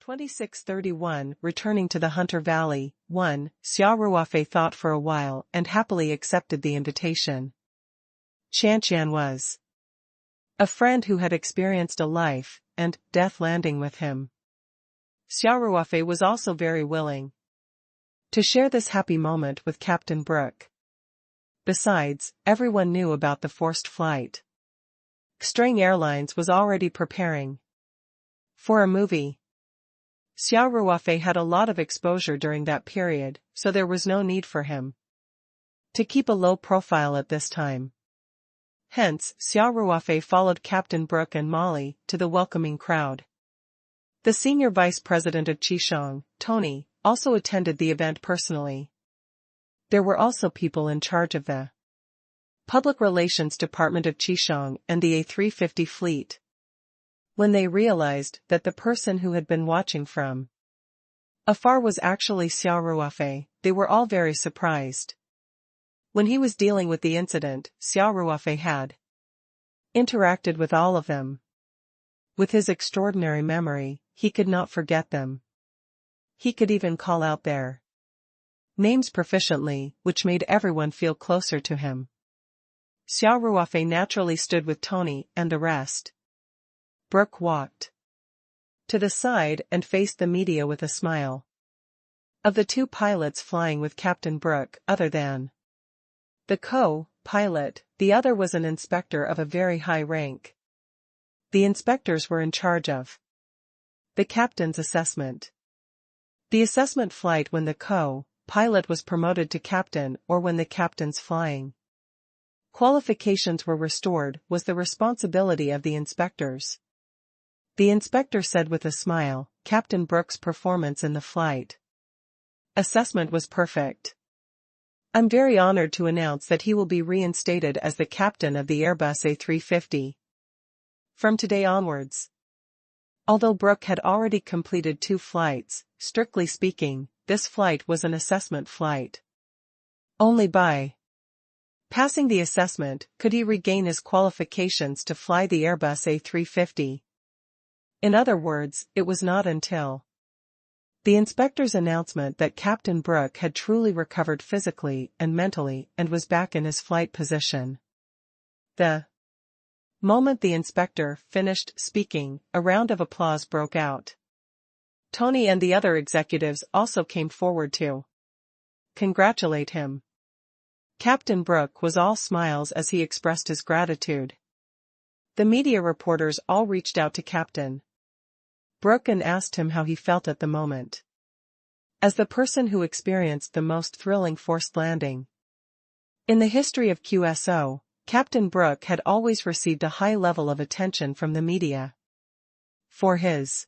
2631 Returning to the Hunter Valley. 1. Xia Ruofei thought for a while and happily accepted the invitation. Qian was a friend who had experienced a life and death landing with him. Xia Ruofei was also very willing to share this happy moment with Captain Brooke. Besides, everyone knew about the forced flight. String Airlines was already preparing for a movie. Xia Ruofei had a lot of exposure during that period, so there was no need for him to keep a low profile at this time. Hence, Xia Ruofei followed Captain Brooke and Molly to the welcoming crowd. The senior vice president of Qishong, Tony, also attended the event personally. There were also people in charge of the public relations department of Qishong and the A350 fleet. When they realized that the person who had been watching from afar was actually Xia Ruofei, they were all very surprised. When he was dealing with the incident, Xia Ruofei had interacted with all of them. With his extraordinary memory, he could not forget them. He could even call out their names proficiently, which made everyone feel closer to him. Xia Ruofei naturally stood with Tony and the rest. Brooke walked to the side and faced the media with a smile. Of the two pilots flying with Captain Brooke, other than the co-pilot, the other was an inspector of a very high rank. The inspectors were in charge of the captain's assessment. The assessment flight when the co-pilot was promoted to captain or when the captain's flying qualifications were restored was the responsibility of the inspectors. The inspector said with a smile, Captain Brooke's performance in the flight assessment was perfect. I'm very honored to announce that he will be reinstated as the captain of the Airbus A350 from today onwards. Although Brooke had already completed 2 flights, strictly speaking, this flight was an assessment flight. Only by passing the assessment could he regain his qualifications to fly the Airbus A350. In other words, it was not until the inspector's announcement that Captain Brooke had truly recovered physically and mentally and was back in his flight position. The moment the inspector finished speaking, a round of applause broke out. Tony and the other executives also came forward to congratulate him. Captain Brooke was all smiles as he expressed his gratitude. The media reporters all reached out to Captain Brooke and asked him how he felt at the moment. As the person who experienced the most thrilling forced landing in the history of QSO, Captain Brooke had always received a high level of attention from the media. For his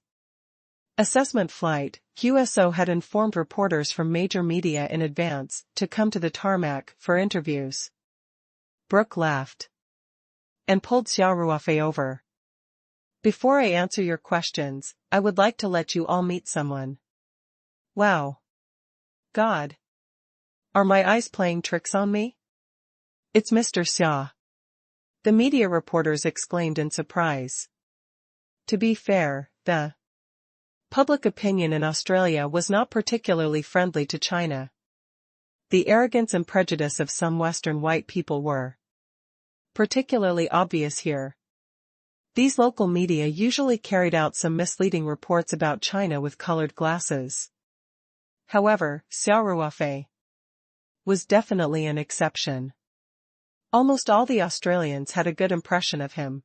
assessment flight, QSO had informed reporters from major media in advance to come to the tarmac for interviews. Brooke laughed and pulled Xia Ruofei over. Before I answer your questions, I would like to let you all meet someone. Wow. God. Are my eyes playing tricks on me? It's Mr. Xia. The media reporters exclaimed in surprise. To be fair, the public opinion in Australia was not particularly friendly to China. The arrogance and prejudice of some Western white people were particularly obvious here. These local media usually carried out some misleading reports about China with colored glasses. However, Xia Ruofei was definitely an exception. Almost all the Australians had a good impression of him.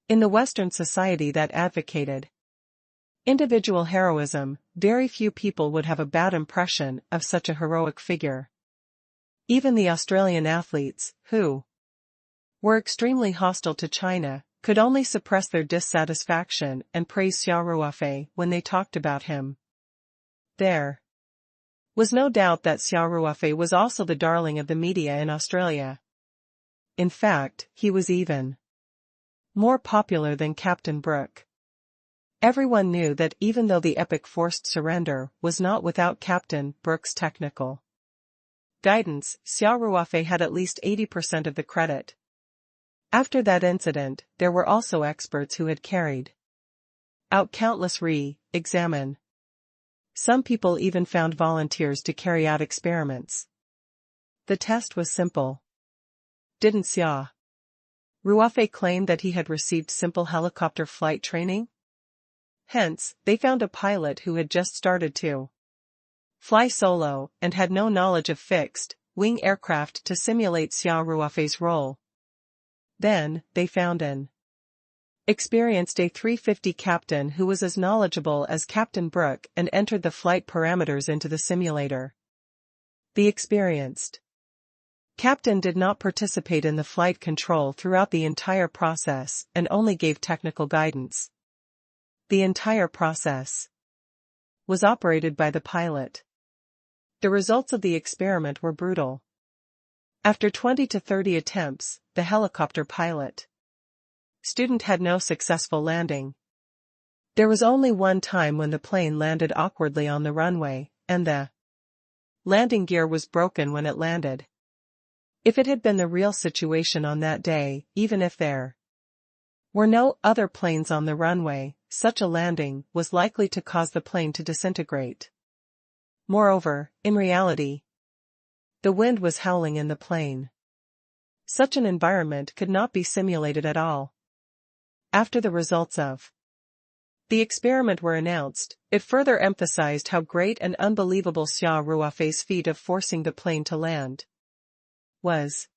In the Western society that advocated individual heroism, very few people would have a bad impression of such a heroic figure. Even the Australian athletes, who were extremely hostile to China, could only suppress their dissatisfaction and praise Xia Ruofei when they talked about him. There was no doubt that Xia Ruofei was also the darling of the media in Australia. In fact, he was even more popular than Captain Brooke. Everyone knew that even though the epic forced surrender was not without Captain Brooke's technical guidance, Xia Ruofei had at least 80% of the credit. After that incident, there were also experts who had carried out countless examine. Some people even found volunteers to carry out experiments. The test was simple. Didn't Xia Ruofei claimed that he had received simple helicopter flight training? Hence, they found a pilot who had just started to fly solo and had no knowledge of fixed-wing aircraft to simulate Xia Ruofei's role. Then, they found an experienced A350 captain who was as knowledgeable as Captain Brooke and entered the flight parameters into the simulator. The experienced captain did not participate in the flight control throughout the entire process and only gave technical guidance. The entire process was operated by the pilot. The results of the experiment were brutal. After 20 to 30 attempts, the helicopter pilot student had no successful landing. There was only one time when the plane landed awkwardly on the runway, and the landing gear was broken when it landed. If it had been the real situation on that day, even if there were no other planes on the runway, such a landing was likely to cause the plane to disintegrate. Moreover, in reality, the wind was howling in the plane. Such an environment could not be simulated at all. After the results of the experiment were announced, it further emphasized how great and unbelievable Xia Ruofei's feat of forcing the plane to land was.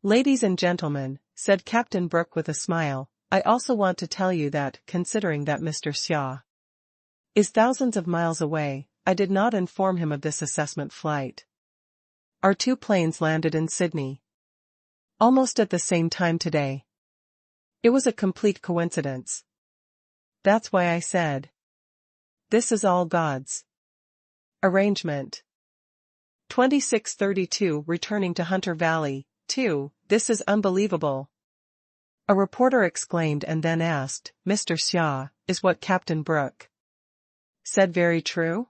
"Ladies and gentlemen," said Captain Brooke with a smile, "I also want to tell you that, considering that Mr. Xia is thousands of miles away, I did not inform him of this assessment flight. Our two planes landed in Sydney almost at the same time today. It was a complete coincidence. That's why I said, this is all God's arrangement." 2632 Returning to Hunter Valley, 2, "This is unbelievable," a reporter exclaimed and then asked, "Mr. Xia, is what Captain Brooke said very true?"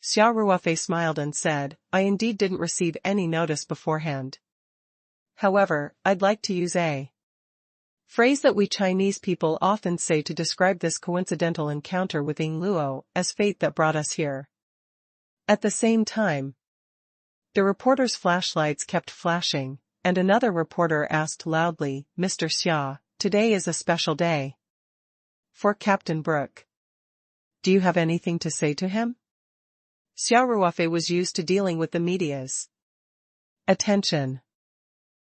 Xia Ruofei smiled and said, "I indeed didn't receive any notice beforehand. However, I'd like to use a phrase that we Chinese people often say to describe this coincidental encounter with Ying Luo as fate that brought us here." At the same time, the reporter's flashlights kept flashing, and another reporter asked loudly, "Mr. Xia, today is a special day for Captain Brooke. Do you have anything to say to him?" Xia Ruofei was used to dealing with the media's attention.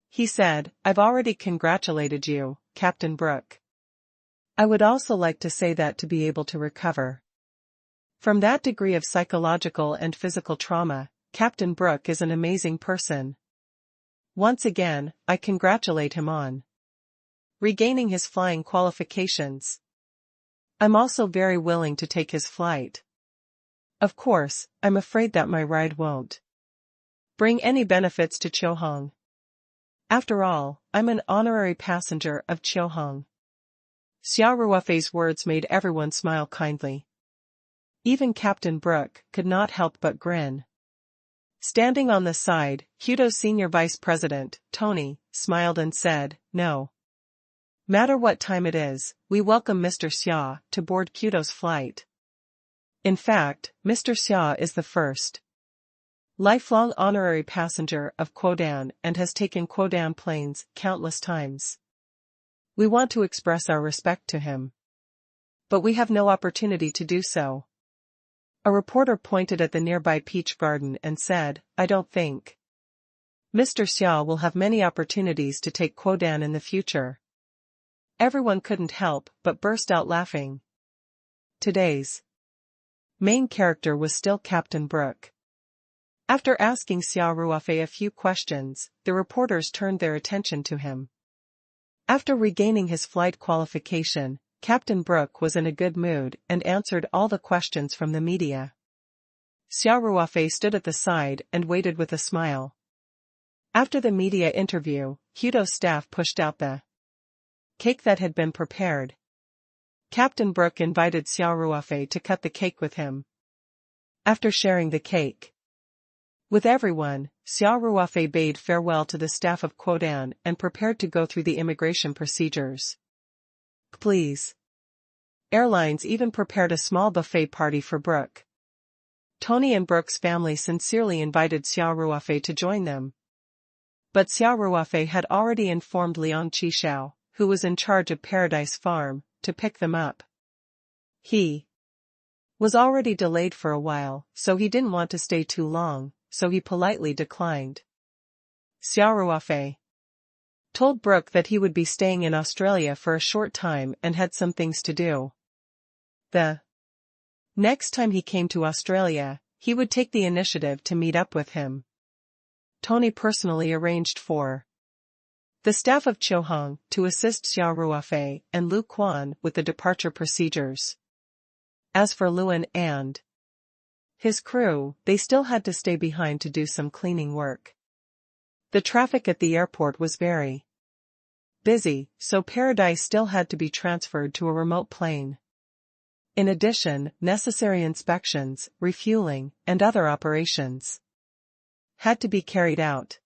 He said, "I've already congratulated you, Captain Brooke. I would also like to say that to be able to recover from that degree of psychological and physical trauma, Captain Brooke is an amazing person. Once again, I congratulate him on regaining his flying qualifications. I'm also very willing to take his flight. Of course, I'm afraid that my ride won't bring any benefits to Chiohong. After all, I'm an honorary passenger of Chiohong." Xia Ruofei's words made everyone smile kindly. Even Captain Brooke could not help but grin. Standing on the side, Kyudo's senior vice president, Tony, smiled and said, "No matter what time it is, we welcome Mr. Xia to board Kyudo's flight. In fact, Mr. Xia is the first lifelong honorary passenger of Quodan and has taken Quodan planes countless times. We want to express our respect to him, but we have no opportunity to do so." A reporter pointed at the nearby peach garden and said, "I don't think Mr. Xia will have many opportunities to take Quodan in the future." Everyone couldn't help but burst out laughing. Today's main character was still Captain Brooke. After asking Xia Ruofei a few questions, the reporters turned their attention to him. After regaining his flight qualification, Captain Brooke was in a good mood and answered all the questions from the media. Xia Ruofei stood at the side and waited with a smile. After the media interview, Kyudo's staff pushed out the cake that had been prepared. Captain Brooke invited Xia Ruofei to cut the cake with him. After sharing the cake with everyone, Xia Ruofei bade farewell to the staff of Quodan and prepared to go through the immigration procedures. "Please Airlines even prepared a small buffet party for Brooke. Tony and Brooke's family sincerely invited Xia Ruofei to join them. But Xia Ruofei had already informed Liang Qixiao, who was in charge of Paradise Farm, to pick them up. He was already delayed for a while, so he didn't want to stay too long, so he politely declined. Xia Ruofei told Brooke that he would be staying in Australia for a short time and had some things to do. The next time he came to Australia, he would take the initiative to meet up with him. Tony personally arranged for the staff of Chouhong to assist Xia Ruofei and Lu Quan with the departure procedures. As for Luan and his crew, they still had to stay behind to do some cleaning work. The traffic at the airport was very busy, so Paradise still had to be transferred to a remote plane. In addition, necessary inspections, refueling, and other operations had to be carried out.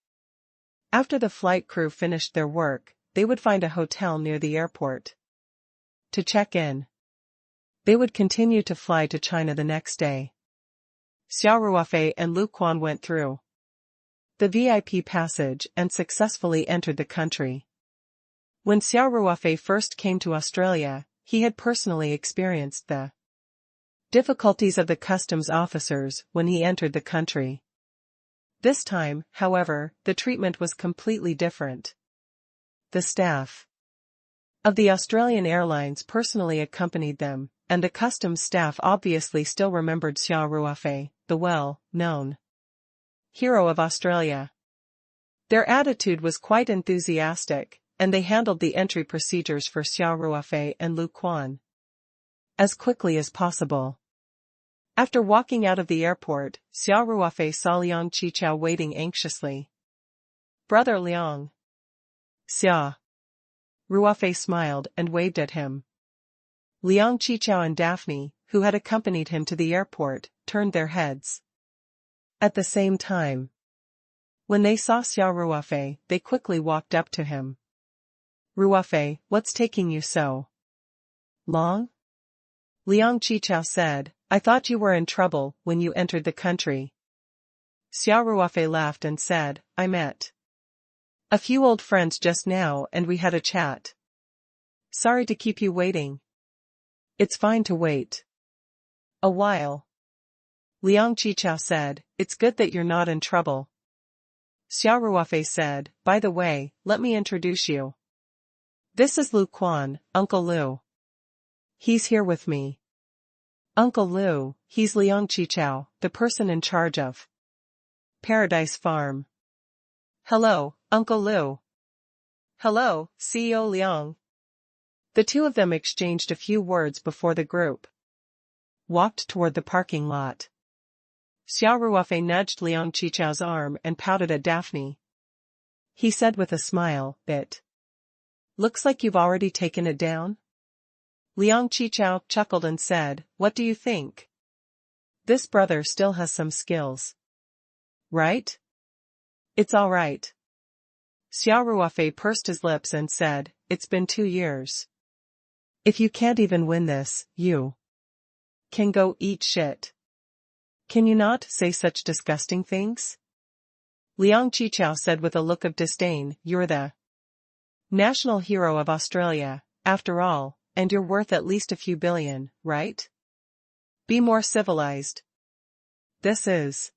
After the flight crew finished their work, they would find a hotel near the airport to check in. They would continue to fly to China the next day. Xia Ruofei and Lu Quan went through the VIP passage and successfully entered the country. When Xia Ruofei first came to Australia, he had personally experienced the difficulties of the customs officers when he entered the country. This time, however, the treatment was completely different. The staff of the Australian Airlines personally accompanied them, and the customs staff obviously still remembered Xia Ruofei, the well-known hero of Australia. Their attitude was quite enthusiastic, and they handled the entry procedures for Xia Ruofei and Lu Quan as quickly as possible. After walking out of the airport, Xia Ruofei saw Liang Qixiao waiting anxiously. "Brother Liang." Xia Ruofei smiled and waved at him. Liang Qixiao and Daphne, who had accompanied him to the airport, turned their heads at the same time. When they saw Xia Ruofei, they quickly walked up to him. "Ruofei, what's taking you so long?" Liang Qixiao said, "I thought you were in trouble when you entered the country." Xia Ruofei laughed and said, "I met a few old friends just now and we had a chat. Sorry to keep you waiting." "It's fine to wait a while," Liang Qixiao said. "It's good that you're not in trouble." Xia Ruofei said, "By the way, let me introduce you. This is Lu Quan, Uncle Lu. He's here with me." "Uncle Lu, he's Liang Qixiao, the person in charge of Paradise Farm." "Hello, Uncle Lu." "Hello, CEO Liang." The two of them exchanged a few words before the group walked toward the parking lot. Xia Ruofei nudged Liang Qixiao's arm and pouted at Daphne. He said with a smile, "It looks like you've already taken it down." Liang Qixiao chuckled and said, "What do you think? This brother still has some skills. Right?" "It's all right." Xia Ruofei pursed his lips and said, "It's been 2 years. If you can't even win this, you can go eat shit. Can you not say such disgusting things?" Liang Qixiao said with a look of disdain, "You're the national hero of Australia, after all, and you're worth at least a few billion, right? Be more civilized." "This is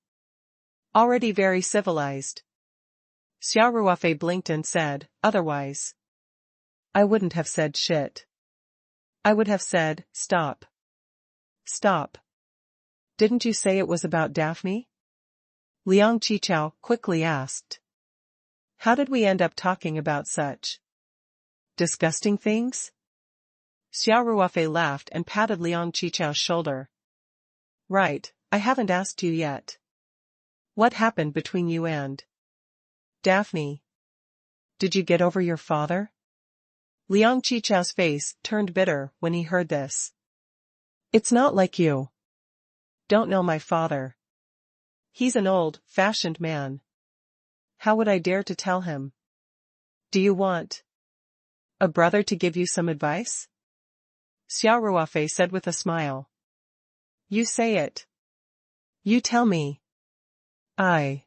already very civilized." Xia Ruofei blinked and said, "Otherwise I wouldn't have said shit. I would have said, stop. Stop. Didn't you say it was about Daphne?" Liang Qixiao quickly asked. "How did we end up talking about such disgusting things?" Xia Ruofei laughed and patted Liang Qixiao's shoulder. "Right, I haven't asked you yet. What happened between you and Daphne? Did you get over your father?" Liang Qixiao's face turned bitter when he heard this. "It's not like you don't know my father. He's an old-fashioned man. How would I dare to tell him? Do you want a brother to give you some advice?" Xia Ruofei said with a smile. You say it. You tell me. I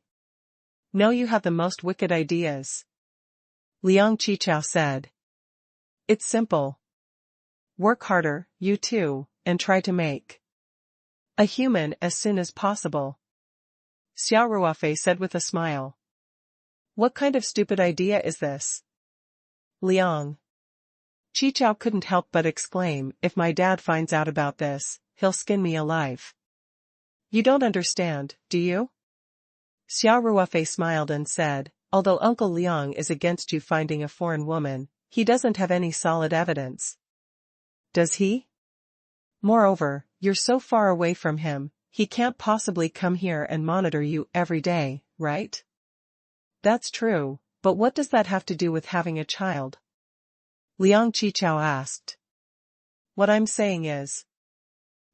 know you have the most wicked ideas. Liang Qichao said. It's simple. Work harder, you too, and try to make a human as soon as possible. Xia Ruofei said with a smile. What kind of stupid idea is this? Liang Qichao couldn't help but exclaim, if my dad finds out about this, he'll skin me alive. You don't understand, do you? Xia Ruofei smiled and said, although Uncle Liang is against you finding a foreign woman, he doesn't have any solid evidence. Does he? Moreover, you're so far away from him, he can't possibly come here and monitor you every day, right? That's true, but what does that have to do with having a child? Liang Qichao asked. What I'm saying is,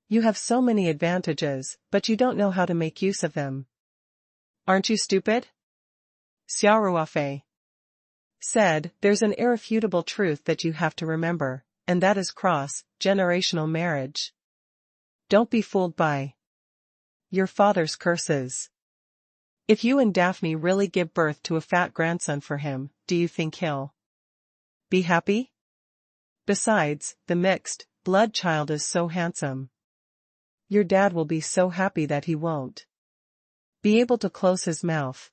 you have so many advantages, but you don't know how to make use of them. Aren't you stupid? Xia Ruofei said, there's an irrefutable truth that you have to remember, and that is cross-generational marriage. Don't be fooled by your father's curses. If you and Daphne really give birth to a fat grandson for him, do you think he'll be happy? Besides, the mixed blood child is so handsome. Your dad will be so happy that he won't be able to close his mouth.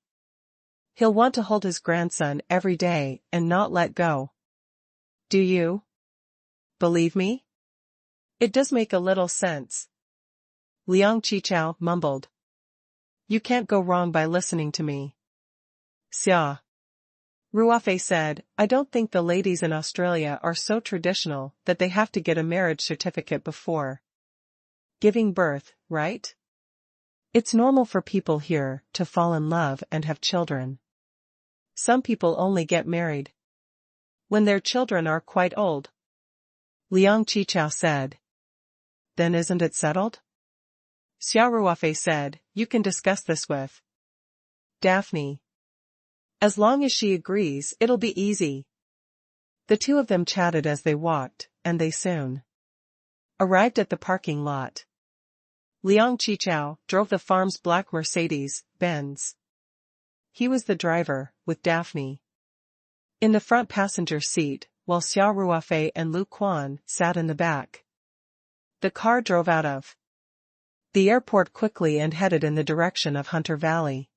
He'll want to hold his grandson every day and not let go. Do you believe me? It does make a little sense. Liang Qichao mumbled. You can't go wrong by listening to me. Xia Ruofei said, I don't think the ladies in Australia are so traditional that they have to get a marriage certificate before giving birth, right? It's normal for people here to fall in love and have children. Some people only get married when their children are quite old. Liang Qichao said. Then isn't it settled? Xia Ruofei said, you can discuss this with Daphne. As long as she agrees, it'll be easy. The two of them chatted as they walked, and they soon arrived at the parking lot. Liang Qichao drove the farm's black Mercedes-Benz. He was the driver, with Daphne in the front passenger seat, while Xia Ruofei and Lu Quan sat in the back. The car drove out of the airport quickly and headed in the direction of Hunter Valley.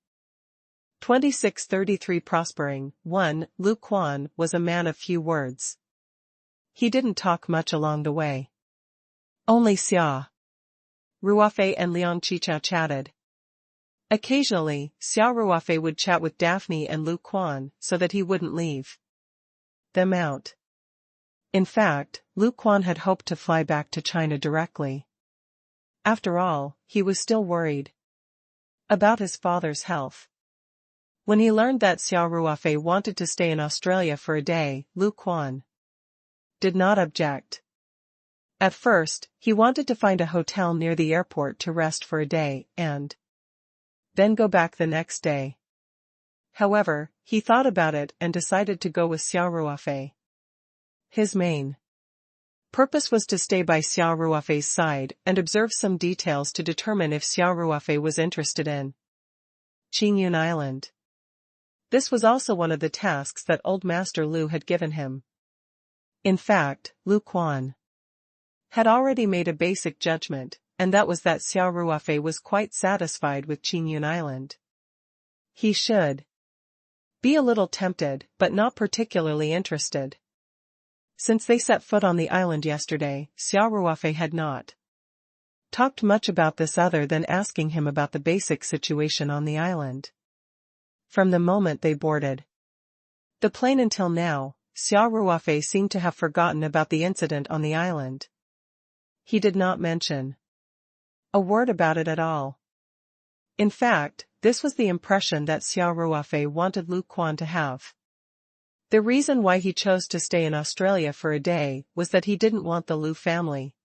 2633 Prospering 1. Lu Quan was a man of few words. He didn't talk much along the way. Only Xia Ruofei and Liang Qichao chatted. Occasionally, Xia Ruofei would chat with Daphne and Lu Quan so that he wouldn't leave them out. In fact, Lu Quan had hoped to fly back to China directly. After all, he was still worried about his father's health. When he learned that Xia Ruofei wanted to stay in Australia for a day, Lu Quan did not object. At first, he wanted to find a hotel near the airport to rest for a day and then go back the next day. However, he thought about it and decided to go with Xia Ruofei. His main purpose was to stay by Xia Ruofei's side and observe some details to determine if Xia Ruofei was interested in Qingyun Island. This was also one of the tasks that Old Master Lu had given him. In fact, Lu Quan had already made a basic judgment, and that was that Xia Ruofei was quite satisfied with Qingyun Island. He should be a little tempted, but not particularly interested. Since they set foot on the island yesterday, Xia Ruofei had not talked much about this other than asking him about the basic situation on the island. From the moment they boarded the plane until now, Xia Ruofei seemed to have forgotten about the incident on the island. He did not mention a word about it at all. In fact, this was the impression that Xia Ruofei wanted Lu Quan to have. The reason why he chose to stay in Australia for a day was that he didn't want the Lu family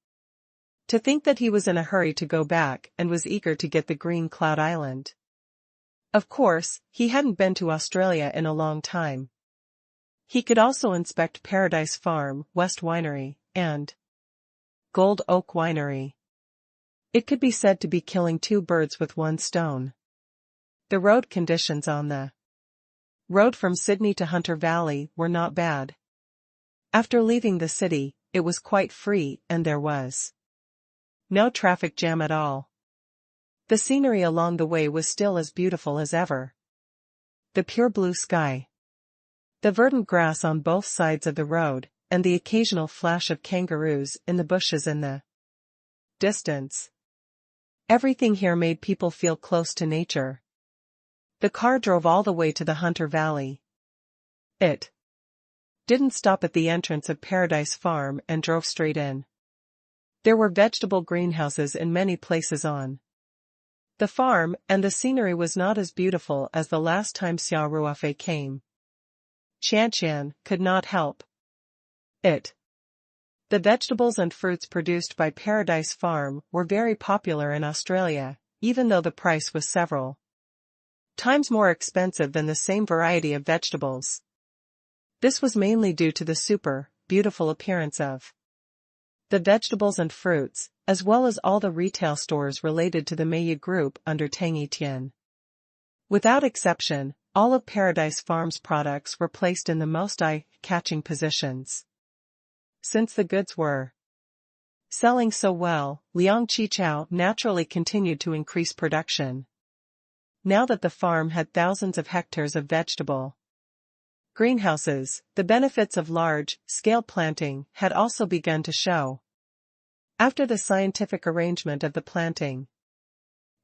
to think that he was in a hurry to go back and was eager to get the Green Cloud Island. Of course, he hadn't been to Australia in a long time. He could also inspect Paradise Farm, West Winery, and Gold Oak Winery. It could be said to be killing two birds with one stone. The road conditions on the road from Sydney to Hunter Valley were not bad. After leaving the city, it was quite free and there was no traffic jam at all. The scenery along the way was still as beautiful as ever. The pure blue sky, the verdant grass on both sides of the road, and the occasional flash of kangaroos in the bushes in the distance. Everything here made people feel close to nature. The car drove all the way to the Hunter Valley. It didn't stop at the entrance of Paradise Farm and drove straight in. There were vegetable greenhouses in many places on the farm, and the scenery was not as beautiful as the last time Xia Ruofei came. Qian could not help it. The vegetables and fruits produced by Paradise Farm were very popular in Australia, even though the price was several times more expensive than the same variety of vegetables. This was mainly due to the super beautiful appearance of the vegetables and fruits, as well as all the retail stores related to the Meiyu Group under Tang Etienne. Without exception, all of Paradise Farm's products were placed in the most eye-catching positions. Since the goods were selling so well, Liang Qichao naturally continued to increase production. Now that the farm had thousands of hectares of vegetable greenhouses, the benefits of large-scale planting had also begun to show. After the scientific arrangement of the planting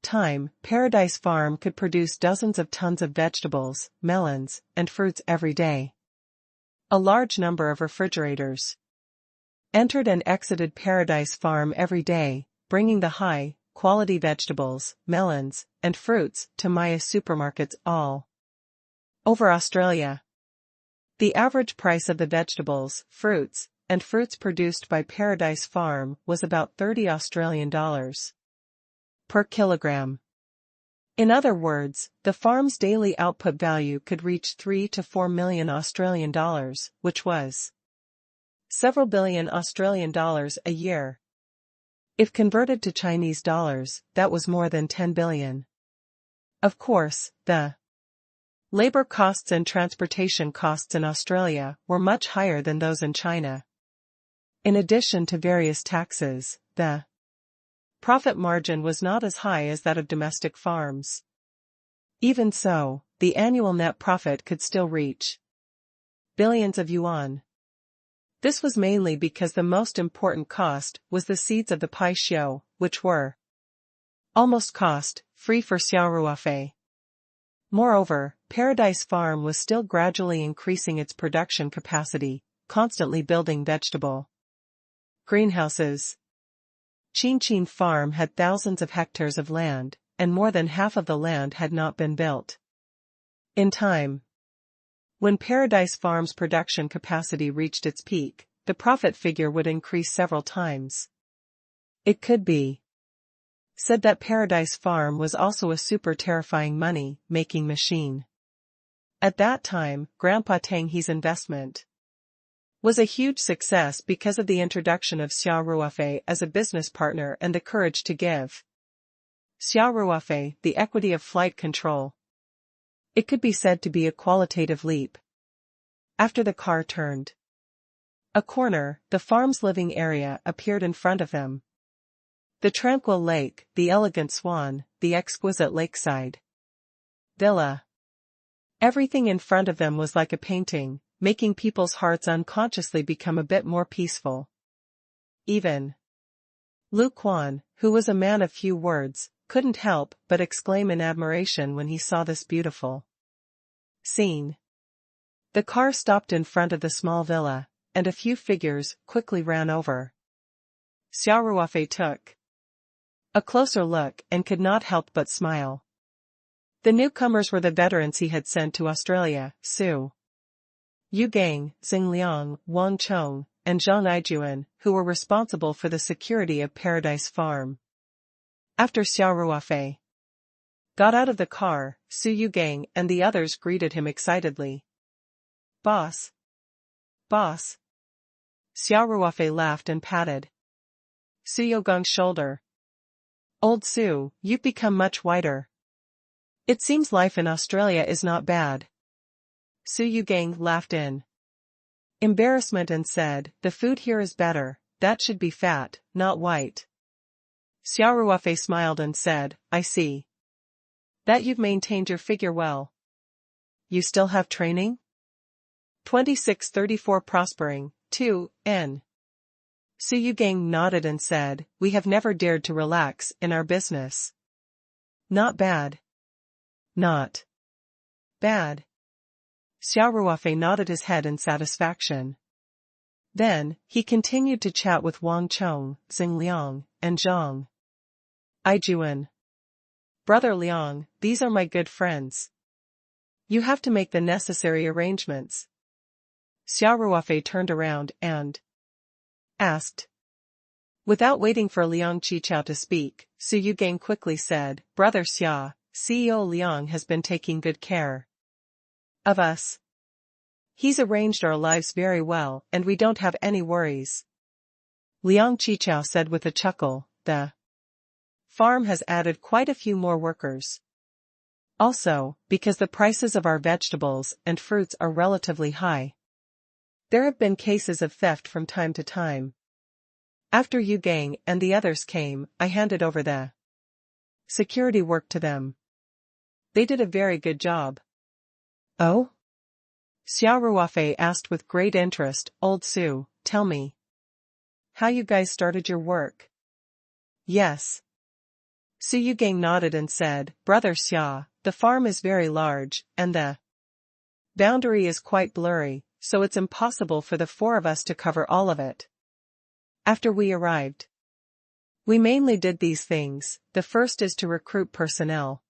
time, Paradise Farm could produce dozens of tons of vegetables, melons, and fruits every day. A large number of refrigerators entered and exited Paradise Farm every day, bringing the high-quality vegetables, melons, and fruits to Maya supermarkets all over Australia. The average price of the vegetables, fruits produced by Paradise Farm was about $30 per kilogram. In other words, the farm's daily output value could reach 3 to 4 million Australian dollars, which was several billion Australian dollars a year. If converted to Chinese dollars, that was more than 10 billion. Of course, the labor costs and transportation costs in Australia were much higher than those in China. In addition to various taxes, the profit margin was not as high as that of domestic farms. Even so, the annual net profit could still reach billions of yuan. This was mainly because the most important cost was the seeds of the pai xiao, which were almost cost-free for Xia Ruofei. Moreover, Paradise Farm was still gradually increasing its production capacity, constantly building vegetable greenhouses. Chin Farm had thousands of hectares of land, and more than half of the land had not been built. In time, when Paradise Farm's production capacity reached its peak, the profit figure would increase several times. It could be said that Paradise Farm was also a super terrifying money-making machine. At that time, Grandpa Tang He's investment was a huge success because of the introduction of Xia Ruofei as a business partner and the courage to give Xia Ruofei the equity of flight control. It could be said to be a qualitative leap. After the car turned a corner, the farm's living area appeared in front of them. The tranquil lake, the elegant swan, the exquisite lakeside villa. Everything in front of them was like a painting, making people's hearts unconsciously become a bit more peaceful. Even Lu Quan, who was a man of few words, couldn't help but exclaim in admiration when he saw this beautiful scene. The car stopped in front of the small villa, and a few figures quickly ran over. Xia Ruofei took a closer look and could not help but smile. The newcomers were the veterans he had sent to Australia, Su Yugang, Xingliang, Wang Chong, and Zhang Aijuan, who were responsible for the security of Paradise Farm. After Xia Ruofei got out of the car, Su Yugang and the others greeted him excitedly. Boss! Boss! Xia Ruofei laughed and patted Su Yogong's shoulder. Old Su, you've become much whiter. It seems life in Australia is not bad. Su Yugang laughed in embarrassment and said, the food here is better, that should be fat, not white. Xia Ruofei smiled and said, I see. That you've maintained your figure well. You still have training? 2634 Prospering, 2, N. Su Yugang nodded and said, we have never dared to relax in our business. Not bad. Not bad. Xia Ruofei nodded his head in satisfaction. Then, he continued to chat with Wang Chong, Xing Liang, and Zhang Aijuan. Brother Liang, these are my good friends. You have to make the necessary arrangements. Xia Ruofei turned around and asked. Without waiting for Liang Qichao to speak, Su Yugang quickly said, Brother Xia, CEO Liang has been taking good care of us. He's arranged our lives very well and we don't have any worries. Liang Qichao said with a chuckle, the farm has added quite a few more workers. Also, because the prices of our vegetables and fruits are relatively high, there have been cases of theft from time to time. After Yugang and the others came, I handed over the security work to them. They did a very good job. Oh? Xia Ruofei asked with great interest, Old Su, tell me. How you guys started your work? Yes. Su Yugang nodded and said, Brother Xia, the farm is very large, and the boundary is quite blurry, so it's impossible for the four of us to cover all of it. After we arrived, we mainly did these things. The first is to recruit personnel.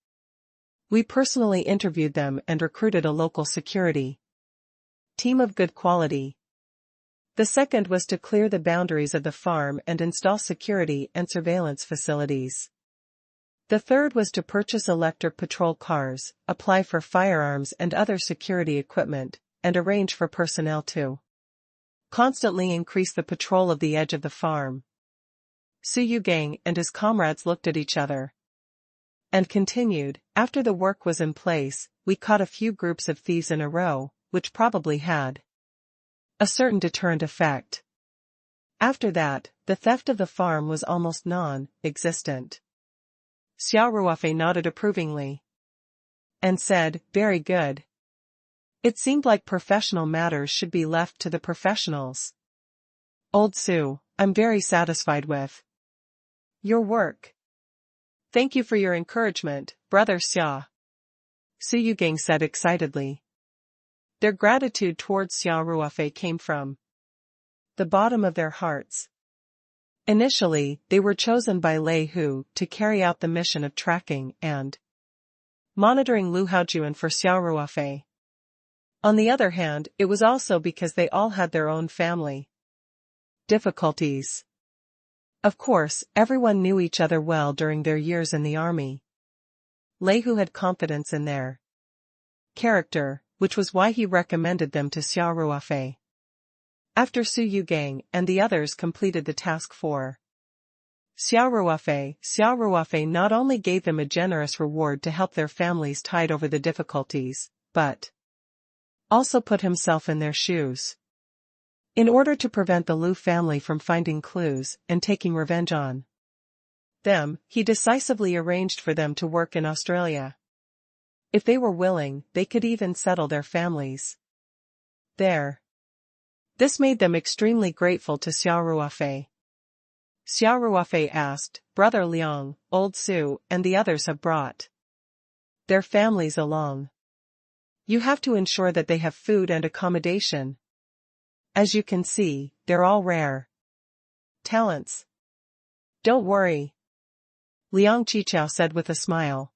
We personally interviewed them and recruited a local security team of good quality. The second was to clear the boundaries of the farm and install security and surveillance facilities. The third was to purchase electric patrol cars, apply for firearms and other security equipment, and arrange for personnel to constantly increase the patrol of the edge of the farm. Su Yugang and his comrades looked at each other and continued, after the work was in place, we caught a few groups of thieves in a row, which probably had a certain deterrent effect. After that, the theft of the farm was almost non-existent. Xia Ruofei nodded approvingly and said, very good. It seemed like professional matters should be left to the professionals. Old Su, I'm very satisfied with your work. Thank you for your encouragement, Brother Xia. Su Yugang said excitedly. Their gratitude towards Xia Ruofei came from the bottom of their hearts. Initially, they were chosen by Lei Hu to carry out the mission of tracking and monitoring Lu Haojuan for Xia Ruofei. On the other hand, it was also because they all had their own family difficulties. Of course, everyone knew each other well during their years in the army. Lei Hu had confidence in their character, which was why he recommended them to Xia Ruofei. After Su Yugang and the others completed the task for Xia Ruofei not only gave them a generous reward to help their families tide over the difficulties, but also put himself in their shoes. In order to prevent the Lu family from finding clues and taking revenge on them, he decisively arranged for them to work in Australia. If they were willing, they could even settle their families there. This made them extremely grateful to Xia Ruofei. Xia Ruofei asked, Brother Liang, Old Su, and the others have brought their families along. You have to ensure that they have food and accommodation. As you can see, they're all rare talents. Don't worry, Liang Qichao said with a smile.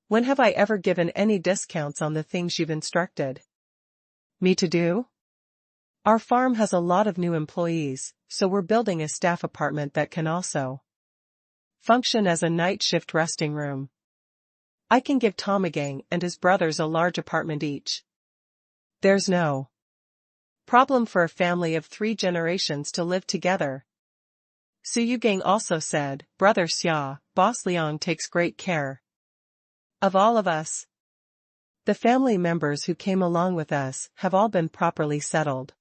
When have I ever given any discounts on the things you've instructed me to do? Our farm has a lot of new employees, so we're building a staff apartment that can also function as a night shift resting room. I can give Tomagang and his brothers a large apartment each. There's no problem for a family of 3 generations to live together. Su Yugang also said, Brother Xia, Boss Liang takes great care of all of us. The family members who came along with us have all been properly settled.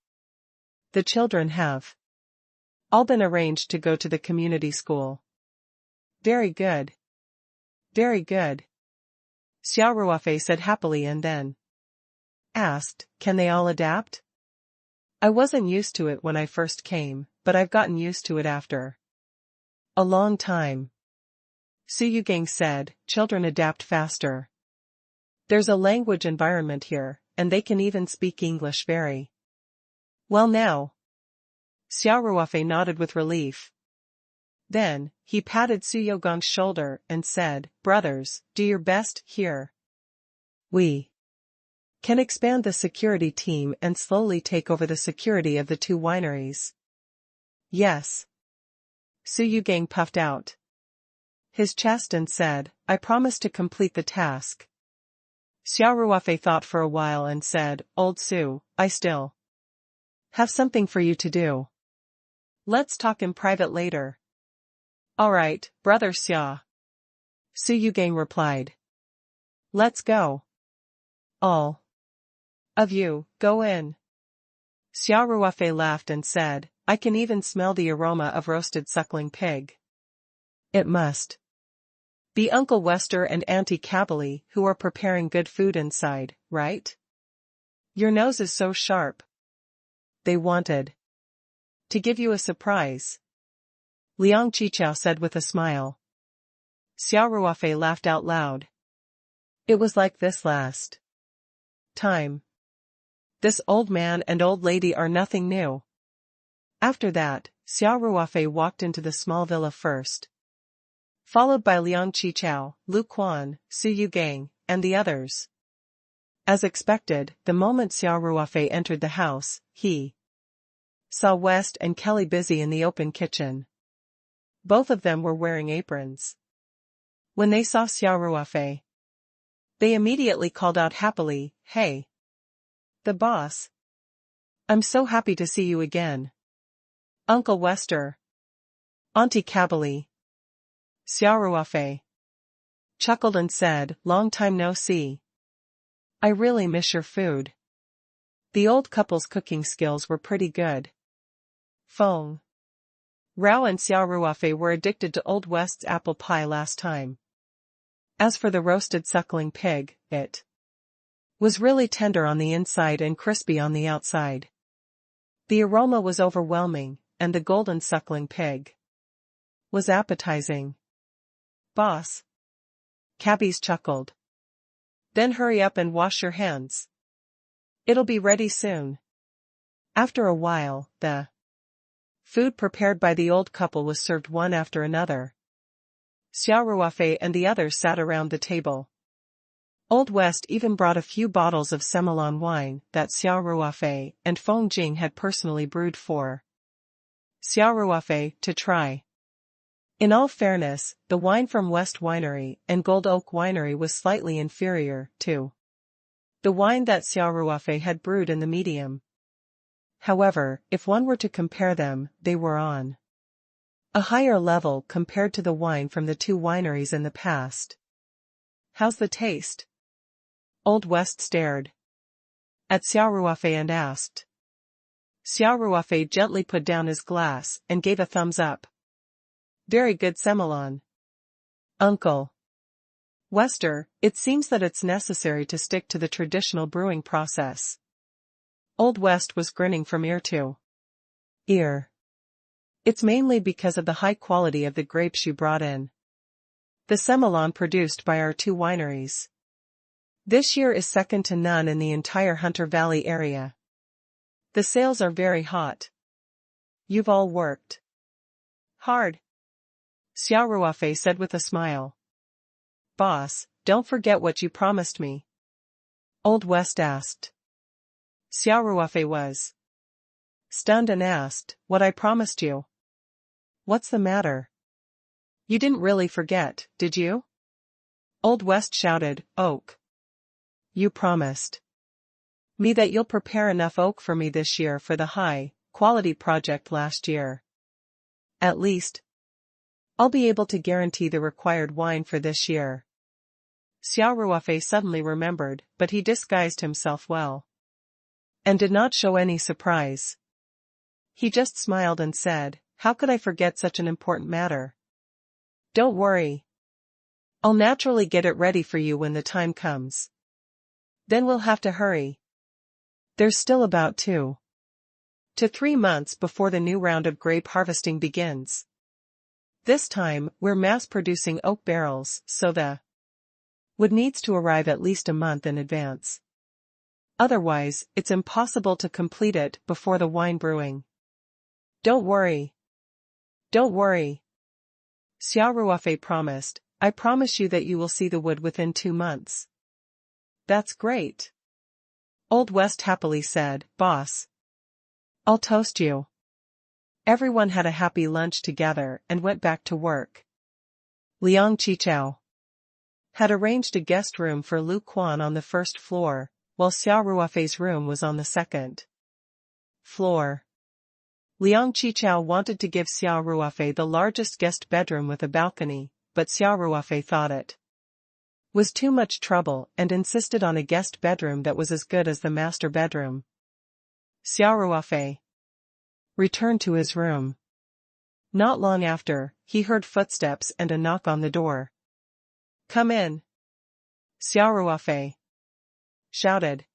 The children have all been arranged to go to the community school. Very good. Very good. Xia Ruofei said happily and then asked, can they all adapt? I wasn't used to it when I first came, but I've gotten used to it after a long time. Su Yugang said, children adapt faster. There's a language environment here, and they can even speak English very well now. Xia Ruofei nodded with relief. Then, he patted Su Yogang's shoulder and said, brothers, do your best here. We can expand the security team and slowly take over the security of the 2 wineries. Yes. Su Yugang puffed out his chest and said, I promise to complete the task. Xia Ruofei thought for a while and said, Old Su, I still have something for you to do. Let's talk in private later. All right, Brother Xia. Su Yugang replied. Let's go. All of you, go in. Xia Ruofei laughed and said, I can even smell the aroma of roasted suckling pig. It must be Uncle Wester and Auntie Kabylie who are preparing good food inside, right? Your nose is so sharp. They wanted to give you a surprise. Liang Qichao said with a smile. Xia Ruofei laughed out loud. It was like this last time. This old man and old lady are nothing new. After that, Xia Ruofei walked into the small villa first, followed by Liang Qichao, Lu Quan, Su Yugang, and the others. As expected, the moment Xia Ruofei entered the house, he saw West and Kelly busy in the open kitchen. Both of them were wearing aprons. When they saw Xia Ruofei, they immediately called out happily, Hey! The boss! I'm so happy to see you again. Uncle Wester. Auntie Kabylie. Xia Ruofei chuckled and said, Long time no see. I really miss your food. The old couple's cooking skills were pretty good. Feng Rao and Xia Ruofei were addicted to Old West's apple pie last time. As for the roasted suckling pig, it was really tender on the inside and crispy on the outside. The aroma was overwhelming, and the golden suckling pig was appetizing. Boss. Cabbies chuckled. Then hurry up and wash your hands. It'll be ready soon. After a while, the food prepared by the old couple was served one after another. Xia Ruofei and the others sat around the table. Old West even brought a few bottles of Semelon wine that Xia Ruofei and Feng Jing had personally brewed for Xia Ruofei to try. In all fairness, the wine from West Winery and Gold Oak Winery was slightly inferior to the wine that Xia Ruofei had brewed in the medium. However, if one were to compare them, they were on a higher level compared to the wine from the 2 wineries in the past. How's the taste? Old West stared at Xia Ruofei and asked. Xia Ruofei gently put down his glass and gave a thumbs up. Very good Semelon. Uncle Wester, it seems that it's necessary to stick to the traditional brewing process. Old West was grinning from ear to ear. It's mainly because of the high quality of the grapes you brought in. The Semelon produced by our 2 wineries this year is second to none in the entire Hunter Valley area. The sales are very hot. You've all worked hard. Xia Ruofei said with a smile. Boss, don't forget what you promised me. Old West asked. Xia Ruofei was stunned and asked, what I promised you? What's the matter? You didn't really forget, did you? Old West shouted, Oak. You promised me that you'll prepare enough oak for me this year for the high-quality project last year. At least, I'll be able to guarantee the required wine for this year. Xia Ruofei suddenly remembered, but he disguised himself well. And did not show any surprise. He just smiled and said, "How could I forget such an important matter? Don't worry. I'll naturally get it ready for you when the time comes. Then we'll have to hurry. There's still about 2 to 3 months before the new round of grape harvesting begins. This time, we're mass-producing oak barrels, so the wood needs to arrive at least a month in advance. Otherwise, it's impossible to complete it before the wine brewing. Don't worry. Don't worry. Xia Ruofei promised, I promise you that you will see the wood within 2 months. That's great. Old West happily said, Boss. I'll toast you. Everyone had a happy lunch together and went back to work. Liang Qichao had arranged a guest room for Lu Quan on the first floor, while Xia Ruofei's room was on the second floor. Liang Qichao wanted to give Xia Ruofei the largest guest bedroom with a balcony, but Xia Ruofei thought it was too much trouble and insisted on a guest bedroom that was as good as the master bedroom. Xia Ruofei returned to his room. Not long after, he heard footsteps and a knock on the door. Come in. Xia Ruofei shouted.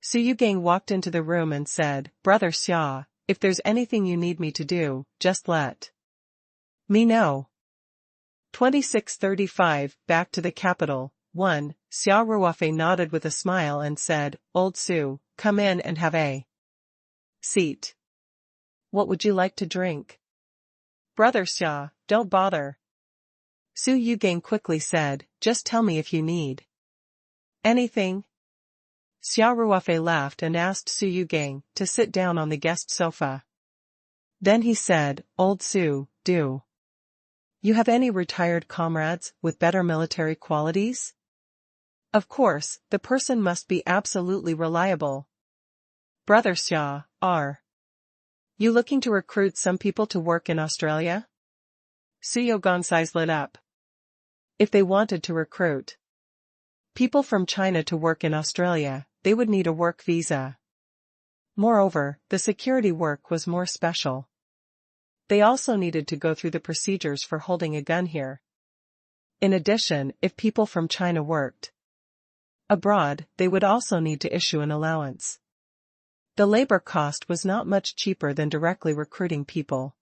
Su Yugang walked into the room and said, Brother Xia, if there's anything you need me to do, just let me know. 2635, back to the capital. 1. Xia Ruofei nodded with a smile and said, Old Su, come in and have a seat. What would you like to drink? Brother Xia, don't bother. Su Yugang quickly said, just tell me if you need anything. Xia Ruofei laughed and asked Su Yugang to sit down on the guest sofa. Then he said, Old Su, do you have any retired comrades with better military qualities? Of course, the person must be absolutely reliable. Brother Xia, are you looking to recruit some people to work in Australia? Su Yogang's eyes lit up. If they wanted to recruit people from China to work in Australia, they would need a work visa. Moreover, the security work was more special. They also needed to go through the procedures for holding a gun here. In addition, if people from China worked abroad, they would also need to issue an allowance. The labor cost was not much cheaper than directly recruiting people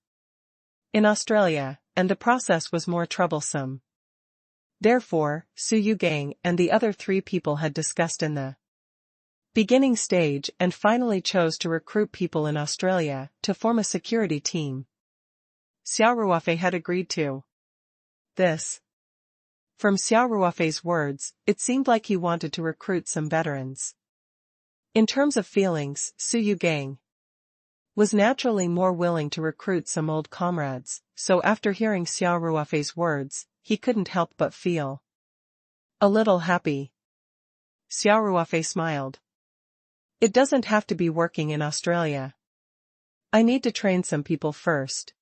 in Australia, and the process was more troublesome. Therefore, Su Yugang and the other 3 people had discussed in the beginning stage and finally chose to recruit people in Australia to form a security team. Xia Ruofei had agreed to this. From Xia Ruofei's words, it seemed like he wanted to recruit some veterans. In terms of feelings, Su Yugang was naturally more willing to recruit some old comrades, so after hearing Xia Ruofei's words, he couldn't help but feel a little happy. Xia Ruofei smiled. It doesn't have to be working in Australia. I need to train some people first.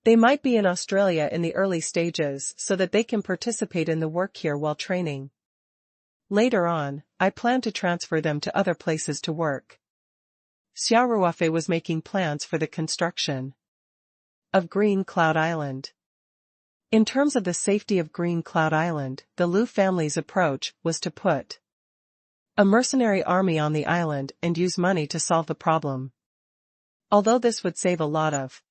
They might be in Australia in the early stages so that they can participate in the work here while training. Later on, I plan to transfer them to other places to work. Xia Ruofei was making plans for the construction of Green Cloud Island. In terms of the safety of Green Cloud Island, the Liu family's approach was to put a mercenary army on the island and use money to solve the problem. Although this would save a lot of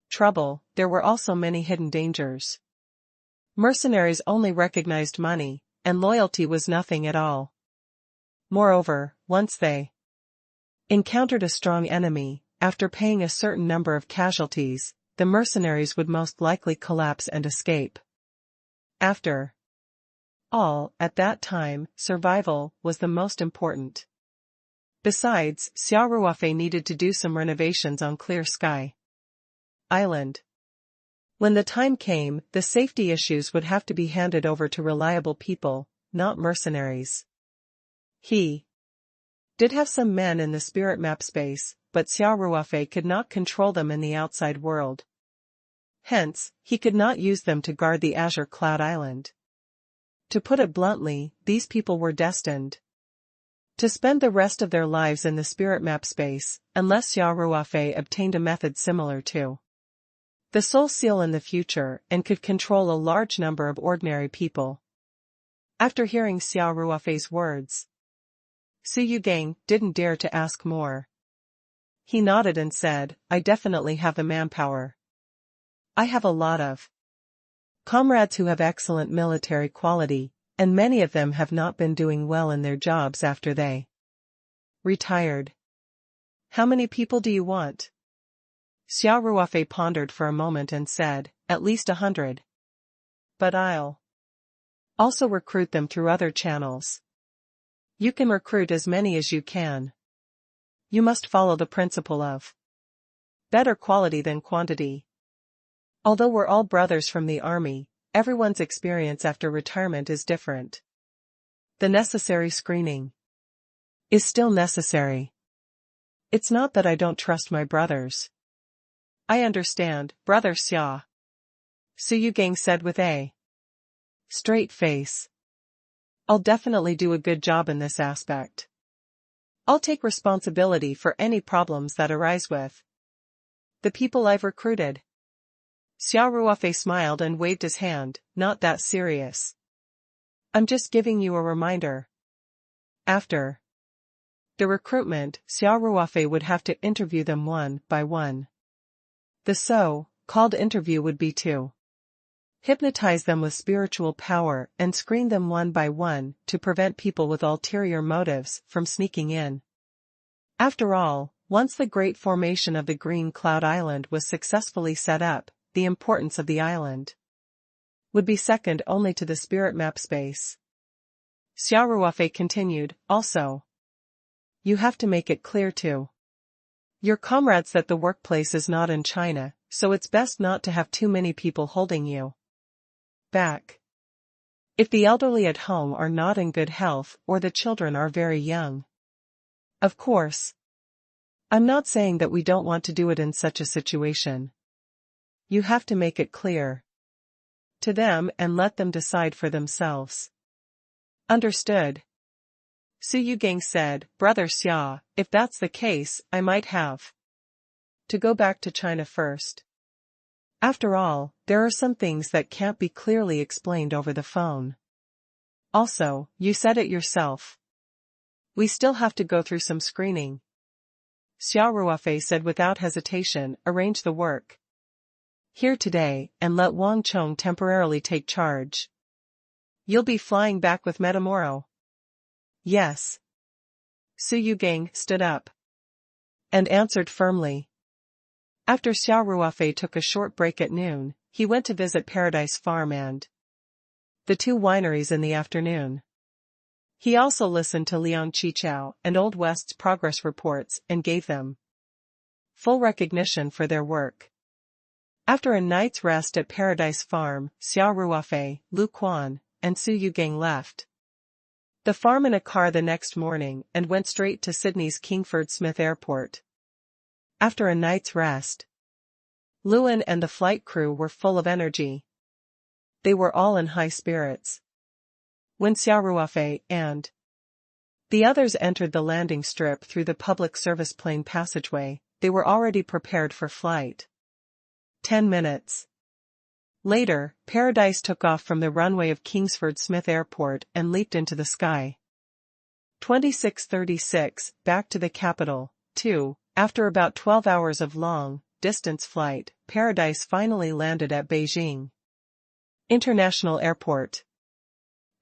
trouble, there were also many hidden dangers. Mercenaries only recognized money, and loyalty was nothing at all. Moreover, once they encountered a strong enemy, after paying a certain number of casualties, the mercenaries would most likely collapse and escape. After all, at that time, survival was the most important. Besides, Xia Ruofei needed to do some renovations on Clear Sky Island. When the time came, the safety issues would have to be handed over to reliable people, not mercenaries. He did have some men in the spirit map space, but Xia Ruofei could not control them in the outside world, Hence, he could not use them to guard the Azure Cloud Island. To put it bluntly, these people were destined to spend the rest of their lives in the spirit map space, unless Xia Ruofei obtained a method similar to the soul seal in the future and could control a large number of ordinary people. After hearing Xia Ruofei's words, Su Yugang didn't dare to ask more. He nodded and said, I definitely have the manpower. I have a lot of comrades who have excellent military quality, and many of them have not been doing well in their jobs after they retired. How many people do you want? Xia Ruofei pondered for a moment and said, at least 100. But I'll also recruit them through other channels. You can recruit as many as you can. You must follow the principle of better quality than quantity. Although we're all brothers from the army, everyone's experience after retirement is different. The necessary screening is still necessary. It's not that I don't trust my brothers. I understand, Brother Xia. Su Yugang said with a straight face. I'll definitely do a good job in this aspect. I'll take responsibility for any problems that arise with the people I've recruited. Xia Ruofei smiled and waved his hand, not that serious. I'm just giving you a reminder. After the recruitment, Xia Ruofei would have to interview them one by one. The so-called interview would be to hypnotize them with spiritual power and screen them one by one to prevent people with ulterior motives from sneaking in. After all, once the great formation of the Green Cloud Island was successfully set up, the importance of the island would be second only to the spirit map space. Xia Ruofei continued, also, you have to make it clear to your comrades that the workplace is not in China, so it's best not to have too many people holding you back. If the elderly at home are not in good health or the children are very young. Of course, I'm not saying that we don't want to do it in such a situation. You have to make it clear to them and let them decide for themselves. Understood? Su Yugang said, Brother Xia, if that's the case, I might have to go back to China first. After all, there are some things that can't be clearly explained over the phone. Also, you said it yourself. We still have to go through some screening. Xia Ruofei said without hesitation, arrange the work here today, and let Wang Chong temporarily take charge. You'll be flying back with me tomorrow. Yes. Su Yugang stood up and answered firmly. After Xia Ruofei took a short break at noon, he went to visit Paradise Farm and the two wineries in the afternoon. He also listened to Liang Qichao and Old West's progress reports and gave them full recognition for their work. After a night's rest at Paradise Farm, Xia Ruofei, Lu Quan, and Su Yugang left the farm in a car the next morning and went straight to Sydney's Kingford Smith Airport. After a night's rest, Luan and the flight crew were full of energy. They were all in high spirits. When Xia Ruofei and the others entered the landing strip through the public service plane passageway, they were already prepared for flight. 10 minutes later, Paradise took off from the runway of Kingsford Smith Airport and leaped into the sky. 26:36, back to the capital, 2, after about 12 hours of long-distance flight, Paradise finally landed at Beijing International Airport.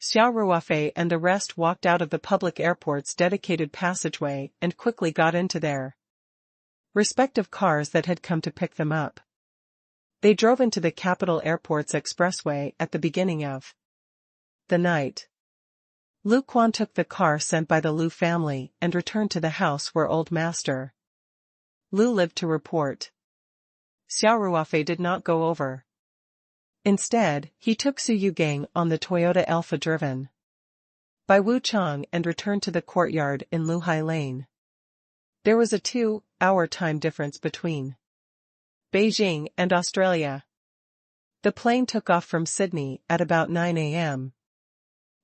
Xia Ruofei and the rest walked out of the public airport's dedicated passageway and quickly got into their respective cars that had come to pick them up. They drove into the capital airport's expressway at the beginning of the night. Lu Quan took the car sent by the Lu family and returned to the house where old Master Lu lived to report. Xia Ruofei did not go over. Instead, he took Su Yugang on the Toyota Alpha driven by Wu Chang and returned to the courtyard in Luhai Lane. There was a 2-hour time difference between Beijing and Australia. The plane took off from Sydney at about 9 a.m.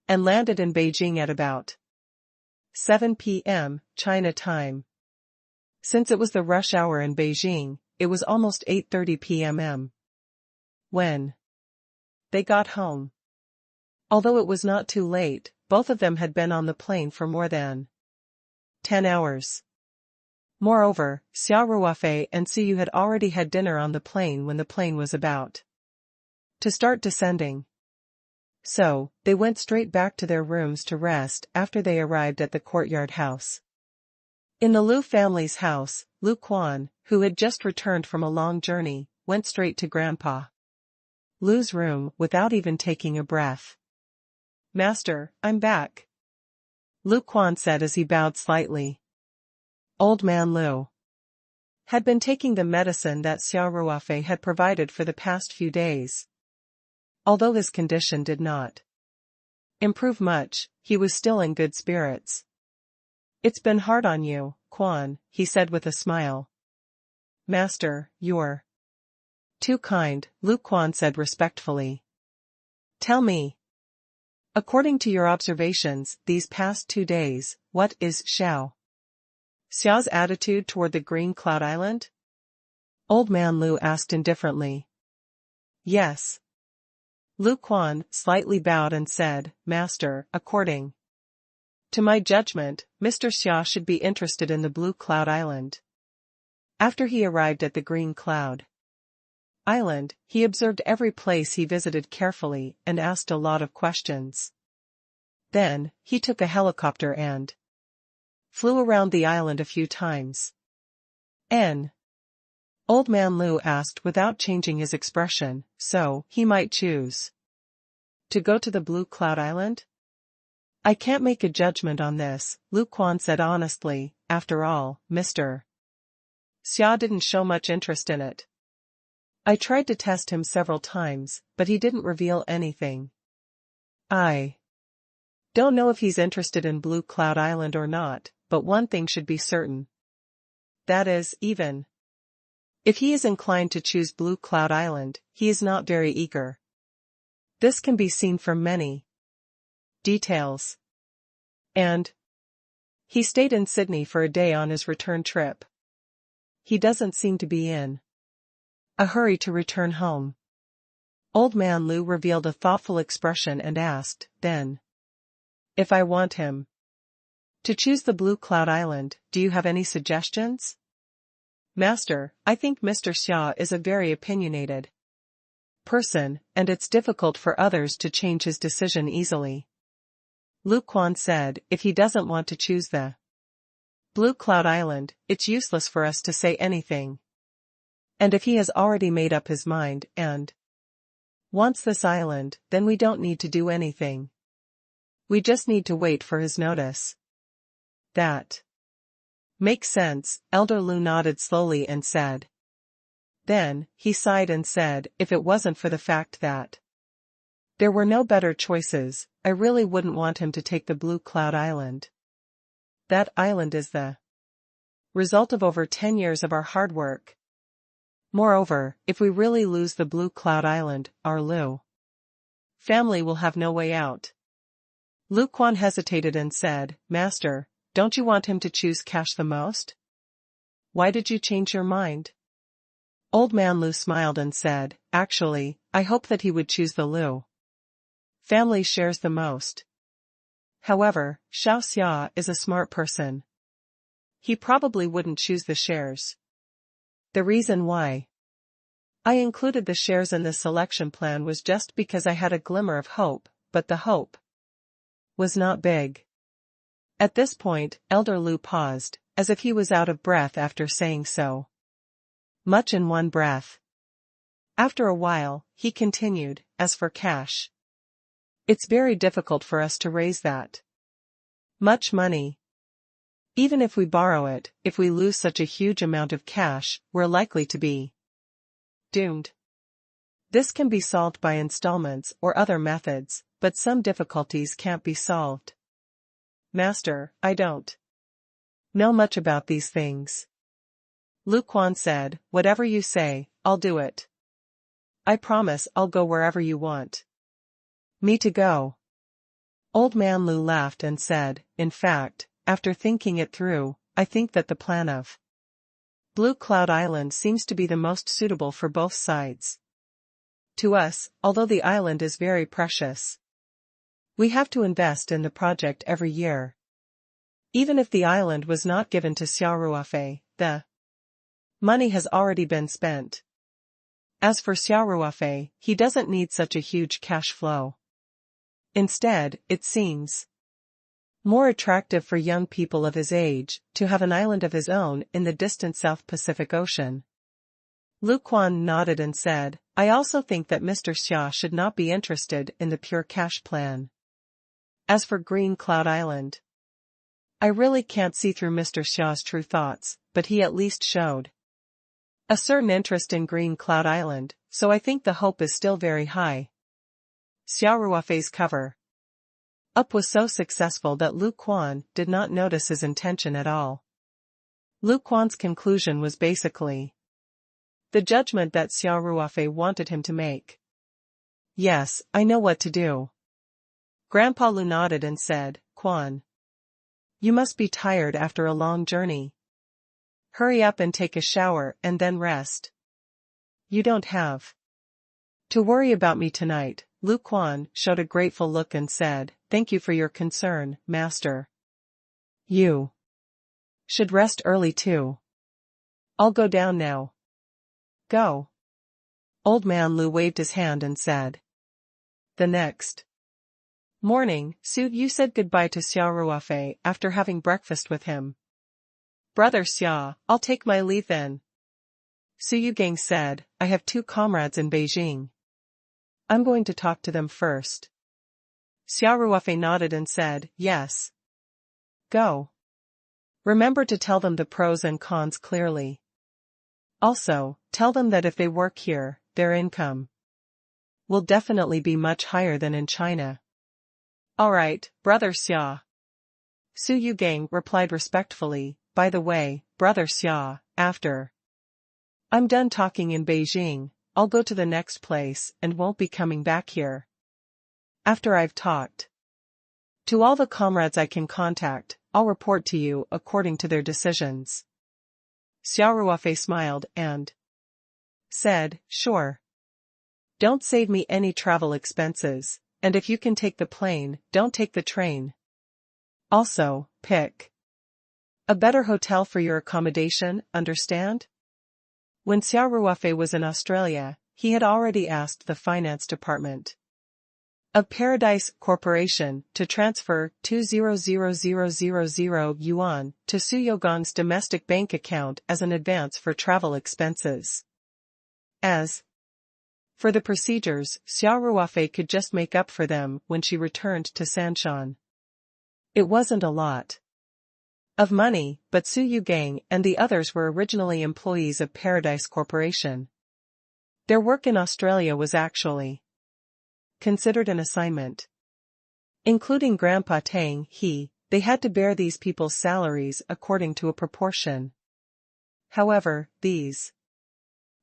and landed in Beijing at about 7 p.m. China time. Since it was the rush hour in Beijing, it was almost 8:30 p.m. when they got home. Although it was not too late, both of them had been on the plane for more than 10 hours. Moreover, Xia Ruofei and Siyu had already had dinner on the plane when the plane was about to start descending. So, they went straight back to their rooms to rest after they arrived at the courtyard house. In the Liu family's house, Liu Quan, who had just returned from a long journey, went straight to Grandpa Liu's room without even taking a breath. "Master, I'm back," Liu Quan said as he bowed slightly. Old man Liu had been taking the medicine that Xia Ruofei had provided for the past few days. Although his condition did not improve much, he was still in good spirits. "It's been hard on you, Quan," he said with a smile. "Master, you're too kind," Liu Quan said respectfully. "Tell me, according to your observations these past 2 days, what is Xia's attitude toward the Green Cloud Island?" Old man Liu asked indifferently. "Yes." Liu Quan slightly bowed and said, "Master, according to my judgment, Mr. Xia should be interested in the Blue Cloud Island." After he arrived at the Green Cloud Island, he observed every place he visited carefully and asked a lot of questions. Then, he took a helicopter and flew around the island a few times. Old man Liu asked without changing his expression, "So, he might choose to go to the Blue Cloud Island?" "I can't make a judgment on this," Liu Quan said honestly. "After all, Mr. Xia didn't show much interest in it. I tried to test him several times, but he didn't reveal anything. I don't know if he's interested in Blue Cloud Island or not, but one thing should be certain. That is, even if he is inclined to choose Blue Cloud Island, he is not very eager. This can be seen from many details. And he stayed in Sydney for a day on his return trip. He doesn't seem to be in a hurry to return home." Old man Liu revealed a thoughtful expression and asked, "Then, if I want him to choose the Blue Cloud Island, do you have any suggestions?" "Master, I think Mr. Xia is a very opinionated person, and it's difficult for others to change his decision easily." Liu Quan said, "If he doesn't want to choose the Blue Cloud Island, it's useless for us to say anything. And if he has already made up his mind and wants this island, then we don't need to do anything. We just need to wait for his notice." "That makes sense," Elder Liu nodded slowly and said. Then, he sighed and said, "If it wasn't for the fact that there were no better choices, I really wouldn't want him to take the Blue Cloud Island. That island is the result of over 10 years of our hard work. Moreover, if we really lose the Blue Cloud Island, our Liu family will have no way out." Liu Quan hesitated and said, "Master, don't you want him to choose cash the most? Why did you change your mind?" Old man Liu smiled and said, "Actually, I hope that he would choose the Liu family shares the most. However, Xiao Xia is a smart person. He probably wouldn't choose the shares. The reason why I included the shares in this selection plan was just because I had a glimmer of hope, but the hope was not big." At this point, Elder Liu paused, as if he was out of breath after saying so much in one breath. After a while, he continued, "As for cash, it's very difficult for us to raise that much money. Even if we borrow it, if we lose such a huge amount of cash, we're likely to be doomed. This can be solved by installments or other methods, but some difficulties can't be solved. Master, I don't know much about these things." Liu Quan said, "Whatever you say, I'll do it." I promise I'll go wherever you want me to go. Old Man Lu laughed and said, in fact, after thinking it through, I think that the plan of Blue Cloud Island seems to be the most suitable for both sides. To us, although the island is very precious, we have to invest in the project every year. Even if the island was not given to Xia Ruofei, the money has already been spent. As for Xia Ruofei, he doesn't need such a huge cash flow. Instead, it seems more attractive for young people of his age to have an island of his own in the distant South Pacific Ocean. Lu Quan nodded and said, I also think that Mr. Xia should not be interested in the pure cash plan. As for Green Cloud Island, I really can't see through Mr. Xia's true thoughts, but he at least showed a certain interest in Green Cloud Island, so I think the hope is still very high. Xia Ruofei's cover up was so successful that Lu Quan did not notice his intention at all. Lu Quan's conclusion was basically the judgment that Xia Ruofei wanted him to make. Yes, I know what to do. Grandpa Lu nodded and said, Quan, you must be tired after a long journey. Hurry up and take a shower and then rest. You don't have to worry about me tonight. Lu Quan showed a grateful look and said, Thank you for your concern, Master. You should rest early too. I'll go down now. Go. Old Man Lu waved his hand and said. The next morning, Su Yu said goodbye to Xia Ruofei after having breakfast with him. Brother Xia, I'll take my leave then. Su Yugang said, I have 2 comrades in Beijing. I'm going to talk to them first. Xia Ruofei nodded and said, yes. Go. Remember to tell them the pros and cons clearly. Also, tell them that if they work here, their income will definitely be much higher than in China. Alright, Brother Xia. Su Yugang replied respectfully, by the way, Brother Xia, after I'm done talking in Beijing, I'll go to the next place and won't be coming back here. After I've talked to all the comrades I can contact, I'll report to you according to their decisions. Xia Ruofei smiled and said, sure. Don't save me any travel expenses, and if you can take the plane, don't take the train. Also, pick a better hotel for your accommodation, understand? When Xia Ruofei was in Australia, he had already asked the finance department of Paradise Corporation to transfer 200,000 yuan to Su Yogang's domestic bank account as an advance for travel expenses. As for the procedures, Xia Ruofei could just make up for them when she returned to Sanshan. It wasn't a lot of money, but Su Yugang and the others were originally employees of Paradise Corporation. Their work in Australia was actually considered an assignment. Including Grandpa Tang, they had to bear these people's salaries according to a proportion. However, these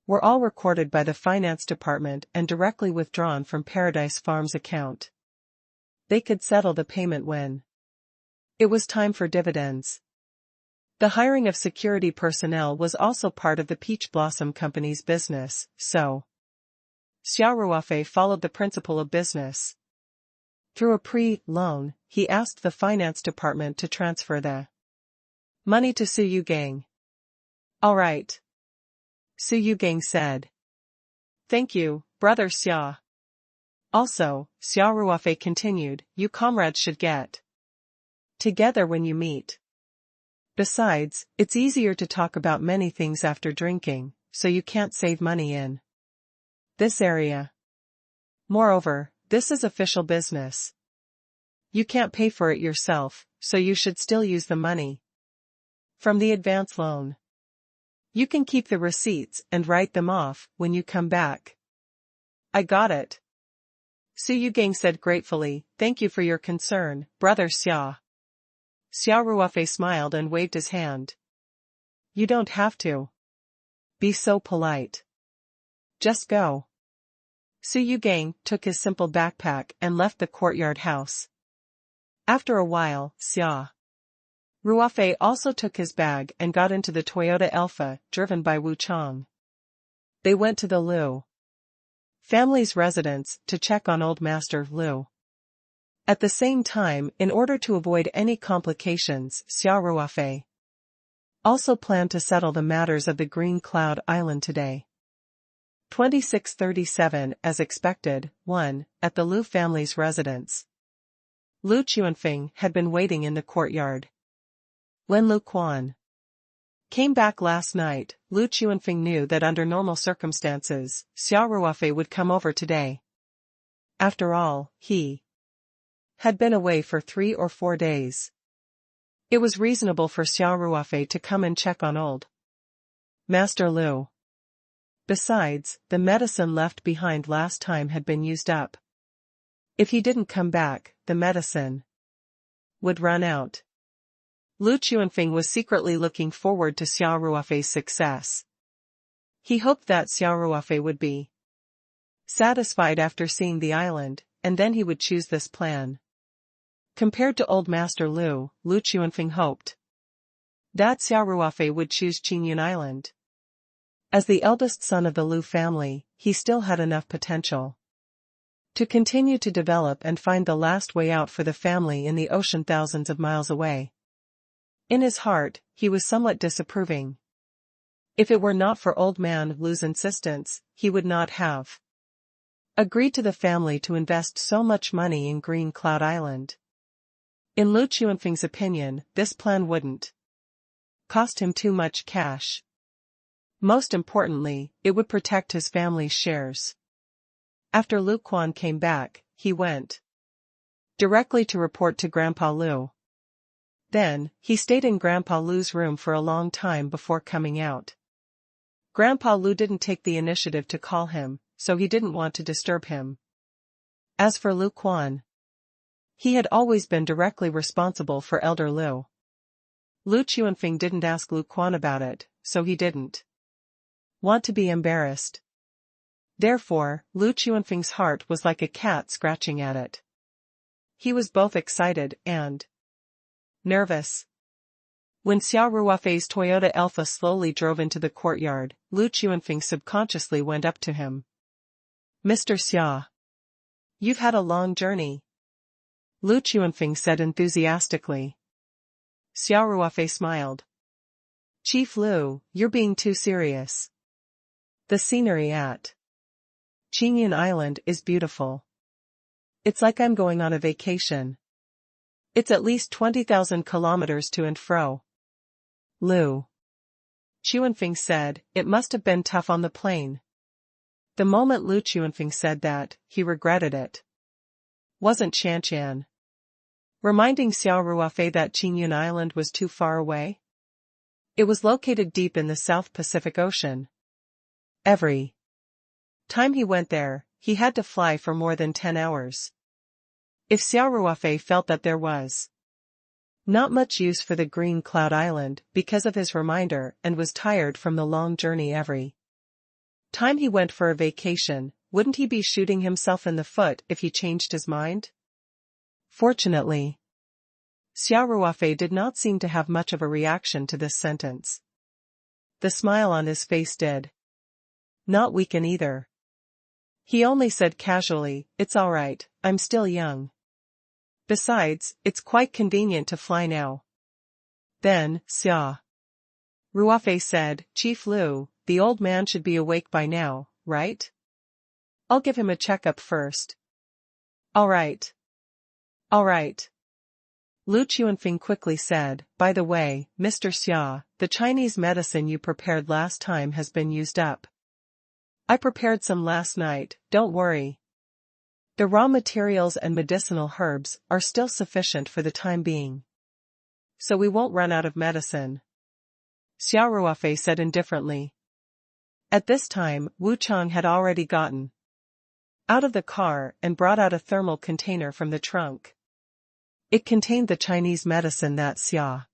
were all recorded by the finance department and directly withdrawn from Paradise Farm's account. They could settle the payment when it was time for dividends. The hiring of security personnel was also part of the Peach Blossom Company's business, so Xia Ruofei followed the principle of business. Through a pre-loan, he asked the finance department to transfer the money to Su Yugang. All right. Su Yugang said. Thank you, Brother Xia. Also, Xia Ruofei continued, you comrades should get together when you meet. Besides, it's easier to talk about many things after drinking, so you can't save money in this area. Moreover, this is official business. You can't pay for it yourself, so you should still use the money from the advance loan. You can keep the receipts and write them off when you come back. I got it. Su Yugang said gratefully, thank you for your concern, Brother Xia. Xia Ruofei smiled and waved his hand. You don't have to be so polite. Just go. Su Yugang took his simple backpack and left the courtyard house. After a while, Xia Ruofei also took his bag and got into the Toyota Alpha, driven by Wu Chang. They went to the Liu family's residence to check on old Master Liu. At the same time, in order to avoid any complications, Xia Ruofei also planned to settle the matters of the Green Cloud Island today. 2637 As expected, 1. At the Liu family's residence. Lu Chuanfeng had been waiting in the courtyard. When Lu Quan came back last night, Lu Chuanfeng knew that under normal circumstances, Xia Ruofei would come over today. After all, he had been away for 3 or 4 days. It was reasonable for Xia Ruofei to come and check on old Master Liu. Besides, the medicine left behind last time had been used up. If he didn't come back, the medicine would run out. Lu Chuanfeng was secretly looking forward to Xia Ruofei's success. He hoped that Xia Ruofei would be satisfied after seeing the island, and then he would choose this plan. Compared to old Master Liu, Lu Chuanfeng hoped that Xia Ruofei would choose Qingyun Island. As the eldest son of the Liu family, he still had enough potential to continue to develop and find the last way out for the family in the ocean thousands of miles away. In his heart, he was somewhat disapproving. If it were not for old man Liu's insistence, he would not have agreed to the family to invest so much money in Green Cloud Island. In Lu Chuanfeng's opinion, this plan wouldn't cost him too much cash. Most importantly, it would protect his family's shares. After Lu Quan came back, he went directly to report to Grandpa Liu. Then, he stayed in Grandpa Liu's room for a long time before coming out. Grandpa Liu didn't take the initiative to call him, so he didn't want to disturb him. As for Lu Quan, he had always been directly responsible for Elder Liu. Lu Chuanfeng didn't ask Lu Quan about it, so he didn't want to be embarrassed. Therefore, Lu Chuanfeng's heart was like a cat scratching at it. He was both excited and nervous. When Xia Ruofei's Toyota Alpha slowly drove into the courtyard, Lu Chuanfeng subconsciously went up to him. Mr. Xia, you've had a long journey, Lu Chuanfeng said enthusiastically. Xia Ruofei smiled. Chief Liu, you're being too serious. The scenery at Qingyun Island is beautiful. It's like I'm going on a vacation. It's at least 20,000 kilometers to and fro. Lu Chuanfeng said, it must have been tough on the plane. The moment Lu Chuanfeng said that, he regretted it. Wasn't Qianqian reminding Xia Ruofei that Qingyun Island was too far away? It was located deep in the South Pacific Ocean. Every time he went there, he had to fly for more than 10 hours. If Xia Ruofei felt that there was not much use for the Green Cloud Island because of his reminder and was tired from the long journey every time he went for a vacation, wouldn't he be shooting himself in the foot if he changed his mind? Fortunately, Xia Ruofei did not seem to have much of a reaction to this sentence. The smile on his face did not weaken either. He only said casually, it's all right, I'm still young. Besides, it's quite convenient to fly now. Then, Xia Ruofei said, Chief Liu, the old man should be awake by now, right? I'll give him a checkup first. All right. All right. Lu Chuanfeng quickly said, by the way, Mr. Xia, the Chinese medicine you prepared last time has been used up. I prepared some last night, don't worry. The raw materials and medicinal herbs are still sufficient for the time being. So we won't run out of medicine. Xia Ruofei said indifferently. At this time, Wu Chang had already gotten out of the car and brought out a thermal container from the trunk. It contained the Chinese medicine that Xia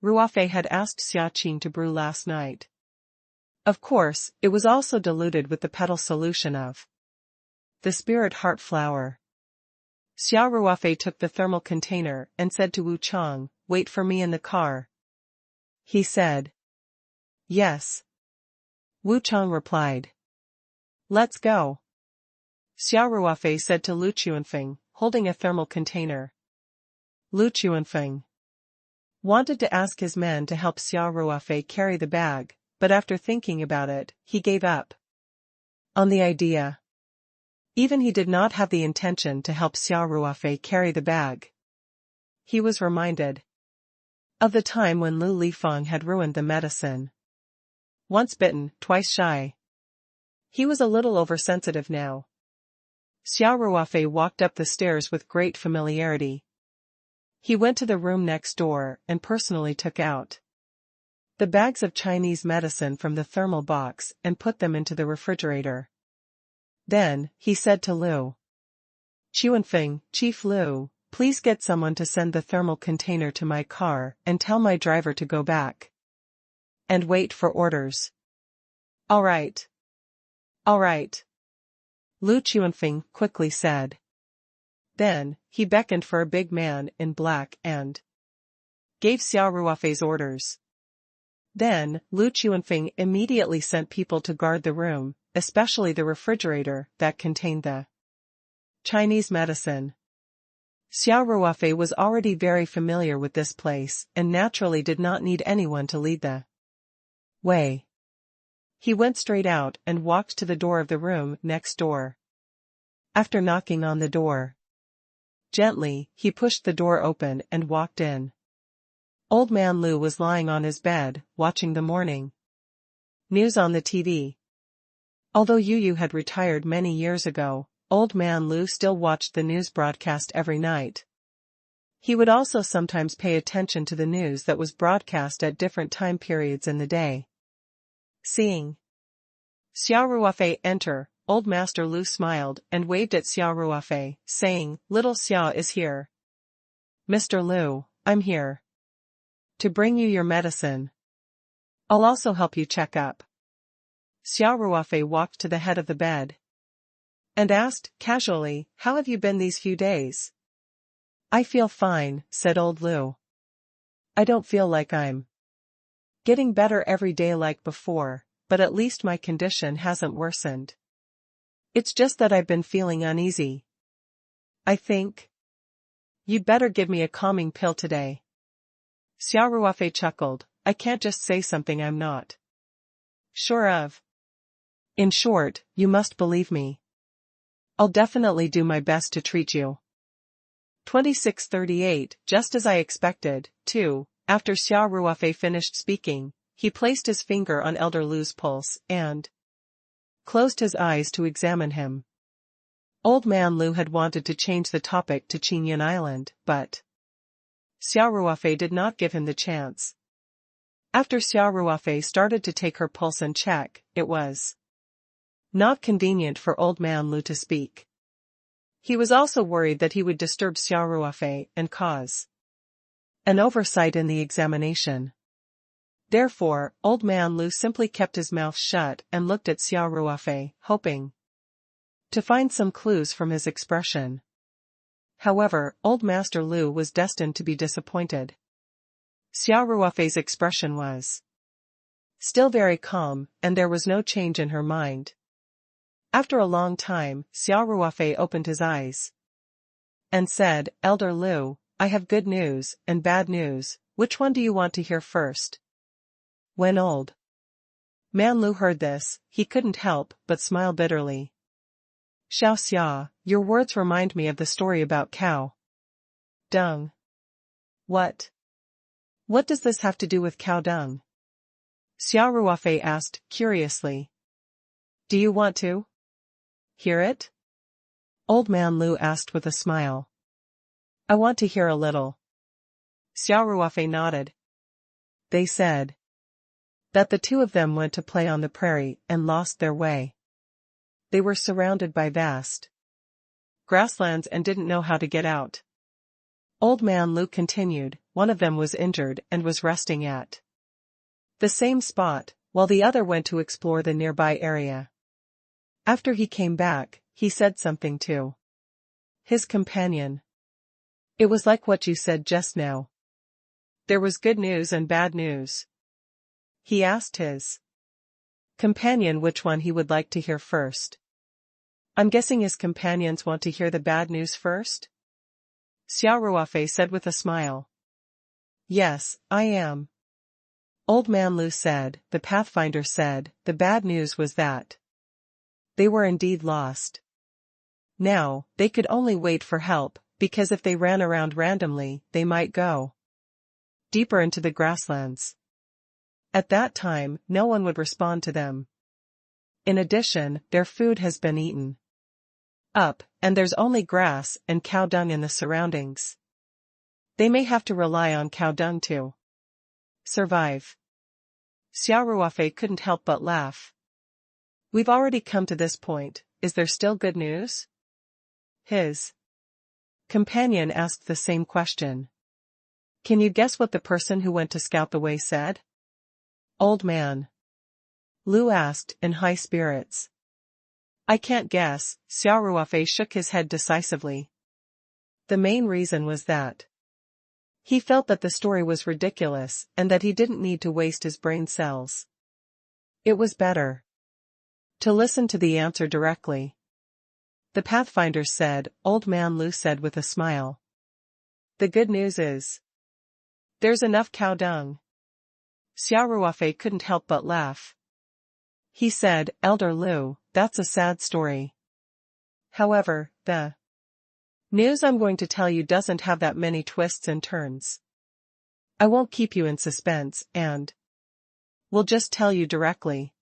Ruofei had asked Xia Qing to brew last night. Of course, it was also diluted with the petal solution of the spirit heart flower. Xia Ruofei took the thermal container and said to Wu Chang, "Wait for me in the car." He said. "Yes." Wu Chang replied. "Let's go." Xia Ruofei said to Lu Chuanfeng, holding a thermal container. Lu Chuanfeng wanted to ask his men to help Xia Ruofei carry the bag, but after thinking about it, he gave up on the idea. Even he did not have the intention to help Xia Ruofei carry the bag. He was reminded of the time when Lu Lifeng had ruined the medicine. Once bitten, twice shy. He was a little oversensitive now. Xia Ruofei walked up the stairs with great familiarity. He went to the room next door and personally took out the bags of Chinese medicine from the thermal box and put them into the refrigerator. Then, he said to Lu Chuanfeng, "Chief Lu, please get someone to send the thermal container to my car and tell my driver to go back and wait for orders." "All right. All right," Lu Chuanfeng quickly said. Then, he beckoned for a big man in black and gave Xia Ruofei's orders. Then, Lu Chuanfeng immediately sent people to guard the room, especially the refrigerator that contained the Chinese medicine. Xia Ruofei was already very familiar with this place and naturally did not need anyone to lead the way. He went straight out and walked to the door of the room next door. After knocking on the door gently, he pushed the door open and walked in. Old man Lu was lying on his bed, watching the morning news on the TV. Although Yu had retired many years ago, Old man Lu still watched the news broadcast every night. He would also sometimes pay attention to the news that was broadcast at different time periods in the day. Seeing Xia Ruofei enter, Old Master Lu smiled and waved at Xia Ruofei, saying, "Little Xia is here." "Mr. Lu, I'm here to bring you your medicine. I'll also help you check up." Xia Ruofei walked to the head of the bed and asked, casually, "How have you been these few days?" "I feel fine," said old Lu. "I don't feel like I'm getting better every day like before, but at least my condition hasn't worsened. It's just that I've been feeling uneasy. I think you'd better give me a calming pill today." Xia Ruofei chuckled, "I can't just say something I'm not sure of. In short, you must believe me. I'll definitely do my best to treat you." 2638, just as I expected, too. After Xia Ruofei finished speaking, he placed his finger on Elder Lu's pulse and closed his eyes to examine him. Old man Lu had wanted to change the topic to Qingyun Island, but Xia Ruofei did not give him the chance. After Xia Ruofei started to take her pulse and check, it was not convenient for old man Lu to speak. He was also worried that he would disturb Xia Ruofei and cause an oversight in the examination. Therefore, old man Lu simply kept his mouth shut and looked at Xia Ruofei, hoping to find some clues from his expression. However, old Master Lu was destined to be disappointed. Xia Ruofei's expression was still very calm, and there was no change in her mind. After a long time, Xia Ruofei opened his eyes and said, "Elder Lu, I have good news and bad news. Which one do you want to hear first?" When old man Lu heard this, he couldn't help but smile bitterly. "Xiao Xia, your words remind me of the story about cow dung." "What? What does this have to do with cow dung?" Xia Ruofei asked, curiously. "Do you want to hear it?" Old man Lu asked with a smile. "I want to hear a little." Xia Ruofei nodded. They said that the two of them went to play on the prairie and lost their way. They were surrounded by vast grasslands and didn't know how to get out. Old man Lu continued, one of them was injured and was resting at the same spot, while the other went to explore the nearby area. After he came back, he said something to his companion. It was like what you said just now. There was good news and bad news. He asked his companion which one he would like to hear first. I'm guessing his companions want to hear the bad news first? Xia Ruofei said with a smile. Yes, I am. Old Man Lu said. The Pathfinder said, the bad news was that they were indeed lost. Now, they could only wait for help, because if they ran around randomly, they might go deeper into the grasslands. At that time, no one would respond to them. In addition, their food has been eaten up, and there's only grass and cow dung in the surroundings. They may have to rely on cow dung to survive. Xia Ruofei couldn't help but laugh. We've already come to this point, is there still good news? His companion asked the same question. Can you guess what the person who went to scout the way said? Old Man Lu asked, in high spirits. I can't guess. Xia Ruofei shook his head decisively. The main reason was that he felt that the story was ridiculous and that he didn't need to waste his brain cells. It was better to listen to the answer directly. The Pathfinder said. Old Man Lu said with a smile. The good news is there's enough cow dung. Xia Ruofei couldn't help but laugh. He said, Elder Lu, that's a sad story. However, the news I'm going to tell you doesn't have that many twists and turns. I won't keep you in suspense, and will just tell you directly.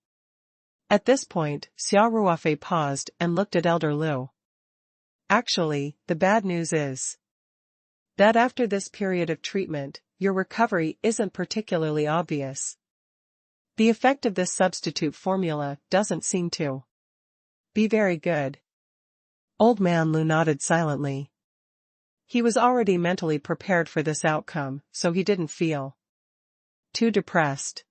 At this point, Xia Ruofei paused and looked at Elder Lu. Actually, the bad news is that after this period of treatment, your recovery isn't particularly obvious. The effect of this substitute formula doesn't seem to be very good. Old Man Lu nodded silently. He was already mentally prepared for this outcome, so he didn't feel too depressed.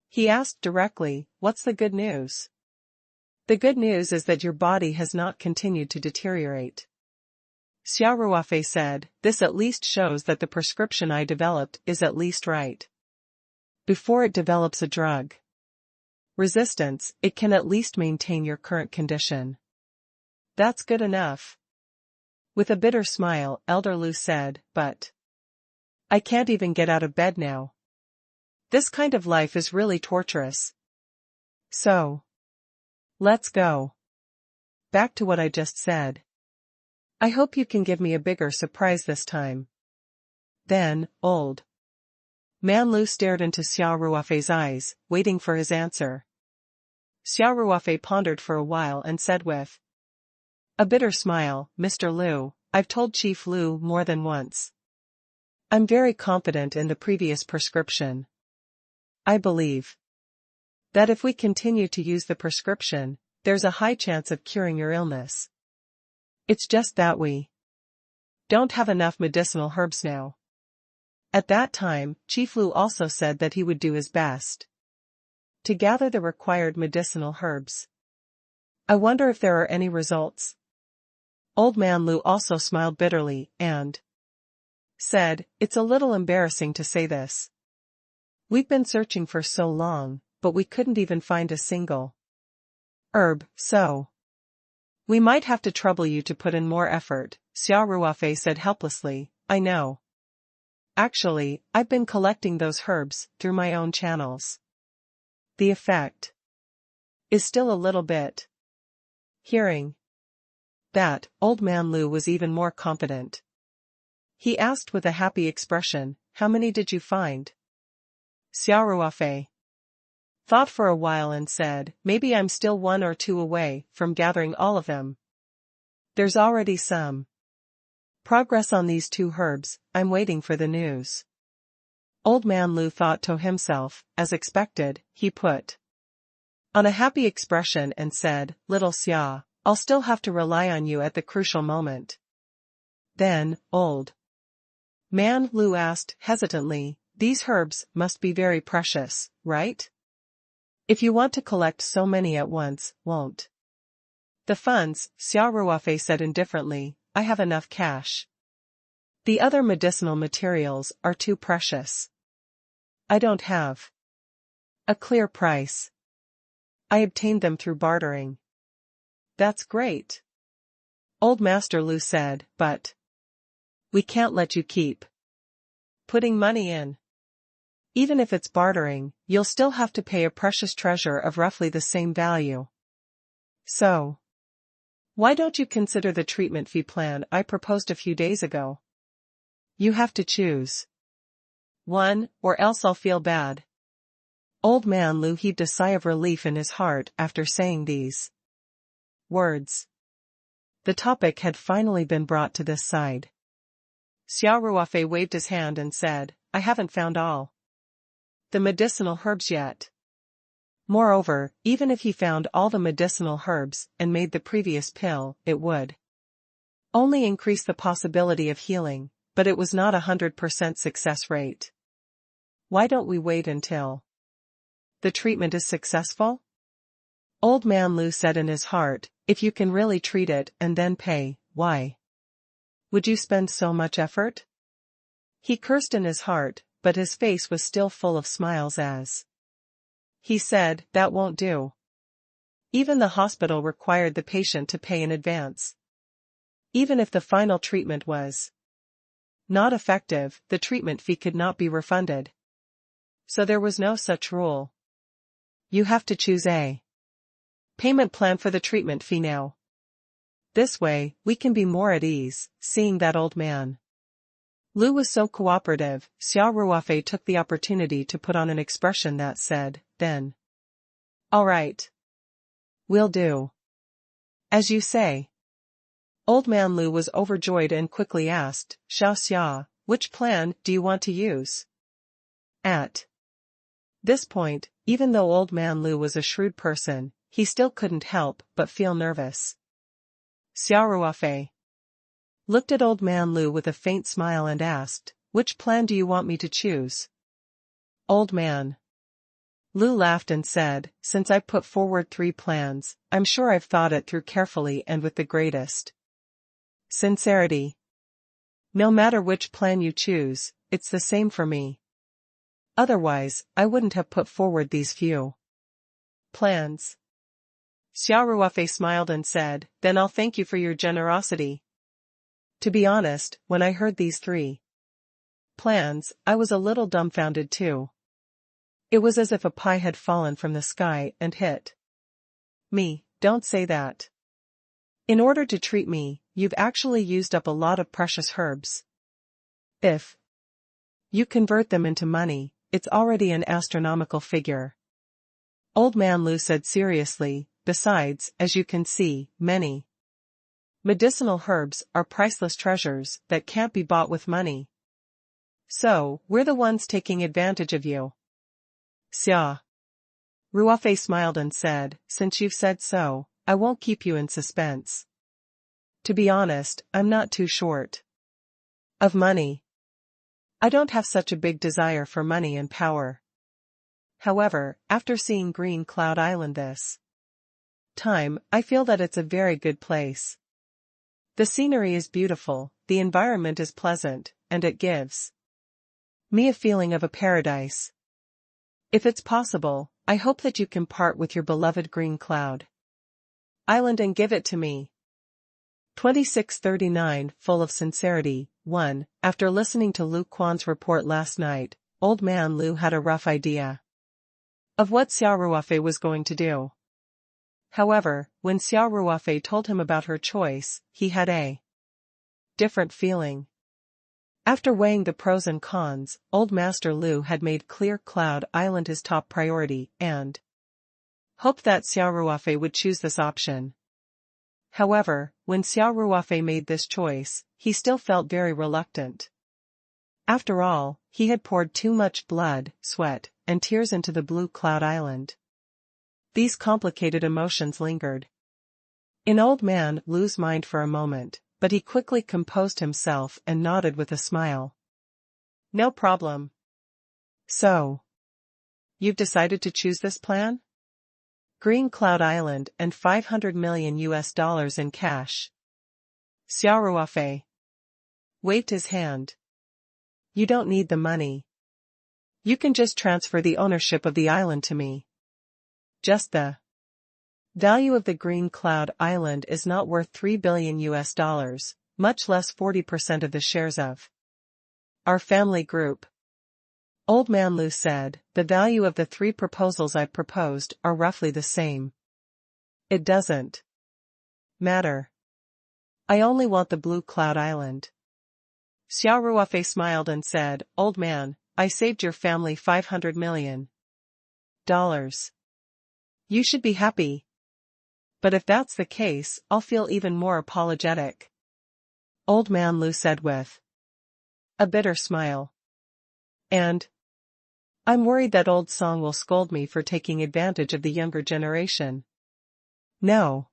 He asked directly, what's the good news? The good news is that your body has not continued to deteriorate. Xia Ruofei said, this at least shows that the prescription I developed is at least right. Before it develops a drug resistance, it can at least maintain your current condition. That's good enough. With a bitter smile, Elder Lu said, but I can't even get out of bed now. This kind of life is really torturous. So, let's go back to what I just said. I hope you can give me a bigger surprise this time. Then, Old Man Lu stared into Xia Ruofei's eyes, waiting for his answer. Xia Ruofei pondered for a while and said with a bitter smile, Mr. Lu, I've told Chief Lu more than once. I'm very confident in the previous prescription. I believe that if we continue to use the prescription, there's a high chance of curing your illness. It's just that we don't have enough medicinal herbs now. At that time, Chief Lu also said that he would do his best to gather the required medicinal herbs. I wonder if there are any results. Old Man Lu also smiled bitterly and said, it's a little embarrassing to say this. We've been searching for so long, but we couldn't even find a single herb, so we might have to trouble you to put in more effort, Xia Ruofei said helplessly. I know. Actually, I've been collecting those herbs through my own channels. The effect is still a little bit. Hearing that, Old Man Lu was even more confident. He asked with a happy expression, how many did you find? Xia Ruofei thought for a while and said, maybe I'm still 1 or 2 away from gathering all of them. There's already some progress on these 2 herbs, I'm waiting for the news. Old Man Lu thought to himself, as expected, he put on a happy expression and said, little Xia, I'll still have to rely on you at the crucial moment. Then, Old Man Lu asked hesitantly, these herbs must be very precious, right? If you want to collect so many at once, won't The funds, Xia Ruofei said indifferently, I have enough cash. The other medicinal materials are too precious. I don't have a clear price. I obtained them through bartering. That's great. Old Master Lu said, but we can't let you keep putting money in. Even if it's bartering, you'll still have to pay a precious treasure of roughly the same value. So, why don't you consider the treatment fee plan I proposed a few days ago? You have to choose one, or else I'll feel bad. Old Man Lu heaved a sigh of relief in his heart after saying these words. The topic had finally been brought to this side. Xia Ruofei waved his hand and said, I haven't found all the medicinal herbs yet. Moreover, even if he found all the medicinal herbs and made the previous pill, it would only increase the possibility of healing, but it was not 100% success rate. Why don't we wait until the treatment is successful? Old Man Lu said in his heart, if you can really treat it and then pay, why would you spend so much effort? He cursed in his heart, but his face was still full of smiles as he said, that won't do. Even the hospital required the patient to pay in advance. Even if the final treatment was not effective, the treatment fee could not be refunded. So there was no such rule. You have to choose a payment plan for the treatment fee now. This way, we can be more at ease, seeing that old man Lu was so cooperative. Xia Ruofei took the opportunity to put on an expression that said, then. All right. Will do. As you say. Old Man Lu was overjoyed and quickly asked, Xiao Xia, which plan do you want to use? At this point, even though Old Man Lu was a shrewd person, he still couldn't help but feel nervous. Xia Ruofei looked at Old Man Lu with a faint smile and asked, which plan do you want me to choose? Old Man Lu laughed and said, since I've put forward 3 plans, I'm sure I've thought it through carefully and with the greatest sincerity. No matter which plan you choose, it's the same for me. Otherwise, I wouldn't have put forward these few plans. Xia Ruofei smiled and said, then I'll thank you for your generosity. To be honest, when I heard these 3 plans, I was a little dumbfounded too. It was as if a pie had fallen from the sky and hit me. Don't say that. In order to treat me, you've actually used up a lot of precious herbs. If you convert them into money, it's already an astronomical figure. Old Man Lu said seriously, besides, as you can see, many medicinal herbs are priceless treasures that can't be bought with money. So, we're the ones taking advantage of you. Xia Ruofei smiled and said, since you've said so, I won't keep you in suspense. To be honest, I'm not too short of money. I don't have such a big desire for money and power. However, after seeing Green Cloud Island this time, I feel that it's a very good place. The scenery is beautiful, the environment is pleasant, and it gives me a feeling of a paradise. If it's possible, I hope that you can part with your beloved Green Cloud Island and give it to me. 2639 Full of sincerity. 1. After listening to Lu Quan's report last night, Old Man Lu had a rough idea of what Xia Ruofei was going to do. However, when Xia Ruofei told him about her choice, he had a different feeling. After weighing the pros and cons, Old Master Lu had made clear Cloud Island his top priority and hoped that Xia Ruofei would choose this option. However, when Xia Ruofei made this choice, he still felt very reluctant. After all, he had poured too much blood, sweat, and tears into the Blue Cloud Island. These complicated emotions lingered in Old Man Lu's mind for a moment, but he quickly composed himself and nodded with a smile. No problem. So, you've decided to choose this plan? Green Cloud Island and 500 million US dollars in cash. Xia Ruofei waved his hand. You don't need the money. You can just transfer the ownership of the island to me. Just the value of the Green Cloud Island is not worth 3 billion US dollars, much less 40% of the shares of our family group. Old Man Lu said, the value of the 3 proposals I've proposed are roughly the same. It doesn't matter. I only want the Blue Cloud Island. Xia Ruofei smiled and said, Old man, I saved your family $500 million. You should be happy. But if that's the case, I'll feel even more apologetic. Old Man Lu said with a bitter smile. And I'm worried that old Song will scold me for taking advantage of the younger generation. No.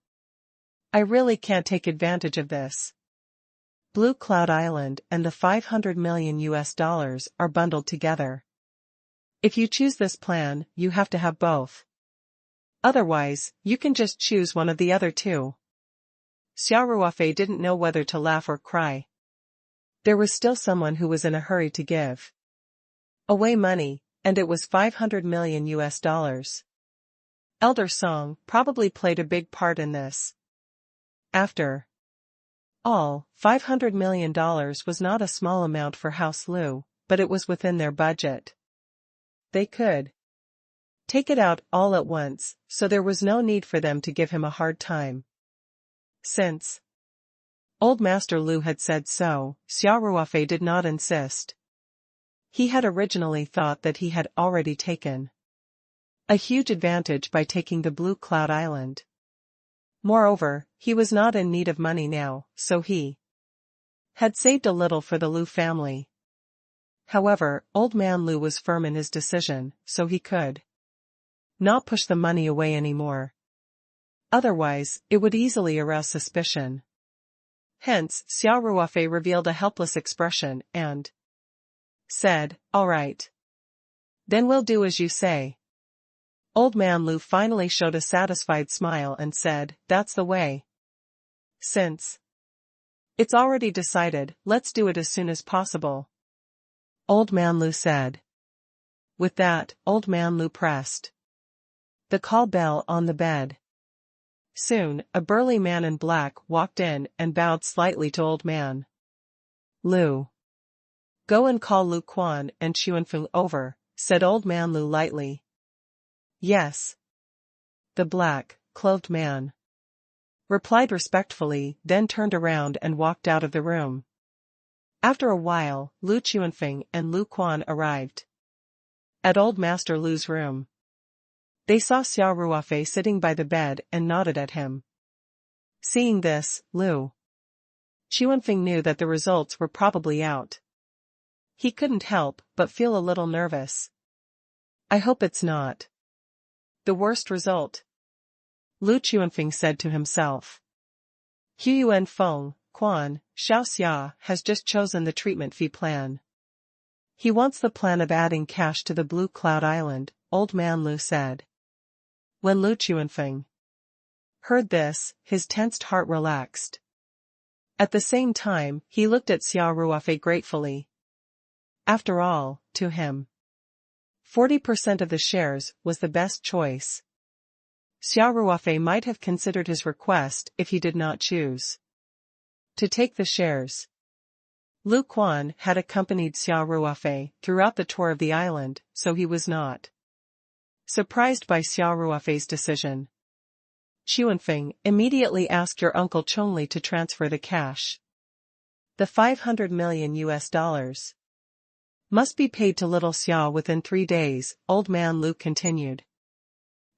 I really can't take advantage of this. Blue Cloud Island and the 500 million US dollars are bundled together. If you choose this plan, you have to have both. Otherwise, you can just choose one of the other two. Xia Ruofei didn't know whether to laugh or cry. There was still someone who was in a hurry to give away money, and it was 500 million US dollars. Elder Song probably played a big part in this. After all, $500 million was not a small amount for House Lu, but it was within their budget. They could take it out all at once, so there was no need for them to give him a hard time. Since Old Master Lu had said so, Xia Ruofei did not insist. He had originally thought that he had already taken a huge advantage by taking the Blue Cloud Island. Moreover, he was not in need of money now, so he had saved a little for the Lu family. However, Old Man Lu was firm in his decision, so he could not push the money away anymore. Otherwise, it would easily arouse suspicion. Hence, Xia Ruofei revealed a helpless expression and said, All right. Then we'll do as you say. Old Man Lu finally showed a satisfied smile and said, That's the way. Since it's already decided, let's do it as soon as possible. Old Man Lu said. With that, Old Man Lu pressed the call bell on the bed. Soon, a burly man in black walked in and bowed slightly to Old Man Lu. Go and call Lu Quan and Xuanfeng over, said Old Man Lu lightly. Yes. The black-clothed man replied respectfully, then turned around and walked out of the room. After a while, Lu Xuanfeng and Lu Quan arrived at Old Master Lu's room. They saw Xia Ruofei sitting by the bed and nodded at him. Seeing this, Lu Xuanfeng knew that the results were probably out. He couldn't help but feel a little nervous. I hope it's not the worst result, Lu Xuanfeng said to himself. Huyuan Feng, Quan, Xiaoxia has just chosen the treatment fee plan. He wants the plan of adding cash to the Blue Cloud Island, Old Man Lu said. When Lu Xuanfeng heard this, his tensed heart relaxed. At the same time, he looked at Xia Ruofei gratefully. After all, to him, 40% of the shares was the best choice. Xia Ruofei might have considered his request if he did not choose to take the shares. Lu Quan had accompanied Xia Ruofei throughout the tour of the island, so he was not surprised by Xia Ruofei's decision. Xuanfeng, immediately ask your uncle Chongli to transfer the cash. The 500 million US dollars must be paid to little Xia within 3 days, Old Man Lu continued.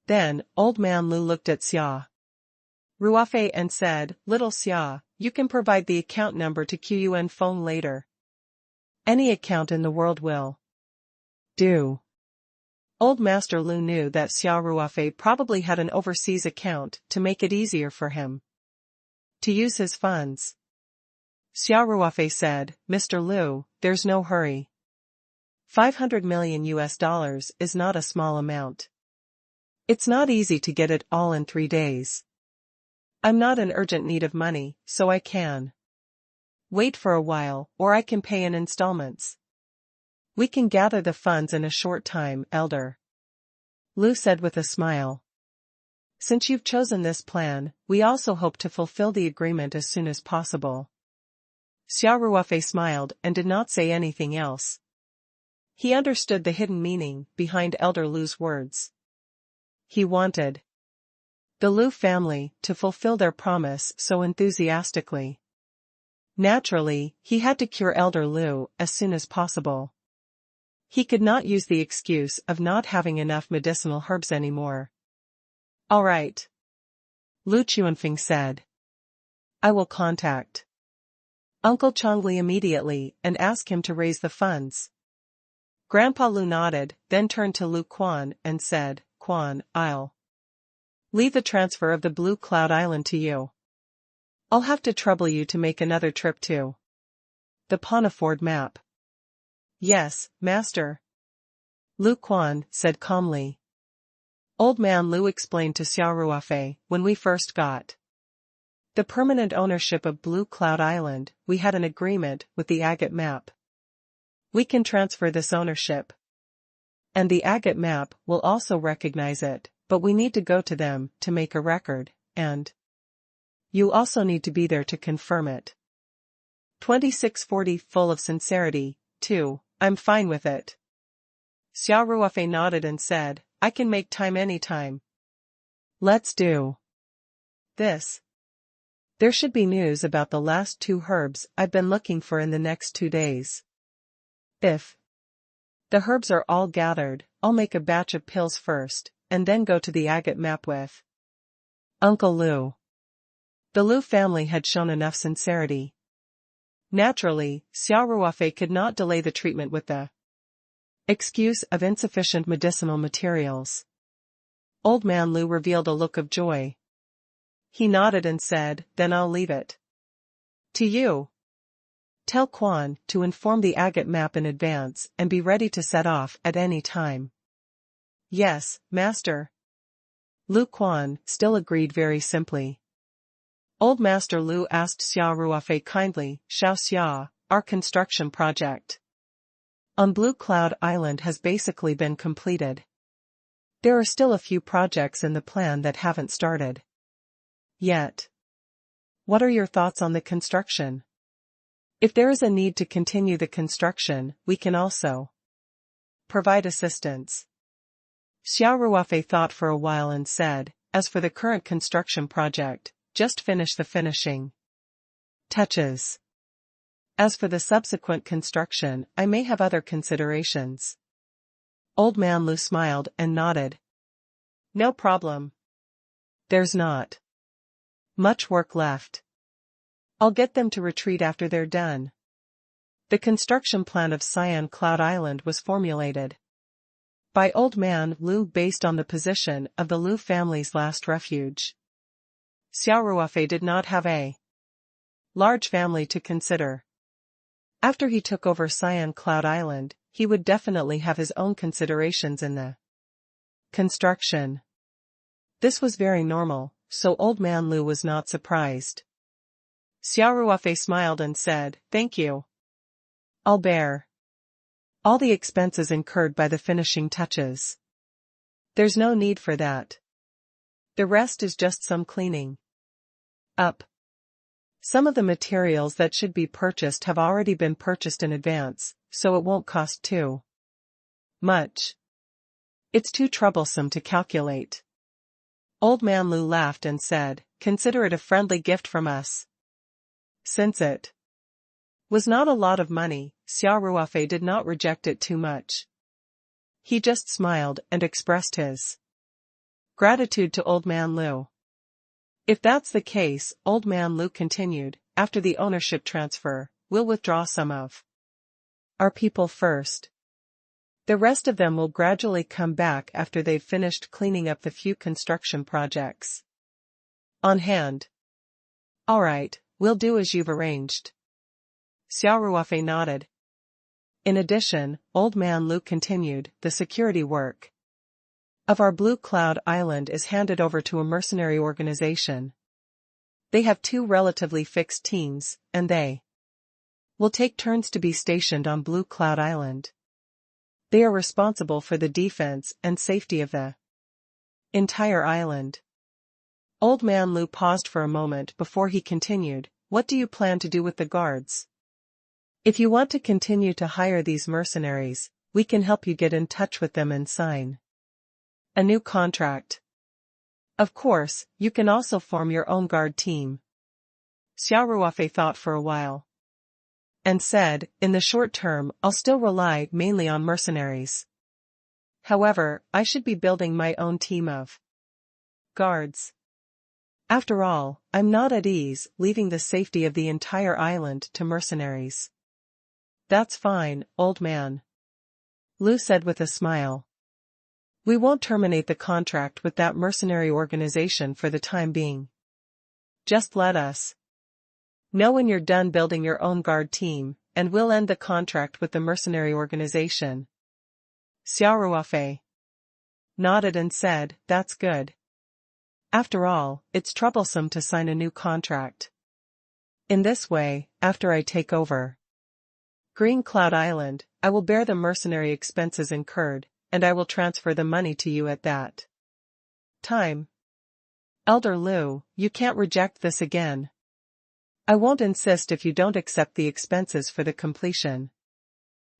Then, Old Man Lu looked at Xia Ruofei and said, Little Xia, you can provide the account number to Quyuan phone later. Any account in the world will do. Old Master Lu knew that Xia Ruofei probably had an overseas account to make it easier for him to use his funds. Xia Ruofei said, Mr. Lu, there's no hurry. 500 million US dollars is not a small amount. It's not easy to get it all in 3 days. I'm not in urgent need of money, so I can wait for a while, or I can pay in installments. We can gather the funds in a short time, Elder Lu said with a smile. Since you've chosen this plan, we also hope to fulfill the agreement as soon as possible. Xia Ruofei smiled and did not say anything else. He understood the hidden meaning behind Elder Lu's words. He wanted the Lu family to fulfill their promise so enthusiastically. Naturally, he had to cure Elder Lu as soon as possible. He could not use the excuse of not having enough medicinal herbs anymore. All right, Lu Chuanfeng said. I will contact Uncle Chongli immediately and ask him to raise the funds. Grandpa Lu nodded, then turned to Lu Quan and said, Quan, I'll leave the transfer of the Blue Cloud Island to you. I'll have to trouble you to make another trip to the Ponaford map. Yes, Master, Lu Quan said calmly. Old man Lu explained to Xia Ruofei, when we first got the permanent ownership of Blue Cloud Island, we had an agreement with the agate map. We can transfer this ownership. And the agate map will also recognize it, but we need to go to them to make a record, and you also need to be there to confirm it. 2640 full of sincerity, too, I'm fine with it. Xia Ruofei nodded and said, I can make time anytime. Let's do this. There should be news about the last 2 herbs I've been looking for in the next 2 days. If the herbs are all gathered, I'll make a batch of pills first, and then go to the agate map with Uncle Lu. The Lu family had shown enough sincerity. Naturally, Xia Ruofei could not delay the treatment with the excuse of insufficient medicinal materials. Old man Lu revealed a look of joy. He nodded and said, then I'll leave it to you. Tell Quan to inform the agate map in advance and be ready to set off at any time. Yes, Master. Lu Quan still agreed very simply. Old Master Lu asked Xia Ruofei kindly, Xiao Xia, our construction project on Blue Cloud Island has basically been completed. There are still a few projects in the plan that haven't started yet. What are your thoughts on the construction? If there is a need to continue the construction, we can also provide assistance. Xia Ruofei thought for a while and said, as for the current construction project, just finish the finishing touches. As for the subsequent construction, I may have other considerations. Old man Lu smiled and nodded. No problem. There's not much work left. I'll get them to retreat after they're done. The construction plan of Cyan Cloud Island was formulated by Old Man Lu based on the position of the Lu family's last refuge. Xia Ruofei did not have a large family to consider. After he took over Cyan Cloud Island, he would definitely have his own considerations in the construction. This was very normal, so Old Man Lu was not surprised. Xia Ruofei smiled and said, thank you. I'll bear all the expenses incurred by the finishing touches. There's no need for that. The rest is just some cleaning up. Some of the materials that should be purchased have already been purchased in advance, so it won't cost too much. It's too troublesome to calculate. Old Man Lu laughed and said, consider it a friendly gift from us. Since it was not a lot of money, Xia Ruofei did not reject it too much. He just smiled and expressed his gratitude to Old Man Lu. If that's the case, Old Man Lu continued, after the ownership transfer, we'll withdraw some of our people first. The rest of them will gradually come back after they've finished cleaning up the few construction projects on hand. All right, we'll do as you've arranged. Xia Ruofei nodded. In addition, Old Man Lu continued, the security work of our Blue Cloud Island is handed over to a mercenary organization. They have 2 relatively fixed teams, and they will take turns to be stationed on Blue Cloud Island. They are responsible for the defense and safety of the entire island. Old Man Lu paused for a moment before he continued, "What do you plan to do with the guards? If you want to continue to hire these mercenaries, we can help you get in touch with them and sign a new contract. Of course, you can also form your own guard team." Xia Ruofei thought for a while and said, "In the short term, I'll still rely mainly on mercenaries. However, I should be building my own team of guards. After all, I'm not at ease leaving the safety of the entire island to mercenaries." "That's fine, old man," Lu said with a smile. "We won't terminate the contract with that mercenary organization for the time being. Just let us know when you're done building your own guard team, and we'll end the contract with the mercenary organization." Xia Ruofei nodded and said, "That's good. After all, it's troublesome to sign a new contract. In this way, after I take over Green Cloud Island, I will bear the mercenary expenses incurred, and I will transfer the money to you at that time. Elder Lu, you can't reject this again. I won't insist if you don't accept the expenses for the completion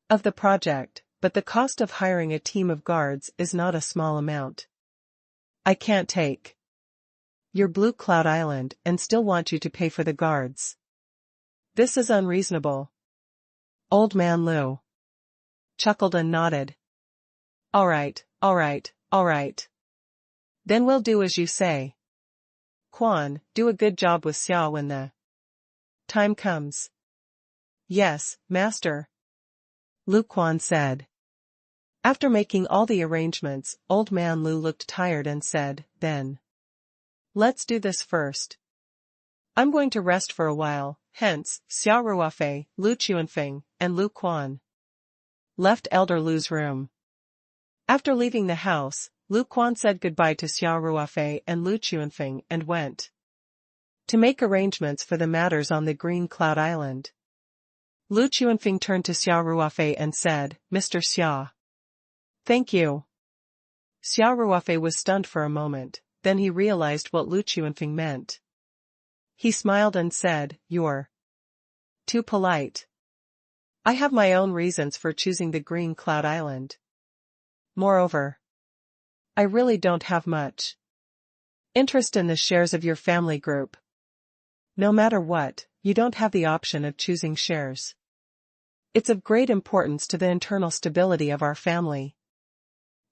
of the project, but the cost of hiring a team of guards is not a small amount. I can't take your Blue Cloud Island and still want you to pay for the guards. This is unreasonable." Old Man Lu chuckled and nodded. All right. Then we'll do as you say. Quan, do a good job with Xia when the time comes." "Yes, master," Lu Quan said. After making all the arrangements, Old Man Lu looked tired and said, "Then let's do this first. I'm going to rest for a while." Hence, Xia Ruofei, Lu Chuanfeng, and Lu Quan left Elder Lu's room. After leaving the house, Lu Quan said goodbye to Xia Ruofei and Lu Chuanfeng and went to make arrangements for the matters on the Green Cloud Island. Lu Chuanfeng turned to Xia Ruofei and said, "Mr. Xia." "Thank you." Xia Ruofei was stunned for a moment, then he realized what Lu Chuanfeng meant. He smiled and said, "You're too polite. I have my own reasons for choosing the Green Cloud Island. Moreover, I really don't have much interest in the shares of your family group. No matter what, you don't have the option of choosing shares. It's of great importance to the internal stability of our family."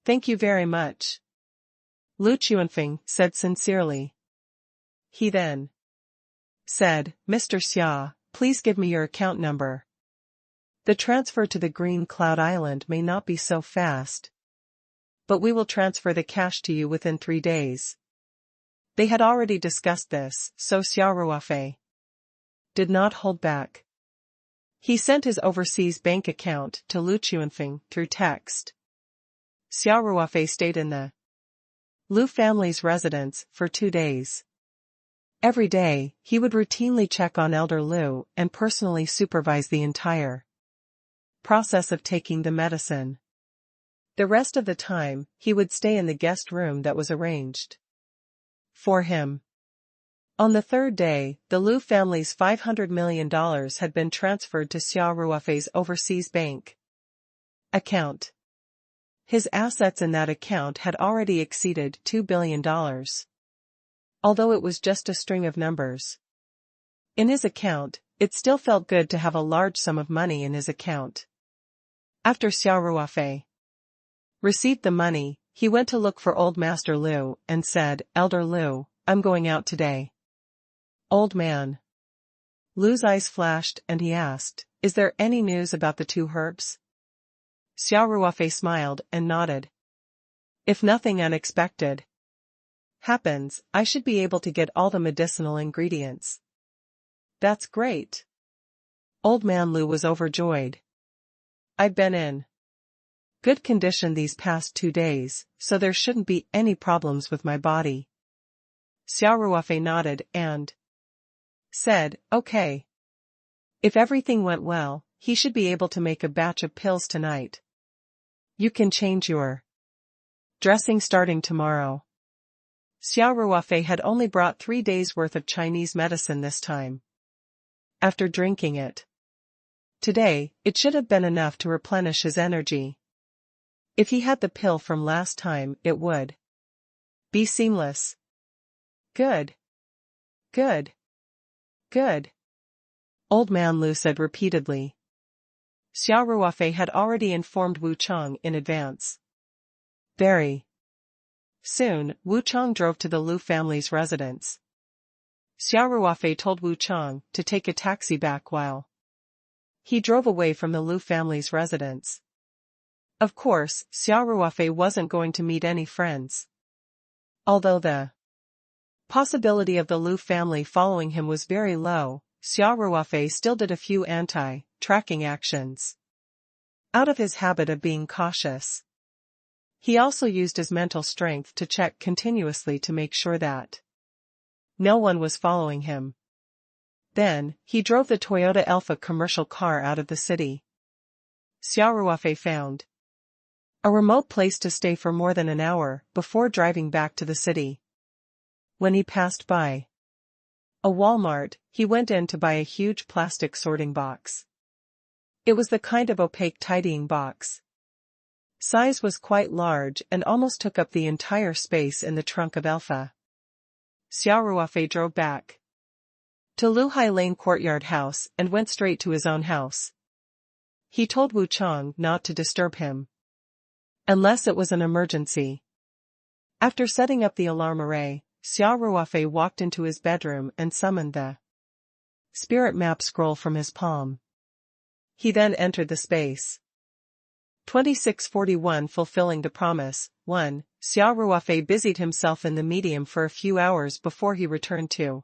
"Thank you very much," Lu Chuanfeng said sincerely. He then said, "Mr. Xia, please give me your account number. The transfer to the Green Cloud Island may not be so fast, but we will transfer the cash to you within 3 days." They had already discussed this, so Xia Ruofei did not hold back. He sent his overseas bank account to Lu Chuanfeng through text. Xia Ruofei stayed in the Lu family's residence for 2 days. Every day, he would routinely check on Elder Lu and personally supervise the entire process of taking the medicine. The rest of the time, he would stay in the guest room that was arranged for him. On the 3rd day, the Lu family's $500 million had been transferred to Xia Ruofei's overseas bank account. His assets in that account had already exceeded $2 billion. Although it was just a string of numbers in his account, it still felt good to have a large sum of money in his account. After Xia Ruofei received the money, he went to look for Old Master Lu and said, "Elder Lu, I'm going out today." "Old man." Lu's eyes flashed and he asked, "Is there any news about the 2 herbs?" Xia Ruofei smiled and nodded. "If nothing unexpected happens, I should be able to get all the medicinal ingredients." "That's great." Old Man Lu was overjoyed. "I've been in Good condition these past 2 days, so there shouldn't be any problems with my body. Xia Ruofei nodded and said, okay. If everything went well, he should be able to make a batch of pills tonight. You can change your dressing starting tomorrow. Xia Ruofei had only brought 3 days' worth of Chinese medicine this time. After drinking it today, it should have been enough to replenish his energy. If he had the pill from last time, it would be seamless. Good. Good. Good. Old Man Lu said repeatedly. Xia Ruofei had already informed Wu Chang in advance. Very soon, Wu Chang drove to the Lu family's residence. Xia Ruofei told Wu Chang to take a taxi back while he drove away from the Lu family's residence. Of course, Xia Ruofei wasn't going to meet any friends. Although the possibility of the Lu family following him was very low, Xia Ruofei still did a few anti-tracking actions. Out of his habit of being cautious. He also used his mental strength to check continuously to make sure that no one was following him. Then, he drove the Toyota Alpha commercial car out of the city. Xia Ruofei found a remote place to stay for more than an hour before driving back to the city. When he passed by a Walmart, he went in to buy a huge plastic sorting box. It was the kind of opaque tidying box. Size was quite large and almost took up the entire space in the trunk of Alpha. Xia Ruofei drove back to Luhai Lane Courtyard House and went straight to his own house. He told Wu Chang not to disturb him unless it was an emergency. After setting up the alarm array, Xia Ruofei walked into his bedroom and summoned the spirit map scroll from his palm. He then entered the space. 2641 Fulfilling the Promise. 1. Xia Ruofei busied himself in the medium for a few hours before he returned to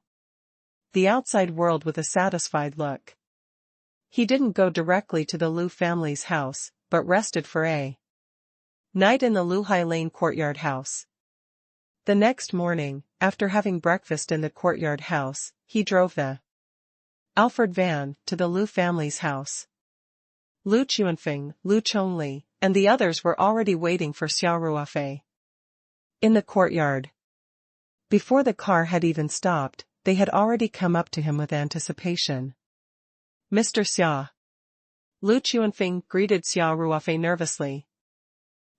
the outside world with a satisfied look. He didn't go directly to the Lu family's house, but rested for a night in the Luhai Lane Courtyard House. The next morning, after having breakfast in the courtyard house, he drove the Alfred van to the Lu family's house. Lu Chuanfeng, Lu Chongli, and the others were already waiting for Xia Ruofei in the courtyard. Before the car had even stopped, they had already come up to him with anticipation. Mr. Xia. Lu Chuanfeng greeted Xia Ruofei nervously.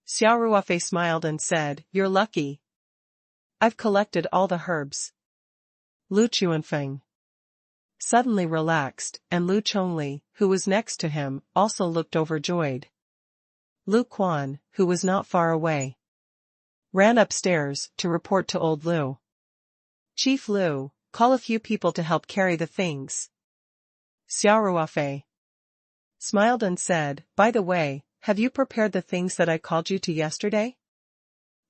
Xia Ruofei smiled and said, "You're lucky. I've collected all the herbs." Lu Chuanfeng suddenly relaxed, and Lu Chongli, who was next to him, also looked overjoyed. Lu Quan, who was not far away, ran upstairs to report to old Lu. "Chief Lu, call a few people to help carry the things." Xia Ruofei smiled and said, "By the way, have you prepared the things that I called you to yesterday?"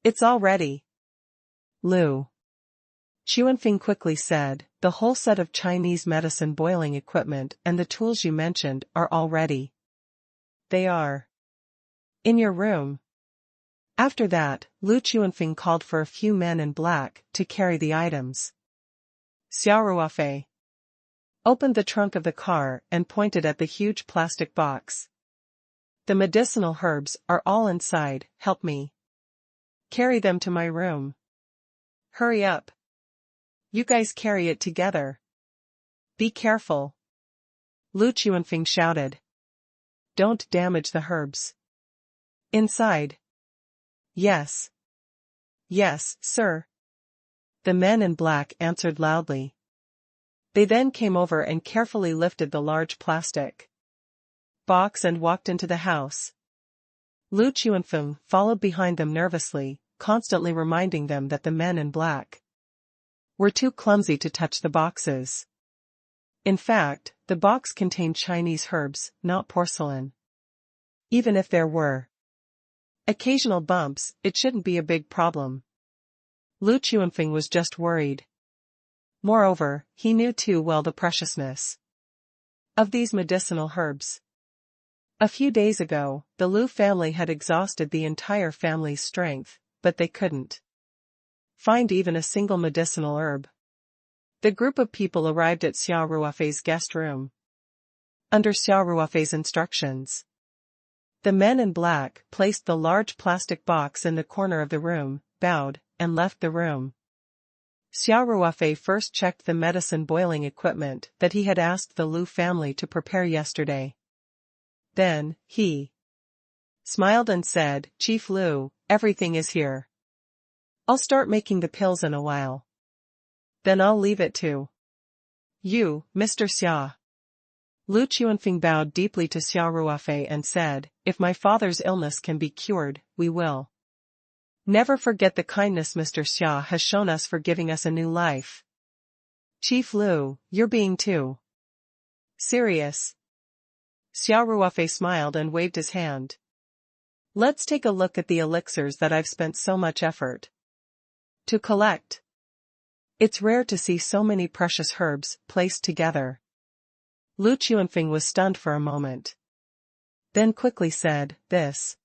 "It's all ready." Lu Chuanfeng quickly said, "The whole set of Chinese medicine boiling equipment and the tools you mentioned are all ready. They are in your room." After that, Lu Chuanfeng called for a few men in black to carry the items. Xia Ruofei opened the trunk of the car and pointed at the huge plastic box. "The medicinal herbs are all inside, help me carry them to my room. Hurry up. You guys carry it together. Be careful." Lu Chuanfeng shouted. "Don't damage the herbs." "Inside." "Yes. Yes, sir." The men in black answered loudly. They then came over and carefully lifted the large plastic box and walked into the house. Lu Chuanfeng followed behind them nervously, constantly reminding them that the men in black were too clumsy to touch the boxes. In fact, the box contained Chinese herbs, not porcelain. Even if there were occasional bumps, it shouldn't be a big problem. Lu Chuanfeng was just worried. Moreover, he knew too well the preciousness of these medicinal herbs. A few days ago, the Lu family had exhausted the entire family's strength, but they couldn't find even a single medicinal herb. The group of people arrived at Xia Ruofei's guest room. Under Xia Ruofei's instructions, the men in black placed the large plastic box in the corner of the room, bowed, and left the room. Xia Ruofei first checked the medicine boiling equipment that he had asked the Lu family to prepare yesterday. Then, he smiled and said, "Chief Lu, everything is here. I'll start making the pills in a while. Then I'll leave it to you, Mr. Xia." Lu Chuanfeng bowed deeply to Xia Ruofei and said, "If my father's illness can be cured, we will never forget the kindness Mr. Xia has shown us for giving us a new life." "Chief Lu, you're being too serious." Xia Ruofei smiled and waved his hand. "Let's take a look at the elixirs that I've spent so much effort to collect. It's rare to see so many precious herbs placed together." Lu Chuanfeng was stunned for a moment. Then quickly said, "This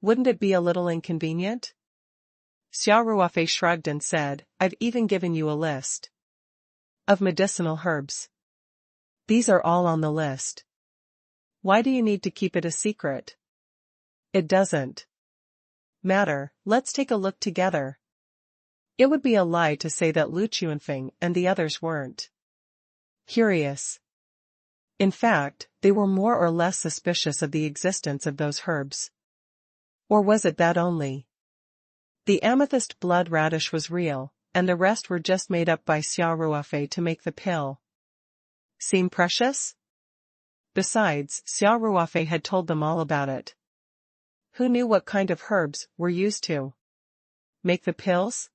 wouldn't it be a little inconvenient?" Xia Ruofei shrugged and said, "I've even given you a list of medicinal herbs. These are all on the list. Why do you need to keep it a secret?" "It doesn't matter, let's take a look together." It would be a lie to say that Lu Chuanfeng and the others weren't curious. In fact, they were more or less suspicious of the existence of those herbs. Or was it that only the amethyst blood radish was real, and the rest were just made up by Xia Ruofei to make the pill seem precious? Besides, Xia Ruofei had told them all about it. Who knew what kind of herbs were used to make the pills?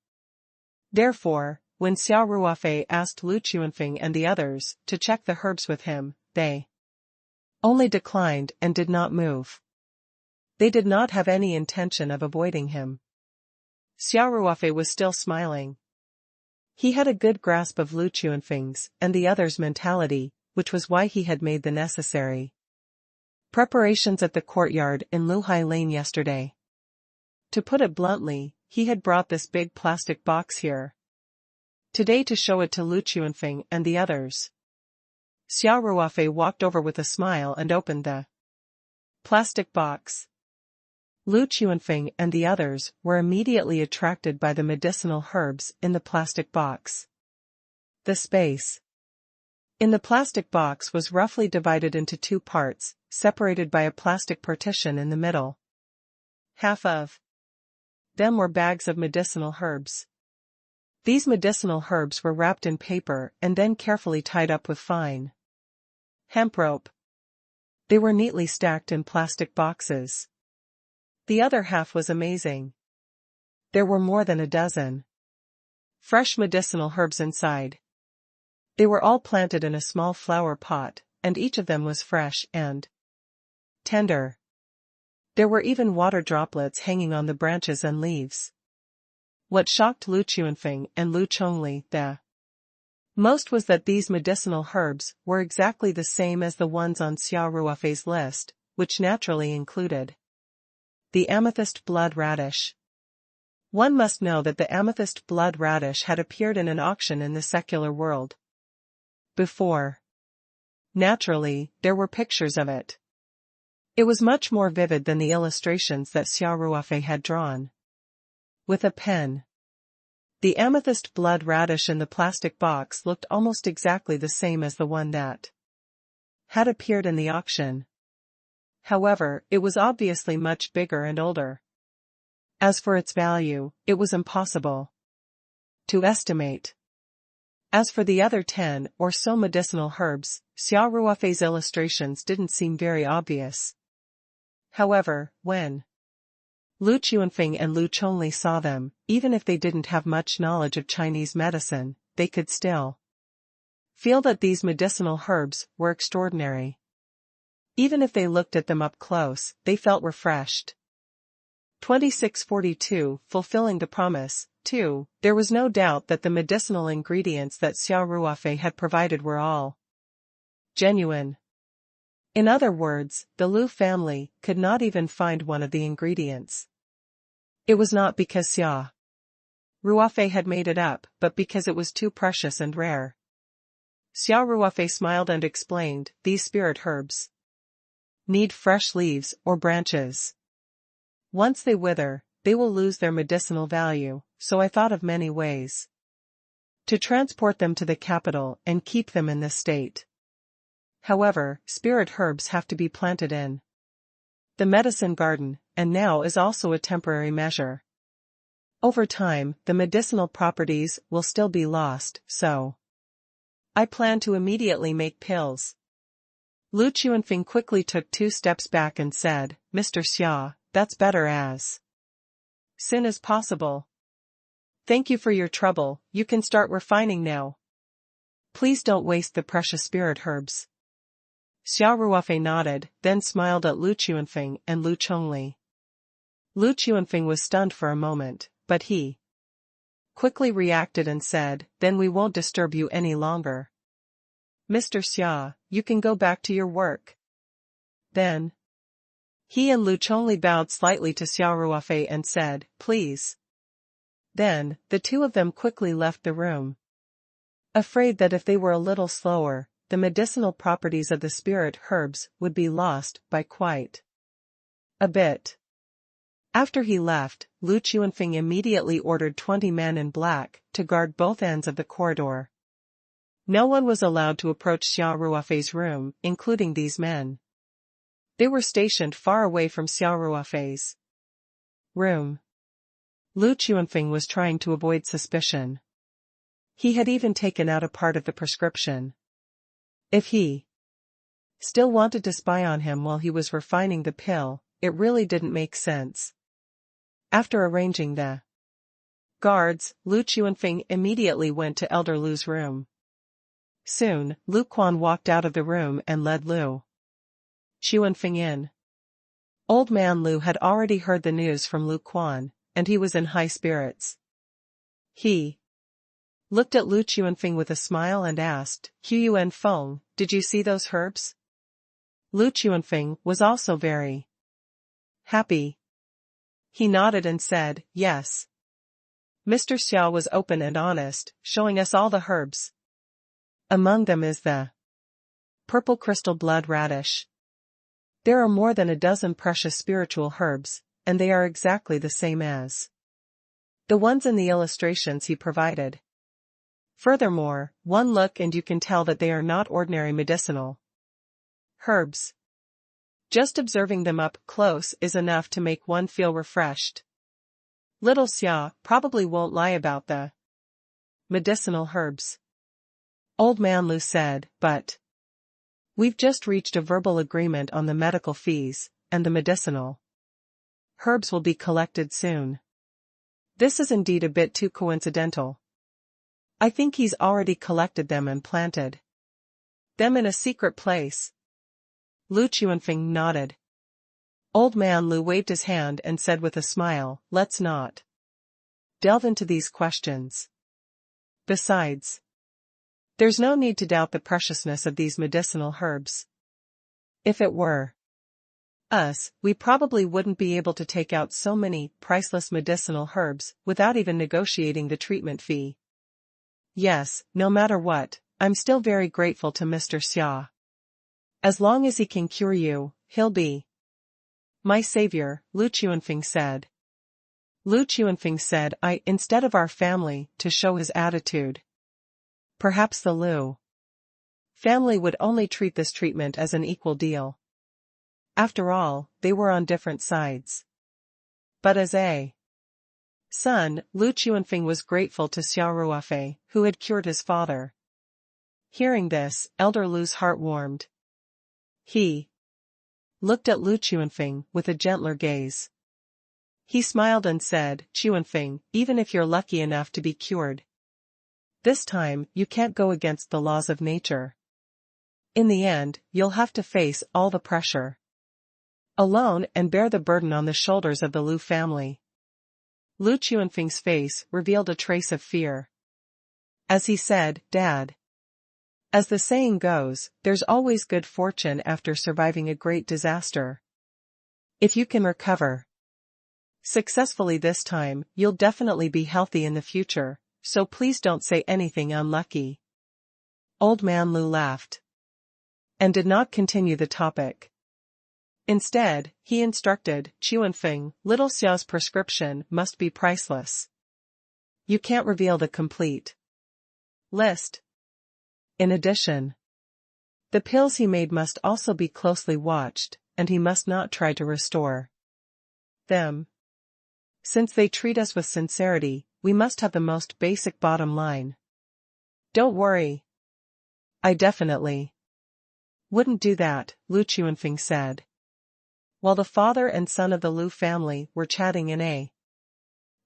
Therefore, when Xia Ruofei asked Lu Chuanfeng and the others to check the herbs with him, they only declined and did not move. They did not have any intention of avoiding him. Xia Ruofei was still smiling. He had a good grasp of Lu Chuanfeng's and the others' mentality, which was why he had made the necessary preparations at the courtyard in Luhai Lane yesterday. To put it bluntly, he had brought this big plastic box here today to show it to Lu Chuanfeng and the others. Xia Ruofei walked over with a smile and opened the plastic box. Lu Chuanfeng and the others were immediately attracted by the medicinal herbs in the plastic box. The space in the plastic box was roughly divided into two parts, separated by a plastic partition in the middle. Half of them were bags of medicinal herbs. These medicinal herbs were wrapped in paper and then carefully tied up with fine hemp rope. They were neatly stacked in plastic boxes. The other half was amazing. There were more than a dozen fresh medicinal herbs inside. They were all planted in a small flower pot, and each of them was fresh and tender. There were even water droplets hanging on the branches and leaves. What shocked Lu Chuanfeng and Lu Chongli the most was that these medicinal herbs were exactly the same as the ones on Xia Ruofei's list, which naturally included the amethyst blood radish. One must know that the amethyst blood radish had appeared in an auction in the secular world before. Naturally, there were pictures of it. It was much more vivid than the illustrations that Xia Ruofei had drawn with a pen. The amethyst blood radish in the plastic box looked almost exactly the same as the one that had appeared in the auction. However, it was obviously much bigger and older. As for its value, it was impossible to estimate. As for the other 10 or so medicinal herbs, Xia Ruofei's illustrations didn't seem very obvious. However, when Lu Chuanfeng and Lu Chongli saw them, even if they didn't have much knowledge of Chinese medicine, they could still feel that these medicinal herbs were extraordinary. Even if they looked at them up close, they felt refreshed. 2642 Fulfilling the promise. 2. There was no doubt that the medicinal ingredients that Xia Ruofei had provided were all genuine. In other words, the Lu family could not even find one of the ingredients. It was not because Xia Ruofei had made it up, but because it was too precious and rare. Xia Ruofei smiled and explained, these spirit herbs need fresh leaves or branches. Once they wither, they will lose their medicinal value, so I thought of many ways to transport them to the capital and keep them in this state. However, spirit herbs have to be planted in the medicine garden, and now is also a temporary measure. Over time, the medicinal properties will still be lost, so I plan to immediately make pills. Lu Chuanfeng quickly took 2 steps back and said, Mr. Xia, that's better as soon as possible. Thank you for your trouble, you can start refining now. Please don't waste the precious spirit herbs. Xia Ruofei nodded, then smiled at Lu Chuanfeng and Lu Chongli. Lu Chuanfeng was stunned for a moment, but he quickly reacted and said, then we won't disturb you any longer. Mr. Xia, you can go back to your work. Then he and Lu Chongli bowed slightly to Xia Ruofei and said, please. Then, the 2 of them quickly left the room, afraid that if they were a little slower, the medicinal properties of the spirit herbs would be lost by quite a bit. After he left, Lu Chuanfeng immediately ordered 20 men in black to guard both ends of the corridor. No one was allowed to approach Xia Ruofei's room, including these men. They were stationed far away from Xia Ruofei's room. Lu Chuanfeng was trying to avoid suspicion. He had even taken out a part of the prescription. If he still wanted to spy on him while he was refining the pill, it really didn't make sense. After arranging the guards, Lu Chuanfeng immediately went to Elder Lu's room. Soon, Lu Quan walked out of the room and led Lu Chuanfeng in. Old man Lu had already heard the news from Lu Quan, and he was in high spirits. He looked at Lu Chuanfeng with a smile and asked, Huan Feng, did you see those herbs? Lu Chuanfeng was also very happy. He nodded and said, yes. Mr. Xiao was open and honest, showing us all the herbs. Among them is the purple crystal blood radish. There are more than a dozen precious spiritual herbs, and they are exactly the same as the ones in the illustrations he provided. Furthermore, one look and you can tell that they are not ordinary medicinal herbs. Just observing them up close is enough to make one feel refreshed. Little Xia probably won't lie about the medicinal herbs. Old man Lu said, but we've just reached a verbal agreement on the medical fees, and the medicinal herbs will be collected soon. This is indeed a bit too coincidental. I think he's already collected them and planted them in a secret place. Lu Chuanfeng nodded. Old man Lu waved his hand and said with a smile, let's not delve into these questions. Besides, there's no need to doubt the preciousness of these medicinal herbs. If it were us, we probably wouldn't be able to take out so many priceless medicinal herbs without even negotiating the treatment fee. Yes, no matter what, I'm still very grateful to Mr. Xia. As long as he can cure you, he'll be my savior, Lu Chuanfeng said. Lu Chuanfeng said instead of our family, to show his attitude. Perhaps the Lu family would only treat this treatment as an equal deal. After all, they were on different sides. But as a son, Lu Chuanfeng was grateful to Xia Ruofei, who had cured his father. Hearing this, Elder Lu's heart warmed. He looked at Lu Chuanfeng with a gentler gaze. He smiled and said, Chuanfeng, even if you're lucky enough to be cured, this time you can't go against the laws of nature. In the end, you'll have to face all the pressure alone and bear the burden on the shoulders of the Lu family. Lu Chuanfeng's face revealed a trace of fear as he said, Dad, As the saying goes, there's always good fortune after surviving a great disaster. If you can recover successfully this time, you'll definitely be healthy in the future, so please don't say anything unlucky. Old Man Lu laughed and did not continue the topic. Instead, he instructed, Chuanfeng, little Xiao's prescription must be priceless. You can't reveal the complete list. In addition, the pills he made must also be closely watched, and he must not try to restore them. Since they treat us with sincerity, we must have the most basic bottom line. Don't worry. I definitely wouldn't do that, Lu Chuanfeng said. While the father and son of the Lu family were chatting in a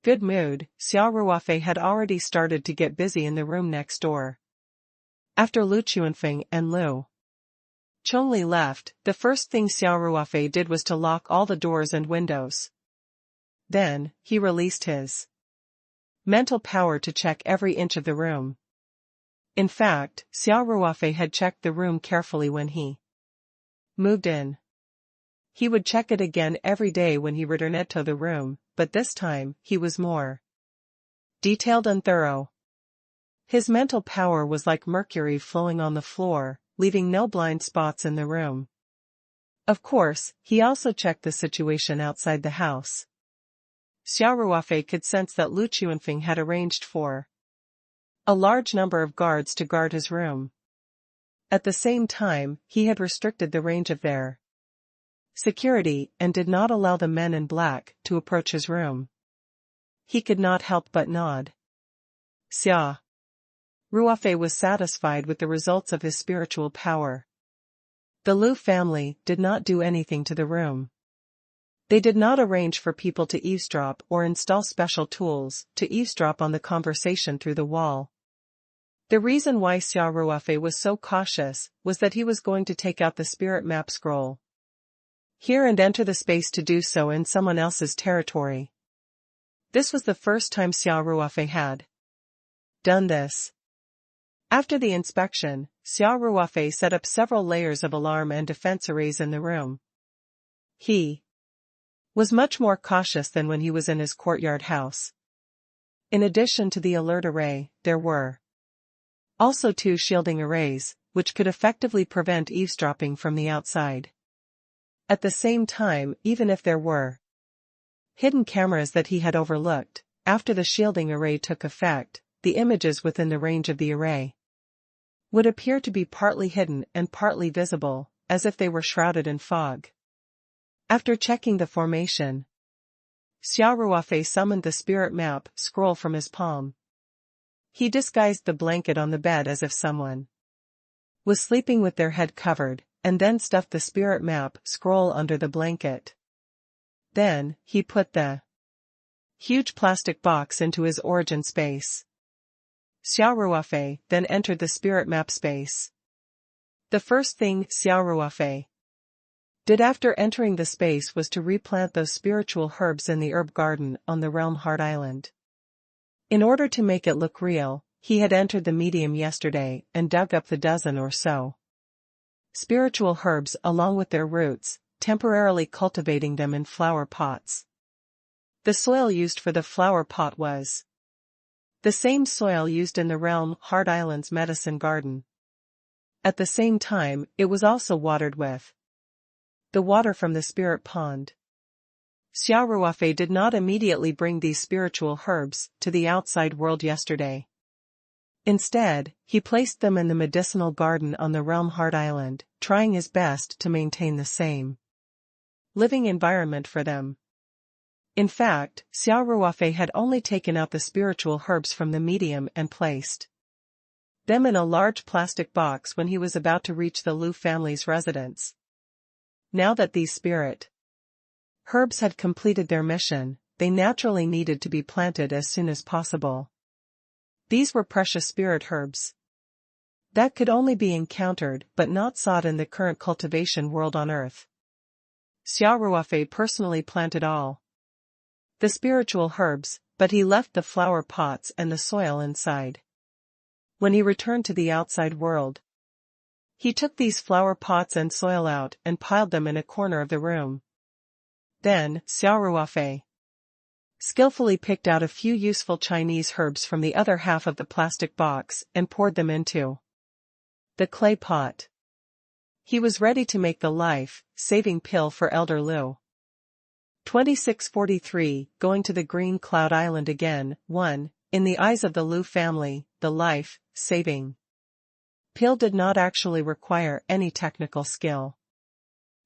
good mood, Xia Ruofei had already started to get busy in the room next door. After Lu Chuanfeng and Lu Chongli left, the first thing Xia Ruofei did was to lock all the doors and windows. Then, he released his mental power to check every inch of the room. In fact, Xia Ruofei had checked the room carefully when he moved in. He would check it again every day when he returned to the room, but this time, he was more detailed and thorough. His mental power was like mercury flowing on the floor, leaving no blind spots in the room. Of course, he also checked the situation outside the house. Xia Ruofei could sense that Lu Chuanfeng had arranged for a large number of guards to guard his room. At the same time, he had restricted the range of their security and did not allow the men in black to approach his room. He could not help but nod. Xia Ruofei was satisfied with the results of his spiritual power. The Lu family did not do anything to the room. They did not arrange for people to eavesdrop or install special tools to eavesdrop on the conversation through the wall. The reason why Xia Ruofei was so cautious was that he was going to take out the spirit map scroll here and enter the space to do so in someone else's territory. This was the first time Xia Ruofei had done this. After the inspection, Xia Ruofei set up several layers of alarm and defense arrays in the room. He was much more cautious than when he was in his courtyard house. In addition to the alert array, there were also 2 shielding arrays, which could effectively prevent eavesdropping from the outside. At the same time, even if there were hidden cameras that he had overlooked, after the shielding array took effect, the images within the range of the array would appear to be partly hidden and partly visible, as if they were shrouded in fog. After checking the formation, Xia Ruofei summoned the spirit map scroll from his palm. He disguised the blanket on the bed as if someone was sleeping with their head covered, and then stuffed the spirit map scroll under the blanket. Then, he put the huge plastic box into his origin space. Xia Ruofei then entered the spirit map space. The first thing Xia Ruofei did after entering the space was to replant those spiritual herbs in the herb garden on the Realm Heart Island. In order to make it look real, he had entered the medium yesterday and dug up the dozen or so spiritual herbs along with their roots, temporarily cultivating them in flower pots. The soil used for the flower pot was the same soil used in the Realm Heart Island's medicine garden. At the same time, it was also watered with the water from the spirit pond. Xia Ruofei did not immediately bring these spiritual herbs to the outside world yesterday. Instead, he placed them in the medicinal garden on the Realm Heart Island, trying his best to maintain the same living environment for them. In fact, Xia Ruofei had only taken out the spiritual herbs from the medium and placed them in a large plastic box when he was about to reach the Lu family's residence. Now that these spirit herbs had completed their mission, they naturally needed to be planted as soon as possible. These were precious spirit herbs that could only be encountered but not sought in the current cultivation world on Earth. Xia Ruofei personally planted all the spiritual herbs, but he left the flower pots and the soil inside. When he returned to the outside world, He took these flower pots and soil out and piled them in a corner of the room. Then, Xia Ruofei skillfully picked out a few useful Chinese herbs from the other half of the plastic box and poured them into the clay pot. He was ready to make the life-saving pill for Elder Lu. 2643, going to the Green Cloud Island again. 1. In the eyes of the Lu family, the life-saving pill did not actually require any technical skill.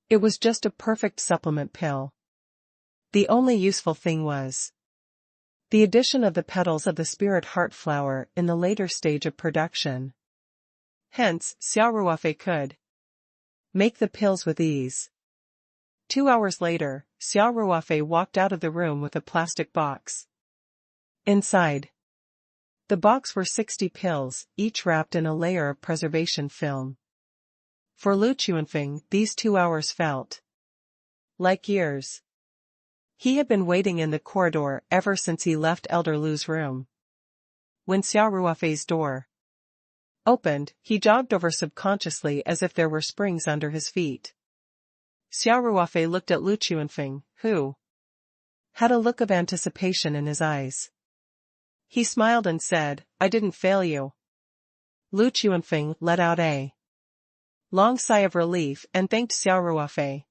It was just a perfect supplement pill. The only useful thing was the addition of the petals of the spirit heart flower in the later stage of production. Hence, Xia Ruofei could make the pills with ease. 2 hours later, Xia Ruofei walked out of the room with a plastic box. Inside the box were 60 pills, each wrapped in a layer of preservation film. For Lu Chuanfeng, these 2 hours felt like years. He had been waiting in the corridor ever since he left Elder Lu's room. When Xia Ruofei's door opened, he jogged over subconsciously as if there were springs under his feet. Xia Ruofei looked at Lu Chuanfeng, who had a look of anticipation in his eyes. He smiled and said, "I didn't fail you." Lu Chuanfeng let out a long sigh of relief and thanked Xia Ruofei.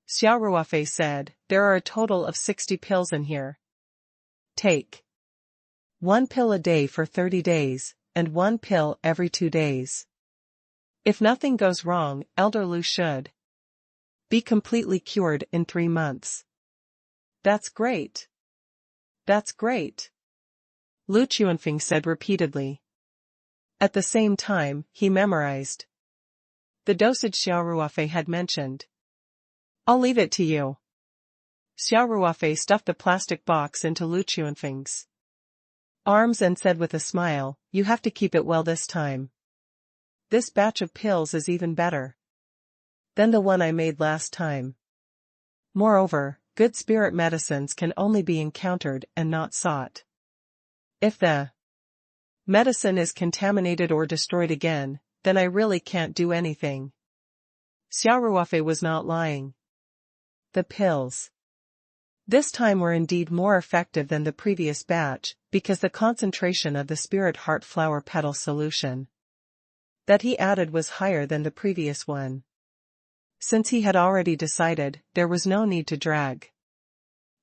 Xia Ruofei said, "There are a total of 60 pills in here. Take 1 pill a day for 30 days, and 1 pill every 2 days. If nothing goes wrong, Elder Lu should be completely cured in 3 months." "That's great. That's great," Lu Chuanfeng said repeatedly. At the same time, he memorized the dosage Xia Ruofei had mentioned. "I'll leave it to you." Xia Ruofei stuffed the plastic box into Lu Chuanfeng's arms and said with a smile, "You have to keep it well this time. This batch of pills is even better than the one I made last time. Moreover, good spirit medicines can only be encountered and not sought. If the medicine is contaminated or destroyed again, then I really can't do anything." Xia Ruofei was not lying. The pills this time were indeed more effective than the previous batch, because the concentration of the spirit heart flower petal solution that he added was higher than the previous one. Since he had already decided, there was no need to drag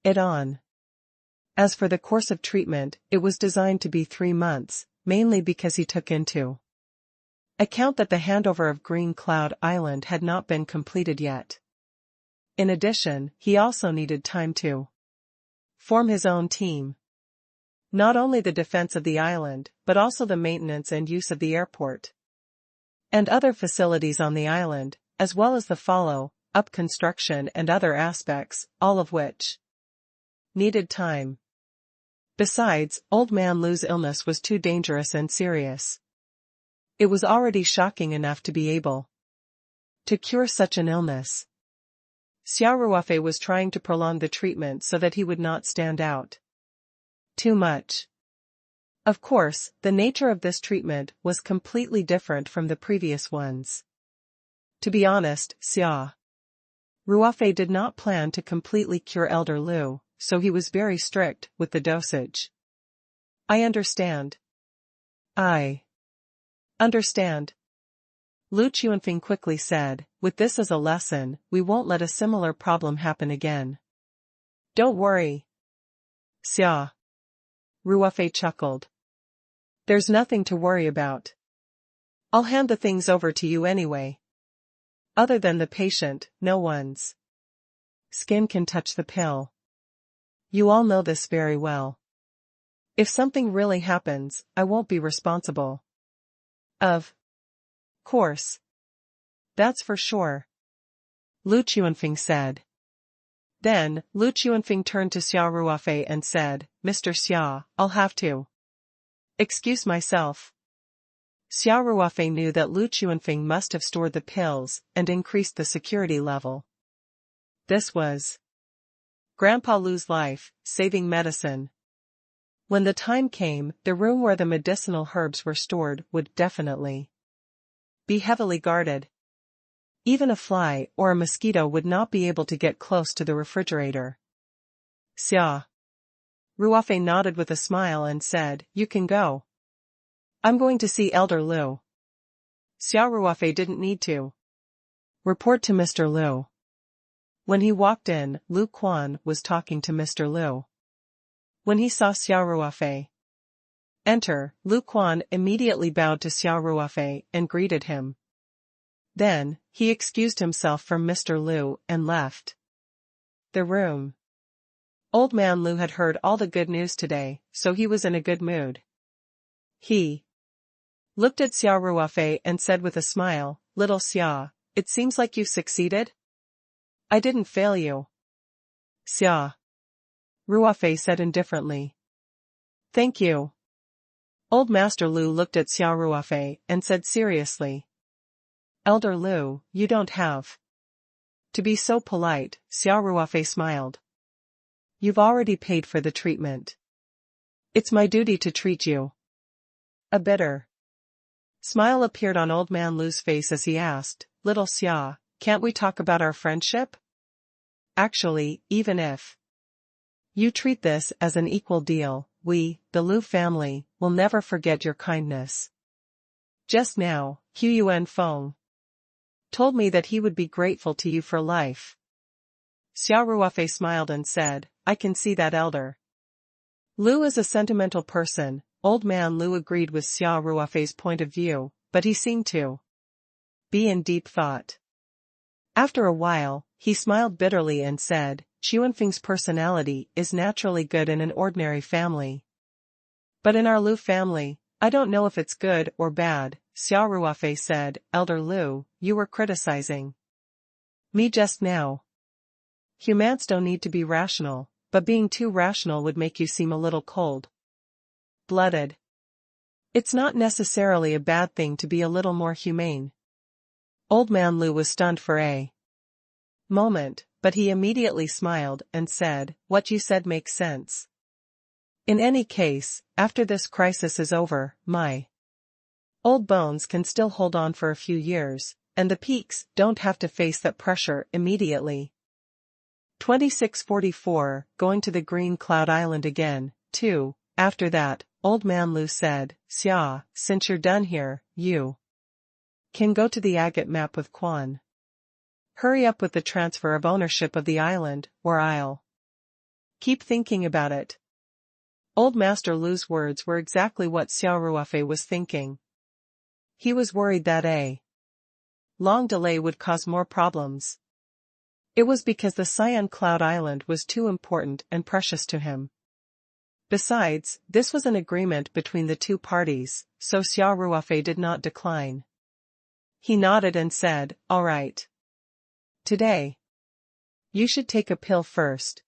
it on. As for the course of treatment, it was designed to be 3 months, mainly because he took into account that the handover of Green Cloud Island had not been completed yet. In addition, he also needed time to form his own team. Not only the defense of the island, but also the maintenance and use of the airport and other facilities on the island, as well as the follow-up construction and other aspects, all of which needed time. Besides, Old Man Lu's illness was too dangerous and serious. It was already shocking enough to be able to cure such an illness. Xia Ruofei was trying to prolong the treatment so that he would not stand out too much. Of course, the nature of this treatment was completely different from the previous ones. To be honest, Xia Ruofei did not plan to completely cure Elder Lu, so he was very strict with the dosage. "I understand. I understand," Lu Chuanfeng quickly said. "With this as a lesson, we won't let a similar problem happen again." "Don't worry." Xia Ruofei chuckled. "There's nothing to worry about. I'll hand the things over to you anyway. Other than the patient, no one's skin can touch the pill. You all know this very well. If something really happens, I won't be responsible." "Of course. That's for sure," Lu Chuanfeng said. Then, Lu Chuanfeng turned to Xia Ruofei and said, "Mr. Xia, I'll have to excuse myself." Xia Ruofei knew that Lu Chuanfeng must have stored the pills and increased the security level. This was Grandpa Lu's life-saving medicine. When the time came, the room where the medicinal herbs were stored would definitely be heavily guarded. Even a fly or a mosquito would not be able to get close to the refrigerator. Xia Ruofei nodded with a smile and said, "You can go. I'm going to see Elder Liu." Xia Ruofei didn't need to report to Mr. Liu. When he walked in, Lu Quan was talking to Mr. Liu. When he saw Xia Ruofei enter, Lu Quan immediately bowed to Xia Ruofei and greeted him. Then, he excused himself from Mr. Liu and left the room. Old man Liu had heard all the good news today, so he was in a good mood. He looked at Xia Ruofei and said with a smile, "Little Xia, it seems like you succeeded? I didn't fail you." Xia Ruofei said indifferently. "Thank you." Old Master Liu looked at Xia Ruofei and said seriously, "Elder Liu, you don't have to be so polite." Xia Ruofei smiled. "You've already paid for the treatment. It's my duty to treat you." A bitter smile appeared on Old Man Liu's face as he asked, "Little Xia, can't we talk about our friendship? Actually, even if you treat this as an equal deal, we, the Liu family, will never forget your kindness. Just now, Huiyuan Feng told me that he would be grateful to you for life." Xia Ruofei smiled and said, "I can see that, Elder Liu is a sentimental person." Old Man Liu agreed with Xia Ruofei's point of view, but he seemed to be in deep thought. After a while, he smiled bitterly and said, "Xuanfeng's personality is naturally good in an ordinary family. But in our Liu family, I don't know if it's good or bad." Xia Ruofei said, "Elder Liu, you were criticizing me just now. Humans don't need to be rational, but being too rational would make you seem a little cold-blooded. It's not necessarily a bad thing to be a little more humane." Old Man Liu was stunned for a moment, but he immediately smiled and said, "What you said makes sense. In any case, after this crisis is over, my old bones can still hold on for a few years, and the peaks don't have to face that pressure immediately." 2644, going to the Green Cloud Island again, too. After that, Old Man Liu said, "Xia, since you're done here, you can go to the agate map with Quan. Hurry up with the transfer of ownership of the island, or I'll keep thinking about it." Old Master Liu's words were exactly what Xia Ruofei was thinking. He was worried that a long delay would cause more problems. It was because the Cyan Cloud Island was too important and precious to him. Besides, this was an agreement between the two parties, so Xia Ruofei did not decline. He nodded and said, "All right. Today, you should take a pill first.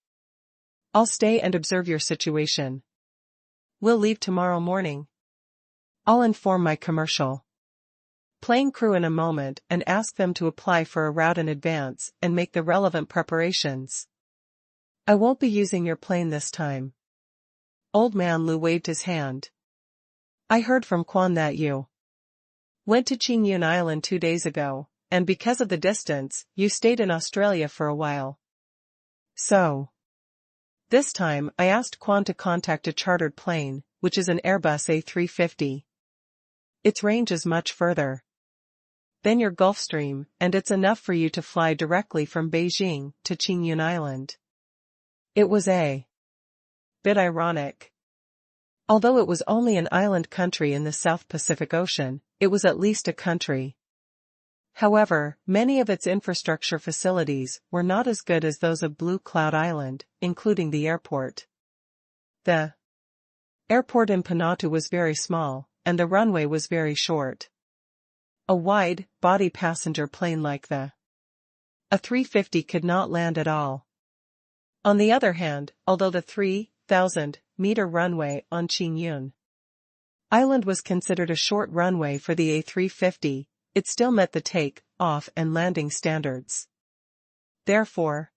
I'll stay and observe your situation. We'll leave tomorrow morning. I'll inform my commercial plane crew in a moment and ask them to apply for a route in advance and make the relevant preparations. I won't be using your plane this time." Old Man Liu waved his hand. "I heard from Quan that you went to Qingyun Island 2 days ago, and because of the distance, you stayed in Australia for a while. So, this time I asked Quan to contact a chartered plane, which is an Airbus A350. Its range is much further than your Gulfstream, and it's enough for you to fly directly from Beijing to Qingyun Island." It was a bit ironic. Although it was only an island country in the South Pacific Ocean, it was at least a country. However, many of its infrastructure facilities were not as good as those of Blue Cloud Island, including the airport. The airport in Panatu was very small, and the runway was very short. A wide-body passenger plane like the A350 could not land at all. On the other hand, although the 3,000-meter runway on Qingyun Island was considered a short runway for the A350, it still met the take-off and landing standards. Therefore,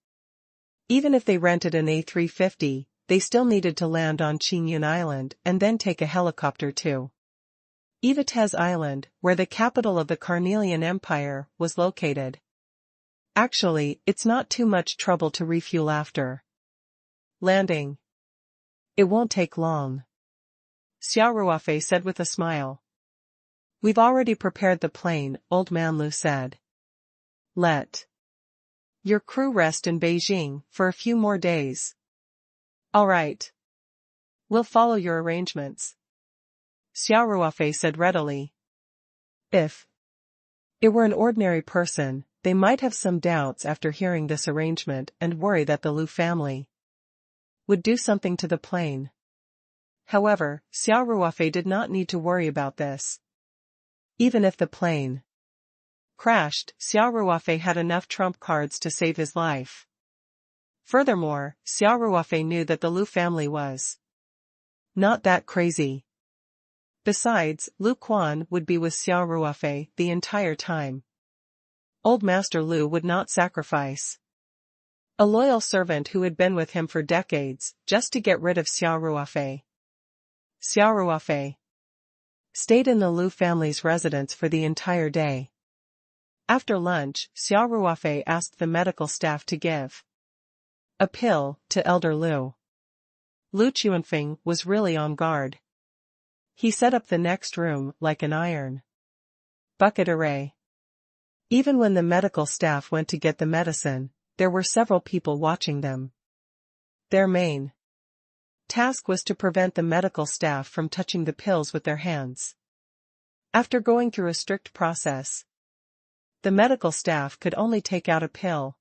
even if they rented an A350, they still needed to land on Qingyun Island and then take a helicopter to Yvetez Island, where the capital of the Carnelian Empire was located. Actually, it's not too much trouble to refuel after landing. It won't take long. Xia Ruofei said with a smile. We've already prepared the plane, Old Man Lu said. Let your crew rest in Beijing for a few more days. All right. We'll follow your arrangements. Xia Ruofei said readily. If it were an ordinary person, they might have some doubts after hearing this arrangement and worry that the Lu family would do something to the plane. However, Xia Ruofei did not need to worry about this. Even if the plane crashed, Xia Ruofei had enough trump cards to save his life. Furthermore, Xia Ruofei knew that the Lu family was not that crazy. Besides, Lu Quan would be with Xia Ruofei the entire time. Old Master Lu would not sacrifice a loyal servant who had been with him for decades just to get rid of Xia Ruofei. Xia Ruofei stayed in the Lu family's residence for the entire day. After lunch, Xia Ruofei asked the medical staff to give a pill to Elder Lu. Lu Chuanfeng was really on guard. He set up the next room like an iron bucket array. Even when the medical staff went to get the medicine, there were several people watching them. Their main task was to prevent the medical staff from touching the pills with their hands. After going through a strict process, the medical staff could only take out a pill.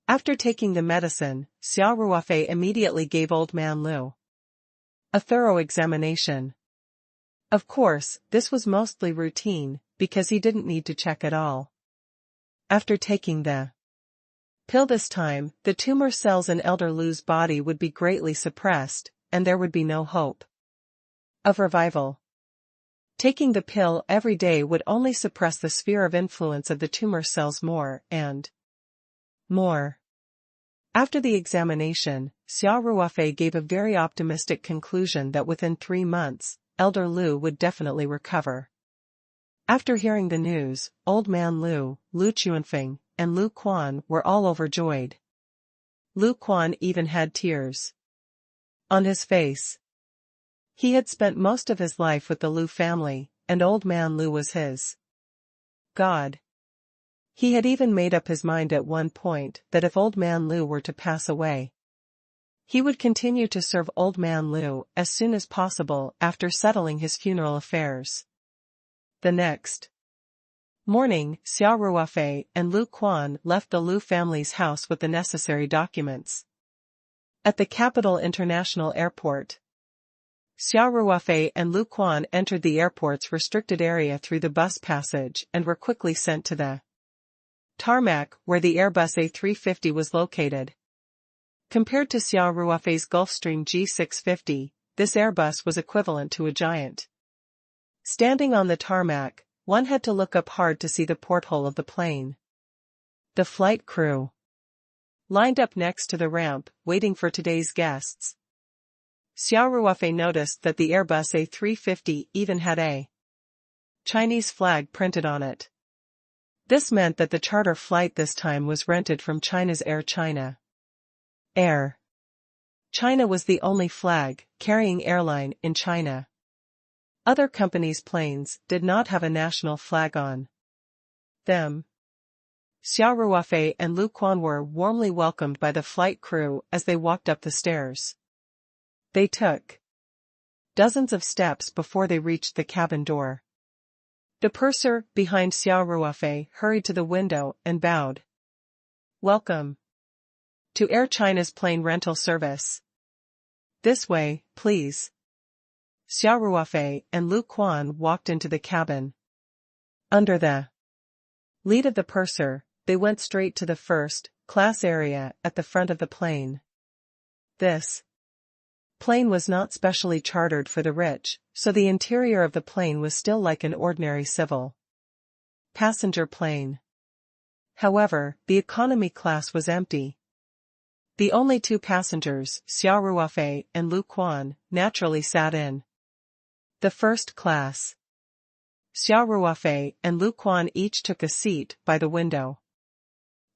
After taking the medicine, Xia Ruofei immediately gave Old Man Lu a thorough examination. Of course, this was mostly routine, because he didn't need to check at all. After taking the pill this time, the tumor cells in Elder Lu's body would be greatly suppressed, and there would be no hope of revival. Taking the pill every day would only suppress the sphere of influence of the tumor cells more and more. After the examination, Xia Ruofei gave a very optimistic conclusion that within 3 months, Elder Lu would definitely recover. After hearing the news, Old Man Lu, Lu Chuanfeng, and Lu Quan were all overjoyed. Lu Quan even had tears on his face. He had spent most of his life with the Lu family, and Old Man Lu was his god. He had even made up his mind at one point that if Old Man Lu were to pass away, he would continue to serve Old Man Lu as soon as possible after settling his funeral affairs. The next morning, Xia Ruofei and Lu Quan left the Lu family's house with the necessary documents. At the Capital International Airport, Xia Ruofei and Lu Quan entered the airport's restricted area through the bus passage and were quickly sent to the tarmac where the Airbus A350 was located. Compared to Xia Ruofei's Gulfstream G650, this Airbus was equivalent to a giant. Standing on the tarmac, one had to look up hard to see the porthole of the plane. The flight crew lined up next to the ramp, waiting for today's guests. Xia Ruofei noticed that the Airbus A350 even had a Chinese flag printed on it. This meant that the charter flight this time was rented from China's Air China. Air China was the only flag-carrying airline in China. Other companies' planes did not have a national flag on them. Xia Ruofei and Lu Quan were warmly welcomed by the flight crew as they walked up the stairs. They took dozens of steps before they reached the cabin door. The purser behind Xia Ruofei hurried to the window and bowed. Welcome to Air China's plane rental service. This way, please. Xia Ruofei and Lu Quan walked into the cabin. Under the lead of the purser, they went straight to the first-class area at the front of the plane. This plane was not specially chartered for the rich, so the interior of the plane was still like an ordinary civil passenger plane. However, the economy class was empty. The only 2 passengers, Xia Ruofei and Lu Quan, naturally sat in the first class. Xia Ruofei and Lu Quan each took a seat by the window.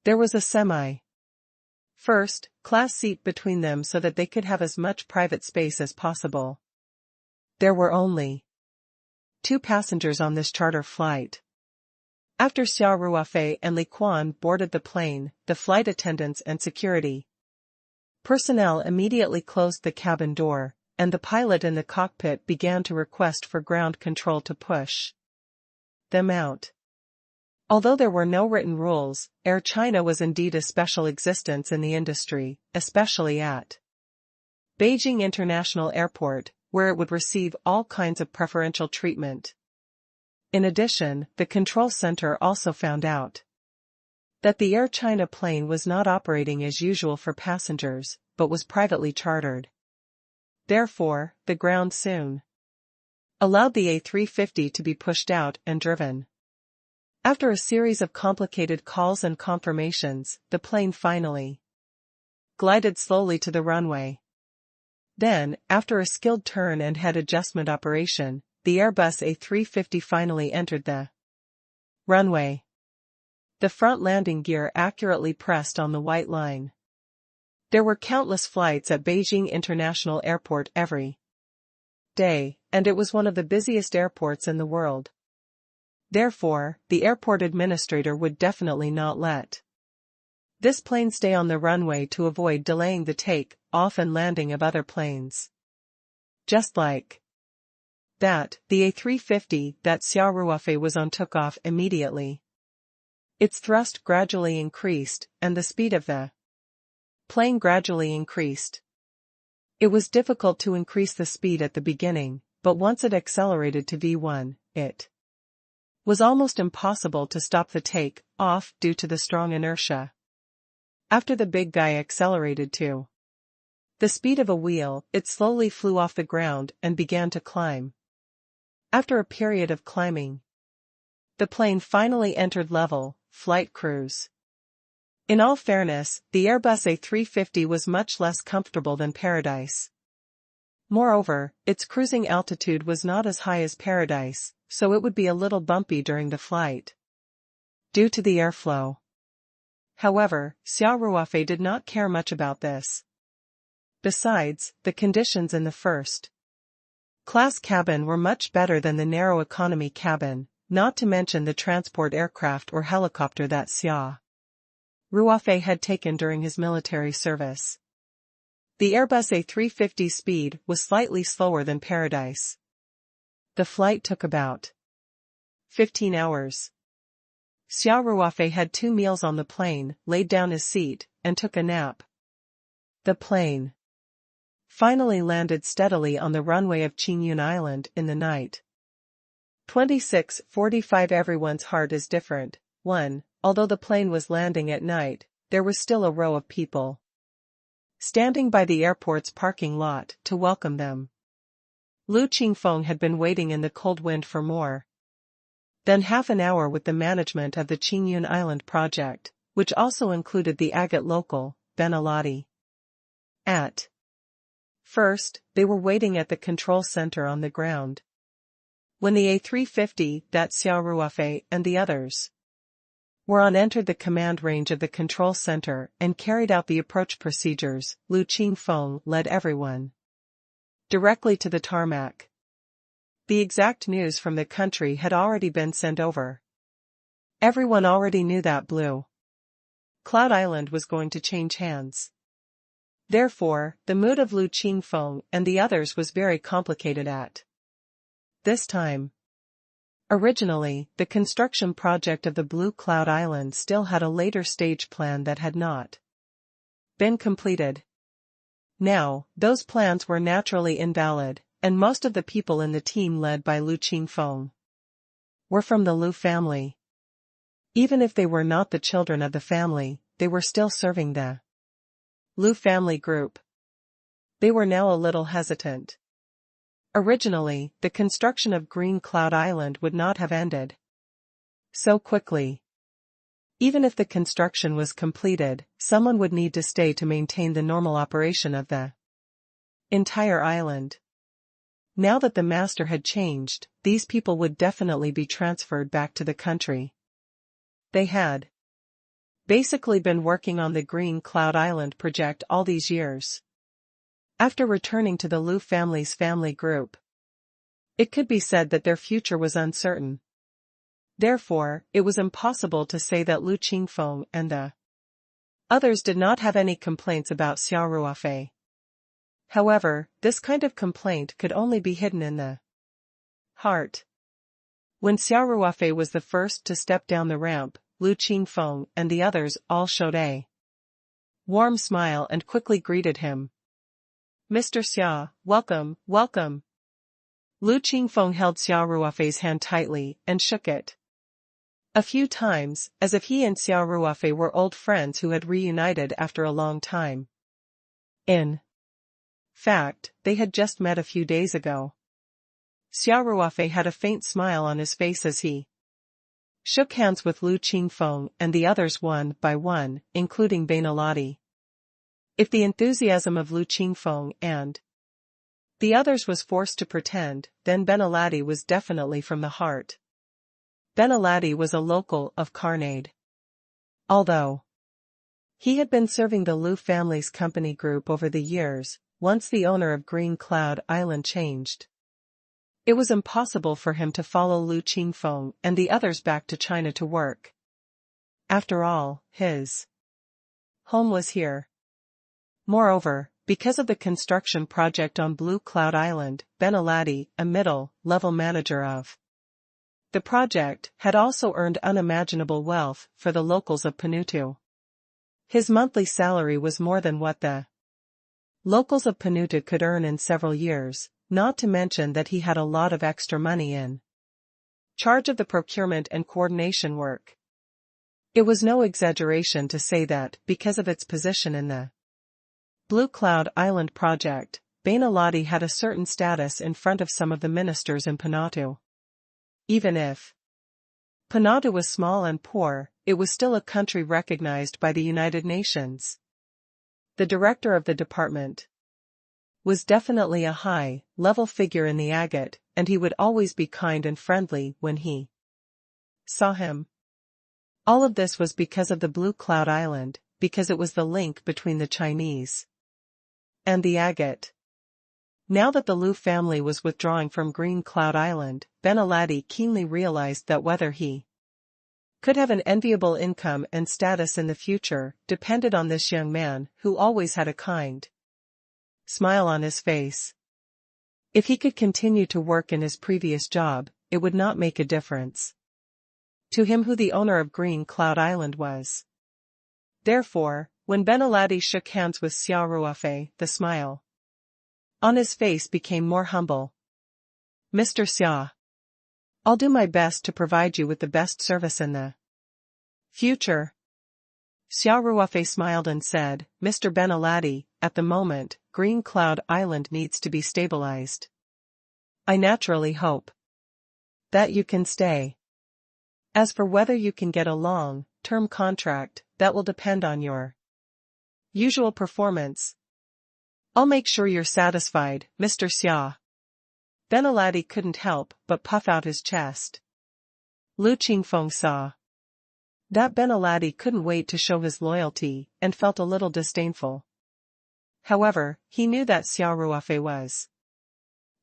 There was a semi-first class seat between them so that they could have as much private space as possible. There were only 2 passengers on this charter flight. After Xia Ruofei and Li Quan boarded the plane, the flight attendants and security personnel immediately closed the cabin door, and the pilot in the cockpit began to request for ground control to push them out. Although there were no written rules, Air China was indeed a special existence in the industry, especially at Beijing International Airport, where it would receive all kinds of preferential treatment. In addition, the control center also found out that the Air China plane was not operating as usual for passengers, but was privately chartered. Therefore, the ground soon allowed the A350 to be pushed out and driven. After a series of complicated calls and confirmations, the plane finally glided slowly to the runway. Then, after a skilled turn and head adjustment operation, the Airbus A350 finally entered the runway. The front landing gear accurately pressed on the white line. There were countless flights at Beijing International Airport every day, and it was one of the busiest airports in the world. Therefore, the airport administrator would definitely not let this plane stay on the runway to avoid delaying the take-off and landing of other planes. Just like that, the A350 that Xia Ruofei was on took off immediately. Its thrust gradually increased, and the speed of the plane gradually increased. It was difficult to increase the speed at the beginning, but once it accelerated to V1, it was almost impossible to stop the take-off due to the strong inertia. After the big guy accelerated to the speed of a wheel, it slowly flew off the ground and began to climb. After a period of climbing, the plane finally entered level flight cruise. In all fairness, the Airbus A350 was much less comfortable than Paradise. Moreover, its cruising altitude was not as high as Paradise, so it would be a little bumpy during the flight due to the airflow. However, Xia Ruofei did not care much about this. Besides, the conditions in the first class cabin were much better than the narrow economy cabin, not to mention the transport aircraft or helicopter that Xia Ruofei had taken during his military service. The Airbus A350 speed was slightly slower than Paradise. The flight took about 15 hours. Xia Ruofei had 2 meals on the plane, laid down his seat, and took a nap. The plane finally landed steadily on the runway of Qingyun Island in the night. 26:45 Everyone's heart is different. 1. Although the plane was landing at night, there was still a row of people standing by the airport's parking lot to welcome them. Lu Qingfeng had been waiting in the cold wind for more than half an hour with the management of the Qingyun Island project, which also included the agate local, Ben Alati. At first, they were waiting at the control center on the ground. When the A350, that Xia Ruofei and the others were on entered the command range of the control center and carried out the approach procedures, Lu Qingfeng led everyone directly to the tarmac. The exact news from the country had already been sent over. Everyone already knew that Blue Cloud Island was going to change hands. Therefore, the mood of Lu Qingfeng and the others was very complicated at this time. Originally, the construction project of the Blue Cloud Island still had a later stage plan that had not been completed. Now, those plans were naturally invalid, and most of the people in the team led by Lu Qingfeng were from the Lu family. Even if they were not the children of the family, they were still serving the Lu family group. They were now a little hesitant. Originally, the construction of Green Cloud Island would not have ended so quickly. Even if the construction was completed, someone would need to stay to maintain the normal operation of the entire island. Now that the master had changed, these people would definitely be transferred back to the country. They had basically been working on the Green Cloud Island project all these years. After returning to the Liu family's family group, it could be said that their future was uncertain. Therefore, it was impossible to say that Liu Qingfeng and the others did not have any complaints about Xia Ruofei. However, this kind of complaint could only be hidden in the heart. When Xia Ruofei was the first to step down the ramp, Liu Qingfeng and the others all showed a warm smile and quickly greeted him. "Mr. Xia, welcome, welcome." Liu Qingfeng held Xia Ruofei's hand tightly and shook it a few times, as if he and Xia Ruofei were old friends who had reunited after a long time. In fact, they had just met a few days ago. Xia Ruofei had a faint smile on his face as he shook hands with Liu Qingfeng and the others one by one, including Bainaladi. If the enthusiasm of Liu Qingfeng and the others was forced to pretend, then Bainaladi was definitely from the heart. Bainaladi was a local of Carnade. Although he had been serving the Liu family's company group over the years, once the owner of Green Cloud Island changed, it was impossible for him to follow Liu Qingfeng and the others back to China to work. After all, his home was here. Moreover, because of the construction project on Blue Cloud Island, Bainaladi, a middle-level manager of the project, had also earned unimaginable wealth for the locals of Panutu. His monthly salary was more than what the locals of Panutu could earn in several years, not to mention that he had a lot of extra money in charge of the procurement and coordination work. It was no exaggeration to say that, because of its position in the Blue Cloud Island project, Bainaladi had a certain status in front of some of the ministers in Panutu. Even if Panutu was small and poor, it was still a country recognized by the United Nations. The director of the department was definitely a high-level figure in the agate, and he would always be kind and friendly when he saw him. All of this was because of the Blue Cloud Island, because it was the link between the Chinese and the agate. Now that the Liu family was withdrawing from Green Cloud Island, Bainaladi keenly realized that whether he could have an enviable income and status in the future depended on this young man who always had a kind smile on his face. If he could continue to work in his previous job, it would not make a difference to him who the owner of Green Cloud Island was. Therefore, when Bainaladi shook hands with Xia Ruofei, the smile on his face became more humble. "Mr. Xia, I'll do my best to provide you with the best service in the future." Xia Ruofei smiled and said, "Mr. Bainaladi, at the moment, Green Cloud Island needs to be stabilized. I naturally hope that you can stay. As for whether you can get a long-term contract, that will depend on your usual performance. I'll make sure you're satisfied, Mr. Xia." Bainaladi couldn't help but puff out his chest. Liu Qingfeng saw that Bainaladi couldn't wait to show his loyalty and felt a little disdainful. However, he knew that Xia Ruofei was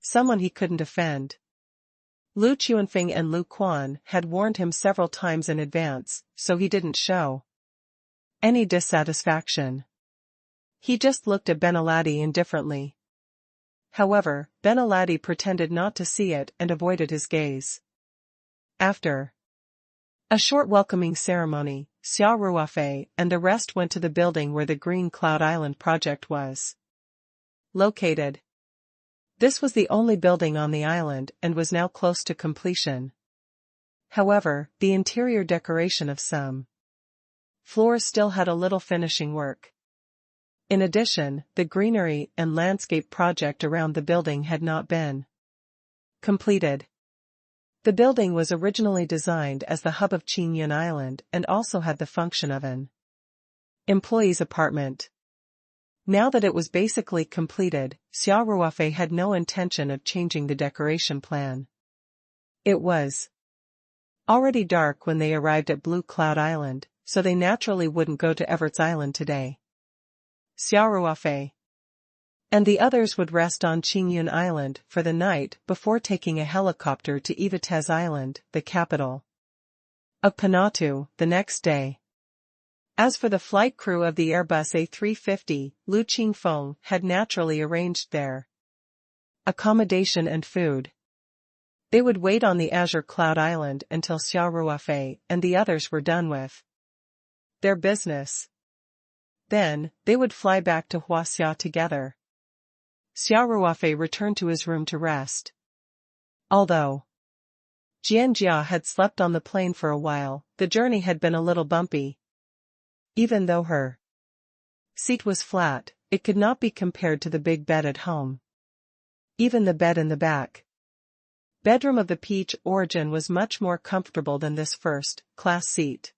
someone he couldn't offend. Liu Chuanfeng and Liu Quan had warned him several times in advance, so he didn't show any dissatisfaction. He just looked at Bainaladi indifferently. However, Bainaladi pretended not to see it and avoided his gaze. After a short welcoming ceremony, Xia Ruofei and the rest went to the building where the Green Cloud Island project was located. This was the only building on the island and was now close to completion. However, the interior decoration of some floors still had a little finishing work. In addition, the greenery and landscape project around the building had not been completed. The building was originally designed as the hub of Qingyun Island and also had the function of an employee's apartment. Now that it was basically completed, Xia Ruofei had no intention of changing the decoration plan. It was already dark when they arrived at Blue Cloud Island, so they naturally wouldn't go to Everett's Island today. Xia Ruofei and the others would rest on Qingyun Island for the night before taking a helicopter to Ivatez Island, the capital of Vanuatu, the next day. As for the flight crew of the Airbus A350, Lu Qingfeng had naturally arranged their accommodation and food. They would wait on the Azure Cloud Island until Xia Ruofei and the others were done with their business. Then, they would fly back to Huaxia together. Xia Ruofei returned to his room to rest. Although Jianjia had slept on the plane for a while, the journey had been a little bumpy. Even though her seat was flat, it could not be compared to the big bed at home. Even the bed in the back bedroom of the Peach Origin was much more comfortable than this first-class seat.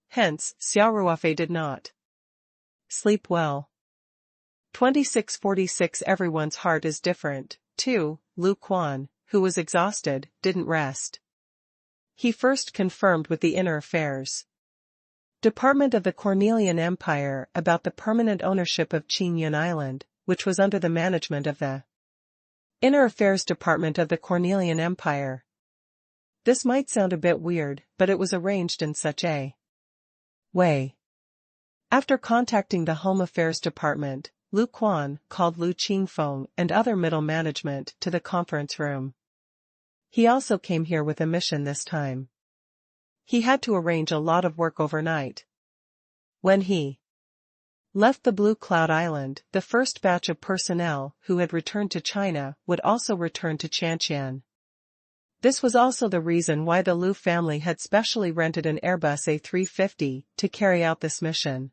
Hence, Xia Ruofei did not sleep well. 2646 Everyone's heart is different, too. Lu Quan, who was exhausted, didn't rest. He first confirmed with the Inner Affairs Department of the Cornelian Empire about the permanent ownership of Qingyun Island, which was under the management of the Inner Affairs Department of the Cornelian Empire. This might sound a bit weird, but it was arranged in such a way. After contacting the Home Affairs Department, Lu Quan called Lu Qingfeng and other middle management to the conference room. He also came here with a mission this time. He had to arrange a lot of work overnight. When he left the Blue Cloud Island, the first batch of personnel who had returned to China would also return to Chantian. This was also the reason why the Lu family had specially rented an Airbus A350 to carry out this mission.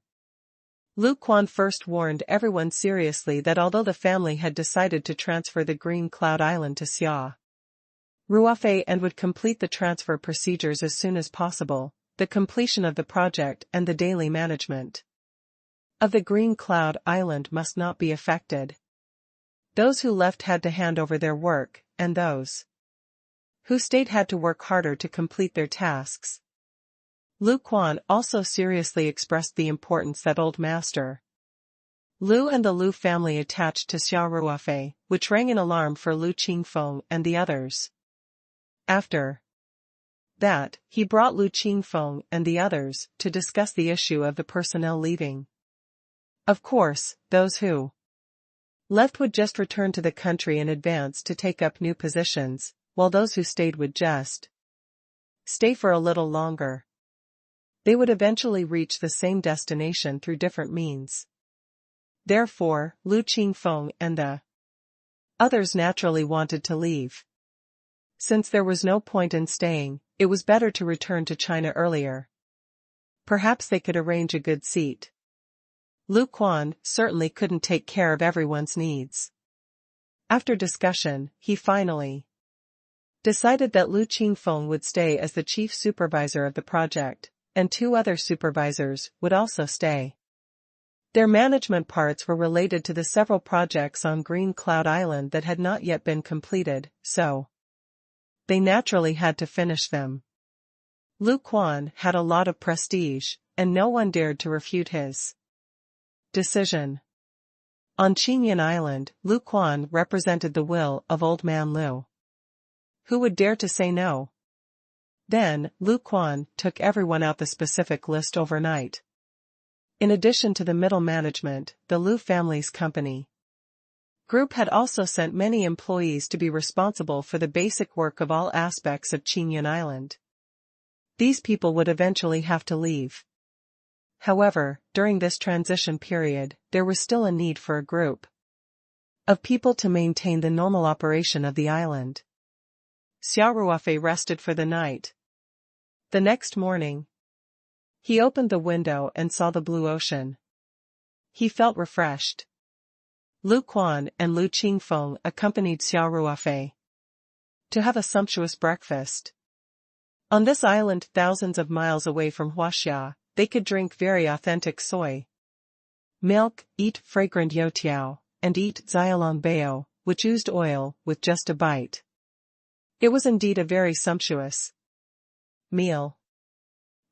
Lu Quan first warned everyone seriously that although the family had decided to transfer the Green Cloud Island to Xia Ruofei and would complete the transfer procedures as soon as possible, the completion of the project and the daily management of the Green Cloud Island must not be affected. Those who left had to hand over their work, and those who stayed had to work harder to complete their tasks. Lu Quan also seriously expressed the importance that Old Master Lu and the Lu family attached to Xia Ruofei, which rang an alarm for Lu Qingfeng and the others. After that, he brought Lu Qingfeng and the others to discuss the issue of the personnel leaving. Of course, those who left would just return to the country in advance to take up new positions, while those who stayed would just stay for a little longer. They would eventually reach the same destination through different means. Therefore, Lu Qingfeng and the others naturally wanted to leave. Since there was no point in staying, it was better to return to China earlier. Perhaps they could arrange a good seat. Lu Quan certainly couldn't take care of everyone's needs. After discussion, he finally decided that Lu Qingfeng would stay as the chief supervisor of the project, and 2 other supervisors would also stay. Their management parts were related to the several projects on Green Cloud Island that had not yet been completed, so they naturally had to finish them. Lu Quan had a lot of prestige, and no one dared to refute his decision. On Qingyun Island, Lu Quan represented the will of Old Man Lu. Who would dare to say no? Then, Lu Quan took everyone out the specific list overnight. In addition to the middle management, the Lu family's company group had also sent many employees to be responsible for the basic work of all aspects of Qingyun Island. These people would eventually have to leave. However, during this transition period, there was still a need for a group of people to maintain the normal operation of the island. Xia Ruofei rested for the night. The next morning, he opened the window and saw the blue ocean. He felt refreshed. Lu Quan and Lu Qingfeng accompanied Xia Ruofei to have a sumptuous breakfast. On this island thousands of miles away from Huaxia, they could drink very authentic soy milk, eat fragrant youtiao, and eat bao, which used oil, with just a bite. It was indeed a very sumptuous meal.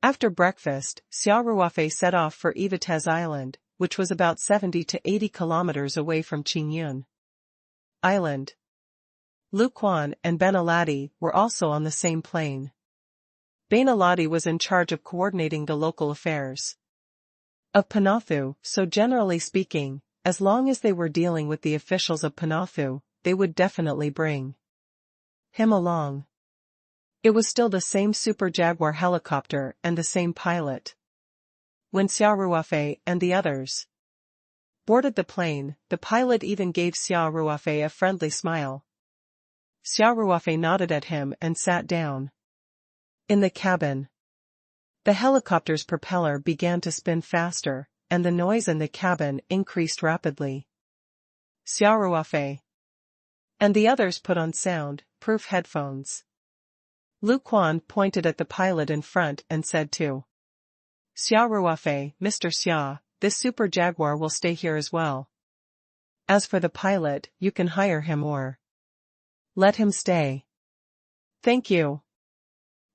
After breakfast, Xia Ruofei set off for Yvetez Island, which was about 70 to 80 kilometers away from Qingyun Island. Lu Quan and Benaladi were also on the same plane. Benaladi was in charge of coordinating the local affairs of Panathu, so generally speaking, as long as they were dealing with the officials of Panathu, they would definitely bring him along. It was still the same Super Jaguar helicopter and the same pilot. When Xia Ruofei and the others boarded the plane, the pilot even gave Xia Ruofei a friendly smile. Xia Ruofei nodded at him and sat down in the cabin. The helicopter's propeller began to spin faster, and the noise in the cabin increased rapidly. Xia Ruofei and the others put on sound-proof headphones. Lu Quan pointed at the pilot in front and said to Xia Ruofei, "Mr. Xia, this Super Jaguar will stay here as well. As for the pilot, you can hire him or let him stay." "Thank you,"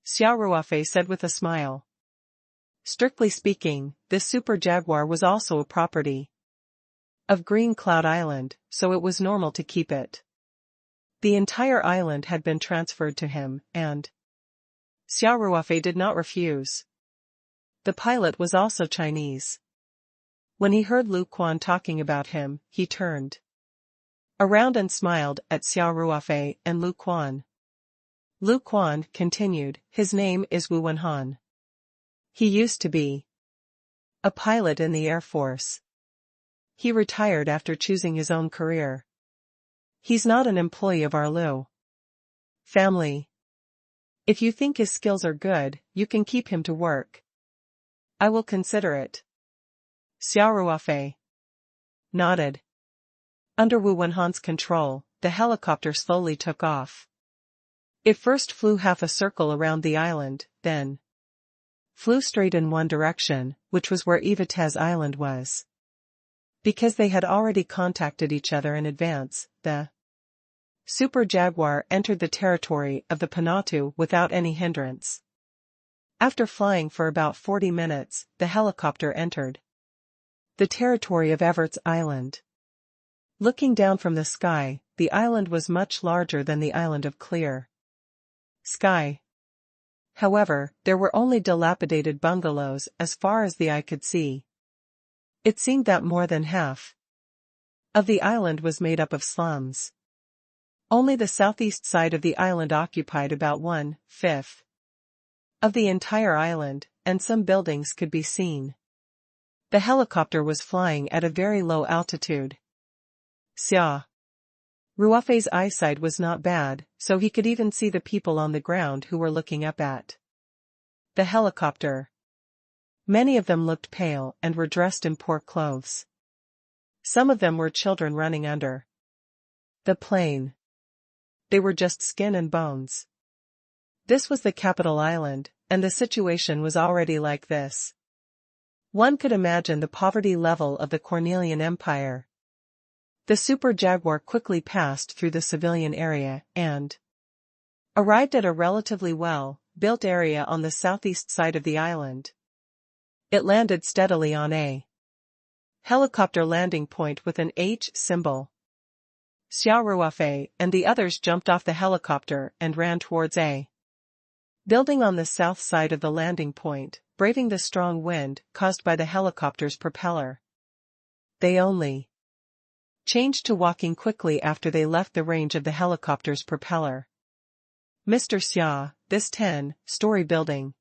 Xia Ruofei said with a smile. Strictly speaking, this Super Jaguar was also a property of Green Cloud Island, so it was normal to keep it. The entire island had been transferred to him, and Xia Ruofei did not refuse. The pilot was also Chinese. When he heard Lu Quan talking about him, he turned around and smiled at Xia Ruofei and Lu Quan. Lu Quan continued, "His name is Wu Wenhan. He used to be a pilot in the Air Force. He retired after choosing his own career. He's not an employee of our Lu family. If you think his skills are good, you can keep him to work." "I will consider it." Xia Ruofei nodded. Under Wu Wenhan's control, the helicopter slowly took off. It first flew half a circle around the island, then flew straight in one direction, which was where Yvetez Island was. Because they had already contacted each other in advance, the Super Jaguar entered the territory of the Panathu without any hindrance. After flying for about 40 minutes, the helicopter entered the territory of Everts Island. Looking down from the sky, the island was much larger than the island of Clear Sky. However, there were only dilapidated bungalows as far as the eye could see. It seemed that more than half of the island was made up of slums. Only the southeast side of the island occupied about 1/5 of the entire island, and some buildings could be seen. The helicopter was flying at a very low altitude. Xia Ruofei's eyesight was not bad, so he could even see the people on the ground who were looking up at the helicopter. Many of them looked pale and were dressed in poor clothes. Some of them were children running under the plane. They were just skin and bones. This was the capital island, and the situation was already like this. One could imagine the poverty level of the Cornelian Empire. The Super Jaguar quickly passed through the civilian area and arrived at a relatively well-built area on the southeast side of the island. It landed steadily on a helicopter landing point with an H symbol. Xia Ruofei and the others jumped off the helicopter and ran towards a building on the south side of the landing point, braving the strong wind caused by the helicopter's propeller. They only changed to walking quickly after they left the range of the helicopter's propeller. "Mr. Xia, this 10-story building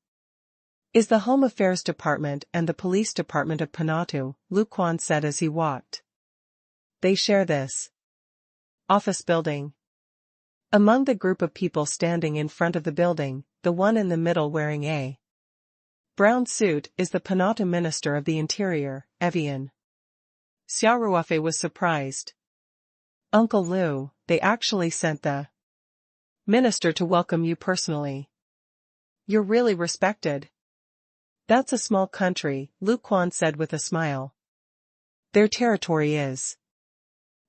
is the Home Affairs Department and the Police Department of Panathu," Lu Quan said as he walked. "They share this office building." Among the group of people standing in front of the building, the one in the middle wearing a brown suit is the Panathu Minister of the Interior, Evian. Xia Ruofei was surprised. "Uncle Lu, they actually sent the minister to welcome you personally. You're really respected." "That's a small country," Lu Quan said with a smile. "Their territory is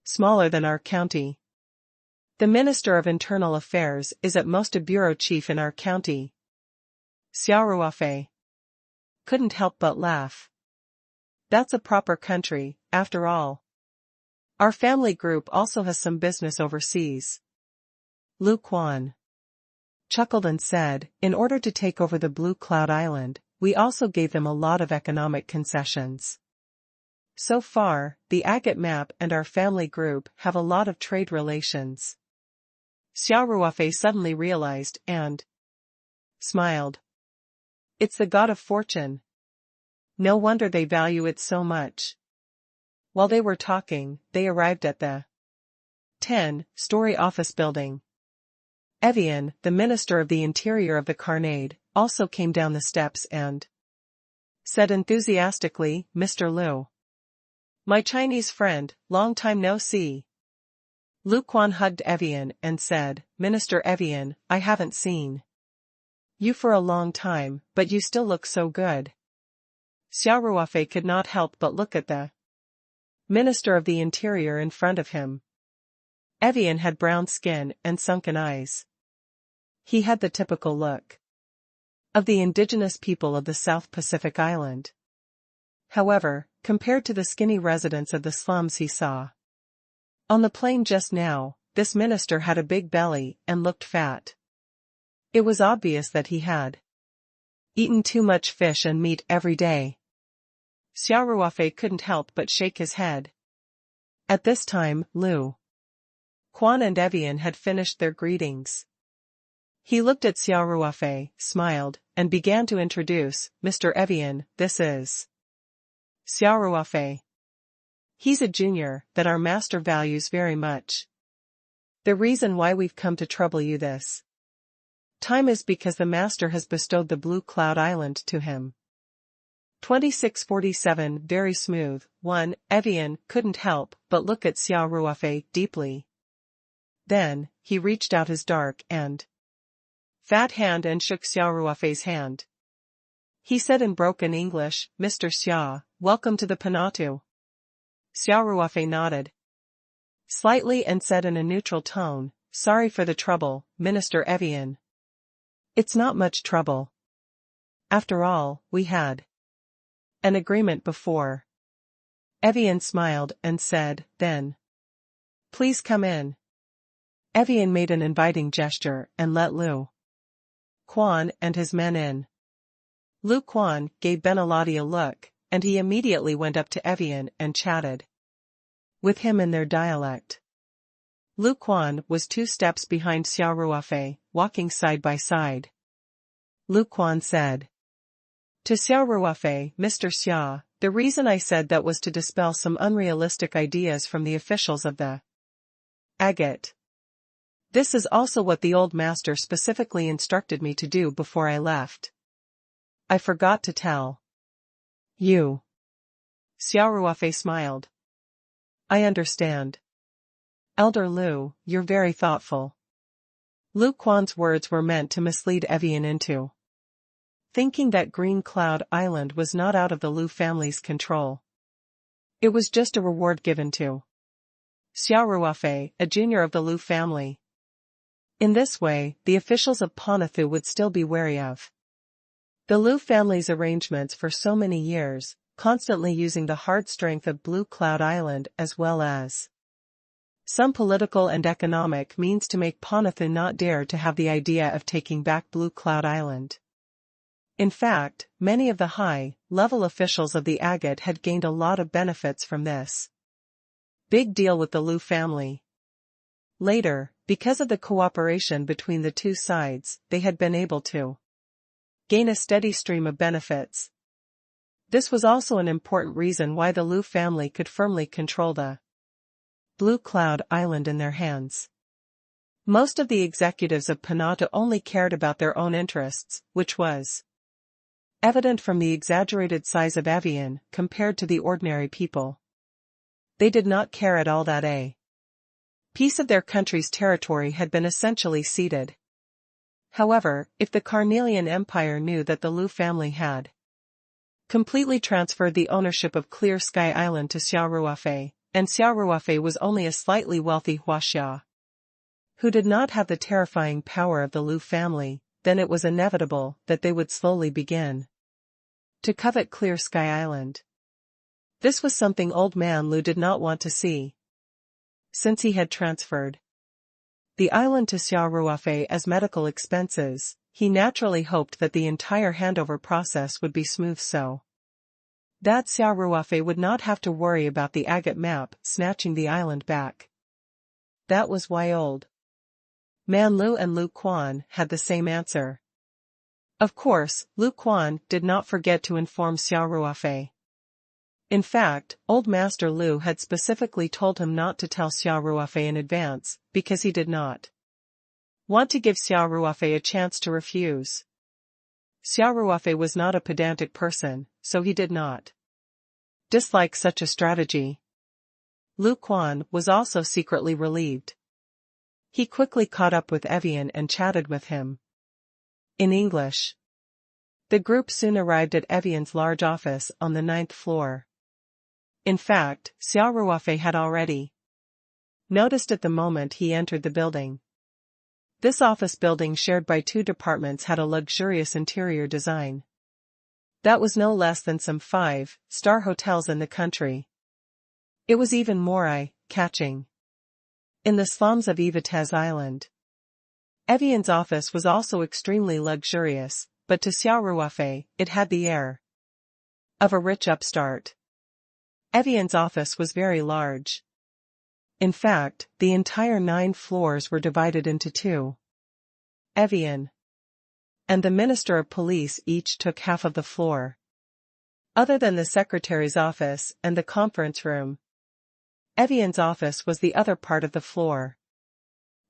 smaller than our county. The Minister of Internal Affairs is at most a bureau chief in our county. Xia Ruofei couldn't help but laugh. That's a proper country, after all. Our family group also has some business overseas. Lu Quan chuckled and said, in order to take over the Blue Cloud Island, we also gave them a lot of economic concessions. So far, the agate map and our family group have a lot of trade relations. Xia Ruofei suddenly realized and smiled. It's the god of fortune. No wonder they value it so much. While they were talking, they arrived at the 10-story office building. Evian, the Minister of the Interior of the Carnade, also came down the steps and said enthusiastically, Mr. Liu. My Chinese friend, long time no see. Lu Quan hugged Evian and said, Minister Evian, I haven't seen you for a long time, but you still look so good. Xia Ruofei could not help but look at the Minister of the Interior in front of him. Evian had brown skin and sunken eyes. He had the typical look of the indigenous people of the South Pacific Island. However, compared to the skinny residents of the slums he saw on the plain just now, this minister had a big belly and looked fat. It was obvious that he had eaten too much fish and meat every day. Xia Ruofei couldn't help but shake his head. At this time, Lu Quan and Evian had finished their greetings. He looked at Xia Ruofei, smiled, and began to introduce, Mr. Evian, this is Xia Ruofei. He's a junior that our master values very much. The reason why we've come to trouble you this time is because the master has bestowed the Blue Cloud Island to him. 2647 Very smooth. 1. Evian couldn't help but look at Xia Ruofei deeply. Then, he reached out his dark and fat hand and shook Xia Ruofei's hand. He said in broken English, Mr. Xia, welcome to the Panatu. Xia Ruofei nodded slightly and said in a neutral tone, sorry for the trouble, Minister Evian. It's not much trouble. After all, we had an agreement before. Evian smiled and said, then please come in. Evian made an inviting gesture and let Lu Quan and his men in. Lu Quan gave Benelati a look, and he immediately went up to Evian and chatted with him in their dialect. Lu Quan was 2 steps behind Xia Ruofei, walking side by side. Lu Quan said to Xia Ruofei, Mr. Xia, the reason I said that was to dispel some unrealistic ideas from the officials of the agate. This is also what the old master specifically instructed me to do before I left. I forgot to tell you. Xia Ruofei smiled. I understand. Elder Lu, you're very thoughtful. Lu Quan's words were meant to mislead Evian into thinking that Green Cloud Island was not out of the Lu family's control. It was just a reward given to Xia Ruofei, a junior of the Lu family. In this way, the officials of Ponathu would still be wary of the Lu family's arrangements for so many years, constantly using the hard strength of Blue Cloud Island as well as some political and economic means to make Ponathu not dare to have the idea of taking back Blue Cloud Island. In fact, many of the high-level officials of the agate had gained a lot of benefits from this big deal with the Lu family. Later, because of the cooperation between the two sides, they had been able to gain a steady stream of benefits. This was also an important reason why the Lu family could firmly control the Blue Cloud Island in their hands. Most of the executives of Panata only cared about their own interests, which was evident from the exaggerated size of Evian compared to the ordinary people. They did not care at all that a piece of their country's territory had been essentially ceded. However, if the Carnelian Empire knew that the Lu family had completely transferred the ownership of Clear Sky Island to Xia Ruofei, and Xia Ruofei was only a slightly wealthy Huaxia, who did not have the terrifying power of the Lu family, then it was inevitable that they would slowly begin to covet Clear Sky Island. This was something Old Man Lu did not want to see. Since he had transferred the island to Xia Ruofei as medical expenses, he naturally hoped that the entire handover process would be smooth so that Xia Ruofei would not have to worry about the agate map snatching the island back. That was why Old Man Lu and Lu Quan had the same answer. Of course, Lu Quan did not forget to inform Xia Ruofei. In fact, Old Master Lu had specifically told him not to tell Xia Ruofei in advance, because he did not want to give Xia Ruofei a chance to refuse. Xia Ruofei was not a pedantic person, so he did not dislike such a strategy. Lu Quan was also secretly relieved. He quickly caught up with Evian and chatted with him in English. The group soon arrived at Evian's large office on the 9th floor. In fact, Xia Ruofei had already noticed it the moment he entered the building. This office building shared by two departments had a luxurious interior design that was no less than some 5-star hotels in the country. It was even more eye-catching in the slums of Yvetez Island. Evian's office was also extremely luxurious, but to Xia Ruofei, it had the air of a rich upstart. Evian's office was very large. In fact, the entire 9 floors were divided into 2. Evian and the Minister of Police each took half of the floor. Other than the secretary's office and the conference room, Evian's office was the other part of the floor.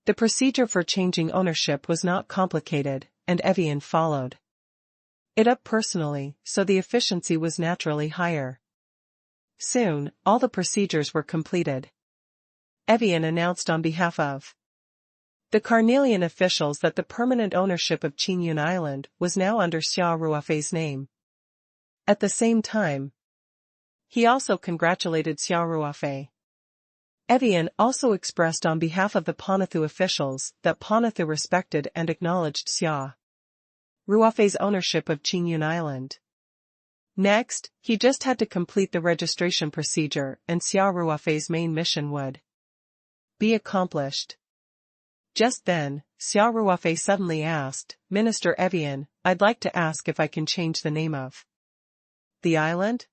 The procedure for changing ownership was not complicated, and Evian followed it up personally, so the efficiency was naturally higher. Soon, all the procedures were completed. Evian announced on behalf of the Carnelian officials that the permanent ownership of Qingyun Island was now under Xia Ruofei's name. At the same time, he also congratulated Xia Ruofei. Evian also expressed on behalf of the Ponathu officials that Ponathu respected and acknowledged Xia Ruofei's ownership of Qingyun Island. Next, he just had to complete the registration procedure and Xia Ruofei's main mission would be accomplished. Just then, Xia Ruofei suddenly asked, "Minister Evian, I'd like to ask if I can change the name of the island?"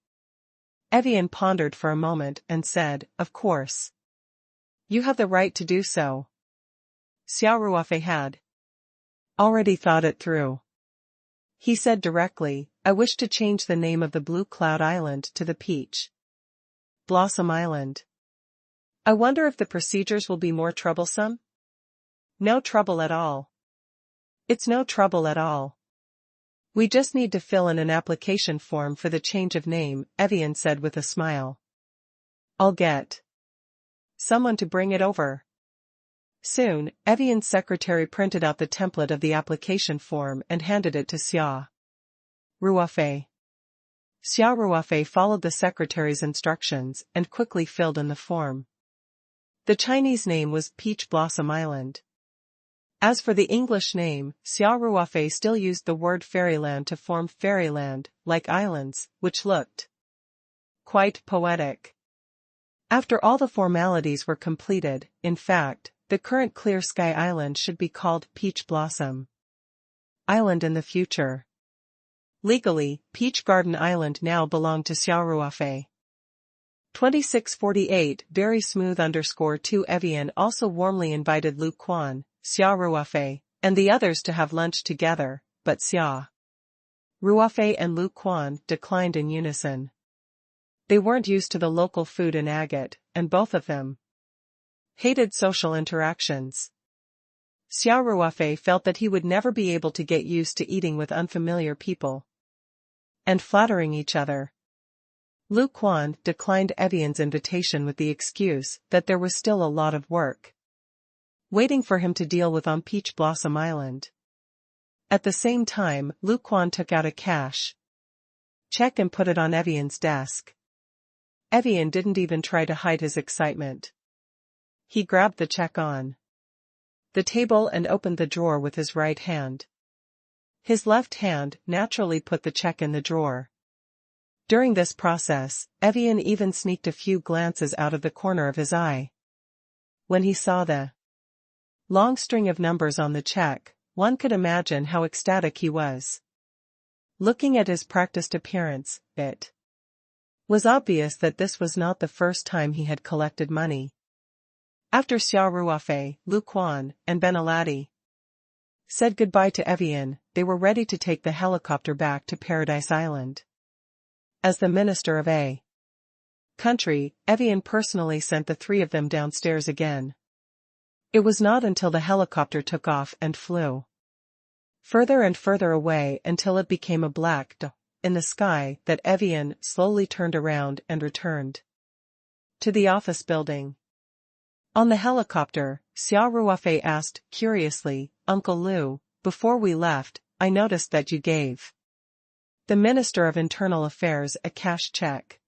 Evian pondered for a moment and said, "Of course. You have the right to do so." Xia Ruofei had already thought it through. He said directly, "I wish to change the name of the Blue Cloud Island to the Peach Blossom Island. I wonder if the procedures will be more troublesome?" "No trouble at all. It's no trouble at all. We just need to fill in an application form for the change of name," Evian said with a smile. "I'll get someone to bring it over." Soon, Evian's secretary printed out the template of the application form and handed it to Xia Ruofei. Xia Ruofei followed the secretary's instructions and quickly filled in the form. The Chinese name was Peach Blossom Island. As for the English name, Xia Ruofei still used the word fairyland to form fairyland, like islands, which looked quite poetic. After all the formalities were completed, in fact, the current Clear Sky Island should be called Peach Blossom Island in the future. Legally, Peach Garden Island now belonged to Xia Ruofei. 2648 Very smooth _2 Evian also warmly invited Lu Quan, Xia Ruofei, and the others to have lunch together, but Xia Ruofei and Lu Quan declined in unison. They weren't used to the local food in agate, and both of them hated social interactions. Xia Ruofei felt that he would never be able to get used to eating with unfamiliar people and flattering each other. Lu Quan declined Evian's invitation with the excuse that there was still a lot of work waiting for him to deal with on Peach Blossom Island. At the same time, Lu Quan took out a cash check and put it on Evian's desk. Evian didn't even try to hide his excitement. He grabbed the check on the table and opened the drawer with his right hand. His left hand naturally put the check in the drawer. During this process, Evian even sneaked a few glances out of the corner of his eye. When he saw the long string of numbers on the check, one could imagine how ecstatic he was. Looking at his practiced appearance, it was obvious that this was not the first time he had collected money. After Xia Ruofei, Lu Quan, and Ben Aladi said goodbye to Evian, they were ready to take the helicopter back to Paradise Island. As the minister of a country, Evian personally sent the three of them downstairs again. It was not until the helicopter took off and flew further and further away until it became a black dot in the sky that Evian slowly turned around and returned to the office building. On the helicopter, Xia Ruofei asked, curiously, "Uncle Lu, before we left, I noticed that you gave the Minister of Internal Affairs a cash check.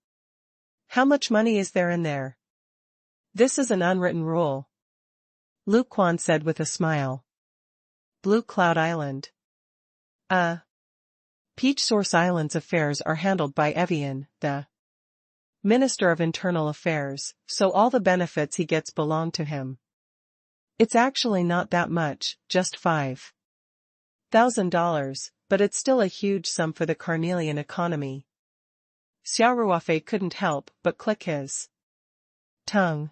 How much money is there in there?" "This is an unwritten rule," Lu Quan said with a smile. "Blue Cloud Island. Peach Source Island's affairs are handled by Evian, the Minister of Internal Affairs, so all the benefits he gets belong to him. It's actually not that much, just $5,000, but it's still a huge sum for the carnelian economy." Xia Ruofei couldn't help but click his tongue.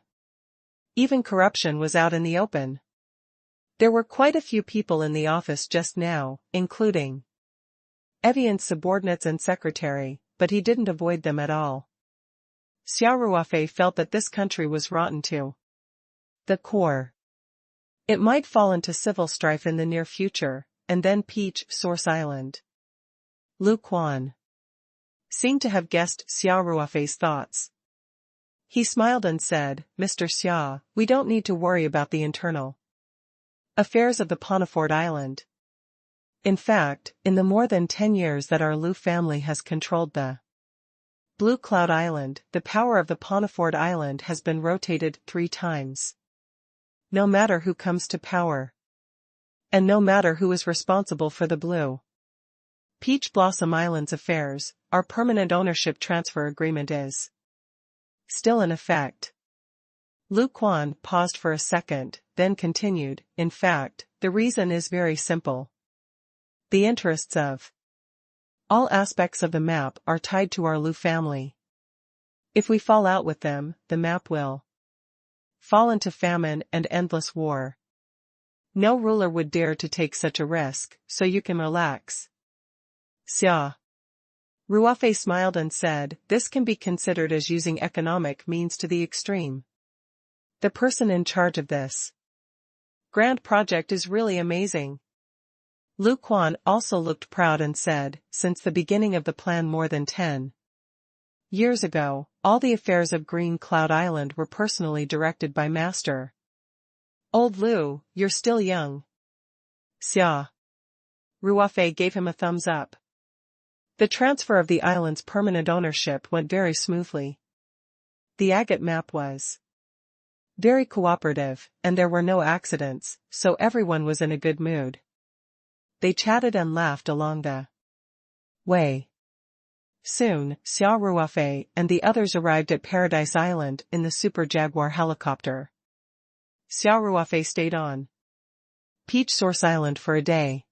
Even corruption was out in the open. There were quite a few people in the office just now, including Evian's subordinates and secretary, but he didn't avoid them at all. Xia Ruofei felt that this country was rotten to the core. It might fall into civil strife in the near future, and then Peach Source Island. Lu Quan seemed to have guessed Xia Ruofei's thoughts. He smiled and said, "Mr. Xia, we don't need to worry about the internal affairs of the Ponifort Island. In fact, in the more than 10 years that our Lu family has controlled the Blue Cloud Island, the power of the Ponifort Island has been rotated 3 times. No matter who comes to power, and no matter who is responsible for the Blue Peach Blossom Island's affairs, our permanent ownership transfer agreement is still in effect." Lu Quan paused for a second, then continued, "In fact, the reason is very simple. The interests of all aspects of the map are tied to our Lu family. If we fall out with them, the map will fall into famine and endless war. No ruler would dare to take such a risk, so you can relax." Xia Ruofei smiled and said, "This can be considered as using economic means to the extreme. The person in charge of this grand project is really amazing." Lu Quan also looked proud and said, "Since the beginning of the plan more than 10 years ago, all the affairs of Green Cloud Island were personally directed by Master. Old Lu, you're still young." Xia Ruofei gave him a thumbs up. The transfer of the island's permanent ownership went very smoothly. The agate map was very cooperative, and there were no accidents, so everyone was in a good mood. They chatted and laughed along the way. Soon, Xia Ruofei and the others arrived at Paradise Island in the Super Jaguar helicopter. Xia Ruofei stayed on Peach Source Island for a day.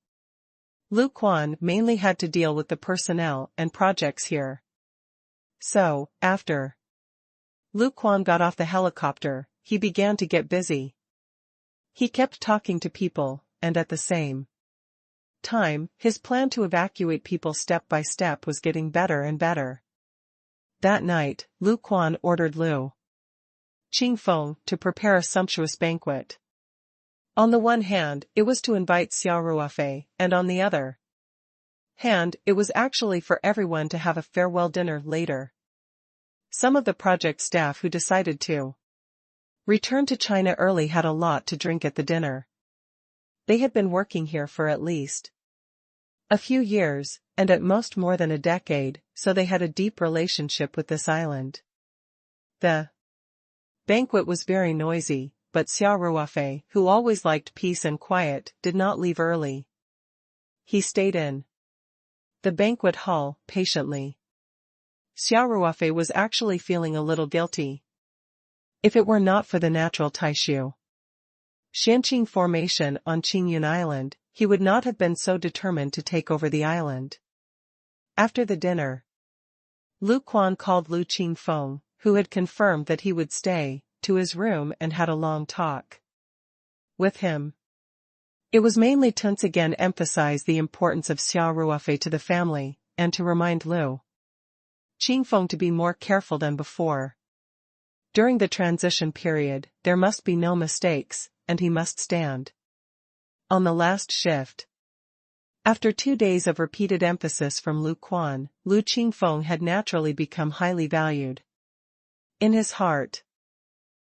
Lu Quan mainly had to deal with the personnel and projects here. So, after Lu Quan got off the helicopter, he began to get busy. He kept talking to people, and at the same time, his plan to evacuate people step by step was getting better and better. That night, Lu Quan ordered Lu Qingfeng to prepare a sumptuous banquet. On the one hand, it was to invite Xia Ruofei, and on the other hand, it was actually for everyone to have a farewell dinner later. Some of the project staff who decided to return to China early had a lot to drink at the dinner. They had been working here for at least a few years, and at most more than a decade, so they had a deep relationship with this island. The banquet was very noisy, but Xia Ruofei, who always liked peace and quiet, did not leave early. He stayed in the banquet hall, patiently. Xia Ruofei was actually feeling a little guilty. If it were not for the natural Taishu Shanqing formation on Qingyun Island, he would not have been so determined to take over the island. After the dinner, Lu Quan called Lu Qingfeng, who had confirmed that he would stay, to his room and had a long talk with him. It was mainly to once again emphasize the importance of Xia Ruofei to the family, and to remind Lu Qingfeng to be more careful than before. During the transition period, there must be no mistakes, and he must stand on the last shift. After 2 days of repeated emphasis from Lu Quan, Lu Qingfeng had naturally become highly valued. In his heart,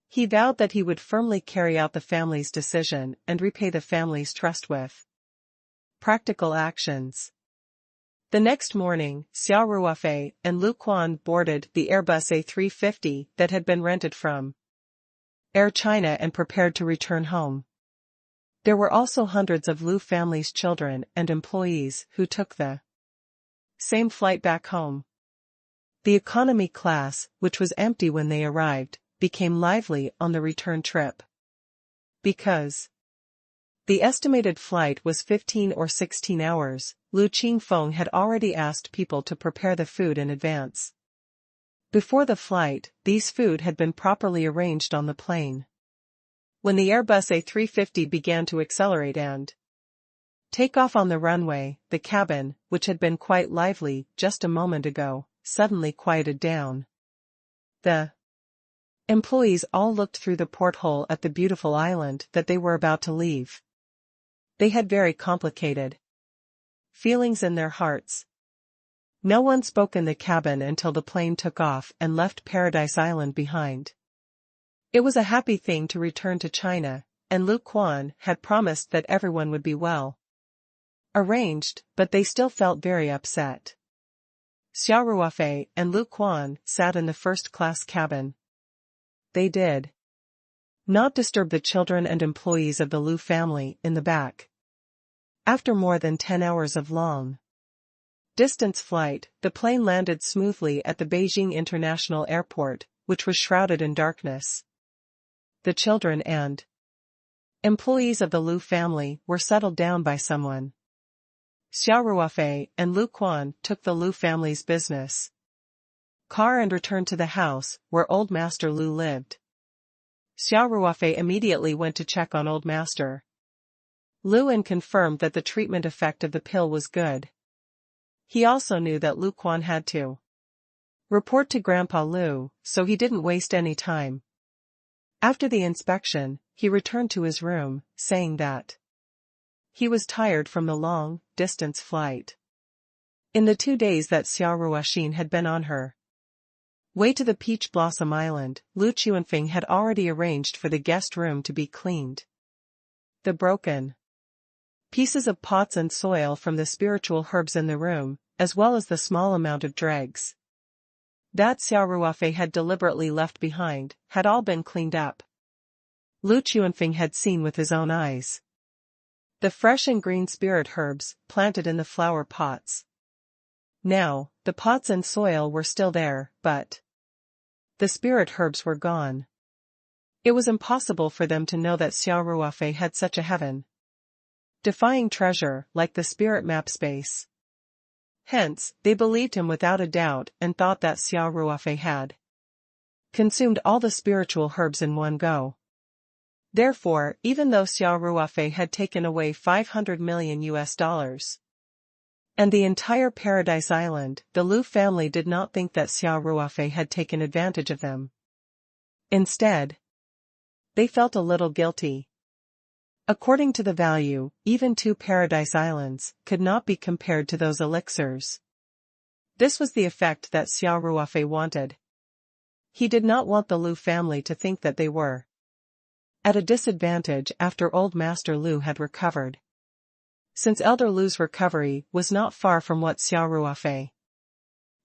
he vowed that he would firmly carry out the family's decision and repay the family's trust with practical actions. The next morning, Xia Ruofei and Lu Quan boarded the Airbus A350 that had been rented from Air China and prepared to return home. There were also hundreds of Lu family's children and employees who took the same flight back home. The economy class, which was empty when they arrived, became lively on the return trip. Because the estimated flight was 15 or 16 hours, Lu Qingfeng had already asked people to prepare the food in advance. Before the flight, these food had been properly arranged on the plane. When the Airbus A350 began to accelerate and take off on the runway, the cabin, which had been quite lively just a moment ago, suddenly quieted down. The employees all looked through the porthole at the beautiful island that they were about to leave. They had very complicated feelings in their hearts. No one spoke in the cabin until the plane took off and left Paradise Island behind. It was a happy thing to return to China, and Lu Quan had promised that everyone would be well arranged, but they still felt very upset. Xia Ruofei and Lu Quan sat in the first-class cabin. They did not disturb the children and employees of the Lu family in the back. After more than 10 hours of long distance flight, the plane landed smoothly at the Beijing International Airport, which was shrouded in darkness. The children and employees of the Lu family were settled down by someone. Xia Ruofei and Lu Quan took the Lu family's business car and returned to the house where Old Master Lu lived. Xia Ruofei immediately went to check on Old Master Lu and confirmed that the treatment effect of the pill was good. He also knew that Lu Quan had to report to Grandpa Lu, so he didn't waste any time. After the inspection, he returned to his room, saying that he was tired from the long, distance flight. In the 2 days that Xia Ruofei had been on her way to the Peach Blossom Island, Lu Quanfeng had already arranged for the guest room to be cleaned. The broken pieces of pots and soil from the spiritual herbs in the room, as well as the small amount of dregs that Xia Ruofei had deliberately left behind, had all been cleaned up. Lu Quanfeng had seen with his own eyes the fresh and green spirit herbs planted in the flower pots. Now, the pots and soil were still there, but the spirit herbs were gone. It was impossible for them to know that Xia Ruofei had such a heaven-defying treasure like the spirit map space. Hence, they believed him without a doubt and thought that Xia Ruofei had consumed all the spiritual herbs in one go. Therefore, even though Xia Ruofei had taken away $500 million and the entire Paradise Island, the Lu family did not think that Xia Ruofei had taken advantage of them. Instead, they felt a little guilty. According to the value, even 2 Paradise Islands could not be compared to those elixirs. This was the effect that Xia Ruofei wanted. He did not want the Lu family to think that they were at a disadvantage after Old Master Lu had recovered. Since Elder Lu's recovery was not far from what Xia Ruofei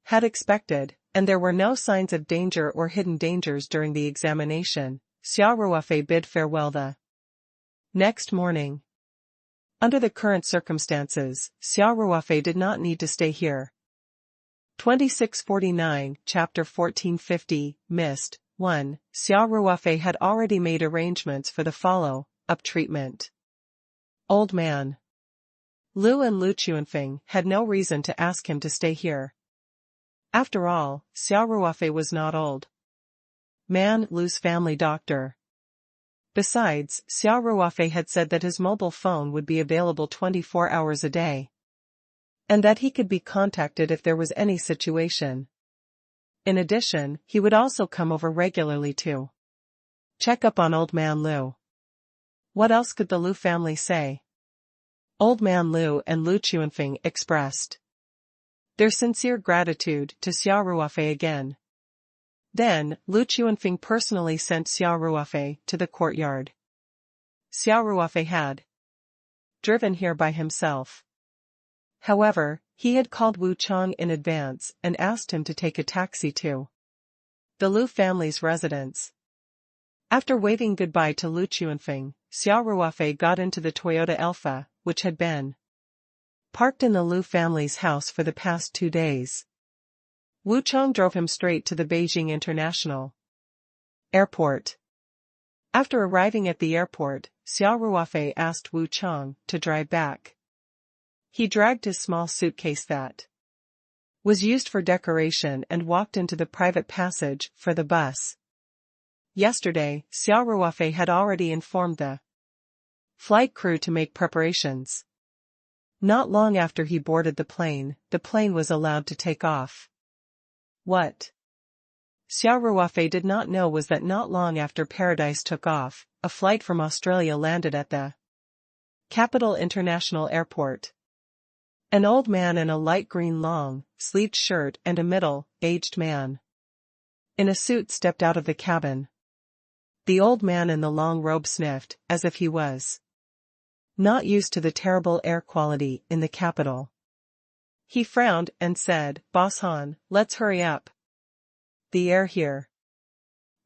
had expected, and there were no signs of danger or hidden dangers during the examination, Xia Ruofei bid farewell the next morning. Under the current circumstances, Xia Ruofei did not need to stay here. 2649, Chapter 1450, Mist, 1. Xia Ruofei had already made arrangements for the follow-up treatment. Old man Lu and Lu Chuanfeng had no reason to ask him to stay here. After all, Xia Ruofei was not old man Lu's family doctor. Besides, Xia Ruofei had said that his mobile phone would be available 24 hours a day, and that he could be contacted if there was any situation. In addition, he would also come over regularly to check up on old man Lu. What else could the Lu family say? Old man Lu and Lu Chuanfeng expressed their sincere gratitude to Xia Ruofei again. Then, Lu Chuanfeng personally sent Xia Ruofei to the courtyard. Xia Ruofei had driven here by himself. However, he had called Wu Chang in advance and asked him to take a taxi to the Lu family's residence. After waving goodbye to Lu Chuanfeng, Xia Ruofei got into the Toyota Alpha, which had been parked in the Lu family's house for the past 2 days. Wu Chang drove him straight to the Beijing International Airport. After arriving at the airport, Xia Ruofei asked Wu Chang to drive back. He dragged his small suitcase that was used for decoration and walked into the private passage for the bus. Yesterday, Xia Ruofei had already informed the flight crew to make preparations. Not long after he boarded the plane was allowed to take off. What Xia Ruofei did not know was that not long after Paradise took off, a flight from Australia landed at the Capital International Airport. An old man in a light green long-sleeved shirt and a middle-aged man in a suit stepped out of the cabin. The old man in the long robe sniffed, as if he was not used to the terrible air quality in the capital. He frowned and said, "Boss Han, let's hurry up. The air here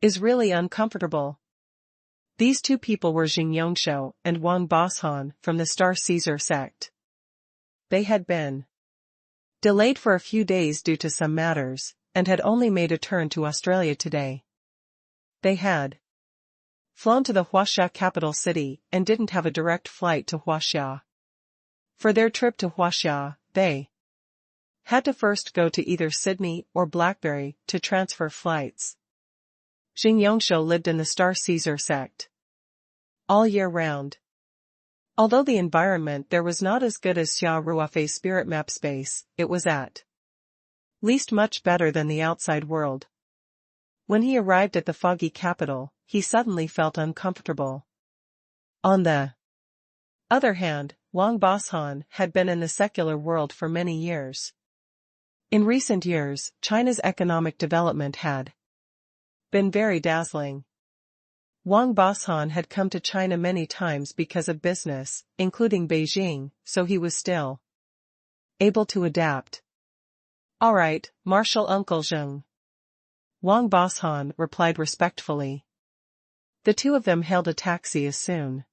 is really uncomfortable." These two people were Jing Yongshou and Wang Bosshan from the Star Caesar sect. They had been delayed for a few days due to some matters, and had only made a turn to Australia today. They had flown to the Huaxia capital city and didn't have a direct flight to Huaxia. For their trip to Huaxia, they had to first go to either Sydney or Blackberry to transfer flights. Jing Yongshou lived in the Star Caesar sect all year round. Although the environment there was not as good as Xia Ruofei's spirit map space, it was at least much better than the outside world. When he arrived at the foggy capital, he suddenly felt uncomfortable. On the other hand, Wang Bosshan had been in the secular world for many years. In recent years, China's economic development had been very dazzling. Wang Bosshan had come to China many times because of business, including Beijing, so he was still able to adapt. "All right, Marshal Uncle Zheng," Wang Bosshan replied respectfully. The two of them hailed a taxi as soon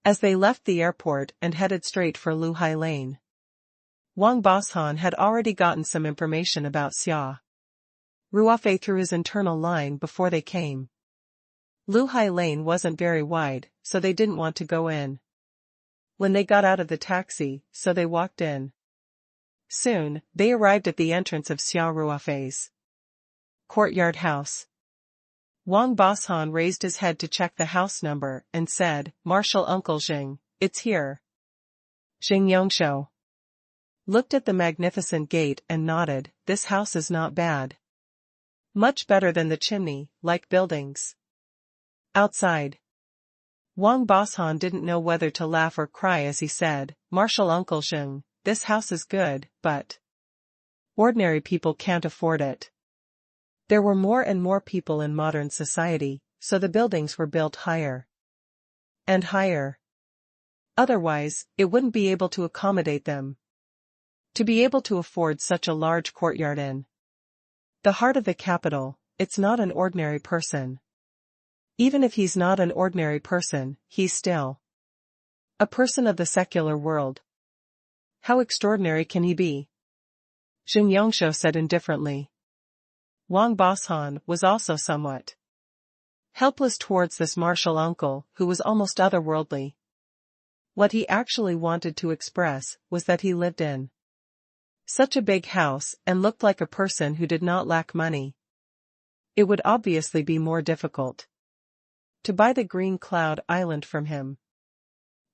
as they left the airport and headed straight for Luhai Lane. Wang Bosshan had already gotten some information about Xia Ruofei through his internal line before they came. Luhai Lane wasn't very wide, so they didn't want to go in when they got out of the taxi, so they walked in. Soon, they arrived at the entrance of Xia Ruofei's courtyard house. Wang Bosshan raised his head to check the house number and said, "Marshal Uncle Jing, it's here." Jing Yongshou looked at the magnificent gate and nodded. "This house is not bad. Much better than the chimney-like buildings outside." Wang Bosshan didn't know whether to laugh or cry as he said, "Marshal Uncle Jing, this house is good, but ordinary people can't afford it." There were more and more people in modern society, so the buildings were built higher and higher. Otherwise, it wouldn't be able to accommodate them. To be able to afford such a large courtyard in The heart of the capital, it's not an ordinary person. Even if he's not an ordinary person, he's still a person of the secular world. How extraordinary can he be? Jin Yongsho said indifferently. Wang Boshan was also somewhat helpless towards this martial uncle who was almost otherworldly. What he actually wanted to express was that he lived in such a big house and looked like a person who did not lack money. It would obviously be more difficult to buy the Green Cloud Island from him.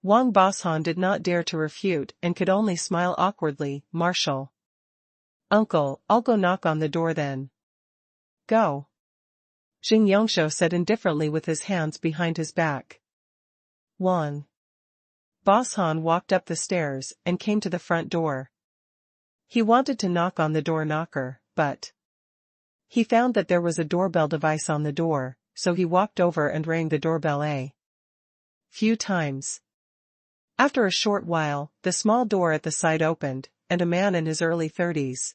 Wang Boshan did not dare to refute and could only smile awkwardly. Marshal. Uncle, I'll go knock on the door then. Go. Jin Yongsho said indifferently with his hands behind his back. Wang Boshan walked up the stairs and came to the front door. He wanted to knock on the door knocker, but he found that there was a doorbell device on the door, so he walked over and rang the doorbell a few times. After a short while, the small door at the side opened, and a man in his early 30s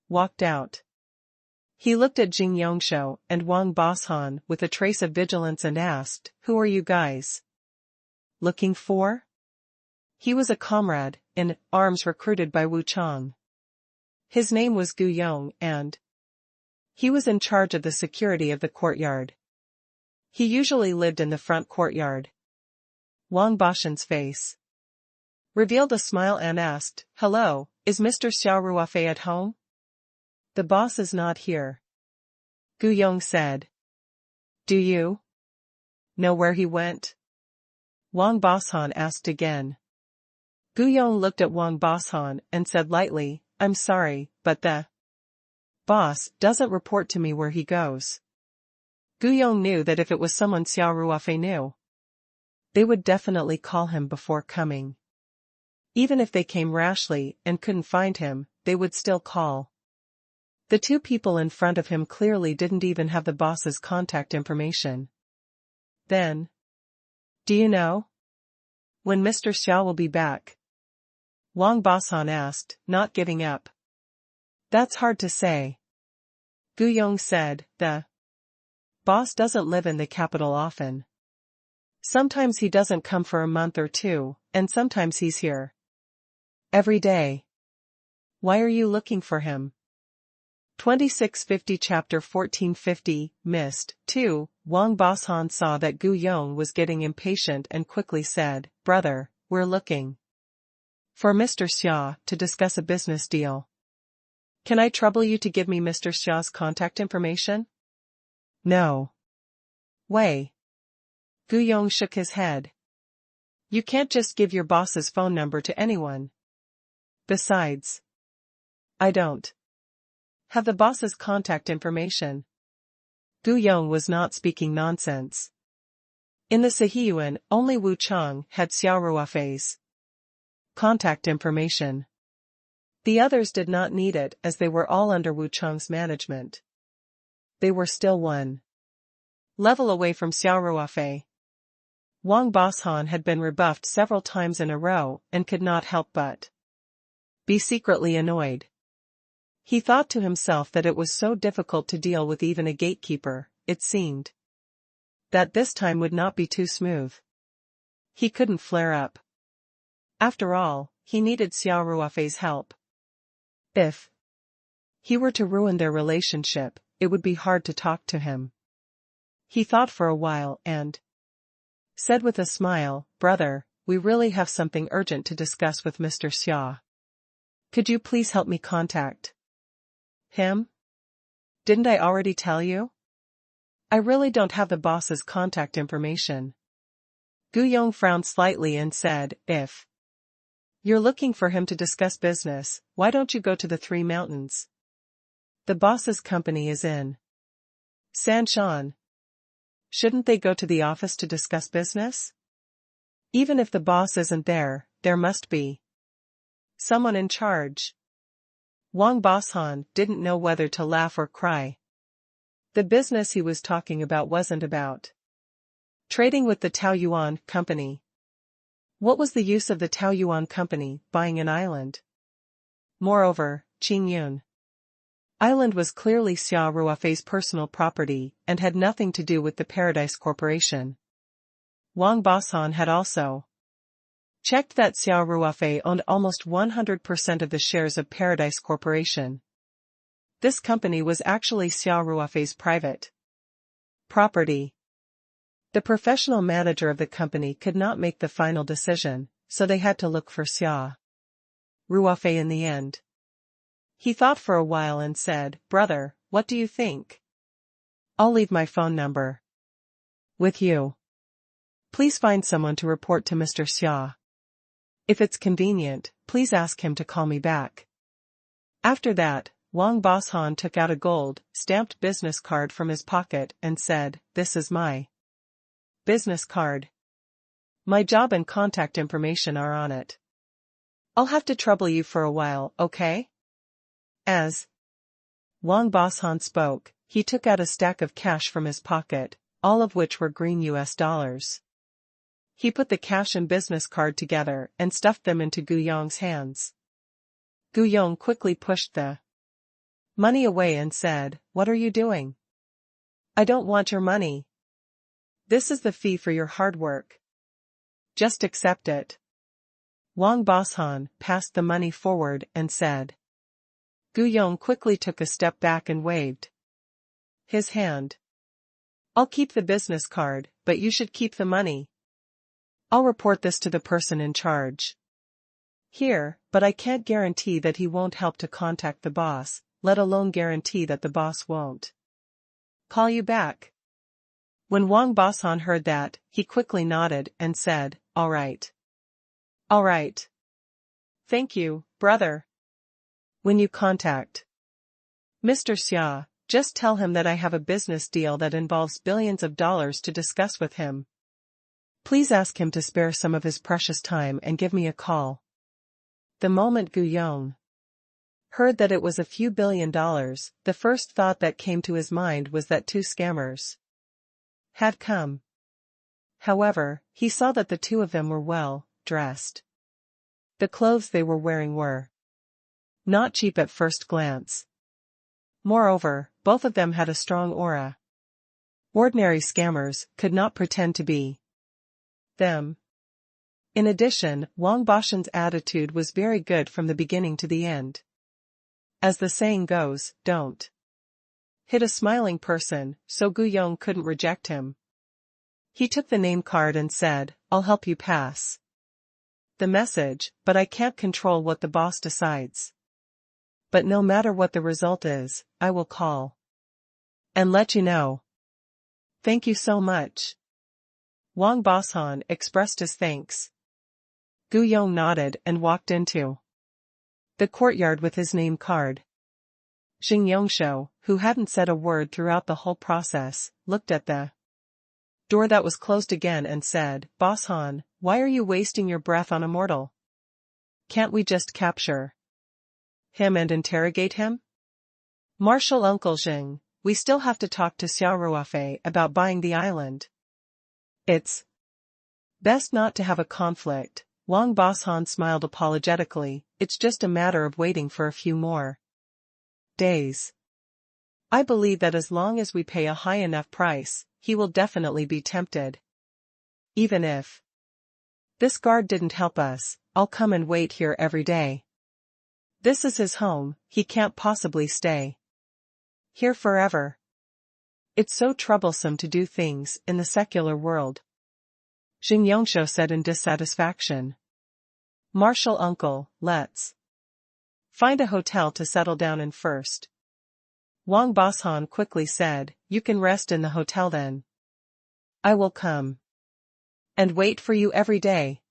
walked out. He looked at Jin Yongsho and Wang Boshan with a trace of vigilance and asked, "Who are you guys looking for?" He was a comrade in arms recruited by Wu Chang. His name was Gu Yong and he was in charge of the security of the courtyard. He usually lived in the front courtyard. Wang Boshan's face revealed a smile and asked, "Hello, is Mr. Xia Ruofei at home?" "The boss is not here," Gu Yong said. "Do you know where he went?" Wang Boshan asked again. Gu Yong looked at Wang Boshan and said lightly, "I'm sorry, but the boss doesn't report to me where he goes." Gu Yong knew that if it was someone Xia Ruofei knew, they would definitely call him before coming. Even if they came rashly and couldn't find him, they would still call. The two people in front of him clearly didn't even have the boss's contact information. Then, "Do you know when Mr. Xia will be back?" Wang Boshan asked, not giving up. "That's hard to say," Gu Yong said. "The boss doesn't live in the capital often. Sometimes he doesn't come for a month or two, and sometimes he's here every day." "Why are you looking for him?" 2650 Chapter 1450, Missed. 2. Wang Boshan saw that Gu Yong was getting impatient and quickly said, "Brother, we're looking for Mr. Xia to discuss a business deal. Can I trouble you to give me Mr. Xia's contact information?" "No way." Gu Yong shook his head. "You can't just give your boss's phone number to anyone. Besides, I don't have the boss's contact information." Gu Yong was not speaking nonsense. In the Sihiyuan, only Wu Chang had Xia Ruofei's contact information. The others did not need it as they were all under Wu Chang's management. They were still one level away from Xia Ruofei. Wang Boshan had been rebuffed several times in a row and could not help but be secretly annoyed. He thought to himself that it was so difficult to deal with even a gatekeeper. It seemed that this time would not be too smooth. He couldn't flare up. After all, he needed Xia Ruofei's help. If he were to ruin their relationship, it would be hard to talk to him. He thought for a while and said with a smile, "Brother, we really have something urgent to discuss with Mr. Xia. Could you please help me contact him?" "Didn't I already tell you? I really don't have the boss's contact information." Gu Yong frowned slightly and said, "If you're looking for him to discuss business, why don't you go to the Three Mountains? The boss's company is in Sanshan. Shouldn't they go to the office to discuss business? Even if the boss isn't there, there must be someone in charge." Wang Boshan didn't know whether to laugh or cry. The business he was talking about wasn't about trading with the Taoyuan company. What was the use of the Taoyuan company buying an island? Moreover, Qingyun island was clearly Xia Ruofei's personal property and had nothing to do with the Paradise Corporation. Wang Bosan had also checked that Xia Ruofei owned almost 100% of the shares of Paradise Corporation. This company was actually Xia Ruofei's private property. The professional manager of the company could not make the final decision, so they had to look for Xia Ruofei in the end. He thought for a while and said, "Brother, what do you think? I'll leave my phone number with you. Please find someone to report to Mr. Xia. If it's convenient, please ask him to call me back." After that, Wang Bosan took out a gold-stamped business card from his pocket and said, "This is my business card. My job and contact information are on it. I'll have to trouble you for a while, okay?" As Wang Bosan spoke, he took out a stack of cash from his pocket, all of which were green US dollars. He put the cash and business card together and stuffed them into Gu Yong's hands. Gu Yong quickly pushed the money away and said, "What are you doing? I don't want your money. This is the fee for your hard work. Just accept it." Wang Bosan passed the money forward and said. Gu Yong quickly took a step back and waved his hand. "I'll keep the business card, but you should keep the money. I'll report this to the person in charge here, but I can't guarantee that he won't help to contact the boss, let alone guarantee that the boss won't call you back." When Wang Bosan heard that, he quickly nodded and said, "All right. All right. Thank you, brother. When you contact Mr. Xia, just tell him that I have a business deal that involves billions of dollars to discuss with him. Please ask him to spare some of his precious time and give me a call." The moment Gu Yong heard that it was a few $billion, the first thought that came to his mind was that two scammers had come. However, he saw that the two of them were well dressed. The clothes they were wearing were not cheap at first glance. Moreover, both of them had a strong aura. Ordinary scammers could not pretend to be them. In addition, Wang Bosan's attitude was very good from the beginning to the end. As the saying goes, don't hit a smiling person, so Gu Yong couldn't reject him. He took the name card and said, "I'll help you pass the message, but I can't control what the boss decides. But no matter what the result is, I will call and let you know. Thank you so much." Wang Bosan expressed his thanks. Gu Yong nodded and walked into the courtyard with his name card. Xing Yongsho, who hadn't said a word throughout the whole process, looked at the door that was closed again and said, "Bosan, why are you wasting your breath on a mortal? Can't we just capture him and interrogate him?" "Martial Uncle Xing, we still have to talk to Xia Ruofei about buying the island. It's best not to have a conflict." Wang Bosan smiled apologetically, "It's just a matter of waiting for a few more days. I believe that as long as we pay a high enough price, he will definitely be tempted. Even if this guard didn't help us, I'll come and wait here every day. This is his home, he can't possibly stay here forever. It's so troublesome to do things in the secular world," Xing Yongsho said in dissatisfaction. "Martial uncle, let's find a hotel to settle down in first." Wang Bosan quickly said, "You can rest in the hotel then. I will come and wait for you every day."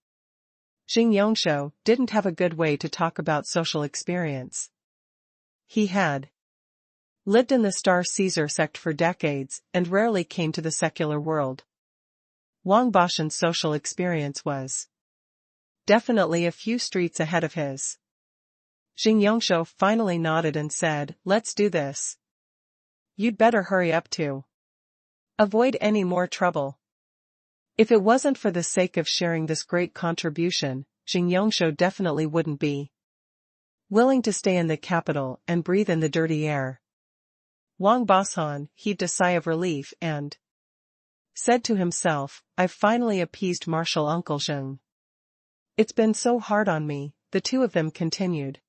Xing Yongsho didn't have a good way to talk about social experience. He had lived in the Star Caesar sect for decades and rarely came to the secular world. Wang Bosan's social experience was definitely a few streets ahead of his. Xing Yongsho finally nodded and said, "Let's do this. You'd better hurry up to avoid any more trouble." If it wasn't for the sake of sharing this great contribution, Xing Yongsho definitely wouldn't be willing to stay in the capital and breathe in the dirty air. Wang Bosan heaved a sigh of relief and said to himself, I've finally appeased Marshal Uncle Zheng. It's been so hard on me, the two of them continued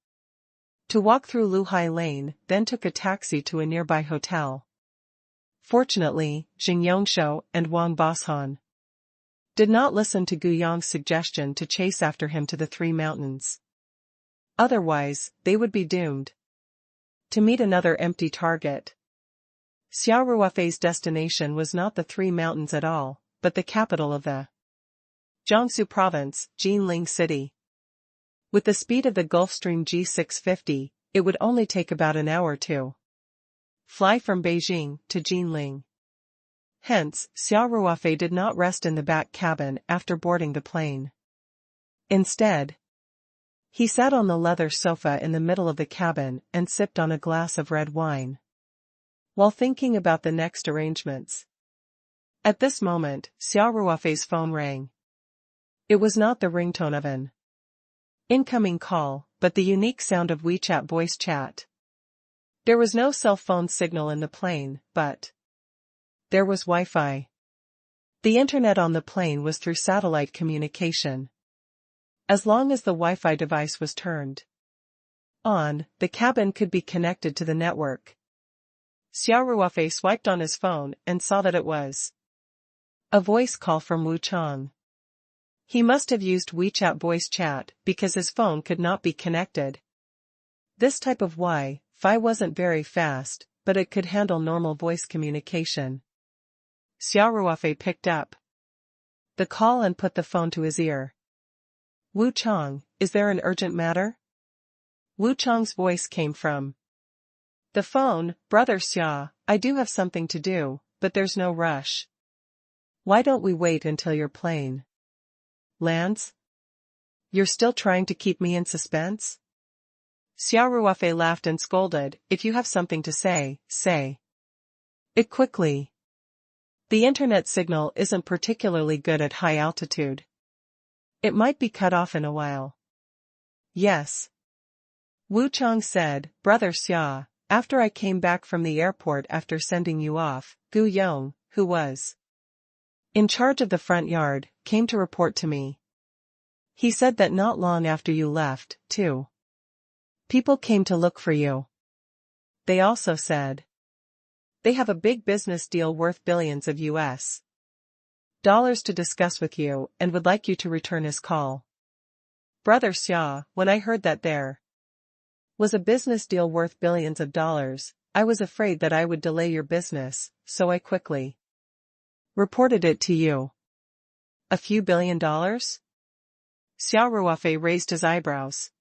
to walk through Luhai Lane, then took a taxi to a nearby hotel. Fortunately, Jing Yongshou and Wang Bosan did not listen to Gu Yong's suggestion to chase after him to the Three Mountains. Otherwise, they would be doomed to meet another empty target. Xia Ruofei's destination was not the Three Mountains at all, but the capital of the Jiangsu province, Jinling City. With the speed of the Gulfstream G650, it would only take about an hour to fly from Beijing to Jinling. Hence, Xia Ruofei did not rest in the back cabin after boarding the plane. Instead, he sat on the leather sofa in the middle of the cabin and sipped on a glass of red wine, while thinking about the next arrangements. At this moment, Xia Ruofei's phone rang. It was not the ringtone of an incoming call, but the unique sound of WeChat voice chat. There was no cell phone signal in the plane, but there was Wi-Fi. The internet on the plane was through satellite communication. As long as the Wi-Fi device was turned on, the cabin could be connected to the network. Xia Ruofei swiped on his phone and saw that it was a voice call from Wu Chang. He must have used WeChat voice chat because his phone could not be connected. This type of Wi-Fi wasn't very fast, but it could handle normal voice communication. Xia Ruofei picked up the call and put the phone to his ear. Wu Chang, is there an urgent matter? Wu Chang's voice came from the phone. Brother Xia, I do have something to do, but there's no rush. Why don't we wait until your plane lands? You're still trying to keep me in suspense? Xia Ruofei laughed and scolded, if you have something to say, say it quickly. The internet signal isn't particularly good at high altitude. It might be cut off in a while. Yes. Wu Chang said, Brother Xia, after I came back from the airport after sending you off, Gu Yong, who was in charge of the front yard, came to report to me. He said that not long after you left, too, people came to look for you. They also said they have a big business deal worth billions of US dollars to discuss with you and would like you to return his call. Brother Xia, when I heard that there was a business deal worth billions of dollars, I was afraid that I would delay your business, so I quickly reported it to you. A few $billion? Xia Ruofei raised his eyebrows.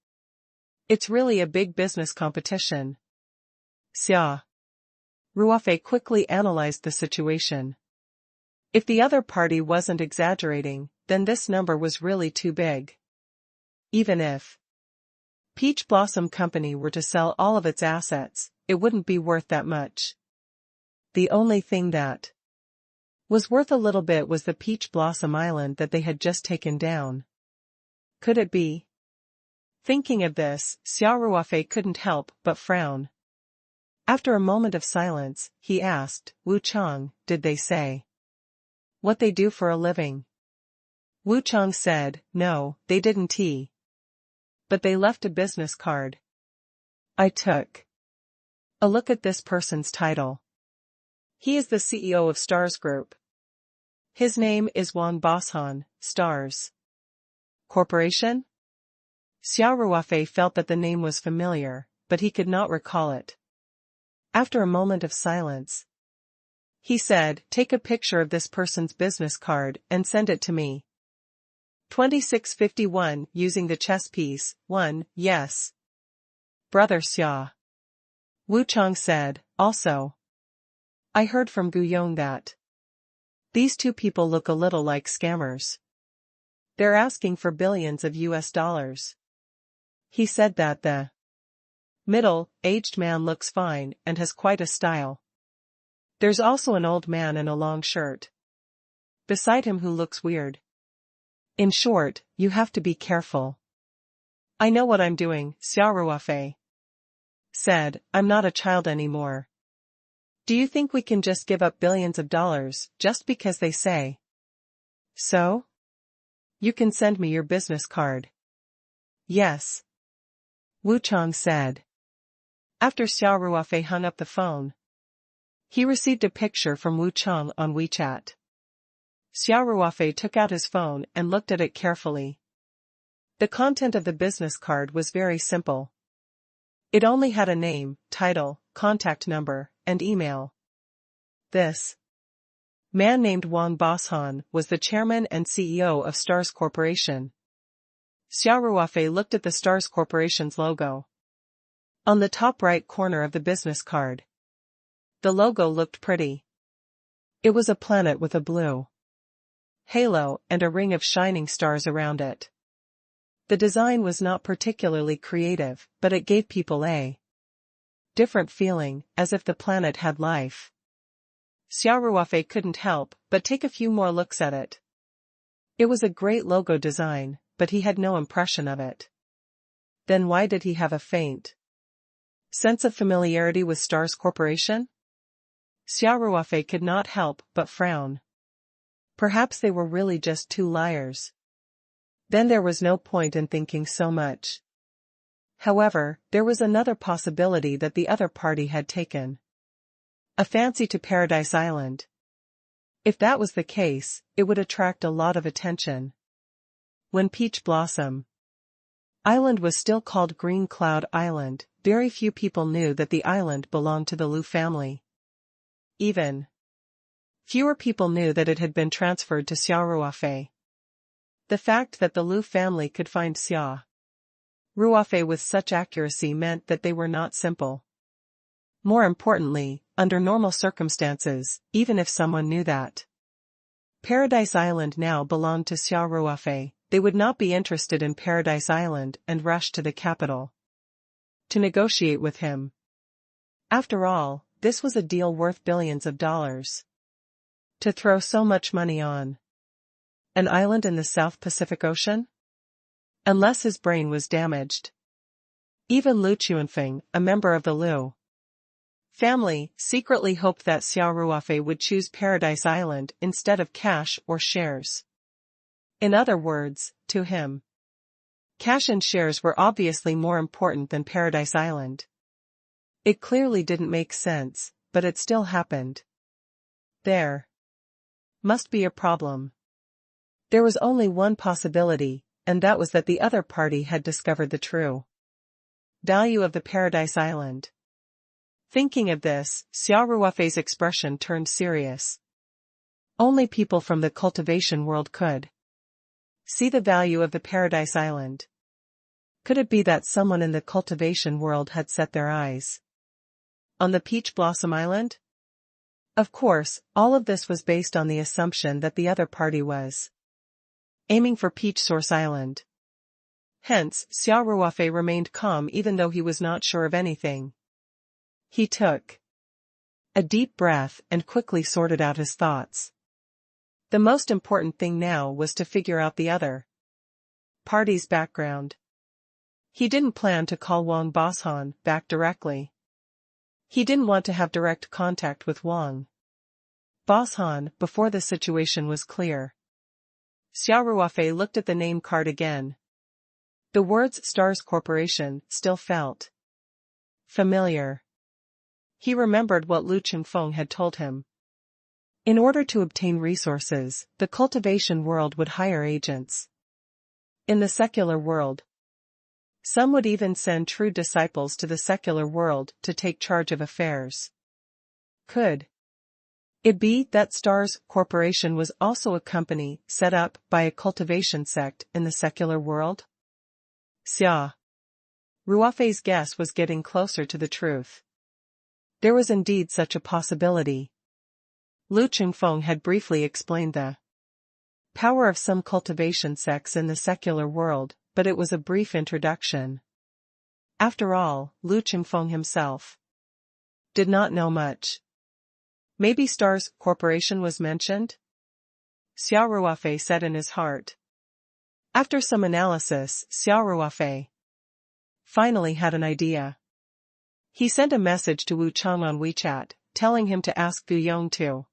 It's really a big business competition. Xia Ruofei quickly analyzed the situation. If the other party wasn't exaggerating, then this number was really too big. Even if Peach Blossom Company were to sell all of its assets, it wouldn't be worth that much. The only thing that was worth a little bit was the Peach Blossom Island that they had just taken down. Could it be? Thinking of this, Xia Ruofei couldn't help but frown. After a moment of silence, he asked, Wu Chang, did they say what they do for a living? Wu Chang said, no, they didn't. But they left a business card. I took a look at this person's title. He is the CEO of Stars Group. His name is Wang Bosan, Stars Corporation? Xia Ruofei felt that the name was familiar, but he could not recall it. After a moment of silence, he said, take a picture of this person's business card and send it to me. 2651, using the chess piece, 1, yes. Brother Xia. Wu Chang said, also, I heard from Gu Yong that these two people look a little like scammers. They're asking for billions of US dollars. He said that the middle-aged man looks fine and has quite a style. There's also an old man in a long shirt beside him who looks weird. In short, you have to be careful. I know what I'm doing, Xia Ruofei said, I'm not a child anymore. Do you think we can just give up billions of dollars just because they say so? You can send me your business card. Yes, Wu Chang said. After Xia Ruofei hung up the phone, he received a picture from Wu Chang on WeChat. Xia Ruofei took out his phone and looked at it carefully. The content of the business card was very simple. It only had a name, title, contact number, and email. This man named Wang Boshan was the chairman and CEO of Stars Corporation. Xia Ruofei looked at the Stars Corporation's logo on the top right corner of the business card. The logo looked pretty. It was a planet with a blue halo and a ring of shining stars around it. The design was not particularly creative, but it gave people a different feeling, as if the planet had life. Xia Ruofei couldn't help but take a few more looks at it. It was a great logo design, but he had no impression of it. Then why did he have a faint sense of familiarity with Stars Corporation? Xia Ruofei could not help but frown. Perhaps they were really just two liars. Then there was no point in thinking so much. However, there was another possibility that the other party had taken a fancy to Paradise Island. If that was the case, it would attract a lot of attention. When Peach Blossom Island was still called Green Cloud Island, very few people knew that the island belonged to the Liu family. Even fewer people knew that it had been transferred to Xia Ruofei. The fact that the Liu family could find Xia Ruofei with such accuracy meant that they were not simple. More importantly, under normal circumstances, even if someone knew that Paradise Island now belonged to Xia Ruofei, they would not be interested in Paradise Island and rush to the capital to negotiate with him. After all, this was a deal worth billions of dollars. To throw so much money on an island in the South Pacific Ocean? Unless his brain was damaged. Even Lu Chuanfeng, a member of the Liu family, secretly hoped that Xia Ruofei would choose Paradise Island instead of cash or shares. In other words, to him, cash and shares were obviously more important than Paradise Island. It clearly didn't make sense, but it still happened. There must be a problem. There was only one possibility, and that was that the other party had discovered the true value of the Paradise Island. Thinking of this, Xia Ruofei's expression turned serious. Only people from the cultivation world could see the value of the Paradise Island. Could it be that someone in the cultivation world had set their eyes on the Peach Blossom Island? Of course, all of this was based on the assumption that the other party was aiming for Peach Source Island. Hence, Xia Ruofei remained calm even though he was not sure of anything. He took a deep breath and quickly sorted out his thoughts. The most important thing now was to figure out the other party's background. He didn't plan to call Wang Boshan back directly. He didn't want to have direct contact with Wang Boshan before the situation was clear. Xia Ruofei looked at the name card again. The words Stars Corporation still felt familiar. He remembered what Lu Chunfeng had told him. In order to obtain resources, the cultivation world would hire agents. In the secular world, some would even send true disciples to the secular world to take charge of affairs. Could it be that Stars Corporation was also a company set up by a cultivation sect in the secular world? Xia Ruofei's guess was getting closer to the truth. There was indeed such a possibility. Lu Chunfeng had briefly explained the power of some cultivation sects in the secular world, but it was a brief introduction. After all, Lu Chunfeng himself did not know much. Maybe Stars Corporation was mentioned? Xia Ruofei said in his heart. After some analysis, Xia Ruofei finally had an idea. He sent a message to Wu Chang on WeChat, telling him to ask Fu Yong to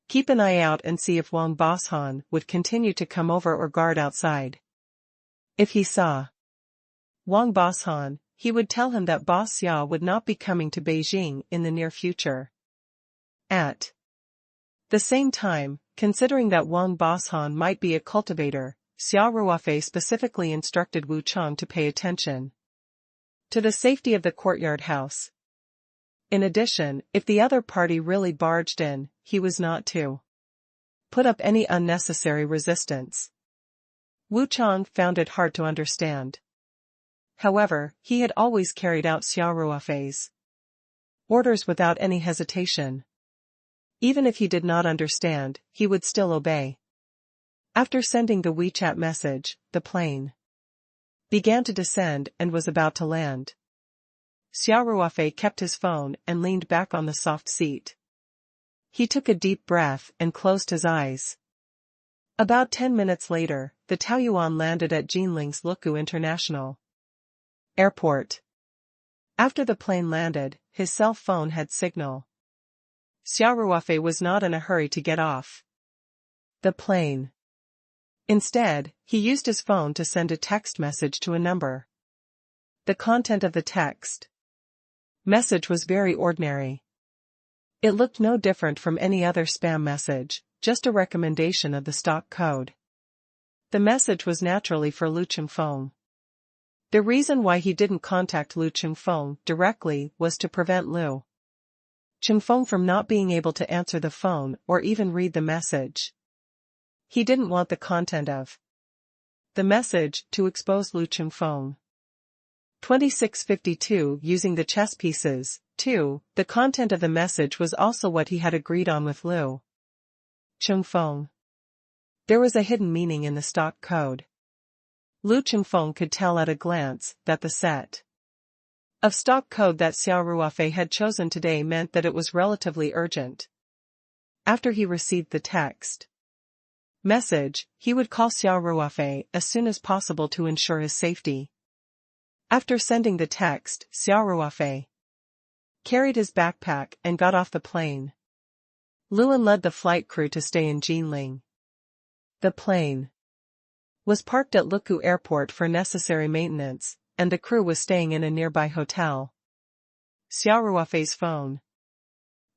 keep an eye out and see if Wang Boshan would continue to come over or guard outside. If he saw Wang Boshan, he would tell him that Boss Xia would not be coming to Beijing in the near future. At the same time, considering that Wang Boshan might be a cultivator, Xia Ruofei specifically instructed Wu Chang to pay attention to the safety of the courtyard house. In addition, if the other party really barged in, he was not to put up any unnecessary resistance. Wu Chang found it hard to understand. However, he had always carried out Xia Ruofei's orders without any hesitation. Even if he did not understand, he would still obey. After sending the WeChat message, the plane began to descend and was about to land. Xia Ruofei kept his phone and leaned back on the soft seat. He took a deep breath and closed his eyes. About 10 minutes later, the Taoyuan landed at Jinling's Lukou International Airport. After the plane landed, his cell phone had signal. Xia Ruofei was not in a hurry to get off the plane. Instead, he used his phone to send a text message to a number. The content of the text message was very ordinary. It looked no different from any other spam message, just a recommendation of the stock code. The message was naturally for Lu Chengfeng. The reason why he didn't contact Lu Chengfeng directly was to prevent Lu Chengfeng from not being able to answer the phone or even read the message. He didn't want the content of the message to expose Lu Chengfeng. 2652 Using the chess pieces. 2. The content of the message was also what he had agreed on with Lu Chengfeng. There was a hidden meaning in the stock code. Lu Chengfeng could tell at a glance that the set of stock code that Xia Ruofei had chosen today meant that it was relatively urgent. After he received the text message, he would call Xia Ruofei as soon as possible to ensure his safety. After sending the text, Xia Ruofei carried his backpack and got off the plane. Luan led the flight crew to stay in Jinling. The plane was parked at Lukou Airport for necessary maintenance, and the crew was staying in a nearby hotel. Xia Ruofei's phone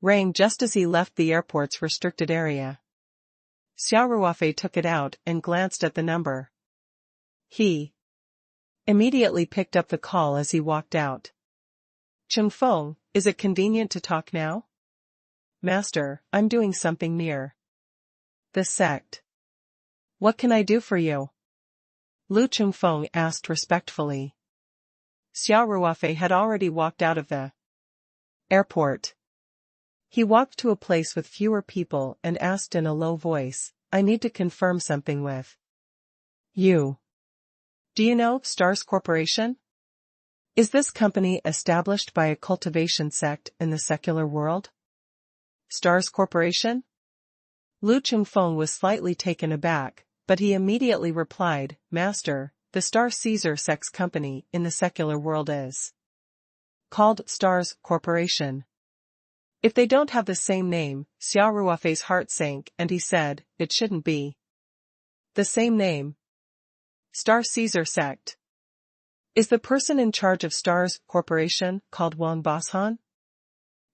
rang just as he left the airport's restricted area. Xia Ruofei took it out and glanced at the number. He immediately picked up the call as he walked out. Chengfeng, is it convenient to talk now? Master, I'm doing something near the sect. What can I do for you? Lu Chengfeng asked respectfully. Xia Ruofei had already walked out of the airport. He walked to a place with fewer people and asked in a low voice, I need to confirm something with you. Do you know Stars Corporation? Is this company established by a cultivation sect in the secular world? Stars Corporation? Lu Chengfeng was slightly taken aback, but he immediately replied, Master, the Star Caesar sex company in the secular world is called Stars Corporation. If they don't have the same name, Xia Ruofei's heart sank and he said, it shouldn't be the same name. Star Caesar sect. Is the person in charge of Stars Corporation called Wang Boshan?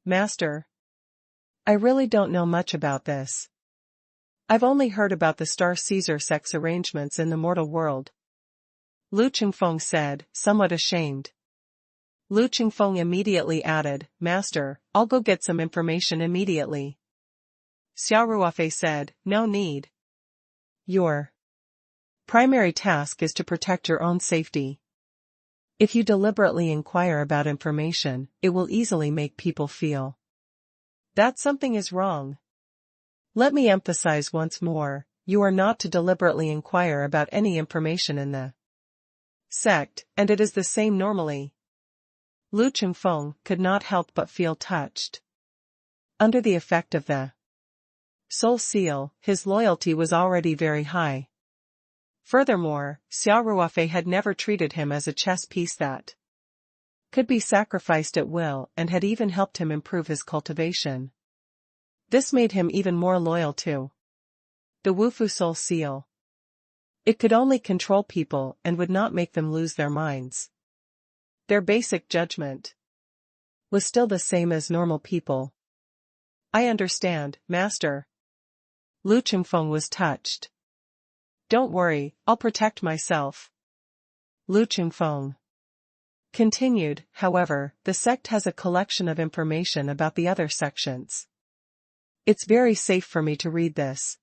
Master, I really don't know much about this. I've only heard about the Star Caesar sex arrangements in the mortal world. Lu Chengfeng said, somewhat ashamed. Lu Chengfeng immediately added, Master, I'll go get some information immediately. Xia Ruofei said, no need. Your primary task is to protect your own safety. If you deliberately inquire about information, it will easily make people feel that something is wrong. Let me emphasize once more, you are not to deliberately inquire about any information in the sect, and it is the same normally. Lu Chengfeng could not help but feel touched. Under the effect of the soul seal, his loyalty was already very high. Furthermore, Xia Ruofei had never treated him as a chess piece that could be sacrificed at will and had even helped him improve his cultivation. This made him even more loyal to the Wufu soul seal. It could only control people and would not make them lose their minds. Their basic judgment was still the same as normal people. I understand, Master. Lu Chengfeng was touched. Don't worry, I'll protect myself. Lu Chengfeng continued. However, the sect has a collection of information about the other sections. It's very safe for me to read this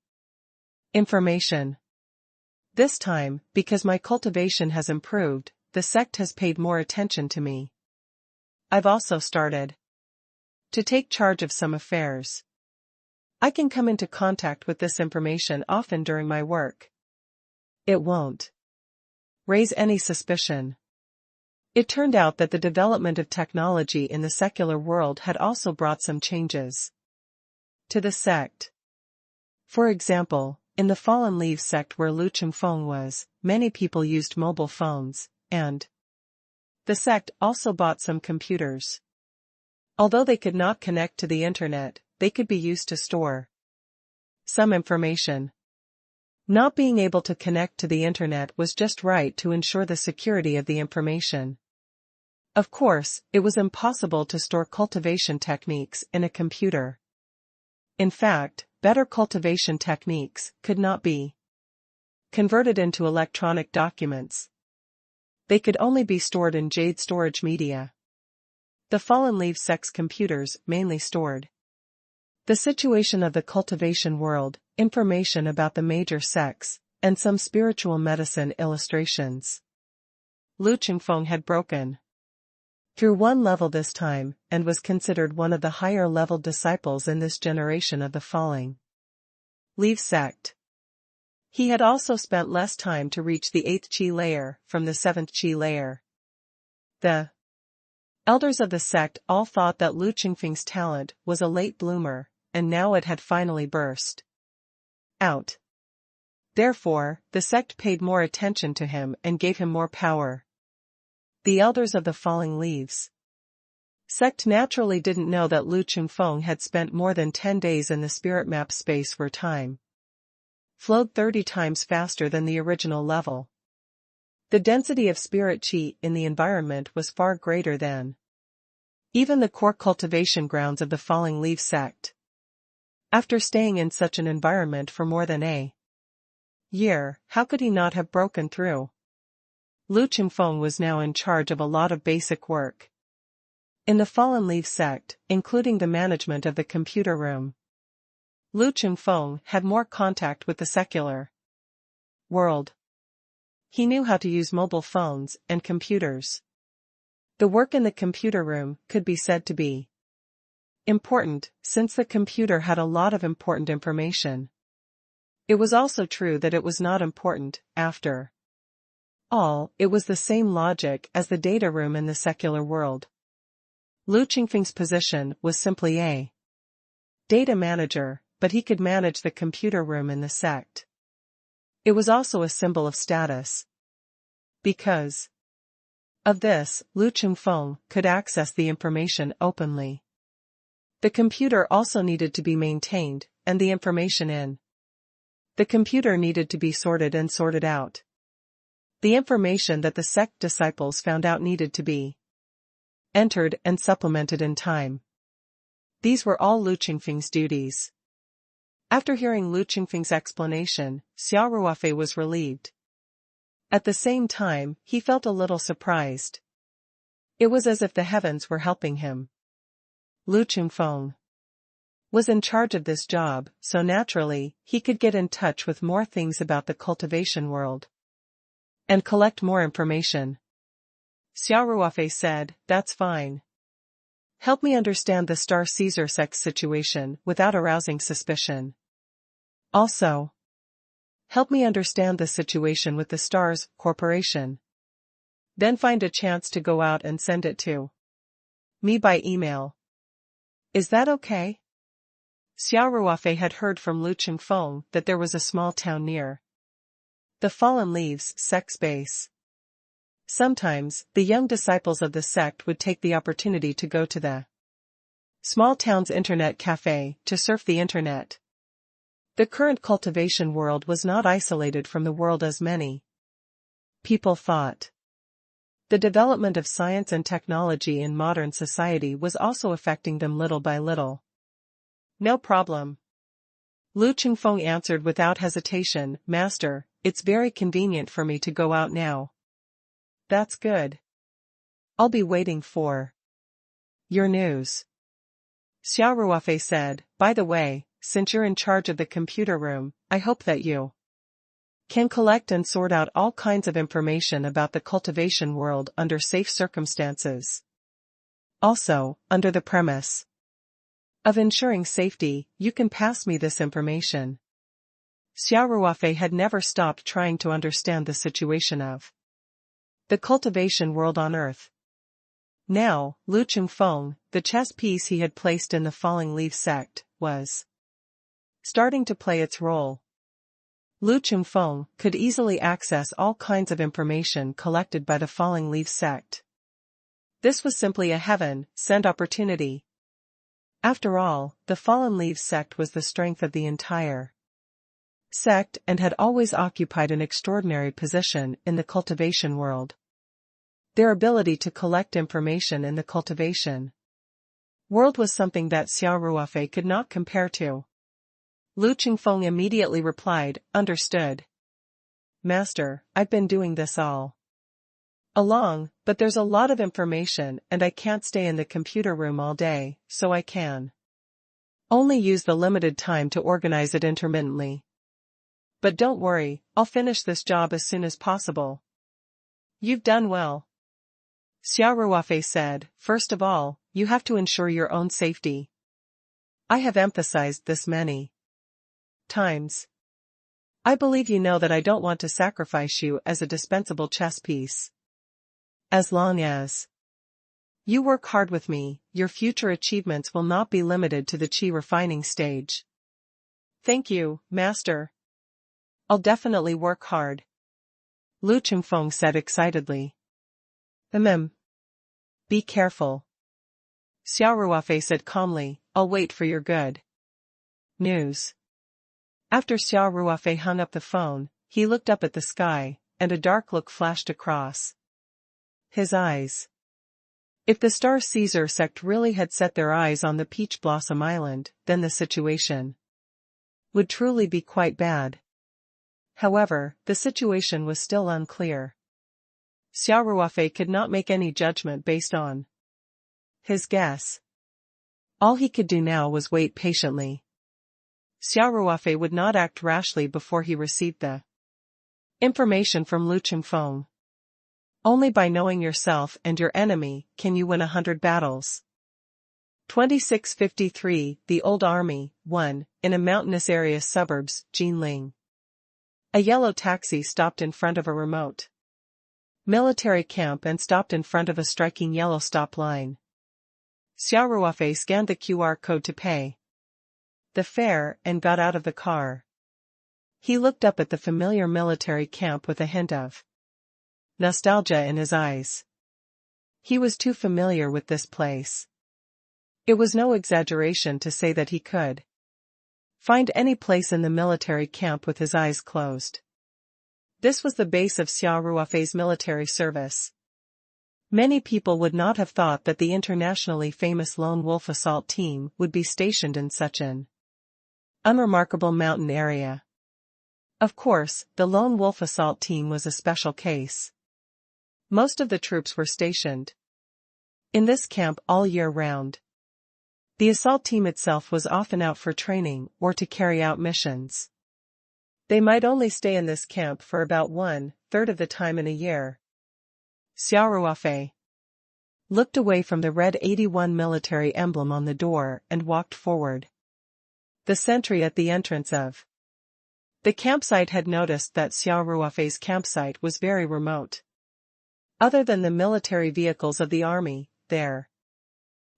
information. This time, because my cultivation has improved, the sect has paid more attention to me. I've also started to take charge of some affairs. I can come into contact with this information often during my work. It won't raise any suspicion. It turned out that the development of technology in the secular world had also brought some changes to the sect. For example, in the Fallen Leaves sect where Lu Chengfeng was, many people used mobile phones, and the sect also bought some computers. Although they could not connect to the internet, they could be used to store some information. Not being able to connect to the internet was just right to ensure the security of the information. Of course, it was impossible to store cultivation techniques in a computer. In fact, better cultivation techniques could not be converted into electronic documents. They could only be stored in jade storage media. The Fallen Leaves sect's computers mainly stored the situation of the cultivation world, information about the major sects, and some spiritual medicine illustrations. Lu Chengfeng had broken through one level this time, and was considered one of the higher-level disciples in this generation of the Falling Leaves sect. He had also spent less time to reach the 8th Qi layer from the 7th Qi layer. The elders of the sect all thought that Lu Chengfeng's talent was a late bloomer, and now it had finally burst out. Therefore, the sect paid more attention to him and gave him more power. The elders of the Falling Leaves sect naturally didn't know that Lu Chengfeng had spent more than 10 days in the spirit map space where time flowed 30 times faster than the original level. The density of spirit qi in the environment was far greater than even the core cultivation grounds of the Falling Leaves sect. After staying in such an environment for more than a year, how could he not have broken through? Lu Chengfeng was now in charge of a lot of basic work in the Fallen Leaves sect, including the management of the computer room. Lu Chengfeng had more contact with the secular world. He knew how to use mobile phones and computers. The work in the computer room could be said to be important, since the computer had a lot of important information. It was also true that it was not important. After all, it was the same logic as the data room in the secular world. Lu Chengfeng's position was simply a data manager, but he could manage the computer room in the sect. It was also a symbol of status. Because of this, Lu Chengfeng could access the information openly. The computer also needed to be maintained, and the information in the computer needed to be sorted and sorted out. The information that the sect disciples found out needed to be entered and supplemented in time. These were all Lu Chengfeng's duties. After hearing Lu Chengfeng's explanation, Xia Ruofei was relieved. At the same time, he felt a little surprised. It was as if the heavens were helping him. Lu Chengfeng was in charge of this job, so naturally, he could get in touch with more things about the cultivation world and collect more information. Xia Ruofei said, "That's fine. Help me understand the Star Caesar sect situation without arousing suspicion. Also, help me understand the situation with the Stars Corporation. Then find a chance to go out and send it to me by email. Is that okay?" Xia Ruofei had heard from Lu Chengfeng that there was a small town near the Fallen Leaves sect base. Sometimes, the young disciples of the sect would take the opportunity to go to the small town's internet cafe to surf the internet. The current cultivation world was not isolated from the world as many people thought. The development of science and technology in modern society was also affecting them little by little. No problem. Lu Chengfeng answered without hesitation, Master, it's very convenient for me to go out now. That's good. I'll be waiting for your news. Xia Ruofei said, by the way, since you're in charge of the computer room, I hope that you can collect and sort out all kinds of information about the cultivation world under safe circumstances. Also, under the premise of ensuring safety, you can pass me this information. Xia Ruofei had never stopped trying to understand the situation of the cultivation world on Earth. Now, Lu Chengfeng, the chess piece he had placed in the falling leaf sect, was starting to play its role. Lu Chengfeng could easily access all kinds of information collected by the falling leaf sect. This was simply a heaven-sent opportunity. After all, the fallen leaf sect was the strength of the entire sect and had always occupied an extraordinary position in the cultivation world. Their ability to collect information in the cultivation world was something that Xia Ruofei could not compare to. Lu Chengfeng immediately replied, understood. Master, I've been doing this all along, but there's a lot of information and I can't stay in the computer room all day, so I can only use the limited time to organize it intermittently. But don't worry, I'll finish this job as soon as possible. You've done well. Xia Ruofei said, first of all, you have to ensure your own safety. I have emphasized this many times. I believe you know that I don't want to sacrifice you as a dispensable chess piece. As long as you work hard with me, your future achievements will not be limited to the qi refining stage. Thank you, Master. I'll definitely work hard. Lu Chengfeng said excitedly. Be careful. Xia Ruofei said calmly, I'll wait for your good news. After Xia Ruofei hung up the phone, he looked up at the sky, and a dark look flashed across his eyes. If the Star Caesar sect really had set their eyes on the Peach Blossom Island, then the situation would truly be quite bad. However, the situation was still unclear. Xia Ruofei could not make any judgment based on his guess. All he could do now was wait patiently. Xia Ruofei would not act rashly before he received the information from Lu Chengfeng. Only by knowing yourself and your enemy can you win 100 battles. 2653, The Old Army, 1, in a mountainous area suburbs, Jinling. A yellow taxi stopped in front of a remote military camp and stopped in front of a striking yellow stop line. Xia Ruofei scanned the QR code to pay the fare and got out of the car. He looked up at the familiar military camp with a hint of nostalgia in his eyes. He was too familiar with this place. It was no exaggeration to say that he could find any place in the military camp with his eyes closed. This was the base of Xia Ruofei's military service. Many people would not have thought that the internationally famous Lone Wolf Assault Team would be stationed in such an unremarkable mountain area. Of course, the Lone Wolf Assault Team was a special case. Most of the troops were stationed in this camp all year round. The assault team itself was often out for training or to carry out missions. They might only stay in this camp for about 1/3 of the time in a year. Xia Ruofei looked away from the red 81 military emblem on the door and walked forward. The sentry at the entrance of the campsite had noticed that Xia Ruofei's campsite was very remote. Other than the military vehicles of the army, there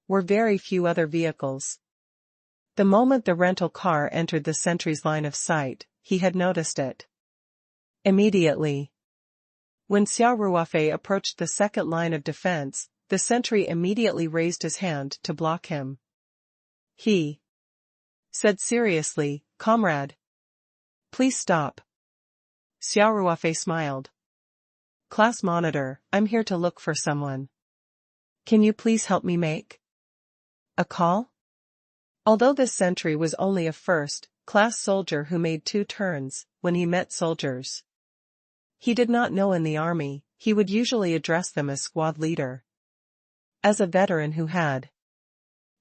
were very few other vehicles. The moment the rental car entered the sentry's line of sight, he had noticed it immediately. When Xia Ruofei approached the second line of defense, the sentry immediately raised his hand to block him. He said seriously, "Comrade, please stop." Xia Ruofei smiled. "Class monitor, I'm here to look for someone. Can you please help me make a call?" Although this sentry was only a first-class soldier who made 2 turns, when he met soldiers he did not know in the army, he would usually address them as squad leader. As a veteran who had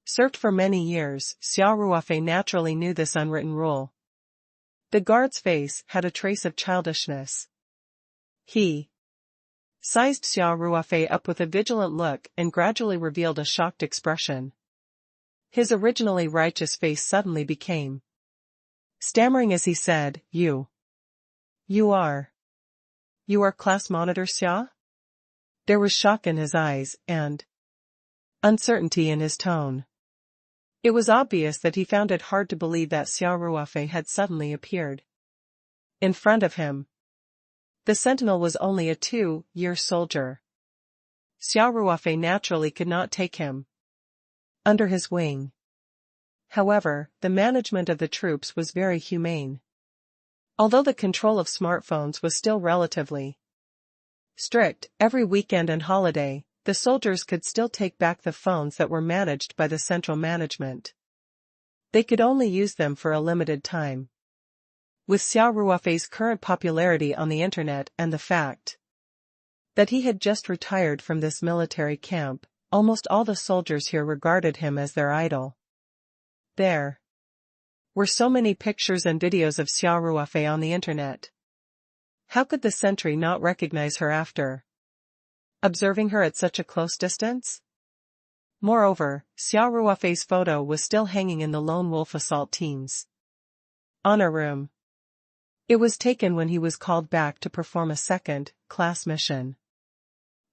served for many years, Xia Ruofei naturally knew this unwritten rule. The guard's face had a trace of childishness. He sized Xia Ruofei up with a vigilant look and gradually revealed a shocked expression. His originally righteous face suddenly became stammering as he said, You are class monitor Xia?" There was shock in his eyes and uncertainty in his tone. It was obvious that he found it hard to believe that Xia Ruofei had suddenly appeared in front of him. The sentinel was only a 2-year soldier. Xia Ruofei naturally could not take him under his wing. However, the management of the troops was very humane. Although the control of smartphones was still relatively strict, every weekend and holiday, the soldiers could still take back the phones that were managed by the central management. They could only use them for a limited time. With Xia Ruofei's current popularity on the internet and the fact that he had just retired from this military camp, almost all the soldiers here regarded him as their idol. There were so many pictures and videos of Xia Ruofei on the internet. How could the sentry not recognize her after observing her at such a close distance? Moreover, Xia Ruofei's photo was still hanging in the Lone Wolf Assault Team's honor room. It was taken when he was called back to perform a second-class mission.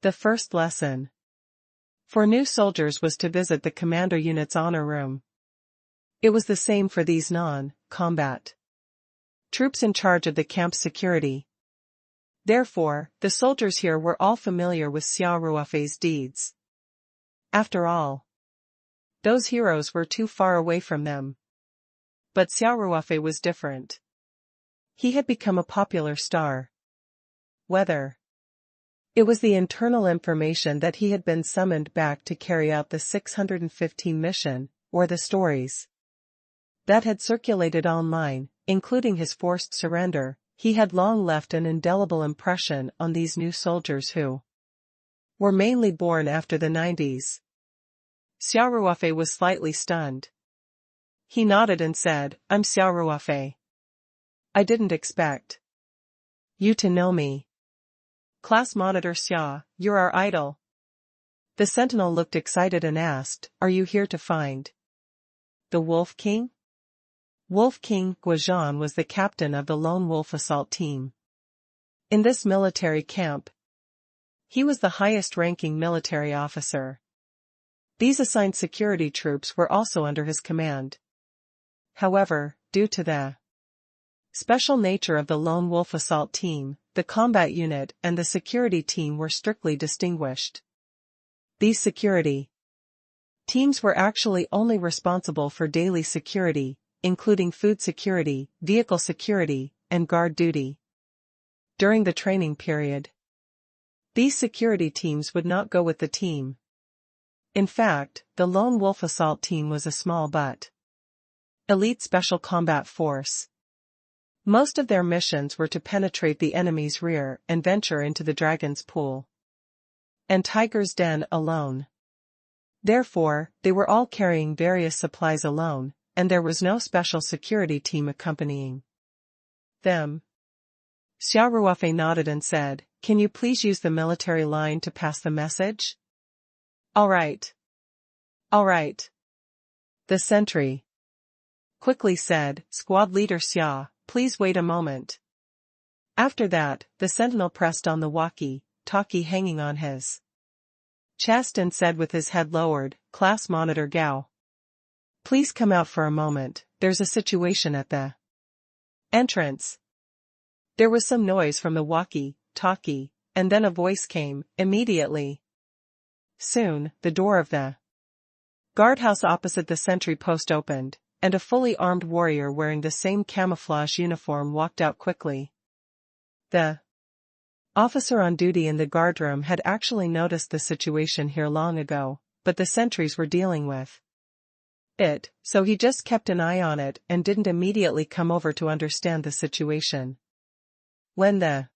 The first lesson for new soldiers was to visit the commander unit's honor room. It was the same for these non-combat troops in charge of the camp's security. Therefore, the soldiers here were all familiar with Xia Ruofei's deeds. After all, those heroes were too far away from them. But Xia Ruofei was different. He had become a popular star. Whether it was the internal information that he had been summoned back to carry out the 615 mission, or the stories that had circulated online, including his forced surrender, he had long left an indelible impression on these new soldiers who were mainly born after the 90s. Xia Ruofei was slightly stunned. He nodded and said, "I'm Xia Ruofei. I didn't expect you to know me. Class monitor Xia, you're our idol." The sentinel looked excited and asked, "Are you here to find the Wolf King?" Wolf King Guozhan was the captain of the Lone Wolf Assault Team. In this military camp, he was the highest-ranking military officer. These assigned security troops were also under his command. However, due to the special nature of the Lone Wolf Assault Team, the combat unit and the security team were strictly distinguished. These security teams were actually only responsible for daily security, including food security, vehicle security, and guard duty. During the training period, these security teams would not go with the team. In fact, the Lone Wolf Assault Team was a small but elite special combat force. Most of their missions were to penetrate the enemy's rear and venture into the Dragon's Pool and Tiger's Den alone. Therefore, they were all carrying various supplies alone, and there was no special security team accompanying them. Xia Ruofei nodded and said, "Can you please use the military line to pass the message?" All right. The sentry quickly said, "Squad leader Xia, please wait a moment." After that, the sentinel pressed on the walkie-talkie hanging on his chest and said with his head lowered, "Class monitor Gao, please come out for a moment, there's a situation at the entrance." There was some noise from the walkie-talkie, and then a voice came, immediately. Soon, the door of the guardhouse opposite the sentry post opened, and a fully armed warrior wearing the same camouflage uniform walked out quickly. The officer on duty in the guardroom had actually noticed the situation here long ago, but the sentries were dealing with it, so he just kept an eye on it and didn't immediately come over to understand the situation. When the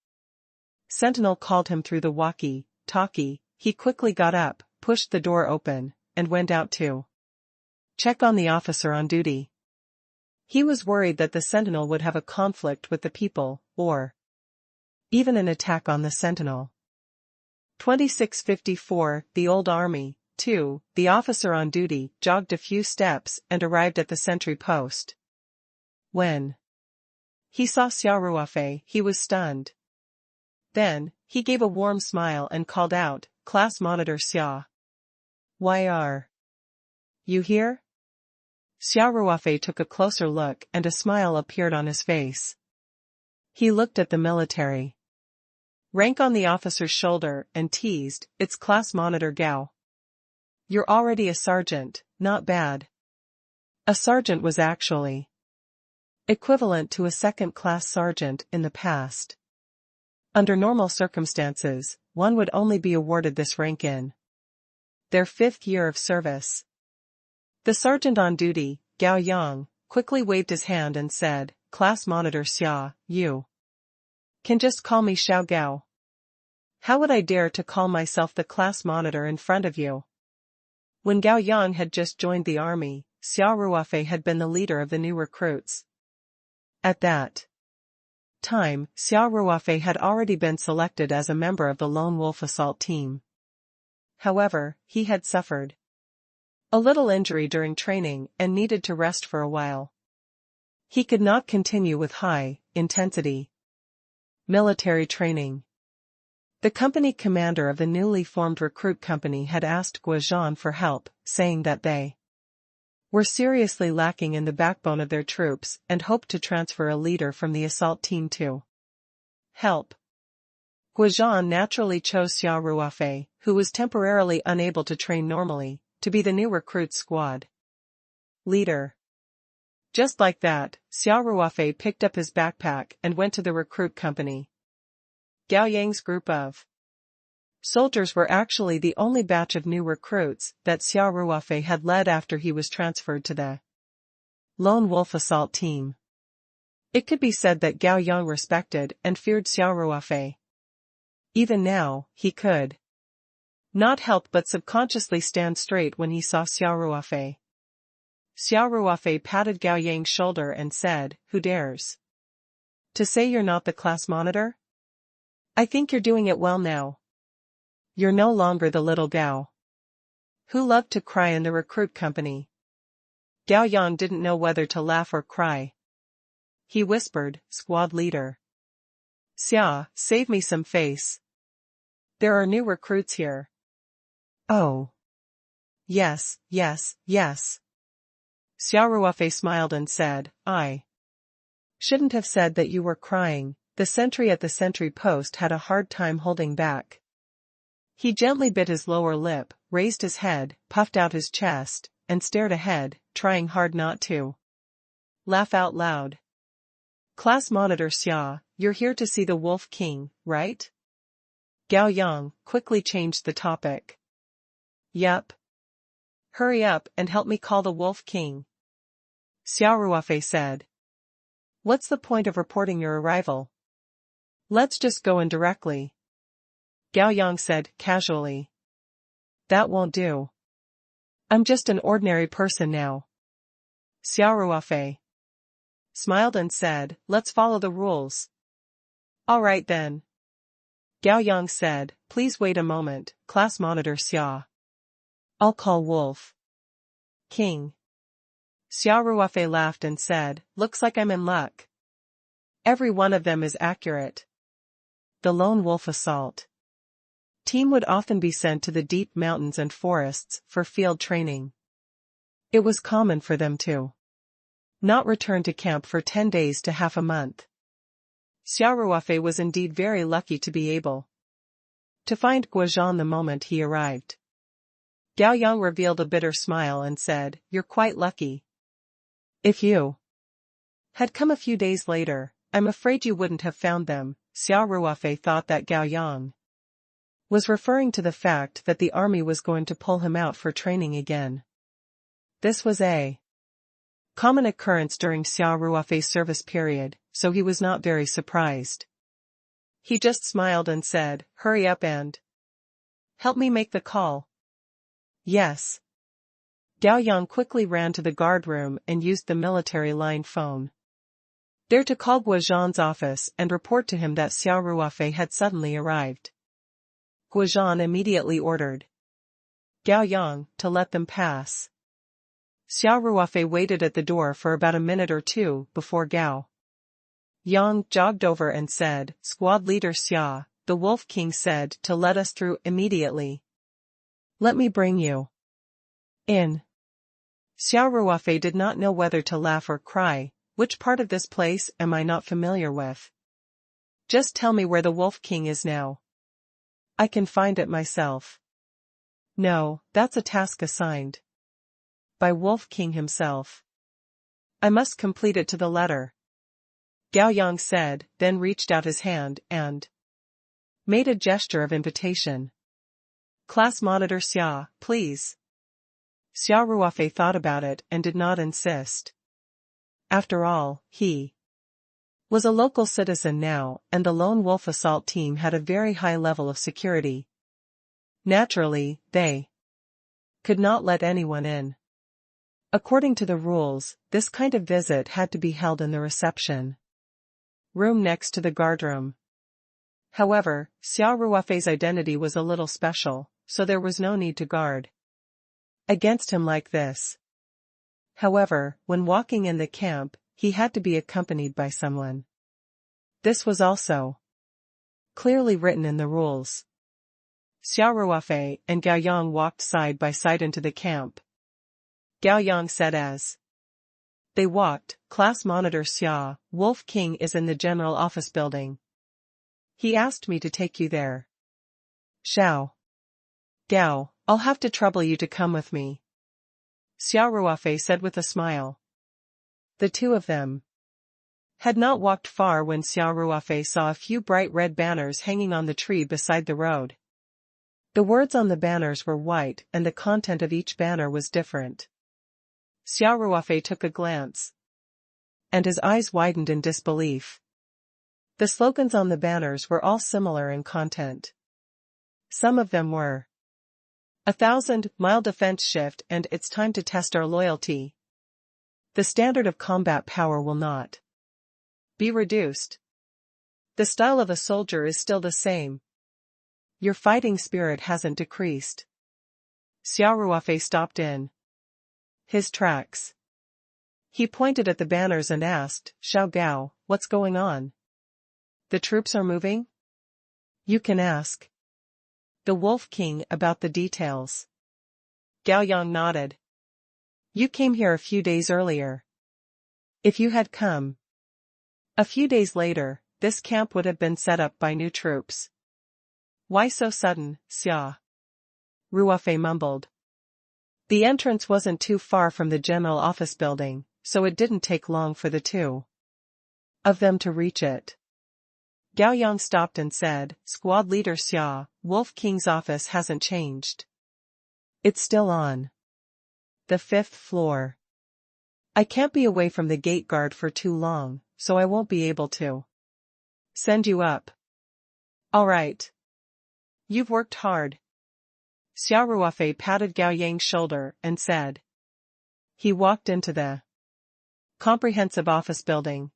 sentinel called him through the walkie-talkie, he quickly got up, pushed the door open, and went out to check on the officer on duty. He was worried that the sentinel would have a conflict with the people, or even an attack on the sentinel. 2654, the Old Army, 2, the officer on duty, jogged a few steps and arrived at the sentry post. When he saw Xia Ruofei, he was stunned. Then, he gave a warm smile and called out, "Class Monitor Xia. Why are you here?" Xia Ruofei took a closer look and a smile appeared on his face. He looked at the military rank on the officer's shoulder and teased, "It's Class Monitor Gao. You're already a sergeant, not bad." A sergeant was actually equivalent to a second-class sergeant in the past. Under normal circumstances, one would only be awarded this rank in their 5th year of service. The sergeant on duty, Gao Yang, quickly waved his hand and said, "Class Monitor Xia, you can just call me Xiao Gao. How would I dare to call myself the class monitor in front of you?" When Gao Yang had just joined the army, Xia Ruofei had been the leader of the new recruits. At that time, Xia Ruofei had already been selected as a member of the Lone Wolf Assault Team. However, he had suffered a little injury during training and needed to rest for a while. He could not continue with high-intensity military training. The company commander of the newly formed recruit company had asked Guozhan for help, saying that they were seriously lacking in the backbone of their troops and hoped to transfer a leader from the assault team to help. Guozhan naturally chose Xia Ruofei, who was temporarily unable to train normally, to be the new recruit squad leader. Just like that, Xia Ruofei picked up his backpack and went to the recruit company. Gao Yang's group of soldiers were actually the only batch of new recruits that Xia Ruofei had led after he was transferred to the Lone Wolf Assault Team. It could be said that Gao Yang respected and feared Xia Ruofei. Even now, he could not help but subconsciously stand straight when he saw Xia Ruofei. Xia Ruofei patted Gao Yang's shoulder and said, "Who dares to say you're not the class monitor? I think you're doing it well now. You're no longer the little Gao who loved to cry in the recruit company." Gao Yang didn't know whether to laugh or cry. He whispered, "Squad leader Xia, save me some face. There are new recruits here." "Oh. Yes, yes, yes." Xia Ruofei smiled and said, "I shouldn't have said that you were crying." The sentry at the sentry post had a hard time holding back. He gently bit his lower lip, raised his head, puffed out his chest, and stared ahead, trying hard not to laugh out loud. "Class Monitor Xia, you're here to see the Wolf King, right?" Gao Yang quickly changed the topic. "Yup. Hurry up and help me call the Wolf King," Xia Ruofei said. "What's the point of reporting your arrival? Let's just go in directly," Gao Yang said, casually. "That won't do. I'm just an ordinary person now." Xia Ruofei smiled and said, "Let's follow the rules." "All right then." Gao Yang said, "Please wait a moment, Class Monitor Xia. I'll call Wolf King." Xia Ruofei laughed and said, "Looks like I'm in luck. Every one of them is accurate." The Lone Wolf Assault Team would often be sent to the deep mountains and forests for field training. It was common for them to not return to camp for 10 days to half a month. Xia Ruofei was indeed very lucky to be able to find Guozhan the moment he arrived. Gao Yang revealed a bitter smile and said, "You're quite lucky. If you had come a few days later, I'm afraid you wouldn't have found them." Xia Ruofei thought that Gao Yang was referring to the fact that the army was going to pull him out for training again. This was a common occurrence during Xia Ruofei's service period, so he was not very surprised. He just smiled and said, "Hurry up and help me make the call." Yes. Gao Yang quickly ran to the guard room and used the military line phone. There to call Guozhan's office and report to him that Xia Ruofei had suddenly arrived. Guozhan immediately ordered Gao Yang to let them pass. Xia Ruofei waited at the door for about a minute or two before Gao Yang jogged over and said, "Squad leader Xia, the Wolf King said to let us through immediately. Let me bring you in." Xia Ruofei did not know whether to laugh or cry. "Which part of this place am I not familiar with? Just tell me where the Wolf King is now. I can find it myself." "No, that's a task assigned by Wolf King himself. I must complete it to the letter," Gao Yang said, then reached out his hand and made a gesture of invitation. "Class monitor Xia, please." Xia Ruofei thought about it and did not insist. After all, he was a local citizen now, and the Lone Wolf assault team had a very high level of security. Naturally, they could not let anyone in. According to the rules, this kind of visit had to be held in the reception room next to the guardroom. However, Xia Ruofei's identity was a little special, so there was no need to guard against him like this. However, when walking in the camp, he had to be accompanied by someone. This was also clearly written in the rules. Xia Ruofei and Gao Yang walked side by side into the camp. Gao Yang said as they walked, "Class monitor Xia, Wolf King is in the general office building. He asked me to take you there." "Shao. Gao, I'll have to trouble you to come with me," Xia Ruofei said with a smile. The two of them had not walked far when Xia Ruofei saw a few bright red banners hanging on the tree beside the road. The words on the banners were white and the content of each banner was different. Xia Ruofei took a glance, and his eyes widened in disbelief. The slogans on the banners were all similar in content. Some of them were 1,000-mile defense shift and "It's time to test our loyalty." The standard of combat power will not be reduced. The style of a soldier is still the same. Your fighting spirit hasn't decreased. Xia Ruofei stopped in his tracks. He pointed at the banners and asked, "Xiao Gao, what's going on? The troops are moving?" "You can ask the Wolf King about the details." Gao Yang nodded. "You came here a few days earlier. If you had come a few days later, this camp would have been set up by new troops." "Why so sudden?" Xia Ruofei mumbled. The entrance wasn't too far from the general office building, so it didn't take long for the two of them to reach it. Gao Yang stopped and said, "Squad leader Xia, Wolf King's office hasn't changed. It's still on the 5th floor. I can't be away from the gate guard for too long, so I won't be able to send you up." "All right. You've worked hard." Xia Ruofei patted Gao Yang's shoulder and said. He walked into the comprehensive office building.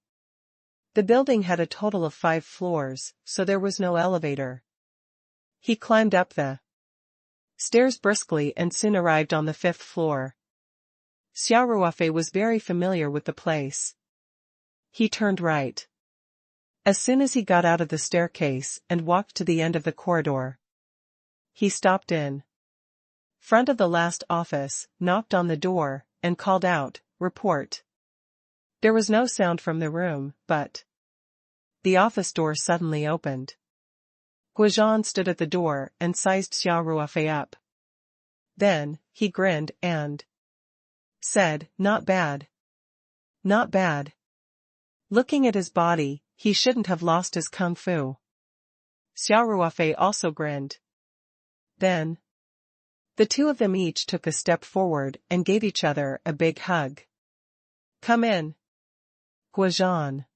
The building had a total of 5 floors, so there was no elevator. He climbed up the stairs briskly and soon arrived on the 5th floor. Xia Ruofei was very familiar with the place. He turned right as soon as he got out of the staircase and walked to the end of the corridor. He stopped in front of the last office, knocked on the door, and called out, "Report." There was no sound from the room, but the office door suddenly opened. Guozhan stood at the door and sized Xia Ruofei up. Then, he grinned and said, "Not bad. Not bad." Looking at his body, he shouldn't have lost his kung fu. Xia Ruofei also grinned. Then, the two of them each took a step forward and gave each other a big hug. "Come in." Guozhan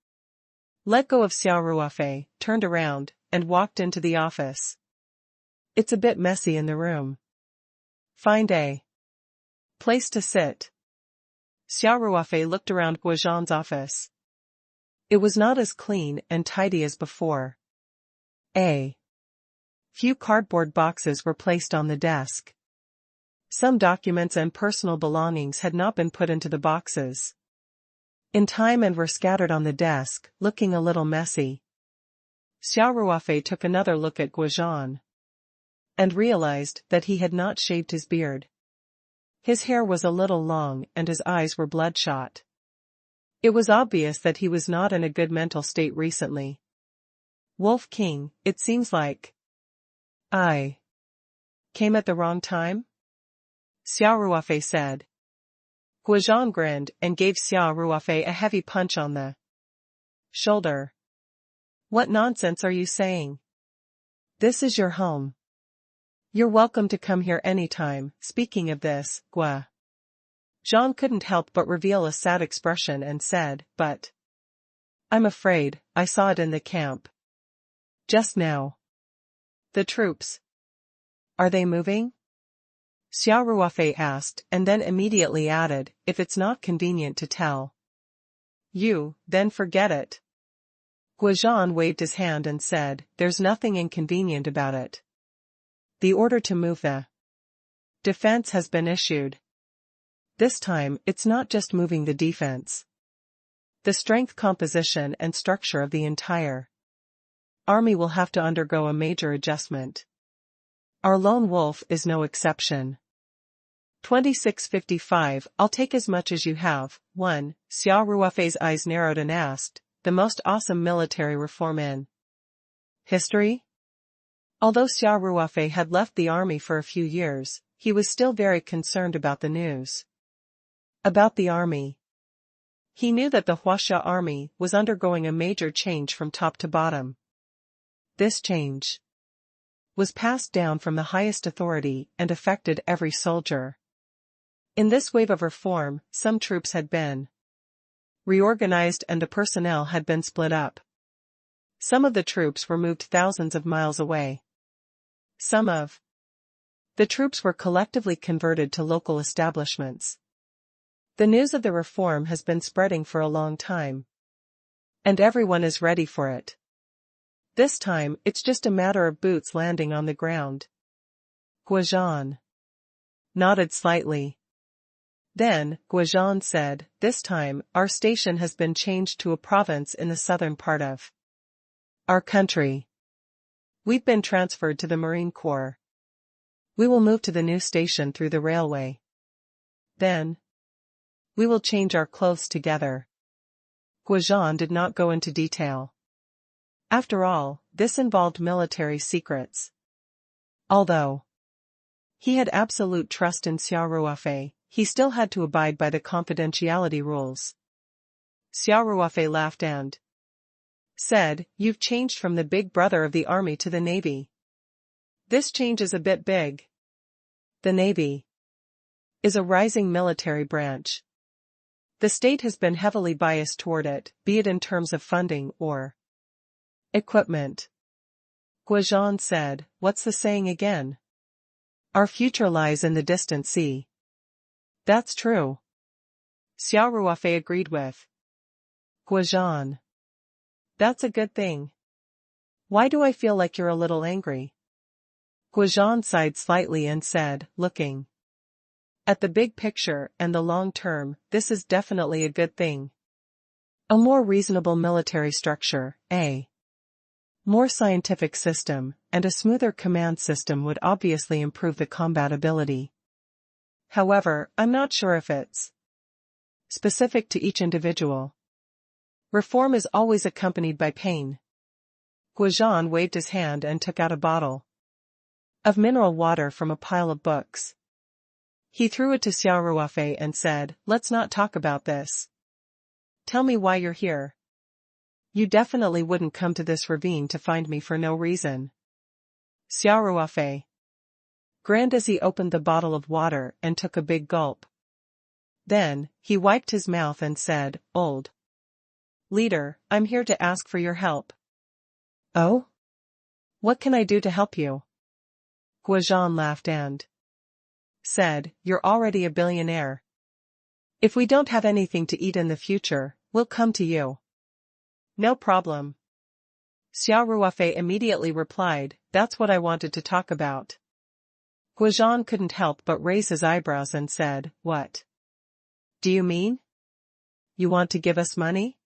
let go of Xia Ruofei, turned around, and walked into the office. "It's a bit messy in the room. Find a place to sit." Xia Ruofei looked around Guozhan's office. It was not as clean and tidy as before. A few cardboard boxes were placed on the desk. Some documents and personal belongings had not been put into the boxes in time and were scattered on the desk, looking a little messy. Xia Ruofei took another look at Guozhan and realized that he had not shaved his beard. His hair was a little long and his eyes were bloodshot. It was obvious that he was not in a good mental state recently. "Wolf King, it seems like I came at the wrong time?" Xia Ruofei said. Guozhan grinned and gave Xia Ruofei a heavy punch on the shoulder. "What nonsense are you saying? This is your home. You're welcome to come here anytime." Speaking of this, Guozhan couldn't help but reveal a sad expression and said, "But I'm afraid I saw it in the camp just now. The troops. Are they moving?" Xia Ruofei asked and then immediately added, "If it's not convenient to tell you, then forget it." Guozhan waved his hand and said, "There's nothing inconvenient about it. The order to move the defense has been issued. This time, it's not just moving the defense. The strength composition and structure of the entire army will have to undergo a major adjustment. Our lone wolf is no exception." 2655 I'll take as much as you have. 1. Xia Ruofei's eyes narrowed and asked, "The most awesome military reform in history?" Although Xia Ruofei had left the army for a few years, he was still very concerned about the news about the army. He knew that the Huaxia army was undergoing a major change from top to bottom. This change was passed down from the highest authority and affected every soldier. In this wave of reform, some troops had been reorganized and the personnel had been split up. Some of the troops were moved thousands of miles away. Some of the troops were collectively converted to local establishments. The news of the reform has been spreading for a long time. And everyone is ready for it. This time, it's just a matter of boots landing on the ground. Guozhan nodded slightly. Then, Guozhan said, "This time, our station has been changed to a province in the southern part of our country. We've been transferred to the Marine Corps. We will move to the new station through the railway. Then, we will change our clothes together." Guozhan did not go into detail. After all, this involved military secrets. Although he had absolute trust in Xia Ruofei, he still had to abide by the confidentiality rules. Xia Ruofei laughed and said, "You've changed from the big brother of the army to the navy. This change is a bit big. The navy is a rising military branch. The state has been heavily biased toward it, be it in terms of funding or equipment." Guozhan said, "What's the saying again? Our future lies in the distant sea." "That's true." Xia Ruofei agreed with Guozhan. "That's a good thing. Why do I feel like you're a little angry?" Guozhan sighed slightly and said, "Looking at the big picture and the long term, this is definitely a good thing. A more reasonable military structure, a more scientific system, and a smoother command system would obviously improve the combat ability. However, I'm not sure if it's specific to each individual. Reform is always accompanied by pain. Guozhan waved his hand and took out a bottle of mineral water from a pile of books. He threw it to Xia Ruofei and said, "Let's not talk about this. Tell me why you're here. You definitely wouldn't come to this ravine to find me for no reason." Xia Ruofei grinned as he opened the bottle of water and took a big gulp. Then, he wiped his mouth and said, "Old leader, I'm here to ask for your help." "Oh? What can I do to help you?" Guozhan laughed and said, "You're already a billionaire. If we don't have anything to eat in the future, we'll come to you." "No problem." Xia Ruofei immediately replied, "That's what I wanted to talk about." Guozhan couldn't help but raise his eyebrows and said, "What do you mean? You want to give us money?"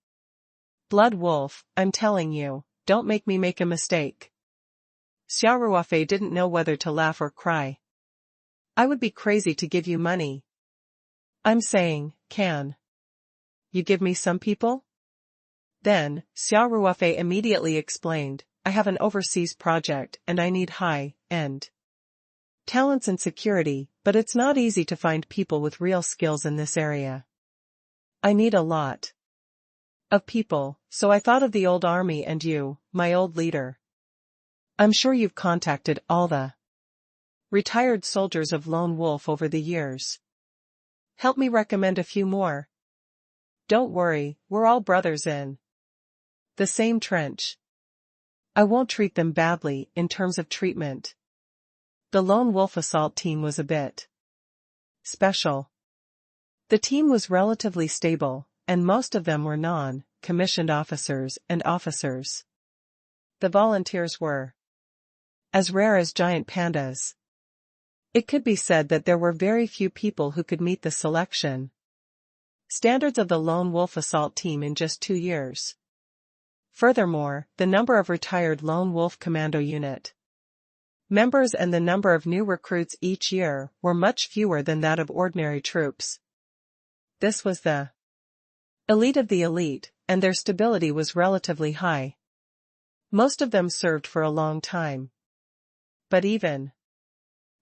"Blood Wolf, I'm telling you, don't make me make a mistake." Xia Ruofei didn't know whether to laugh or cry. "I would be crazy to give you money. I'm saying, can you give me some people?" Then, Xia Ruofei immediately explained, "I have an overseas project and I need high-end talents and security, but it's not easy to find people with real skills in this area. I need a lot of people, so I thought of the old army and you, my old leader. I'm sure you've contacted all the retired soldiers of Lone Wolf over the years. Help me recommend a few more. Don't worry, we're all brothers in the same trench. I won't treat them badly in terms of treatment." The Lone Wolf assault team was a bit special. The team was relatively stable, and most of them were non-commissioned officers and officers. The volunteers were as rare as giant pandas. It could be said that there were very few people who could meet the selection standards of the Lone Wolf assault team in just 2 years. Furthermore, the number of retired Lone Wolf Commando unit members and the number of new recruits each year were much fewer than that of ordinary troops. This was the elite of the elite, and their stability was relatively high. Most of them served for a long time. But even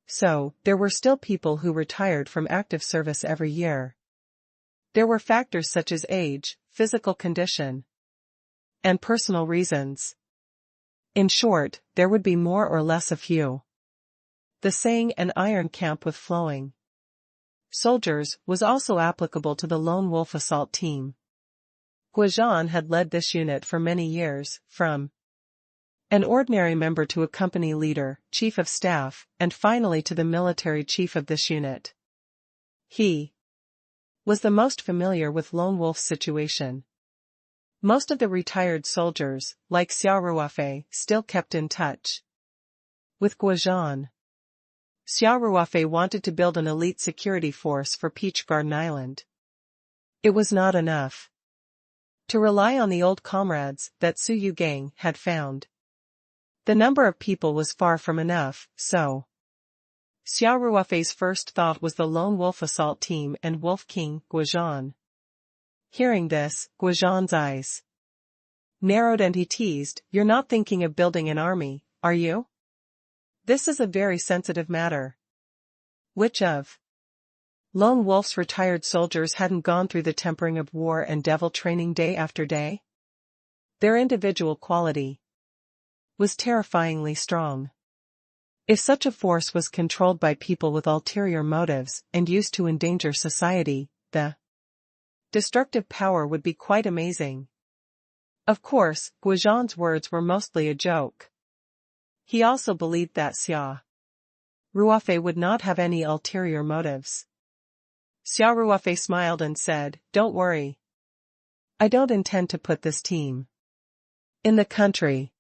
so, there were still people who retired from active service every year. There were factors such as age, physical condition, and personal reasons. In short, there would be more or less a few. The saying "an iron camp with flowing soldiers" was also applicable to the Lone Wolf assault team. Guozhan had led this unit for many years, from an ordinary member to a company leader, chief of staff, and finally to the military chief of this unit. He was the most familiar with Lone Wolf's situation. Most of the retired soldiers, like Xia Ruofei, still kept in touch with Guozhan. Xia Ruofei wanted to build an elite security force for Peach Garden Island. It was not enough to rely on the old comrades that Su Yu Gang had found. The number of people was far from enough, so Xia Ruofei's first thought was the Lone Wolf assault team and Wolf King, Guozhan. Hearing this, Guozhan's eyes narrowed and he teased, "You're not thinking of building an army, are you? This is a very sensitive matter." Which of Lone Wolf's retired soldiers hadn't gone through the tempering of war and devil training day after day? Their individual quality was terrifyingly strong. If such a force was controlled by people with ulterior motives and used to endanger society, the destructive power would be quite amazing. Of course, Guozhan's words were mostly a joke. He also believed that Xia Ruofei would not have any ulterior motives. Xia Ruofei smiled and said, "Don't worry. I don't intend to put this team in the country.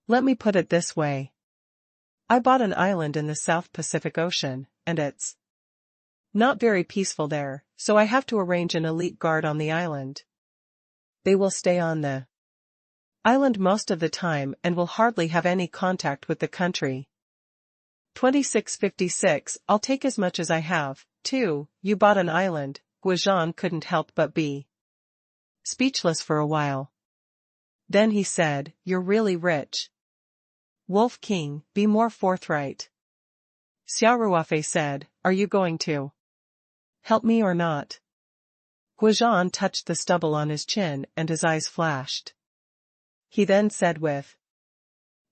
Let me put it this way. I bought an island in the South Pacific Ocean, and it's not very peaceful there, so I have to arrange an elite guard on the island. They will stay on the island most of the time and will hardly have any contact with the country. 2656, I'll take as much as I have, too. You bought an island." Guozhan couldn't help but be speechless for a while. Then he said, "You're really rich. Wolf King, be more forthright." Xia Ruofei said, "Are you going to help me or not?" Guozhan touched the stubble on his chin and his eyes flashed. He then said with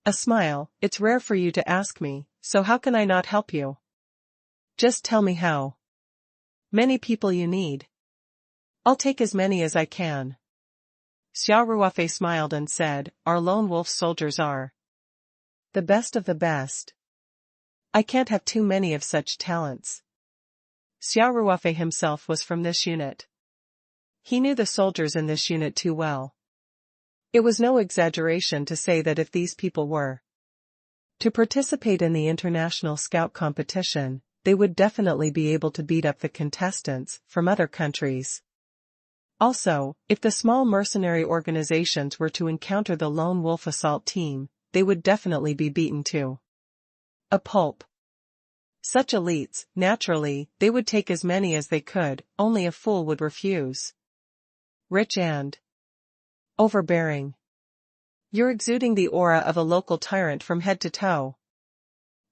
a smile, "It's rare for you to ask me, so how can I not help you? Just tell me how many people you need. I'll take as many as I can." Xia Ruofei smiled and said, "Our lone wolf soldiers are the best of the best. I can't have too many of such talents." Xia Ruofei himself was from this unit. He knew the soldiers in this unit too well. It was no exaggeration to say that if these people were to participate in the international scout competition, they would definitely be able to beat up the contestants from other countries. Also, if the small mercenary organizations were to encounter the lone wolf assault team, they would definitely be beaten to a pulp. Such elites, naturally, they would take as many as they could, only a fool would refuse. Rich and overbearing. You're exuding the aura of a local tyrant from head to toe.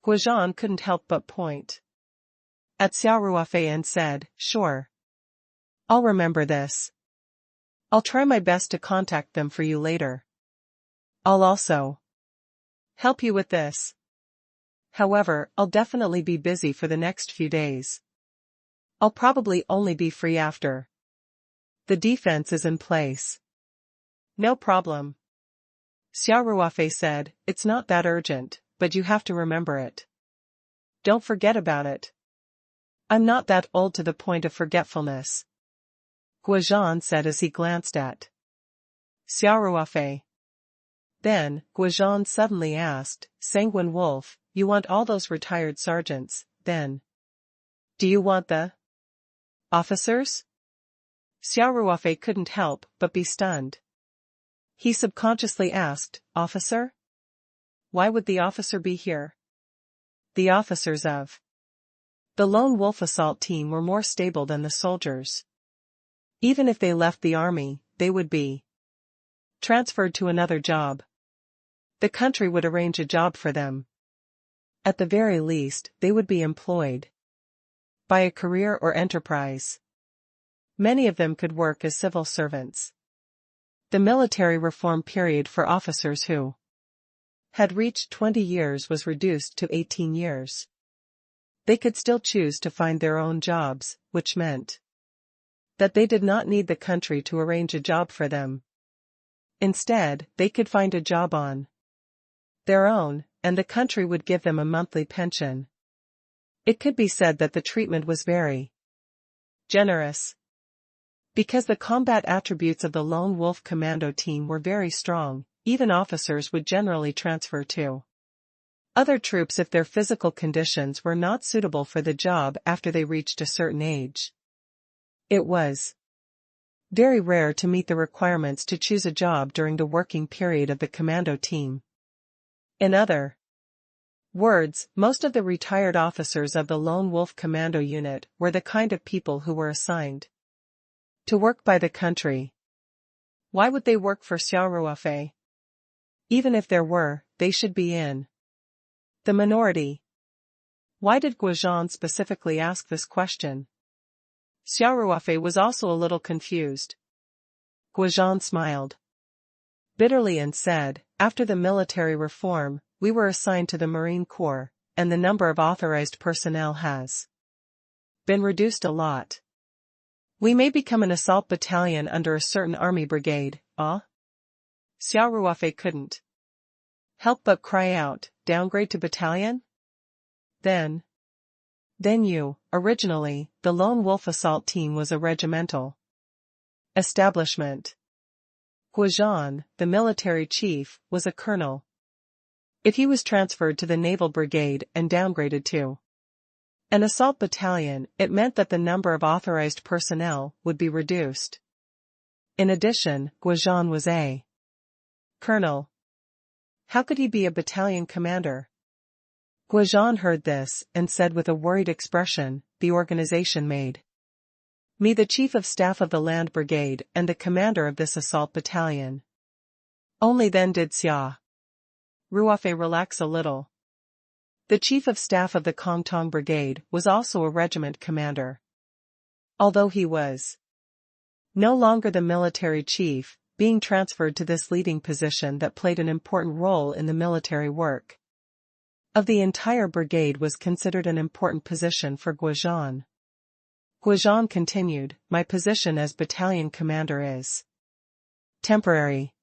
Guozhan couldn't help but point at Xia Ruofei and said, "Sure. I'll remember this. I'll try my best to contact them for you later. I'll also help you with this. However, I'll definitely be busy for the next few days. I'll probably only be free after the defense is in place." "No problem." Xia Ruofei said, "It's not that urgent, but you have to remember it. Don't forget about it." "I'm not that old to the point of forgetfulness," Guozhan said as he glanced at Xia Ruofei. Then, Guozhan suddenly asked, "Sanguine Wolf, you want all those retired sergeants, then? Do you want the officers?" Xia Ruofei couldn't help but be stunned. He subconsciously asked, "Officer? Why would the officer be here?" The officers of the lone wolf assault team were more stable than the soldiers. Even if they left the army, they would be transferred to another job. The country would arrange a job for them. At the very least, they would be employed by a career or enterprise. Many of them could work as civil servants. The military reform period for officers who had reached 20 years was reduced to 18 years. They could still choose to find their own jobs, which meant that they did not need the country to arrange a job for them. Instead, they could find a job on their own, and the country would give them a monthly pension. It could be said that the treatment was very generous. Because the combat attributes of the lone wolf commando team were very strong, even officers would generally transfer to other troops if their physical conditions were not suitable for the job after they reached a certain age. It was very rare to meet the requirements to choose a job during the working period of the commando team. In other words, most of the retired officers of the lone wolf commando unit were the kind of people who were assigned to work by the country. Why would they work for Xia Ruofei? Even if there were, they should be in the minority. Why did Guozhan specifically ask this question? Xia Ruofei was also a little confused. Guozhan smiled bitterly and said, "After the military reform, we were assigned to the Marine Corps, and the number of authorized personnel has been reduced a lot. We may become an assault battalion under a certain army brigade, ah?" Xia Ruofei couldn't help but cry out, "Downgrade to battalion? Then originally, the lone wolf assault team was a regimental establishment. Guozhan, the military chief, was a colonel. If he was transferred to the naval brigade and downgraded to an assault battalion, it meant that the number of authorized personnel would be reduced. In addition, Guozhan was a colonel. How could he be a battalion commander? Guozhan heard this and said with a worried expression, "The organization made me the chief of staff of the land brigade and the commander of this assault battalion. Only then did Xia Ruofei relax a little. The chief of staff of the Kongtong Brigade was also a regiment commander. Although he was no longer the military chief, being transferred to this leading position that played an important role in the military work of the entire brigade was considered an important position for Guozhan. Guozhan continued, "My position as battalion commander is temporary.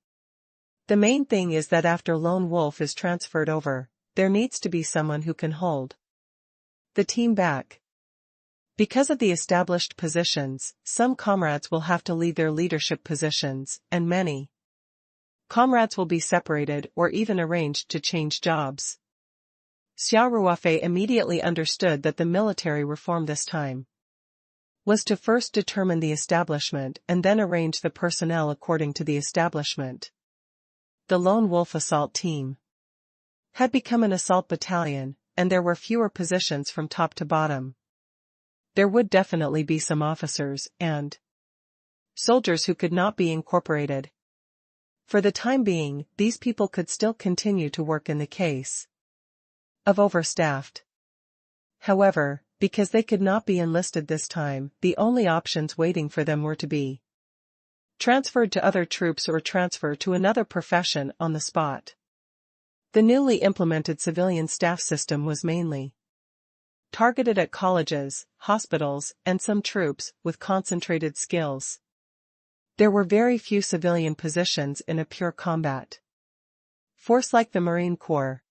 The main thing is that after Lone Wolf is transferred over, there needs to be someone who can hold the team back. Because of the established positions, some comrades will have to leave their leadership positions, and many comrades will be separated or even arranged to change jobs." Xia Ruofei immediately understood that the military reform this time was to first determine the establishment and then arrange the personnel according to the establishment. The Lone Wolf assault team had become an assault battalion, and there were fewer positions from top to bottom. There would definitely be some officers and soldiers who could not be incorporated. For the time being, these people could still continue to work in the case of overstaffed. However, because they could not be enlisted this time, the only options waiting for them were to be transferred to other troops or transfer to another profession on the spot. The newly implemented civilian staff system was mainly targeted at colleges, hospitals, and some troops with concentrated skills. There were very few civilian positions in a pure combat force like the Marine Corps.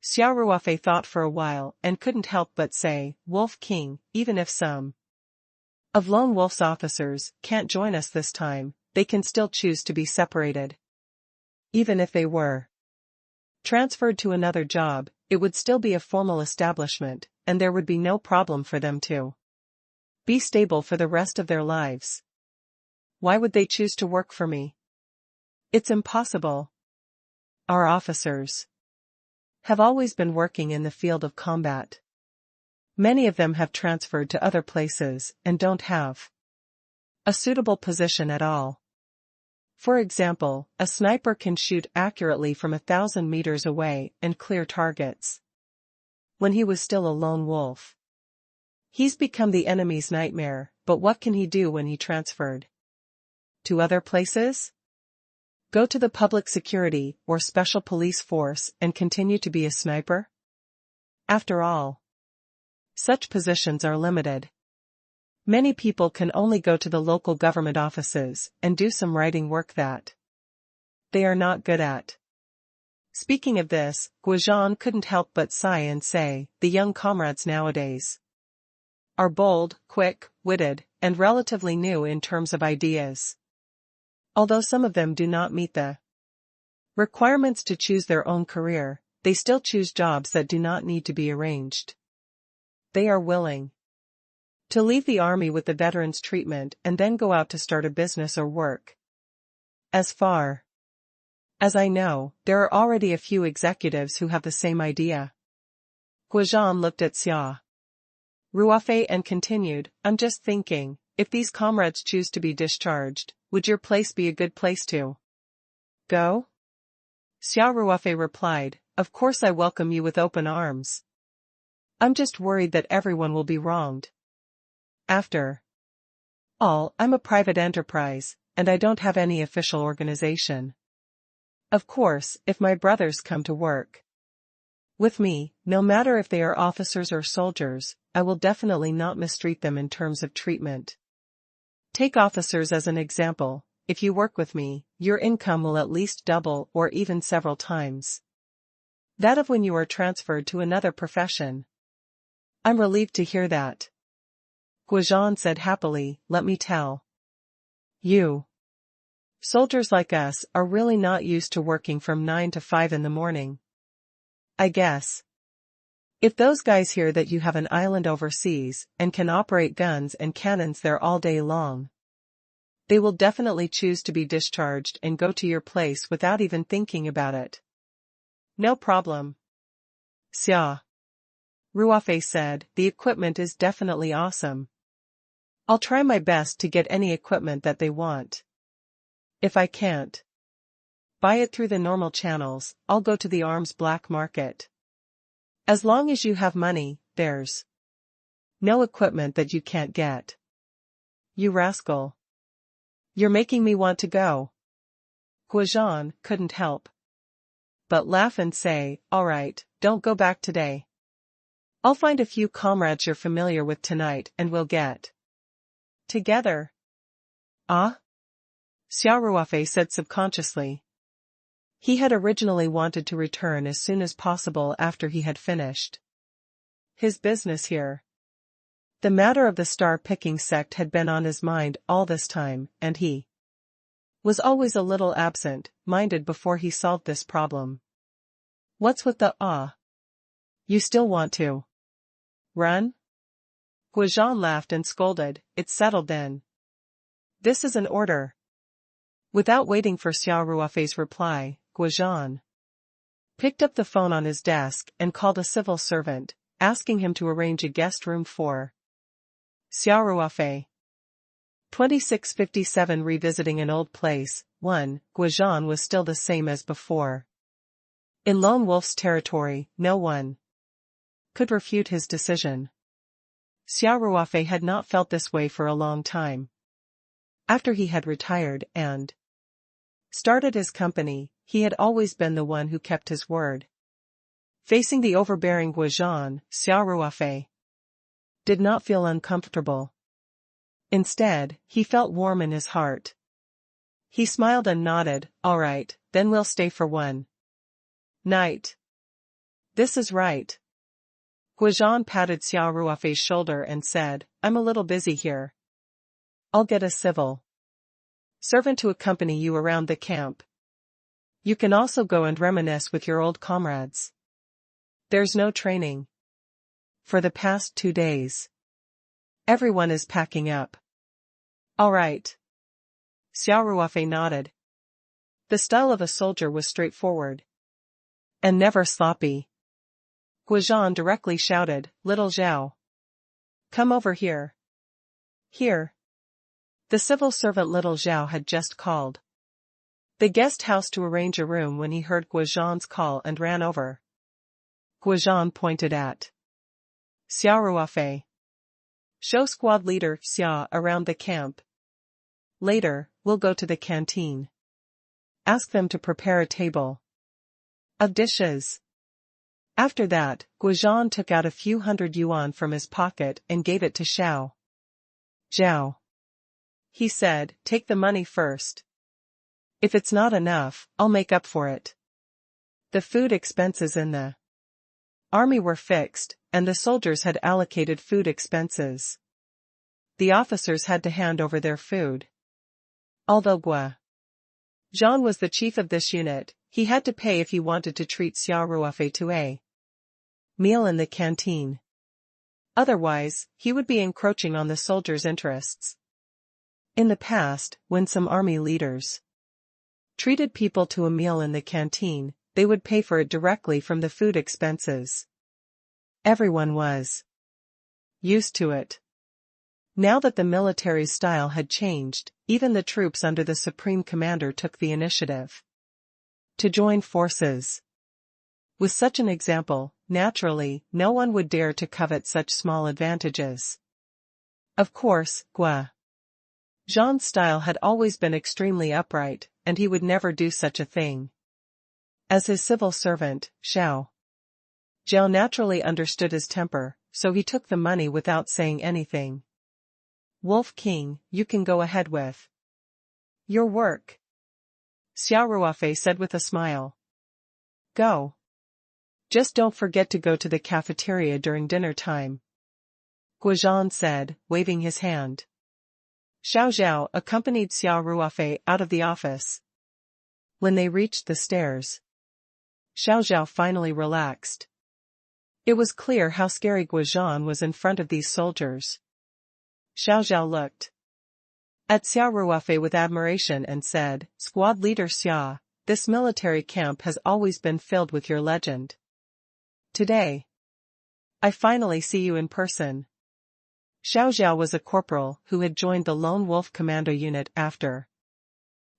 Xia Ruofei thought for a while and couldn't help but say, "Wolf King, even if some of Lone Wolf's officers can't join us this time, they can still choose to be separated. Even if they were transferred to another job, it would still be a formal establishment, and there would be no problem for them to be stable for the rest of their lives. Why would they choose to work for me? It's impossible. Our officers have always been working in the field of combat. Many of them have transferred to other places and don't have a suitable position at all. For example, a sniper can shoot accurately from 1,000 meters away and clear targets. When he was still a lone wolf, he's become the enemy's nightmare, but what can he do when he transferred to other places? Go to the public security or special police force and continue to be a sniper? After all, such positions are limited. Many people can only go to the local government offices and do some writing work that they are not good at. Speaking of this, Guozhan couldn't help but sigh and say, "The young comrades nowadays are bold, quick-witted, and relatively new in terms of ideas. Although some of them do not meet the requirements to choose their own career, they still choose jobs that do not need to be arranged. They are willing to leave the army with the veterans' treatment and then go out to start a business or work. As far as I know, there are already a few executives who have the same idea." Guozhan looked at Xia Ruofei and continued, "I'm just thinking, if these comrades choose to be discharged, would your place be a good place to go?" Xia Ruofei replied, "Of course I welcome you with open arms. I'm just worried that everyone will be wronged. After all, I'm a private enterprise, and I don't have any official organization. Of course, if my brothers come to work with me, no matter if they are officers or soldiers, I will definitely not mistreat them in terms of treatment. Take officers as an example. If you work with me, your income will at least double or even several times that of when you are transferred to another profession." "I'm relieved to hear that," Guozhan said happily. "Let me tell you, soldiers like us are really not used to working from 9 to 5 in the morning. I guess if those guys hear that you have an island overseas and can operate guns and cannons there all day long, they will definitely choose to be discharged and go to your place without even thinking about it." "No problem," Xia Ruofei said. "The equipment is definitely awesome. I'll try my best to get any equipment that they want. If I can't, Buy it through the normal channels, I'll go to the arms black market. As long as you have money, there's no equipment that you can't get. You rascal. You're making me want to go. Guozhan couldn't help but laugh and say, all right, don't go back today. I'll find a few comrades you're familiar with tonight and we'll get together. Ah? Xia Ruofei said subconsciously. He had originally wanted to return as soon as possible after he had finished his business here. The matter of the star-picking sect had been on his mind all this time, and he was always a little absent-minded before he solved this problem. What's with the You still want to run? Guozhan laughed and scolded, it's settled then. This is an order. Without waiting for Xia Ruofei's reply, Guozhan picked up the phone on his desk and called a civil servant, asking him to arrange a guest room for Xia Ruofei. 2657 Revisiting an old place. 1. Guozhan was still the same as before. In Lone Wolf's territory, no one could refute his decision. Xia Ruofei had not felt this way for a long time. After he had retired and started his company, he had always been the one who kept his word. Facing the overbearing Guozhan, Xia Ruofei did not feel uncomfortable. Instead, he felt warm in his heart. He smiled and nodded, all right, then we'll stay for one night. This is right. Guozhan patted Xia Ruofei's shoulder and said, I'm a little busy here. I'll get a civil servant to accompany you around the camp. You can also go and reminisce with your old comrades. There's no training for the past 2 days. Everyone is packing up. All right. Xia Ruofei nodded. The style of a soldier was straightforward and never sloppy. Guozhan directly shouted, Little Zhao, come over here. Here. The civil servant Little Zhao had just called the guest house to arrange a room when he heard Guozhan's call and ran over. Guozhan pointed at Xia Ruofei. Show squad leader Xia around the camp. Later, we'll go to the canteen. Ask them to prepare a table of dishes. After that, Guozhan took out a few hundred yuan from his pocket and gave it to Xiao Zhao. He said, take the money first. If it's not enough, I'll make up for it. The food expenses in the army were fixed, and the soldiers had allocated food expenses. The officers had to hand over their food. Although Guozhan was the chief of this unit, he had to pay if he wanted to treat Xia Ruofei to a meal in the canteen. Otherwise, he would be encroaching on the soldiers' interests. In the past, when some army leaders treated people to a meal in the canteen, they would pay for it directly from the food expenses. Everyone was used to it. Now that the military style had changed, even the troops under the supreme commander took the initiative to join forces. With such an example, naturally, no one would dare to covet such small advantages. Of course, Guozhan's style had always been extremely upright, and he would never do such a thing. As his civil servant, Xiao Zhao naturally understood his temper, so he took the money without saying anything. Wolf King, you can go ahead with your work, Xia Ruofei said with a smile. Go. Just don't forget to go to the cafeteria during dinner time, Guozhan said, waving his hand. Xiao Zhao accompanied Xia Ruofei out of the office. When they reached the stairs, Xiao Zhao finally relaxed. It was clear how scary Guozhan was in front of these soldiers. Xiao Zhao looked at Xia Ruofei with admiration and said, Squad leader Xia, this military camp has always been filled with your legend. Today, I finally see you in person. Xiao Zhao was a corporal who had joined the Lone Wolf Commando unit after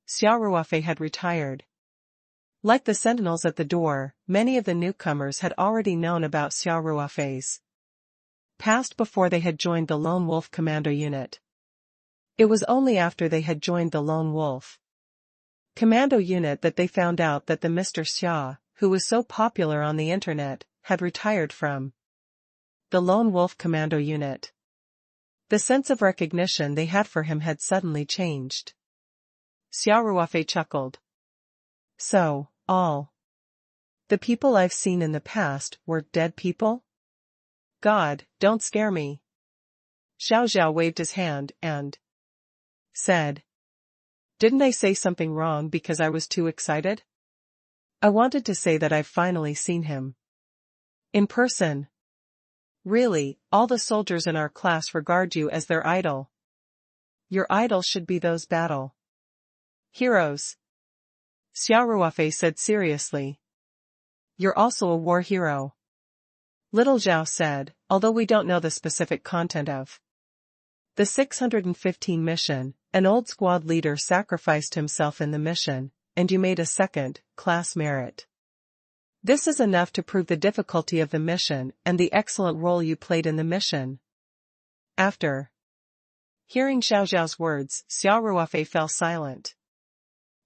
Xia Ruofei had retired. Like the sentinels at the door, many of the newcomers had already known about Xia Ruofei's past before they had joined the Lone Wolf Commando Unit. It was only after they had joined the Lone Wolf Commando Unit that they found out that the Mr. Xia, who was so popular on the internet, had retired from the Lone Wolf Commando Unit. The sense of recognition they had for him had suddenly changed. Xia Ruofei chuckled. So, all the people I've seen in the past were dead people? God, don't scare me. Xiao Zhao waved his hand and said, "Didn't I say something wrong because I was too excited? I wanted to say that I've finally seen him in person. Really, all the soldiers in our class regard you as their idol. Your idol should be those battle heroes," Xia Ruofei said seriously. "You're also a war hero," Little Zhao said, "although we don't know the specific content of the 615 mission. An old squad leader sacrificed himself in the mission, and you made a second-class merit. This is enough to prove the difficulty of the mission and the excellent role you played in the mission." After hearing Xiao Zhao's words, Xia Ruofei fell silent.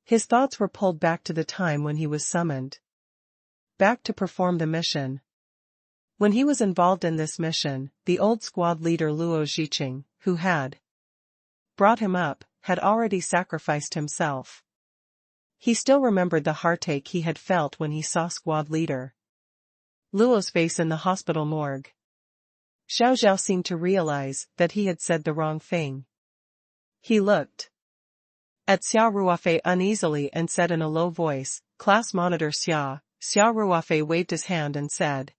His thoughts were pulled back to the time when he was summoned back to perform the mission. When he was involved in this mission, the old squad leader Luo Zhiqing, who had brought him up, had already sacrificed himself. He still remembered the heartache he had felt when he saw squad leader Luo's face in the hospital morgue. Xiao Zhao seemed to realize that he had said the wrong thing. He looked at Xia Ruofei uneasily and said in a low voice, "Class monitor Xia." Xia Ruofei waved his hand and said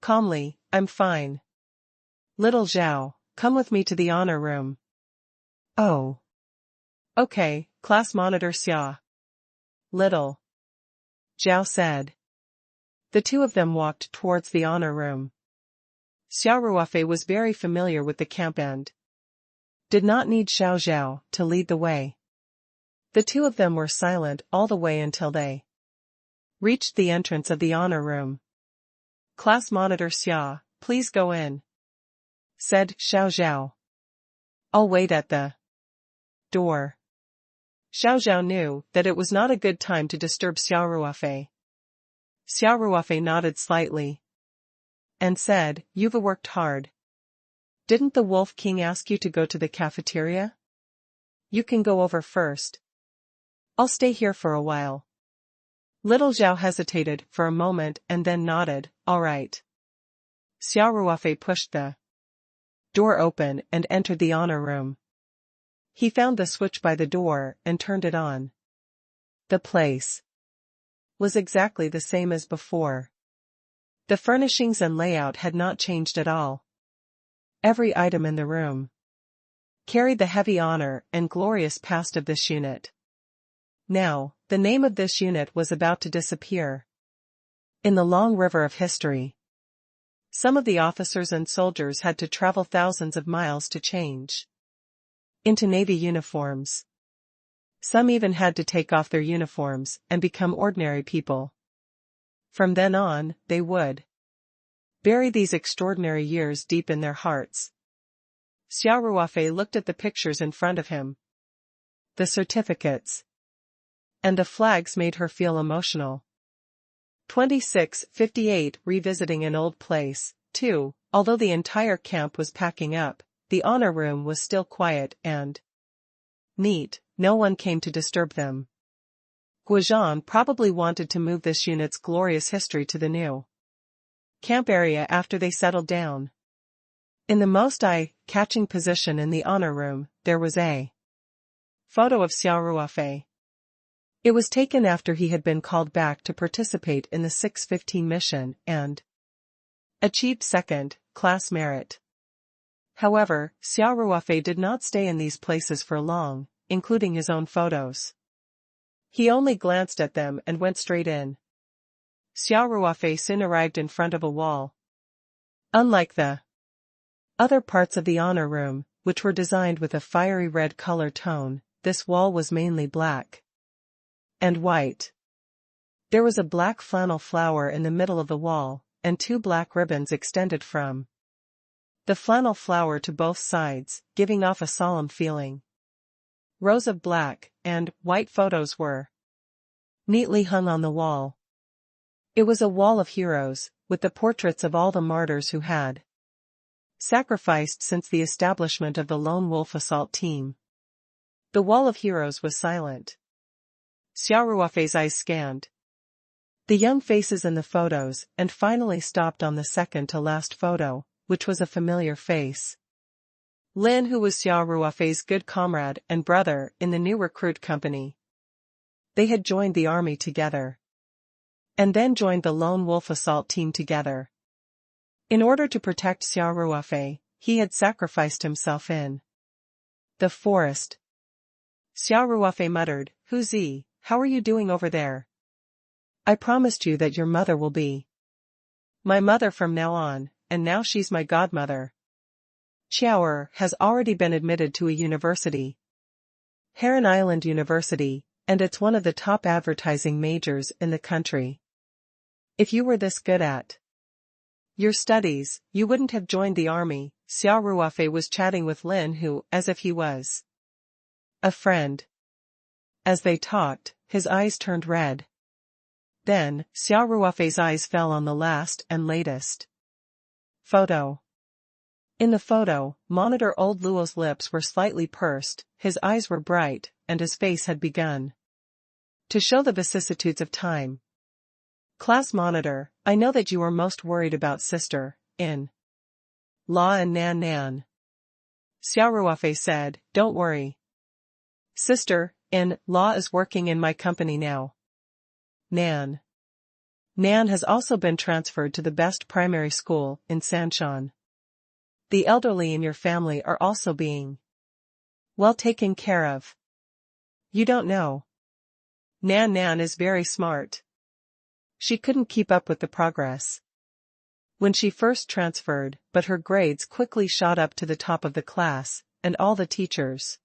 calmly, "I'm fine. Little Zhao, come with me to the honor room." "Oh. Okay, class monitor Xia." Little Zhao said. The two of them walked towards the honor room. Xia Ruofei was very familiar with the camp and did not need Xiao Zhao to lead the way. The two of them were silent all the way until they reached the entrance of the honor room. "Class monitor Xia, please go in," said Xiao Zhao. "I'll wait at the door." Xiao Zhao knew that it was not a good time to disturb Xia Ruofei. Xia Ruofei nodded slightly and said, "You've worked hard. Didn't the Wolf King ask you to go to the cafeteria? You can go over first. I'll stay here for a while." Little Zhao hesitated for a moment and then nodded, "All right." Xia Ruofei pushed the door open and entered the honor room. He found the switch by the door and turned it on. The place was exactly the same as before. The furnishings and layout had not changed at all. Every item in the room carried the heavy honor and glorious past of this unit. Now, the name of this unit was about to disappear in the long river of history. Some of the officers and soldiers had to travel thousands of miles to change into Navy uniforms. Some even had to take off their uniforms and become ordinary people. From then on, they would bury these extraordinary years deep in their hearts. Xia Ruofei looked at the pictures in front of him. The certificates and the flags made her feel emotional. 2658 Revisiting an old place, too. Although the entire camp was packing up, the honor room was still quiet and neat. No one came to disturb them. Guozhan probably wanted to move this unit's glorious history to the new camp area after they settled down. In the most eye-catching position in the honor room, there was a photo of Xia Ruofei. It was taken after he had been called back to participate in the 615 mission and achieved second-class merit. However, Xia Ruofei did not stay in these places for long, including his own photos. He only glanced at them and went straight in. Xia Ruofei soon arrived in front of a wall. Unlike the other parts of the honor room, which were designed with a fiery red color tone, this wall was mainly black and white. There was a black flannel flower in the middle of the wall, and 2 black ribbons extended from the flannel flower to both sides, giving off a solemn feeling. Rows of black and white photos were neatly hung on the wall. It was a wall of heroes, with the portraits of all the martyrs who had sacrificed since the establishment of the Lone Wolf Assault Team. The wall of heroes was silent. Xia Ruofei's eyes scanned the young faces in the photos and finally stopped on the second-to-last photo, which was a familiar face. Lin, who was Xia Ruofei's good comrade and brother in the new recruit company. They had joined the army together. And then joined the Lone Wolf Assault Team together. In order to protect Xia Ruofei, he had sacrificed himself in the forest. Xia Ruofei muttered, "Huzi, how are you doing over there? I promised you that your mother will be my mother from now on, and now she's my godmother. Qiaoer has already been admitted to a university. Heron Island University, and it's one of the top advertising majors in the country. If you were this good at your studies, you wouldn't have joined the army." Xia Ruofei was chatting with Lin, who, as if he was a friend. As they talked, his eyes turned red. Then, Xia Ruofei's eyes fell on the last and latest photo. In the photo, Monitor Old Luo's lips were slightly pursed, his eyes were bright, and his face had begun to show the vicissitudes of time. "Class Monitor, I know that you are most worried about Sister, in law and Nan Nan." Xia Ruofei said, "Don't worry. Sister, in law is working in my company now. Nan has also been transferred to the best primary school in Sanshan. The elderly in your family are also being well taken care of. You don't know. Nan is very smart. She couldn't keep up with the progress when she first transferred, but her grades quickly shot up to the top of the class, and all the teachers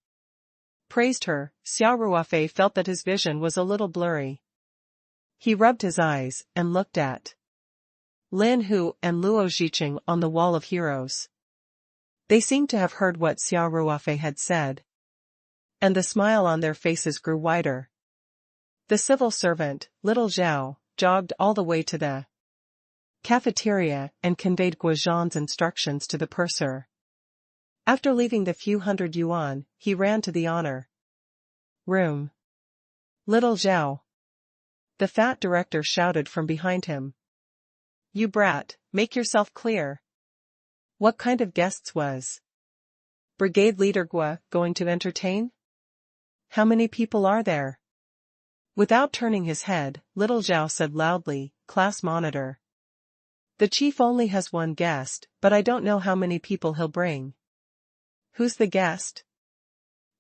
praised her." Xia Ruofei felt that his vision was a little blurry. He rubbed his eyes and looked at Lin Hu and Luo Zhiqing on the wall of heroes. They seemed to have heard what Xia Ruofei had said. And the smile on their faces grew wider. The civil servant, little Zhao, jogged all the way to the cafeteria and conveyed Guozhan's instructions to the purser. After leaving the few hundred yuan, he ran to the honor room. "Little Zhao!" the fat director shouted from behind him. "You brat, make yourself clear. What kind of guests was Brigade Leader Gua going to entertain? How many people are there?" Without turning his head, little Zhao said loudly, "Class Monitor. The chief only has one guest, but I don't know how many people he'll bring." "Who's the guest?"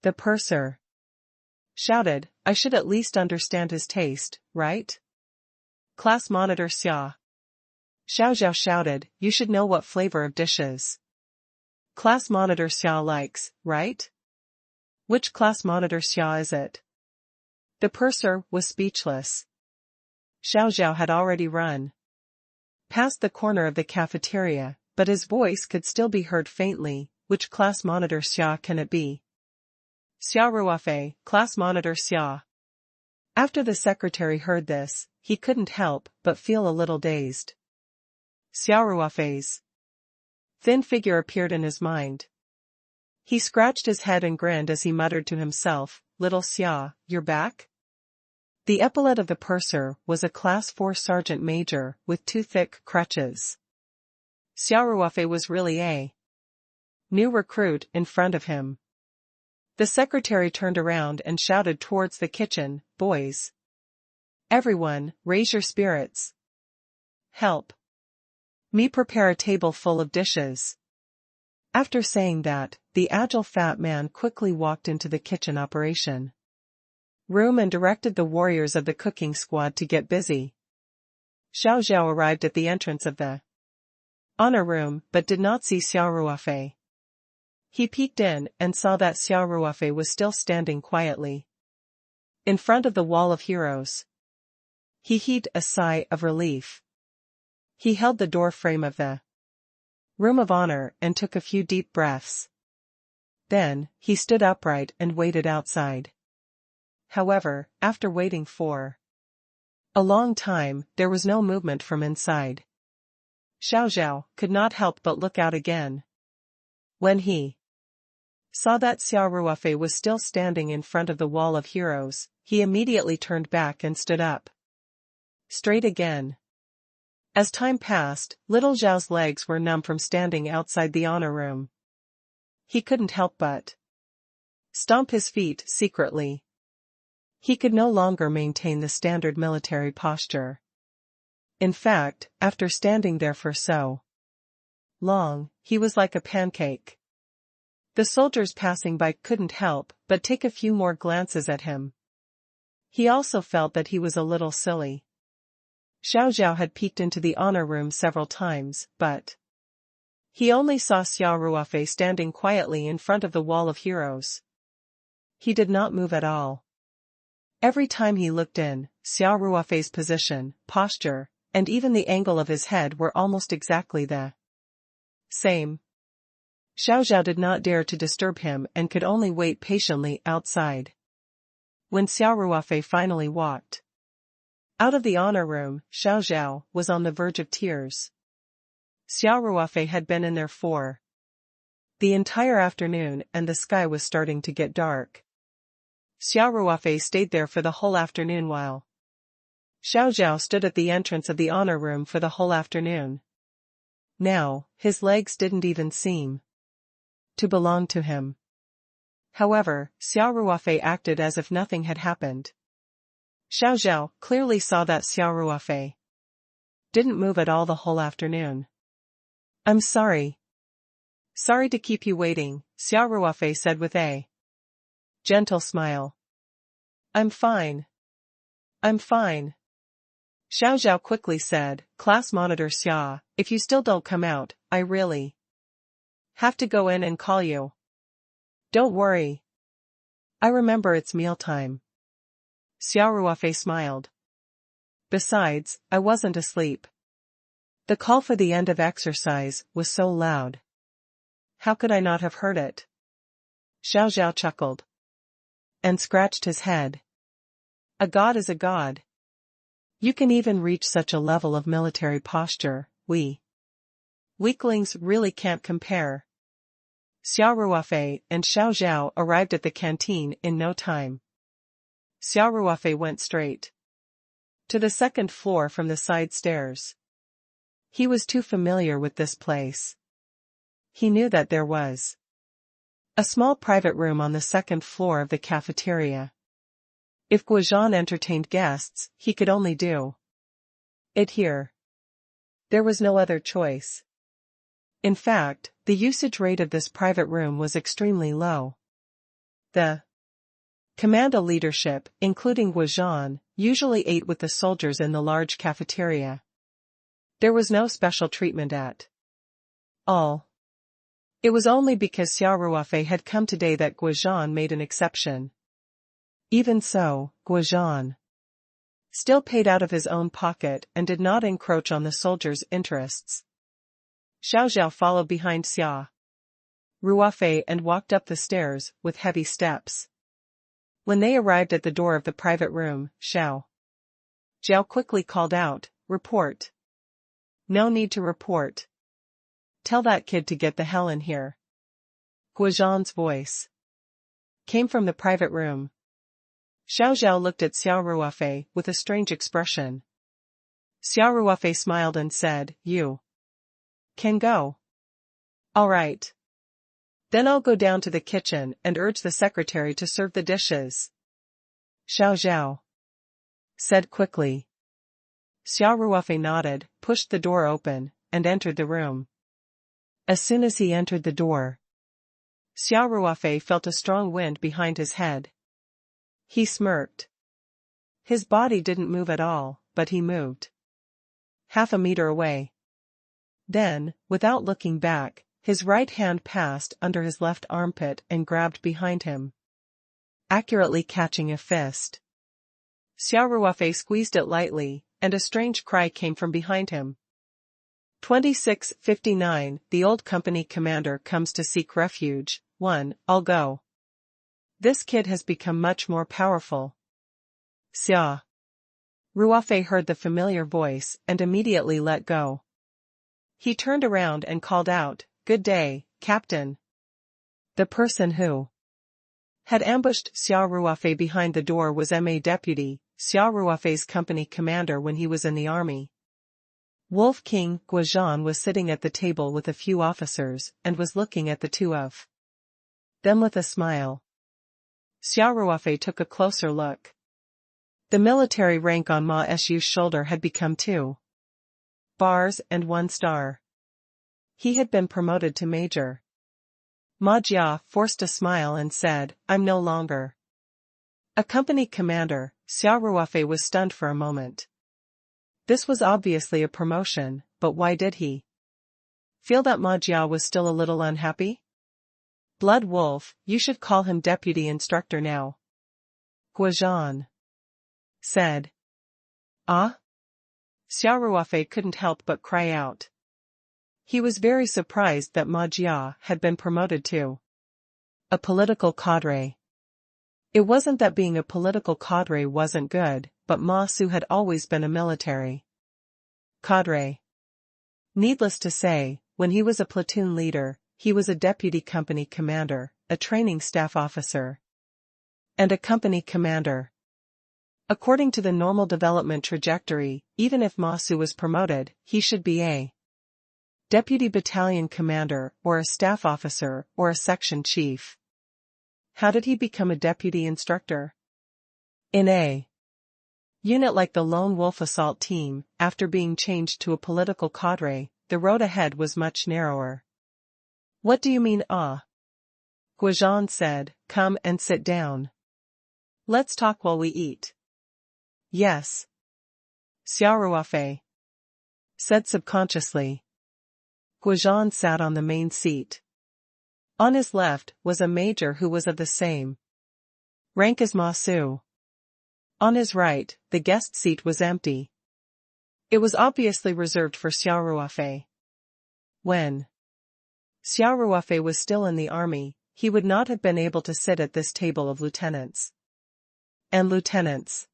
the purser shouted. "I should at least understand his taste, right?" "Class Monitor Xia." Xiao Zhao shouted, "You should know what flavor of dishes Class Monitor Xia likes, right? Which Class Monitor Xia is it?" The purser was speechless. Xiao Zhao had already run past the corner of the cafeteria, but his voice could still be heard faintly. "Which Class Monitor Xia can it be?" "Xia Ruofei, Class Monitor Xia." After the secretary heard this, he couldn't help but feel a little dazed. Xia Ruofei's thin figure appeared in his mind. He scratched his head and grinned as he muttered to himself, "Little Xia, you're back?" The epaulet of the purser was a Class 4 sergeant major with 2 thick crutches. Xia Ruofei was really a new recruit in front of him. The secretary turned around and shouted towards the kitchen, "Boys! Everyone, raise your spirits. Help me prepare a table full of dishes." After saying that, the agile fat man quickly walked into the kitchen operation room and directed the warriors of the cooking squad to get busy. Xiao Zhao arrived at the entrance of the honor room but did not see Xia Ruofei. He peeked in and saw that Xia Ruofei was still standing quietly in front of the wall of heroes. He heaved a sigh of relief. He held the door frame of the room of honor and took a few deep breaths. Then, he stood upright and waited outside. However, after waiting for a long time, there was no movement from inside. Xiao Zhao could not help but look out again. When he saw that Xia Ruofei was still standing in front of the wall of heroes, he immediately turned back and stood up straight again. As time passed, little Zhao's legs were numb from standing outside the honor room. He couldn't help but stomp his feet secretly. He could no longer maintain the standard military posture. In fact, after standing there for so long, he was like a pancake. The soldiers passing by couldn't help but take a few more glances at him. He also felt that he was a little silly. Xiao Zhao had peeked into the honor room several times, but he only saw Xia Ruofei standing quietly in front of the wall of heroes. He did not move at all. Every time he looked in, Xia Ruofei's position, posture, and even the angle of his head were almost exactly the same. Xiao Zhao did not dare to disturb him and could only wait patiently outside. When Xia Ruofei finally walked out of the honor room, Xiao Zhao was on the verge of tears. Xia Ruofei had been in there for the entire afternoon and the sky was starting to get dark. Xia Ruofei stayed there for the whole afternoon while Xiao Zhao stood at the entrance of the honor room for the whole afternoon. Now, his legs didn't even seem to belong to him. However, Xia Ruofei acted as if nothing had happened. Xiao Zhao clearly saw that Xia Ruofei didn't move at all the whole afternoon. "I'm sorry. Sorry to keep you waiting," Xia Ruofei said with a gentle smile. I'm fine. I'm fine. Xiao Zhao quickly said, "Class monitor Xia, if you still don't come out, I really have to go in and call you." "Don't worry. I remember it's mealtime." Xia Ruofei smiled. "Besides, I wasn't asleep." The call for the end of exercise was so loud. How could I not have heard it? Xiao Zhao chuckled and scratched his head. A god is a god. You can even reach such a level of military posture, we weaklings really can't compare. Xia Ruofei and Xiao Zhao arrived at the canteen in no time. Xia Ruofei went straight to the second floor from the side stairs. He was too familiar with this place. He knew that there was a small private room on the second floor of the cafeteria. If Guozhan entertained guests, he could only do it here. There was no other choice. In fact, the usage rate of this private room was extremely low. The commando leadership, including Guozhan, usually ate with the soldiers in the large cafeteria. There was no special treatment at all. It was only because Xia Ruofei had come today that Guozhan made an exception. Even so, Guozhan still paid out of his own pocket and did not encroach on the soldiers' interests. Xiao Zhao followed behind Xia Ruofei and walked up the stairs with heavy steps. When they arrived at the door of the private room, Xiao Zhao quickly called out, "Report." "No need to report. Tell that kid to get the hell in here." Guozhan's voice came from the private room. Xiao Zhao looked at Xia Ruofei with a strange expression. Xia Ruofei smiled and said, "You can go." "All right. Then I'll go down to the kitchen and urge the secretary to serve the dishes." Xiao Zhao said quickly. Xia Ruofei nodded, pushed the door open, and entered the room. As soon as he entered the door, Xia Ruofei felt a strong wind behind his head. He smirked. His body didn't move at all, but he moved half a meter away. Then, without looking back, his right hand passed under his left armpit and grabbed behind him, accurately catching a fist. Xia Ruofei squeezed it lightly, and a strange cry came from behind him. 26:59 The old company commander comes to seek refuge. 1. I'll go. This kid has become much more powerful. Xia Ruofei heard the familiar voice and immediately let go. He turned around and called out, "Good day, Captain." The person who had ambushed Xia Ruofei behind the door was Ma Deputy, Xia Ruofei's company commander when he was in the army. Wolf King Guozhan was sitting at the table with a few officers and was looking at the two of them with a smile. Xia Ruofei took a closer look. The military rank on Ma Su's shoulder had become 2 bars and 1 star. He had been promoted to major. Ma Jia forced a smile and said, "I'm no longer a company commander." Xia Ruofei was stunned for a moment. This was obviously a promotion, but why did he feel that Ma Jia was still a little unhappy? Blood Wolf, you should call him deputy instructor now, Guozhan said. Ah? Xia Ruofei couldn't help but cry out. He was very surprised that Ma Jia had been promoted to a political cadre. It wasn't that being a political cadre wasn't good, but Ma Su had always been a military cadre. Needless to say, when he was a platoon leader, he was a deputy company commander, a training staff officer, and a company commander. According to the normal development trajectory, even if Ma Su was promoted, he should be a deputy battalion commander, or a staff officer, or a section chief. How did he become a deputy instructor? In a unit like the Lone Wolf Assault Team, after being changed to a political cadre, the road ahead was much narrower. What do you mean, ah? Guozhan said, "Come and sit down. Let's talk while we eat." Yes. Xia Ruofei said subconsciously. Guozhan sat on the main seat. On his left was a major who was of the same rank as Ma Su. On his right, the guest seat was empty. It was obviously reserved for Xia Ruofei. When Xia Ruofei was still in the army, he would not have been able to sit at this table of lieutenants and lieutenants.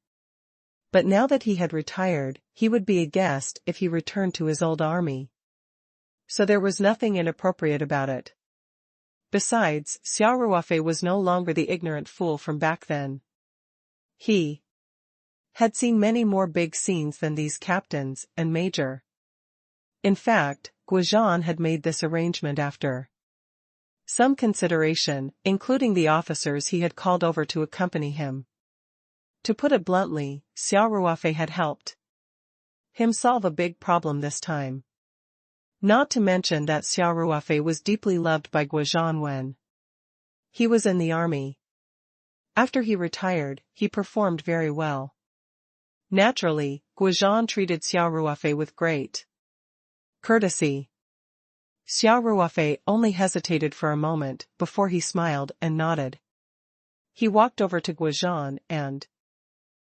But now that he had retired, he would be a guest if he returned to his old army. So there was nothing inappropriate about it. Besides, Xia Ruofei was no longer the ignorant fool from back then. He had seen many more big scenes than these captains and major. In fact, Guozhan had made this arrangement after some consideration, including the officers he had called over to accompany him. To put it bluntly, Xia Ruofei had helped him solve a big problem this time. Not to mention that Xia Ruofei was deeply loved by Guozhan when he was in the army. After he retired, he performed very well. Naturally, Guozhan treated Xia Ruofei with great courtesy. Xia Ruofei only hesitated for a moment before he smiled and nodded. He walked over to Guozhan and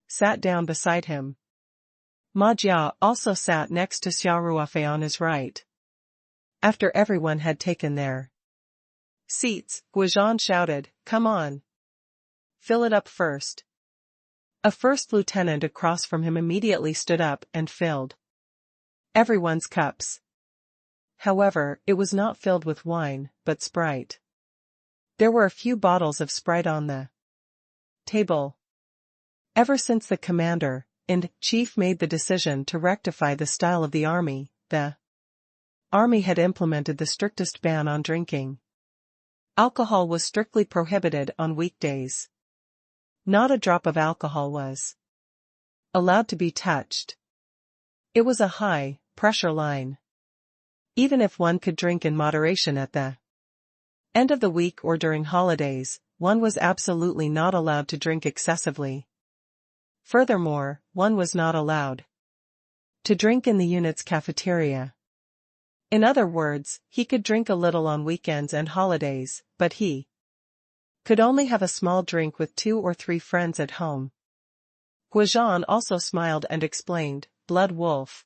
sat down beside him. Ma Jia also sat next to Xia Ruofei on his right. After everyone had taken their seats, Guozhan shouted, "Come on. Fill it up first." A first lieutenant across from him immediately stood up and filled everyone's cups. However, it was not filled with wine, but Sprite. There were a few bottles of Sprite on the table. Ever since the commander-in-chief made the decision to rectify the style of the army had implemented the strictest ban on drinking. Alcohol was strictly prohibited on weekdays. Not a drop of alcohol was allowed to be touched. It was a high-pressure line. Even if one could drink in moderation at the end of the week or during holidays, one was absolutely not allowed to drink excessively. Furthermore, one was not allowed to drink in the unit's cafeteria. In other words, he could drink a little on weekends and holidays, but he could only have a small drink with 2 or 3 friends at home. Guizhan also smiled and explained, Blood Wolf.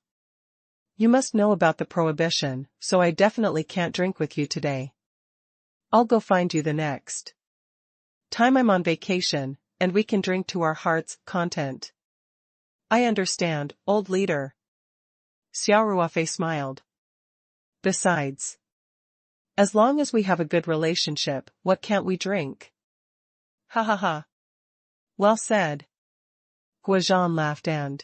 You must know about the prohibition, so I definitely can't drink with you today. I'll go find you the next time I'm on vacation, and we can drink to our heart's content. I understand, old leader. Xia Ruofei smiled. Besides, as long as we have a good relationship, what can't we drink? Ha ha ha. Well said. Guizhan laughed and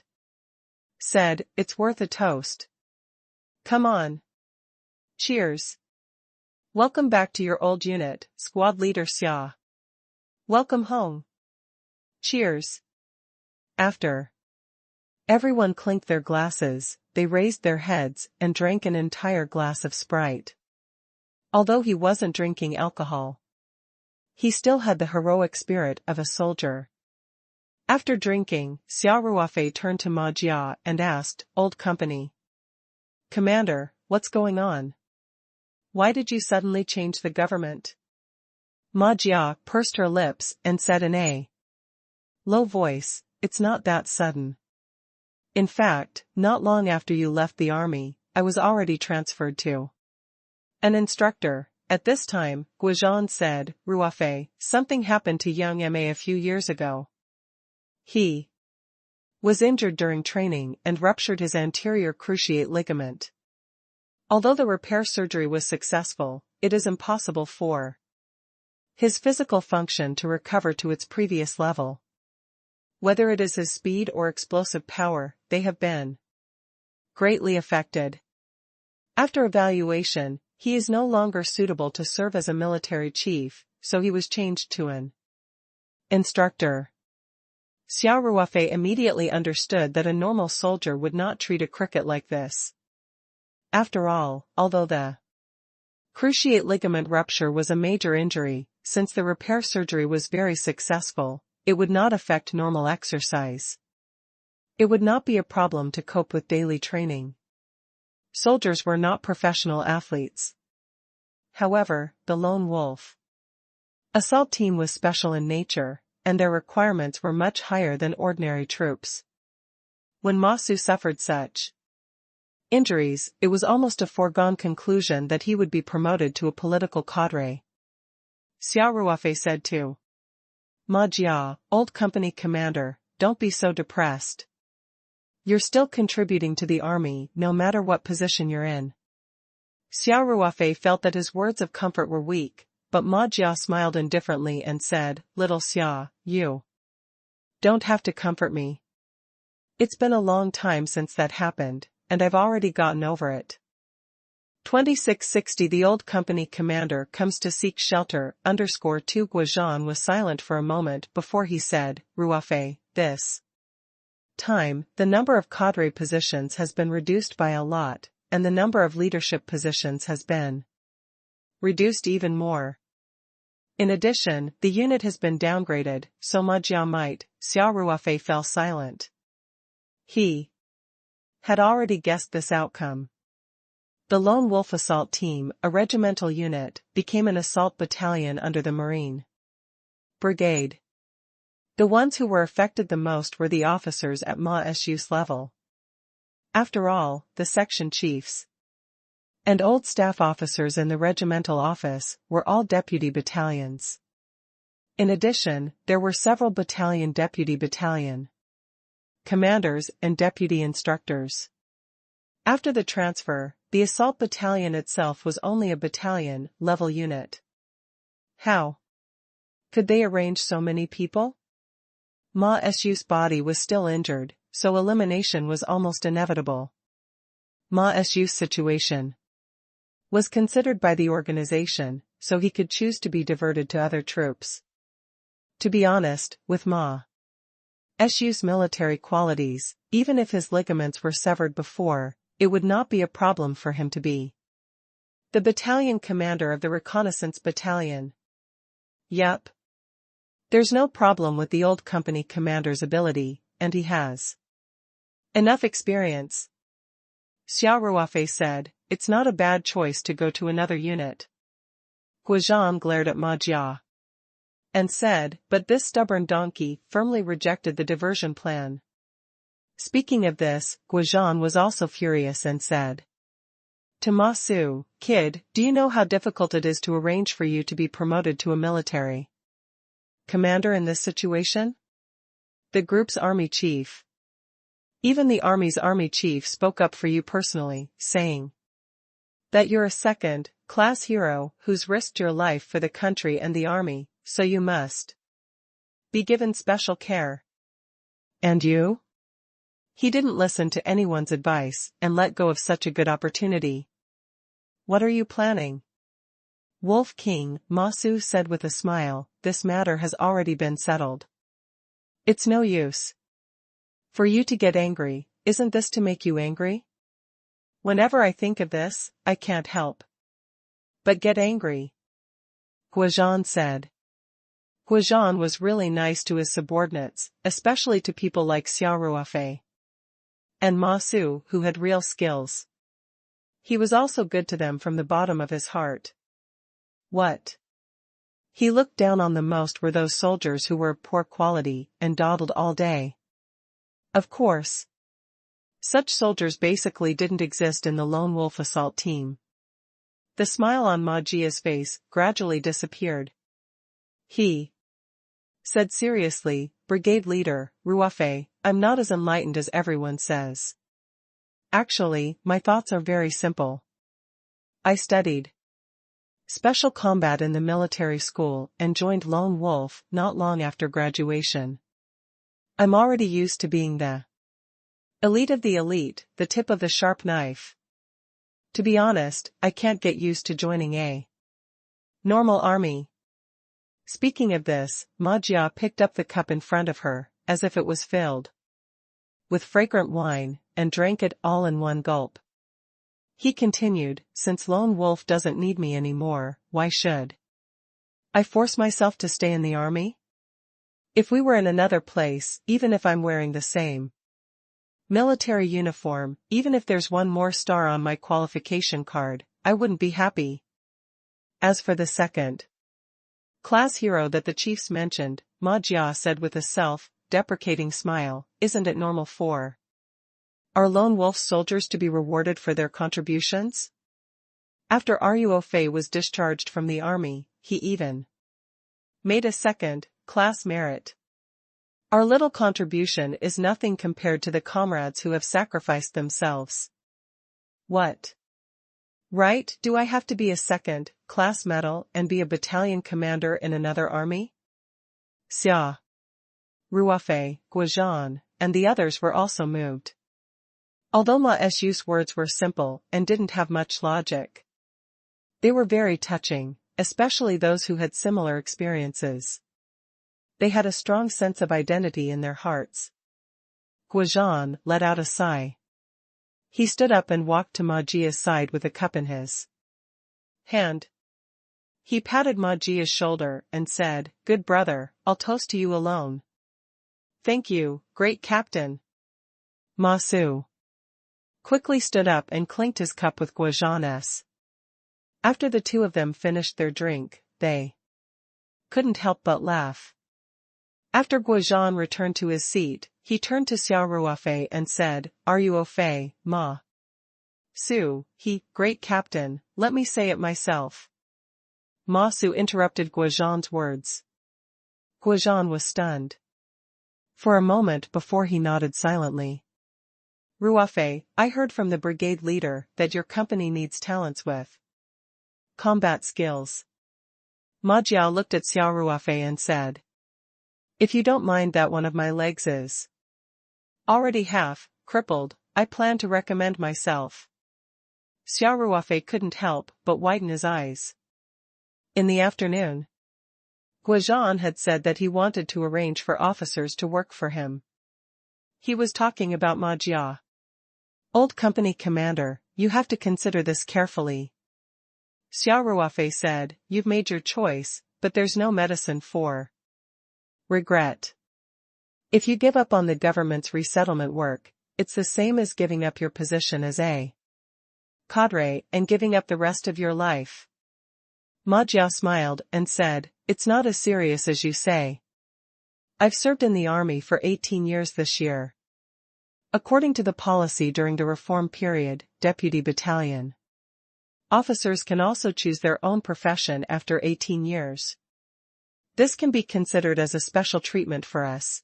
said, it's worth a toast. Come on. Cheers. Welcome back to your old unit, squad leader Xia. Welcome home. Cheers. After everyone clinked their glasses, they raised their heads and drank an entire glass of Sprite. Although he wasn't drinking alcohol, he still had the heroic spirit of a soldier. After drinking, Xia Ruofei turned to Ma Jia and asked, Old company commander, what's going on? Why did you suddenly change the government? Ma Jia pursed her lips and said in a low voice, it's not that sudden. In fact, not long after you left the army, I was already transferred to an instructor. At this time, Guizhan said, Ruofei, something happened to young Ma a few years ago. He was injured during training and ruptured his anterior cruciate ligament. Although the repair surgery was successful, it is impossible for his physical function to recover to its previous level. Whether it is his speed or explosive power, they have been greatly affected. After evaluation, he is no longer suitable to serve as a military chief, so he was changed to an instructor. Xia Ruofei immediately understood that a normal soldier would not treat a cricket like this. After all, although the cruciate ligament rupture was a major injury, since the repair surgery was very successful, it would not affect normal exercise. It would not be a problem to cope with daily training. Soldiers were not professional athletes. However, the lone wolf assault team was special in nature, and their requirements were much higher than ordinary troops. When Ma Su suffered such injuries, it was almost a foregone conclusion that he would be promoted to a political cadre. Xia Ruofei said to Ma Jia, old company commander, don't be so depressed. You're still contributing to the army no matter what position you're in. Xia Ruofei felt that his words of comfort were weak, but Ma Jia smiled indifferently and said, Little Xia, you don't have to comfort me. It's been a long time since that happened, and I've already gotten over it. 2660 The old company commander comes to seek shelter, _2 Guizhan was silent for a moment before he said, Ruofei, this time, the number of cadre positions has been reduced by a lot, and the number of leadership positions has been reduced even more. In addition, the unit has been downgraded, so Ma Jia might. Xia Ruofei fell silent. He had already guessed this outcome. The Lone Wolf Assault Team, a regimental unit, became an assault battalion under the Marine Brigade. The ones who were affected the most were the officers at Ma Su's level. After all, the section chiefs and old staff officers in the regimental office were all deputy battalions. In addition, there were several battalion deputy battalion commanders and deputy instructors. After the transfer, the assault battalion itself was only a battalion-level unit. How could they arrange so many people? Ma Su's body was still injured, so elimination was almost inevitable. Ma Su's situation was considered by the organization, so he could choose to be diverted to other troops. To be honest, with Ma Su's military qualities, even if his ligaments were severed before, it would not be a problem for him to be the battalion commander of the reconnaissance battalion. Yup. There's no problem with the old company commander's ability, and he has enough experience. Xia Ruofei said, it's not a bad choice to go to another unit. Guizhan glared at Ma Jia. and said, but this stubborn donkey firmly rejected the diversion plan. Speaking of this, Guizhan was also furious and said to Ma Su, kid, do you know how difficult it is to arrange for you to be promoted to a military commander in this situation? The group's army chief. Even the army's army chief spoke up for you personally, saying that you're a second-class hero who's risked your life for the country and the army, so you must be given special care. And you? He didn't listen to anyone's advice and let go of such a good opportunity. What are you planning? Wolf King, Ma Su said with a smile, this matter has already been settled. It's no use for you to get angry, isn't this to make you angry? Whenever I think of this, I can't help but get angry. Guizhan said. Guizhan was really nice to his subordinates, especially to people like Xia Ruofei and Ma Su who had real skills. He was also good to them from the bottom of his heart. What he looked down on the most were those soldiers who were of poor quality and dawdled all day. Of course, such soldiers basically didn't exist in the Lone Wolf assault team. The smile on Ma Jia's face gradually disappeared. He said seriously, Brigade Leader, Ruofei, I'm not as enlightened as everyone says. Actually, my thoughts are very simple. I studied special combat in the military school and joined Lone Wolf not long after graduation. I'm already used to being the elite of the elite, the tip of the sharp knife. To be honest, I can't get used to joining a normal army. Speaking of this, Ma Jia picked up the cup in front of her, as if it was filled with fragrant wine, and drank it all in one gulp. He continued, since Lone Wolf doesn't need me anymore, why should I force myself to stay in the army? If we were in another place, even if I'm wearing the same military uniform, even if there's one more star on my qualification card, I wouldn't be happy. As for the second-class hero that the chiefs mentioned, Ma Jia said with a self-deprecating smile, isn't it normal for our Lone Wolf soldiers to be rewarded for their contributions? After Ruofei was discharged from the army, he even made a second-class merit. Our little contribution is nothing compared to the comrades who have sacrificed themselves. What right do I have to be a second-class medal and be a battalion commander in another army? Xia Ruofei, Guizhan, and the others were also moved. Although Ma Su's words were simple and didn't have much logic, they were very touching, especially those who had similar experiences. They had a strong sense of identity in their hearts. Guizhan let out a sigh. He stood up and walked to Ma Jia's side with a cup in his hand. He patted Ma Jia's shoulder and said, good brother, I'll toast to you alone. Thank you, great captain. Ma Su quickly stood up and clinked his cup with Guizhan's. After the two of them finished their drink, they couldn't help but laugh. After Guizhan returned to his seat, he turned to Xia Ruofei and said, Ruofei, Ma Su, great captain, let me say it myself. Ma Su interrupted Guizhan's words. Guizhan was stunned for a moment before he nodded silently. Ruofei, I heard from the brigade leader that your company needs talents with combat skills. Ma Jia looked at Xia Ruofei and said, if you don't mind that one of my legs is already half crippled, I plan to recommend myself. Xia Ruofei couldn't help but widen his eyes. In the afternoon, Guizhan had said that he wanted to arrange for officers to work for him. He was talking about Ma Jia. Old company commander, you have to consider this carefully. Xia Ruofei said, you've made your choice, but there's no medicine for regret. If you give up on the government's resettlement work, it's the same as giving up your position as a cadre and giving up the rest of your life. Ma Jia smiled and said, it's not as serious as you say. I've served in the army for 18 years this year. According to the policy during the reform period, deputy battalion officers can also choose their own profession after 18 years. This can be considered as a special treatment for us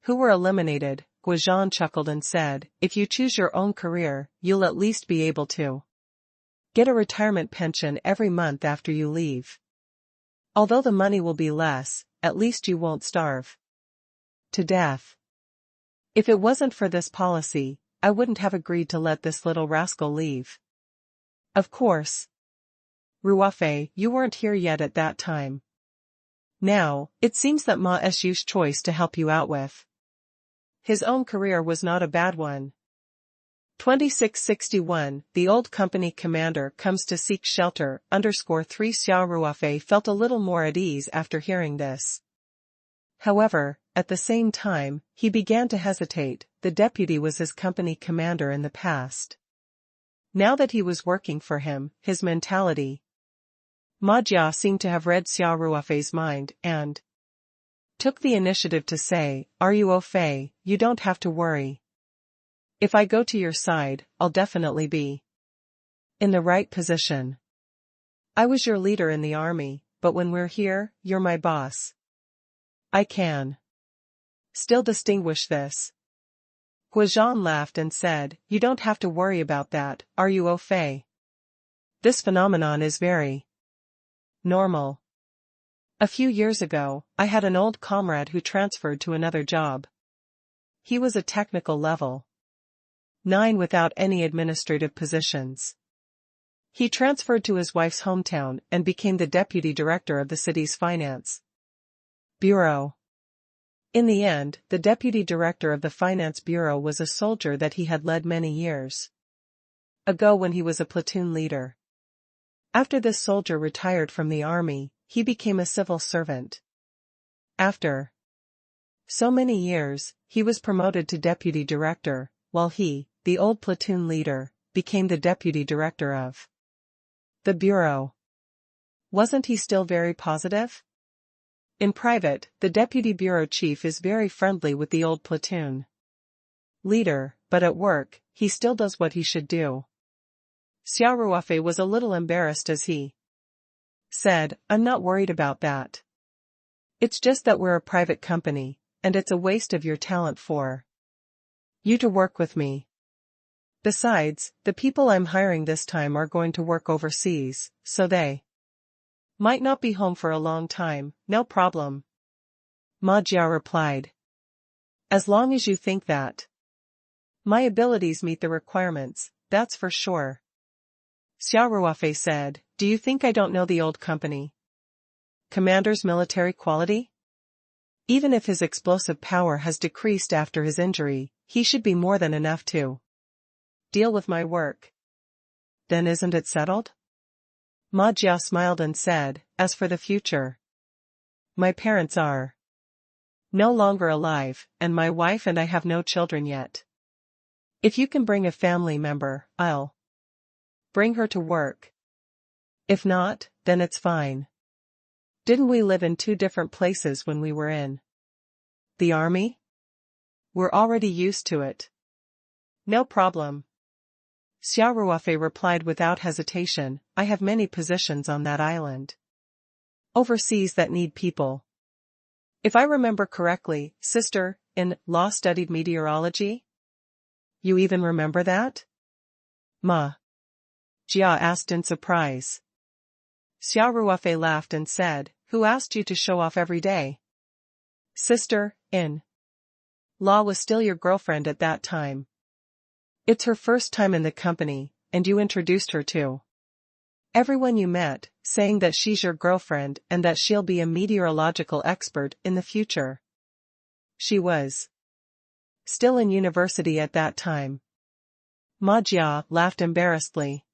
who were eliminated. Guizhan chuckled and said, if you choose your own career, you'll at least be able to get a retirement pension every month after you leave. Although the money will be less, at least you won't starve to death. If it wasn't for this policy, I wouldn't have agreed to let this little rascal leave. Of course. Ruofei, you weren't here yet at that time. Now, it seems that Ma Su's choice to help you out with his own career was not a bad one. 2661, the old company commander comes to seek shelter, _3 Xia Ruofei felt a little more at ease after hearing this. However, at the same time, he began to hesitate. The deputy was his company commander in the past. Now that he was working for him, his mentality. Ma Jia seemed to have read Xia Ruofei's mind and took the initiative to say, Ruofei, you don't have to worry. If I go to your side, I'll definitely be in the right position. I was your leader in the army, but when we're here, you're my boss. I can still distinguish this. Guizhan laughed and said, you don't have to worry about that, Ruofei. This phenomenon is very normal. A few years ago, I had an old comrade who transferred to another job. He was a technical level 9 without any administrative positions. He transferred to his wife's hometown and became the deputy director of the city's finance bureau. In the end, the deputy director of the finance bureau was a soldier that he had led many years ago when he was a platoon leader. After this soldier retired from the army, he became a civil servant. After so many years, he was promoted to deputy director, while he, the old platoon leader, became the deputy director of the bureau. Wasn't he still very positive? In private, the deputy bureau chief is very friendly with the old platoon leader, but at work, he still does what he should do. Xia Ruofei was a little embarrassed as he said, I'm not worried about that. It's just that we're a private company, and it's a waste of your talent for you to work with me. Besides, the people I'm hiring this time are going to work overseas, so they might not be home for a long time. No problem. Ma Jia replied. As long as you think that my abilities meet the requirements, that's for sure. Xia Ruofei said, do you think I don't know the old company commander's military quality? Even if his explosive power has decreased after his injury, he should be more than enough to deal with my work. Then isn't it settled? Ma Jia smiled and said, as for the future, my parents are no longer alive, and my wife and I have no children yet. If you can bring a family member, I'll bring her to work. If not, then it's fine. Didn't we live in 2 different places when we were in the army? We're already used to it. No problem. Xia Ruofei replied without hesitation, I have many positions on that island overseas that need people. If I remember correctly, sister-in-law studied meteorology? You even remember that? Ma Jia asked in surprise. Xia Ruofei laughed and said, who asked you to show off every day? Sister-in-law was still your girlfriend at that time. It's her first time in the company, and you introduced her to everyone you met, saying that she's your girlfriend and that she'll be a meteorological expert in the future. She was still in university at that time. Ma Jia laughed embarrassedly.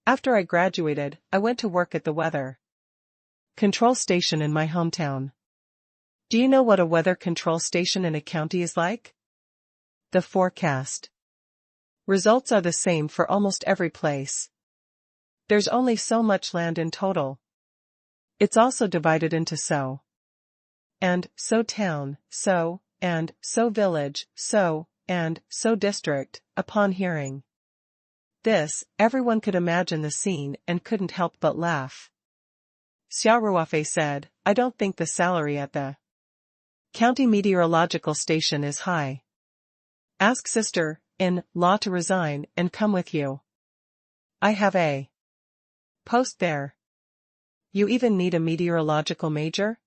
After I graduated, I went to work at the weather control station in my hometown. Do you know what a weather control station in a county is like? The forecast results are the same for almost every place. There's only so much land in total. It's also divided into so and so town, so, and so village, so, and so district. Upon hearing this, everyone could imagine the scene and couldn't help but laugh. Xia Ruofei said, I don't think the salary at the county meteorological station is high. Ask sister-in-law to resign and come with you. I have a post there. You even need a meteorological major?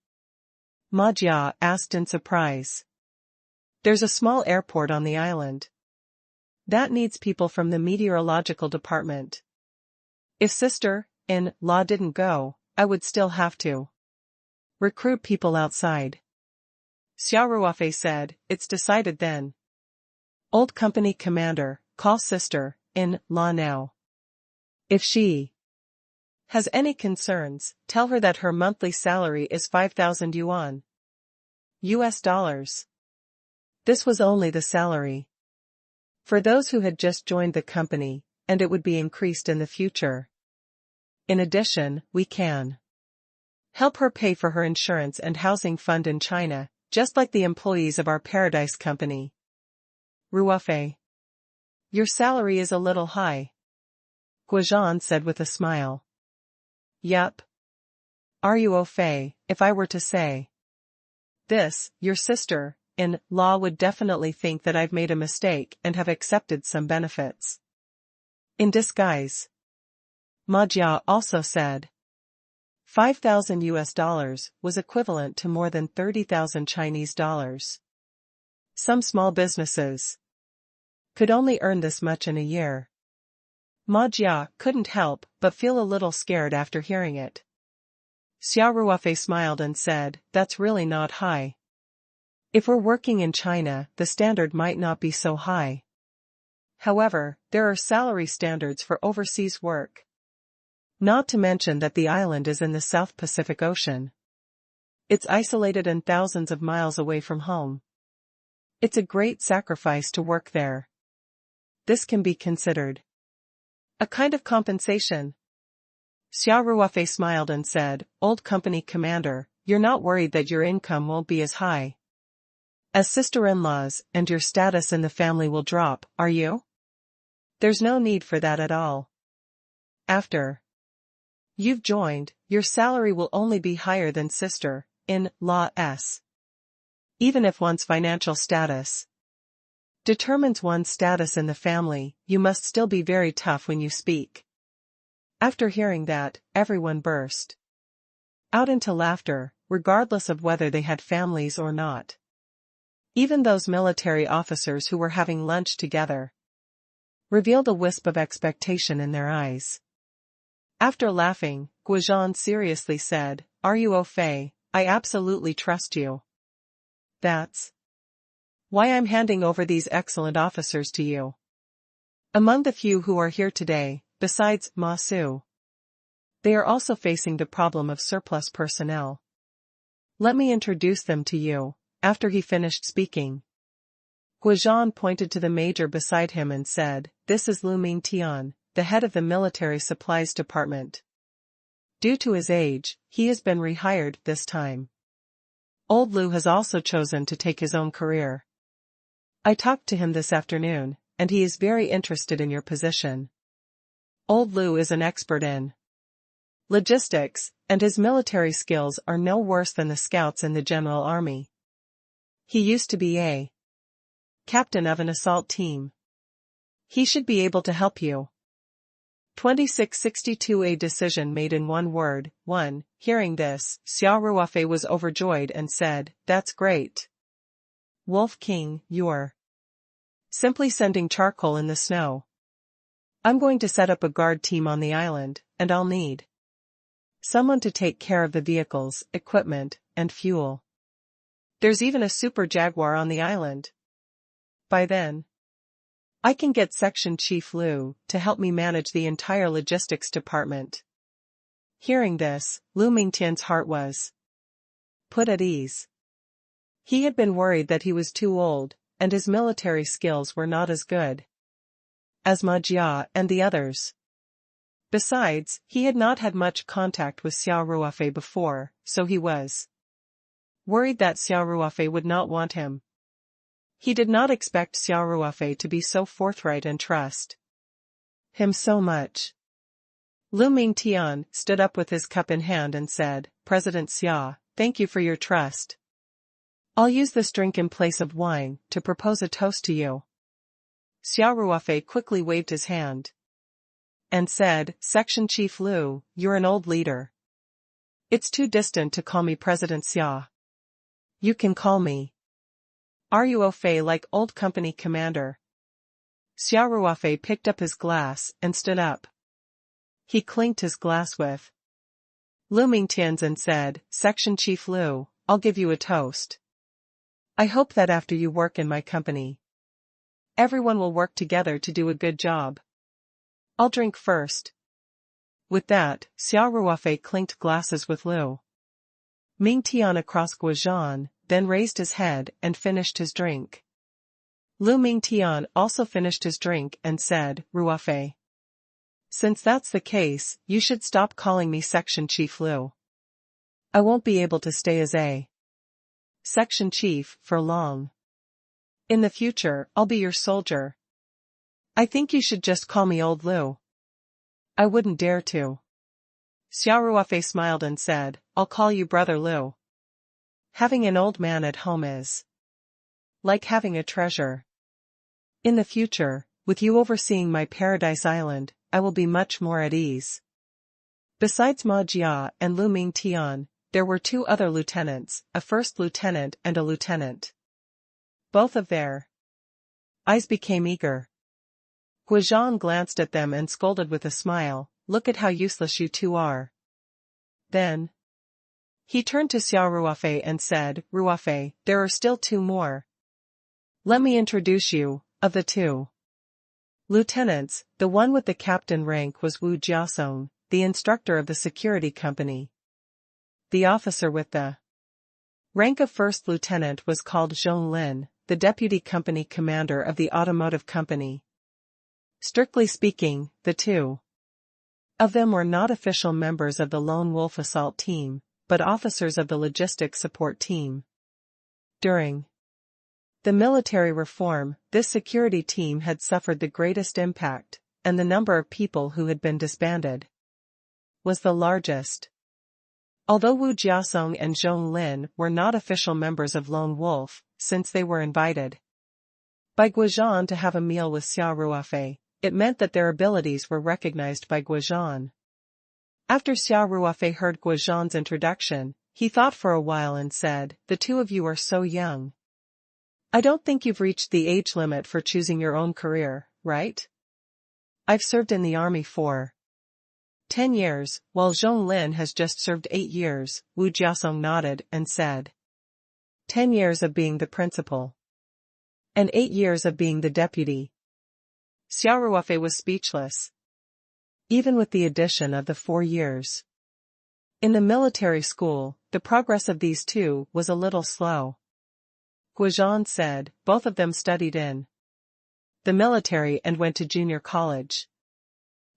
Ma Jia asked in surprise. There's a small airport on the island. That needs people from the meteorological department. If sister-in-law didn't go, I would still have to recruit people outside. Xia Ruofei said, it's decided then. Old company commander, call sister-in-law now. If she has any concerns, tell her that her monthly salary is 5,000 yuan. US dollars. This was only the salary for those who had just joined the company, and it would be increased in the future. In addition, we can help her pay for her insurance and housing fund in China, just like the employees of our Paradise company. Ruofei. Your salary is a little high. Guozhan said with a smile. Yup. Ruofei, if I were to say this, your sister-in-law would definitely think that I've made a mistake and have accepted some benefits in disguise. Ma Jia also said 5,000 US dollars was equivalent to more than 30,000 Chinese dollars. Some small businesses could only earn this much in a year. Ma Jia couldn't help but feel a little scared after hearing it. Xia Ruofei smiled and said, that's really not high. If we're working in China, the standard might not be so high. However, there are salary standards for overseas work. Not to mention that the island is in the South Pacific Ocean. It's isolated and thousands of miles away from home. It's a great sacrifice to work there. This can be considered a kind of compensation. Xia Ruofei smiled and said, Old company commander, you're not worried that your income won't be as high as sister-in-laws and your status in the family will drop, are you? There's no need for that at all. After you've joined, your salary will only be higher than sister-in-law's. Even if one's financial status determines one's status in the family, you must still be very tough when you speak. After hearing that, everyone burst out into laughter, regardless of whether they had families or not. Even those military officers who were having lunch together revealed a wisp of expectation in their eyes. After laughing, Guozhan seriously said, Ruofei, I absolutely trust you. That's why I'm handing over these excellent officers to you. Among the few who are here today, besides Ma Su, they are also facing the problem of surplus personnel. Let me introduce them to you. After he finished speaking, Guozhan pointed to the major beside him and said, this is Lu Mingtian, the head of the military supplies department. Due to his age, he has been rehired this time. Old Lu has also chosen to take his own career. I talked to him this afternoon, and he is very interested in your position. Old Lu is an expert in logistics, and his military skills are no worse than the scouts in the General Army. He used to be a captain of an assault team. He should be able to help you. 2662 A decision made in one word. 1. Hearing this, Xia Ruofei was overjoyed and said, that's great. Wolf King, you're simply sending charcoal in the snow. I'm going to set up a guard team on the island, and I'll need someone to take care of the vehicles, equipment, and fuel. There's even a super Jaguar on the island. By then, I can get Section Chief Lu to help me manage the entire logistics department. Hearing this, Lu Mingtian's heart was put at ease. He had been worried that he was too old, and his military skills were not as good as Ma Jia and the others. Besides, he had not had much contact with Xia Ruofei before, so he was worried that Xia Ruofei would not want him. He did not expect Xia Ruofei to be so forthright and trust him so much. Lu Mingtian stood up with his cup in hand and said, "President Xia, thank you for your trust. I'll use this drink in place of wine to propose a toast to you." Xia Ruofei quickly waved his hand and said, "Section Chief Lu, you're an old leader. It's too distant to call me President Xia. You can call me Ruofei like old company commander." Xia Ruofei picked up his glass and stood up. He clinked his glass with Lu Mingtian's and said, "Section Chief Lu, I'll give you a toast. I hope that after you work in my company, everyone will work together to do a good job. I'll drink first." With that, Xia Ruofei clinked glasses with Lu Mingtian across Guizhan, then raised his head and finished his drink. Lu Mingtian also finished his drink and said, "Ruofei, since that's the case, you should stop calling me Section Chief Lu. I won't be able to stay as a Section Chief for long. In the future, I'll be your soldier. I think you should just call me Old Lu." "I wouldn't dare to." Xia Ruofei smiled and said, "I'll call you Brother Lu. Having an old man at home is like having a treasure. In the future, with you overseeing my paradise island, I will be much more at ease." Besides Ma Jia and Lu Mingtian, there were two other lieutenants, a first lieutenant and a lieutenant. Both of their eyes became eager. Guizhan glanced at them and scolded with a smile, "Look at how useless you two are." Then he turned to Xia Ruofei and said, "Ruofei, there are still two more. Let me introduce you." Of the two lieutenants, the one with the captain rank was Wu Jiasong, the instructor of the security company. The officer with the rank of first lieutenant was called Zhong Lin, the deputy company commander of the automotive company. Strictly speaking, the two of them were not official members of the Lone Wolf assault team, but officers of the logistics support team. During the military reform, this security team had suffered the greatest impact, and the number of people who had been disbanded was the largest. Although Wu Jiasong and Zhong Lin were not official members of Lone Wolf, since they were invited by Guizhan to have a meal with Xia Ruofei, it meant that their abilities were recognized by Guizhan. After Xia Ruofei heard Guizhan's introduction, he thought for a while and said, "The two of you are so young. I don't think you've reached the age limit for choosing your own career, right? I've served in the army for 10 years, while Zhong Lin has just served 8 years, Wu Jiasong nodded and said. 10 years of being the principal. And 8 years of being the deputy. Xia Ruofei was speechless. Even with the addition of the 4 years in the military school, the progress of these two was a little slow. Guizhan said, both of them studied in the military and went to junior college.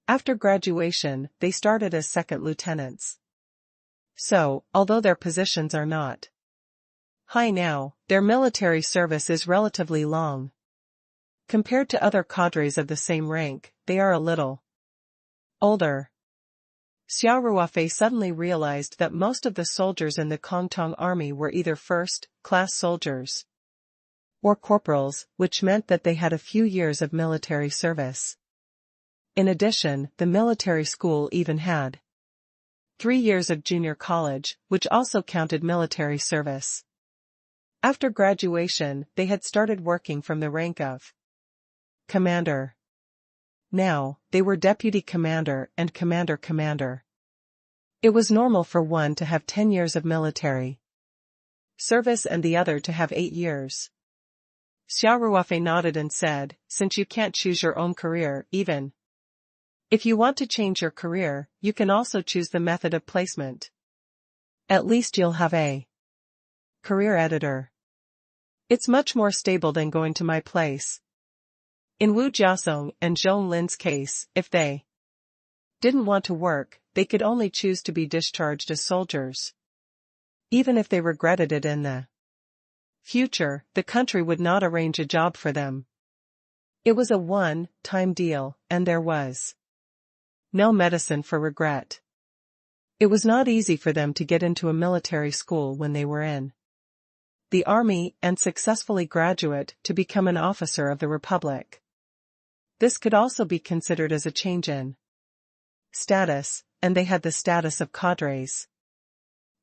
After graduation, they started as second lieutenants. So, although their positions are not high now, their military service is relatively long. Compared to other cadres of the same rank, they are a little older. Xia Ruofei suddenly realized that most of the soldiers in the Kongtong army were either first-class soldiers or corporals, which meant that they had a few years of military service. In addition, the military school even had 3 years of junior college, which also counted military service. After graduation, they had started working from the rank of commander. Now, they were deputy commander and commander. It was normal for one to have 10 years of military service and the other to have 8 years. Xia Ruofei nodded and said, since you can't choose your own career, even if you want to change your career, you can also choose the method of placement. At least you'll have a career editor. It's much more stable than going to my place. In Wu Jiasong and Zhong Lin's case, if they didn't want to work, they could only choose to be discharged as soldiers. Even if they regretted it in the future, the country would not arrange a job for them. It was a one-time deal, and there was no medicine for regret. It was not easy for them to get into a military school when they were in the army and successfully graduate to become an officer of the Republic. This could also be considered as a change in status, and they had the status of cadres.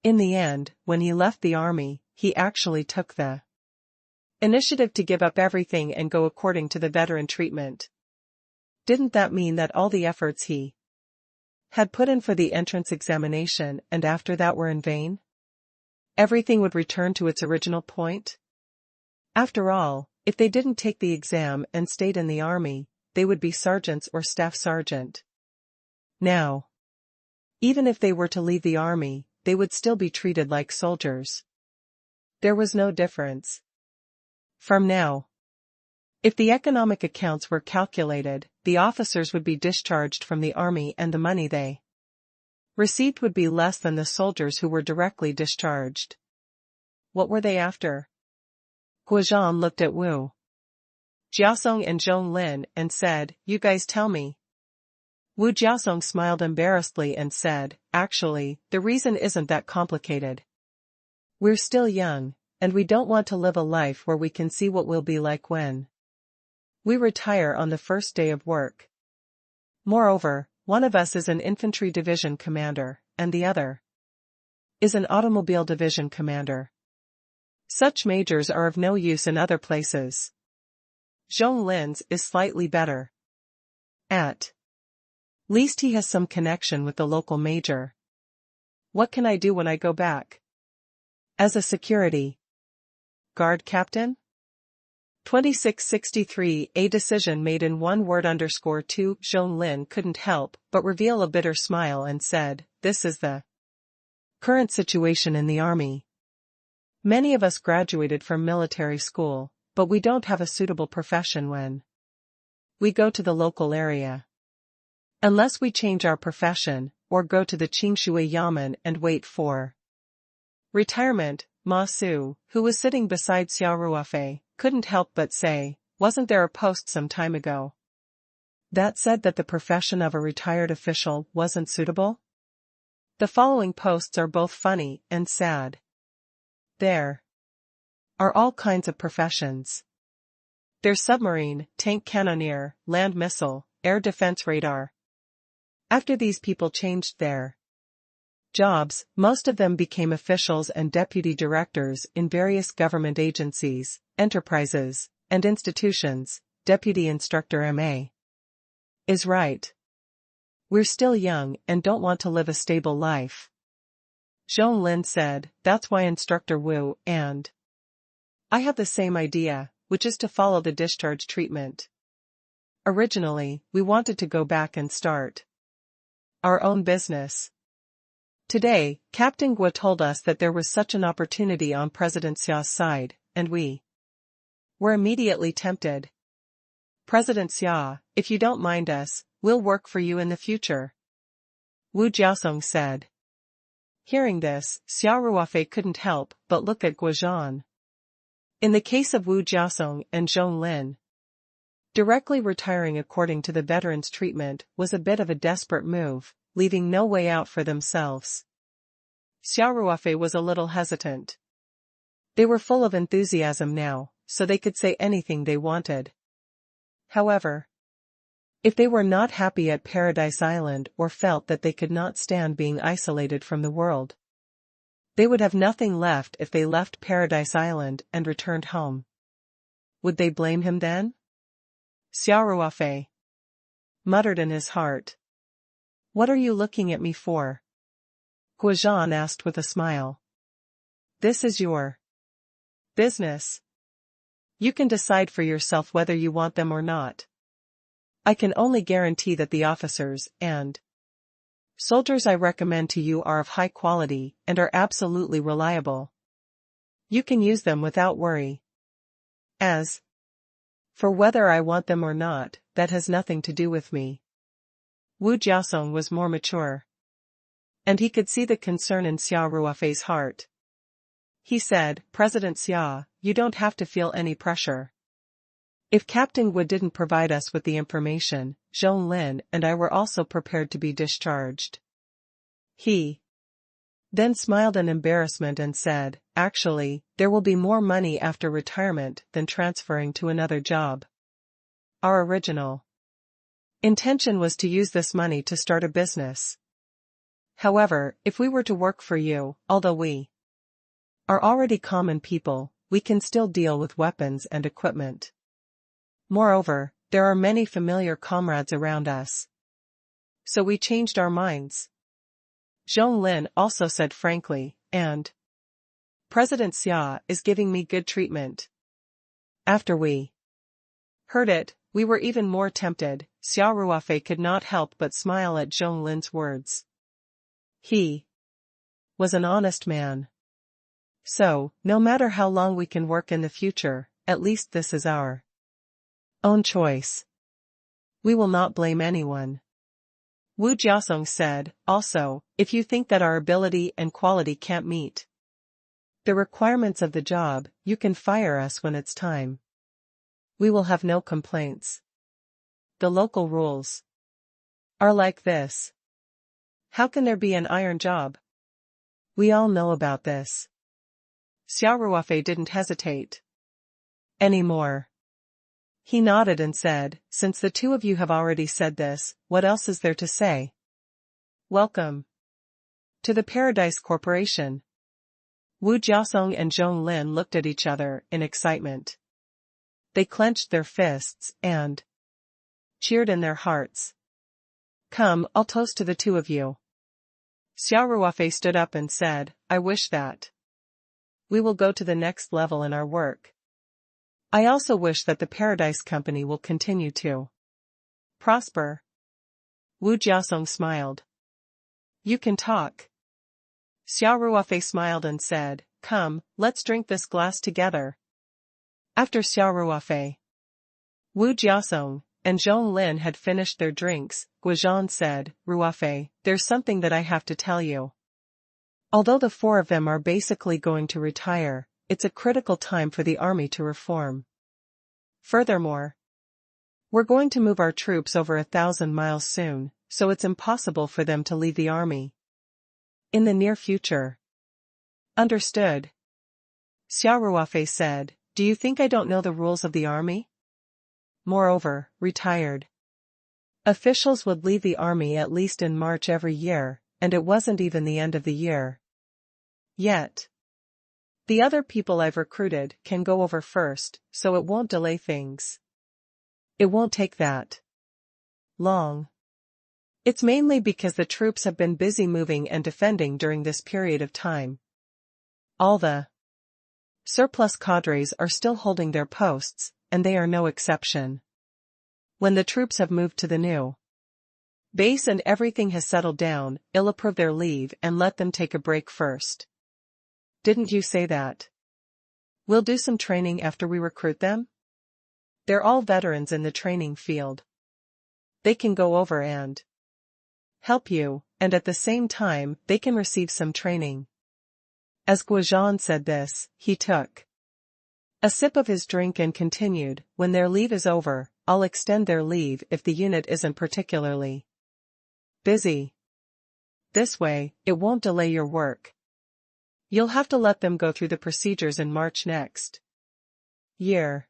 In the end, when he left the army, he actually took the initiative to give up everything and go according to the veteran treatment. Didn't that mean that all the efforts he had put in for the entrance examination and after that were in vain? Everything would return to its original point? After all, if they didn't take the exam and stayed in the army, they would be sergeants or staff sergeant. Now, even if they were to leave the army, they would still be treated like soldiers. There was no difference. From now, if the economic accounts were calculated, the officers would be discharged from the army and the money they received would be less than the soldiers who were directly discharged. What were they after? Guozhan looked at Wu Jiasong and Zhong Lin and said, "You guys tell me." Wu Jiasong smiled embarrassedly and said, "Actually, the reason isn't that complicated. We're still young, and we don't want to live a life where we can see what we'll be like when we retire on the first day of work. Moreover, one of us is an infantry division commander, and the other is an automobile division commander. Such majors are of no use in other places. Zhong Lin's is slightly better. At least he has some connection with the local major. What can I do when I go back? As a security guard captain? 2663 A decision made in one word _2 Zhong Lin couldn't help but reveal a bitter smile and said, "This is the current situation in the army. Many of us graduated from military school, but we don't have a suitable profession when we go to the local area. Unless we change our profession, or go to the Qingshui Yamen and wait for retirement." Ma Su, who was sitting beside Xia Ruofei, couldn't help but say, "Wasn't there a post some time ago that said that the profession of a retired official wasn't suitable?" The following posts are both funny and sad. There are all kinds of professions. There's submarine, tank cannoneer, land missile, air defense radar. After these people changed their jobs, most of them became officials and deputy directors in various government agencies, enterprises, and institutions. Deputy Instructor M.A. is right. We're still young and don't want to live a stable life. Zhong Lin said, "That's why Instructor Wu and I have the same idea, which is to follow the discharge treatment. Originally, we wanted to go back and start our own business. Today, Captain Guo told us that there was such an opportunity on President Xia's side, and we were immediately tempted. President Xia, if you don't mind us, we'll work for you in the future," Wu Jiasong said. Hearing this, Xia Ruofei couldn't help but look at Guozhan. In the case of Wu Jiasong and Zhong Lin, directly retiring according to the veterans' treatment was a bit of a desperate move, leaving no way out for themselves. Xia Ruofei was a little hesitant. They were full of enthusiasm now, so they could say anything they wanted. However, if they were not happy at Paradise Island or felt that they could not stand being isolated from the world, they would have nothing left if they left Paradise Island and returned home. Would they blame him then? Xia Ruofei muttered in his heart. "What are you looking at me for?" Guozhan asked with a smile. "This is your business. You can decide for yourself whether you want them or not. I can only guarantee that the officers and soldiers I recommend to you are of high quality and are absolutely reliable. You can use them without worry. As for whether I want them or not, that has nothing to do with me." Wu Jiasong was more mature. And he could see the concern in Xia Ruofei's heart. He said, President Xia, you don't have to feel any pressure. If Captain Wu didn't provide us with the information, Zhong Lin and I were also prepared to be discharged. He then smiled in embarrassment and said, actually, there will be more money after retirement than transferring to another job. Our original intention was to use this money to start a business. However, if we were to work for you, although we are already common people, we can still deal with weapons and equipment. Moreover, there are many familiar comrades around us. So we changed our minds. Zhong Lin also said frankly, and President Xia is giving me good treatment. After we heard it, we were even more tempted. Xia Ruofei could not help but smile at Zhong Lin's words. He was an honest man. So, no matter how long we can work in the future, at least this is our own choice. We will not blame anyone. Wu Jiasong said, also, if you think that our ability and quality can't meet the requirements of the job, you can fire us when it's time. We will have no complaints. The local rules are like this. How can there be an iron job? We all know about this. Xia Ruofei didn't hesitate anymore. He nodded and said, since the two of you have already said this, what else is there to say? Welcome to the Paradise Corporation. Wu Jiasong and Zhong Lin looked at each other in excitement. They clenched their fists and cheered in their hearts. Come, I'll toast to the two of you. Xia Ruofei stood up and said, I wish that we will go to the next level in our work. I also wish that the Paradise Company will continue to prosper. Wu Jiasong smiled. You can talk. Xia Ruofei smiled and said, come, let's drink this glass together. After Xia Ruofei, Wu Jiasong, and Zhong Lin had finished their drinks, Guizhan said, Ruofei, there's something that I have to tell you. Although the four of them are basically going to retire, it's a critical time for the army to reform. Furthermore, we're going to move our troops over 1,000 miles soon, so it's impossible for them to leave the army in the near future. Understood. Xia Ruofei said, do you think I don't know the rules of the army? Moreover, retired officials would leave the army at least in March every year, and it wasn't even the end of the year yet. The other people I've recruited can go over first, so it won't delay things. It won't take that long. It's mainly because the troops have been busy moving and defending during this period of time. All the surplus cadres are still holding their posts, and they are no exception. When the troops have moved to the new base and everything has settled down, I'll approve their leave and let them take a break first. Didn't you say that? We'll do some training after we recruit them? They're all veterans in the training field. They can go over and help you, and at the same time, they can receive some training. As Guizhan said this, he took a sip of his drink and continued, when their leave is over, I'll extend their leave if the unit isn't particularly busy. This way, it won't delay your work. You'll have to let them go through the procedures in March next year.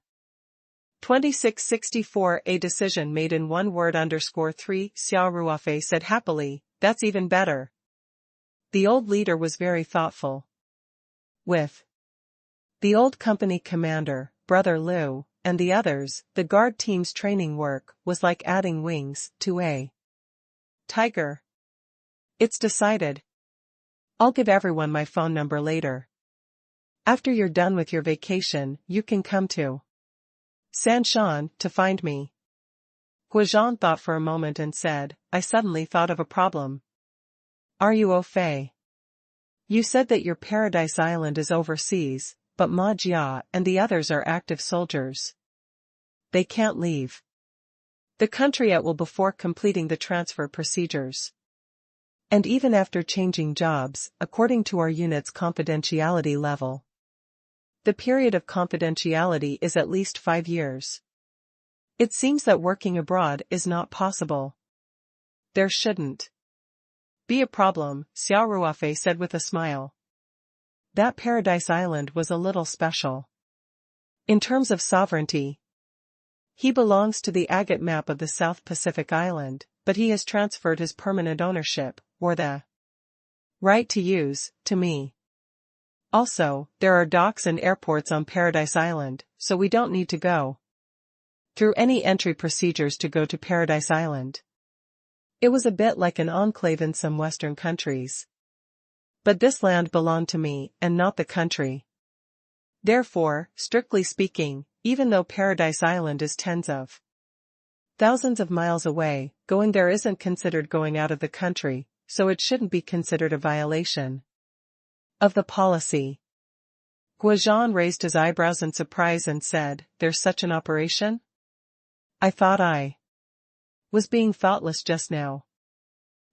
2664 A decision made in 1 word _3 Xia Ruofei said happily, that's even better. The old leader was very thoughtful. With the old company commander, Brother Liu, and the others, the guard team's training work was like adding wings to a tiger. It's decided. I'll give everyone my phone number later. After you're done with your vacation, you can come to Sanshan to find me. Guizhan thought for a moment and said, I suddenly thought of a problem. Are you au fait? You said that your Paradise Island is overseas, but Ma Jia and the others are active soldiers. They can't leave. the country at will before completing the transfer procedures. And even after changing jobs, according to our unit's confidentiality level. The period of confidentiality is at least 5 years. It seems that working abroad is not possible. There shouldn't be a problem, Xia Ruofei said with a smile. That Paradise Island was a little special. In terms of sovereignty, he belongs to the agate map of the South Pacific Island, but he has transferred his permanent ownership, or the right to use, to me. Also, there are docks and airports on Paradise Island, so we don't need to go through any entry procedures to go to Paradise Island. It was a bit like an enclave in some Western countries. But this land belonged to me, and not the country. Therefore, strictly speaking, even though Paradise Island is tens of thousands of miles away, going there isn't considered going out of the country, so it shouldn't be considered a violation of the policy. Guozhan raised his eyebrows in surprise and said, "There's such an operation? I thought I was being thoughtless just now.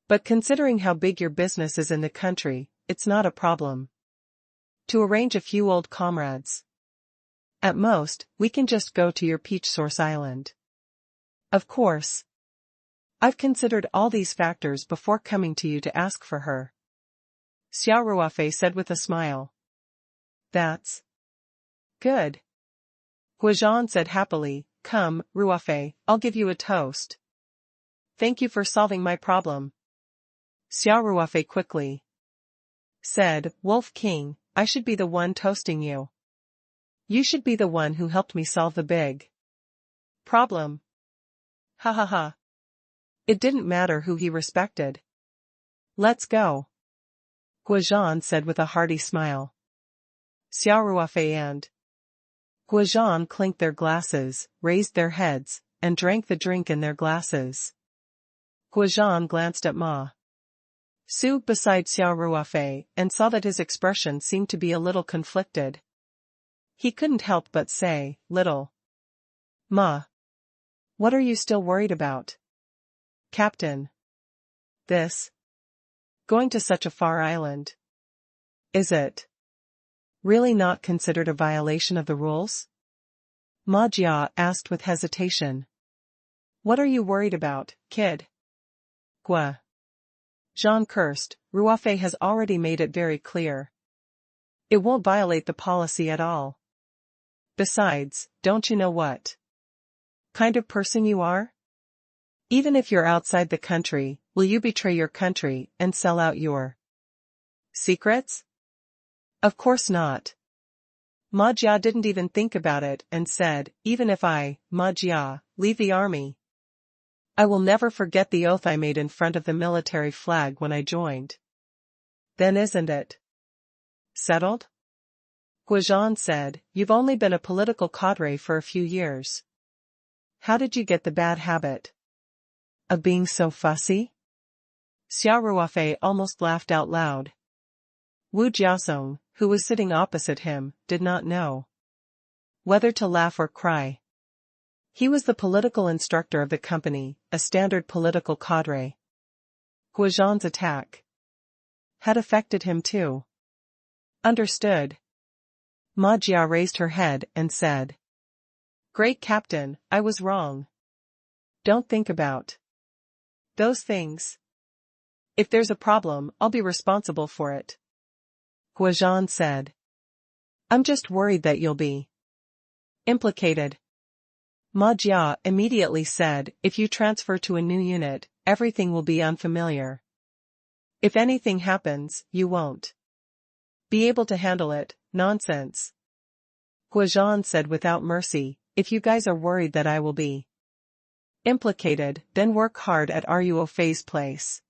But considering how big your business is in the country, it's not a problem to arrange a few old comrades. At most, we can just go to your Peach Source Island. Of course, I've considered all these factors before coming to you to ask for her," Xia Ruofei said with a smile. "That's good," Guozhan said happily. "Come, Ruofei, I'll give you a toast." "Thank you for solving my problem," Xia Ruofei quickly said. "Wolf King, I should be the one toasting you. You should be the one who helped me solve the big problem." Ha ha ha. It didn't matter who he respected. "Let's go," Guozhan said with a hearty smile. Xia Ruofei and Guozhan clinked their glasses, raised their heads, and drank the drink in their glasses. Guozhan glanced at Ma Su beside Xia Ruofei and saw that his expression seemed to be a little conflicted. He couldn't help but say, "Little Ma, what are you still worried about?" "Captain, this going to such a far island. Is it really not considered a violation of the rules?" Ma Jia asked with hesitation. "What are you worried about, kid?" Jean cursed. "Ruofei has already made it very clear. It won't violate the policy at all. Besides, don't you know what kind of person you are? Even if you're outside the country, will you betray your country and sell out your secrets? Of course not." Ma Jia didn't even think about it and said, "Even if I, Ma Jia, leave the army, I will never forget the oath I made in front of the military flag when I joined." "Then isn't it settled?" Guozhan said, "You've only been a political cadre for a few years. How did you get the bad habit of being so fussy?" Xia Ruofei almost laughed out loud. Wu Jiaosong, who was sitting opposite him, did not know whether to laugh or cry. He was the political instructor of the company, a standard political cadre. Guozhan's attack had affected him too. "Understood." Ma Jia raised her head and said, "Great Captain, I was wrong. Don't think about those things. If there's a problem, I'll be responsible for it." Guozhan said, "I'm just worried that you'll be implicated." Ma Jia immediately said, "If you transfer to a new unit, everything will be unfamiliar. If anything happens, you won't be able to handle it." "Nonsense," Guozhan said without mercy. "If you guys are worried that I will be implicated, then work hard at Ruofei's place.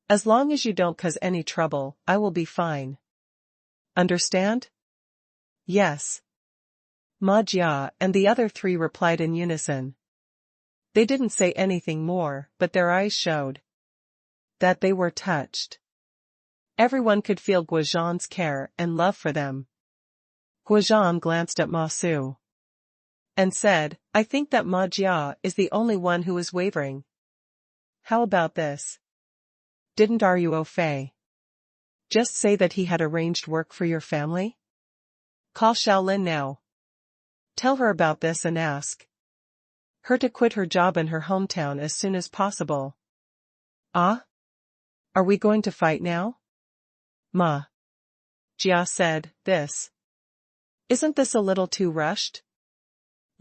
As long as you don't cause any trouble, I will be fine. Understand?" "Yes." Ma Jia and the other three replied in unison. They didn't say anything more, but their eyes showed that they were touched. Everyone could feel Guozhan's care and love for them. Guozhan glanced at Ma Su and said, I think that Ma Jia is the only one who is wavering. How about this? Didn't Ruofei just say that he had arranged work for your family? Call Xiaolin now. Tell her about this and ask her to quit her job in her hometown as soon as possible. Ah? Are we going to fight now? Ma Jia said, Isn't this a little too rushed?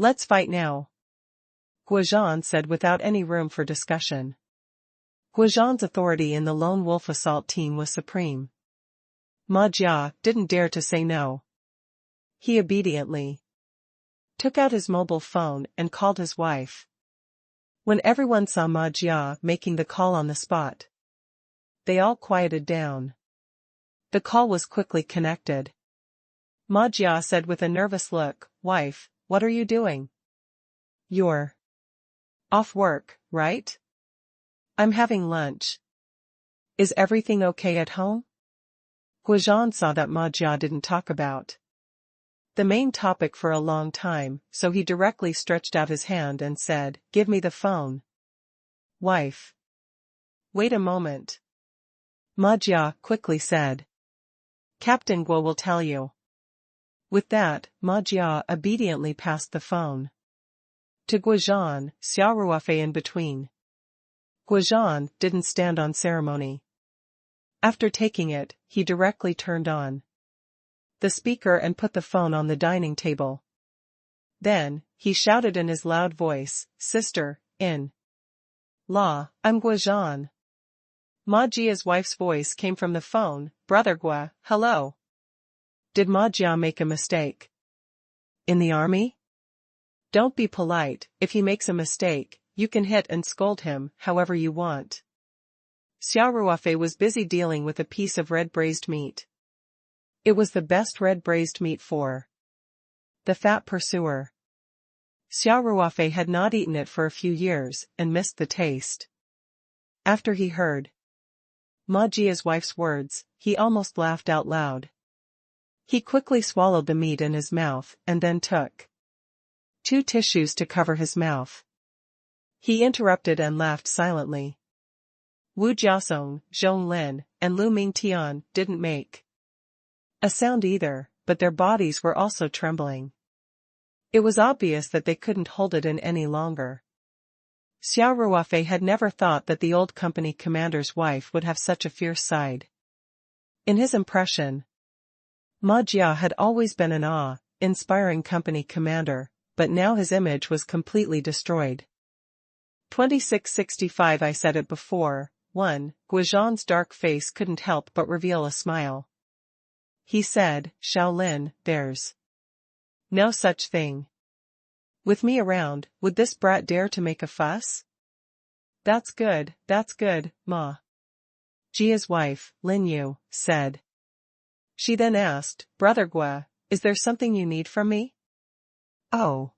Let's fight now. Guozhan said without any room for discussion. Guozhan's authority in the lone wolf assault team was supreme. Ma Jia didn't dare to say no. He obediently took out his mobile phone and called his wife. When everyone saw Ma Jia making the call on the spot, they all quieted down. The call was quickly connected. Ma Jia said with a nervous look, Wife, what are you doing? You're off work, right? I'm having lunch. Is everything okay at home? Guozhan saw that Ma Jia didn't talk about the main topic for a long time, so he directly stretched out his hand and said, Give me the phone. Wife. Wait a moment. Ma Jia quickly said. Captain Guo will tell you. With that, Ma Jia obediently passed the phone to Guozhan, Xia Ruofei in between. Guozhan didn't stand on ceremony. After taking it, he directly turned on the speaker and put the phone on the dining table. Then, he shouted in his loud voice, Sister, in law, I'm Guozhan. Ma Jia's wife's voice came from the phone, Brother Gua, hello. Did Ma Jia make a mistake? In the army? Don't be polite, if he makes a mistake, you can hit and scold him however you want. Xia Ruofei was busy dealing with a piece of red braised meat. It was the best red braised meat for the fat pursuer. Xia Ruofei had not eaten it for a few years and missed the taste. After he heard Ma Jia's wife's words, he almost laughed out loud. He quickly swallowed the meat in his mouth and then took 2 tissues to cover his mouth. He interrupted and laughed silently. Wu Jiasong, Zhong Lin, and Lu Mingtian didn't make a sound either, but their bodies were also trembling. It was obvious that they couldn't hold it in any longer. Xia Ruofei had never thought that the old company commander's wife would have such a fierce side. In his impression, Ma Jia had always been an awe-inspiring company commander, but now his image was completely destroyed. 2665 I said it before. 1. Guozhan's dark face couldn't help but reveal a smile. He said, Xiaolin, there's no such thing. With me around, would this brat dare to make a fuss? That's good, Ma Jia's wife, Lin Yu, said. She then asked, Brother Gua, is there something you need from me? Oh.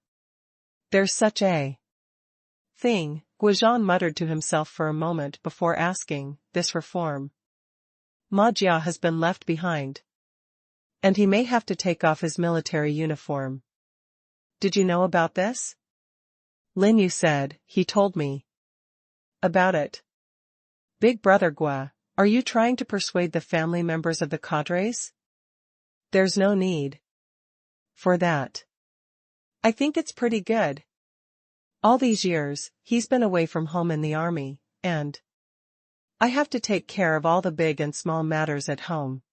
There's such a thing, Guozhan muttered to himself for a moment before asking, this reform. Ma Jia has been left behind. And he may have to take off his military uniform. Did you know about this? Lin Yu said, he told me about it. Big Brother Gua, are you trying to persuade the family members of the cadres? There's no need for that. I think it's pretty good. All these years, he's been away from home in the army, and I have to take care of all the big and small matters at home.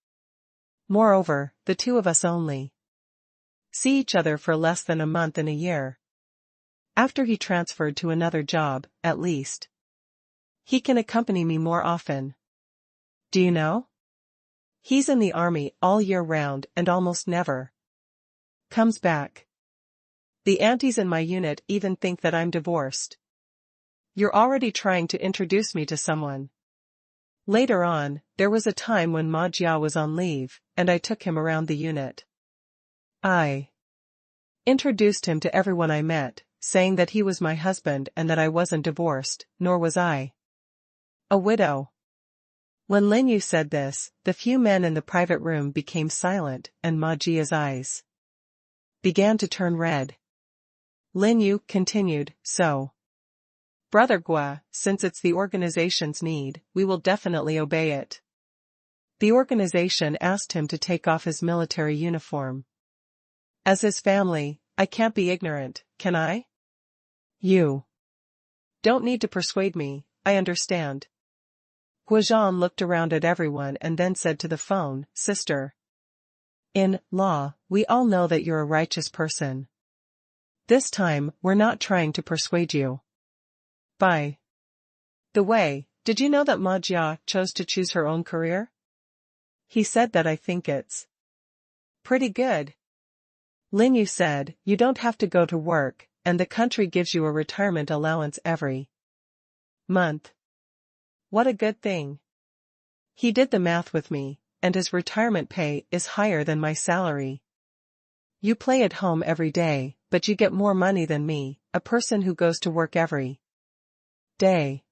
Moreover, the 2 of us only see each other for less than a month in a year. After he transferred to another job, at least, he can accompany me more often. Do you know? He's in the army all year round and almost never comes back. The aunties in my unit even think that I'm divorced. You're already trying to introduce me to someone. Later on, there was a time when Ma Jia was on leave, and I took him around the unit. I introduced him to everyone I met, saying that he was my husband and that I wasn't divorced, nor was I a widow. When Lin Yu said this, the few men in the private room became silent and Ma Jia's eyes began to turn red. Lin Yu continued, so. Brother Gua, since it's the organization's need, we will definitely obey it. The organization asked him to take off his military uniform. As his family, I can't be ignorant, can I? You don't need to persuade me, I understand. Guozhan looked around at everyone and then said to the phone, Sister-in-law, we all know that you're a righteous person. This time, we're not trying to persuade you. By the way, did you know that Ma Jia chose to choose her own career? He said that I think it's pretty good. Lin Yu said, you don't have to go to work, and the country gives you a retirement allowance every month. What a good thing. He did the math with me, and his retirement pay is higher than my salary. You play at home every day, but you get more money than me, a person who goes to work every day.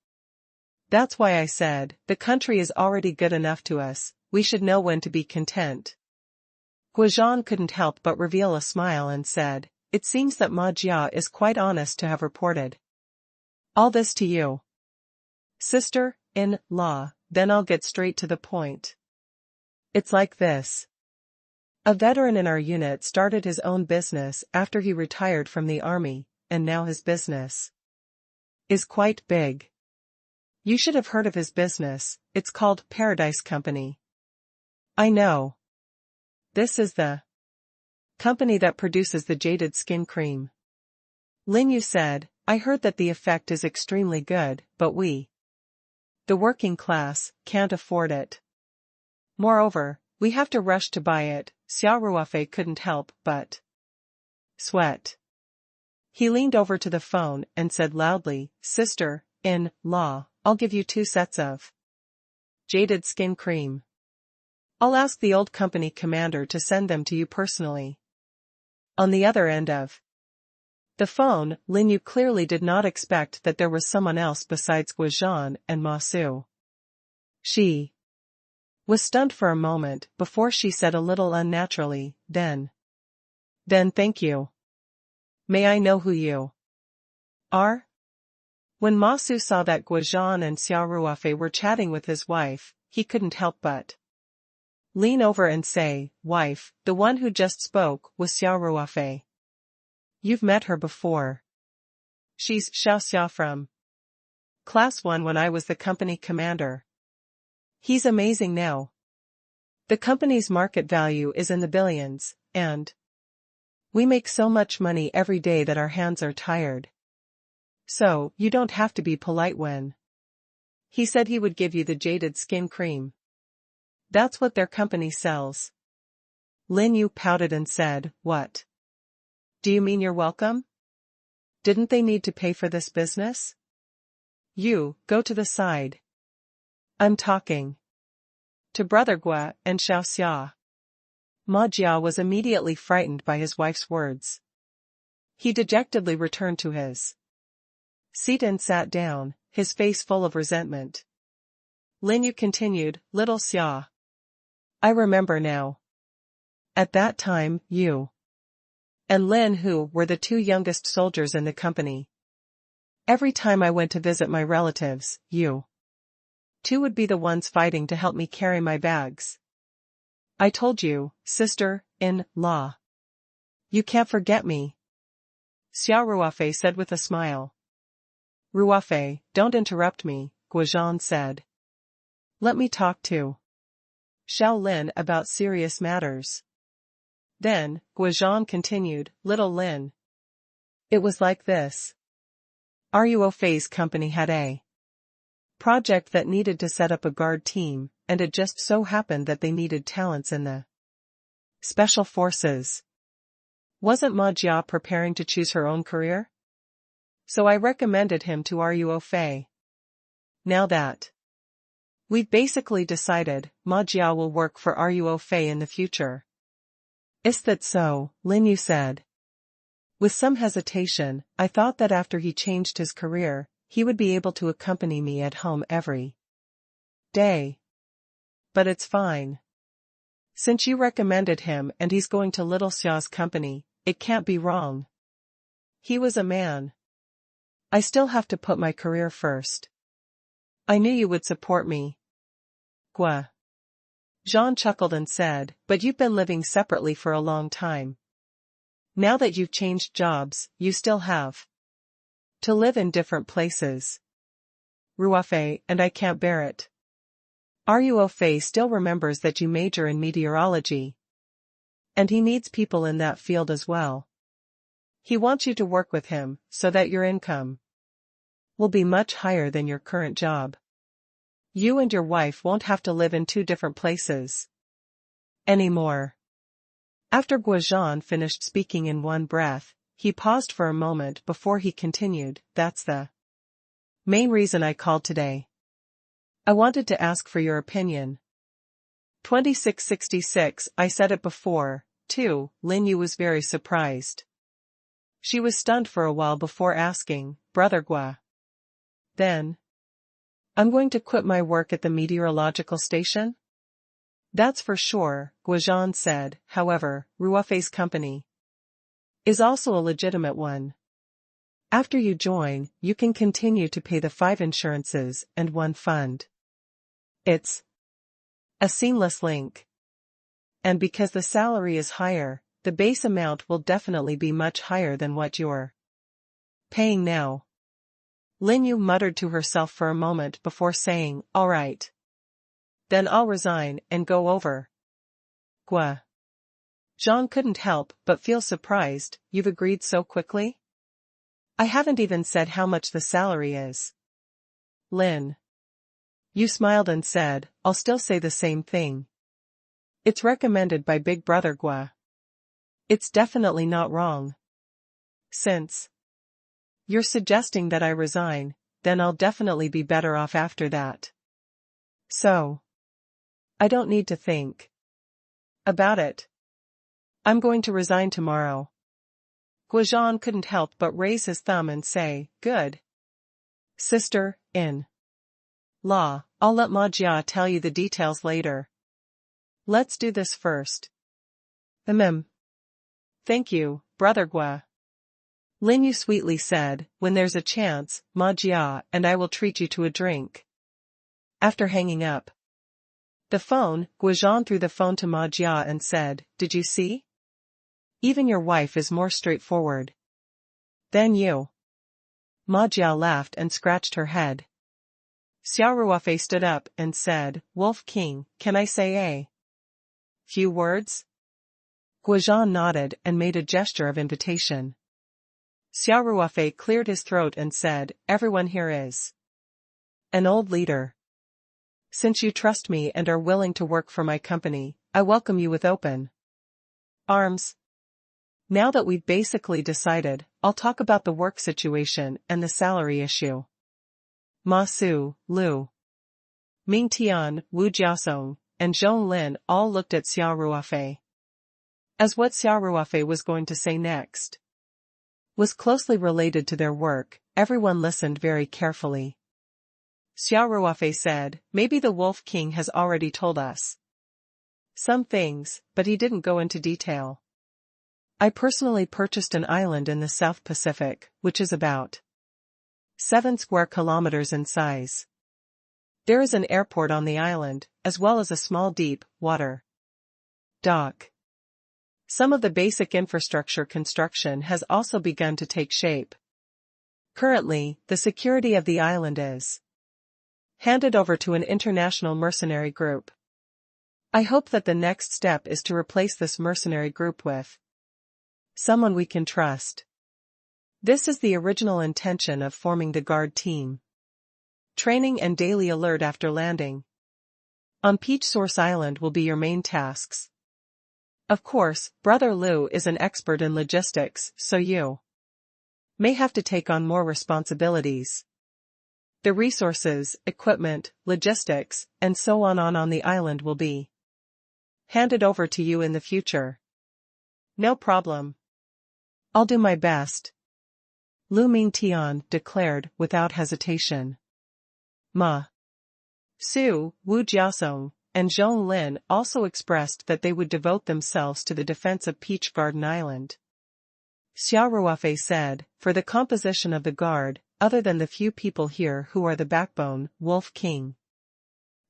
That's why I said, the country is already good enough to us, we should know when to be content. Guozhan couldn't help but reveal a smile and said, it seems that Ma Jia is quite honest to have reported all this to you. Sister-in-law, then I'll get straight to the point. It's like this. A veteran in our unit started his own business after he retired from the army, and now his business is quite big. You should have heard of his business, it's called Paradise Company. I know. This is the company that produces the jaded skin cream. Lin Yu said, I heard that the effect is extremely good, but we, the working class, can't afford it. Moreover, we have to rush to buy it. Xia Ruofei couldn't help but sweat. He leaned over to the phone and said loudly, Sister-in-law, I'll give you 2 sets of jaded skin cream. I'll ask the old company commander to send them to you personally. On the other end of the phone, Lin Yu clearly did not expect that there was someone else besides Guozhan and Ma Su. She was stunned for a moment before she said a little unnaturally, Then thank you. May I know who you are? When Ma Su saw that Guozhan and Xia Ruofei were chatting with his wife, he couldn't help but lean over and say, Wife, the one who just spoke was Xia Ruofei. You've met her before. She's Xia from Class 1 when I was the company commander. He's amazing now. The company's market value is in the billions, and we make so much money every day that our hands are tired. So, you don't have to be polite when he said he would give you the jaded skin cream. That's what their company sells. Lin Yu pouted and said, What? Do you mean you're welcome? Didn't they need to pay for this business? You, go to the side. I'm talking to Brother Gua and Xiao Xia. Ma Jia was immediately frightened by his wife's words. He dejectedly returned to his seat and sat down, his face full of resentment. Lin Yu continued, Little Xia. I remember now. At that time, you and Lin Hu were the 2 youngest soldiers in the company. Every time I went to visit my relatives, you 2 would be the ones fighting to help me carry my bags. I told you, sister-in-law. You can't forget me. Xia Ruofei said with a smile. Ruofei, don't interrupt me, Guozhan said. Let me talk to Xiao Lin about serious matters. Then, Guozhan continued, Little Lin. It was like this. Ruofei's company had a project that needed to set up a guard team, and it just so happened that they needed talents in the special forces. Wasn't Ma Jia preparing to choose her own career? So I recommended him to Ruofei. Now that we've basically decided, Ma Jia will work for Ruofei in the future. Is that so? Lin Yu said. With some hesitation, I thought that after he changed his career, he would be able to accompany me at home every day. But it's fine. Since you recommended him and he's going to Little Xia's company, it can't be wrong. He was a man. I still have to put my career first. I knew you would support me. Gua. Jean chuckled and said, but you've been living separately for a long time. Now that you've changed jobs, you still have to live in different places. Ruofei, and I can't bear it. Ruofei still remembers that you major in meteorology. And he needs people in that field as well. He wants you to work with him, so that your income will be much higher than your current job. You and your wife won't have to live in two different places anymore. After Guozhan finished speaking in one breath, he paused for a moment before he continued, that's the main reason I called today. I wanted to ask for your opinion. 2666, I said it before, too. Lin Yu was very surprised. She was stunned for a while before asking, Brother Gua. Then, I'm going to quit my work at the meteorological station? That's for sure, Guozhan said. However, Ruofei's company is also a legitimate one. After you join, you can continue to pay the 5 insurances and 1 fund. It's a seamless link. And because the salary is higher, the base amount will definitely be much higher than what you're paying now. Lin Yu muttered to herself for a moment before saying, all right. Then I'll resign and go over. Gua. Jean couldn't help but feel surprised. You've agreed so quickly? I haven't even said how much the salary is. Lin Yu smiled and said, I'll still say the same thing. It's recommended by Big Brother Gua. It's definitely not wrong. Since you're suggesting that I resign, then I'll definitely be better off after that. So, I don't need to think about it. I'm going to resign tomorrow. Guozhan couldn't help but raise his thumb and say, good. Sister, in law, I'll let Ma Jia tell you the details later. Let's do this first. Thank you, Brother Gua. Lin Yu sweetly said, when there's a chance, Ma Jia and I will treat you to a drink. After hanging up the phone, Guozhan threw the phone to Ma Jia and said, did you see? Even your wife is more straightforward than you. Ma Jia laughed and scratched her head. Xia Ruofei stood up and said, Wolf King, can I say a few words? Guozhan nodded and made a gesture of invitation. Xia Ruofei cleared his throat and said, everyone here is an old leader. Since you trust me and are willing to work for my company, I welcome you with open arms. Now that we've basically decided, I'll talk about the work situation and the salary issue. Ma Su, Lu Mingtian, Wu Jiasong, and Zhong Lin all looked at Xia Ruofei. As what Xia Ruofei was going to say next was closely related to their work, everyone listened very carefully. Xia Ruofei said, maybe the Wolf King has already told us some things, but he didn't go into detail. I personally purchased an island in the South Pacific, which is about 7 square kilometers in size. There is an airport on the island, as well as a small deep water dock. Some of the basic infrastructure construction has also begun to take shape. Currently, the security of the island is handed over to an international mercenary group. I hope that the next step is to replace this mercenary group with someone we can trust. This is the original intention of forming the guard team. Training and daily alert after landing on Peach Source Island will be your main tasks. Of course, Brother Lu is an expert in logistics, so you may have to take on more responsibilities. The resources, equipment, logistics, and so on the island will be handed over to you in the future. No problem. I'll do my best. Lu Mingtian declared without hesitation. Ma Su, Wu Jiasong, and Zhong Lin also expressed that they would devote themselves to the defense of Peach Garden Island. Xia Ruofei said, for the composition of the guard, other than the few people here who are the backbone, Wolf King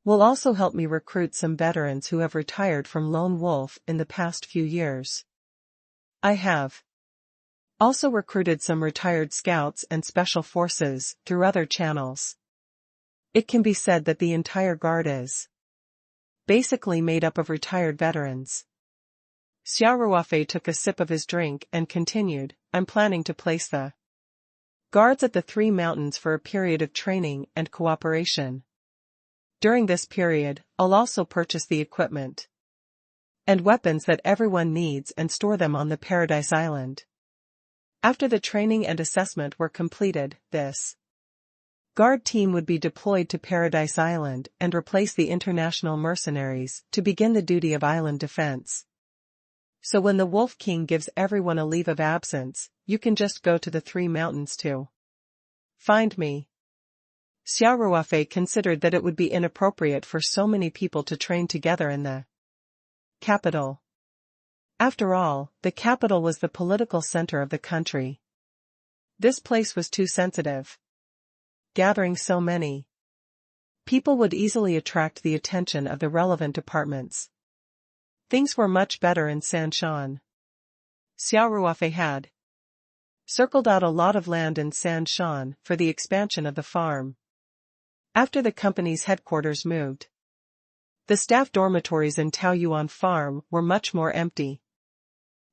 will also help me recruit some veterans who have retired from Lone Wolf in the past few years. I have also recruited some retired scouts and special forces through other channels. It can be said that the entire guard is basically made up of retired veterans. Xia Ruofei took a sip of his drink and continued, I'm planning to place the guards at the Three Mountains for a period of training and cooperation. During this period, I'll also purchase the equipment and weapons that everyone needs and store them on the Paradise Island. After the training and assessment were completed, this guard team would be deployed to Paradise Island and replace the international mercenaries to begin the duty of island defense. So when the Wolf King gives everyone a leave of absence, you can just go to the Three Mountains to find me. Xia Ruofei considered that it would be inappropriate for so many people to train together in the capital. After all, the capital was the political center of the country. This place was too sensitive. Gathering so many people would easily attract the attention of the relevant departments. Things were much better in Sanshan. Xia Ruofei had circled out a lot of land in Sanshan for the expansion of the farm. After the company's headquarters moved, the staff dormitories in Taoyuan Farm were much more empty.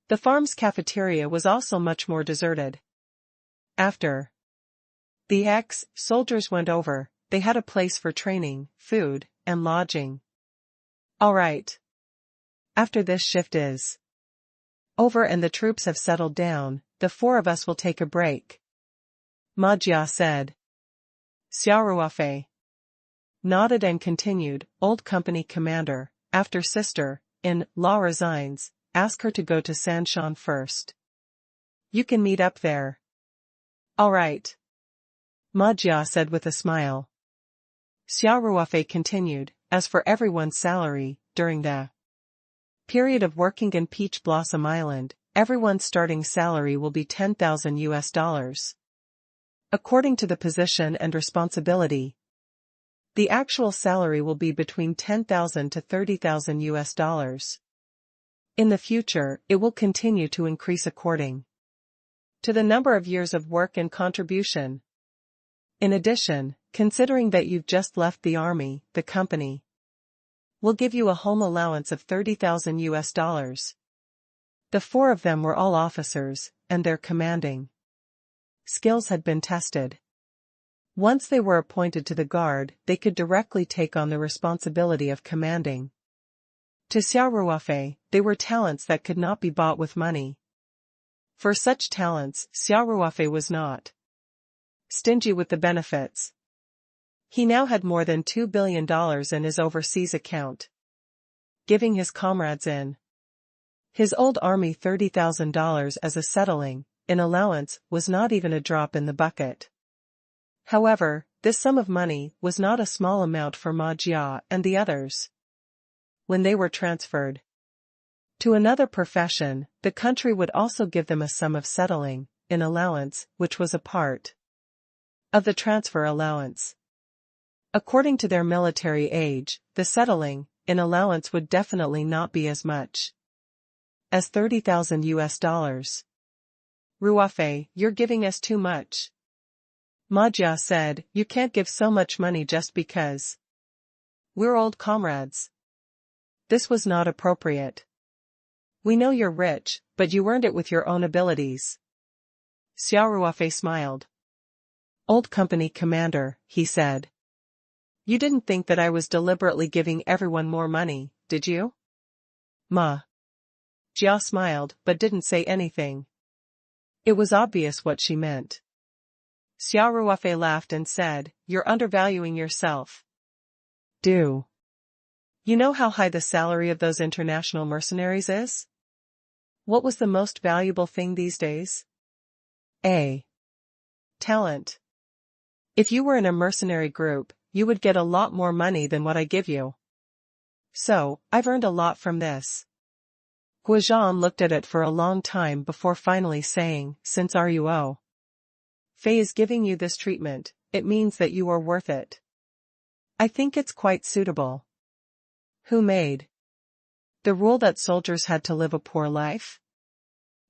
The farm's cafeteria was also much more deserted. After the ex-soldiers went over, they had a place for training, food, and lodging. All right. After this shift is over and the troops have settled down, the four of us will take a break, Ma Jia said. Xia Ruofei nodded and continued, old company commander, after sister, in law resigns, ask her to go to Sanshan first. You can meet up there. All right. Ma Jia said with a smile. Xia Ruofei continued, as for everyone's salary, during the period of working in Peach Blossom Island, everyone's starting salary will be $10,000. According to the position and responsibility, the actual salary will be between $10,000 to $30,000. In the future, it will continue to increase according to the number of years of work and contribution. In addition, considering that you've just left the army, the company will give you a home allowance of $30,000. The four of them were all officers, and their commanding skills had been tested. Once they were appointed to the guard, they could directly take on the responsibility of commanding. To Xia Ruofei, they were talents that could not be bought with money. For such talents, Xia Ruofei was not stingy with the benefits. He now had more than $2 billion in his overseas account, giving his comrades in his old army $30,000 as a settling in allowance was not even a drop in the bucket. However, this sum of money was not a small amount for Ma Jia and the others. When they were transferred to another profession, the country would also give them a sum of settling in allowance, which was a part of the transfer allowance. According to their military age, the settling in allowance would definitely not be as much as $30,000. Ruofei, you're giving us too much. Ma Jia said, you can't give so much money just because we're old comrades. This was not appropriate. We know you're rich, but you earned it with your own abilities. Xia Ruofei smiled. Old company commander, he said. You didn't think that I was deliberately giving everyone more money, did you? Ma Jia smiled, but didn't say anything. It was obvious what she meant. Xia Ruofei laughed and said, you're undervaluing yourself. Do you know how high the salary of those international mercenaries is? What was the most valuable thing these days? A. Talent. If you were in a mercenary group, you would get a lot more money than what I give you. So, I've earned a lot from this. Guozhan looked at it for a long time before finally saying, "Since Ruo Fei is giving you this treatment, it means that you are worth it. I think it's quite suitable." Who made the rule that soldiers had to live a poor life?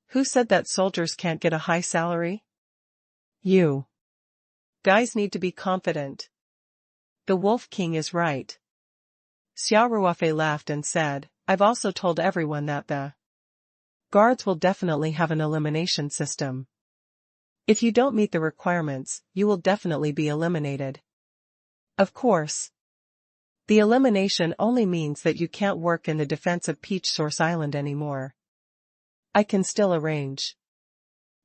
Who said that soldiers can't get a high salary? You guys need to be confident. The Wolf King is right. Xia Ruofei laughed and said, "I've also told everyone that the guards will definitely have an elimination system. If you don't meet the requirements, you will definitely be eliminated. Of course. The elimination only means that you can't work in the defense of Peach Source Island anymore. I can still arrange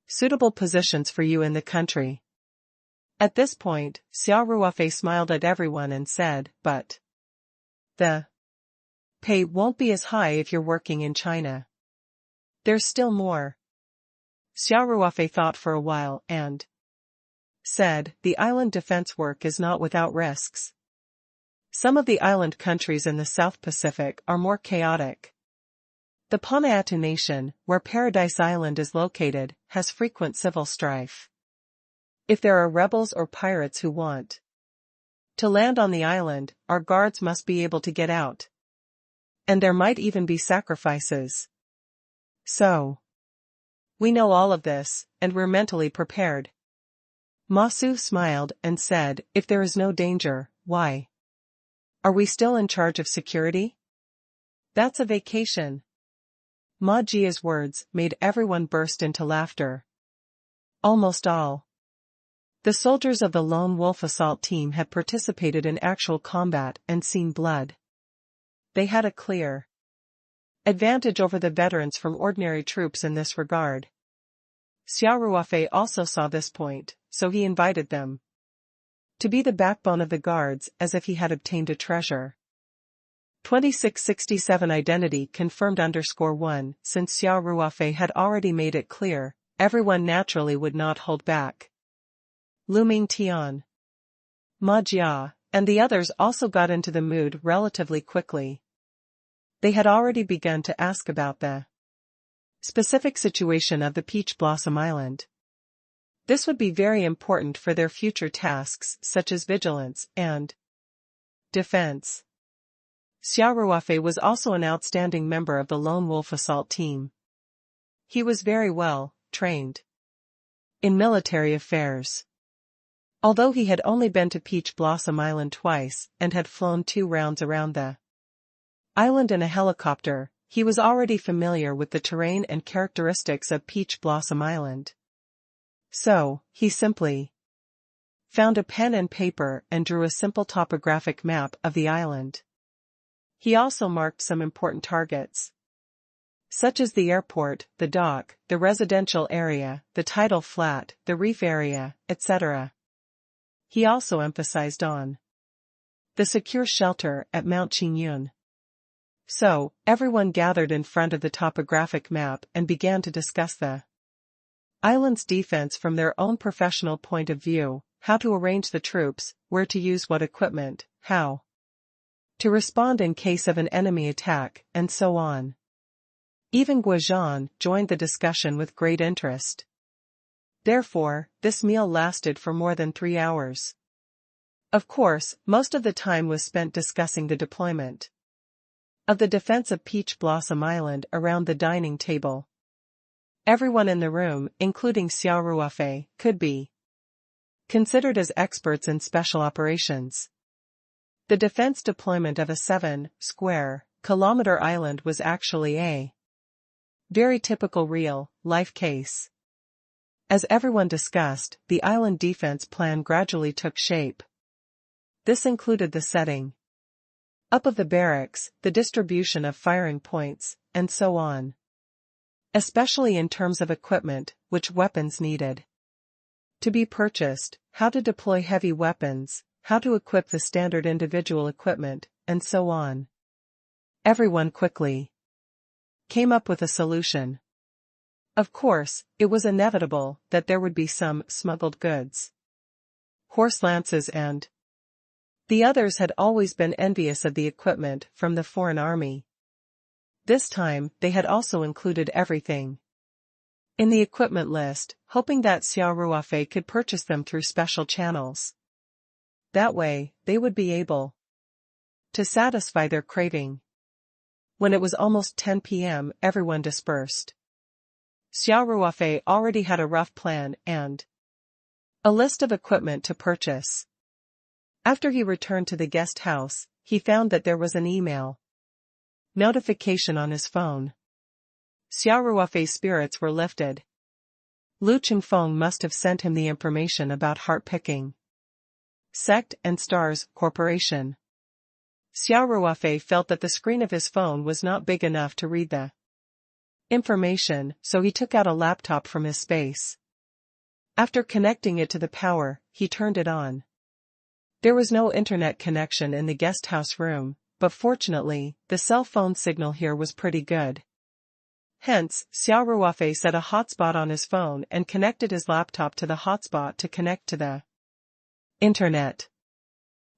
suitable positions for you in the country." At this point, Xia Ruofei smiled at everyone and said, "But the pay won't be as high if you're working in China. There's still more." Xia Ruofei thought for a while and said, "The island defense work is not without risks. Some of the island countries in the South Pacific are more chaotic. The Vanuatu nation, where Paradise Island is located, has frequent civil strife. If there are rebels or pirates who want to land on the island, our guards must be able to get out. And there might even be sacrifices. So we know all of this, and we're mentally prepared." Ma Su smiled and said, "If there is no danger, why are we still in charge of security? That's a vacation." Ma Jia's words made everyone burst into laughter. Almost all the soldiers of the Lone Wolf Assault Team had participated in actual combat and seen blood. They had a clear advantage over the veterans from ordinary troops in this regard. Xia Ruofei also saw this point, so he invited them to be the backbone of the guards as if he had obtained a treasure. 2667 Identity confirmed _1 Since Xia Ruofei had already made it clear, everyone naturally would not hold back. Lu Mingtian, Ma Jia, and the others also got into the mood relatively quickly. They had already begun to ask about the specific situation of the Peach Blossom Island. This would be very important for their future tasks such as vigilance and defense. Xia Ruofei was also an outstanding member of the Lone Wolf Assault Team. He was very well trained in military affairs. Although he had only been to Peach Blossom Island twice and had flown 2 rounds around the island in a helicopter, he was already familiar with the terrain and characteristics of Peach Blossom Island. So, he simply found a pen and paper and drew a simple topographic map of the island. He also marked some important targets, such as the airport, the dock, the residential area, the tidal flat, the reef area, etc. He also emphasized on the secure shelter at Mount Qingyun. So, everyone gathered in front of the topographic map and began to discuss the island's defense from their own professional point of view, how to arrange the troops, where to use what equipment, how to respond in case of an enemy attack, and so on. Even Guozhan joined the discussion with great interest. Therefore, this meal lasted for more than 3 hours. Of course, most of the time was spent discussing the deployment of the defense of Peach Blossom Island around the dining table. Everyone in the room, including Xia Ruofei, could be considered as experts in special operations. The defense deployment of a 7-square-kilometer island was actually a very typical real-life case. As everyone discussed, the island defense plan gradually took shape. This included the setting up of the barracks, the distribution of firing points, and so on. Especially in terms of equipment, which weapons needed to be purchased, how to deploy heavy weapons, how to equip the standard individual equipment, and so on. Everyone quickly came up with a solution. Of course, it was inevitable that there would be some smuggled goods, horse lances, and the others had always been envious of the equipment from the foreign army. This time, they had also included everything in the equipment list, hoping that Xia Ruofei could purchase them through special channels. That way, they would be able to satisfy their craving. When it was almost 10 p.m., everyone dispersed. Xia Ruofei already had a rough plan and a list of equipment to purchase. After he returned to the guest house, he found that there was an email notification on his phone. Xia Ruofei's spirits were lifted. Lu Qingfeng must have sent him the information about heart-picking sect and Stars Corporation. Xia Ruofei felt that the screen of his phone was not big enough to read the information, so he took out a laptop from his space. After connecting it to the power, he turned it on. There was no internet connection in the guest house room, but fortunately, the cell phone signal here was pretty good. Hence, Xia Ruofei set a hotspot on his phone and connected his laptop to the hotspot to connect to the internet.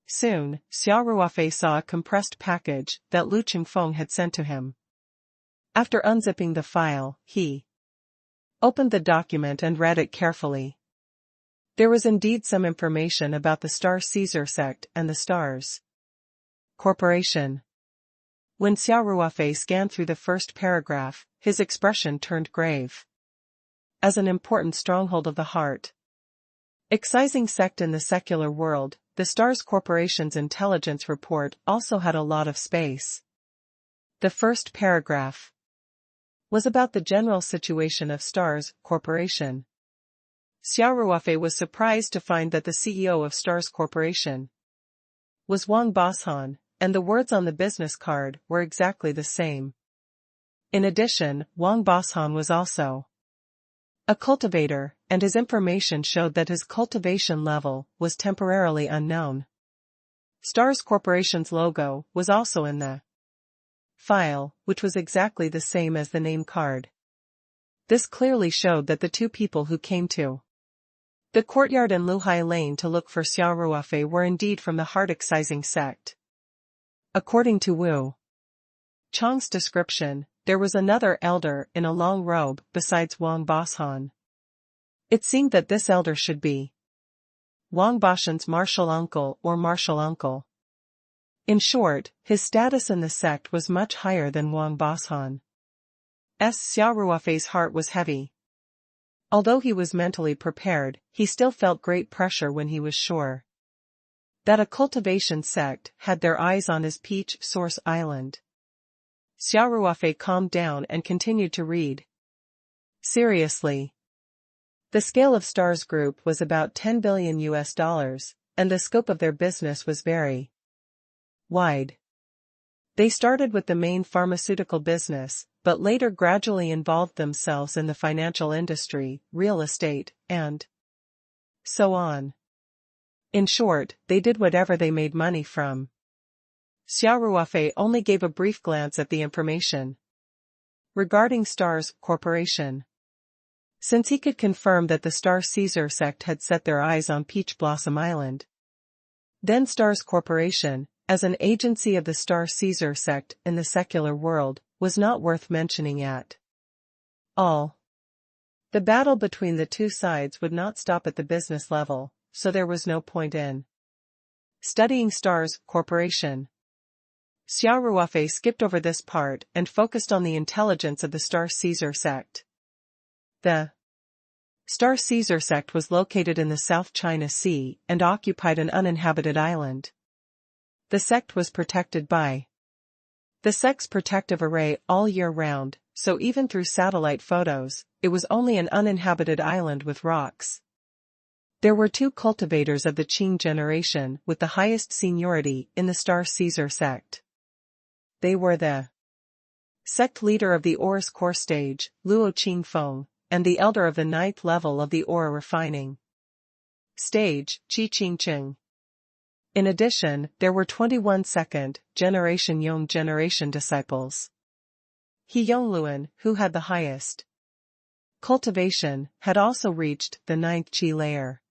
Soon, Xia Ruofei saw a compressed package that Lu Qingfeng had sent to him. After unzipping the file, he opened the document and read it carefully. There was indeed some information about the Star Caesar sect and the Stars Corporation. When Xia Ruofei scanned through the first paragraph, his expression turned grave. As an important stronghold of the heart, excising sect in the secular world, the Stars Corporation's intelligence report also had a lot of space. The first paragraph was about the general situation of Stars Corporation. Xia Ruofei was surprised to find that the CEO of Stars Corporation was Wang Boshan, and the words on the business card were exactly the same. In addition, Wang Boshan was also a cultivator, and his information showed that his cultivation level was temporarily unknown. Stars Corporation's logo was also in the file, which was exactly the same as the name card. This clearly showed that the two people who came to the courtyard in Luhai Lane to look for Xia Ruofei were indeed from the heart-excising sect. According to Wu Chang's description, there was another elder in a long robe besides Wang Boshan. It seemed that this elder should be Wang Boshan's martial uncle or martial uncle. In short, his status in the sect was much higher than Wang Boshan. Xia Ruofei's heart was heavy. Although he was mentally prepared, he still felt great pressure when he was sure that a cultivation sect had their eyes on his Peach Source Island. Xia Ruofei calmed down and continued to read. Seriously. The scale of Stars Group was about $10 billion, and the scope of their business was very wide. They started with the main pharmaceutical business, but later gradually involved themselves in the financial industry, real estate, and so on. In short, they did whatever they made money from. Xia Ruofei only gave a brief glance at the information regarding Stars Corporation. Since he could confirm that the Star Caesar sect had set their eyes on Peach Blossom Island, then Stars Corporation, as an agency of the Star Caesar sect in the secular world, was not worth mentioning at all. The battle between the two sides would not stop at the business level, so there was no point in studying Stars Corporation. Xia Ruofei skipped over this part and focused on the intelligence of the Star Caesar sect. The Star Caesar sect was located in the South China Sea and occupied an uninhabited island. The sect was protected by the sect's protective array all year round, so even through satellite photos, it was only an uninhabited island with rocks. There were two cultivators of the Qing generation with the highest seniority in the Star Caesar sect. They were the sect leader of the Oris core stage, Luo Qingfeng, and the elder of the 9th level of the ore refining stage, Qi Qingqing. In addition, there were 21 second-generation Yong generation disciples. He Yongluan, who had the highest cultivation, had also reached the 9th Qi layer.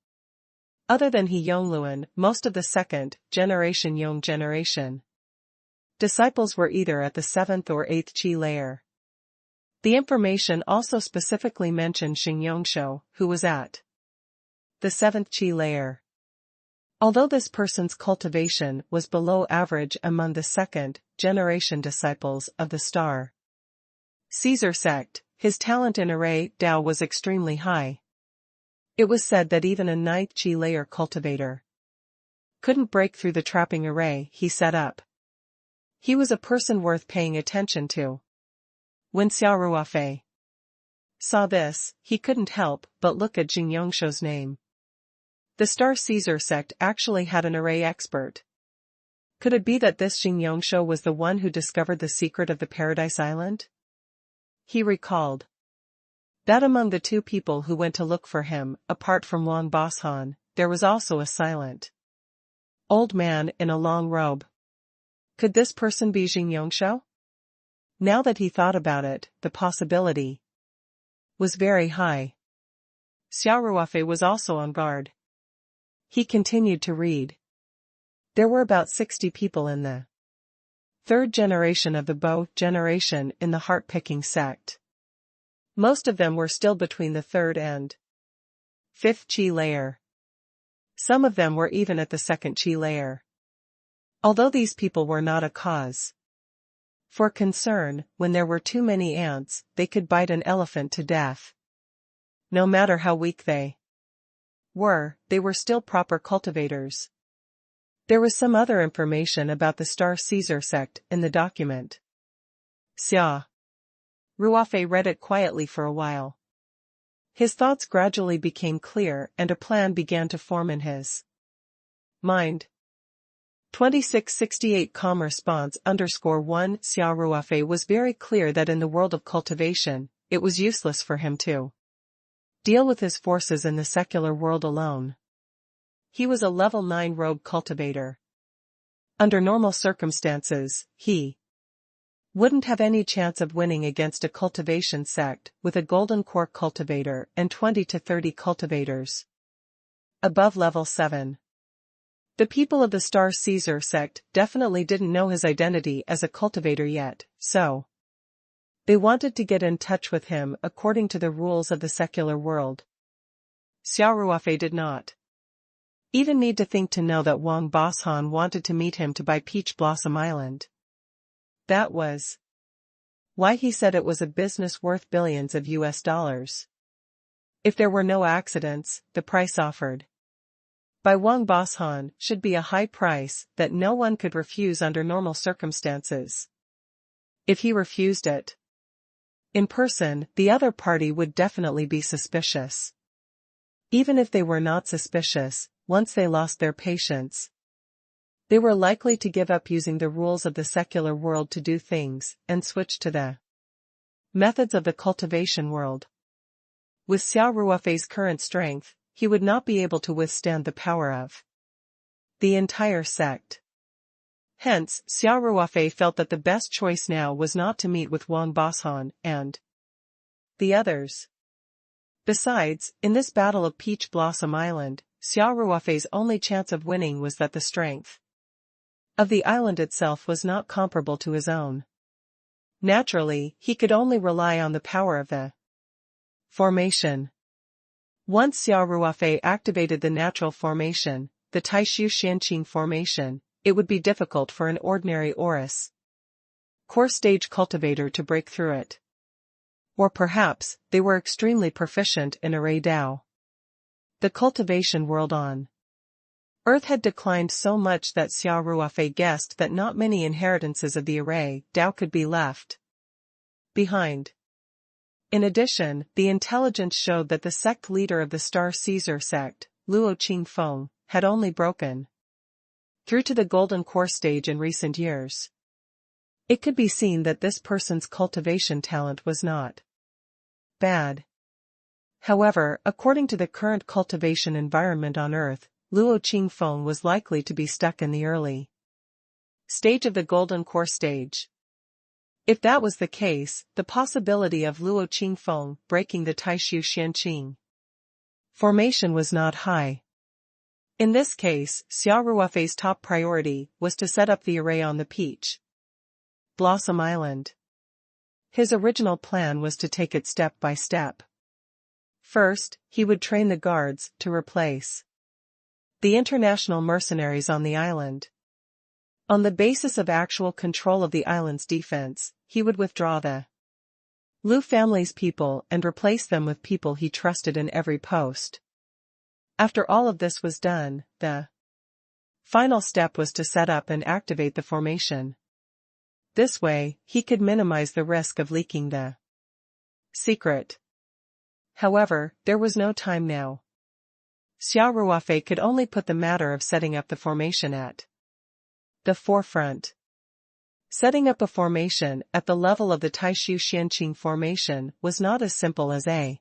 Other than He Yongluan, most of the second-generation Yong generation Disciples were either at the 7th or 8th Qi layer. The information also specifically mentioned Xingyongshou, who was at the 7th Qi layer. Although this person's cultivation was below average among the second-generation disciples of the Star Caesar sect, his talent in array Dao was extremely high. It was said that even a 9th Qi layer cultivator couldn't break through the trapping array he set up. He was a person worth paying attention to. When Xia Ruofei saw this, he couldn't help but look at Xingyongshou's name. The Star Caesar sect actually had an array expert. Could it be that this Xingyongshou was the one who discovered the secret of the Paradise Island? He recalled that among the two people who went to look for him, apart from Wang Boshan, there was also a silent old man in a long robe. Could this person be Xingyongshou? Now that he thought about it, the possibility was very high. Xia Ruofei was also on guard. He continued to read. There were about 60 people in the third generation of the Bo generation in the heart-picking sect. Most of them were still between the 3rd and 5th Qi layer. Some of them were even at the 2nd Qi layer. Although these people were not a cause for concern, when there were too many ants, they could bite an elephant to death. No matter how weak they were still proper cultivators. There was some other information about the Star Caesar sect in the document. Xia Ruofei read it quietly for a while. His thoughts gradually became clear and a plan began to form in his mind. 2668 response _1 Xia Ruofei was very clear that in the world of cultivation, it was useless for him to deal with his forces in the secular world alone. He was a level 9 rogue cultivator. Under normal circumstances, he wouldn't have any chance of winning against a cultivation sect with a golden core cultivator and 20 to 30 cultivators above level 7. The people of the Star Caesar sect definitely didn't know his identity as a cultivator yet, so they wanted to get in touch with him according to the rules of the secular world. Xia Ruofei did not even need to think to know that Wang Boshan wanted to meet him to buy Peach Blossom Island. That was why he said it was a business worth billions of US dollars. If there were no accidents, the price offered by Wang Boshan should be a high price that no one could refuse under normal circumstances. If he refused it in person, the other party would definitely be suspicious. Even if they were not suspicious, once they lost their patience, they were likely to give up using the rules of the secular world to do things and switch to the methods of the cultivation world. With Xia Ruofei's current strength, he would not be able to withstand the power of the entire sect. Hence, Xia Ruofei felt that the best choice now was not to meet with Wang Boshan and the others. Besides, in this battle of Peach Blossom Island, Xia Ruofei's only chance of winning was that the strength of the island itself was not comparable to his own. Naturally, he could only rely on the power of the formation. Once Xia Ruofei activated the natural formation, the Taishu Xianqing formation, it would be difficult for an ordinary Oris core stage cultivator to break through it. Or perhaps, they were extremely proficient in array Dao. The cultivation world on Earth had declined so much that Xia Ruofei guessed that not many inheritances of the array Dao could be left behind. In addition, the intelligence showed that the sect leader of the Star Caesar sect, Luo Qingfeng, had only broken through to the golden core stage in recent years. It could be seen that this person's cultivation talent was not bad. However, according to the current cultivation environment on Earth, Luo Qingfeng was likely to be stuck in the early stage of the golden core stage. If that was the case, the possibility of Luo Qingfeng breaking the Taishu Xianqing formation was not high. In this case, Xia Ruofei's top priority was to set up the array on the Peach Blossom Island. His original plan was to take it step by step. First, he would train the guards to replace the international mercenaries on the island. On the basis of actual control of the island's defense, he would withdraw the Liu family's people and replace them with people he trusted in every post. After all of this was done, the final step was to set up and activate the formation. This way, he could minimize the risk of leaking the secret. However, there was no time now. Xia Ruofei could only put the matter of setting up the formation at the forefront. Setting up a formation at the level of the Taishu Xianqing formation was not as simple as a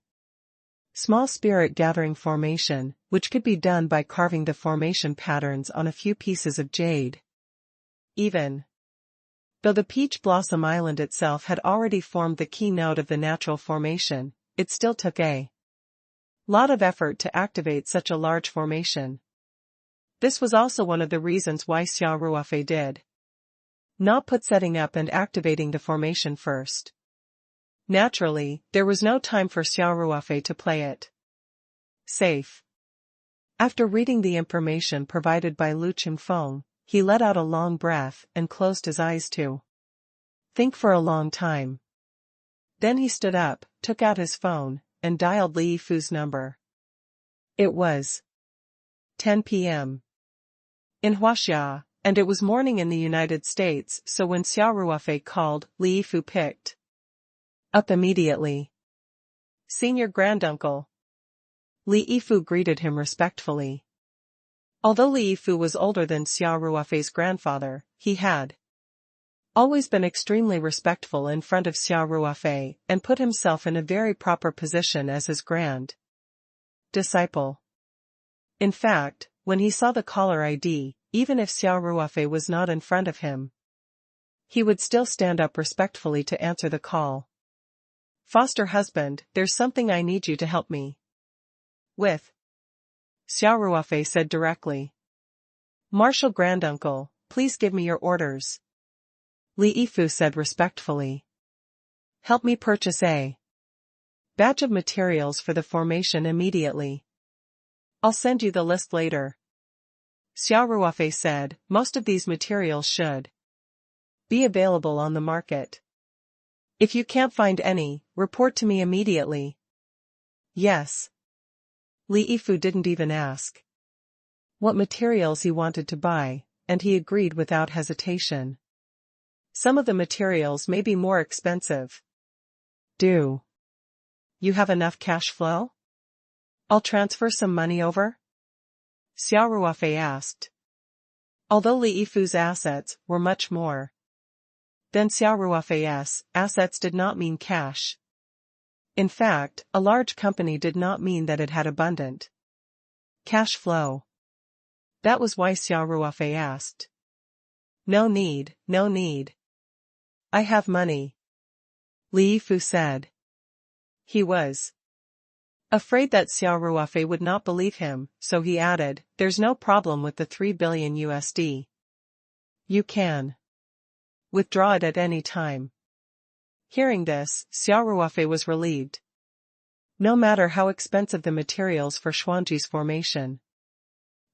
small spirit-gathering formation, which could be done by carving the formation patterns on a few pieces of jade. Even though the Peach Blossom Island itself had already formed the keynote of the natural formation, it still took a lot of effort to activate such a large formation. This was also one of the reasons why Xia Ruofei did not put setting up and activating the formation first. Naturally, there was no time for Xia Ruofei to play it safe. After reading the information provided by Lu Qingfeng, he let out a long breath and closed his eyes to think for a long time. Then he stood up, took out his phone, and dialed Li Yifu's number. It was 10 p.m. in Huaxia, and it was morning in the United States, so when Xia Ruofei called, Li Yifu picked up immediately. Senior Granduncle. Li Yifu greeted him respectfully. Although Li Yifu was older than Xia Ruofei's grandfather, he had always been extremely respectful in front of Xia Ruofei and put himself in a very proper position as his grand disciple. In fact, when he saw the caller ID, even if Xia Ruofei was not in front of him, he would still stand up respectfully to answer the call. Foster husband, there's something I need you to help me with, Xia Ruofei said directly. Marshal Granduncle, please give me your orders, Li Yifu said respectfully. Help me purchase a batch of materials for the formation immediately. I'll send you the list later. Xia Ruofei said, most of these materials should be available on the market. If you can't find any, report to me immediately. Yes. Li Yifu didn't even ask what materials he wanted to buy, and he agreed without hesitation. Some of the materials may be more expensive. Do you have enough cash flow? I'll transfer some money over? Xia Ruofei asked. Although Li Yifu's assets were much more than Xia Ruofei's assets did not mean cash. In fact, a large company did not mean that it had abundant cash flow. That was why Xia Ruofei asked. No need, no need. I have money, Li Yifu said. He was afraid that Xia Ruofei would not believe him, so he added, there's no problem with the 3 billion USD. You can withdraw it at any time. Hearing this, Xia Ruofei was relieved. No matter how expensive the materials for Xuanji's formation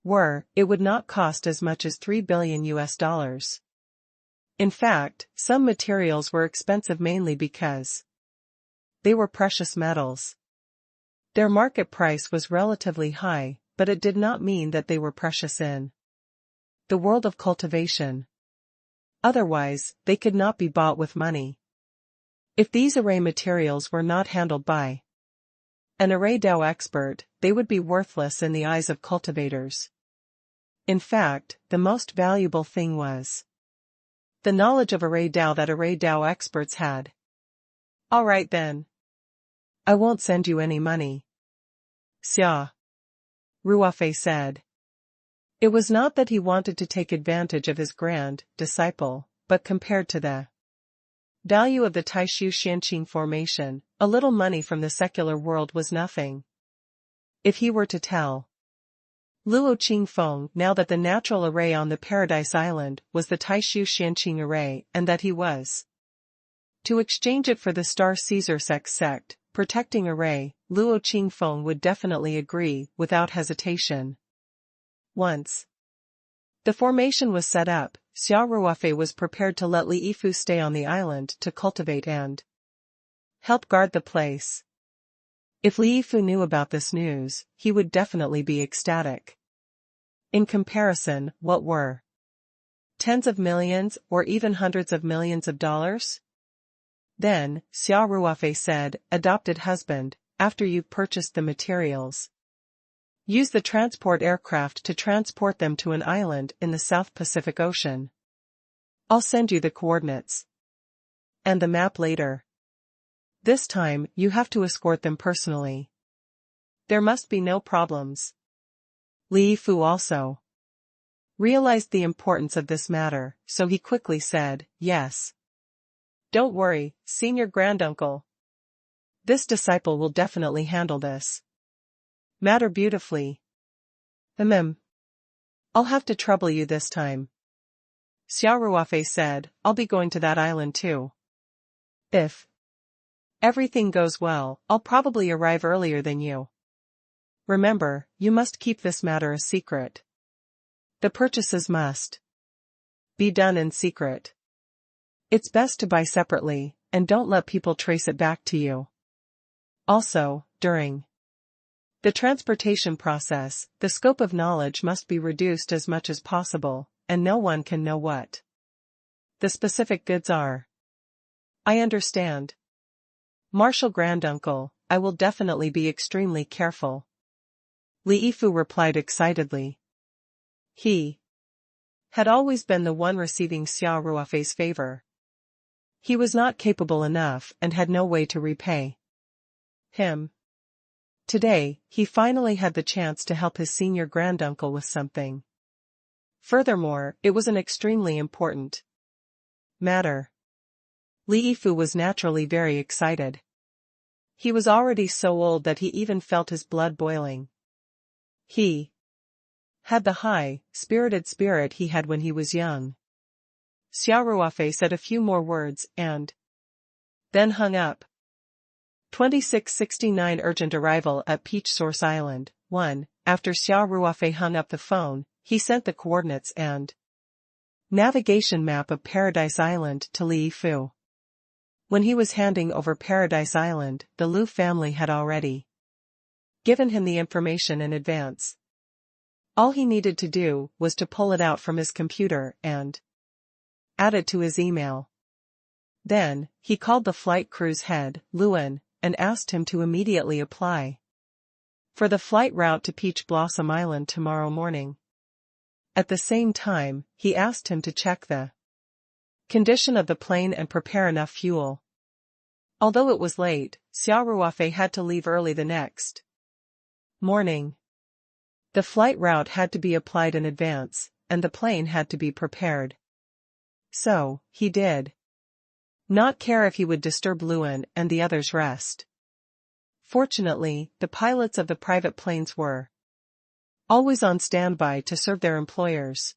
were, it would not cost as much as 3 billion US dollars. In fact, some materials were expensive mainly because they were precious metals. Their market price was relatively high, but it did not mean that they were precious in the world of cultivation. Otherwise, they could not be bought with money. If these array materials were not handled by an array Dao expert, they would be worthless in the eyes of cultivators. In fact, the most valuable thing was the knowledge of array Dao that array Dao experts had. All right then. I won't send you any money, Xia Ruofei said. It was not that he wanted to take advantage of his grand disciple, but compared to the value of the Taishu Xianqing formation, a little money from the secular world was nothing. If he were to tell Luo Qingfeng, now that the natural array on the Paradise Island was the Taishu Xianqing array and that he was to exchange it for the Star Caesar sect, protecting array, Luo Qingfeng would definitely agree, without hesitation. Once the formation was set up, Xia Ruofei was prepared to let Li Yifu stay on the island to cultivate and help guard the place. If Li Yifu knew about this news, he would definitely be ecstatic. In comparison, what were tens of millions or even hundreds of millions of dollars? Then, Xia Ruofei said, adopted husband, after you've purchased the materials, use the transport aircraft to transport them to an island in the South Pacific Ocean. I'll send you the coordinates and the map later. This time, you have to escort them personally. There must be no problems. Li Yifu also realized the importance of this matter, so he quickly said, yes. Don't worry, senior granduncle. This disciple will definitely handle this matter beautifully. I'll have to trouble you this time. Xia Ruofei said, I'll be going to that island too. If everything goes well, I'll probably arrive earlier than you. Remember, you must keep this matter a secret. The purchases must be done in secret. It's best to buy separately, and don't let people trace it back to you. Also, during the transportation process, the scope of knowledge must be reduced as much as possible, and no one can know what the specific goods are. I understand. Martial granduncle, I will definitely be extremely careful. Li Yifu replied excitedly. He had always been the one receiving Xia Ruofei's favor. He was not capable enough and had no way to repay him. Today, he finally had the chance to help his senior granduncle with something. Furthermore, it was an extremely important matter. Li Yifu was naturally very excited. He was already so old that he even felt his blood boiling. He had the high, spirited spirit he had when he was young. Xia Ruofei said a few more words and then hung up. 2669 Urgent arrival at Peach Source Island. 1. After Xia Ruofei hung up the phone, he sent the coordinates and navigation map of Paradise Island to Li Yifu. When he was handing over Paradise Island, the Lu family had already given him the information in advance. All he needed to do was to pull it out from his computer and add it to his email. Then, he called the flight crew's head, Luan, and asked him to immediately apply for the flight route to Peach Blossom Island tomorrow morning. At the same time, he asked him to check the condition of the plane and prepare enough fuel. Although it was late, Xia Ruofei had to leave early the next morning. The flight route had to be applied in advance, and the plane had to be prepared. So, he did not care if he would disturb Luan and the others' rest. Fortunately, the pilots of the private planes were always on standby to serve their employers.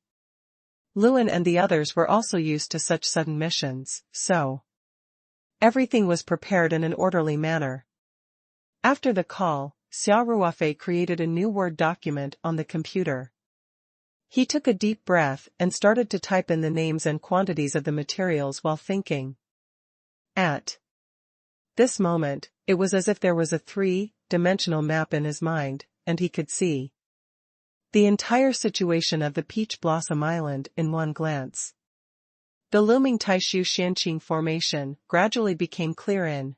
Luan and the others were also used to such sudden missions, so everything was prepared in an orderly manner. After the call, Xia Ruofei created a new Word document on the computer. He took a deep breath and started to type in the names and quantities of the materials while thinking. At this moment, it was as if there was a three-dimensional map in his mind, and he could see the entire situation of the Peach Blossom Island in one glance. The looming Taishu Xianqing formation gradually became clear in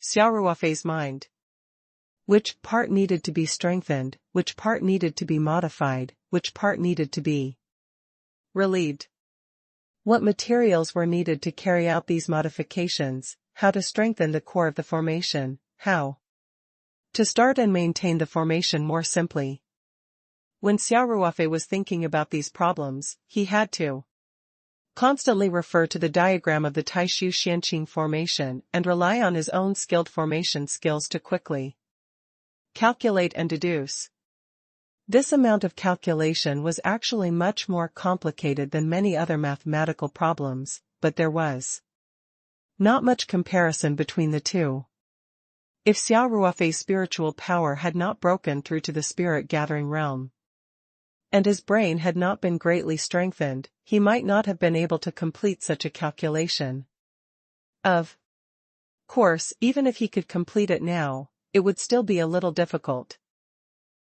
Xia Ruofei's mind. Which part needed to be strengthened, which part needed to be modified, which part needed to be relieved. What materials were needed to carry out these modifications, how to strengthen the core of the formation, how to start and maintain the formation more simply. When Xia Ruofei was thinking about these problems, he had to constantly refer to the diagram of the Taishu Xianqing formation and rely on his own skilled formation skills to quickly calculate and deduce This amount of calculation was actually much more complicated than many other mathematical problems, but there was not much comparison between the two. If Xia Ruofei's spiritual power had not broken through to the spirit-gathering realm, and his brain had not been greatly strengthened, he might not have been able to complete such a calculation. Of course, even if he could complete it now, it would still be a little difficult.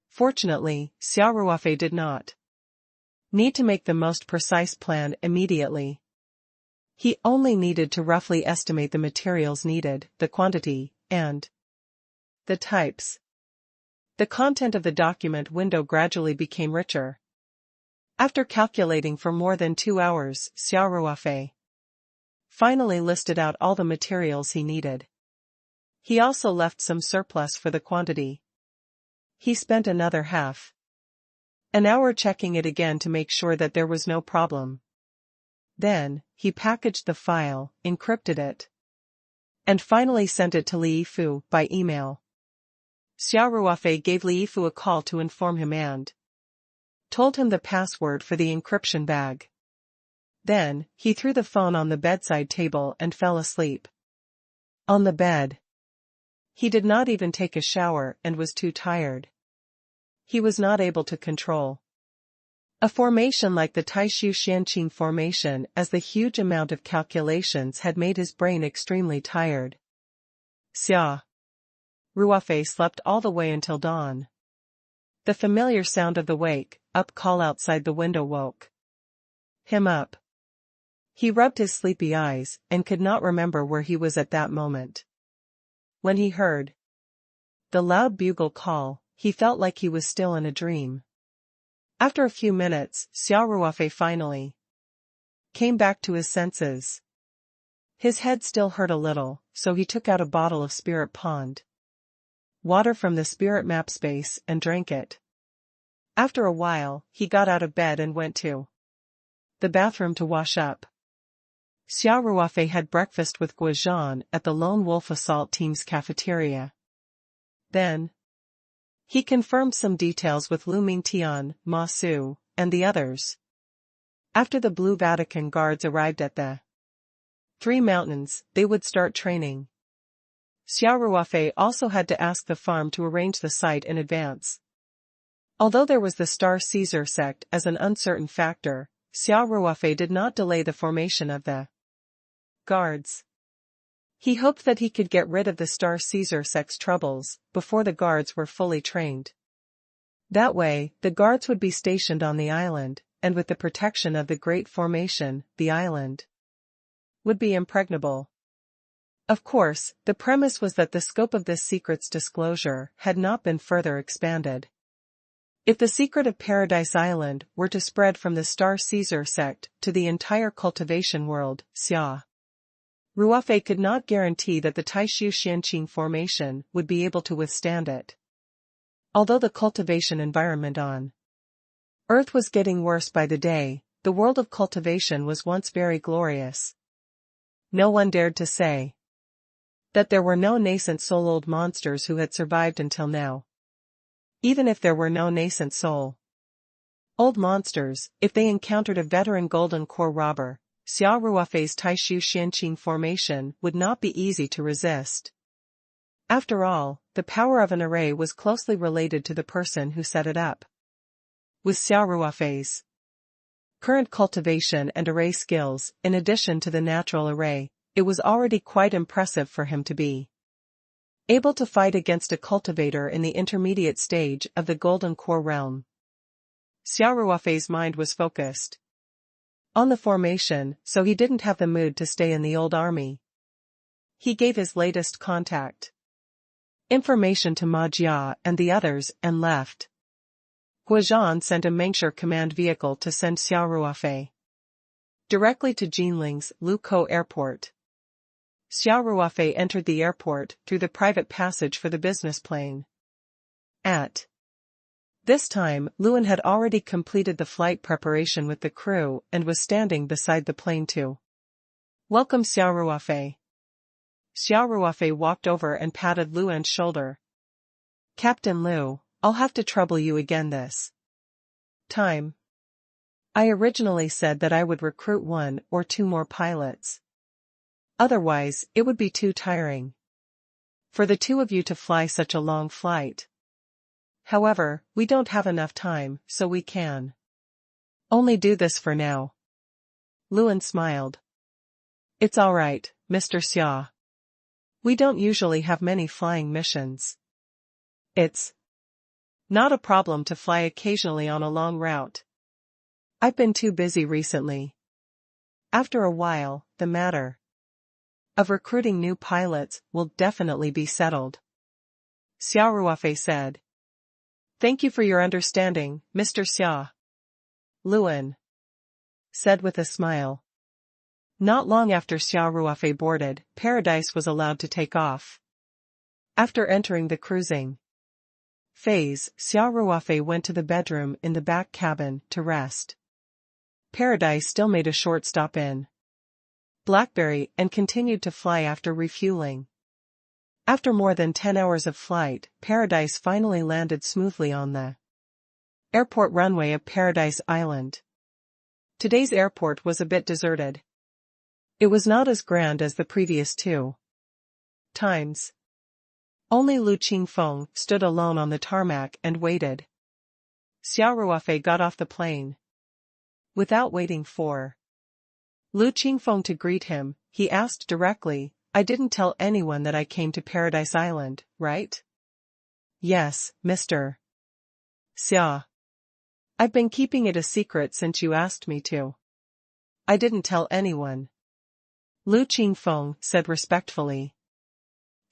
Fortunately, Xia Ruofei did not need to make the most precise plan immediately. He only needed to roughly estimate the materials needed, the quantity, and the types. The content of the document window gradually became richer. After calculating for more than 2 hours, Xia Ruofei finally listed out all the materials he needed. He also left some surplus for the quantity. He spent another half an hour checking it again to make sure that there was no problem. Then, he packaged the file, encrypted it, and finally sent it to Li Yifu by email. Xia Ruofei gave Li Yifu a call to inform him and told him the password for the encryption bag. Then, he threw the phone on the bedside table and fell asleep. On the bed. He did not even take a shower and was too tired. He was not able to control a formation like the Taishu Xianqing formation, as the huge amount of calculations had made his brain extremely tired. Xia Ruofei slept all the way until dawn. The familiar sound of the wake-up call outside the window woke him up. He rubbed his sleepy eyes and could not remember where he was at that moment. When he heard the loud bugle call, he felt like he was still in a dream. After a few minutes, Xia Ruofei finally came back to his senses. His head still hurt a little, so he took out a bottle of spirit pond water from the spirit map space and drank it. After a while, he got out of bed and went to the bathroom to wash up. Xia Ruofei had breakfast with Guozhan at the Lone Wolf Assault Team's cafeteria. Then, he confirmed some details with Lu Mingtian, Ma Su, and the others. After the Blue Vatican guards arrived at the 3 mountains, they would start training. Xia Ruofei also had to ask the farm to arrange the site in advance. Although there was the Star Caesar sect as an uncertain factor, Xia Ruofei did not delay the formation of the guards. He hoped that he could get rid of the Star Caesar sect's troubles before the guards were fully trained. That way, the guards would be stationed on the island, and with the protection of the Great Formation, the island would be impregnable. Of course, the premise was that the scope of this secret's disclosure had not been further expanded. If the secret of Paradise Island were to spread from the Star Caesar sect to the entire cultivation world, Xia Ruofei could not guarantee that the Taishu Xianqing formation would be able to withstand it. Although the cultivation environment on Earth was getting worse by the day, the world of cultivation was once very glorious. No one dared to say that there were no nascent soul-old monsters who had survived until now. Even if there were no nascent soul-old monsters, if they encountered a veteran golden core robber, Xia Ruofei's Taishu Xianqing formation would not be easy to resist. After all, the power of an array was closely related to the person who set it up. With Xia Ruofei's current cultivation and array skills, in addition to the natural array, it was already quite impressive for him to be able to fight against a cultivator in the intermediate stage of the Golden Core realm. Xia Ruofei's mind was focused on the formation, so he didn't have the mood to stay in the old army. He gave his latest contact information to Ma Jia and the others and left. Guozhan sent a Mengshi command vehicle to send Xia Ruofei directly to Jinling's Lukou airport. Xia Ruofei entered the airport through the private passage for the business plane. At this time, Luan had already completed the flight preparation with the crew and was standing beside the plane to welcome Xia Ruofei. Xia Ruofei walked over and patted Luan's shoulder. Captain Lu, I'll have to trouble you again this time. I originally said that I would recruit 1 or 2 more pilots. Otherwise, it would be too tiring for the 2 of you to fly such a long flight. However, we don't have enough time, so we can only do this for now. Luan smiled. It's all right, Mr. Xia. We don't usually have many flying missions. It's not a problem to fly occasionally on a long route. I've been too busy recently. After a while, the matter of recruiting new pilots will definitely be settled. Xia Ruofei said. Thank you for your understanding, Mr. Xia. Luan said with a smile. Not long after Xia Ruofei boarded, Paradise was allowed to take off. After entering the cruising phase, Xia Ruofei went to the bedroom in the back cabin to rest. Paradise still made a short stop in Blackberry and continued to fly after refueling. After more than 10 hours of flight, Paradise finally landed smoothly on the airport runway of Paradise Island. Today's airport was a bit deserted. It was not as grand as the previous 2 times. Only Lu Qingfeng stood alone on the tarmac and waited. Xia Ruofei got off the plane. Without waiting for Lu Qingfeng to greet him, he asked directly, I didn't tell anyone that I came to Paradise Island, right? Yes, Mr. Xia. I've been keeping it a secret since you asked me to. I didn't tell anyone. Lu Qingfeng said respectfully.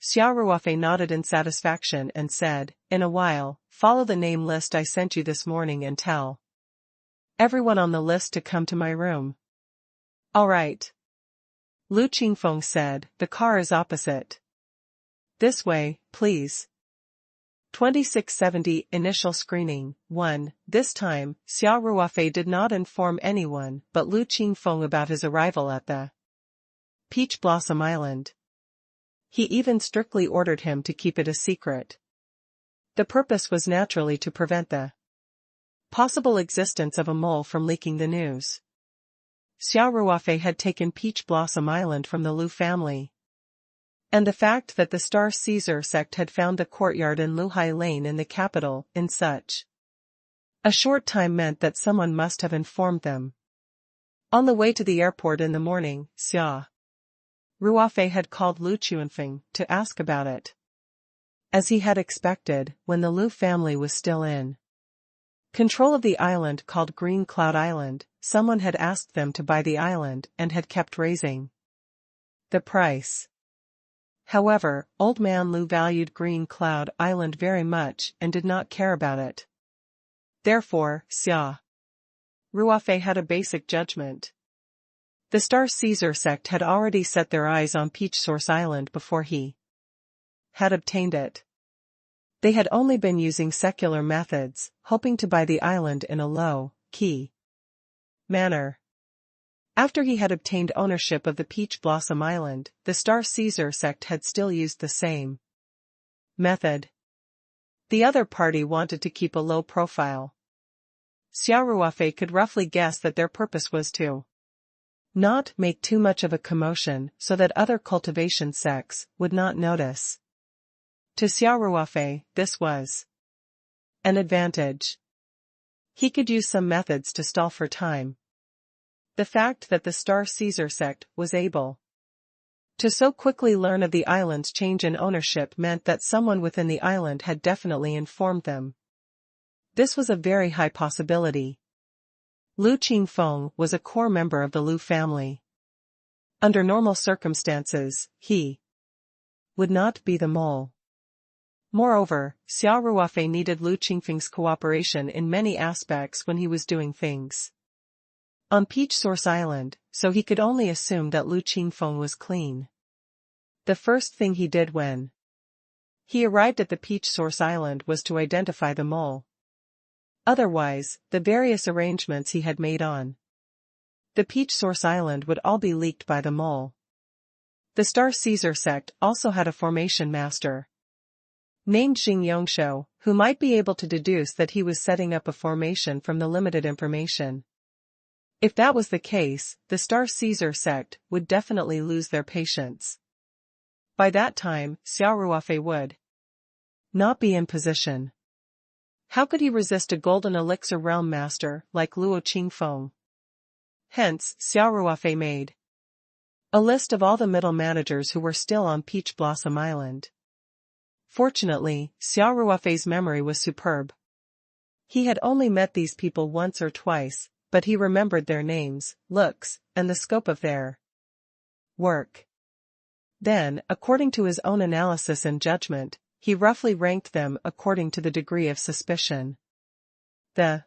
Xia Ruofei nodded in satisfaction and said, in a while, follow the name list I sent you this morning and tell everyone on the list to come to my room. All right. Lu Qingfeng said, the car is opposite. This way, please. 2670 Initial Screening 1. This time, Xia Ruofei did not inform anyone but Lu Qingfeng about his arrival at the Peach Blossom Island. He even strictly ordered him to keep it a secret. The purpose was naturally to prevent the possible existence of a mole from leaking the news. Xia Ruofei had taken Peach Blossom Island from the Lu family. And the fact that the Star Caesar sect had found the courtyard in Luhai Lane in the capital in such a short time meant that someone must have informed them. On the way to the airport in the morning, Xia Ruofei had called Lu Qingfeng to ask about it. As he had expected, when the Lu family was still in control of the island called Green Cloud Island, someone had asked them to buy the island and had kept raising the price. However, Old Man Lu valued Green Cloud Island very much and did not care about it. Therefore, Xia Ruofei had a basic judgment. The Star Caesar sect had already set their eyes on Peach Source Island before he had obtained it. They had only been using secular methods, hoping to buy the island in a low-key manner. After he had obtained ownership of the Peach Blossom Island, the Star Caesar sect had still used the same method. The other party wanted to keep a low profile. Xia Ruofei could roughly guess that their purpose was to not make too much of a commotion so that other cultivation sects would not notice. To Xia Ruofei, this was an advantage. He could use some methods to stall for time. The fact that the Star Caesar sect was able to so quickly learn of the island's change in ownership meant that someone within the island had definitely informed them. This was a very high possibility. Lu Qingfeng was a core member of the Lu family. Under normal circumstances, he would not be the mole. Moreover, Xia Ruofei needed Lu Qingfeng's cooperation in many aspects when he was doing things on Peach Source Island, so he could only assume that Lu Qingfeng was clean. The first thing he did when he arrived at the Peach Source Island was to identify the mole. Otherwise, the various arrangements he had made on the Peach Source Island would all be leaked by the mole. The Star Caesar sect also had a formation master. named Xing Yongshou, who might be able to deduce that he was setting up a formation from the limited information. If that was the case, the Star Caesar sect would definitely lose their patience. By that time, Xia Ruofei would not be in position. How could he resist a golden elixir realm master like Luo Qingfeng? Hence, Xia Ruofei made a list of all the middle managers who were still on Peach Blossom Island. Fortunately, Xia Ruofei's memory was superb. He had only met these people once or twice, but he remembered their names, looks, and the scope of their work. Then, according to his own analysis and judgment, he roughly ranked them according to the degree of suspicion. The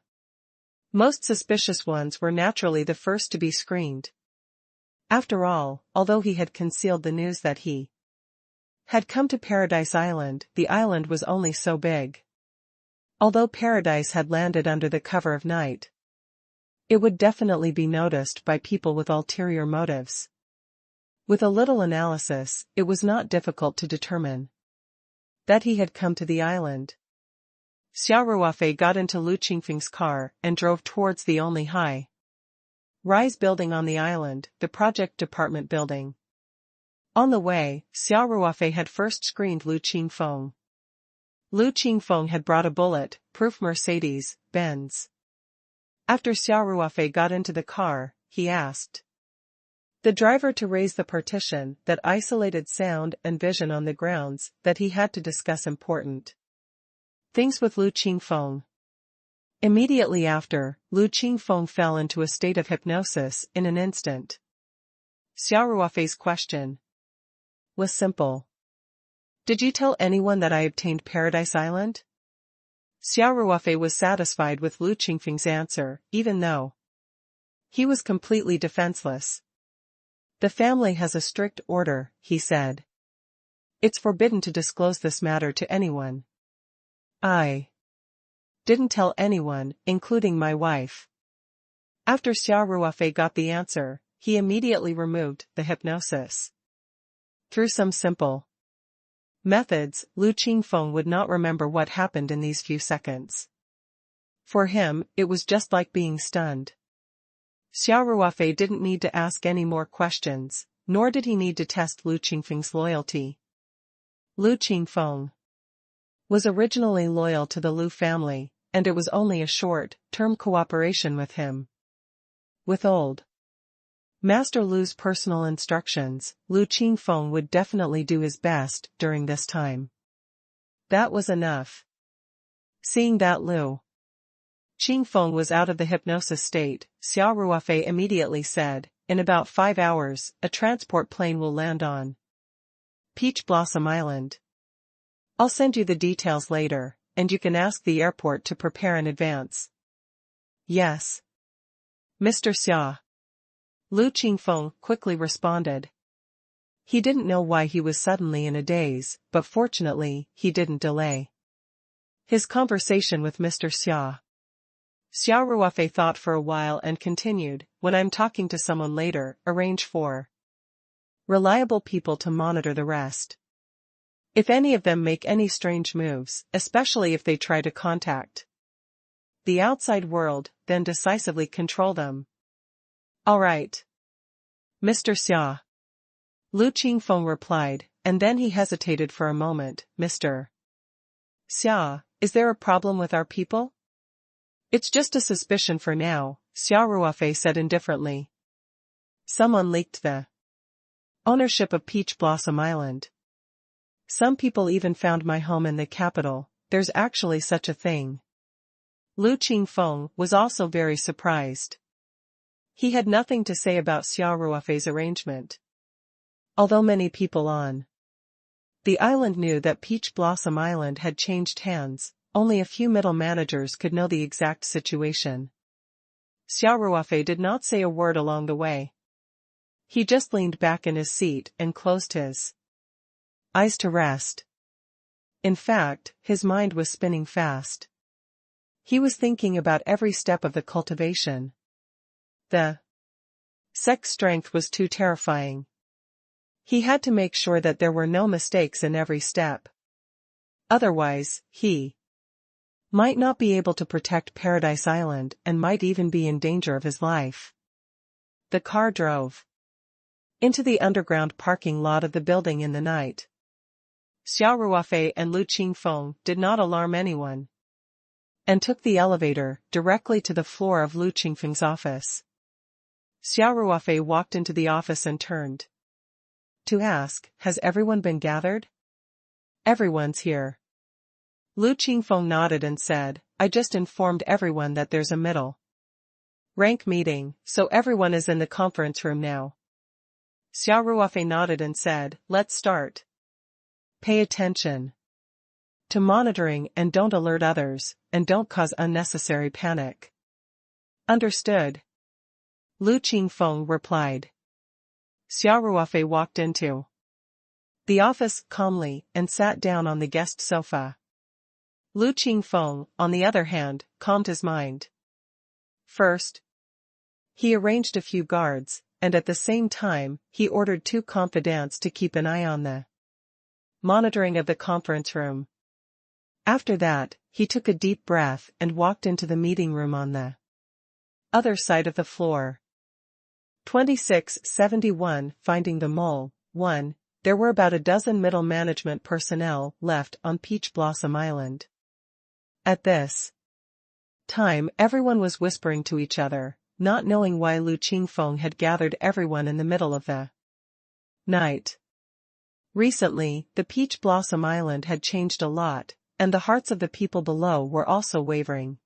most suspicious ones were naturally the first to be screened. After all, although he had concealed the news that he had come to Paradise Island, the island was only so big. Although Paradise had landed under the cover of night, it would definitely be noticed by people with ulterior motives. With a little analysis, it was not difficult to determine that he had come to the island. Xia Ruofei got into Lu Qingfeng's car and drove towards the only high-rise building on the island, the project department building. On the way, Xia Ruofei had first screened Lu Qingfeng. Lu Qingfeng had brought a bullet-proof Mercedes-Benz. After Xia Ruofei got into the car, he asked the driver to raise the partition that isolated sound and vision on the grounds that he had to discuss important things with Lu Qingfeng. Immediately after, Lu Qingfeng fell into a state of hypnosis in an instant. Xia Ruofei's question was simple. Did you tell anyone that I obtained Paradise Island? Xia Ruofei was satisfied with Lu Qingfeng's answer, even though he was completely defenseless. The family has a strict order, he said. It's forbidden to disclose this matter to anyone. I didn't tell anyone, including my wife. After Xia Ruofei got the answer, he immediately removed the hypnosis. Through some simple methods, Lu Qingfeng would not remember what happened in these few seconds. For him, it was just like being stunned. Xia Ruofei didn't need to ask any more questions, nor did he need to test Lu Qingfeng's loyalty. Lu Qingfeng was originally loyal to the Lu family, and it was only a short-term cooperation with him. With old Master Lu's personal instructions, Lu Qingfeng would definitely do his best during this time. That was enough. Seeing that Lu Qingfeng was out of the hypnosis state, Xia Ruofei immediately said, in about 5 hours, a transport plane will land on Peach Blossom Island. I'll send you the details later, and you can ask the airport to prepare in advance. Yes, Mr. Xia. Lu Qingfeng quickly responded. He didn't know why he was suddenly in a daze, but fortunately, he didn't delay his conversation with Mr. Xia. Xia Ruofei thought for a while and continued, when I'm talking to someone later, arrange for reliable people to monitor the rest. If any of them make any strange moves, especially if they try to contact the outside world, then decisively control them. All right, Mr. Xia. Lu Qingfeng replied, and then he hesitated for a moment. Mr. Xia, is there a problem with our people? It's just a suspicion for now, Xia Ruofei said indifferently. Someone leaked the ownership of Peach Blossom Island. Some people even found my home in the capital. There's actually such a thing. Lu Qingfeng was also very surprised. He had nothing to say about Xia Ruofei's arrangement. Although many people on the island knew that Peach Blossom Island had changed hands, only a few middle managers could know the exact situation. Xia Ruofei did not say a word along the way. He just leaned back in his seat and closed his eyes to rest. In fact, his mind was spinning fast. He was thinking about every step of the cultivation. The sect's strength was too terrifying. He had to make sure that there were no mistakes in every step. Otherwise, he might not be able to protect Paradise Island and might even be in danger of his life. The car drove into the underground parking lot of the building in the night. Xia Ruofei and Lu Qingfeng did not alarm anyone and took the elevator directly to the floor of Lu Qingfeng's office. Xia Ruofei walked into the office and turned to ask, "Has everyone been gathered?" "Everyone's here." Lu Qingfeng nodded and said, "I just informed everyone that there's a middle rank meeting, so everyone is in the conference room now." Xia Ruofei nodded and said, "Let's start. Pay attention to monitoring and don't alert others, and don't cause unnecessary panic." "Understood," Lu Qingfeng replied. Xia Ruofei walked into the office calmly and sat down on the guest sofa. Lu Qingfeng, on the other hand, calmed his mind. First, he arranged a few guards, and at the same time, he ordered 2 confidants to keep an eye on the monitoring of the conference room. After that, he took a deep breath and walked into the meeting room on the other side of the floor. 2671 Finding the Mole. 1. There were about a dozen middle management personnel left on Peach Blossom Island. At this time, everyone was whispering to each other, not knowing why Lu Qingfeng had gathered everyone in the middle of the night. Recently, the Peach Blossom Island had changed a lot, and the hearts of the people below were also wavering.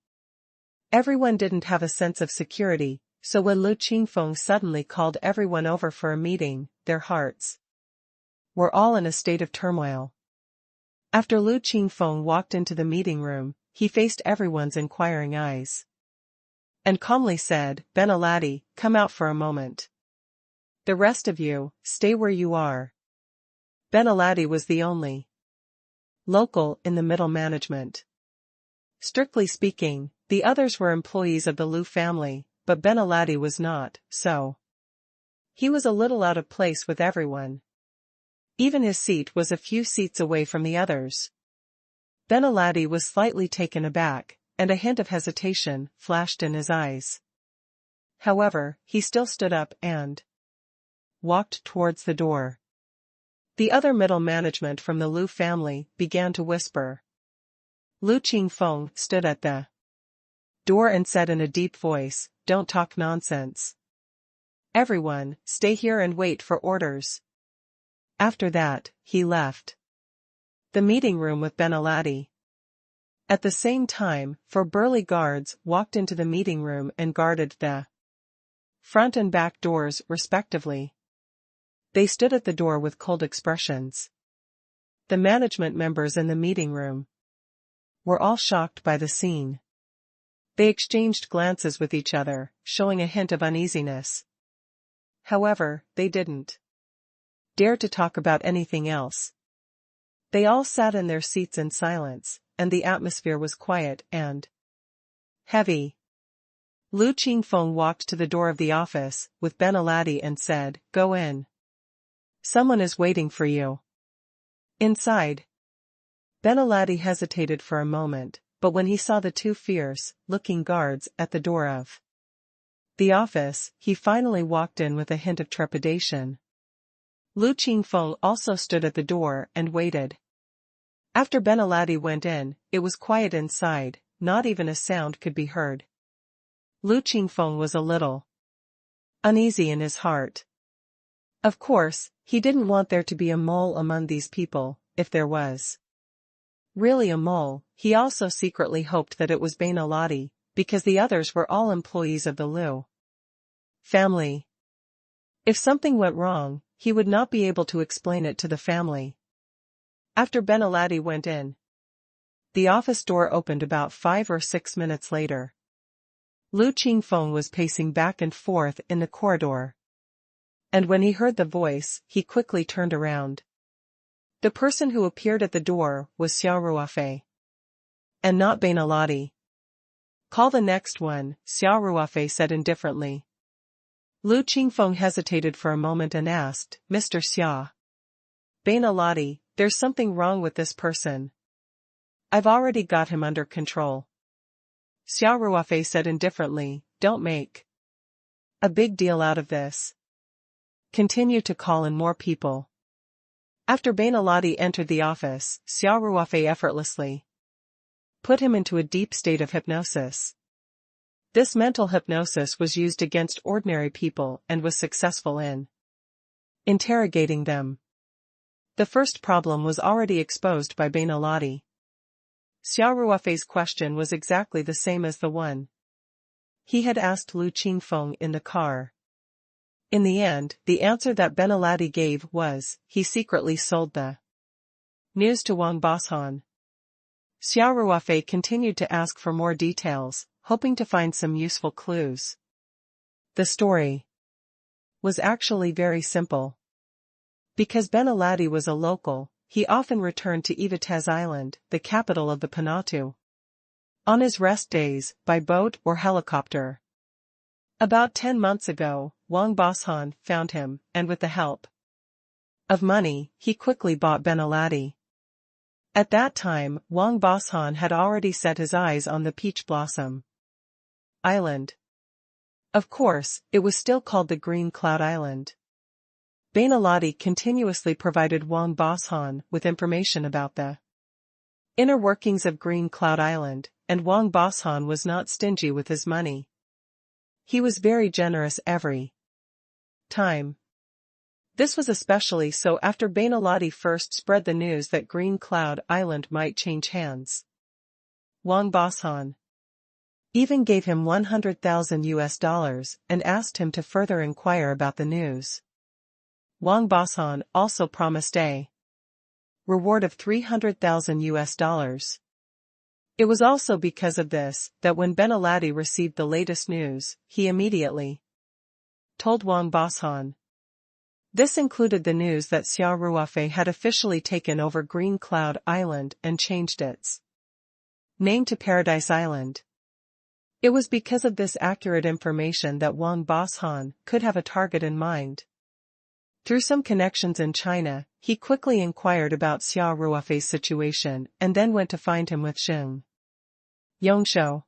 Everyone didn't have a sense of security, so when Lu Qingfeng suddenly called everyone over for a meeting, their hearts were all in a state of turmoil. After Lu Qingfeng walked into the meeting room, he faced everyone's inquiring eyes and calmly said, "Ben Aladi, come out for a moment. The rest of you, stay where you are." Ben Aladi was the only local in the middle management. Strictly speaking, the others were employees of the Lu family, but Ben Aladi was not, so he was a little out of place with everyone. Even his seat was a few seats away from the others. Ben Aladi was slightly taken aback, and a hint of hesitation flashed in his eyes. However, he still stood up and walked towards the door. The other middle management from the Lu family began to whisper. Lu Qingfeng stood at the door and said in a deep voice, "Don't talk nonsense. Everyone, stay here and wait for orders." After that, he left the meeting room with Ben Aladi. At the same time, 4 burly guards walked into the meeting room and guarded the front and back doors respectively. They stood at the door with cold expressions. The management members in the meeting room were all shocked by the scene. They exchanged glances with each other, showing a hint of uneasiness. However, they didn't dare to talk about anything else. They all sat in their seats in silence, and the atmosphere was quiet and heavy. Lu Qingfeng walked to the door of the office with Ben Aladi and said, "Go in. Someone is waiting for you." Inside, Ben Aladi hesitated for a moment, but when he saw the 2 fierce-looking guards at the door of the office, he finally walked in with a hint of trepidation. Lu Qingfeng also stood at the door and waited. After Ben Aladi went in, it was quiet inside, not even a sound could be heard. Lu Qingfeng was a little uneasy in his heart. Of course, he didn't want there to be a mole among these people, if there was really a mole. He also secretly hoped that it was Ben Aladi, because the others were all employees of the Lu family. If something went wrong, he would not be able to explain it to the family. After Ben Aladi went in, the office door opened about 5 or 6 minutes later. Lu Qingfeng was pacing back and forth in the corridor. And when he heard the voice, he quickly turned around. The person who appeared at the door was Xia Ruofei, and not Ben Aladi. "Call the next one," Xia Ruofei said indifferently. Lu Qingfeng hesitated for a moment and asked, "Mr. Xia." "Ben Aladi, there's something wrong with this person." I've already got him under control. Xia Ruofei said indifferently, don't make a big deal out of this. Continue to call in more people. After Bainaladi entered the office, Xia Ruofei effortlessly put him into a deep state of hypnosis. This mental hypnosis was used against ordinary people and was successful in interrogating them. The first problem was already exposed by Bainaladi. Xia Ruofei's question was exactly the same as the one he had asked Lu Qingfeng in the car. In the end, the answer that Bainaladi gave was, he secretly sold the news to Wang Boshan. Xia Ruofei continued to ask for more details, hoping to find some useful clues. The story was actually very simple. Because Bainaladi was a local, he often returned to Ivatez Island, the capital of the Panatu, on his rest days, by boat or helicopter. About 10 months ago, Wang Boshan found him, and with the help of money, he quickly bought Bainaladi. At that time, Wang Boshan had already set his eyes on the Peach Blossom Island. Of course, it was still called the Green Cloud Island. Bainaladi continuously provided Wang Boshan with information about the inner workings of Green Cloud Island, and Wang Boshan was not stingy with his money. He was very generous every time. This was especially so after Bainaladi first spread the news that Green Cloud Island might change hands. Wang Boshan even gave him $100,000 and asked him to further inquire about the news. Wang Boshan also promised a reward of $300,000. It was also because of this that when Bainaladi received the latest news, he immediately told Wang Boshan. This included the news that Xia Ruofei had officially taken over Green Cloud Island and changed its name to Paradise Island. It was because of this accurate information that Wang Boshan could have a target in mind. Through some connections in China, he quickly inquired about Xia Ruofei's situation and then went to find him with Xing Yongshou.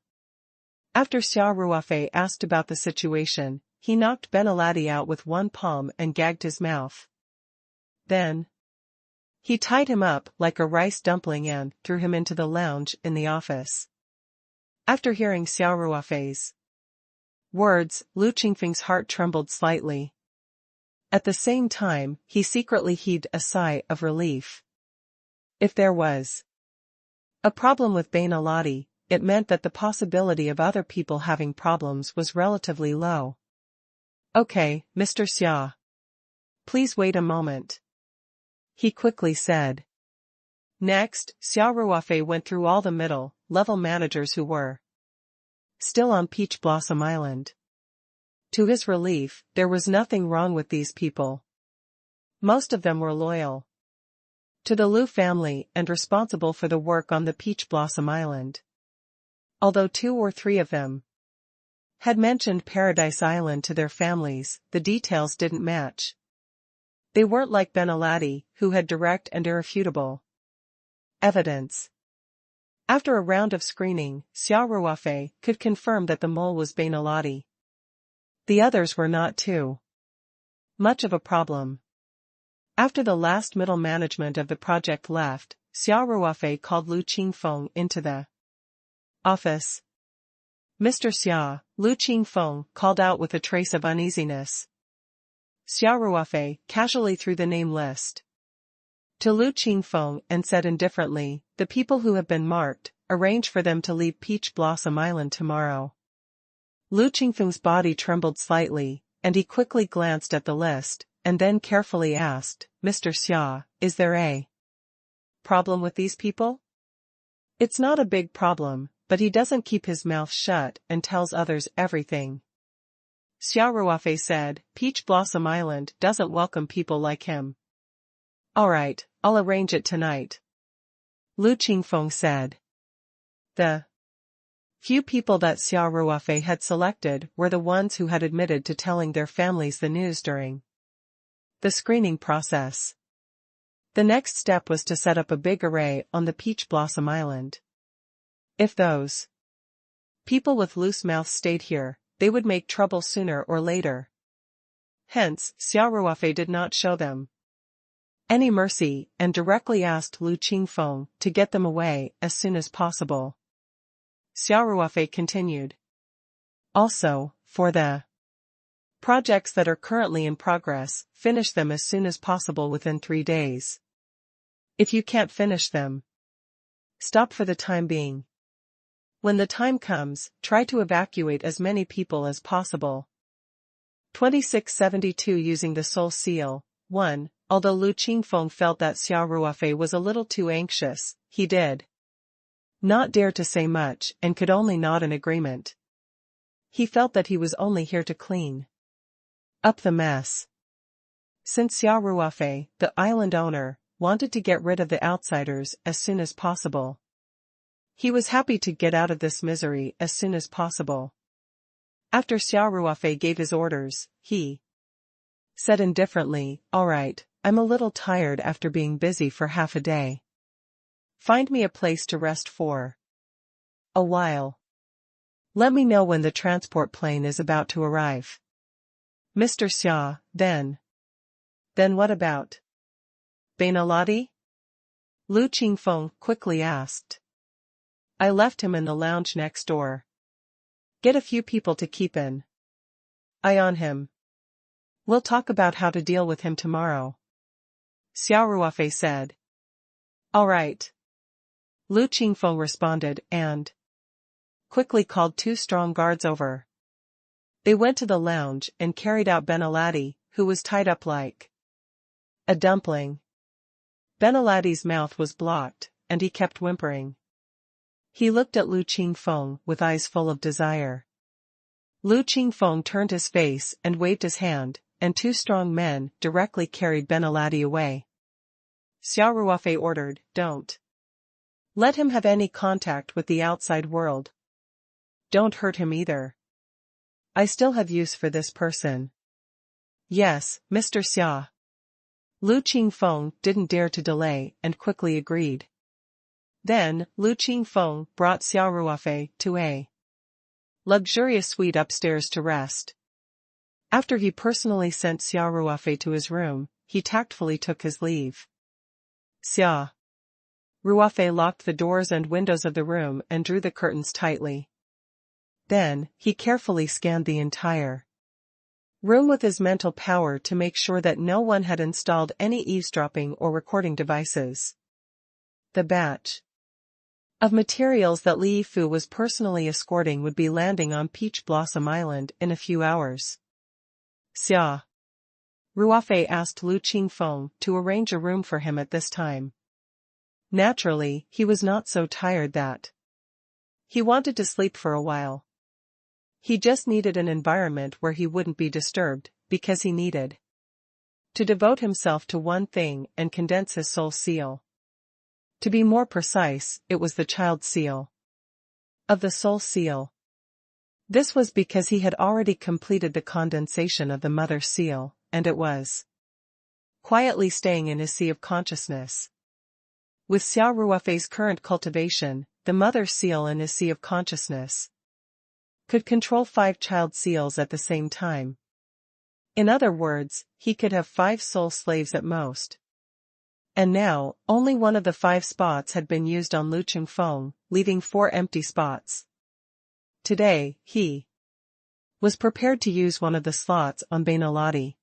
After Xia Ruofei asked about the situation, he knocked Bainaladi out with one palm and gagged his mouth. Then he tied him up like a rice dumpling and threw him into the lounge in the office. After hearing Xia Ruofei's words, Lu Qingfeng's heart trembled slightly. At the same time, he secretly heaved a sigh of relief. If there was a problem with Bainaladi, it meant that the possibility of other people having problems was relatively low. Okay, Mr. Xia. Please wait a moment, he quickly said. Next, Xia Ruofei went through all the middle-level managers who were still on Peach Blossom Island. To his relief, there was nothing wrong with these people. Most of them were loyal to the Lu family and responsible for the work on the Peach Blossom Island. Although 2 or 3 of them had mentioned Paradise Island to their families, the details didn't match. They weren't like Bainaladi, who had direct and irrefutable evidence. After a round of screening, Xia Ruofei could confirm that the mole was Bainaladi. The others were not too much of a problem. After the last middle management of the project left, Xia Ruofei called Lu Qingfeng into the office. Mr. Xia, Lu Qingfeng called out with a trace of uneasiness. Xia Ruofei casually threw the name list to Lu Qingfeng and said indifferently, the people who have been marked, arrange for them to leave Peach Blossom Island tomorrow. Lu Qingfeng's body trembled slightly, and he quickly glanced at the list, and then carefully asked, Mr. Xia, is there a problem with these people? It's not a big problem, but he doesn't keep his mouth shut and tells others everything. Xia Ruofei said, Peach Blossom Island doesn't welcome people like him. Alright, I'll arrange it tonight, Lu Qingfeng said. The few people that Xia Ruofei had selected were the ones who had admitted to telling their families the news during the screening process. The next step was to set up a big array on the Peach Blossom Island. If those people with loose mouths stayed here, they would make trouble sooner or later. Hence, Xia Ruofei did not show them any mercy and directly asked Lu Qingfeng to get them away as soon as possible. Xia Ruofei continued. Also, for the projects that are currently in progress, finish them as soon as possible within 3 days. If you can't finish them, stop for the time being. When the time comes, try to evacuate as many people as possible. 2672 Using the Soul Seal. 1. Although Lu Qingfeng felt that Xia Ruofei was a little too anxious, he did not dare to say much and could only nod in agreement. He felt that he was only here to clean up the mess. Since Xia Ruofei, the island owner, wanted to get rid of the outsiders as soon as possible, he was happy to get out of this misery as soon as possible. After Xia Ruofei gave his orders, he said indifferently, "All right, I'm a little tired after being busy for half a day. Find me a place to rest for a while. Let me know when the transport plane is about to arrive." Mr. Xia, then what about Bainaladi? Lu Qingfeng quickly asked. I left him in the lounge next door. Get a few people to keep an eye on him. We'll talk about how to deal with him tomorrow. Xia Ruofei said. All right. Lu Qingfeng responded and quickly called 2 strong guards over. They went to the lounge and carried out Bainaladi, who was tied up like a dumpling. Bainaladi's mouth was blocked, and he kept whimpering. He looked at Lu Qingfeng with eyes full of desire. Lu Qingfeng turned his face and waved his hand, and 2 strong men directly carried Bainaladi away. Xia Ruofei ordered, Don't let him have any contact with the outside world. Don't hurt him either. I still have use for this person. Yes, Mr. Xia. Lu Qingfeng didn't dare to delay and quickly agreed. Then, Lu Qingfeng brought Xia Ruofei to a luxurious suite upstairs to rest. After he personally sent Xia Ruofei to his room, he tactfully took his leave. Xia Ruofei locked the doors and windows of the room and drew the curtains tightly. Then, he carefully scanned the entire room with his mental power to make sure that no one had installed any eavesdropping or recording devices. The batch of materials that Li Yifu was personally escorting would be landing on Peach Blossom Island in a few hours. Xia Ruofei asked Lu Qingfeng to arrange a room for him at this time. Naturally, he was not so tired that he wanted to sleep for a while. He just needed an environment where he wouldn't be disturbed, because he needed to devote himself to one thing and condense his soul seal. To be more precise, it was the child seal of the soul seal. This was because he had already completed the condensation of the mother seal, and it was quietly staying in his sea of consciousness. With Xia Ruofei's current cultivation, the mother seal in his sea of consciousness could control 5 child seals at the same time. In other words, he could have 5 soul slaves at most. And now, only one of the 5 spots had been used on Lu Qingfeng, leaving 4 empty spots. Today, he was prepared to use one of the slots on Bainaladi.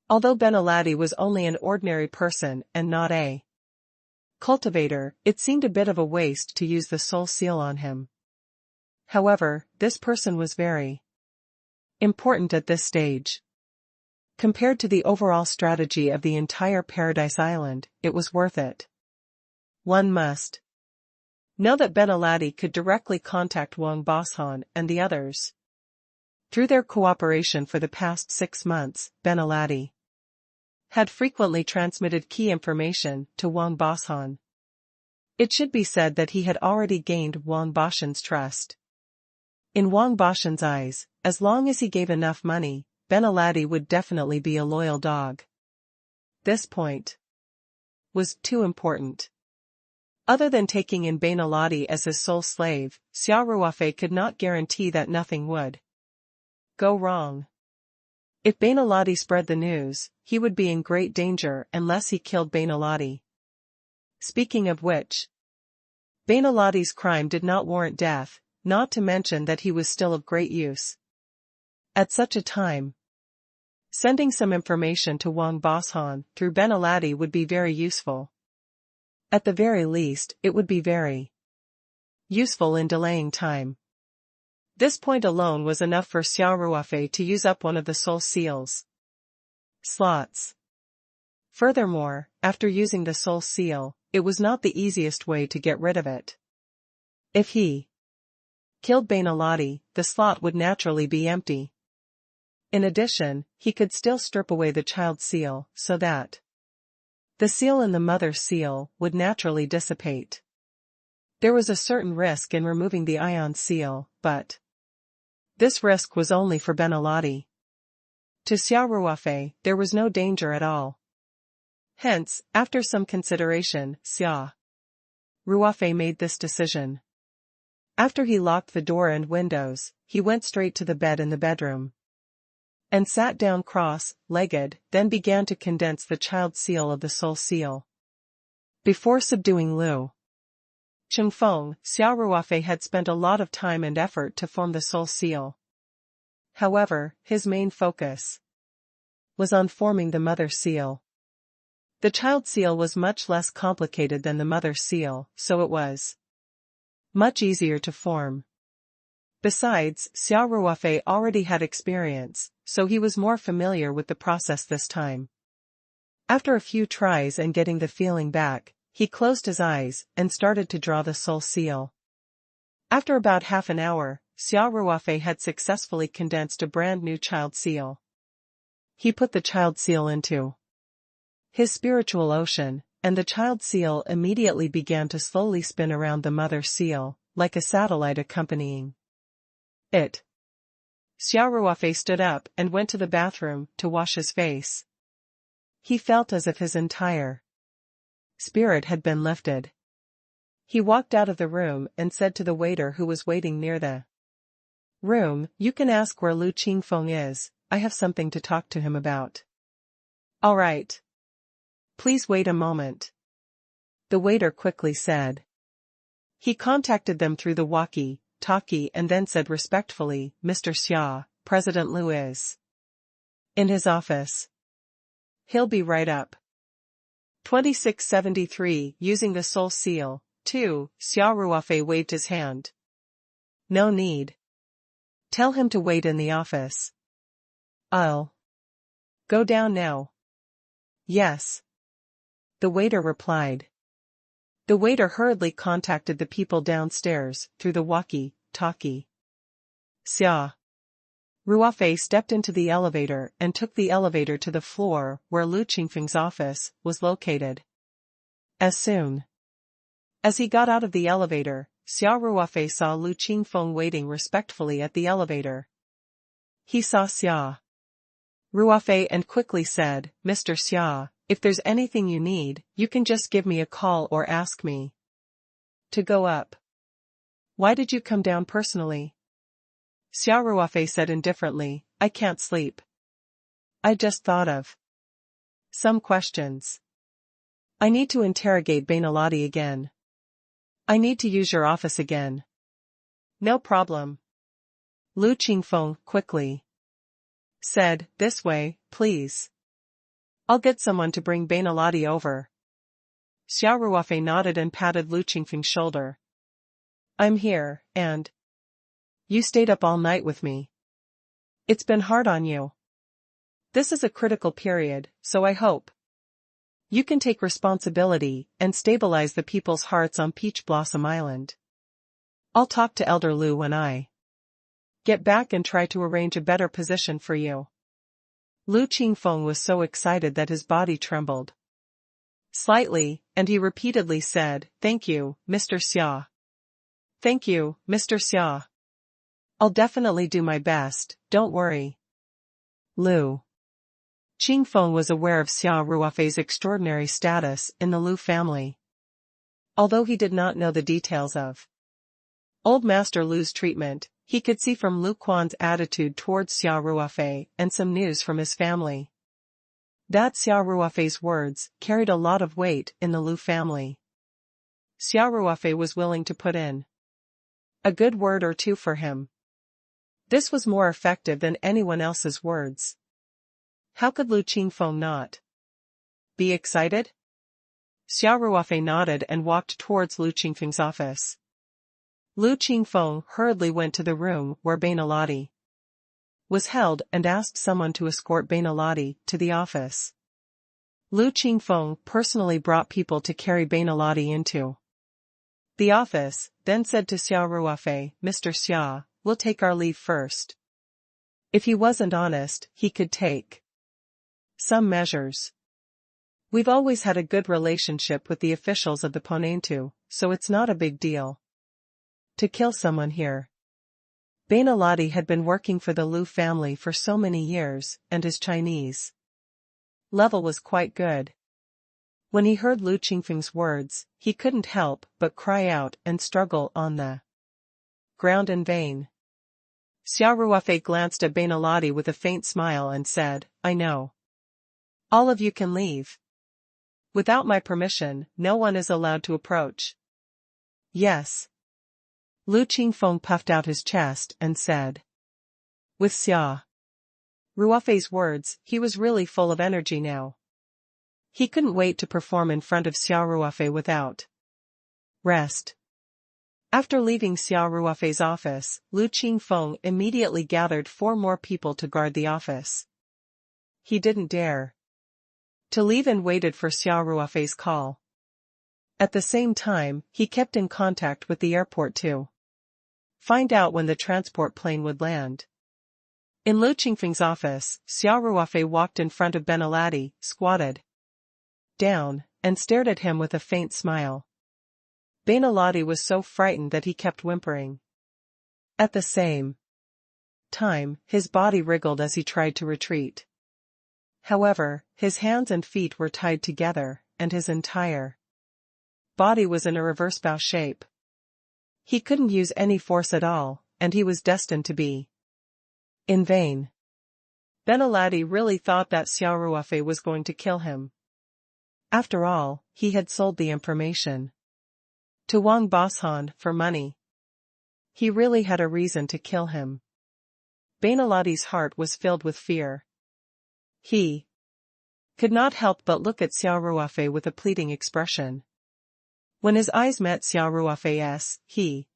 Although Bainaladi was only an ordinary person and not a cultivator, it seemed a bit of a waste to use the soul seal on him. However, this person was very important at this stage. Compared to the overall strategy of the entire Paradise Island, it was worth it. One must know that Bainaladi could directly contact Wang Boshan and the others. Through their cooperation for the past 6 months, Bainaladi had frequently transmitted key information to Wang Boshan. It should be said that he had already gained Wang Boshan's trust. In Wang Boshan's eyes, as long as he gave enough money, Bainaladi would definitely be a loyal dog. This point was too important. Other than taking in Bainaladi as his sole slave, Xia Ruofei could not guarantee that nothing would go wrong. If Bainaladi spread the news, he would be in great danger unless he killed Bainaladi. Speaking of which, Bainaladi's crime did not warrant death, not to mention that he was still of great use. At such a time, sending some information to Wang Boshan through Bainaladi would be very useful. At the very least, it would be very useful in delaying time. This point alone was enough for Xia Ruofei to use up one of the soul seal's slots. Furthermore, after using the soul seal, it was not the easiest way to get rid of it. If he killed Bainaladi, the slot would naturally be empty. In addition, he could still strip away the child seal, so that the seal in the mother seal would naturally dissipate. There was a certain risk in removing the ion seal, but this risk was only for Bainaladi. To Xia Ruofei, there was no danger at all. Hence, after some consideration, Xia Ruofei made this decision. After he locked the door and windows, he went straight to the bed in the bedroom and sat down cross-legged, then began to condense the child seal of the soul seal. Before subduing Lu Chengfeng, Xia Ruofei had spent a lot of time and effort to form the soul seal. However, his main focus was on forming the mother seal. The child seal was much less complicated than the mother seal, so it was much easier to form. Besides, Xia Ruofei already had experience, so he was more familiar with the process this time. After a few tries and getting the feeling back, he closed his eyes and started to draw the soul seal. After about half an hour, Xia Ruofei had successfully condensed a brand new child seal. He put the child seal into his spiritual ocean, and the child seal immediately began to slowly spin around the mother seal, like a satellite accompanying it. Xia Ruofei stood up and went to the bathroom to wash his face. He felt as if his entire spirit had been lifted. He walked out of the room and said to the waiter who was waiting near the room, "You can ask where Lu Qingfeng is, I have something to talk to him about." "All right. Please wait a moment," the waiter quickly said. He contacted them through the walkie-talkie and then said respectfully, "Mr. Xia, President Lu is in his office. He'll be right up." 2673 Using the soul seal, 2, Xia Ruofei waved his hand. "No need. Tell him to wait in the office. I'll go down now." "Yes," the waiter replied. The waiter hurriedly contacted the people downstairs through the walkie-talkie. Xia Ruofei stepped into the elevator and took the elevator to the floor where Lu Qingfeng's office was located. As soon as he got out of the elevator, Xia Ruofei saw Lu Qingfeng waiting respectfully at the elevator. He saw Xia Ruofei and quickly said, "Mr. Xia, if there's anything you need, you can just give me a call or ask me to go up." "Why did you come down personally?" Xia Ruofei said indifferently, "I can't sleep. I just thought of some questions. I need to interrogate Bainaladi again. I need to use your office again." "No problem." Lu Qingfeng quickly said, "This way, please. I'll get someone to bring Bainaladi over." Xia Ruofei nodded and patted Lu Qingfeng's shoulder. "I'm here, and you stayed up all night with me. It's been hard on you. This is a critical period, so I hope you can take responsibility and stabilize the people's hearts on Peach Blossom Island. I'll talk to Elder Lu when I get back and try to arrange a better position for you." Lu Qingfeng was so excited that his body trembled slightly, and he repeatedly said, "Thank you, Mr. Xia. Thank you, Mr. Xia. I'll definitely do my best, don't worry." Lu Qing Feng was aware of Xia Ruofei's extraordinary status in the Lu family. Although he did not know the details of Old Master Lu's treatment, he could see from Lu Quan's attitude towards Xia Ruofei and some news from his family that Xia Ruofei's words carried a lot of weight in the Lu family. Xia Ruofei was willing to put in a good word or two for him. This was more effective than anyone else's words. How could Lu Qingfeng not be excited? Xia Ruofei nodded and walked towards Lu Qingfeng's office. Lu Qingfeng hurriedly went to the room where Bainaladi was held and asked someone to escort Bainaladi to the office. Lu Qingfeng personally brought people to carry Bainaladi into the office, then said to Xia Ruofei, "Mr. Xia, we'll take our leave first. If he wasn't honest, he could take some measures. We've always had a good relationship with the officials of the Ponentu, so it's not a big deal to kill someone here." Bainaladi had been working for the Lu family for so many years, and his Chinese level was quite good. When he heard Lu Qingfeng's words, he couldn't help but cry out and struggle on the ground in vain. Xia Ruofei glanced at Bainaladi with a faint smile and said, "I know. All of you can leave. Without my permission, no one is allowed to approach." "Yes." Lu Qingfeng puffed out his chest and said. With Xia Ruofei's words, he was really full of energy now. He couldn't wait to perform in front of Xia Ruofei without rest. After leaving Xia Ruofei's office, Lu Qingfeng immediately gathered 4 more people to guard the office. He didn't dare to leave and waited for Xia Ruofei's call. At the same time, he kept in contact with the airport to find out when the transport plane would land. In Lu Qingfeng's office, Xia Ruofei walked in front of Bainaladi, squatted down, and stared at him with a faint smile. Bainaladi was so frightened that he kept whimpering. At the same time, his body wriggled as he tried to retreat. However, his hands and feet were tied together, and his entire body was in a reverse bow shape. He couldn't use any force at all, and he was destined to be in vain. Bainaladi really thought that Xia Ruofei was going to kill him. After all, he had sold the information to Wang Boshan for money. He really had a reason to kill him. Bainaladi's heart was filled with fear. He could not help but look at Xia Ruofei with a pleading expression. When his eyes met Xia Ruofei's, he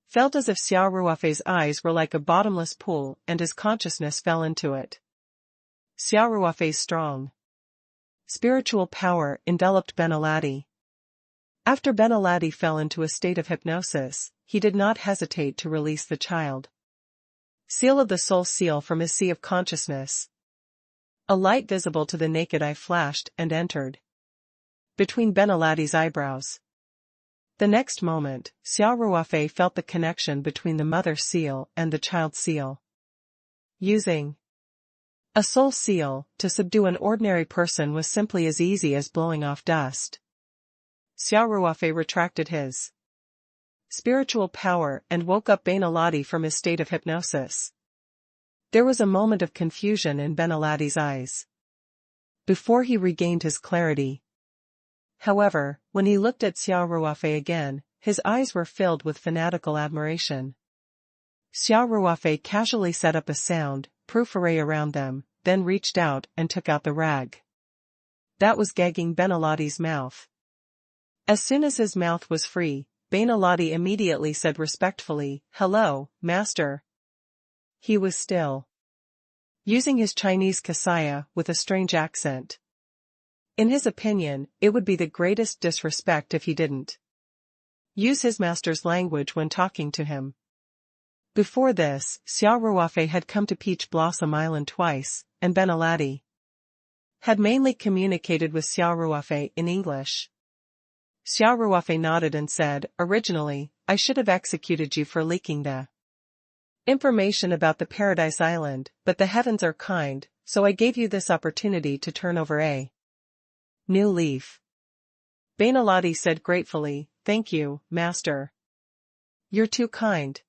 felt as if Xia Ruofei's eyes were like a bottomless pool and his consciousness fell into it. Xia Ruofei's strong spiritual power enveloped Bainaladi. After Bainaladi fell into a state of hypnosis, he did not hesitate to release the child seal of the soul seal from his sea of consciousness. A light visible to the naked eye flashed and entered between Bainaladi's eyebrows. The next moment, Xia Ruofei felt the connection between the mother seal and the child seal. Using a soul seal to subdue an ordinary person was simply as easy as blowing off dust. Xia Ruofei retracted his spiritual power and woke up Bainaladi from his state of hypnosis. There was a moment of confusion in Bainaladi's eyes before he regained his clarity. However, when he looked at Xia Ruofei again, his eyes were filled with fanatical admiration. Xia Ruofei casually set up a sound-proof array around them, then reached out and took out the rag that was gagging Bainaladi's mouth. As soon as his mouth was free, Bainaladi immediately said respectfully, "Hello, master." He was still using his Chinese kasaya with a strange accent. In his opinion, it would be the greatest disrespect if he didn't use his master's language when talking to him. Before this, Xia Ruofei had come to Peach Blossom Island twice, and Bainaladi had mainly communicated with Xia Ruofei in English. Xia Ruofei nodded and said, "Originally, I should have executed you for leaking the information about the Paradise Island, but the heavens are kind, so I gave you this opportunity to turn over a new leaf. Bainaladi said gratefully, "Thank you, master. You're too kind.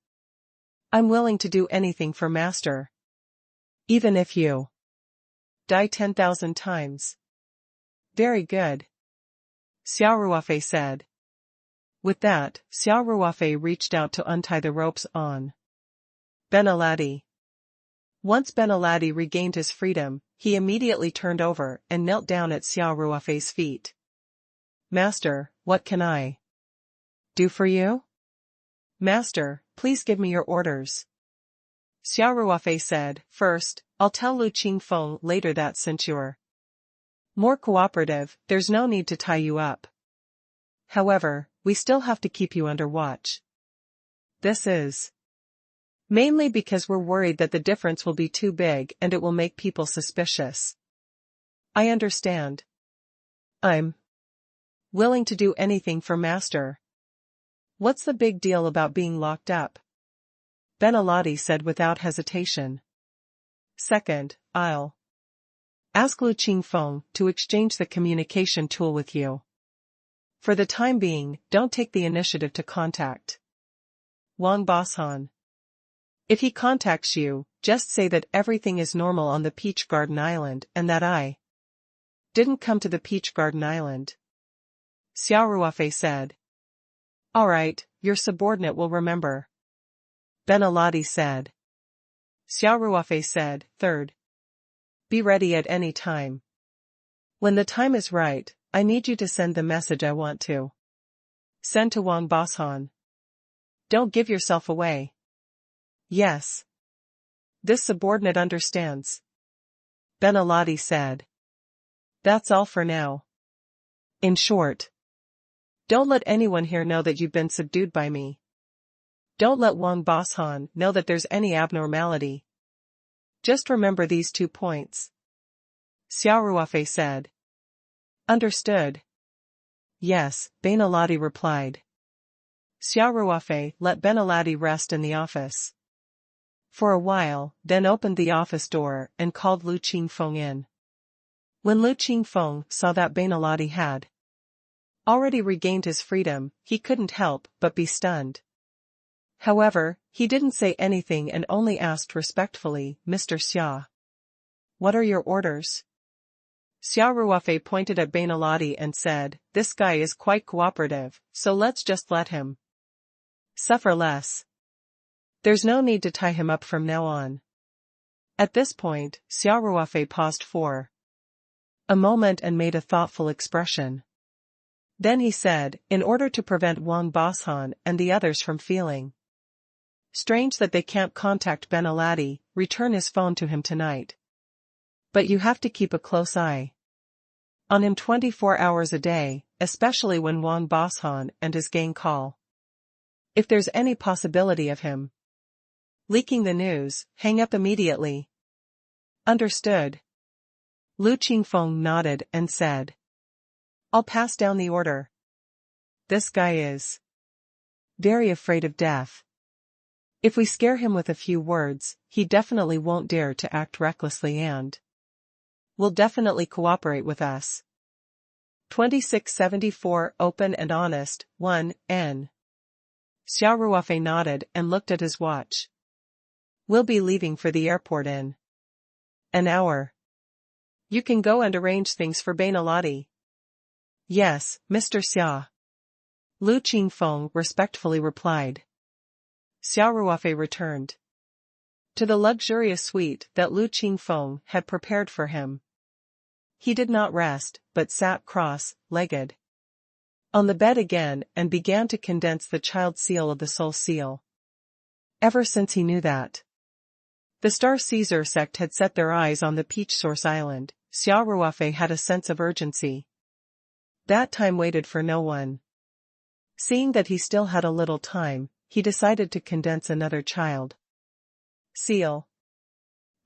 I'm willing to do anything for master. Even if you die 10,000 times. Very good," Xia Ruofei said. With that, Xia Ruofei reached out to untie the ropes on Bainaladi. Once Bainaladi regained his freedom, he immediately turned over and knelt down at Xia Ruofei's feet. "Master, what can I do for you?" "Master, please give me your orders." Xia Ruofei said, "First, I'll tell Lu Qingfeng later that since you're more cooperative, there's no need to tie you up. However, we still have to keep you under watch. This is mainly because we're worried that the difference will be too big and it will make people suspicious." "I understand. I'm willing to do anything for master." "What's the big deal about being locked up?" Bainaladi said without hesitation. "Second, I'll ask Lu Qingfeng to exchange the communication tool with you. For the time being, don't take the initiative to contact Wang Boshan. If he contacts you, just say that everything is normal on the Peach Garden Island and that I didn't come to the Peach Garden Island," Xia Ruofei said. "All right, your subordinate will remember," Bainaladi said. Xia Ruofei said, "Third, be ready at any time. When the time is right, I need you to send the message I want to send to Wang Boshan. Don't give yourself away." "Yes. This subordinate understands," Bainaladi said. "That's all for now. In short, don't let anyone here know that you've been subdued by me. Don't let Wang Boshan know that there's any abnormality. Just remember these 2 points." Xia Ruofei said. "Understood." "Yes," Bainaladi replied. Xia Ruofei let Bainaladi rest in the office for a while, then opened the office door and called Lu Qingfeng in. When Lu Qingfeng saw that Bainaladi had already regained his freedom, he couldn't help but be stunned. However, he didn't say anything and only asked respectfully, "Mr. Xia, what are your orders?" Xia Ruofei pointed at Bainaladi and said, "This guy is quite cooperative, so let's just let him suffer less. There's no need to tie him up from now on." At this point, Xia Ruofei paused for a moment and made a thoughtful expression. Then he said, "In order to prevent Wang Boshan and the others from feeling strange that they can't contact Bainaladi, return his phone to him tonight. But you have to keep a close eye on him 24 hours a day, especially when Wang Boshan and his gang call. If there's any possibility of him leaking the news, hang up immediately." "Understood." Lu Qingfeng nodded and said, "I'll pass down the order. This guy is very afraid of death. If we scare him with a few words, he definitely won't dare to act recklessly and will definitely cooperate with us." 2674 Open and Honest, 1, N. Xia Ruofei nodded and looked at his watch. "We'll be leaving for the airport in an hour. You can go and arrange things for Bainaladi." "Yes, Mr. Xia," Lu Qingfeng respectfully replied. Xia Ruofei returned to the luxurious suite that Lu Qingfeng had prepared for him. He did not rest, but sat cross-legged on the bed again and began to condense the child seal of the soul seal. Ever since he knew that the Star Caesar sect had set their eyes on the Peach Source Island, Xia Ruofei had a sense of urgency. That time waited for no one. Seeing that he still had a little time, he decided to condense another child seal.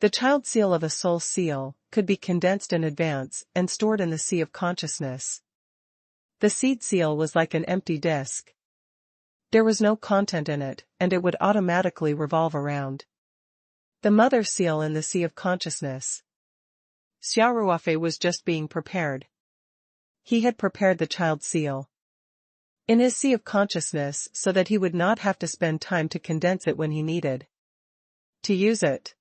The child seal of a soul seal could be condensed in advance and stored in the sea of consciousness. The seed seal was like an empty disk. There was no content in it, and it would automatically revolve around the mother seal in the sea of consciousness. Xia Ruofei was just being prepared. He had prepared the child seal in his sea of consciousness so that he would not have to spend time to condense it when he needed to use it.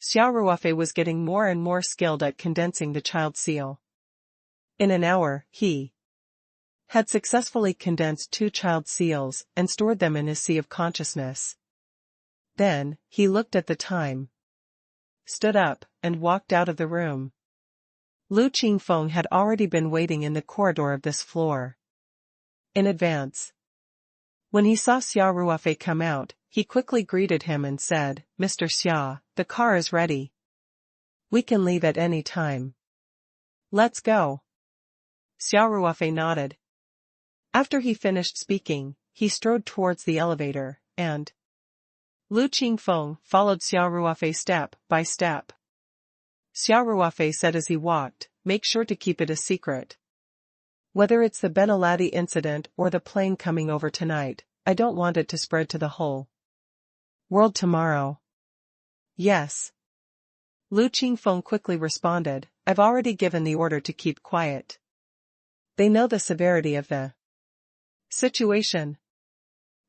Xia Ruofei was getting more and more skilled at condensing the child seal. In an hour, he had successfully condensed 2 child seals and stored them in his sea of consciousness. Then, he looked at the time, stood up, and walked out of the room. Lu Qingfeng had already been waiting in the corridor of this floor in advance. When he saw Xia Ruofei come out, he quickly greeted him and said, "Mr. Xia, the car is ready. We can leave at any time. Let's go." Xia Ruofei nodded. After he finished speaking, he strode towards the elevator, and Lu Qingfeng followed Xia Ruofei step by step. Xia Ruofei said as he walked, "Make sure to keep it a secret. Whether it's the Benaladi incident or the plane coming over tonight, I don't want it to spread to the whole world tomorrow." "Yes." Lu Qingfeng quickly responded, "I've already given the order to keep quiet. They know the severity of the situation."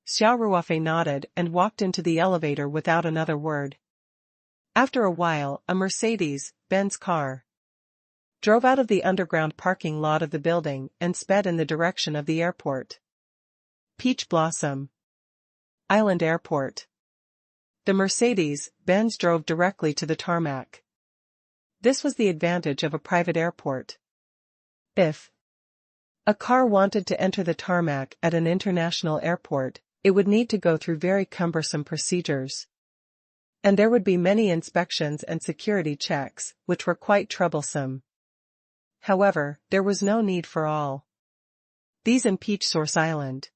Xia Ruofei nodded and walked into the elevator without another word. After a while, a Mercedes-Benz car drove out of the underground parking lot of the building and sped in the direction of the airport. Peach Blossom Island Airport. The Mercedes-Benz drove directly to the tarmac. This was the advantage of a private airport. If a car wanted to enter the tarmac at an international airport, it would need to go through very cumbersome procedures. And there would be many inspections and security checks, which were quite troublesome. However, there was no need for all these in Peach Source Island.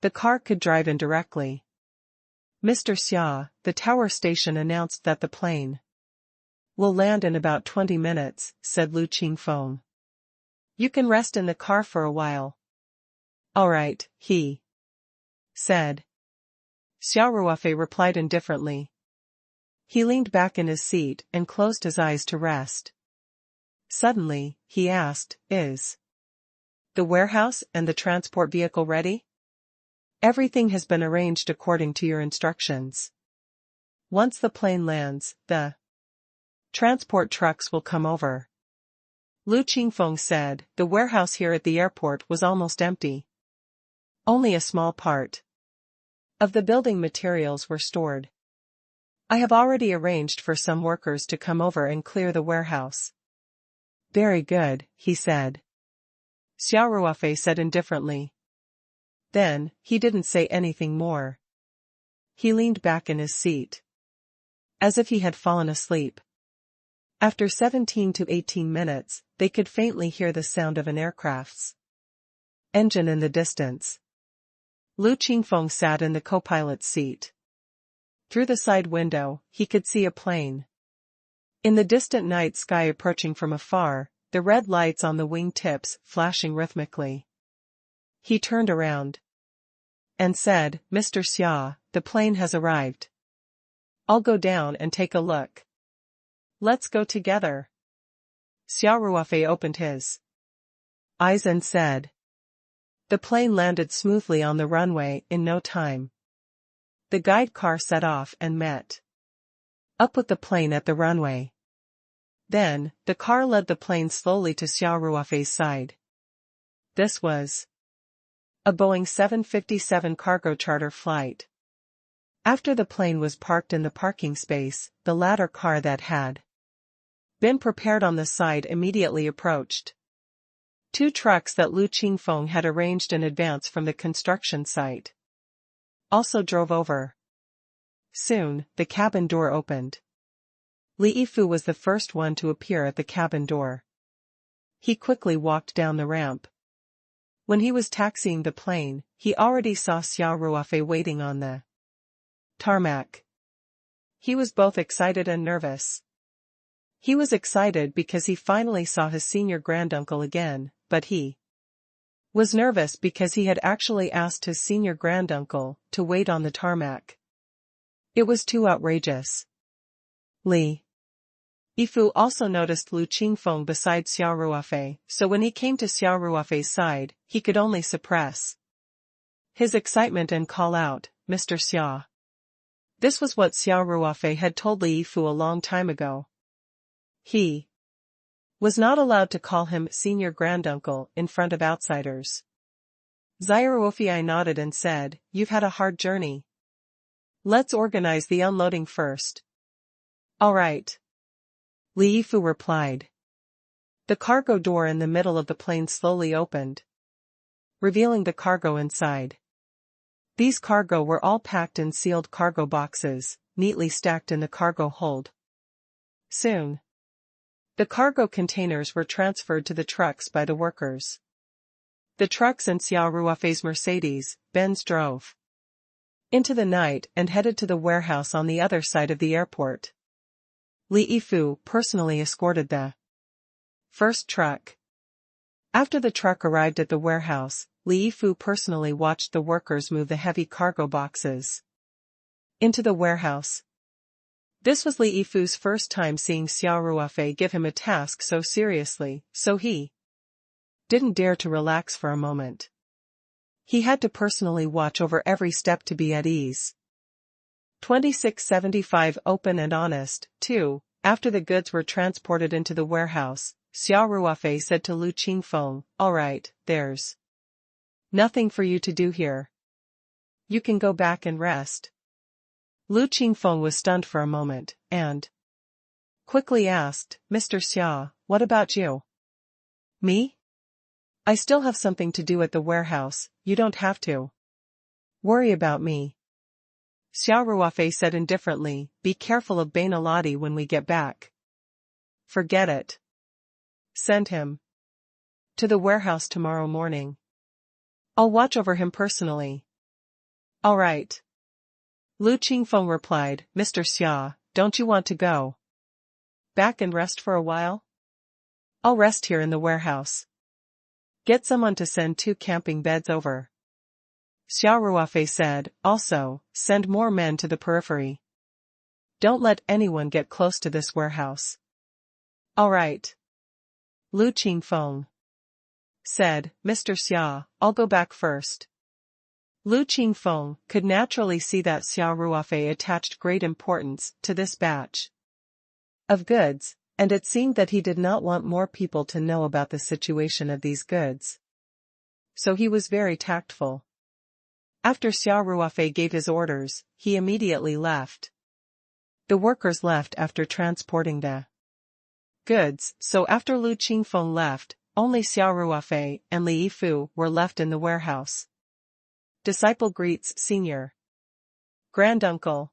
The car could drive in directly. "Mr. Xia, the tower station announced that the plane will land in about 20 minutes, said Lu Qingfeng. "You can rest in the car for a while." "All right," he said. Xia Ruofei replied indifferently. He leaned back in his seat and closed his eyes to rest. Suddenly, he asked, "Is the warehouse and the transport vehicle ready?" "Everything has been arranged according to your instructions. Once the plane lands, the transport trucks will come over." Lu Qingfeng said. The warehouse here at the airport was almost empty. Only a small part of the building materials were stored. "I have already arranged for some workers to come over and clear the warehouse." "Very good," he said. Xia Ruofei said indifferently. Then, he didn't say anything more. He leaned back in his seat, as if he had fallen asleep. After 17 to 18 minutes, they could faintly hear the sound of an aircraft's engine in the distance. Lu Qingfeng sat in the co-pilot's seat. Through the side window, he could see a plane in the distant night sky approaching from afar, the red lights on the wing tips flashing rhythmically. He turned around and said, "Mr. Xia, the plane has arrived. I'll go down and take a look." "Let's go together." Xia Ruofei opened his eyes and said. The plane landed smoothly on the runway in no time. The guide car set off and met up with the plane at the runway. Then, the car led the plane slowly to Xia Ruofei's side. This was a Boeing 757 cargo charter flight. After the plane was parked in the parking space, the ladder car that had been prepared on the side immediately approached. 2 trucks that Lu Qingfeng had arranged in advance from the construction site also drove over. Soon, the cabin door opened. Li Yifu was the first one to appear at the cabin door. He quickly walked down the ramp. When he was taxiing the plane, he already saw Xia Ruofei waiting on the tarmac. He was both excited and nervous. He was excited because he finally saw his senior granduncle again, but he was nervous because he had actually asked his senior granduncle to wait on the tarmac. It was too outrageous. Li Yifu also noticed Lu Qingfeng beside Xia Ruofei, so when he came to Xia Ruofei's side, he could only suppress his excitement and call out, "Mr. Xia." This was what Xia Ruofei had told Li Yifu a long time ago. He was not allowed to call him senior granduncle in front of outsiders. Xia Ruofei nodded and said, "You've had a hard journey. Let's organize the unloading first." "All right," Li Yifu replied. The cargo door in the middle of the plane slowly opened, revealing the cargo inside. These cargo were all packed in sealed cargo boxes, neatly stacked in the cargo hold. Soon, the cargo containers were transferred to the trucks by the workers. The trucks and Xia Ruofei's Mercedes-Benz drove into the night and headed to the warehouse on the other side of the airport. Li Yifu personally escorted the first truck. After the truck arrived at the warehouse, Li Yifu personally watched the workers move the heavy cargo boxes into the warehouse. This was Li Yifu's first time seeing Xia Ruofei give him a task so seriously, so he didn't dare to relax for a moment. He had to personally watch over every step to be at ease. 2675 Open and honest, 2. After the goods were transported into the warehouse, Xia Ruofei said to Lu Qingfeng, "All right, there's nothing for you to do here. You can go back and rest." Lu Qingfeng was stunned for a moment, and quickly asked, "Mr. Xia, what about you?" "Me? I still have something to do at the warehouse. You don't have to worry about me." Xia Ruofei said indifferently, "Be careful of Bainaladi when we get back." "Forget it. Send him to the warehouse tomorrow morning. I'll watch over him personally." "All right." Lu Qingfeng replied, "Mr. Xia, don't you want to go back and rest for a while?" "I'll rest here in the warehouse. Get someone to send 2 camping beds over." Xia Ruofei said, "Also, send more men to the periphery. Don't let anyone get close to this warehouse." "All right." Lu Qingfeng said, "Mr. Xia, I'll go back first." Lu Qingfeng could naturally see that Xia Ruofei attached great importance to this batch of goods, and it seemed that he did not want more people to know about the situation of these goods. So he was very tactful. After Xia Ruofei gave his orders, he immediately left. The workers left after transporting the goods, so after Lu Qingfeng left, only Xia Ruofei and Li Yifu were left in the warehouse. Disciple greets senior granduncle.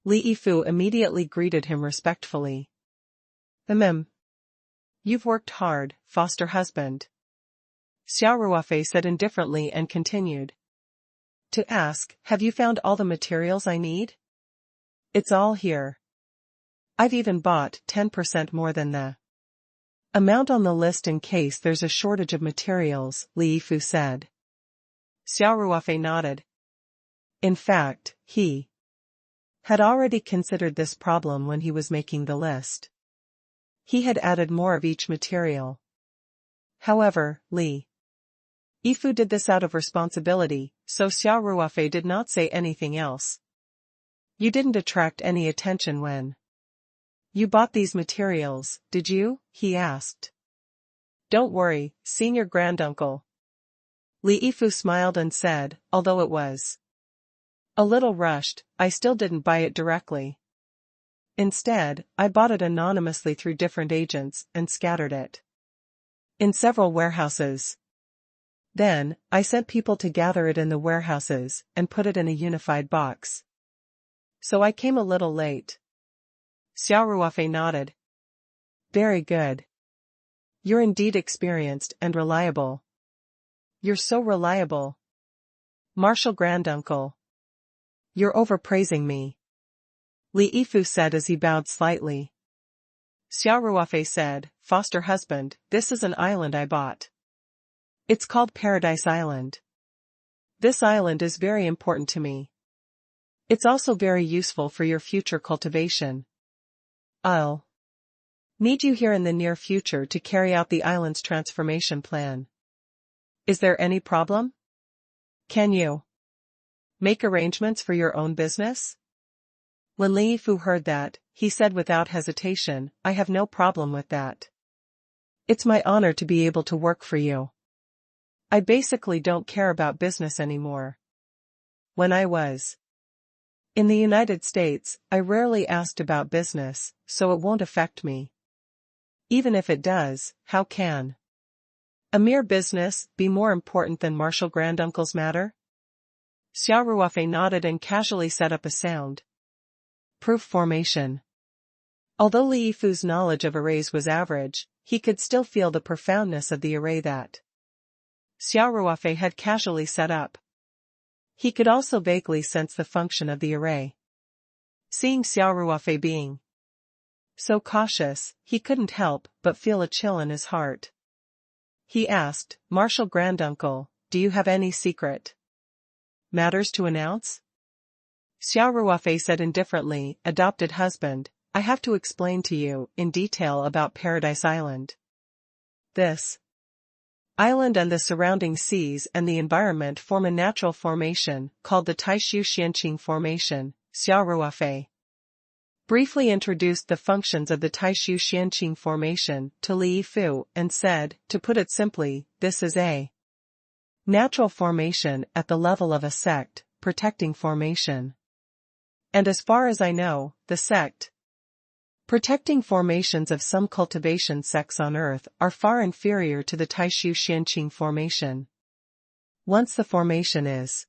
Li Yifu immediately greeted him respectfully. You've worked hard, foster husband." Xia Ruofei said indifferently and continued to ask, "Have you found all the materials I need?" "It's all here. I've even bought 10% more than the amount on the list in case there's a shortage of materials," Li Yifu said. Xia Ruofei nodded. In fact, he had already considered this problem when he was making the list. He had added more of each material. However, Li Yifu did this out of responsibility, so Xia Ruofei did not say anything else. "You didn't attract any attention when you bought these materials, did you?" he asked. "Don't worry, senior granduncle." Li Yifu smiled and said, "Although it was a little rushed, I still didn't buy it directly. Instead, I bought it anonymously through different agents and scattered it in several warehouses. Then, I sent people to gather it in the warehouses and put it in a unified box. So I came a little late." Xia Ruofei nodded. "Very good. You're indeed experienced and reliable." "You're so reliable, Marshal Granduncle. You're overpraising me," Li Yifu said as he bowed slightly. Xia Ruofei said, "Foster husband, this is an island I bought. It's called Paradise Island. This island is very important to me. It's also very useful for your future cultivation. I'll Need you here in the near future to carry out the island's transformation plan. Is there any problem? Can you make arrangements for your own business? When Li Fu heard that, he said without hesitation, I have no problem with that. It's my honor to be able to work for you. I basically don't care about business anymore. When I was in the United States, I rarely asked about business, so it won't affect me. Even if it does, how can a mere business be more important than Marshall Granduncle's matter? Xia Ruofei nodded and casually set up a sound proof formation. Although Li Yifu's knowledge of arrays was average, he could still feel the profoundness of the array that Xia Ruofei had casually set up. He could also vaguely sense the function of the array. Seeing Xia Ruofei being so cautious, he couldn't help but feel a chill in his heart. He asked, Marshall Granduncle, do you have any secret matters to announce? Xia Ruofei said indifferently, adopted husband, I have to explain to you in detail about Paradise Island. This island and the surrounding seas and the environment form a natural formation called the Taishu Xianqing Formation. Xia Ruofei briefly introduced the functions of the Taishu Xianqing Formation to Li Yifu and said, to put it simply, this is a natural formation at the level of a sect, protecting formation. And as far as I know, the sect protecting formations of some cultivation sects on Earth are far inferior to the Taishu Xianqing Formation. Once the formation is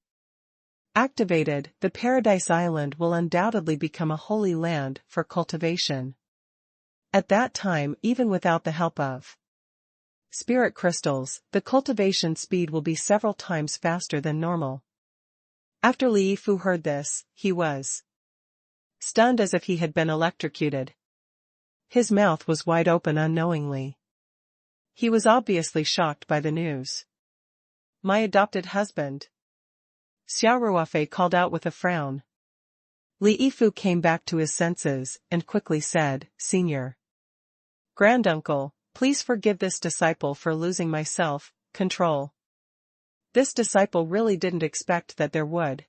activated, the Paradise Island will undoubtedly become a holy land for cultivation. At that time, even without the help of spirit crystals, the cultivation speed will be several times faster than normal. After Li Yifu heard this, he was stunned as if he had been electrocuted. His mouth was wide open unknowingly. He was obviously shocked by the news. My adopted husband, Xia Ruofei called out with a frown. Li Yifu came back to his senses and quickly said, Senior Granduncle, please forgive this disciple for losing my self-control. This disciple really didn't expect that there would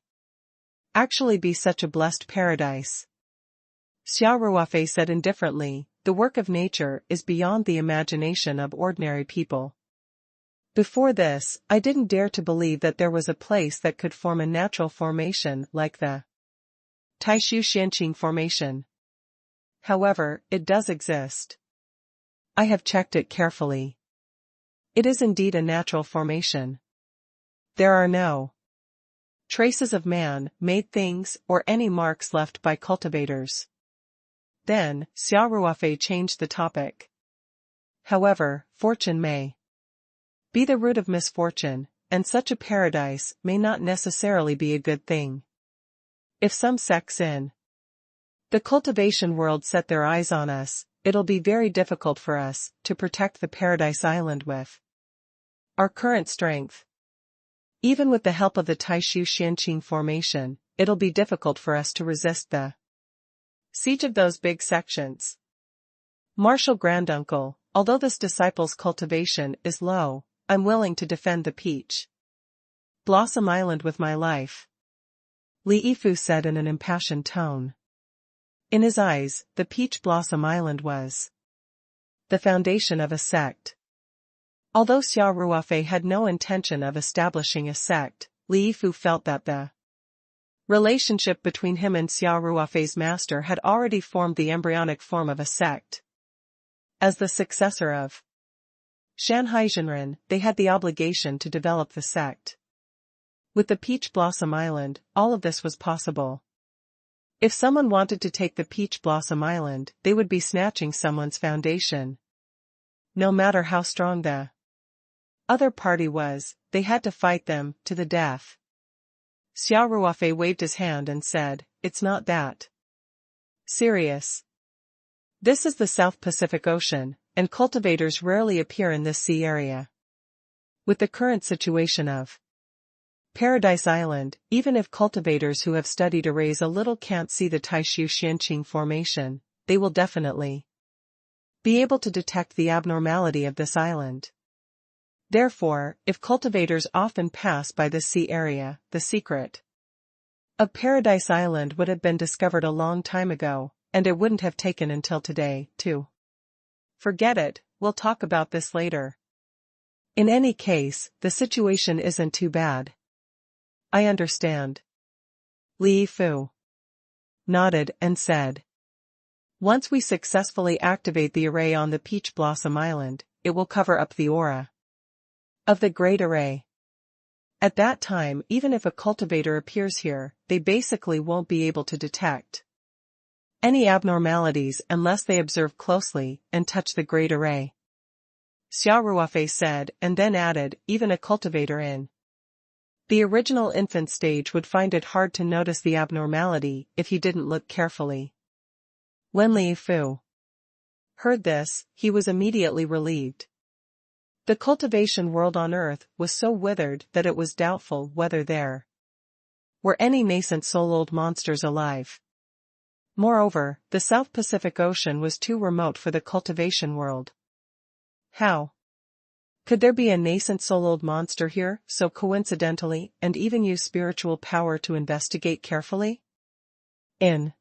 actually be such a blessed paradise. Xia Ruofei said indifferently, the work of nature is beyond the imagination of ordinary people. Before this, I didn't dare to believe that there was a place that could form a natural formation like the Taishu Xianqing Formation. However, it does exist. I have checked it carefully. It is indeed a natural formation. There are no traces of man-made things or any marks left by cultivators. Then, Xia Ruofei changed the topic. However, fortune may be the root of misfortune, and such a paradise may not necessarily be a good thing. If some sects in the cultivation world set their eyes on us, it'll be very difficult for us to protect the Paradise Island with our current strength. Even with the help of the Taishu Xianqing Formation, it'll be difficult for us to resist the siege of those big sections. Marshall Granduncle, although this disciple's cultivation is low, I'm willing to defend the Peach Blossom Island with my life. Li Yifu said in an impassioned tone. In his eyes, the Peach Blossom Island was the foundation of a sect. Although Xia Ruofei had no intention of establishing a sect, Li Yifu felt that the relationship between him and Xia Ruofei's master had already formed the embryonic form of a sect. As the successor of Shanhai Zhenren, they had the obligation to develop the sect. With the Peach Blossom Island, all of this was possible. If someone wanted to take the Peach Blossom Island, they would be snatching someone's foundation. No matter how strong the other party was, they had to fight them to the death. Xia Ruofei waved his hand and said, it's not that serious. This is the South Pacific Ocean, and cultivators rarely appear in this sea area. With the current situation of Paradise Island, even if cultivators who have studied arrays a little can't see the Taishu Xianqing Formation, they will definitely be able to detect the abnormality of this island. Therefore, if cultivators often pass by this sea area, the secret of Paradise Island would have been discovered a long time ago, and it wouldn't have taken until today, too. Forget it, we'll talk about this later. In any case, the situation isn't too bad. I understand. Li Fu nodded and said, once we successfully activate the array on the Peach Blossom Island, it will cover up the aura of the Great Array. At that time, even if a cultivator appears here, they basically won't be able to detect any abnormalities unless they observe closely and touch the Great Array. Xia Ruofei said, and then added, even a cultivator in the original infant stage would find it hard to notice the abnormality if he didn't look carefully. When Li Fu heard this, he was immediately relieved. The cultivation world on Earth was so withered that it was doubtful whether there were any nascent soul-old monsters alive. Moreover, the South Pacific Ocean was too remote for the cultivation world. How could there be a nascent soul-old monster here, so coincidentally, and even use spiritual power to investigate carefully? In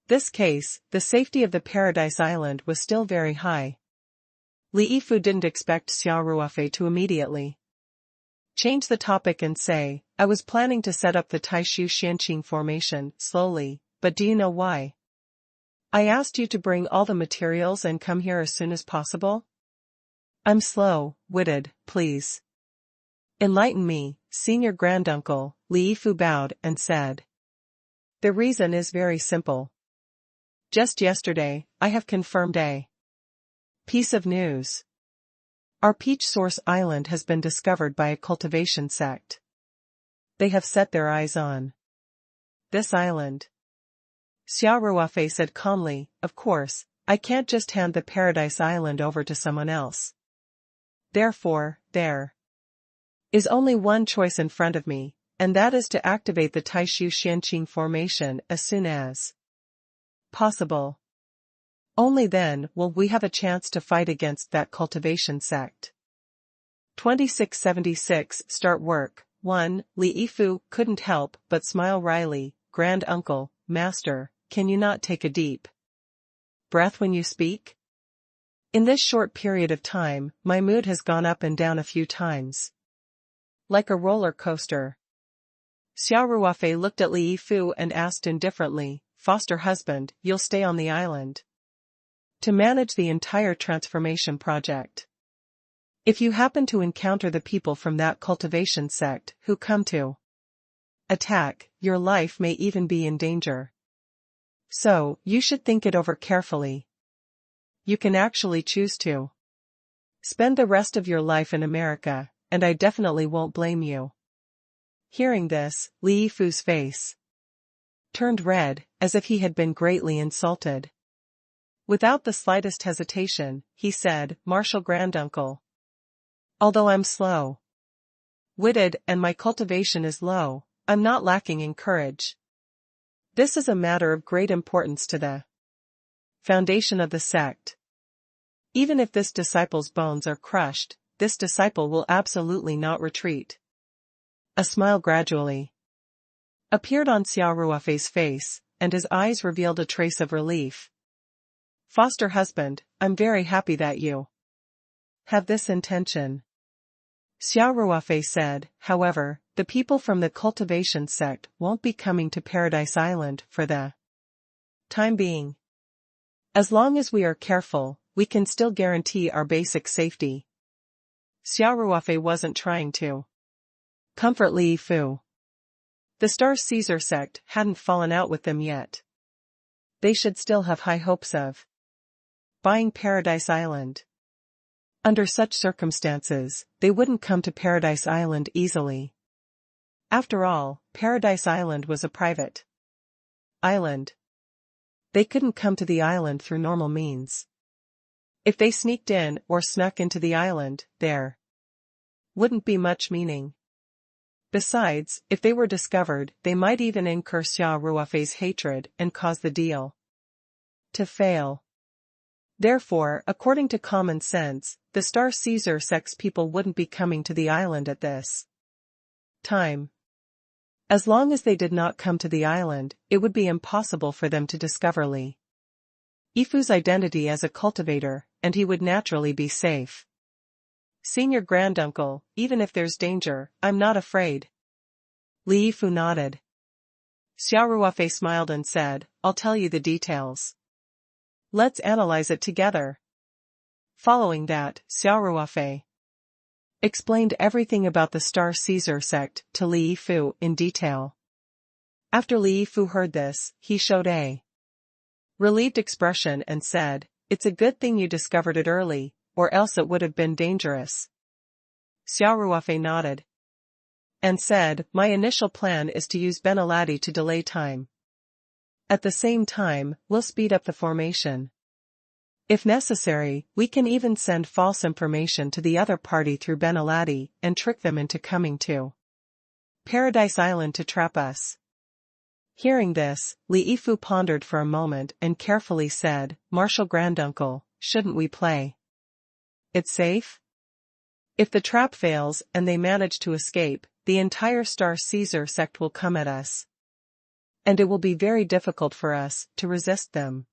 this case, the safety of the Paradise Island was still very high. Li Fu didn't expect Xia Ruofei to immediately change the topic and say, I was planning to set up the Taishu Xianqing formation, slowly, but do you know why? I asked you to bring all the materials and come here as soon as possible? I'm slow-witted, please. Enlighten me, senior granduncle, Li Fu bowed and said. The reason is very simple. Just yesterday, I have confirmed a piece of news. Our Peach Source Island has been discovered by a cultivation sect. They have set their eyes on this island. Xia Ruofei said calmly, of course, I can't just hand the Paradise Island over to someone else. Therefore, there is only one choice in front of me, and that is to activate the Taishu Xianqing formation as soon as possible. Only then will we have a chance to fight against that cultivation sect. 2676 Start work. 1. Li Fu couldn't help but smile wryly. Grand uncle, master, can you not take a deep breath when you speak? In this short period of time, my mood has gone up and down a few times. Like a roller coaster. Xia Ruofei looked at Li Fu and asked indifferently, foster husband, you'll stay on the island to manage the entire transformation project. If you happen to encounter the people from that cultivation sect who come to attack, your life may even be in danger. So, you should think it over carefully. You can actually choose to spend the rest of your life in America, and I definitely won't blame you. Hearing this, Li Fu's face turned red, as if he had been greatly insulted. Without the slightest hesitation, he said, Martial Granduncle. Although I'm slow-witted and my cultivation is low, I'm not lacking in courage. This is a matter of great importance to the foundation of the sect. Even if this disciple's bones are crushed, this disciple will absolutely not retreat. A smile gradually appeared on Xia Ruofei's face, and his eyes revealed a trace of relief. Foster husband, I'm very happy that you have this intention. Xia Ruofei said, however, the people from the cultivation sect won't be coming to Paradise Island for the time being. As long as we are careful, we can still guarantee our basic safety. Xia Ruofei wasn't trying to comfort Li Fu. The Star Caesar sect hadn't fallen out with them yet. They should still have high hopes of buying Paradise Island. Under such circumstances, they wouldn't come to Paradise Island easily. After all, Paradise Island was a private island. They couldn't come to the island through normal means. If they sneaked in or snuck into the island, there wouldn't be much meaning. Besides, if they were discovered, they might even incur Xia Ruofei's hatred and cause the deal to fail. Therefore, according to common sense, the Star Caesar sex people wouldn't be coming to the island at this time. As long as they did not come to the island, it would be impossible for them to discover Li Yifu's identity as a cultivator, and he would naturally be safe. Senior granduncle, even if there's danger, I'm not afraid. Li Yifu nodded. Xia Ruofei smiled and said, I'll tell you the details. Let's analyze it together. Following that, Xia Ruofei explained everything about the Star Caesar sect to Li Yifu in detail. After Li Yifu heard this, he showed a relieved expression and said, It's a good thing you discovered it early, or else it would have been dangerous. Xia Ruofei nodded and said, My initial plan is to use Benelati to delay time. At the same time, we'll speed up the formation. If necessary, we can even send false information to the other party through Benelati and trick them into coming to Paradise Island to trap us. Hearing this, Li Yifu pondered for a moment and carefully said, Martial Granduncle, shouldn't we play it safe? If the trap fails and they manage to escape, the entire Star Caesar sect will come at us. And it will be very difficult for us to resist them.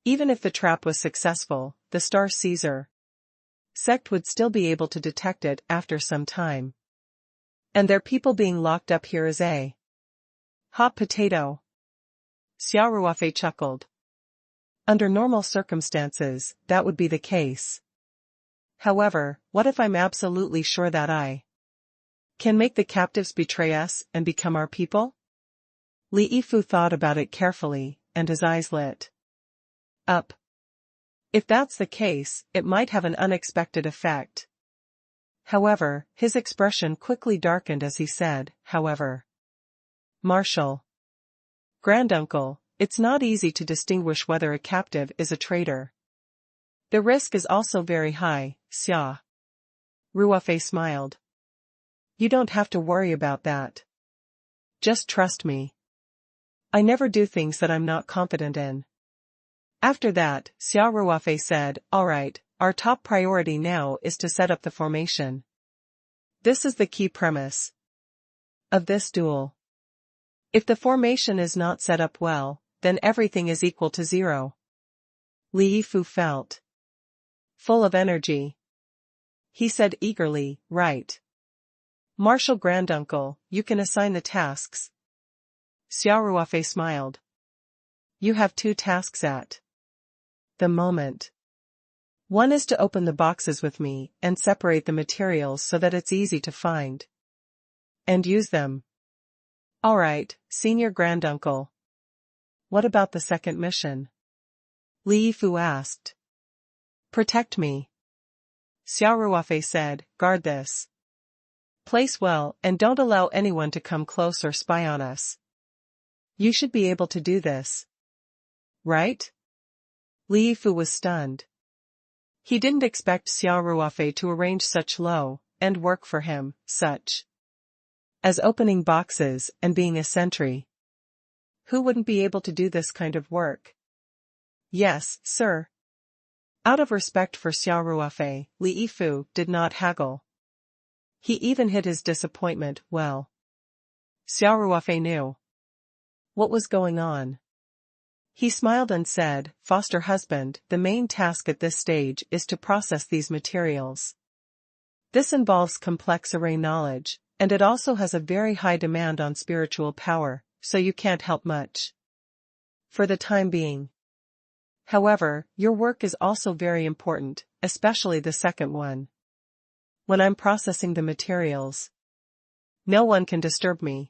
Even if the trap was successful, the Star Caesar sect would still be able to detect it after some time. And their people being locked up here is a hot potato. Xia Ruofei chuckled. Under normal circumstances, that would be the case. However, what if I'm absolutely sure that I can make the captives betray us and become our people? Li Yifu thought about it carefully, and his eyes lit up. If that's the case, it might have an unexpected effect. However, his expression quickly darkened as he said, However, Martial Granduncle, it's not easy to distinguish whether a captive is a traitor. The risk is also very high, Xia Ruofei smiled. You don't have to worry about that. Just trust me. I never do things that I'm not confident in. After that, Xia Ruofei said, All right, our top priority now is to set up the formation. This is the key premise of this duel. If the formation is not set up well, then everything is equal to 0. Li Yifu felt full of energy. He said eagerly, Right. Martial Granduncle, you can assign the tasks. Xia Ruofei smiled. You have 2 tasks at the moment. One is to open the boxes with me and separate the materials so that it's easy to find and use them. All right, Senior Granduncle. What about the second mission? Li Yifu asked. Protect me. Xia Ruofei said, Guard this place well and don't allow anyone to come close or spy on us. You should be able to do this. Right? Li Yifu was stunned. He didn't expect Xia Ruofei to arrange such low-end work for him, such as opening boxes and being a sentry. Who wouldn't be able to do this kind of work? Yes, sir. Out of respect for Xia Ruofei, Li Yifu did not haggle. He even hid his disappointment well. Xia Ruofei knew what was going on. He smiled and said, Foster husband, the main task at this stage is to process these materials. This involves complex array knowledge, and it also has a very high demand on spiritual power, so you can't help much for the time being. However, your work is also very important, especially the second one. When I'm processing the materials, no one can disturb me.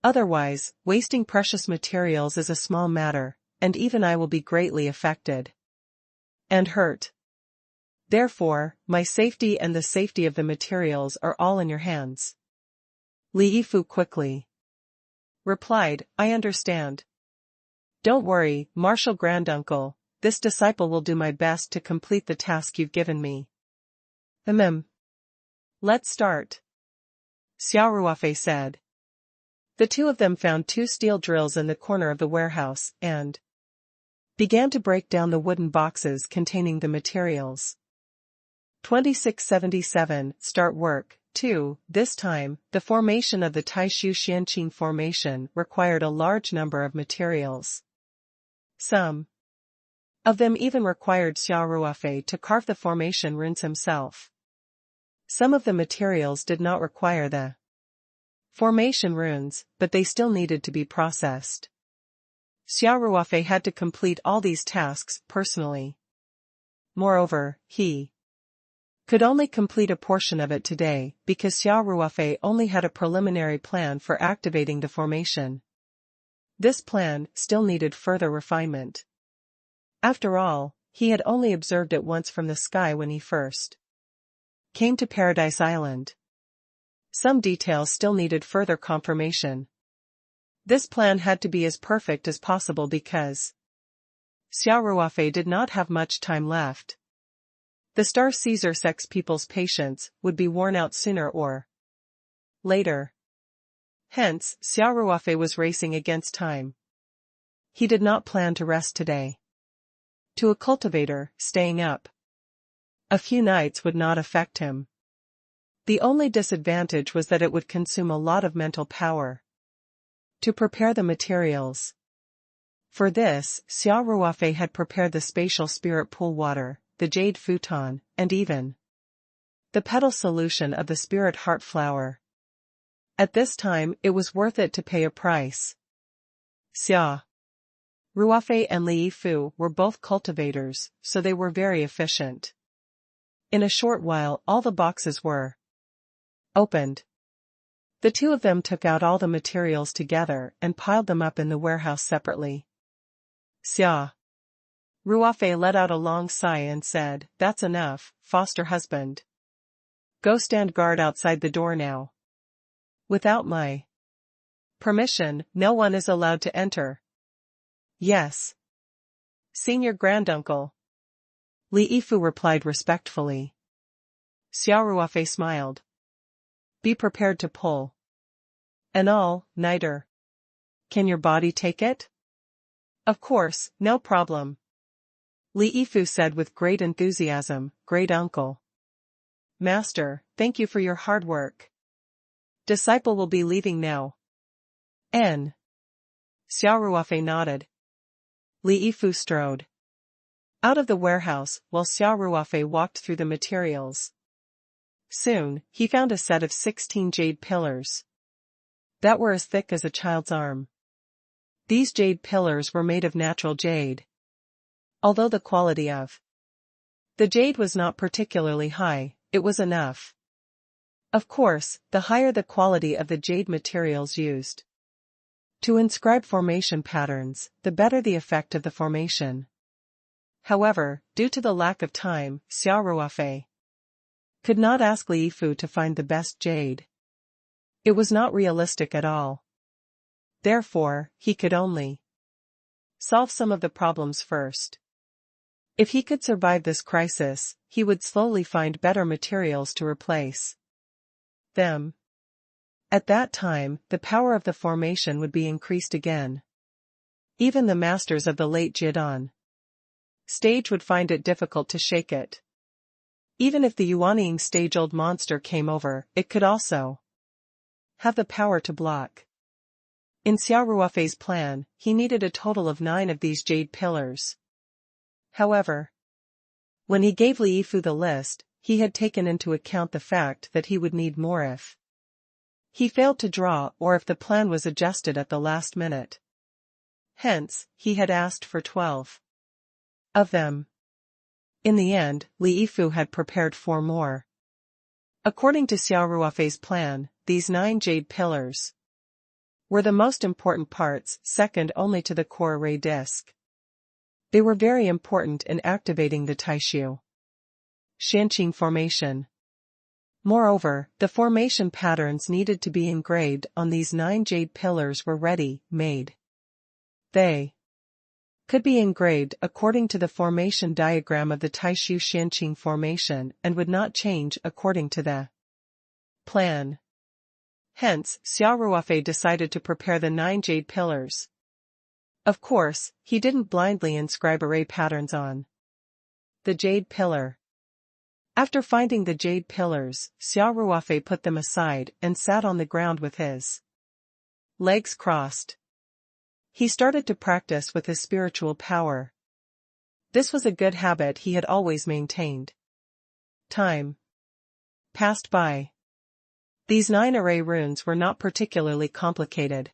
Otherwise, wasting precious materials is a small matter, and even I will be greatly affected and hurt. Therefore, my safety and the safety of the materials are all in your hands. Li Yifu quickly replied, I understand. Don't worry, Martial Granduncle, this disciple will do my best to complete the task you've given me. Let's start. Xia Ruofei said. The 2 of them found 2 steel drills in the corner of the warehouse, and began to break down the wooden boxes containing the materials. 2677, start work. 2. This time, the formation of the Taishu Xianqing formation required a large number of materials. Some of them even required Xia Ruofei to carve the formation runes himself. Some of the materials did not require the formation runes, but they still needed to be processed. Xia Ruofei had to complete all these tasks personally. Moreover, he could only complete a portion of it today because Xia Ruofei only had a preliminary plan for activating the formation. This plan still needed further refinement. After all, he had only observed it once from the sky when he first came to Paradise Island. Some details still needed further confirmation. This plan had to be as perfect as possible because Xia Ruofei did not have much time left. The Star Caesar sex people's patience would be worn out sooner or later. Hence, Xia Ruofei was racing against time. He did not plan to rest today. To a cultivator, staying up a few nights would not affect him. The only disadvantage was that it would consume a lot of mental power to prepare the materials. For this, Xia Ruofei had prepared the spatial spirit pool water, the jade futon, and even the petal solution of the spirit heart flower. At this time it was worth it to pay a price. Xia Ruofei and Li Yifu were both cultivators, so they were very efficient. In a short while all the boxes were opened. The two of them took out all the materials together and piled them up in the warehouse separately. Xia Ruofei let out a long sigh and said, "That's enough, foster husband. Go stand guard outside the door now. Without my permission, no one is allowed to enter." "Yes, Senior Granduncle," Li Yifu replied respectfully. Xia Ruofei smiled. "Be prepared to pull an all-nighter. Can your body take it?" "Of course, no problem," Li Yifu said with great enthusiasm. "Great uncle. Master, thank you for your hard work. Disciple will be leaving now." N. Xia Ruofei nodded. Li Yifu strode out of the warehouse while Xia Ruofei walked through the materials. Soon, he found a set of 16 jade pillars that were as thick as a child's arm. These jade pillars were made of natural jade. Although the quality of the jade was not particularly high, it was enough. Of course, the higher the quality of the jade materials used to inscribe formation patterns, the better the effect of the formation. However, due to the lack of time, Xia Ruofei could not ask Li Yifu to find the best jade. It was not realistic at all. Therefore, he could only solve some of the problems first. If he could survive this crisis, he would slowly find better materials to replace them. At that time, the power of the formation would be increased again. Even the masters of the late Jidan stage would find it difficult to shake it. Even if the Yuanying stage-old monster came over, it could also have the power to block. In Xia Ruofei's plan, he needed a total of 9 of these jade pillars. However, when he gave Li Yifu the list, he had taken into account the fact that he would need more if he failed to draw or if the plan was adjusted at the last minute. Hence, he had asked for 12 of them. In the end, Li Yifu had prepared 4 more. According to Xia Ruofei's plan, these 9 jade pillars were the most important parts, second only to the core ray disc. They were very important in activating the Taishu Xianqing formation. Moreover, the formation patterns needed to be engraved on these 9 jade pillars were ready-made. They could be engraved according to the formation diagram of the Taishu Xianqing formation and would not change according to the plan. Hence, Xia Ruofei decided to prepare the 9 jade pillars Of course, he didn't blindly inscribe array patterns on the jade pillar. After finding the jade pillars, Xia Ruofei put them aside and sat on the ground with his legs crossed. He started to practice with his spiritual power. This was a good habit he had always maintained. Time passed by. These 9 array runes were not particularly complicated.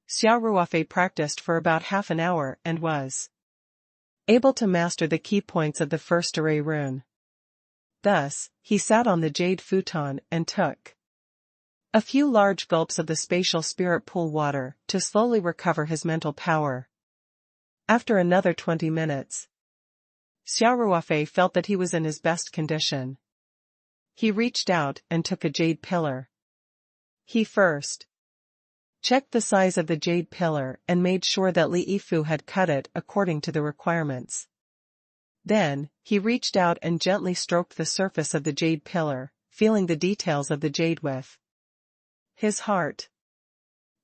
Xia Ruofei practiced for about half an hour and was able to master the key points of the first array rune. Thus, he sat on the jade futon and took a few large gulps of the spatial spirit pool water to slowly recover his mental power. After another 20 minutes, Xia Ruofei felt that he was in his best condition. He reached out and took a jade pillar. He first checked the size of the jade pillar and made sure that Li Yifu had cut it according to the requirements. Then, he reached out and gently stroked the surface of the jade pillar, feeling the details of the jade with his heart.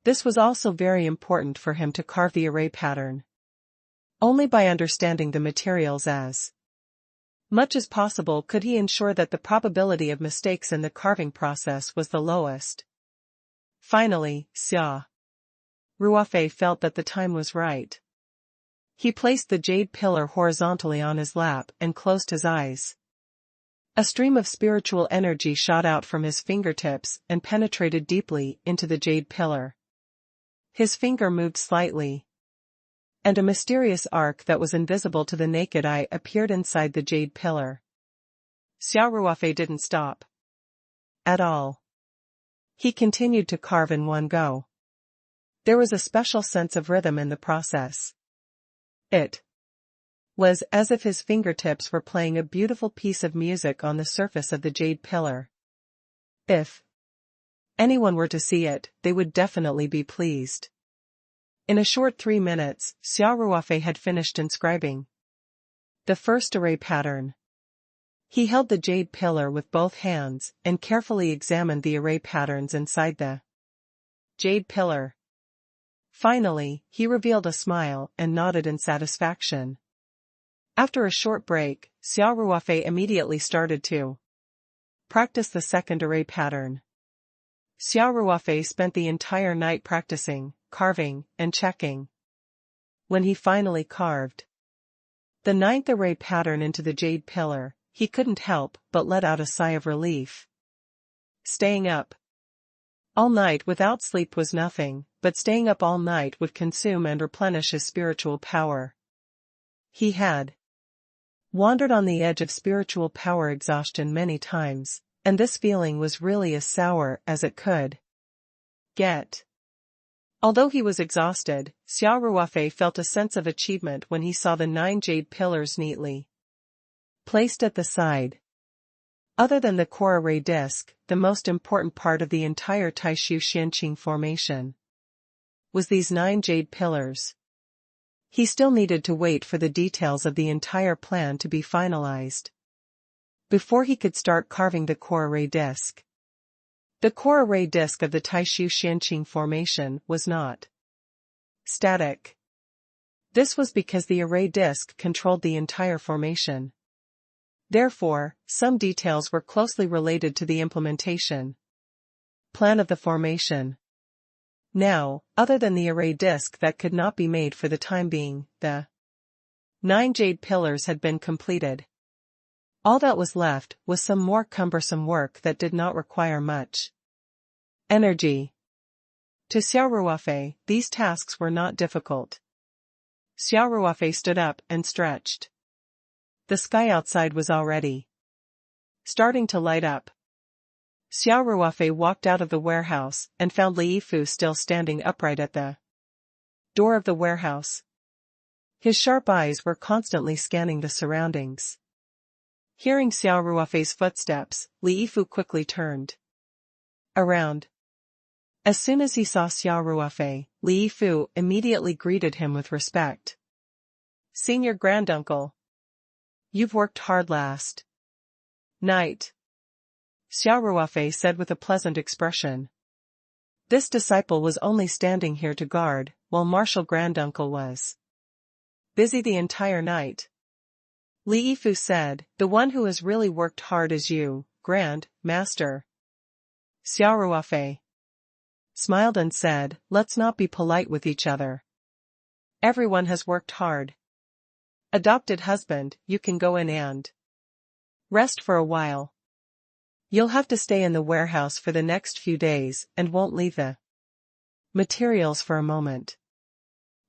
This was also very important for him to carve the array pattern. Only by understanding the materials as much as possible could he ensure that the probability of mistakes in the carving process was the lowest. Finally, Xia Ruofei felt that the time was right. He placed the jade pillar horizontally on his lap and closed his eyes. A stream of spiritual energy shot out from his fingertips and penetrated deeply into the jade pillar. His finger moved slightly, and a mysterious arc that was invisible to the naked eye appeared inside the jade pillar. Xia Ruofei didn't stop at all. He continued to carve in one go. There was a special sense of rhythm in the process. It was as if his fingertips were playing a beautiful piece of music on the surface of the jade pillar. If anyone were to see it, they would definitely be pleased. In a short 3 minutes, Xia Ruofei had finished inscribing the first array pattern. He held the jade pillar with both hands and carefully examined the array patterns inside the jade pillar. Finally, he revealed a smile and nodded in satisfaction. After a short break, Xia Ruofei immediately started to practice the second array pattern. Xia Ruofei spent the entire night practicing, carving, and checking. When he finally carved the 9th array pattern into the jade pillar, he couldn't help but let out a sigh of relief. Staying up all night without sleep was nothing, but staying up all night would consume and replenish his spiritual power. He had wandered on the edge of spiritual power exhaustion many times, and this feeling was really as sour as it could get. Although he was exhausted, Xia Ruofei felt a sense of achievement when he saw the 9 jade pillars neatly placed at the side. Other than the core array disc, the most important part of the entire Taishu Xianqing formation was these 9 jade pillars. He still needed to wait for the details of the entire plan to be finalized before he could start carving the core array disc. The core array disc of the Taishu Xianqing formation was not static. This was because the array disc controlled the entire formation. Therefore, some details were closely related to the implementation plan of the formation. Now, other than the array disc that could not be made for the time being, the 9 jade pillars had been completed. All that was left was some more cumbersome work that did not require much energy. To Xia Ruofei, these tasks were not difficult. Xia Ruofei stood up and stretched. The sky outside was already starting to light up. Xia Ruofei walked out of the warehouse and found Li Yifu still standing upright at the door of the warehouse. His sharp eyes were constantly scanning the surroundings. Hearing Xia Ruofei's footsteps, Li Yifu quickly turned around. As soon as he saw Xia Ruofei, Li Yifu immediately greeted him with respect. "Senior Granduncle, you've worked hard last night," Xia Ruofei said with a pleasant expression. This disciple was only standing here to guard, while Martial Granduncle was busy the entire night. Li Yifu said, the one who has really worked hard is you, Grand Master. Xia Ruofei smiled and said, let's not be polite with each other. Everyone has worked hard. Adopted husband, you can go in and rest for a while. You'll have to stay in the warehouse for the next few days and won't leave the materials for a moment.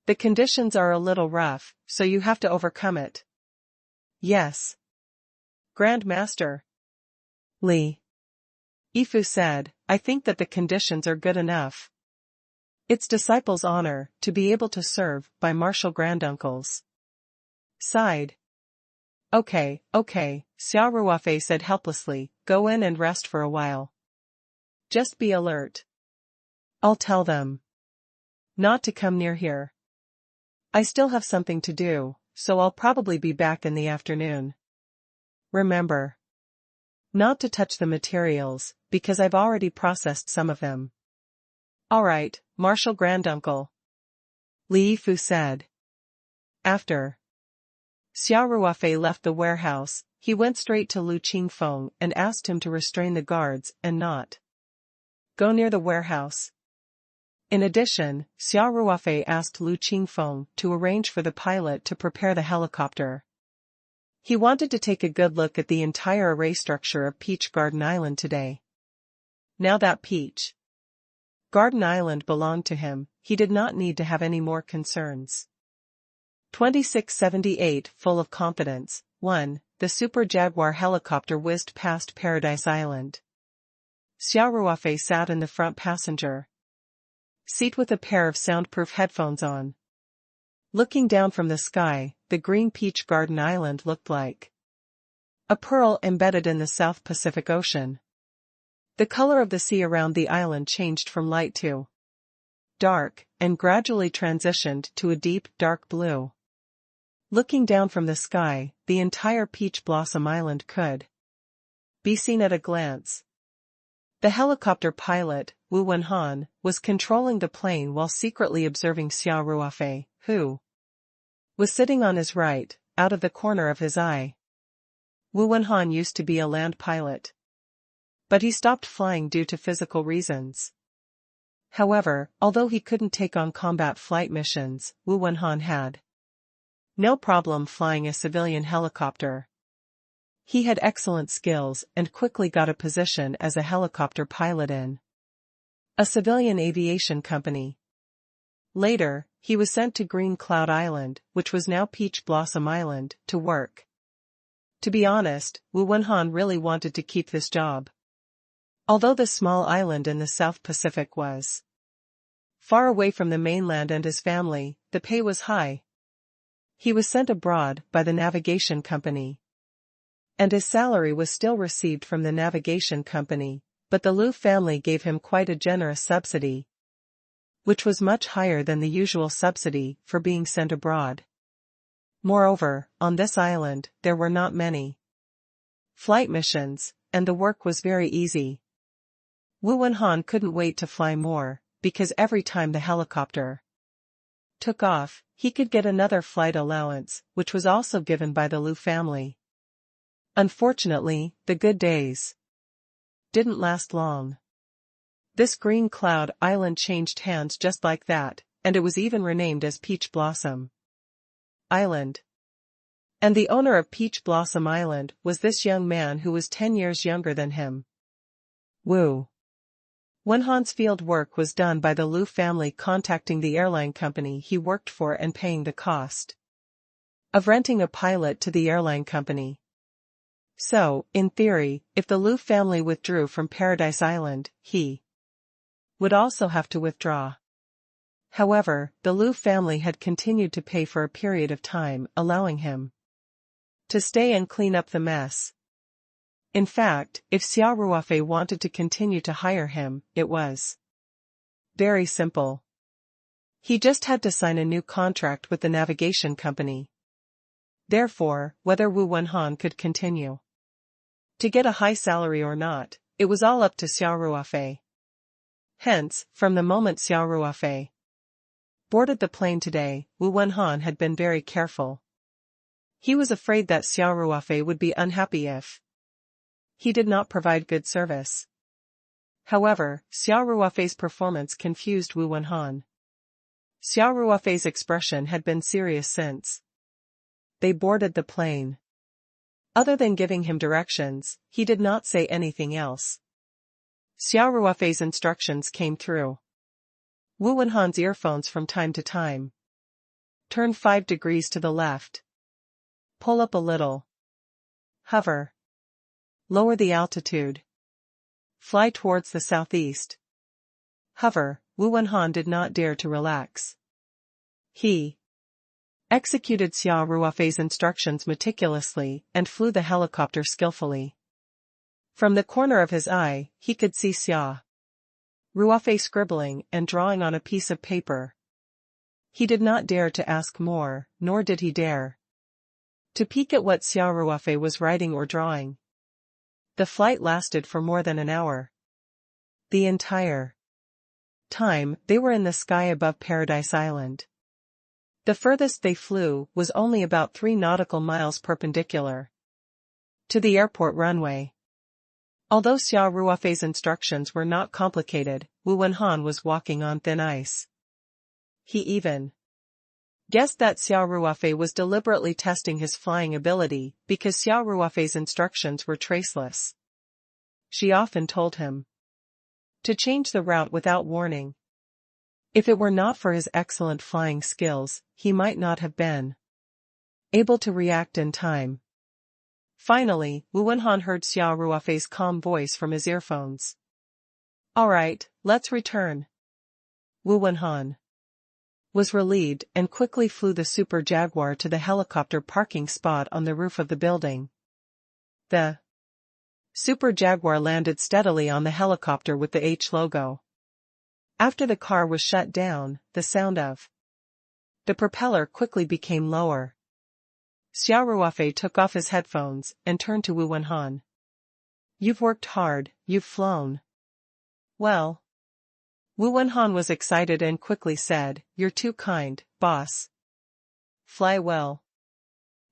The conditions are a little rough, so you have to overcome it. Yes. Grand Master. Li Yifu said, I think that the conditions are good enough. It's disciples' honor to be able to serve by martial granduncles side. Okay, Xia Ruofei said helplessly, go in and rest for a while. Just be alert. I'll tell them not to come near here. I still have something to do, so I'll probably be back in the afternoon. Remember not to touch the materials, because I've already processed some of them. Alright, Martial Granduncle. Li Yifu said. After Xia Ruofei left the warehouse, he went straight to Lu Qingfeng and asked him to restrain the guards and not go near the warehouse. In addition, Xia Ruofei asked Lu Qingfeng to arrange for the pilot to prepare the helicopter. He wanted to take a good look at the entire array structure of Peach Garden Island today. Now that Peach Garden Island belonged to him, he did not need to have any more concerns. 2678 Full of confidence. 1. The Super Jaguar helicopter whizzed past Paradise Island. Xia Ruofei sat in the front passenger seat with a pair of soundproof headphones on. Looking down from the sky, the green Peach Garden Island looked like a pearl embedded in the South Pacific Ocean. The color of the sea around the island changed from light to dark, and gradually transitioned to a deep, dark blue. Looking down from the sky, the entire Peach Blossom Island could be seen at a glance. The helicopter pilot, Wu Wenhan, was controlling the plane while secretly observing Xia Ruofei, who was sitting on his right, out of the corner of his eye. Wu Wenhan used to be a land pilot, but he stopped flying due to physical reasons. However, although he couldn't take on combat flight missions, Wu Wenhan had no problem flying a civilian helicopter. He had excellent skills and quickly got a position as a helicopter pilot in a civilian aviation company. Later, he was sent to Green Cloud Island, which was now Peach Blossom Island, to work. To be honest, Wu Wenhan really wanted to keep this job. Although the small island in the South Pacific was far away from the mainland and his family, the pay was high. He was sent abroad by the navigation company, and his salary was still received from the navigation company, but the Liu family gave him quite a generous subsidy, which was much higher than the usual subsidy for being sent abroad. Moreover, on this island, there were not many flight missions, and the work was very easy. Wu Wenhan couldn't wait to fly more, because every time the helicopter took off, he could get another flight allowance, which was also given by the Liu family. Unfortunately, the good days didn't last long. This Green Cloud Island changed hands just like that, and it was even renamed as Peach Blossom Island. And the owner of Peach Blossom Island was this young man who was 10 years younger than him. Wu Wenhan's field work was done by the Liu family contacting the airline company he worked for and paying the cost of renting a pilot to the airline company. So, in theory, if the Liu family withdrew from Paradise Island, he would also have to withdraw. However, the Liu family had continued to pay for a period of time, allowing him to stay and clean up the mess. In fact, if Xia Ruofei wanted to continue to hire him, it was very simple. He just had to sign a new contract with the navigation company. Therefore, whether Wu Wenhan could continue to get a high salary or not, it was all up to Xia Ruofei. Hence, from the moment Xia Ruofei boarded the plane today, Wu Wenhan had been very careful. He was afraid that Xia Ruofei would be unhappy if he did not provide good service. However, Xia Ruofei's performance confused Wu Wenhan. Xia Ruofei's expression had been serious since they boarded the plane. Other than giving him directions, he did not say anything else. Xia Ruofei's instructions came through Wu Wenhan's earphones from time to time. Turn 5 degrees to the left. Pull up a little. Hover. Lower the altitude. Fly towards the southeast. Hover. Wu Wenhan did not dare to relax. He executed Xia Ruofei's instructions meticulously and flew the helicopter skillfully. From the corner of his eye, he could see Xia Ruofei scribbling and drawing on a piece of paper. He did not dare to ask more, nor did he dare to peek at what Xia Ruofei was writing or drawing. The flight lasted for more than an hour. The entire time, they were in the sky above Paradise Island. The furthest they flew was only about 3 nautical miles perpendicular to the airport runway. Although Xia Ruofei's instructions were not complicated, Wu Wenhan was walking on thin ice. He even guessed that Xia Ruofei was deliberately testing his flying ability because Xia Ruofei's instructions were traceless. She often told him to change the route without warning. If it were not for his excellent flying skills, he might not have been able to react in time. Finally, Wu Wenhan heard Xia Ruofei's calm voice from his earphones. "All right, let's return." Wu Wenhan was relieved and quickly flew the Super Jaguar to the helicopter parking spot on the roof of the building. The Super Jaguar landed steadily on the helicopter with the H logo. After the car was shut down, the sound of the propeller quickly became lower. Xia Ruofei took off his headphones and turned to Wu Wenhan. "You've worked hard, you've flown well." Wu Wenhan was excited and quickly said, "You're too kind, boss. Fly well.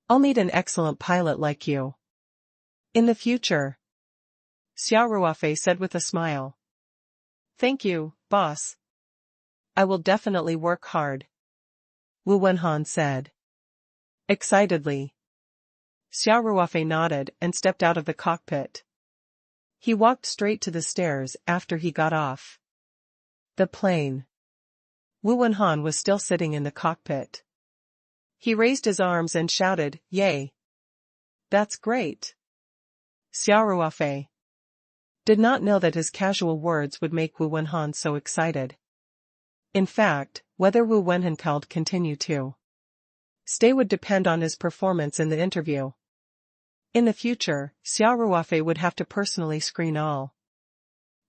I'll need an excellent pilot like you in the future," Xia Ruofei said with a smile. "Thank you, boss. I will definitely work hard," Wu Wenhan said excitedly. Xia Ruofei nodded and stepped out of the cockpit. He walked straight to the stairs after he got off the plane. Wu Wenhan was still sitting in the cockpit. He raised his arms and shouted, "Yay! That's great!" Xia Ruofei did not know that his casual words would make Wu Wenhan so excited. In fact, whether Wu Wenhan could continue to stay would depend on his performance in the interview. In the future, Xia Ruofei would have to personally screen all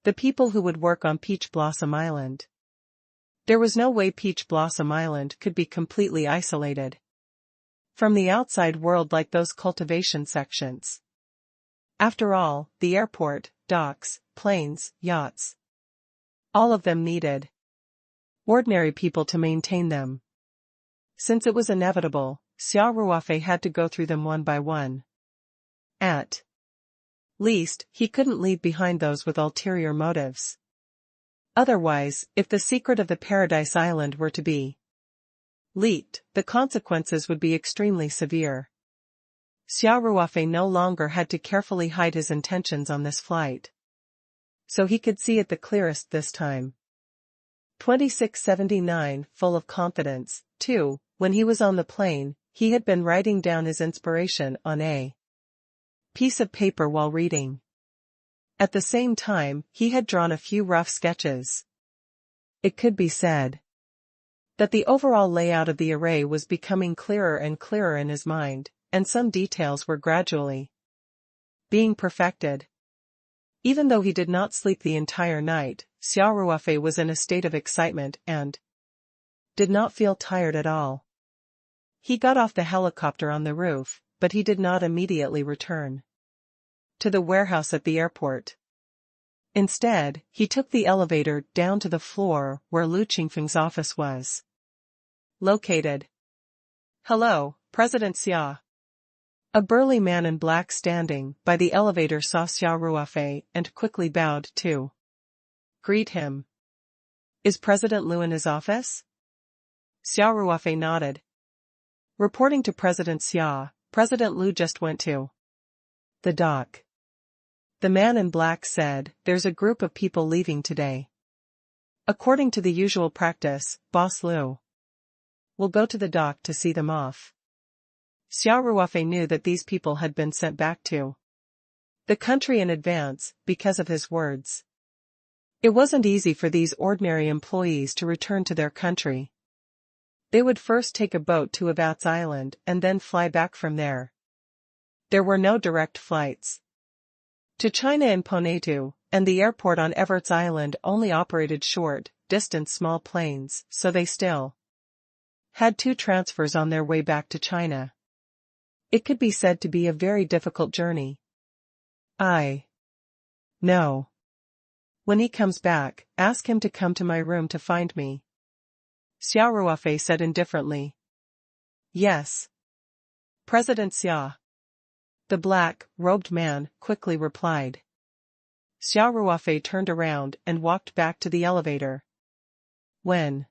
the people who would work on Peach Blossom Island. There was no way Peach Blossom Island could be completely isolated from the outside world like those cultivation sections. After all, the airport, docks, planes, yachts, all of them needed ordinary people to maintain them. Since it was inevitable, Xia Ruofei had to go through them one by one. At least, he couldn't leave behind those with ulterior motives. Otherwise, if the secret of the Paradise Island were to be leaked, the consequences would be extremely severe. Xia Ruofei no longer had to carefully hide his intentions on this flight. So he could see it the clearest this time. 2679, full of confidence, too, when he was on the plane, he had been writing down his inspiration on a piece of paper while reading. At the same time, he had drawn a few rough sketches. It could be said that the overall layout of the array was becoming clearer and clearer in his mind, and some details were gradually being perfected. Even though he did not sleep the entire night, Xia Ruofei was in a state of excitement and did not feel tired at all. He got off the helicopter on the roof, but he did not immediately return to the warehouse at the airport. Instead, he took the elevator down to the floor where Lu Qingfeng's office was located. "Hello, President Xia." A burly man in black standing by the elevator saw Xia Ruofei and quickly bowed to greet him. "Is President Lu in his office?" Xia Ruofei nodded. Reporting to President Xia, President Lu just went to the dock. The man in black said, "There's a group of people leaving today. According to the usual practice, Boss Lu will go to the dock to see them off." Xia Ruofei knew that these people had been sent back to the country in advance, because of his words. It wasn't easy for these ordinary employees to return to their country. They would first take a boat to Avat's Island and then fly back from there. There were no direct flights to China in Ponetu, and the airport on Evert's Island only operated short-distance small planes, so they still had 2 transfers on their way back to China. It could be said to be a very difficult journey. "I know. When he comes back, ask him to come to my room to find me," Xia Ruofei said indifferently. "Yes, President Xia," the black-robed man quickly replied. Xia Ruofei turned around and walked back to the elevator. When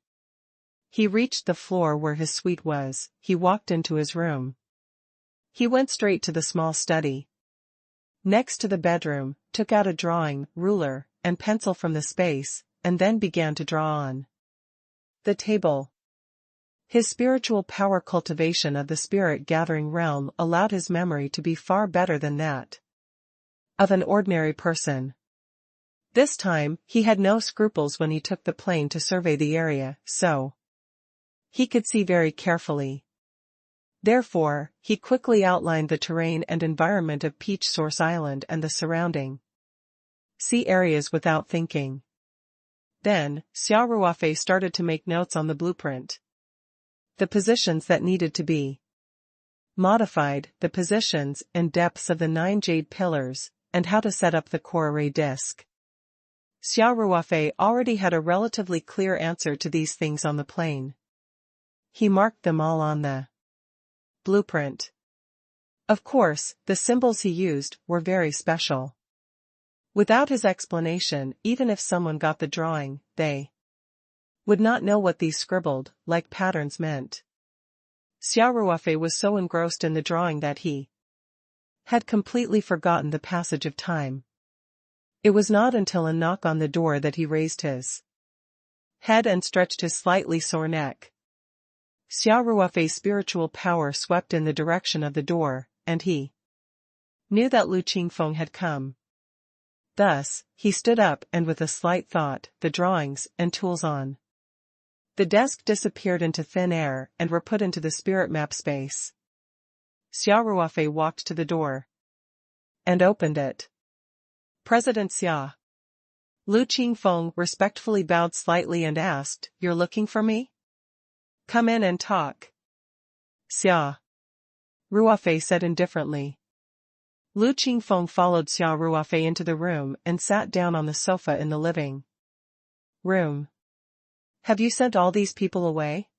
he reached the floor where his suite was, he walked into his room. He went straight to the small study next to the bedroom, took out a drawing, ruler, and pencil from the space, and then began to draw on the table. His spiritual power cultivation of the spirit-gathering realm allowed his memory to be far better than that of an ordinary person. This time, he had no scruples when he took the plane to survey the area, so he could see very carefully. Therefore, he quickly outlined the terrain and environment of Peach Source Island and the surrounding sea areas without thinking. Then, Xia Ruofei started to make notes on the blueprint. The positions that needed to be modified, the positions and depths of the 9 jade pillars, and how to set up the core array disk. Xia Ruofei already had a relatively clear answer to these things on the plane. He marked them all on the blueprint. Of course, the symbols he used were very special. Without his explanation, even if someone got the drawing, they would not know what these scribbled, like patterns meant. Xia Ruofei was so engrossed in the drawing that he had completely forgotten the passage of time. It was not until a knock on the door that he raised his head and stretched his slightly sore neck. Xia Ruofei's spiritual power swept in the direction of the door, and he knew that Lu Qingfeng had come. Thus, he stood up and with a slight thought, the drawings and tools on the desk disappeared into thin air and were put into the spirit map space. Xia Ruofei walked to the door and opened it. "President Xia." Lu Qingfeng respectfully bowed slightly and asked, "You're looking for me? Come in and talk." Xia Ruofei said indifferently. Lu Qingfeng followed Xia Ruofei into the room and sat down on the sofa in the living room. "Have you sent all these people away?"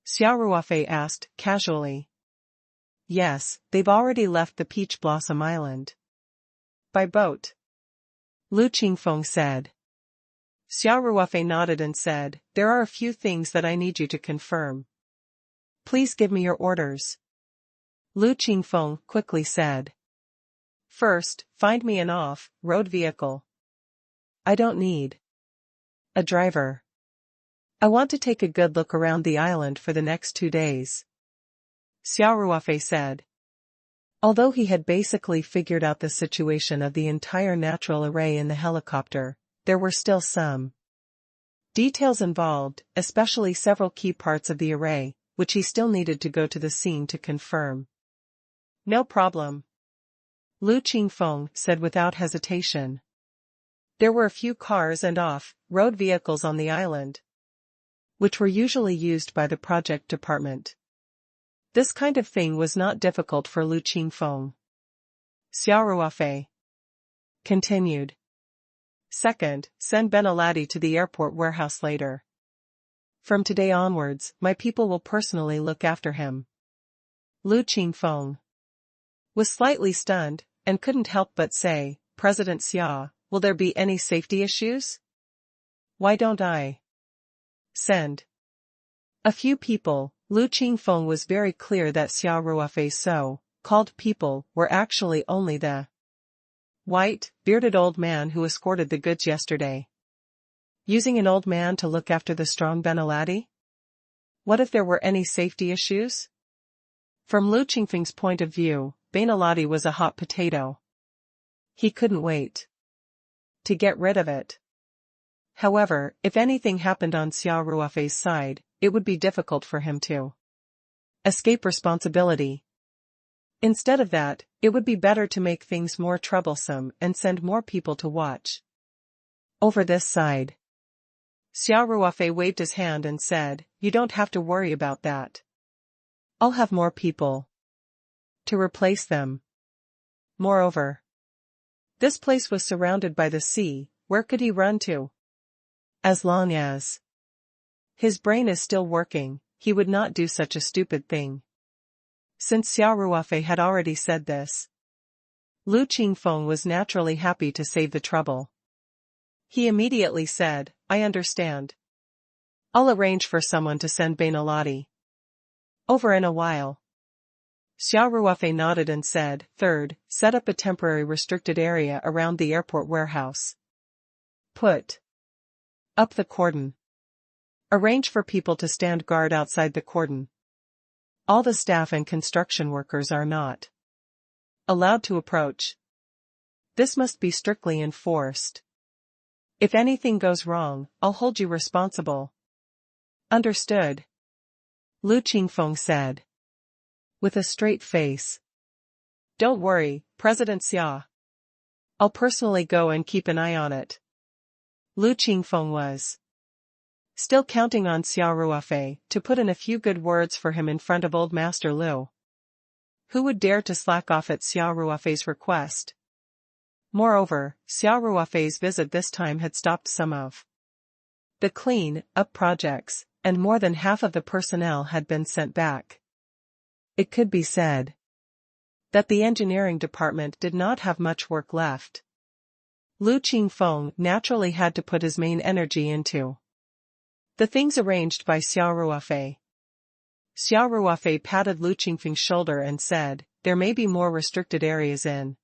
Xia Ruofei asked, casually. "Yes, they've already left the Peach Blossom Island. By boat," Lu Qingfeng said. Xia Ruofei nodded and said, "There are a few things that I need you to confirm. Please give me your orders." Lu Qingfeng quickly said. "First, find me an off-road vehicle. I don't need a driver. I want to take a good look around the island for the next 2 days." Xia Ruofei said. Although he had basically figured out the situation of the entire natural array in the helicopter, there were still some details involved, especially several key parts of the array, which he still needed to go to the scene to confirm. "No problem," Lu Qingfeng said without hesitation. There were a few cars and off-road vehicles on the island, which were usually used by the project department. This kind of thing was not difficult for Lu Qingfeng. Xia Ruofei continued. Second, send Benalati to the airport warehouse later. From today onwards, my people will personally look after him. Lu Qingfeng was slightly stunned, and couldn't help but say, President Xia, will there be any safety issues? Why don't I send a few people? Lu Qingfeng was very clear that Xia Ruofei's so-called people were actually only the white, bearded old man who escorted the goods yesterday. Using an old man to look after the strong Benalati? What if there were any safety issues? From Lu Qingfeng's point of view, Benalati was a hot potato. He couldn't wait to get rid of it. However, if anything happened on Xia Ruofei's side, it would be difficult for him to escape responsibility. Instead of that, it would be better to make things more troublesome and send more people to watch over this side. Xia Ruofei waved his hand and said, You don't have to worry about that. I'll have more people to replace them. Moreover, this place was surrounded by the sea. Where could he run to? As long as his brain is still working, he would not do such a stupid thing. Since Xia Ruofei had already said this, Lu Qingfeng was naturally happy to save the trouble. He immediately said, I understand. I'll arrange for someone to send Benalati over in a while. Xia Ruofei nodded and said, Third, set up a temporary restricted area around the airport warehouse. Put up the cordon. Arrange for people to stand guard outside the cordon. All the staff and construction workers are not allowed to approach. This must be strictly enforced. If anything goes wrong, I'll hold you responsible. Understood? Lu Qingfeng said, with a straight face. Don't worry, President Xia. I'll personally go and keep an eye on it. Lu Qingfeng was still counting on Xia Ruofei to put in a few good words for him in front of old Master Lu. Who would dare to slack off at Xia Ruofei's request? Moreover, Xia Ruofei's visit this time had stopped some of the clean-up projects, and more than half of the personnel had been sent back. It could be said that the engineering department did not have much work left. Lu Qingfeng naturally had to put his main energy into the things arranged by Xia Ruofei. Xia Ruofei patted Lu Qingfeng's shoulder and said, There may be more restricted areas in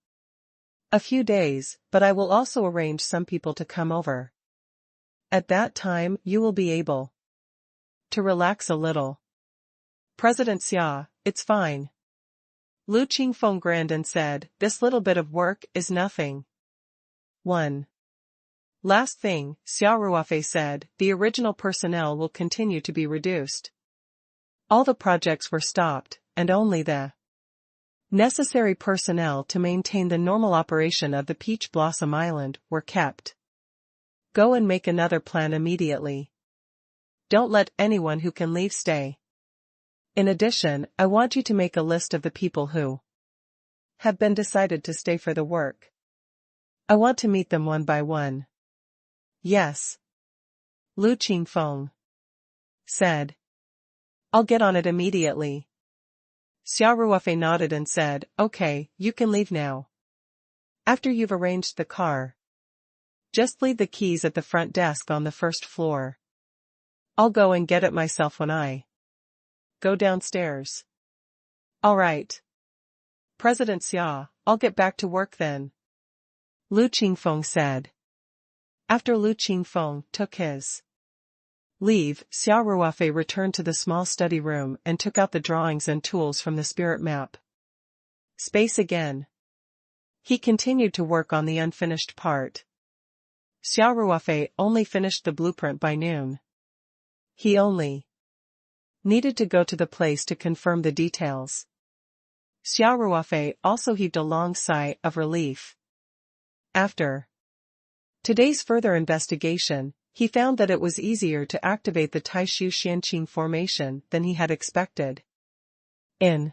a few days, but I will also arrange some people to come over. At that time, you will be able to relax a little. President Xia, it's fine. Lu Qingfeng grinned and said, This little bit of work is nothing. 1. Last thing, Xia Ruofei said, the original personnel will continue to be reduced. All the projects were stopped, and only the necessary personnel to maintain the normal operation of the Peach Blossom Island were kept. Go and make another plan immediately. Don't let anyone who can leave stay. In addition, I want you to make a list of the people who have been decided to stay for the work. I want to meet them one by one. Yes. Lu Qingfeng said. I'll get on it immediately. Xia Ruofei nodded and said, Okay, you can leave now. After you've arranged the car, just leave the keys at the front desk on the first floor. I'll go and get it myself when I go downstairs. All right. President Xia, I'll get back to work then. Lu Qingfeng said. After Lu Qingfeng took his leave, Xia Ruofei returned to the small study room and took out the drawings and tools from the spirit map space again. He continued to work on the unfinished part. Xia Ruofei only finished the blueprint by noon. He only needed to go to the place to confirm the details. Xia Ruofei also heaved a long sigh of relief. After today's further investigation, he found that it was easier to activate the Taishu Xianqing formation than he had expected. In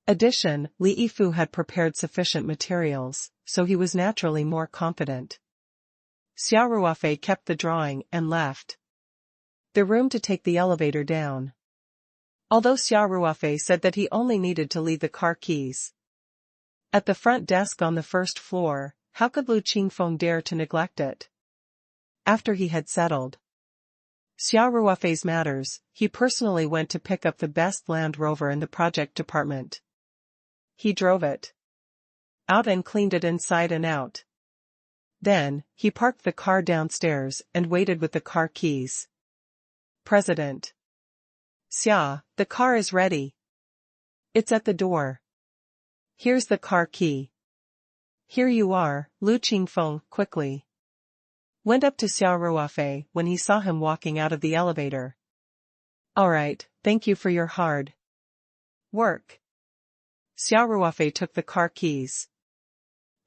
addition, Li Yifu had prepared sufficient materials, so he was naturally more confident. Xia Ruofei kept the drawing and left the room to take the elevator down. Although Xia Ruofei said that he only needed to leave the car keys at the front desk on the first floor, how could Lu Qingfeng dare to neglect it? After he had settled Xia Ruofei's matters, he personally went to pick up the best Land Rover in the project department. He drove it out and cleaned it inside and out. Then, he parked the car downstairs and waited with the car keys. President Xia, the car is ready. It's at the door. Here's the car key. Here you are. Lu Qingfeng quickly went up to Xia Ruofei when he saw him walking out of the elevator. All right, thank you for your hard work. Xia Ruofei took the car keys.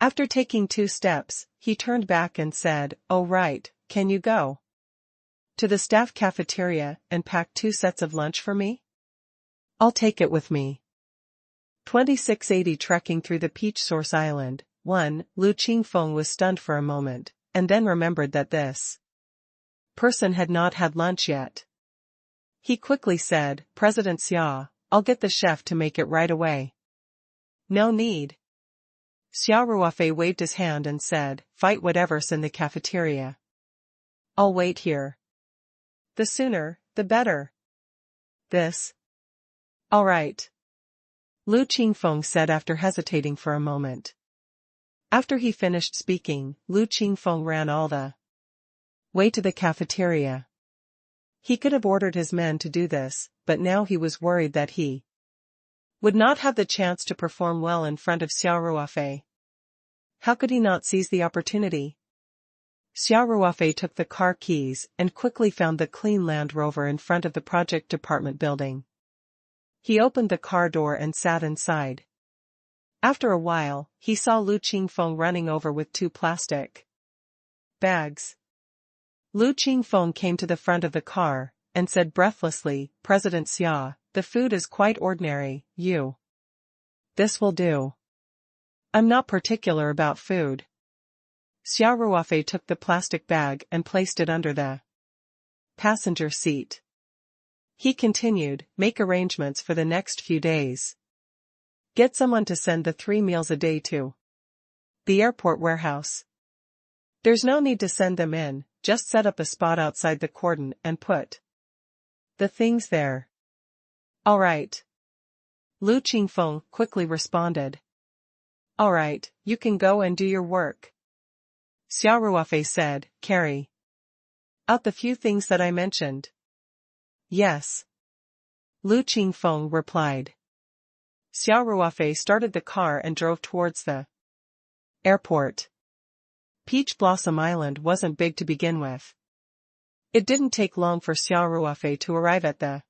After taking 2 steps, he turned back and said, "Oh right, can you go to the staff cafeteria and pack 2 sets of lunch for me? I'll take it with me." 2680 Trekking through the Peach Source Island. 1. Lu Qingfeng was stunned for a moment, and then remembered that this person had not had lunch yet. He quickly said, "President Xia, I'll get the chef to make it right away." "No need." Xia Ruofei waved his hand and said, "Fight whatever's in the cafeteria. I'll wait here. The sooner, the better." This. All right. Lu Qingfeng said after hesitating for a moment. After he finished speaking, Lu Qingfeng ran all the way to the cafeteria. He could have ordered his men to do this, but now he was worried that he would not have the chance to perform well in front of Xia Ruofei. How could he not seize the opportunity? Xia Ruofei took the car keys and quickly found the clean Land Rover in front of the project department building. He opened the car door and sat inside. After a while, he saw Lu Qingfeng running over with 2 plastic bags. Lu Qingfeng came to the front of the car and said breathlessly, "President Xia, the food is quite ordinary, this will do. I'm not particular about food." Xia Ruofei took the plastic bag and placed it under the passenger seat. He continued, "Make arrangements for the next few days. Get someone to send the 3 meals a day to the airport warehouse. There's no need to send them in, just set up a spot outside the cordon and put the things there." "All right." Lu Qingfeng quickly responded. "All right, you can go and do your work." Xia Ruofei said, "Carry out the few things that I mentioned." "Yes." Lu Qingfeng replied. Xia Ruofei started the car and drove towards the airport. Peach Blossom Island wasn't big to begin with. It didn't take long for Xia Ruofei to arrive at the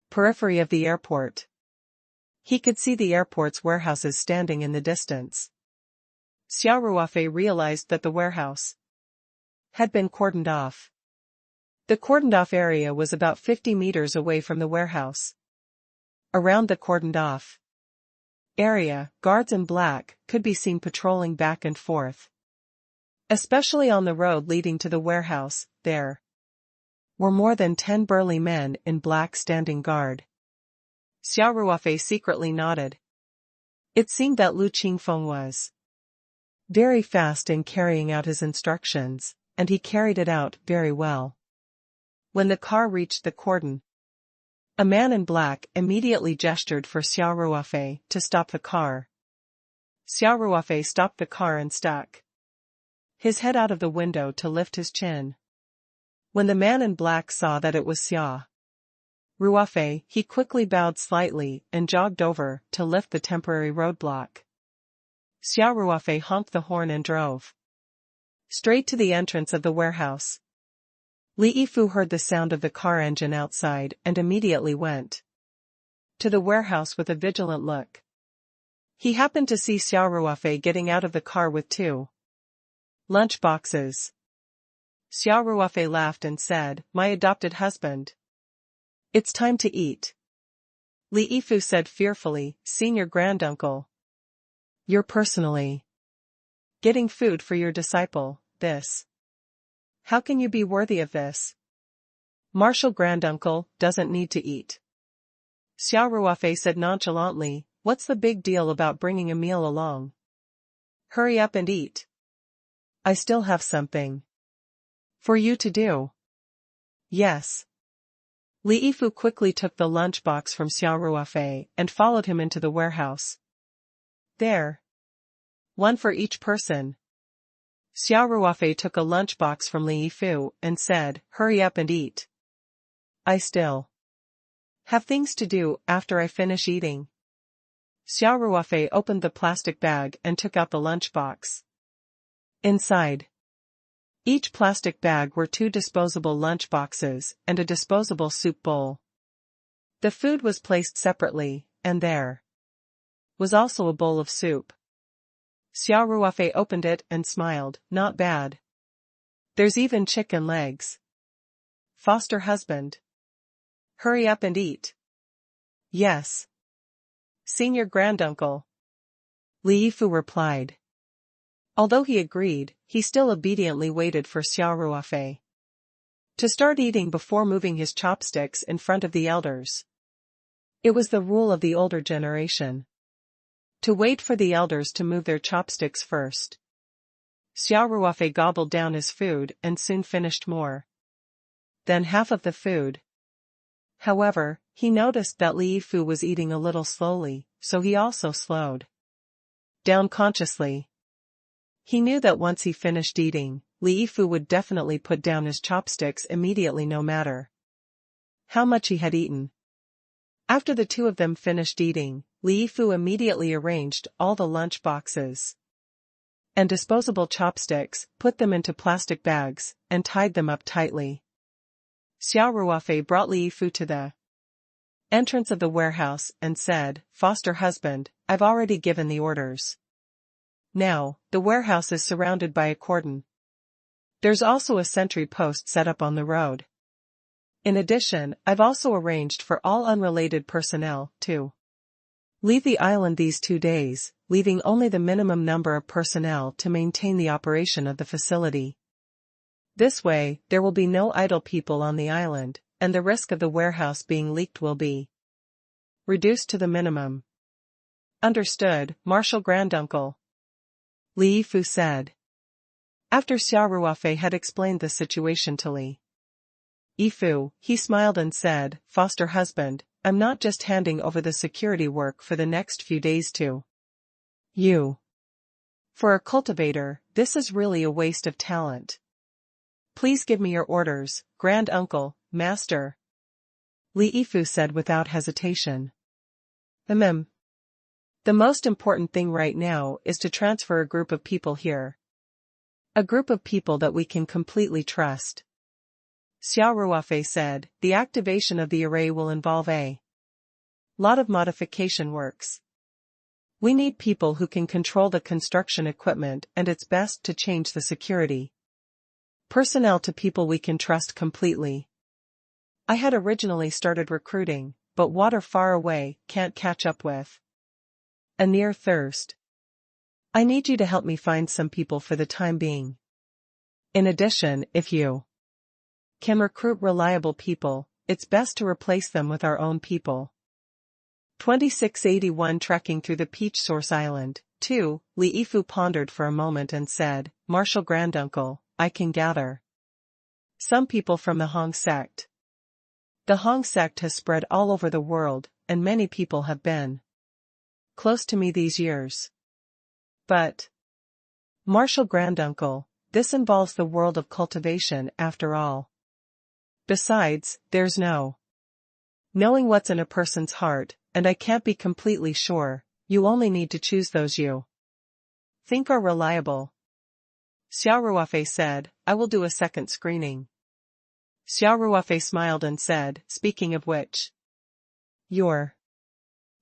periphery of the airport. He could see the airport's warehouses standing in the distance. Xia Ruofei realized that the warehouse had been cordoned off. The cordoned-off area was about 50 meters away from the warehouse. Around the cordoned-off area, guards in black could be seen patrolling back and forth. Especially on the road leading to the warehouse, there were more than 10 burly men in black standing guard. Xia Ruofei secretly nodded. It seemed that Lu Qingfeng was very fast in carrying out his instructions, and he carried it out very well. When the car reached the cordon, a man in black immediately gestured for Xia Ruofei to stop the car. Xia Ruofei stopped the car and stuck his head out of the window to lift his chin. When the man in black saw that it was Xia Ruofei, he quickly bowed slightly and jogged over to lift the temporary roadblock. Xia Ruofei honked the horn and drove straight to the entrance of the warehouse. Li Yifu heard the sound of the car engine outside and immediately went to the warehouse with a vigilant look. He happened to see Xia Ruofei getting out of the car with 2 lunch boxes. Xia Ruofei laughed and said, "My adopted husband. It's time to eat." Li Yifu said fearfully, "Senior granduncle. You're personally getting food for your disciple, this How can you be worthy of this? Martial granduncle doesn't need to eat. Xia Ruofei said nonchalantly, what's the big deal about bringing a meal along? Hurry up and eat. I still have something for you to do. Yes. Li Yifu quickly took the lunchbox from Xia Ruofei and followed him into the warehouse. There. One for each person. Xia Ruofei took a lunchbox from Li Yifu and said, hurry up and eat. I still have things to do after I finish eating. Xia Ruofei opened the plastic bag and took out the lunchbox. Inside each plastic bag were 2 disposable lunchboxes and a disposable soup bowl. The food was placed separately, and there was also a bowl of soup. Xia Ruofei opened it and smiled, not bad. There's even chicken legs. Foster husband. Hurry up and eat. Yes. Senior granduncle. Li Yifu replied. Although he agreed, he still obediently waited for Xia Ruofei to start eating before moving his chopsticks in front of the elders. It was the rule of the older generation to wait for the elders to move their chopsticks first. Xia Ruofei gobbled down his food and soon finished more than half of the food. However, he noticed that Li Yifu was eating a little slowly, so he also slowed down consciously. He knew that once he finished eating, Li Yifu would definitely put down his chopsticks immediately no matter how much he had eaten. After the 2 of them finished eating, Li Yifu immediately arranged all the lunch boxes and disposable chopsticks, put them into plastic bags, and tied them up tightly. Xia Ruofei brought Li Yifu to the entrance of the warehouse and said, Foster husband, I've already given the orders. Now, the warehouse is surrounded by a cordon. There's also a sentry post set up on the road. In addition, I've also arranged for all unrelated personnel to leave the island these 2 days, leaving only the minimum number of personnel to maintain the operation of the facility. This way, there will be no idle people on the island, and the risk of the warehouse being leaked will be reduced to the minimum. Understood, Martial granduncle. Li Yifu said. After Xia Ruofei had explained the situation to Li Yifu, he smiled and said, Foster husband, I'm not just handing over the security work for the next few days to you. For a cultivator, this is really a waste of talent. Please give me your orders, granduncle, master. Li Yifu said without hesitation. The most important thing right now is to transfer a group of people here. A group of people that we can completely trust. Xia Ruofei said, the activation of the array will involve a lot of modification works. We need people who can control the construction equipment, and it's best to change the security personnel to people we can trust completely. I had originally started recruiting, but water far away can't catch up with a near thirst. I need you to help me find some people for the time being. In addition, if you can recruit reliable people, it's best to replace them with our own people. 2681 Trekking through the Peach Source Island, 2, Li Yifu pondered for a moment and said, Martial granduncle, I can gather some people from the Hong sect. The Hong sect has spread all over the world, and many people have been close to me these years. But, Martial granduncle, this involves the world of cultivation after all. Besides, there's no knowing what's in a person's heart, and I can't be completely sure. You only need to choose those you think are reliable. Xia Ruofei said, I will do a second screening. Xia Ruofei smiled and said, speaking of which, you're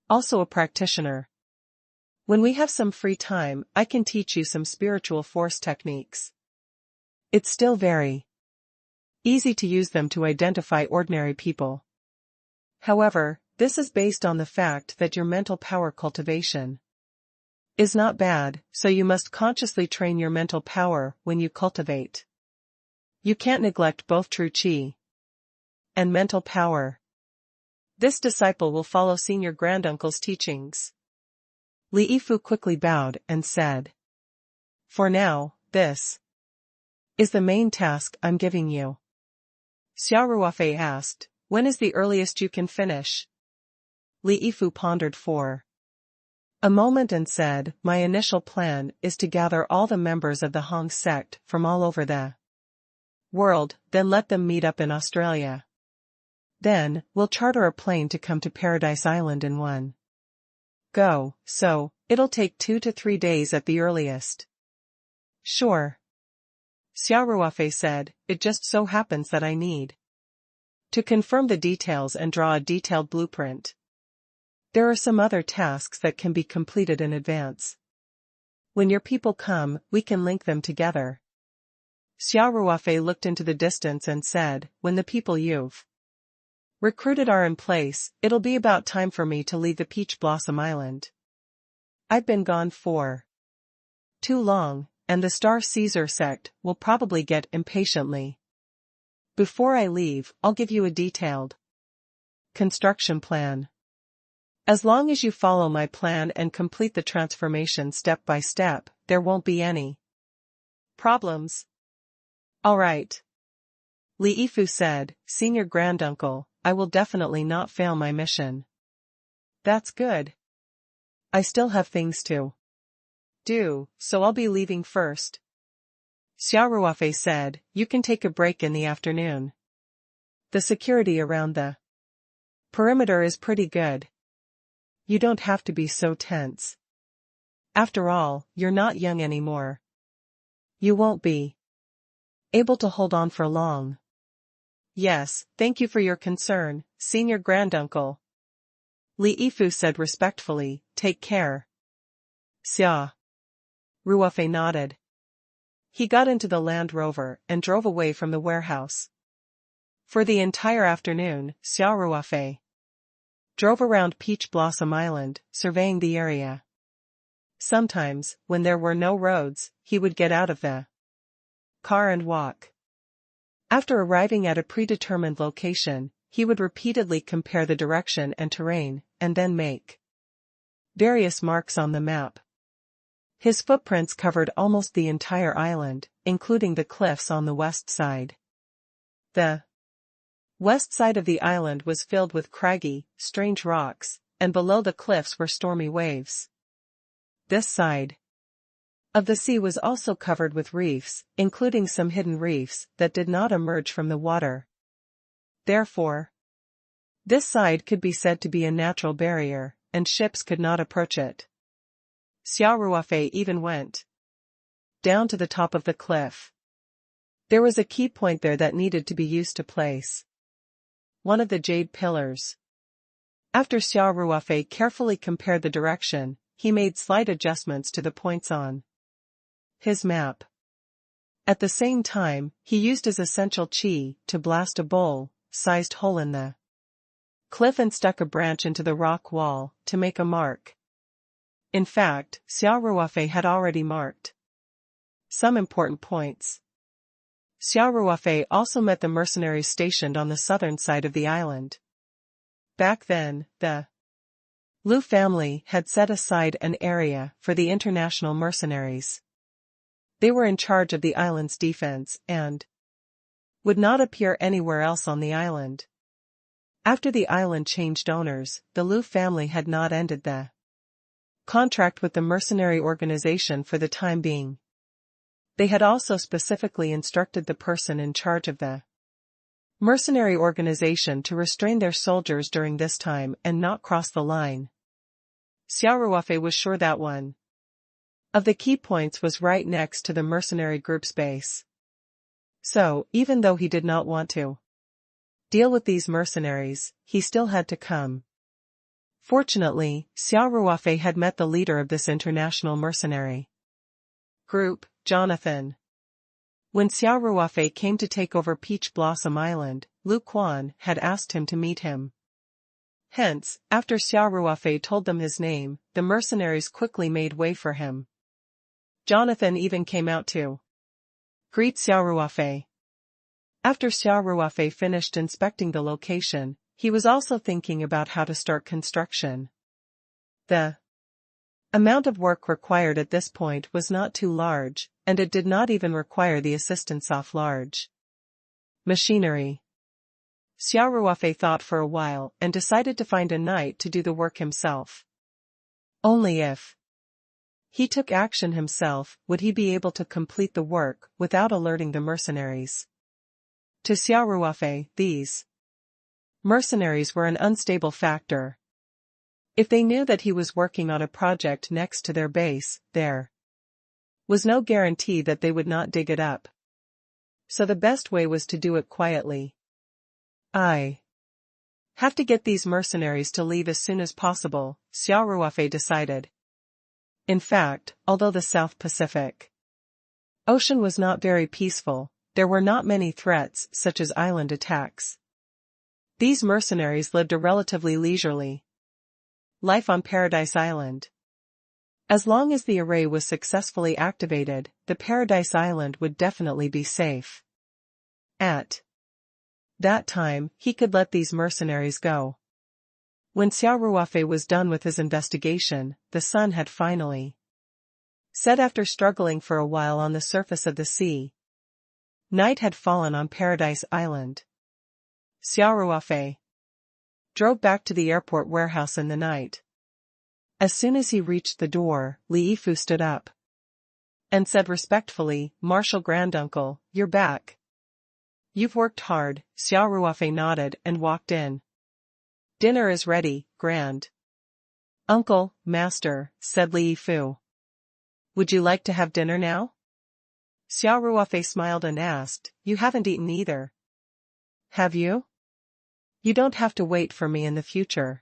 also a practitioner. When we have some free time, I can teach you some spiritual force techniques. It's still very easy to use them to identify ordinary people. However, this is based on the fact that your mental power cultivation is not bad, so you must consciously train your mental power when you cultivate. You can't neglect both true qi and mental power. This disciple will follow senior granduncle's teachings. Li Yifu quickly bowed and said, "For now, this is the main task I'm giving you." Xia Ruofei asked, "When is the earliest you can finish?" Li Yifu pondered for a moment and said, "My initial plan is to gather all the members of the Hong sect from all over the world, then let them meet up in Australia. Then, we'll charter a plane to come to Paradise Island in one go, so it'll take 2 to 3 days at the earliest." "Sure," Xia Ruofei said, "it just so happens that I need to confirm the details and draw a detailed blueprint. There are some other tasks that can be completed in advance. When your people come, we can link them together." Xia Ruofei looked into the distance and said, "When the people you've recruited are in place, it'll be about time for me to leave the Peach Blossom Island. I've been gone for too long, and the Star Caesar sect will probably get impatiently. Before I leave, I'll give you a detailed construction plan. As long as you follow my plan and complete the transformation step by step, there won't be any problems." "All right," Li Yifu said, "Senior Granduncle, I will definitely not fail my mission." "That's good. I still have things to do, so I'll be leaving first." Xia Ruofei said, "You can take a break in the afternoon. The security around the perimeter is pretty good. You don't have to be so tense. After all, you're not young anymore. You won't be able to hold on for long." "Yes, thank you for your concern, Senior Granduncle," Li Yifu said respectfully. "Take care." Xia Ruofei nodded. He got into the Land Rover and drove away from the warehouse. For the entire afternoon, Xia Ruofei drove around Peach Blossom Island, surveying the area. Sometimes, when there were no roads, he would get out of the car and walk. After arriving at a predetermined location, he would repeatedly compare the direction and terrain, and then make various marks on the map. His footprints covered almost the entire island, including the cliffs on the west side. The west side of the island was filled with craggy, strange rocks, and below the cliffs were stormy waves. This side of the sea was also covered with reefs, including some hidden reefs that did not emerge from the water. Therefore, this side could be said to be a natural barrier, and ships could not approach it. Xia Ruofei even went down to the top of the cliff. There was a key point there that needed to be used to place one of the jade pillars. After Xia Ruofei carefully compared the direction, he made slight adjustments to the points on his map. At the same time, he used his essential qi to blast a bowl-sized hole in the cliff and stuck a branch into the rock wall to make a mark. In fact, Xia Ruofei had already marked some important points. Xia Ruofei also met the mercenaries stationed on the southern side of the island. Back then, the Liu family had set aside an area for the international mercenaries. They were in charge of the island's defense and would not appear anywhere else on the island. After the island changed owners, the Liu family had not ended the contract with the mercenary organization for the time being. They had also specifically instructed the person in charge of the mercenary organization to restrain their soldiers during this time and not cross the line. Xia Ruofei was sure that one of the key points was right next to the mercenary group's base. So, even though he did not want to deal with these mercenaries, he still had to come. Fortunately, Xia Ruofei had met the leader of this international mercenary group, Jonathan. When Xia Ruofei came to take over Peach Blossom Island, Lu Quan had asked him to meet him. Hence, after Xia Ruofei told them his name, the mercenaries quickly made way for him. Jonathan even came out to greet Xia Ruofei. After Xia Ruofei finished inspecting the location, he was also thinking about how to start construction. The amount of work required at this point was not too large, and it did not even require the assistance of large machinery. Xia Ruofei thought for a while and decided to find a knight to do the work himself. Only if he took action himself would he be able to complete the work without alerting the mercenaries. To Xia Ruofei, these mercenaries were an unstable factor. If they knew that he was working on a project next to their base, there was no guarantee that they would not dig it up. So the best way was to do it quietly. I have to get these mercenaries to leave as soon as possible, Xia Ruofei decided. In fact, although the South Pacific Ocean was not very peaceful, there were not many threats such as island attacks. These mercenaries lived a relatively leisurely life on Paradise Island. As long as the array was successfully activated, the Paradise Island would definitely be safe. At that time, he could let these mercenaries go. When Xia Ruofei was done with his investigation, the sun had finally set after struggling for a while on the surface of the sea. Night had fallen on Paradise Island. Xia Ruofei drove back to the airport warehouse in the night. As soon as he reached the door, Li Yifu stood up and said respectfully, "Marshal Granduncle, you're back. You've worked hard." Xia Ruofei nodded and walked in. "Dinner is ready, Grand Uncle, Master," said Li Yifu. "Would you like to have dinner now?" Xia Ruofei smiled and asked, "You haven't eaten either. Have you?" "You don't have to wait for me in the future.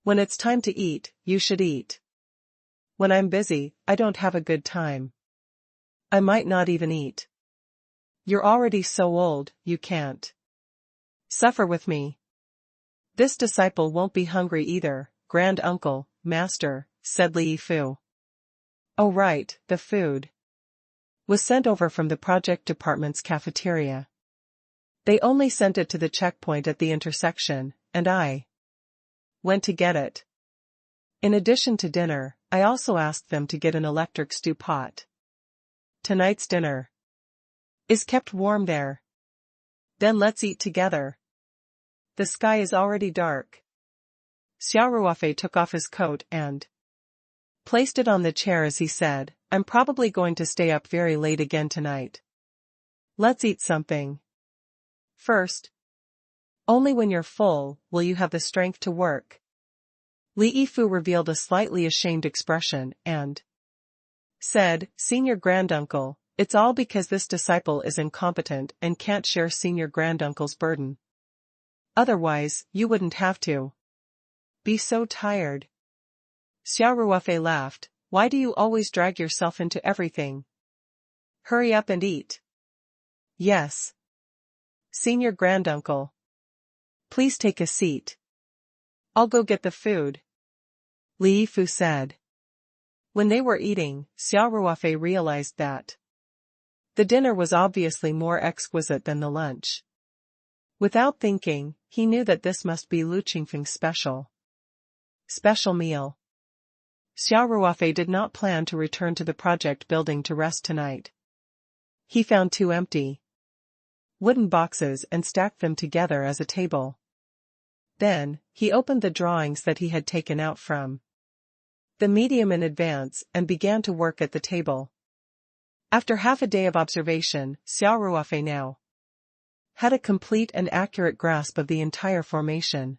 When it's time to eat, you should eat. When I'm busy, I don't have a good time. I might not even eat. You're already so old, you can't suffer with me." "This disciple won't be hungry either, Grand Uncle, Master," said Li Yifu. "Oh right, the food was sent over from the project department's cafeteria. They only sent it to the checkpoint at the intersection, and I went to get it. In addition to dinner, I also asked them to get an electric stew pot. Tonight's dinner is kept warm there. Then let's eat together. The sky is already dark." Xia Ruofei took off his coat and placed it on the chair as he said, "I'm probably going to stay up very late again tonight. Let's eat something first. Only when you're full will you have the strength to work." Li Yifu revealed a slightly ashamed expression and said, "Senior Granduncle, it's all because this disciple is incompetent and can't share Senior Granduncle's burden. Otherwise, you wouldn't have to be so tired." Xia Ruofei laughed. "Why do you always drag yourself into everything? Hurry up and eat." "Yes. Senior Granduncle. Please take a seat. I'll go get the food," Li Yifu said. When they were eating, Xia Ruofei realized that the dinner was obviously more exquisite than the lunch. Without thinking, he knew that this must be Lu Qingfeng's special meal. Xia Ruofei did not plan to return to the project building to rest tonight. He found 2 empty wooden boxes and stacked them together as a table. Then, he opened the drawings that he had taken out from the medium in advance and began to work at the table. After half a day of observation, Xia Ruofei now had a complete and accurate grasp of the entire formation.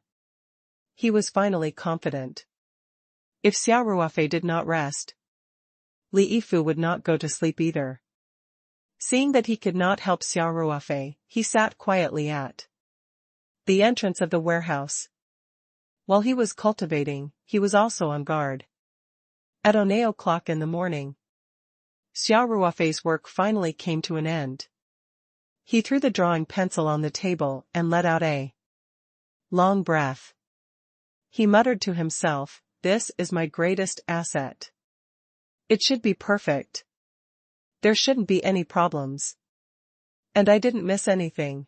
He was finally confident. If Xia Ruofei did not rest, Li Yifu would not go to sleep either. Seeing that he could not help Xia Ruofei, he sat quietly at the entrance of the warehouse. While he was cultivating, he was also on guard. At 8 o'clock in the morning, Xia Ruofei's work finally came to an end. He threw the drawing pencil on the table and let out a long breath. He muttered to himself, "This is my greatest asset. It should be perfect. There shouldn't be any problems." And I didn't miss anything.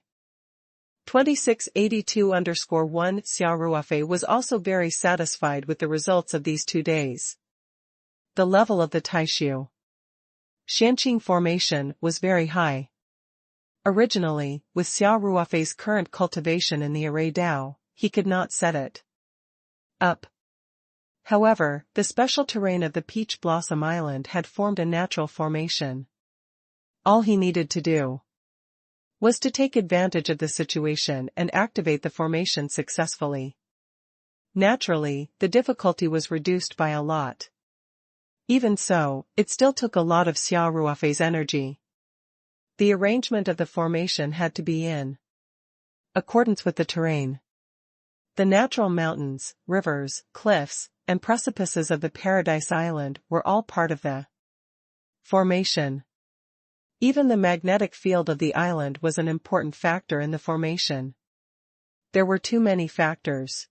2682_1 Xia Ruofei was also very satisfied with the results of these 2 days. The level of the Taishu Shanqing formation was very high. Originally, with Xia Ruofei's current cultivation in the Array Dao, he could not set it up. However, the special terrain of the Peach Blossom Island had formed a natural formation. All he needed to do was to take advantage of the situation and activate the formation successfully. Naturally, the difficulty was reduced by a lot. Even so, it still took a lot of Xia Ruofei's energy. The arrangement of the formation had to be in accordance with the terrain. The natural mountains, rivers, cliffs, and precipices of the Paradise Island were all part of the formation. Even the magnetic field of the island was an important factor in the formation. There were too many factors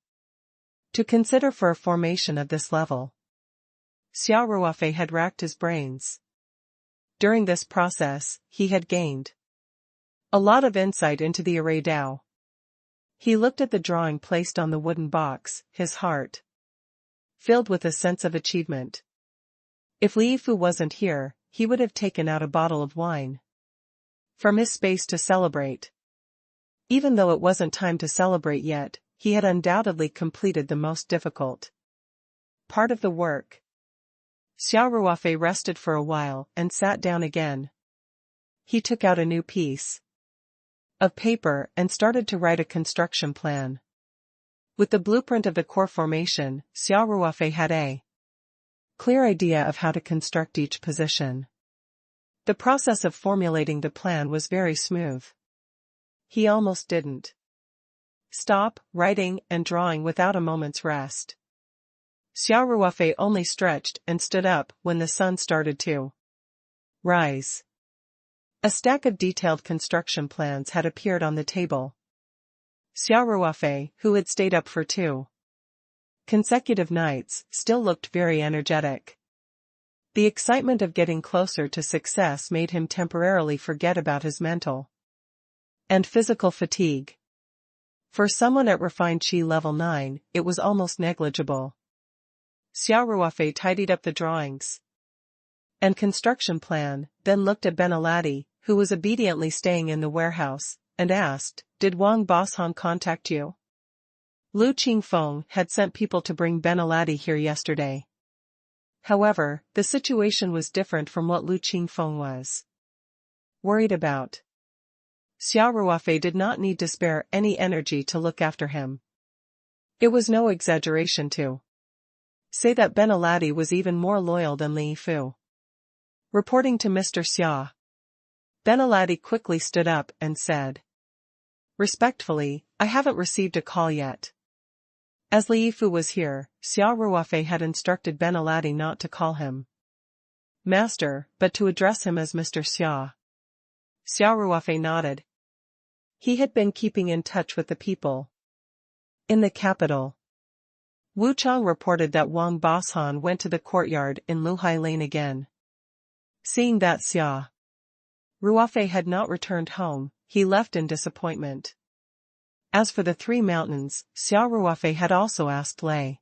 to consider for a formation of this level. Xia Ruofei had racked his brains. During this process, he had gained a lot of insight into the Array Dao. He looked at the drawing placed on the wooden box, his heart filled with a sense of achievement. If Li Yifu wasn't here, he would have taken out a bottle of wine from his space to celebrate. Even though it wasn't time to celebrate yet, he had undoubtedly completed the most difficult part of the work. Xia Ruofei rested for a while and sat down again. He took out a new piece of paper and started to write a construction plan. With the blueprint of the core formation, Xia Ruofei had a clear idea of how to construct each position. The process of formulating the plan was very smooth. He almost didn't stop writing and drawing without a moment's rest. Xia Ruofei only stretched and stood up when the sun started to rise. A stack of detailed construction plans had appeared on the table. Xia Ruofei, who had stayed up for 2 consecutive nights, still looked very energetic. The excitement of getting closer to success made him temporarily forget about his mental and physical fatigue. For someone at refined Qi level 9, it was almost negligible. Xia Ruofei tidied up the drawings and construction plan, then looked at Benalati, who was obediently staying in the warehouse, and asked, "Did Wang Boshan contact you?" Lu Qingfeng had sent people to bring Benalati here yesterday. However, the situation was different from what Lu Qingfeng was worried about. Xia Ruofei did not need to spare any energy to look after him. It was no exaggeration to say that Benalati was even more loyal than Li Yifu. Reporting to Mr. Xia, Benalati quickly stood up and said, "Respectfully, I haven't received a call yet." As Li Yifu was here, Xia Ruofei had instructed Benalati not to call him master, but to address him as Mr. Xia. Xia Ruofei nodded. He had been keeping in touch with the people in the capital. Wu Chang reported that Wang Boshan went to the courtyard in Luhai Lane again. Seeing that Xia Ruofei had not returned home, he left in disappointment. As for the 3 mountains, Xia Ruofei had also asked Lei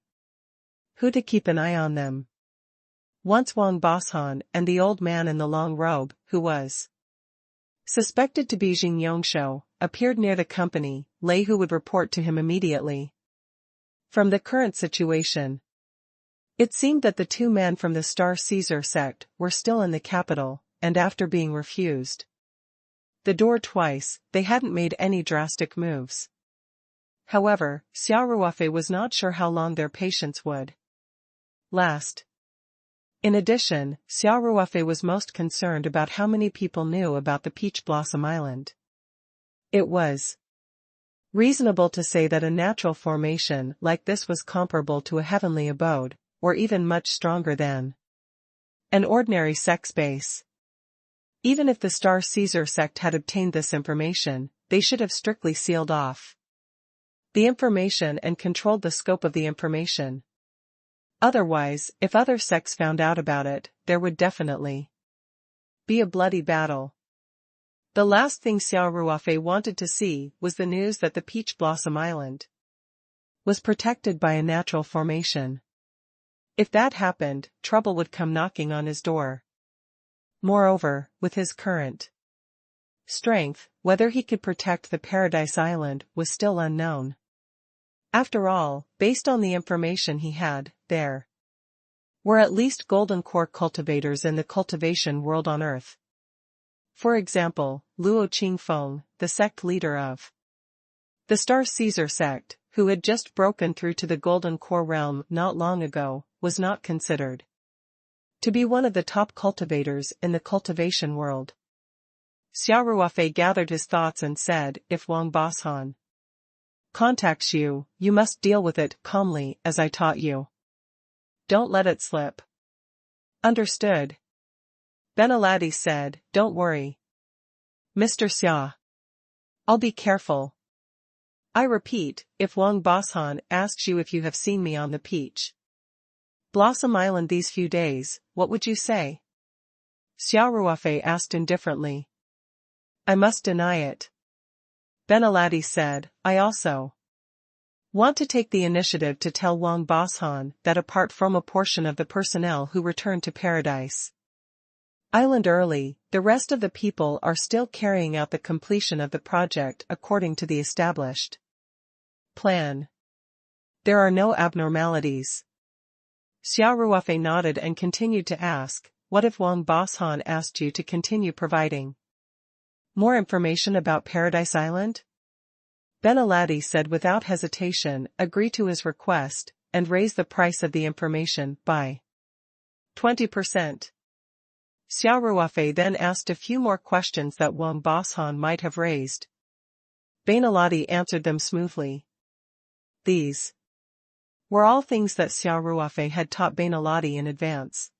Hu to keep an eye on them. Once Wang Boshan and the old man in the long robe, who was suspected to be Jing Yongshou, appeared near the company, Lei Hu would report to him immediately. From the current situation, it seemed that the 2 men from the Star Caesar sect were still in the capital, and after being refused the door twice, they hadn't made any drastic moves. However, Xia Ruofei was not sure how long their patience would last. In addition, Xia Ruofei was most concerned about how many people knew about the Peach Blossom Island. It was reasonable to say that a natural formation like this was comparable to a heavenly abode, or even much stronger than an ordinary sex base. Even if the Star Caesar sect had obtained this information, they should have strictly sealed off the information and controlled the scope of the information. Otherwise, if other sects found out about it, there would definitely be a bloody battle. The last thing Xia Ruofei wanted to see was the news that the Peach Blossom Island was protected by a natural formation. If that happened, trouble would come knocking on his door. Moreover, with his current strength, whether he could protect the Paradise Island was still unknown. After all, based on the information he had, there were at least golden core cultivators in the cultivation world on Earth. For example, Luo Qingfeng, the sect leader of the Star Caesar sect, who had just broken through to the golden core realm not long ago, was not considered to be one of the top cultivators in the cultivation world. Xia Ruofei gathered his thoughts and said, if Wang Boshan contacts you, you must deal with it calmly as I taught you. Don't let it slip. Understood. Benaladi said, don't worry, Mr. Xia. I'll be careful. I repeat, if Wang Boshan asks you if you have seen me on the Peach Blossom Island these few days, what would you say? Xia Ruofei asked indifferently. I must deny it. Benaladi said, I also want to take the initiative to tell Wang Boshan that apart from a portion of the personnel who returned to Paradise Island early, the rest of the people are still carrying out the completion of the project according to the established plan. There are no abnormalities. Xia Ruofei nodded and continued to ask, what if Wang Boshan asked you to continue providing more information about Paradise Island? Benaladi said without hesitation, agree to his request, and raise the price of the information by 20%. Xia Ruofei then asked a few more questions that Wang Boshan might have raised. Benaladi answered them smoothly. These were all things that Xia Ruofei had taught Benaladi in advance.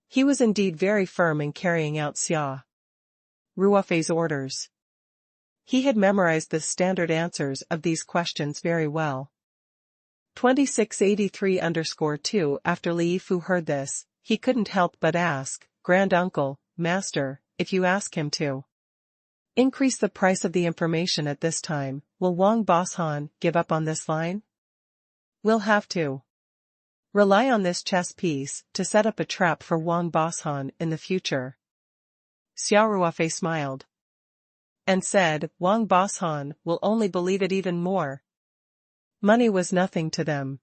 He was indeed very firm in carrying out Xia Ruofei's orders. He had memorized the standard answers of these questions very well. 2683_2 After Li Yifu heard this, he couldn't help but ask, Grand Uncle, Master, if you ask him to increase the price of the information at this time, will Wang Boshan give up on this line? We'll have to rely on this chess piece to set up a trap for Wang Boshan in the future. Xia Ruofei smiled and said, Wang Boshan will only believe it even more. Money was nothing to them.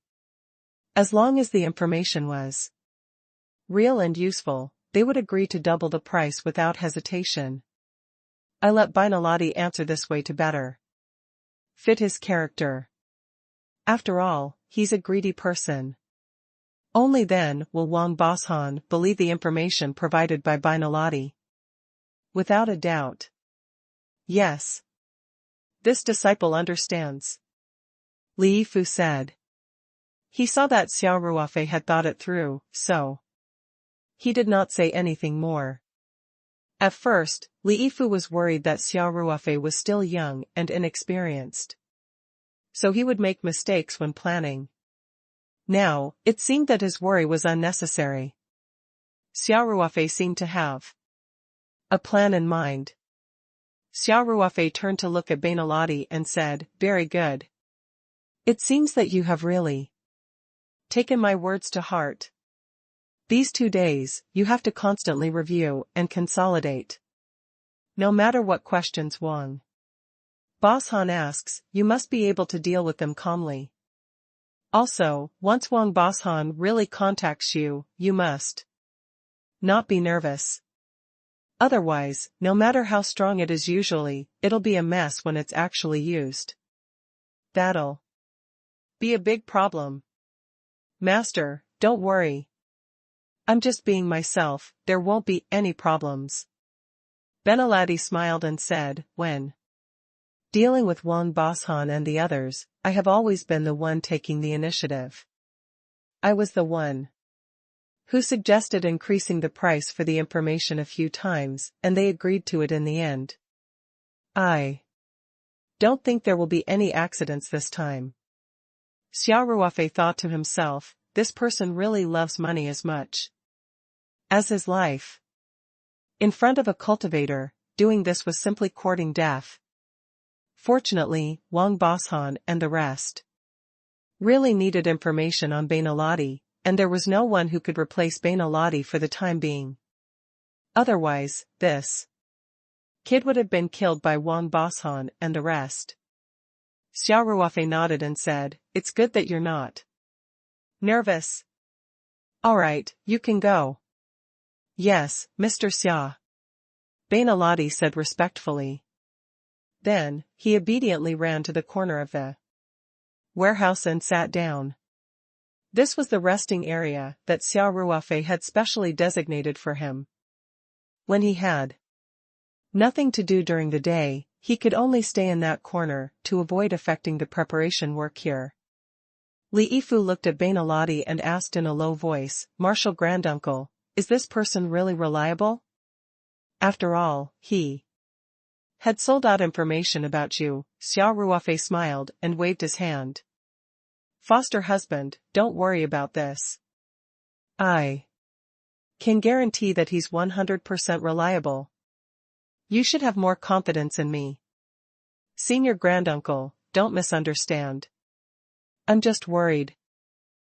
As long as the information was real and useful, they would agree to double the price without hesitation. I let Benaladi answer this way to better fit his character. After all, he's a greedy person. Only then will Wang Boshan believe the information provided by Benaladi. Without a doubt. Yes. This disciple understands. Li Yifu said. He saw that Xia Ruofei had thought it through, so he did not say anything more. At first, Li Yifu was worried that Xia Ruofei was still young and inexperienced, so he would make mistakes when planning. Now, it seemed that his worry was unnecessary. Xia Ruofei seemed to have a plan in mind. Xia Ruofei turned to look at Benaladi and said, very good. It seems that you have really taken my words to heart. These 2 days, you have to constantly review and consolidate. No matter what questions Wang Boshan asks, you must be able to deal with them calmly. Also, once Wang Boshan really contacts you, you must not be nervous. Otherwise, no matter how strong it is usually, it'll be a mess when it's actually used. That'll be a big problem. Master, don't worry. I'm just being myself, there won't be any problems. Benaladi smiled and said, when dealing with Wang Boshan and the others, I have always been the one taking the initiative. I was the one who suggested increasing the price for the information a few times, and they agreed to it in the end. I don't think there will be any accidents this time. Xia Ruofei thought to himself, this person really loves money as much as his life. In front of a cultivator, doing this was simply courting death. Fortunately, Wang Boshan and the rest really needed information on Bainaladi, and there was no one who could replace Bainaladi for the time being. Otherwise, this kid would have been killed by Wang Boshan and the rest. Xia Ruofei nodded and said, "It's good that you're not nervous." "Alright, you can go." "Yes, Mr. Xia," Bainaladi said respectfully. Then, he obediently ran to the corner of the warehouse and sat down. This was the resting area that Xia Ruofei had specially designated for him. When he had nothing to do during the day, he could only stay in that corner to avoid affecting the preparation work here. Li Yifu looked at Bainaladi and asked in a low voice, "Marshal Granduncle, is this person really reliable? After all, he had sold out information about you." Xia Ruofei smiled and waved his hand. "Foster husband, don't worry about this. I can guarantee that he's 100% reliable. You should have more confidence in me. Senior Granduncle, don't misunderstand. I'm just worried.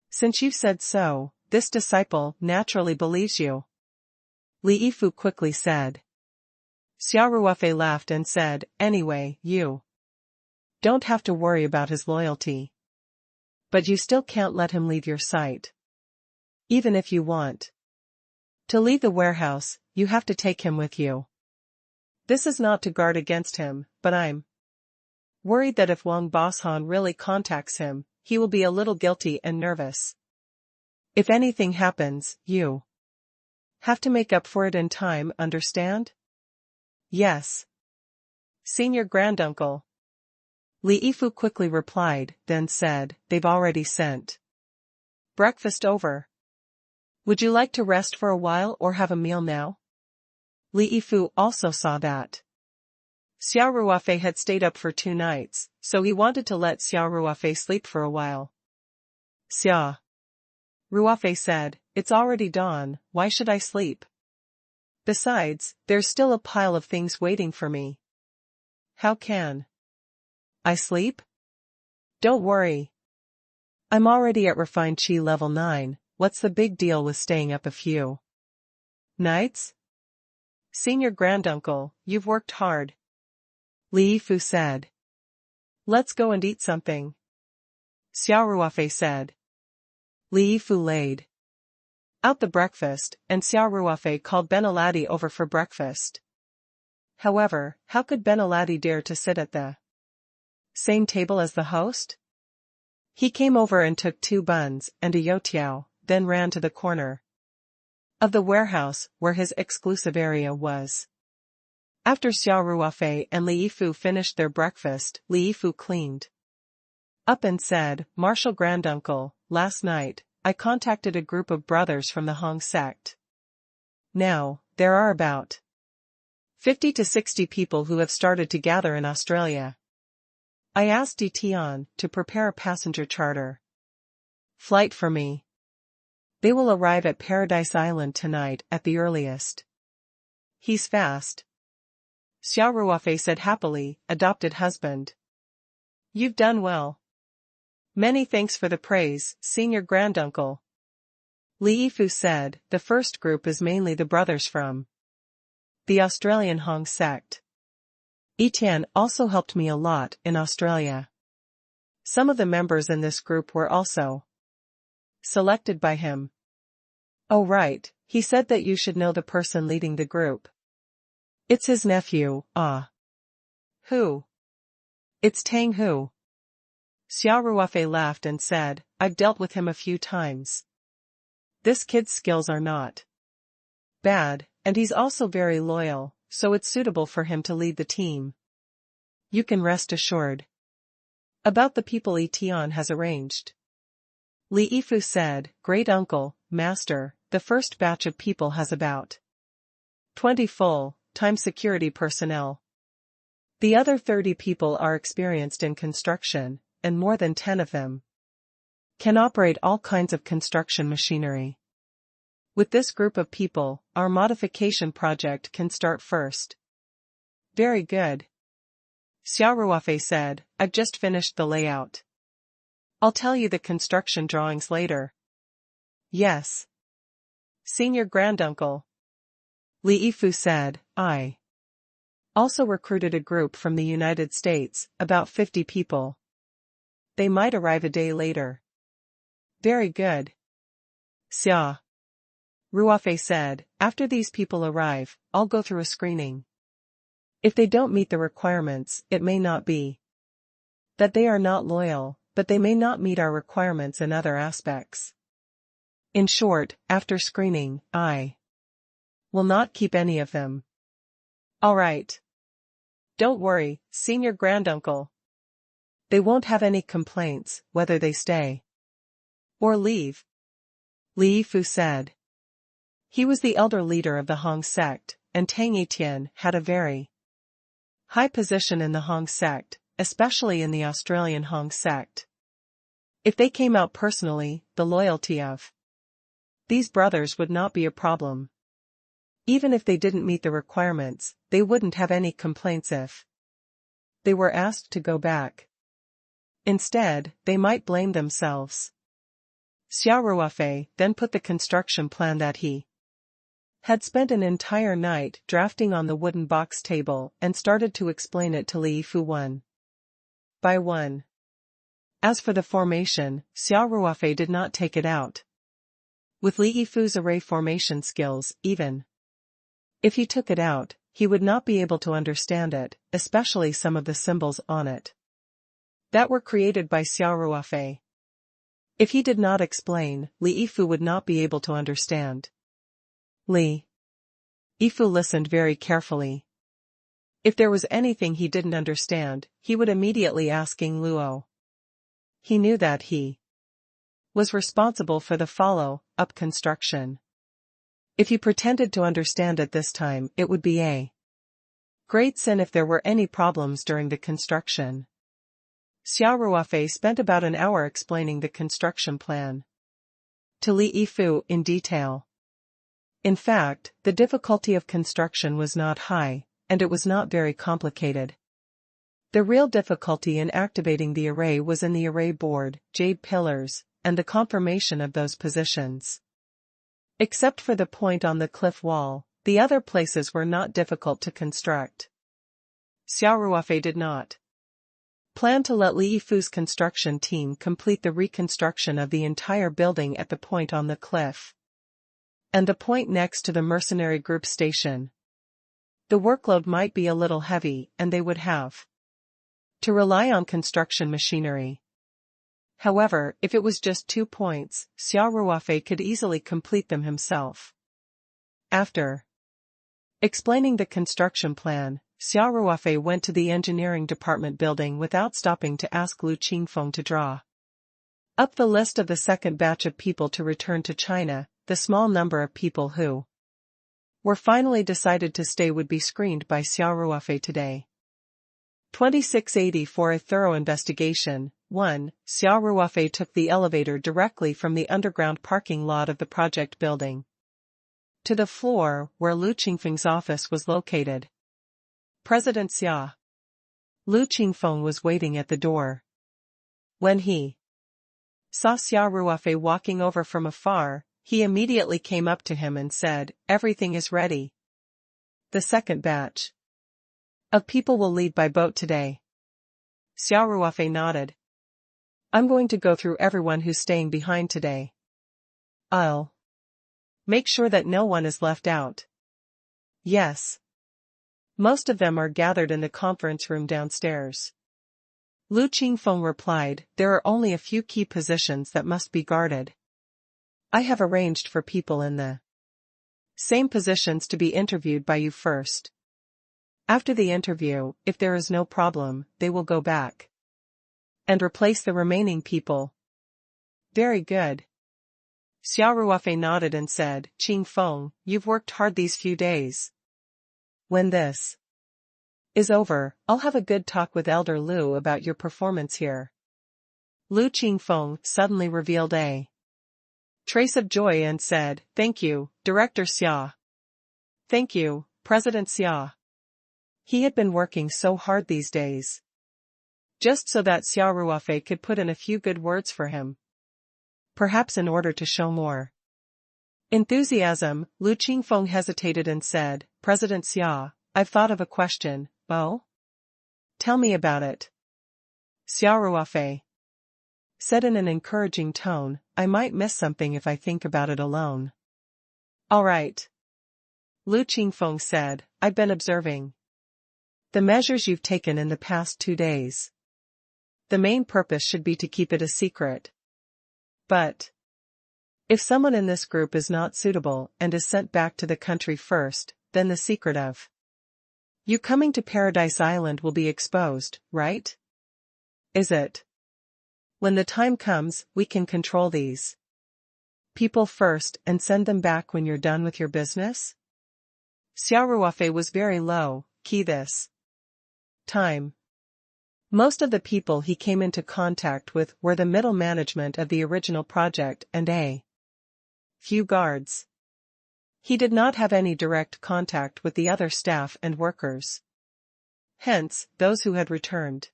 Since you've said so, this disciple naturally believes you," Li Yifu quickly said. Xia Ruofei laughed and said, "Anyway, you don't have to worry about his loyalty. But you still can't let him leave your sight. Even if you want to leave the warehouse, you have to take him with you. This is not to guard against him, but I'm worried that if Wang Boshan really contacts him, he will be a little guilty and nervous. If anything happens, you have to make up for it in time, understand?" "Yes, Senior Granduncle," Li Yifu quickly replied, then said, "They've already sent breakfast over. Would you like to rest for a while or have a meal now?" Li Yifu also saw that Xia Ruofei had stayed up for 2 nights, so he wanted to let Xia Ruofei sleep for a while. Xia Ruofei said, "It's already dawn, why should I sleep? Besides, there's still a pile of things waiting for me. How can I sleep? Don't worry. I'm already at refined Qi level 9, what's the big deal with staying up a few nights?" "Senior Granduncle, you've worked hard," Li Yifu said. "Let's go and eat something," Xia Ruofei said. Li Yifu laid out the breakfast, and Xia Ruofei called Bainaladi over for breakfast. However, how could Bainaladi dare to sit at the same table as the host? He came over and took 2 buns and a youtiao, then ran to the corner of the warehouse where his exclusive area was. After Xia Ruofei and Li Yifu finished their breakfast, Li Yifu cleaned up and said, "Marshal Granduncle, last night, I contacted a group of brothers from the Hong sect. Now, there are about 50 to 60 people who have started to gather in Australia. I asked Tian to prepare a passenger charter flight for me. They will arrive at Paradise Island tonight at the earliest." "He's fast," Xia Ruofei said happily, "adopted husband. You've done well." "Many thanks for the praise, Senior Granduncle," Li Yifu said. "The first group is mainly the brothers from the Australian Hong sect. Etienne also helped me a lot in Australia. Some of the members in this group were also selected by him." "Oh right, he said that you should know the person leading the group. It's his nephew, ah." "Who?" "It's Tang Hu." Xia Ruofei laughed and said, "I've dealt with him a few times. This kid's skills are not bad, and he's also very loyal, so it's suitable for him to lead the team. You can rest assured about the people Etienne has arranged." Li Yifu said, "Great uncle, master, the first batch of people has about 20 full-time security personnel. The other 30 people are experienced in construction, and more than 10 of them can operate all kinds of construction machinery. With this group of people, our modification project can start first." Very good. Xia Ruofei said, I've just finished the layout. I'll tell you the construction drawings later. Yes. Senior granduncle. Li Yifu said, I also recruited a group from the United States, about 50 people. They might arrive a day later. Very good. Xia Ruofei said, after these people arrive, I'll go through a screening. If they don't meet the requirements, it may not be that they are not loyal, but they may not meet our requirements in other aspects. In short, after screening, I will not keep any of them. All right. Don't worry, senior granduncle. They won't have any complaints, whether they stay or leave. Li Yifu said. He was the elder leader of the Hong sect, and Tang Etian had a very high position in the Hong sect, especially in the Australian Hong sect. If they came out personally, the loyalty of these brothers would not be a problem. Even if they didn't meet the requirements, they wouldn't have any complaints if they were asked to go back. Instead, they might blame themselves. Xia Ruofei then put the construction plan that he had spent an entire night drafting on the wooden box table and started to explain it to Li Yifu one by one. As for the formation, Xia Ruofei did not take it out. With Li Yifu's array formation skills, even if he took it out, he would not be able to understand it, especially some of the symbols on it that were created by Xia Ruofei. If he did not explain, Li Yifu would not be able to understand. Li Yifu listened very carefully. If there was anything he didn't understand, he would immediately ask Ying Luo. He knew that he was responsible for the follow-up construction. If he pretended to understand it this time, it would be a great sin if there were any problems during the construction. Xia Ruofei spent about an hour explaining the construction plan to Li Yifu in detail. In fact, the difficulty of construction was not high, and it was not very complicated. The real difficulty in activating the array was in the array board, jade pillars, and the confirmation of those positions. Except for the point on the cliff wall, the other places were not difficult to construct. Xia Ruofei did not plan to let Li Yifu's construction team complete the reconstruction of the entire building at the point on the cliff and the point next to the mercenary group station. The workload might be a little heavy, and they would have to rely on construction machinery. However, if it was just 2 points, Xia Ruofei could easily complete them himself. After explaining the construction plan, Xia Ruofei went to the engineering department building without stopping to ask Lu Qingfeng to draw up the list of the second batch of people to return to China. The small number of people who were finally decided to stay would be screened by Xia Ruofei today. 2680 For a thorough investigation. 1. Xia Ruofei took the elevator directly from the underground parking lot of the project building to the floor where Lu Qingfeng's office was located. President Xia. Lu Qingfeng was waiting at the door. When he saw Xia Ruofei walking over from afar, he immediately came up to him and said, "Everything is ready. The second batch of people will leave by boat today." Xia Ruofei nodded. "I'm going to go through everyone who's staying behind today. I'll make sure that no one is left out." "Yes. Most of them are gathered in the conference room downstairs." Lu Qingfeng replied, "There are only a few key positions that must be guarded. I have arranged for people in the same positions to be interviewed by you first. After the interview, if there is no problem, they will go back and replace the remaining people." "Very good." Xia Ruofei nodded and said, "Qingfeng, you've worked hard these few days. When this is over, I'll have a good talk with Elder Lu about your performance here." Lu Qingfeng suddenly revealed a trace of joy and said, "Thank you, Director Xia. Thank you, President Xia." He had been working so hard these days, just so that Xia Ruofei could put in a few good words for him. Perhaps in order to show more enthusiasm, Lu Qingfeng hesitated and said, "President Xia, I've thought of a question." "Oh? Tell me about it." Xia Ruofei said in an encouraging tone, "I might miss something if I think about it alone." "All right." Lu Qingfeng said, "I've been observing the measures you've taken in the past 2 days. The main purpose should be to keep it a secret. But if someone in this group is not suitable and is sent back to the country first, then the secret of you coming to Paradise Island will be exposed, right? Is it? When the time comes, we can control these people first and send them back when you're done with your business?" Xia Ruofei was very low key this time. Most of the people he came into contact with were the middle management of the original project and a few guards. He did not have any direct contact with the other staff and workers. Hence, those who had returned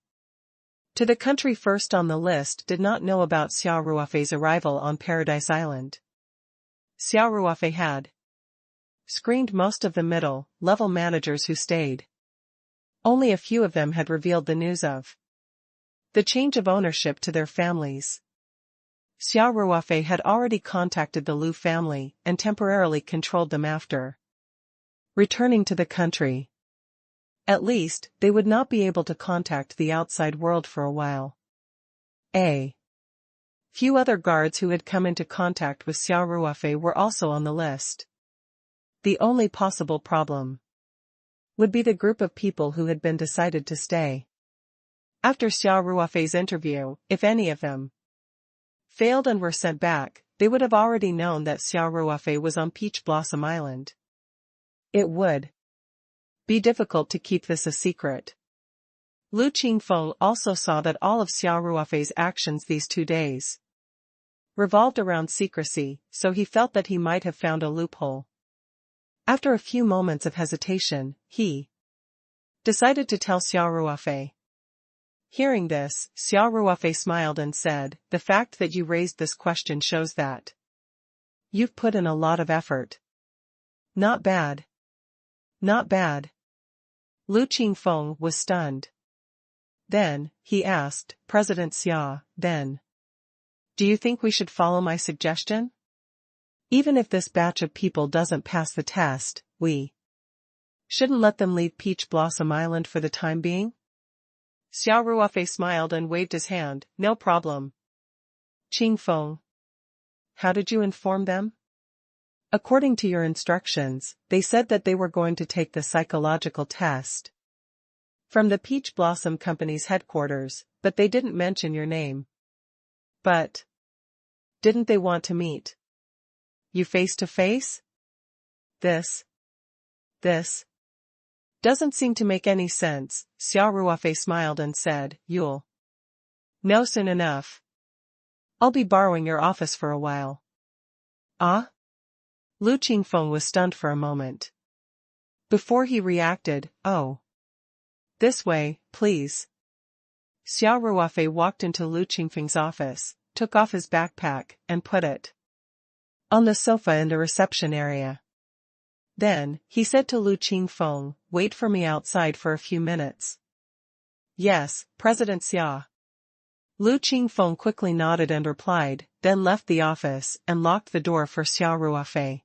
to the country first on the list did not know about Xia Ruofei's arrival on Paradise Island. Xia Ruofei had screened most of the middle-level managers who stayed. Only a few of them had revealed the news of the change of ownership to their families. Xia Ruofei had already contacted the Lu family and temporarily controlled them after returning to the country. At least, they would not be able to contact the outside world for a while. A few other guards who had come into contact with Xia Ruofei were also on the list. The only possible problem would be the group of people who had been decided to stay. After Xia Ruofei's interview, if any of them failed and were sent back, they would have already known that Xia Ruofei was on Peach Blossom Island. It would be difficult to keep this a secret. Lu Qingfeng also saw that all of Xia Ruofei's actions these 2 days revolved around secrecy, so he felt that he might have found a loophole. After a few moments of hesitation, he decided to tell Xia Ruofei. Hearing this, Xia Ruofei smiled and said, "The fact that you raised this question shows that you've put in a lot of effort." "Not bad. Not bad." Lu Qingfeng was stunned. Then, he asked, "President Xia, then do you think we should follow my suggestion? Even if this batch of people doesn't pass the test, we shouldn't let them leave Peach Blossom Island for the time being?" Xia Ruofei smiled and waved his hand, "No problem." "Qingfeng, how did you inform them?" "According to your instructions, they said that they were going to take the psychological test from the Peach Blossom Company's headquarters, but they didn't mention your name." "But didn't they want to meet you face to face?" This doesn't seem to make any sense." Xia Ruofei smiled and said, "You'll know soon enough. I'll be borrowing your office for a while." "Ah?" Lu Qingfeng was stunned for a moment. Before he reacted, "Oh. This way, please." Xia Ruofei walked into Lu Qingfeng's office, took off his backpack, and put it on the sofa in the reception area. Then, he said to Lu Qingfeng, "Wait for me outside for a few minutes." "Yes, President Xia." Lu Qingfeng quickly nodded and replied, then left the office and locked the door for Xia Ruofei.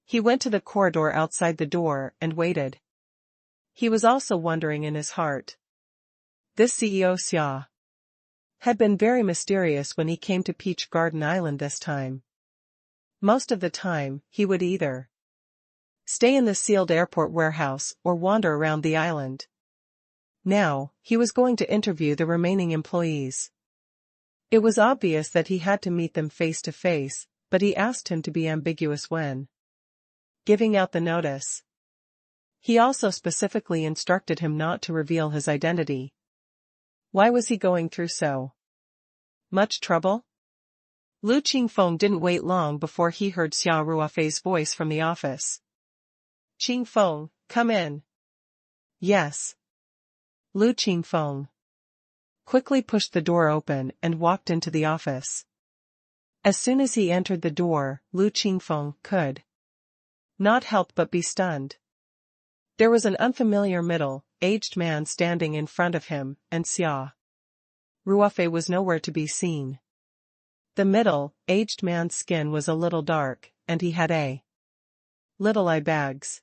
He went to the corridor outside the door and waited. He was also wondering in his heart. This CEO Xia had been very mysterious when he came to Peach Garden Island this time. Most of the time, he would either stay in the sealed airport warehouse or wander around the island. Now, he was going to interview the remaining employees. It was obvious that he had to meet them face to face, but he asked him to be ambiguous when giving out the notice. He also specifically instructed him not to reveal his identity. Why was he going through so much trouble? Lu Qingfeng didn't wait long before he heard Xia Ruofei's voice from the office. "Qingfeng, come in." Yes. Lu Qingfeng quickly pushed the door open and walked into the office. As soon as he entered the door, Lu Qingfeng could not help but be stunned. There was an unfamiliar middle-aged man standing in front of him, and Xia Ruofei was nowhere to be seen. The middle-aged man's skin was a little dark, and he had little eye bags.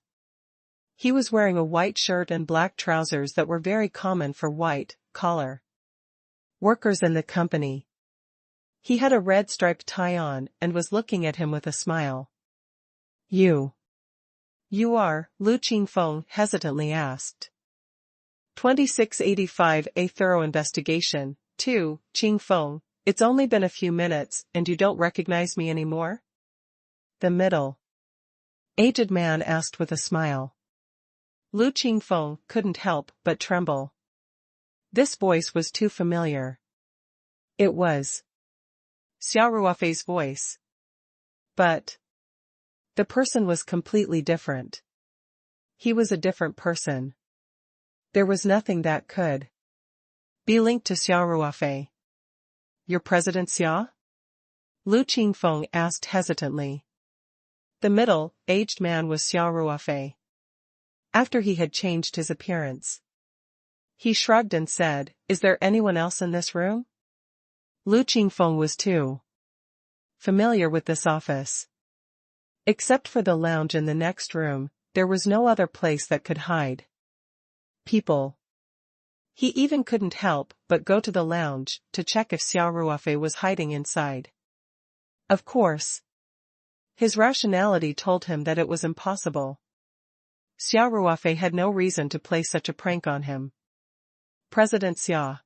He was wearing a white shirt and black trousers that were very common for white-collar workers in the company. He had a red striped tie on and was looking at him with a smile. You are, Lu Qingfeng hesitantly asked. 2685 A thorough investigation. 2, Qingfeng, it's only been a few minutes and you don't recognize me anymore? The middle-aged man asked with a smile. Lu Qingfeng couldn't help but tremble. This voice was too familiar. It was Xia Ruofei's voice. But the person was completely different. He was a different person. There was nothing that could be linked to Xia Ruofei. Your President Xia? Lu Qingfeng asked hesitantly. The middle-aged man was Xia Ruofei. After he had changed his appearance, he shrugged and said, "Is there anyone else in this room?" Lu Qingfeng was too familiar with this office. Except for the lounge in the next room, there was no other place that could hide people. He even couldn't help but go to the lounge to check if Xia Ruofei was hiding inside. Of course, his rationality told him that it was impossible. Xia Ruofei had no reason to play such a prank on him. President Xia.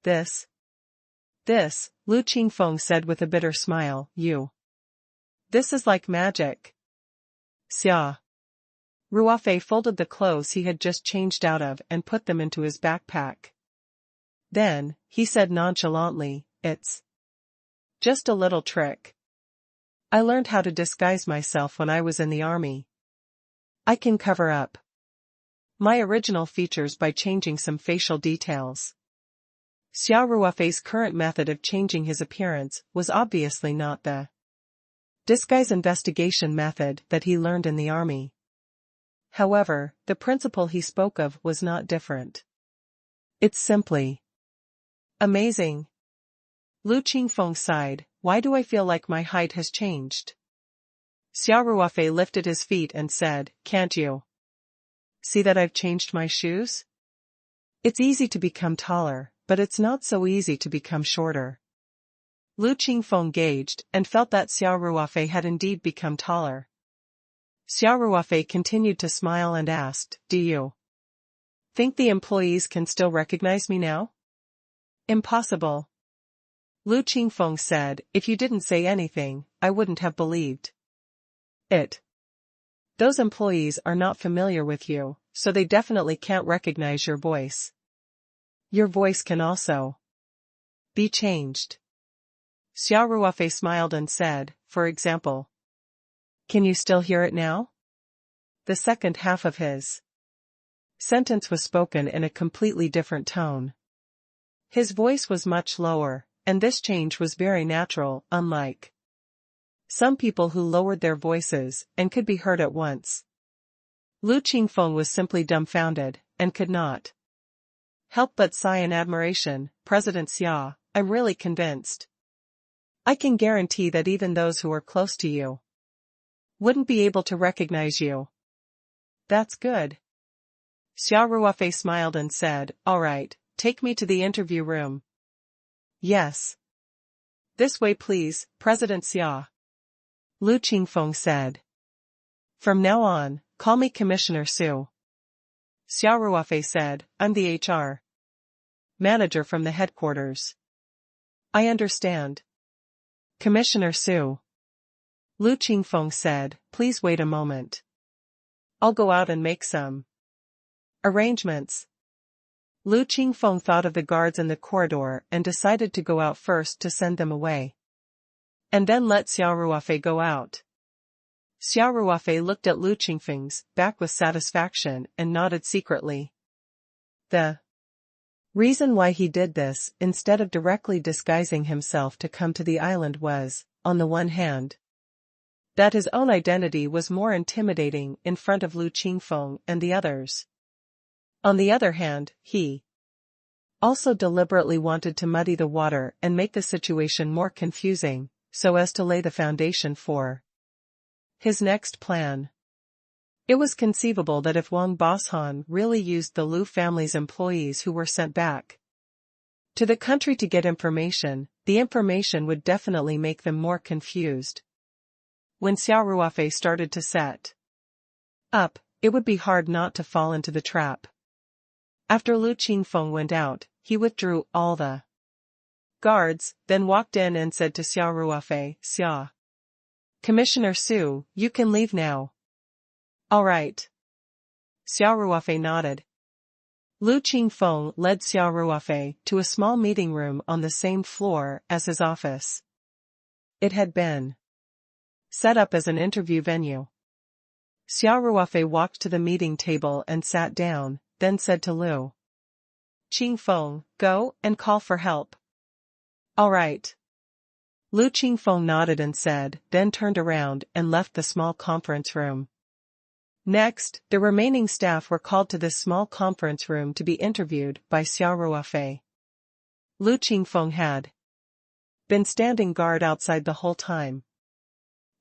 This, Lu Qingfeng said with a bitter smile, This is like magic. Xia Ruofei folded the clothes he had just changed out of and put them into his backpack. Then, he said nonchalantly, "It's just a little trick. I learned how to disguise myself when I was in the army. I can cover up my original features by changing some facial details." Xia Ruofei's current method of changing his appearance was obviously not the disguise investigation method that he learned in the army. However, the principle he spoke of was not different. It's simply amazing. Lu Qingfeng sighed. Why do I feel like my height has changed? Xia Ruofei lifted his feet and said, "Can't you see that I've changed my shoes? It's easy to become taller, but it's not so easy to become shorter." Lu Qingfeng gauged and felt that Xia Ruofei had indeed become taller. Xia Ruofei continued to smile and asked, "Do you think the employees can still recognize me now?" "Impossible." Lu Qingfeng said, "If you didn't say anything, I wouldn't have believed it. Those employees are not familiar with you, so they definitely can't recognize your voice. Your voice can also be changed." Xia Ruofei smiled and said, "For example, can you still hear it now?" The second half of his sentence was spoken in a completely different tone. His voice was much lower, and this change was very natural, unlike some people who lowered their voices and could be heard at once. Lu Qingfeng was simply dumbfounded, and could not help but sigh in admiration. "President Xia, I'm really convinced. I can guarantee that even those who are close to you wouldn't be able to recognize you." "That's good." Xia Ruofei smiled and said, "All right, take me to the interview room." "Yes. This way please, President Xia," Lu Qingfeng said. "From now on, call me Commissioner Su." Xia Ruofei said, "I'm the HR manager from the headquarters." "I understand. Commissioner Su." Lu Qingfeng said, "Please wait a moment. I'll go out and make some arrangements." Lu Qingfeng thought of the guards in the corridor and decided to go out first to send them away, and then let Xia Ruofei go out. Xia Ruofei looked at Lu Qingfeng's back with satisfaction and nodded secretly. The reason why he did this instead of directly disguising himself to come to the island was, on the one hand, that his own identity was more intimidating in front of Lu Qingfeng and the others. On the other hand, he also deliberately wanted to muddy the water and make the situation more confusing, so as to lay the foundation for his next plan. It was conceivable that if Wang Boshan really used the Lu family's employees who were sent back to the country to get information, the information would definitely make them more confused. When Xia Ruofei started to set up, it would be hard not to fall into the trap. After Lu Qingfeng went out, he withdrew all the guards, then walked in and said to Xia Ruofei, "Xia, Commissioner Su, you can leave now." "All right." Xia Ruofei nodded. Lu Qingfeng led Xia Ruofei to a small meeting room on the same floor as his office. It had been set up as an interview venue. Xia Ruofei walked to the meeting table and sat down, then said to Lu Qingfeng, "Go and call for help." "All right." Lu Qingfeng nodded and said, then turned around and left the small conference room. Next, the remaining staff were called to this small conference room to be interviewed by Xia Ruofei. Lu Qingfeng had been standing guard outside the whole time.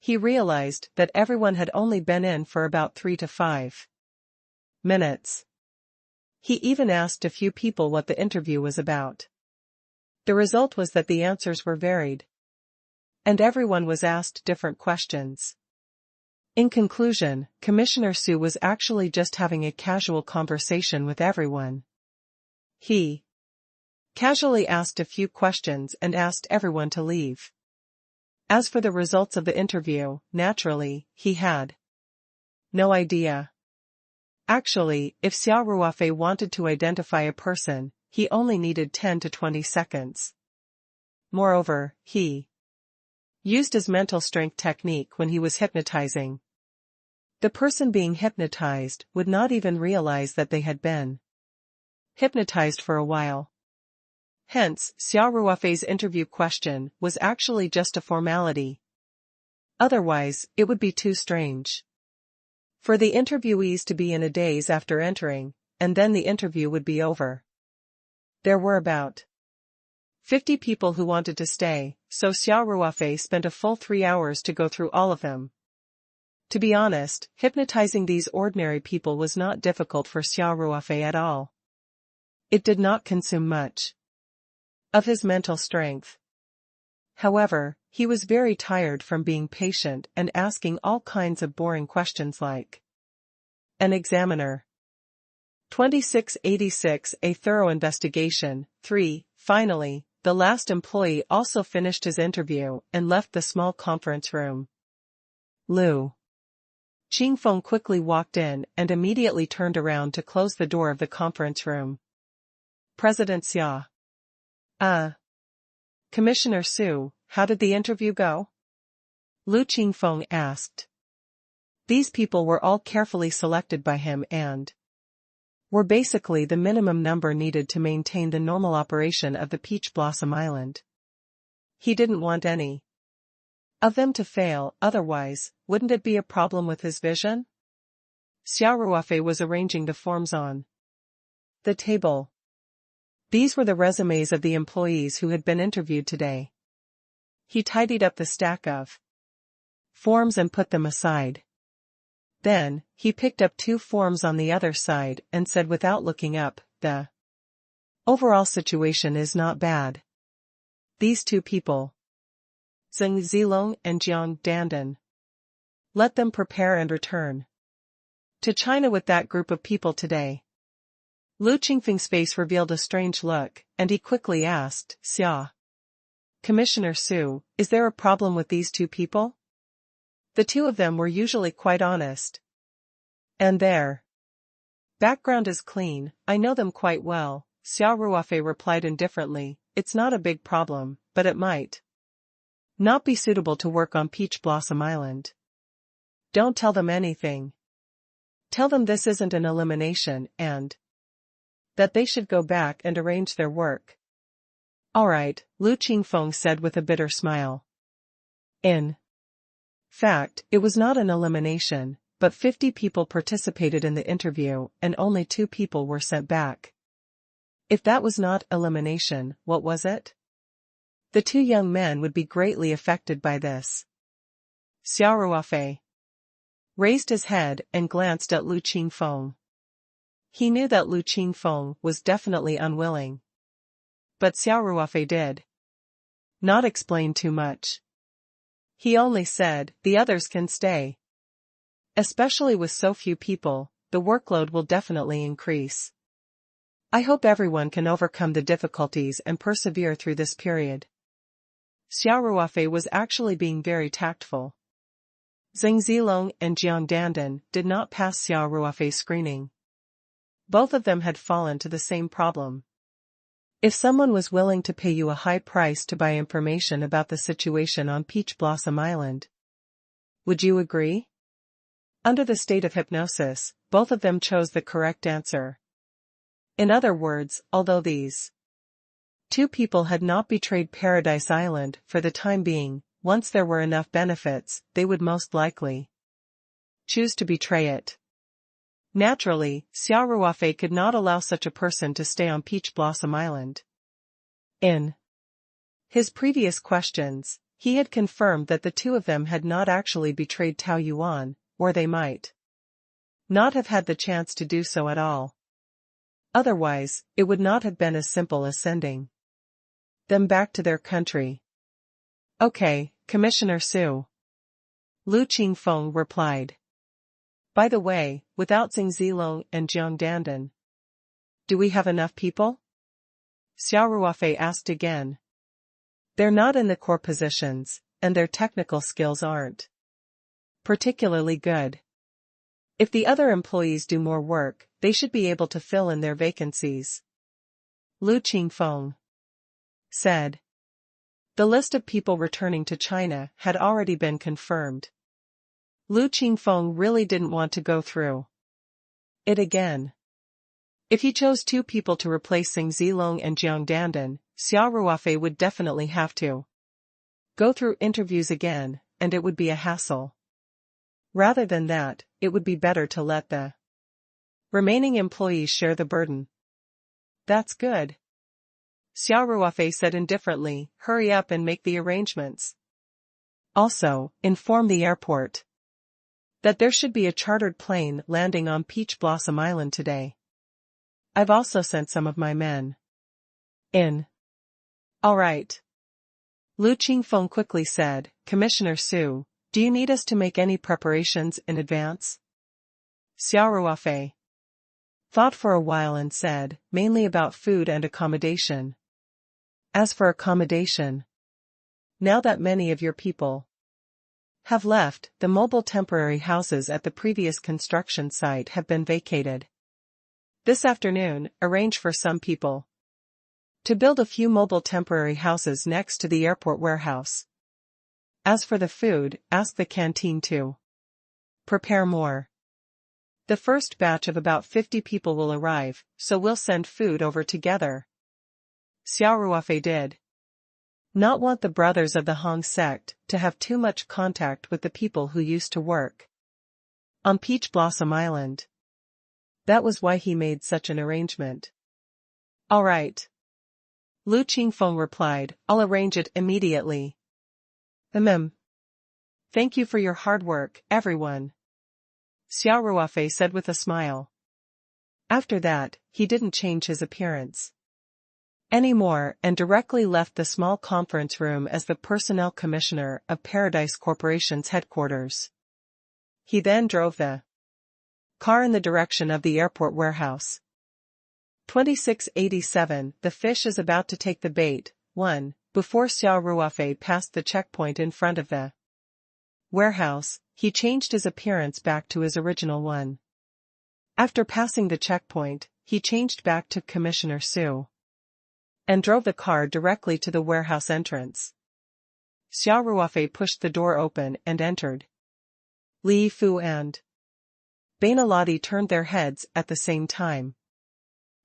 He realized that everyone had only been in for about 3 to 5 minutes. He even asked a few people what the interview was about. The result was that the answers were varied, and everyone was asked different questions. In conclusion, Commissioner Su was actually just having a casual conversation with everyone. He casually asked a few questions and asked everyone to leave. As for the results of the interview, naturally, he had no idea. Actually, if Xia Ruofei wanted to identify a person, he only needed 10 to 20 seconds. Moreover, he used his mental strength technique when he was hypnotizing. The person being hypnotized would not even realize that they had been hypnotized for a while. Hence, Xia Ruofei's interview question was actually just a formality. Otherwise, it would be too strange for the interviewees to be in a daze after entering, and then the interview would be over. There were about 50 people who wanted to stay, so Xia Ruofei spent a full 3 hours to go through all of them. To be honest, hypnotizing these ordinary people was not difficult for Xia Ruofei at all. It did not consume much of his mental strength. However, he was very tired from being patient and asking all kinds of boring questions like an examiner. 2686 A thorough investigation. 3. Finally, the last employee also finished his interview and left the small conference room. Lu Qingfeng quickly walked in and immediately turned around to close the door of the conference room. President Xia. Commissioner Su, how did the interview go? Lu Qingfeng asked. These people were all carefully selected by him and were basically the minimum number needed to maintain the normal operation of the Peach Blossom Island. He didn't want any of them to fail, otherwise, wouldn't it be a problem with his vision? Xia Ruofei was arranging the forms on the table. These were the resumes of the employees who had been interviewed today. He tidied up the stack of forms and put them aside. Then, he picked up 2 forms on the other side and said without looking up, "The overall situation is not bad. These 2 people, Zheng Zilong and Jiang Dandan. Let them prepare and return to China with that group of people today." Lu Qingfeng's face revealed a strange look, and he quickly asked, "Xia, Commissioner Su, is there a problem with these 2 people? The 2 of them were usually quite honest. And their background is clean, I know them quite well." Xia Ruofei replied indifferently, "It's not a big problem, but it might not be suitable to work on Peach Blossom Island." Don't tell them anything. Tell them this isn't an elimination and that they should go back and arrange their work. All right, Lu Qingfeng said with a bitter smile. In fact, it was not an elimination, but 50 people participated in the interview and only 2 people were sent back. If that was not elimination, what was it? The 2 young men would be greatly affected by this. Xia Ruofei raised his head and glanced at Lu Qingfeng. He knew that Lu Qingfeng was definitely unwilling. But Xia Ruofei did not explain too much. He only said, the others can stay. Especially with so few people, the workload will definitely increase. I hope everyone can overcome the difficulties and persevere through this period. Xia Ruofei was actually being very tactful. Zheng Zilong and Jiang Dandan did not pass Xia Ruofei's screening. Both of them had fallen to the same problem. If someone was willing to pay you a high price to buy information about the situation on Peach Blossom Island, would you agree? Under the state of hypnosis, both of them chose the correct answer. In other words, although these 2 people had not betrayed Paradise Island for the time being, once there were enough benefits, they would most likely choose to betray it. Naturally, Xia Ruofei could not allow such a person to stay on Peach Blossom Island. In his previous questions, he had confirmed that the 2 of them had not actually betrayed Tao Yuan, or they might not have had the chance to do so at all. Otherwise, it would not have been as simple as sending them back to their country. Okay, Commissioner Su. Lu Qingfeng replied. By the way, without Zheng Zilong and Jiang Dandan, do we have enough people? Xia Ruofei asked again. They're not in the core positions, and their technical skills aren't particularly good. If the other employees do more work, they should be able to fill in their vacancies. Lu Qingfeng said. The list of people returning to China had already been confirmed. Lu Qingfeng really didn't want to go through it again. If he chose 2 people to replace Zheng Zilong and Jiang Dandan, Xia Ruofei would definitely have to go through interviews again, and it would be a hassle. Rather than that, it would be better to let the remaining employees share the burden. That's good. Xia Ruofei said indifferently, hurry up and make the arrangements. Also, inform the airport that there should be a chartered plane landing on Peach Blossom Island today. I've also sent some of my men in. All right. Lu Qingfeng quickly said, Commissioner Su, do you need us to make any preparations in advance? Xia Ruofei thought for a while and said, mainly about food and accommodation. As for accommodation, now that many of your people have left, the mobile temporary houses at the previous construction site have been vacated. This afternoon, arrange for some people to build a few mobile temporary houses next to the airport warehouse. As for the food, ask the canteen to prepare more. The first batch of about 50 people will arrive, so we'll send food over together. Xia Ruofei did not want the brothers of the Hong sect to have too much contact with the people who used to work on Peach Blossom Island. That was why he made such an arrangement. All right. Lu Qingfeng replied, I'll arrange it immediately. Thank you for your hard work, everyone. Xia Ruofei said with a smile. After that, he didn't change his appearance anymore and directly left the small conference room as the personnel commissioner of Paradise Corporation's headquarters. He then drove the car in the direction of the airport warehouse. 2687 The fish is about to take the bait. 1. Before Xia Ruofei passed the checkpoint in front of the warehouse, he changed his appearance back to his original one. After passing the checkpoint, he changed back to Commissioner Su and drove the car directly to the warehouse entrance. Xia Ruofei pushed the door open and entered. Li Fu and Bainaladi turned their heads at the same time.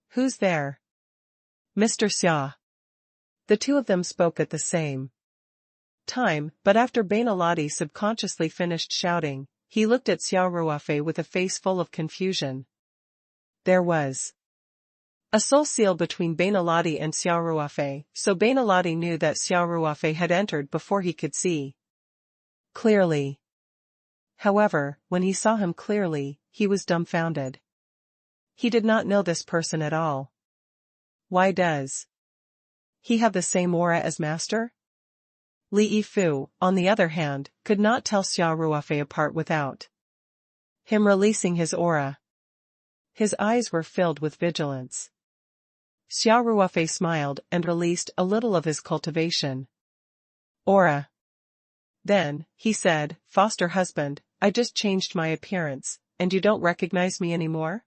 Who's there? Mr. Xia. The two of them spoke at the same time, but after Bainaladi subconsciously finished shouting, he looked at Xia Ruofei with a face full of confusion. There was a soul seal between Bainaladi and Xia Ruofei, so Bainaladi knew that Xia Ruofei had entered before he could see clearly. However, when he saw him clearly, he was dumbfounded. He did not know this person at all. Why does he have the same aura as Master? Li Fu, on the other hand, could not tell Xia Ruofei apart without him releasing his aura. His eyes were filled with vigilance. Xia Ruofei smiled and released a little of his cultivation aura. Then, he said, "Foster husband, I just changed my appearance, and you don't recognize me anymore?"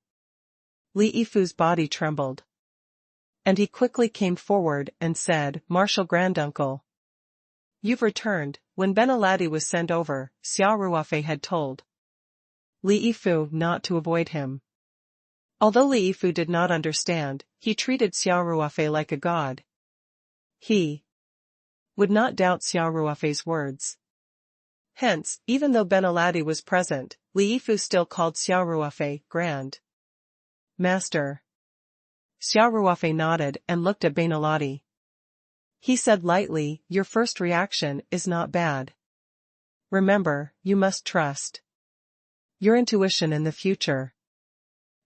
Li Fu's body trembled. And he quickly came forward and said, "Martial granduncle. You've returned." When Bainaladi was sent over, Xia Ruofei had told Li Fu not to avoid him. Although Li Fu did not understand, he treated Xia Ruofei like a god. He would not doubt Xia Ruofei's words. Hence, even though Bainaladi was present, Li Fu still called Xia Ruofei Grand Master. Xia Ruofei nodded and looked at Bainaladi. He said lightly, "Your first reaction is not bad. Remember, you must trust your intuition in the future.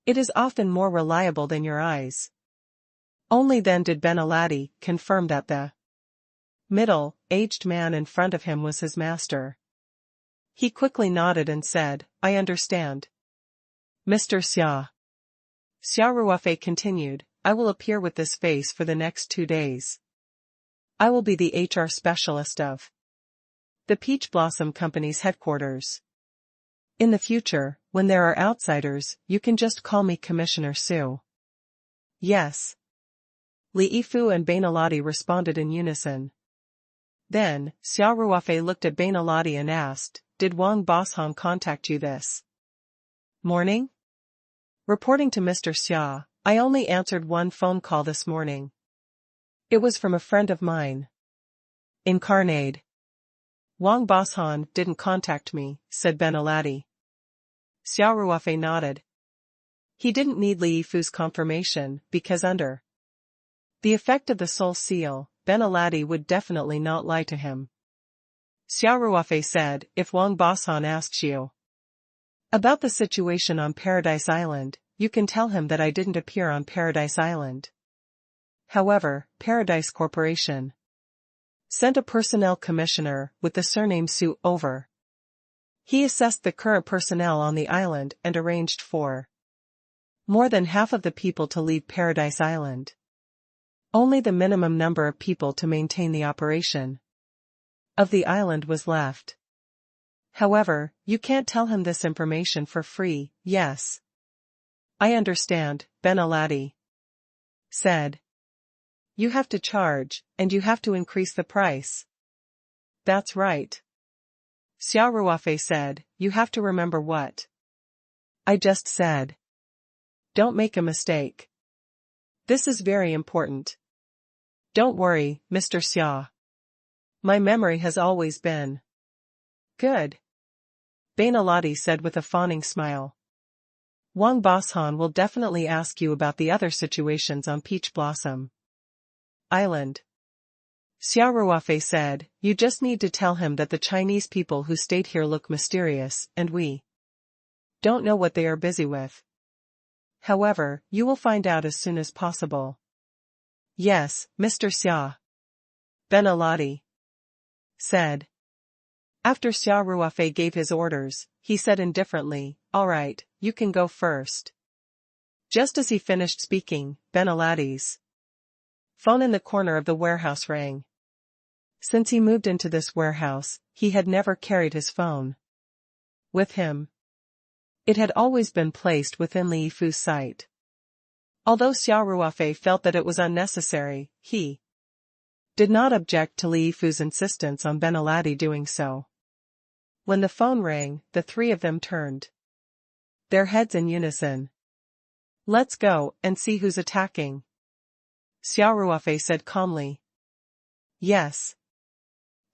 It is often more reliable than your eyes." Only then did Bainaladi confirm that the middle-aged man in front of him was his master. He quickly nodded and said, "I understand. Mr. Xia." Xia Ruofei continued, "I will appear with this face for the next 2 days. I will be the HR specialist of the Peach Blossom Company's headquarters. In the future, when there are outsiders, you can just call me Commissioner Su." "Yes." Li Fu and Bainaladi responded in unison. Then, Xia Ruofei looked at Bainaladi and asked, "Did Wang Boshan contact you this morning?" Reporting to Mr. Xia, "I only answered one phone call this morning. It was from a friend of mine. Incarnate. Wang Boshan didn't contact me," said Bainaladi. Xia Ruofei nodded. He didn't need Li Fu's confirmation, because under the effect of the soul seal, Bainaladi would definitely not lie to him. Xia Ruofei said, "If Wang Boshan asks you about the situation on Paradise Island, you can tell him that I didn't appear on Paradise Island. However, Paradise Corporation sent a personnel commissioner with the surname Su over. He assessed the current personnel on the island and arranged for more than half of the people to leave Paradise Island. Only the minimum number of people to maintain the operation of the island was left. However, you can't tell him this information for free." "Yes. I understand," Bainaladi said. "You have to charge, and you have to increase the price." "That's right." Xia Ruofei said, "You have to remember what I just said. Don't make a mistake. This is very important." "Don't worry, Mr. Xia. My memory has always been good," Bainaladi said with a fawning smile. "Wang Boshan will definitely ask you about the other situations on Peach Blossom Island." Xia Ruofei said, "You just need to tell him that the Chinese people who stayed here look mysterious, and we don't know what they are busy with. However, you will find out as soon as possible." "Yes, Mr. Xia," Bainaladi said. After Xia Ruofei gave his orders, he said indifferently, "All right, you can go first." Just as he finished speaking, Bainaladi's phone in the corner of the warehouse rang. Since he moved into this warehouse, he had never carried his phone with him. It had always been placed within Li Fu's sight. Although Xia Ruofei felt that it was unnecessary, he did not object to Li Fu's insistence on Bainaladi doing so. When the phone rang, the three of them turned their heads in unison. Let's go and see who's attacking, Xia Ruofei said calmly. Yes.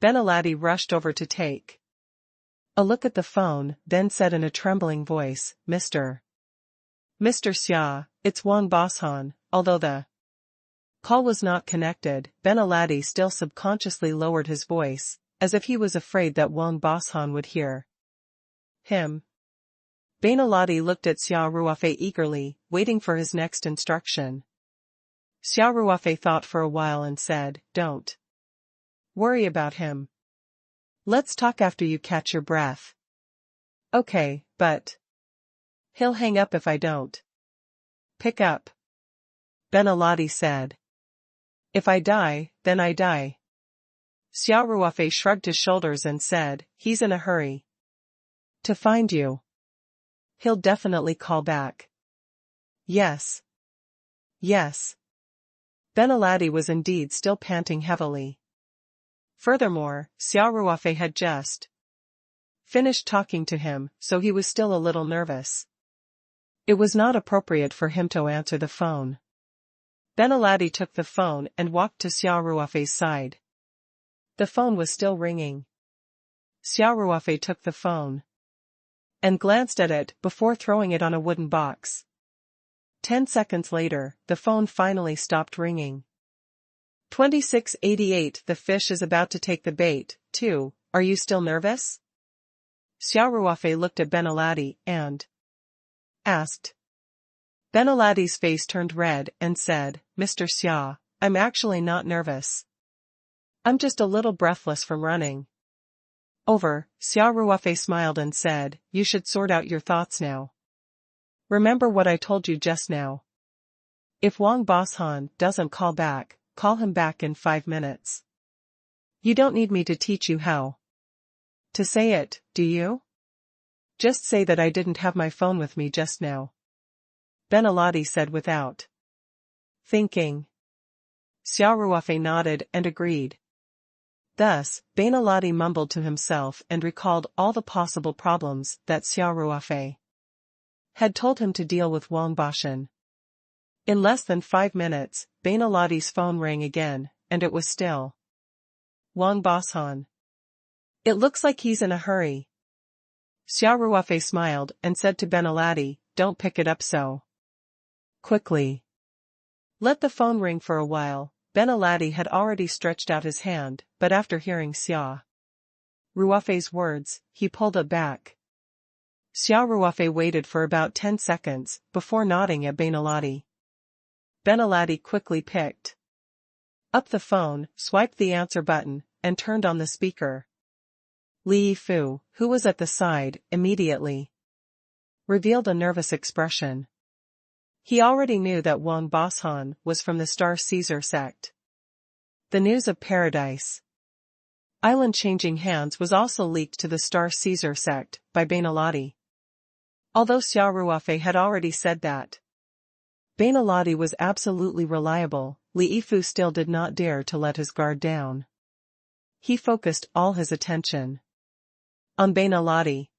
Benaladi rushed over to take a look at the phone, then said in a trembling voice, Mr. Xia, it's Wang Boshan. Although the call was not connected, Benaladi still subconsciously lowered his voice, as if he was afraid that Wang Boshan would hear him. Benaladi looked at Xia Ruofei eagerly, waiting for his next instruction. Xia Ruofei thought for a while and said, Don't worry about him. Let's talk after you catch your breath. Okay, but he'll hang up if I don't pick up, Benaladi said. If I die, then I die. Xia Ruofei shrugged his shoulders and said, He's in a hurry to find you. He'll definitely call back. Yes. Yes. Benaladi was indeed still panting heavily. Furthermore, Xia Ruofei had just finished talking to him, so he was still a little nervous. It was not appropriate for him to answer the phone. Benaladi took the phone and walked to Xia Ruofei's side. The phone was still ringing. Xia Ruofei took the phone and glanced at it before throwing it on a wooden box. 10 seconds later, the phone finally stopped ringing. 2688 The fish is about to take the bait, too. Are you still nervous? Xia Ruofei looked at Benaladi and asked. Benaladi's face turned red and said, Mr. Xia, I'm actually not nervous. I'm just a little breathless from running. Over, Xia Ruofei smiled and said, You should sort out your thoughts now. Remember what I told you just now. If Wang Boshan doesn't call back, call him back in 5 minutes. You don't need me to teach you how to say it, do you? Just say that I didn't have my phone with me just now, Benaladi said without thinking. Xia Ruofei nodded and agreed. Thus, Benaladi mumbled to himself and recalled all the possible problems that Xia Ruofei had told him to deal with Wang Boshan. In less than 5 minutes, Benaladi's phone rang again, and it was still Wang Boshan. It looks like he's in a hurry. Xia Ruofei smiled and said to Benaladi, Don't pick it up so quickly. Let the phone ring for a while. Benaladi had already stretched out his hand, but after hearing Xia Ruofei's words, he pulled it back. Xia Ruofei waited for about 10 seconds, before nodding at Benaladi. Benaladi quickly picked up the phone, swiped the answer button, and turned on the speaker. Li Yifu, who was at the side, immediately revealed a nervous expression. He already knew that Wang Boshan was from the Star Caesar sect. The news of Paradise Island changing hands was also leaked to the Star Caesar sect by Benaladi. Although Xia Ruofei had already said that Benaladi was absolutely reliable, Li Yifu still did not dare to let his guard down. He focused all his attention on Benaladi.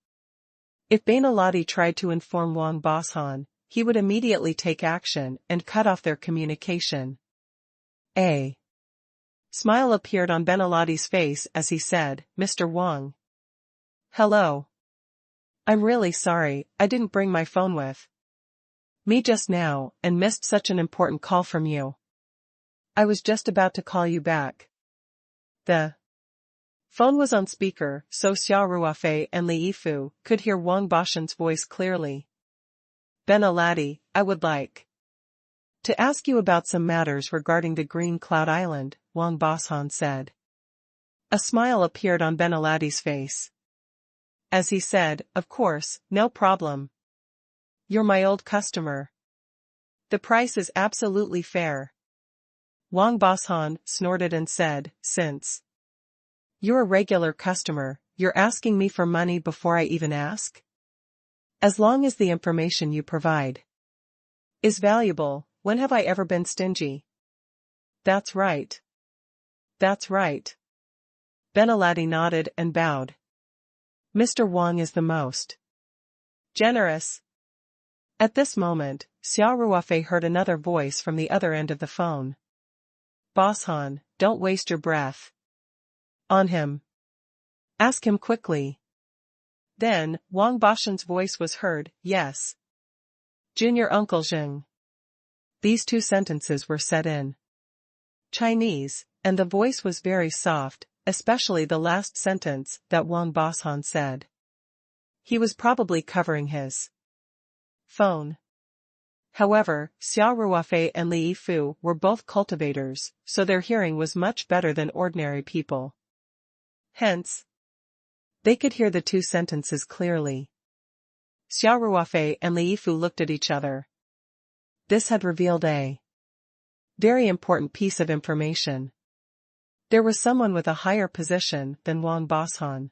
If Benaladi tried to inform Wang Boshan, he would immediately take action and cut off their communication. A smile appeared on Benaladi's face as he said, Mr. Wang. Hello. I'm really sorry, I didn't bring my phone with me just now, and missed such an important call from you. I was just about to call you back. The phone was on speaker, so Xia Ruofei and Li Yifu could hear Wang Boshan's voice clearly. Benaladi, I would like to ask you about some matters regarding the Green Cloud Island, Wang Boshan said. A smile appeared on Benaladi's face as he said, Of course, no problem. You're my old customer. The price is absolutely fair. Wang Boshan snorted and said, Since you're a regular customer, you're asking me for money before I even ask? As long as the information you provide is valuable, when have I ever been stingy? That's right. That's right. Benaladi nodded and bowed. Mr. Wang is the most generous. At this moment, Xia Ruofei heard another voice from the other end of the phone. Boss Han, don't waste your breath on him. Ask him quickly. Then, Wang Bashan's voice was heard, yes. Junior Uncle Zheng. These two sentences were said in Chinese, and the voice was very soft, especially the last sentence that Wang Bashan said. He was probably covering his phone. However, Xia Ruofei and Li Yifu were both cultivators, so their hearing was much better than ordinary people. Hence, they could hear the two sentences clearly. Xia Ruofei and Li Yifu looked at each other. This had revealed a very important piece of information. There was someone with a higher position than Wang Bashan.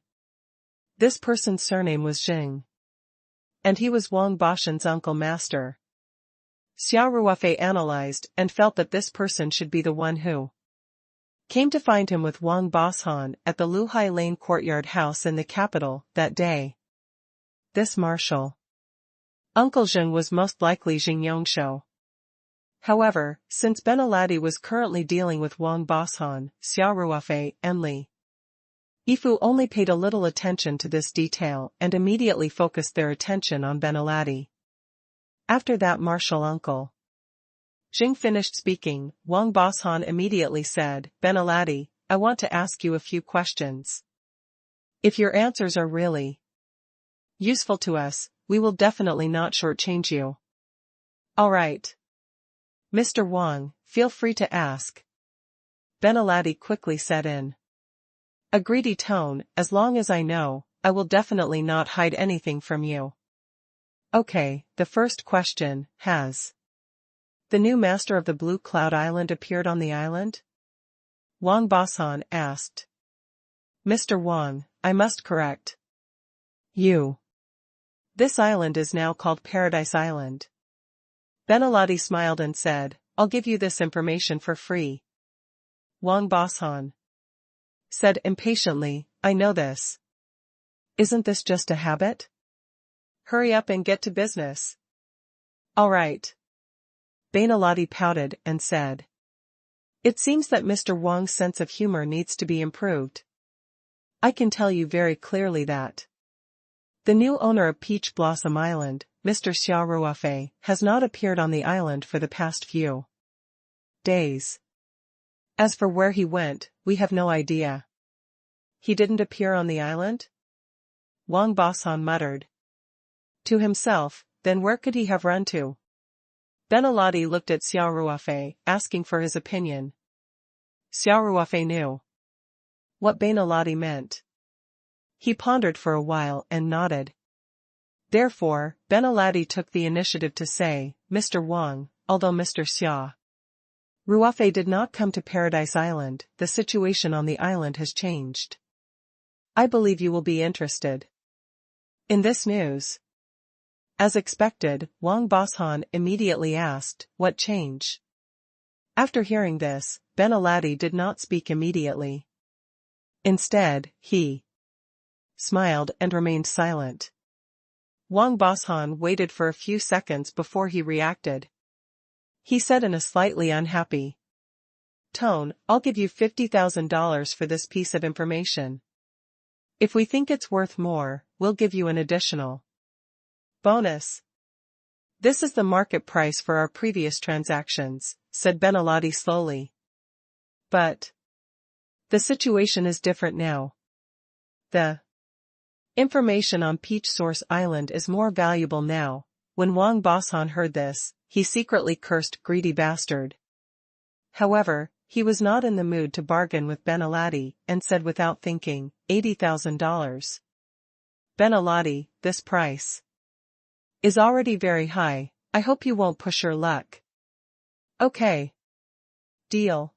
This person's surname was Jing. And he was Wang Bashan's uncle master. Xia Ruofei analyzed and felt that this person should be the one who came to find him with Wang Bashan at the Luhai Lane courtyard house in the capital that day. This martial Uncle Zheng was most likely Jing Yongshou. However, since Benaladi was currently dealing with Wang Bashan, Xia Ruofei, and Li Yifu only paid a little attention to this detail and immediately focused their attention on Benaladi. After that martial uncle Jing finished speaking, Wang Bashan immediately said, Benaladi, I want to ask you a few questions. If your answers are really useful to us, we will definitely not shortchange you. All right. Mr. Wang, feel free to ask. Benaladi quickly said in a greedy tone, as long as I know, I will definitely not hide anything from you. Okay, the first question, has the new master of the Blue Cloud Island appeared on the island? Wang Bashan asked. Mr. Wang, I must correct you. This island is now called Paradise Island. Benaladi smiled and said, I'll give you this information for free. Wang Bashan said impatiently, I know this. Isn't this just a habit? Hurry up and get to business. All right. Benaladi pouted and said. It seems that Mr. Wang's sense of humor needs to be improved. I can tell you very clearly that the new owner of Peach Blossom Island, Mr. Xia Ruofei, has not appeared on the island for the past few days. As for where he went, we have no idea. He didn't appear on the island? Wang Bashan muttered to himself, then where could he have run to? Benaladi looked at Xia Ruofei, asking for his opinion. Xia Ruofei knew what Benaladi meant. He pondered for a while and nodded. Therefore, Benaladi took the initiative to say, Mr. Wang, although Mr. Xia Ruofei did not come to Paradise Island, the situation on the island has changed. I believe you will be interested in this news. As expected, Wang Bashan immediately asked, what change? After hearing this, Benaladi did not speak immediately. Instead, he smiled and remained silent. Wang Bashan waited for a few seconds before he reacted. He said in a slightly unhappy tone, I'll give you $50,000 for this piece of information. If we think it's worth more, we'll give you an additional bonus. This is the market price for our previous transactions, said Benaladi slowly. But the situation is different now. The information on Peach Source Island is more valuable now. When Wang Bashan heard this, he secretly cursed greedy bastard. However, he was not in the mood to bargain with Benaladi and said without thinking, $80,000. Benaladi, this price is already very high. I hope you won't push your luck. Okay. Deal.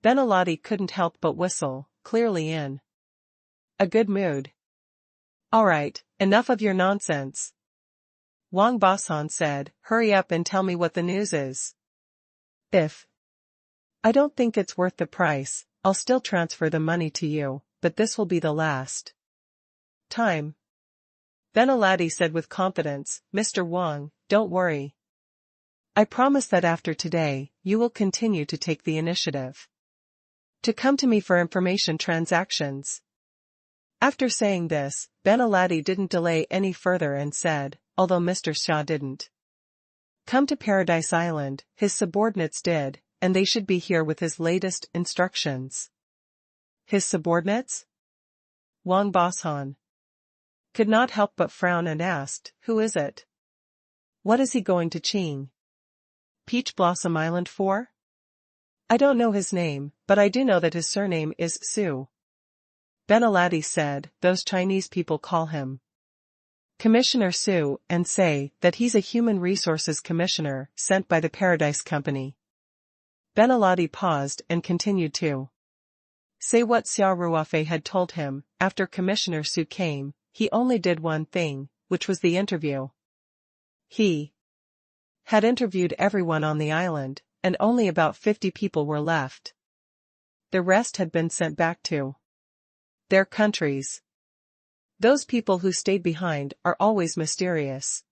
Benaladi couldn't help but whistle, clearly in a good mood. All right, enough of your nonsense. Wang Bashan said, hurry up and tell me what the news is. If I don't think it's worth the price, I'll still transfer the money to you, but this will be the last time. Benaladi said with confidence, Mr. Wang, don't worry. I promise that after today, you will continue to take the initiative. To come to me for information transactions. After saying this, Benaladi didn't delay any further and said, although Mr. Xia didn't come to Paradise Island, his subordinates did, and they should be here with his latest instructions. His subordinates? Wang Boshan could not help but frown and asked, who is it? What is he going to Qing Peach Blossom Island for? I don't know his name, but I do know that his surname is Su. Benaladi said, those Chinese people call him Commissioner Su and say that he's a human resources commissioner sent by the Paradise Company. Benaladi paused and continued to say what Xia Ruofei had told him. After Commissioner Su came, he only did one thing, which was the interview. He had interviewed everyone on the island, and only about 50 people were left. The rest had been sent back to their countries. Those people who stayed behind are always mysterious.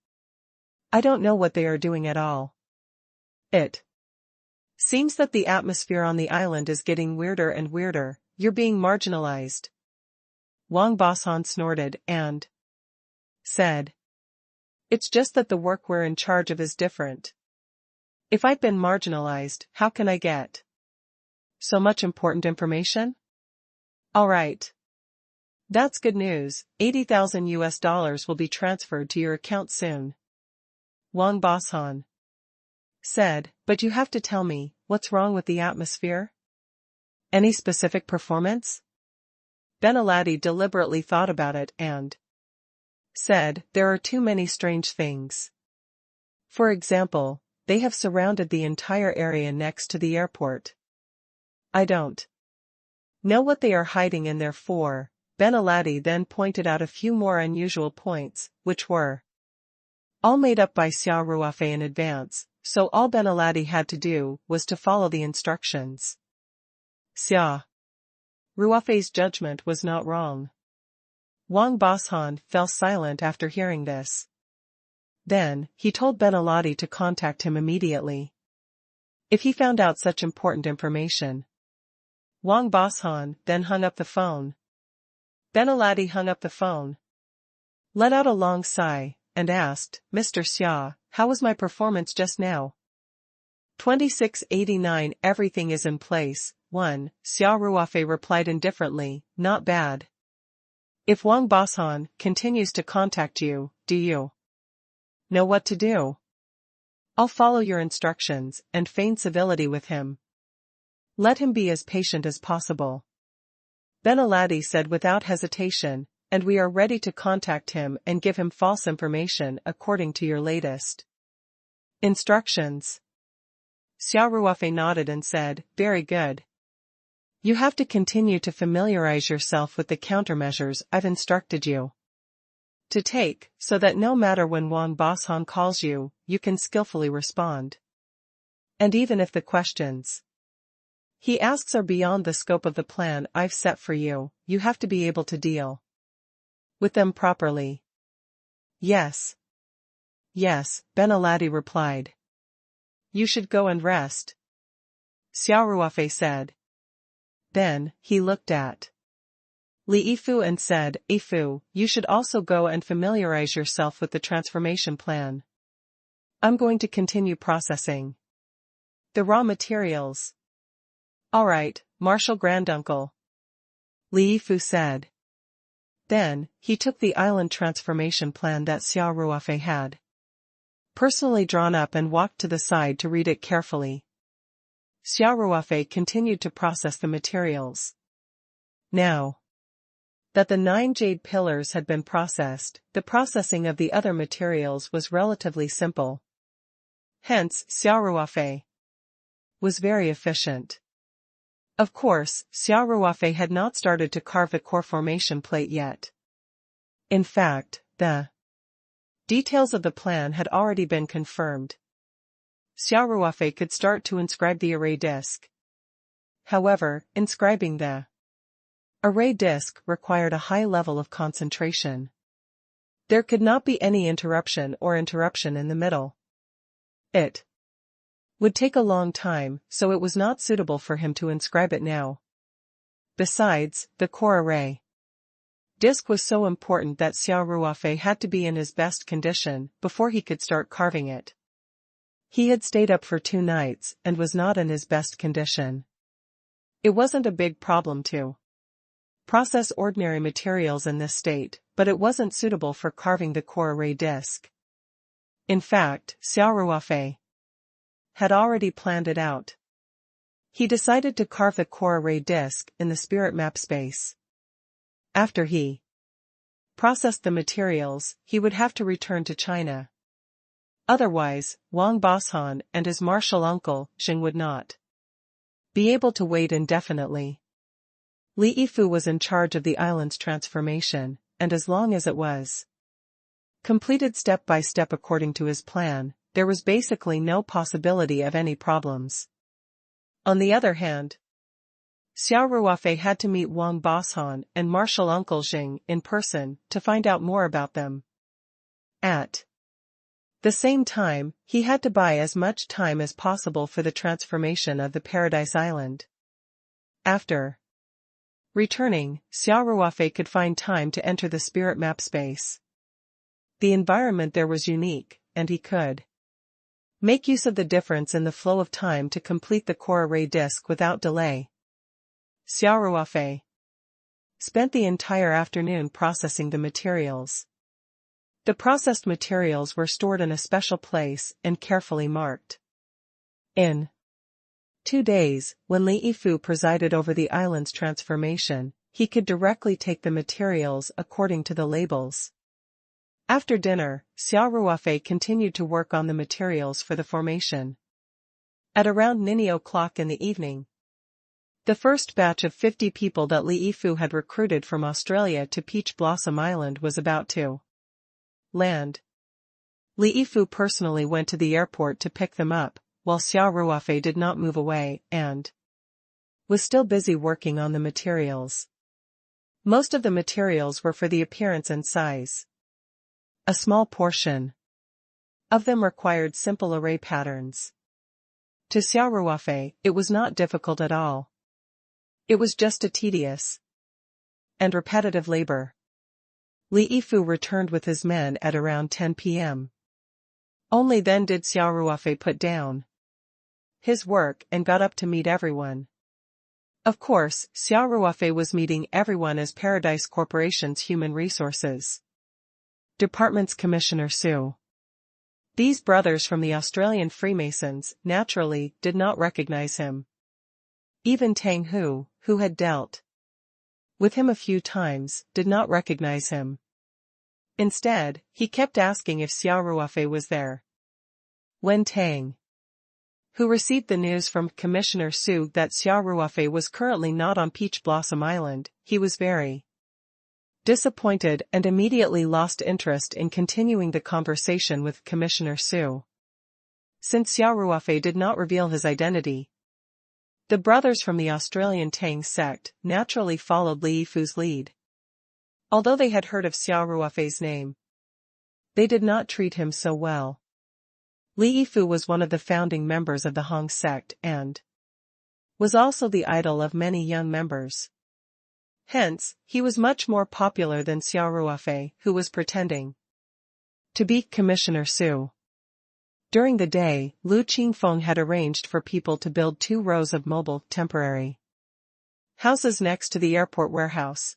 I don't know what they are doing at all. It seems that the atmosphere on the island is getting weirder and weirder. You're being marginalized. Wang Boshan snorted and said, it's just that the work we're in charge of is different. If I've been marginalized, how can I get so much important information? All right. That's good news. $80,000 will be transferred to your account soon. Wang Boshan said, but you have to tell me, what's wrong with the atmosphere? Any specific performance? Benaladi deliberately thought about it and said, there are too many strange things. For example, they have surrounded the entire area next to the airport. I don't know what they are hiding in there for. Benaladi then pointed out a few more unusual points, which were all made up by Xia Ruofei in advance, so all Benaladi had to do was to follow the instructions. Xia Ruofei's judgment was not wrong. Wang Boshan fell silent after hearing this. Then, he told Benaladi to contact him immediately if he found out such important information. Wang Boshan then hung up the phone. Benaladi hung up the phone, let out a long sigh, and asked, Mr. Xia, how was my performance just now? 2689. Everything is in place. 1. Xia Ruofei replied indifferently, not bad. If Wang Boshan continues to contact you, do you know what to do? I'll follow your instructions and feign civility with him. Let him be as patient as possible. Benaladi said without hesitation, and we are ready to contact him and give him false information according to your latest instructions. Xia Ruofei nodded and said, very good. You have to continue to familiarize yourself with the countermeasures I've instructed you to take, so that no matter when Wang Boshan calls you, you can skillfully respond. And even if the questions he asks are beyond the scope of the plan I've set for you, you have to be able to deal with them properly. Yes. Yes, Benaladi replied. You should go and rest, Xia Ruofei said. Then, he looked at Li Yifu and said, Yifu, you should also go and familiarize yourself with the transformation plan. I'm going to continue processing the raw materials. All right, Marshal Granduncle, Li Yifu said. Then, he took the island transformation plan that Xia Ruofei had personally drawn up and walked to the side to read it carefully. Xia Ruofei continued to process the materials. Now that the 9 jade pillars had been processed, the processing of the other materials was relatively simple. Hence, Xia Ruofei was very efficient. Of course, Xia Ruofei had not started to carve the core formation plate yet. In fact, the details of the plan had already been confirmed. Xia Ruofei could start to inscribe the array disk. However, inscribing the A ray disk required a high level of concentration. There could not be any interruption in the middle. It would take a long time, so it was not suitable for him to inscribe it now. Besides, the core array disk was so important that Xia Ruofei had to be in his best condition before he could start carving it. He had stayed up for 2 nights and was not in his best condition. It wasn't a big problem to process ordinary materials in this state, but it wasn't suitable for carving the core array disk. In fact, Xia Ruofei had already planned it out. He decided to carve the core array disk in the spirit map space. After he processed the materials, he would have to return to China. Otherwise, Wang Boshan and his martial uncle, Xing, would not be able to wait indefinitely. Li Yifu was in charge of the island's transformation, and as long as it was completed step by step according to his plan, there was basically no possibility of any problems. On the other hand, Xia Ruofei had to meet Wang Boshan and martial uncle Xing in person to find out more about them. At the same time, he had to buy as much time as possible for the transformation of the Paradise Island. After returning, Xia Ruofei could find time to enter the spirit map space. The environment there was unique, and he could make use of the difference in the flow of time to complete the core array disk without delay. Xia Ruofei spent the entire afternoon processing the materials. The processed materials were stored in a special place and carefully marked. In 2 days, when Li Yifu presided over the island's transformation, he could directly take the materials according to the labels. After dinner, Xia Ruofei continued to work on the materials for the formation. At around 9 o'clock in the evening, the first batch of 50 people that Li Yifu had recruited from Australia to Peach Blossom Island was about to land. Li Yifu personally went to the airport to pick them up, while Xia Ruofei did not move away and was still busy working on the materials. Most of the materials were for the appearance and size. A small portion of them required simple array patterns. To Xia Ruofei, it was not difficult at all. It was just a tedious and repetitive labor. Li Yifu returned with his men at around 10 p.m. Only then did Xia Ruofei put down his work and got up to meet everyone. Of course, Xia Ruofei was meeting everyone as Paradise Corporation's Human Resources Department's Commissioner Su. These brothers from the Australian Freemasons, naturally, did not recognize him. Even Tang Hu, who had dealt with him a few times, did not recognize him. Instead, he kept asking if Xia Ruofei was there. When Tang Hu received the news from Commissioner Su that Xia Ruofei was currently not on Peach Blossom Island, he was very disappointed and immediately lost interest in continuing the conversation with Commissioner Su. Since Xia Ruofei did not reveal his identity, the brothers from the Australian Tang sect naturally followed Li Yifu's lead. Although they had heard of Xia Ruofei's name, they did not treat him so well. Li Yifu was one of the founding members of the Hong sect and was also the idol of many young members. Hence, he was much more popular than Xia Ruofei, who was pretending to be Commissioner Su. During the day, Lu Qingfeng had arranged for people to build 2 rows of mobile, temporary houses next to the airport warehouse.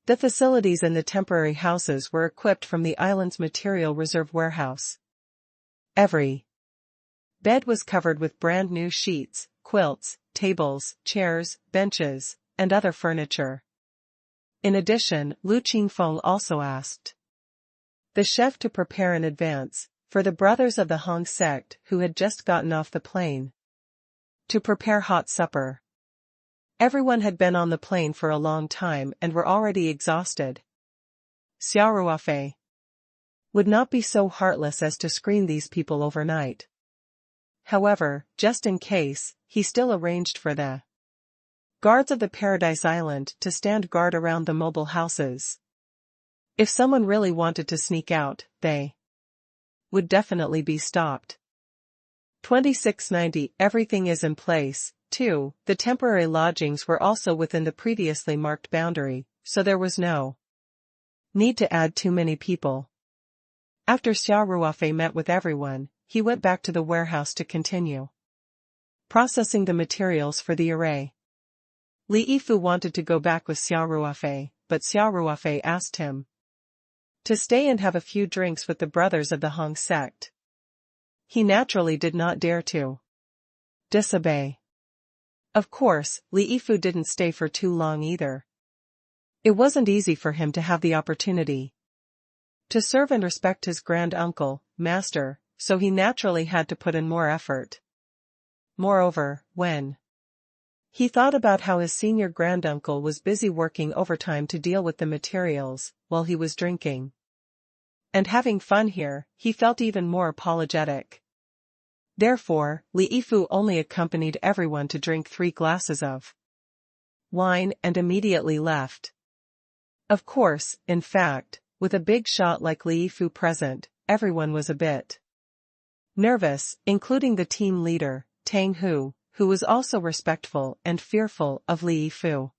The facilities in the temporary houses were equipped from the island's material reserve warehouse. Every bed was covered with brand new sheets, quilts, tables, chairs, benches, and other furniture. In addition, Lu Qingfeng also asked the chef to prepare in advance, for the brothers of the Hong sect who had just gotten off the plane, to prepare hot supper. Everyone had been on the plane for a long time and were already exhausted. Xia Ruofei would not be so heartless as to screen these people overnight. However, just in case, he still arranged for the guards of the Paradise Island to stand guard around the mobile houses. If someone really wanted to sneak out, they would definitely be stopped. 2690 Everything is in place, too. The temporary lodgings were also within the previously marked boundary, so there was no need to add too many people. After Xia Ruofei met with everyone, he went back to the warehouse to continue processing the materials for the array. Li Yifu wanted to go back with Xia Ruofei, but Xia Ruofei asked him to stay and have a few drinks with the brothers of the Hong sect. He naturally did not dare to disobey. Of course, Li Yifu didn't stay for too long either. It wasn't easy for him to have the opportunity to serve and respect his grand-uncle, master, so he naturally had to put in more effort. Moreover, when he thought about how his senior granduncle was busy working overtime to deal with the materials, while he was drinking and having fun here, he felt even more apologetic. Therefore, Li Yifu only accompanied everyone to drink 3 glasses of wine and immediately left. Of course, in fact, with a big shot like Li Yifu present, everyone was a bit nervous, including the team leader, Tang Hu, who was also respectful and fearful of Li Yifu.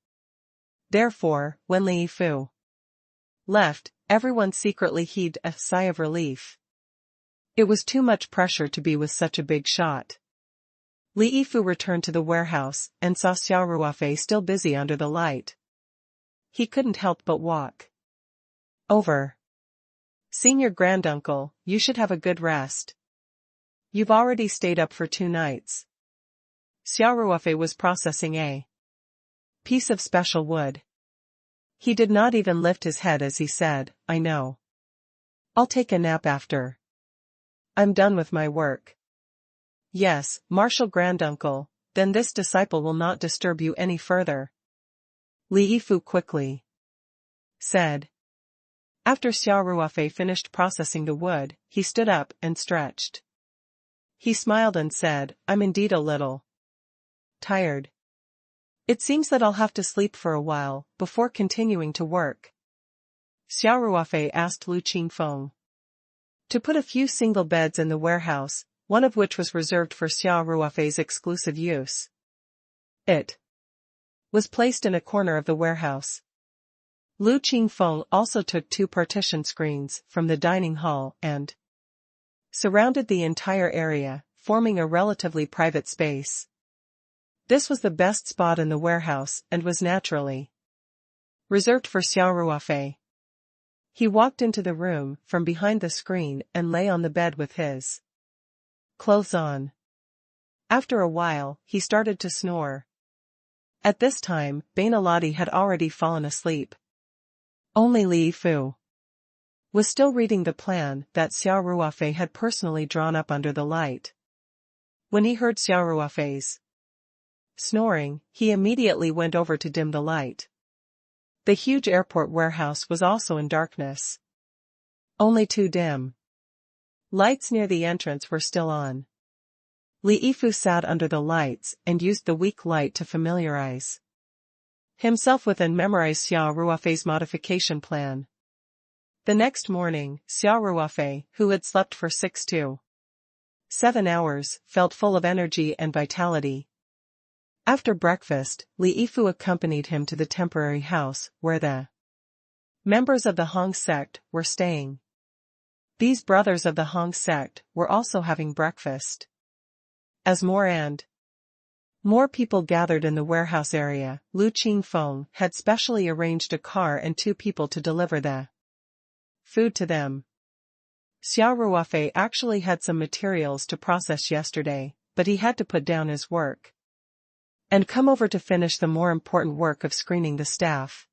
Therefore, when Li Yifu left, everyone secretly heaved a sigh of relief. It was too much pressure to be with such a big shot. Li Yifu returned to the warehouse and saw Xia Ruofei still busy under the light. He couldn't help but walk over. Senior granduncle, you should have a good rest. You've already stayed up for 2 nights. Xia Ruofei was processing a piece of special wood. He did not even lift his head as he said, I know. I'll take a nap after I'm done with my work. Yes, Martial Granduncle, then this disciple will not disturb you any further. Li Yifu quickly said. After Xia Ruofei finished processing the wood, he stood up and stretched. He smiled and said, I'm indeed a little tired. It seems that I'll have to sleep for a while, before continuing to work. Xia Ruofei asked Lu Qingfeng to put a few single beds in the warehouse, one of which was reserved for Xia Ruofei's exclusive use. It was placed in a corner of the warehouse. Lu Qingfeng also took 2 partition screens from the dining hall and surrounded the entire area, forming a relatively private space. This was the best spot in the warehouse and was naturally reserved for Xia Ruofei. He walked into the room from behind the screen and lay on the bed with his clothes on. After a while, he started to snore. At this time, Bainaladi had already fallen asleep. Only Li Yifu was still reading the plan that Xia Ruofei had personally drawn up under the light. When he heard Xia Ruofei's snoring, he immediately went over to dim the light. The huge airport warehouse was also in darkness. Only 2 dim lights near the entrance were still on. Li Yifu sat under the lights and used the weak light to familiarize himself with and memorize Xia Ruofei's modification plan. The next morning, Xia Ruofei, who had slept for 6 to 7 hours, felt full of energy and vitality. After breakfast, Li Yifu accompanied him to the temporary house, where the members of the Hong sect were staying. These brothers of the Hong sect were also having breakfast. As more and more people gathered in the warehouse area, Lu Qingfeng had specially arranged a car and 2 people to deliver the food to them. Xia Ruofei actually had some materials to process yesterday, but he had to put down his work and come over to finish the more important work of screening the staff.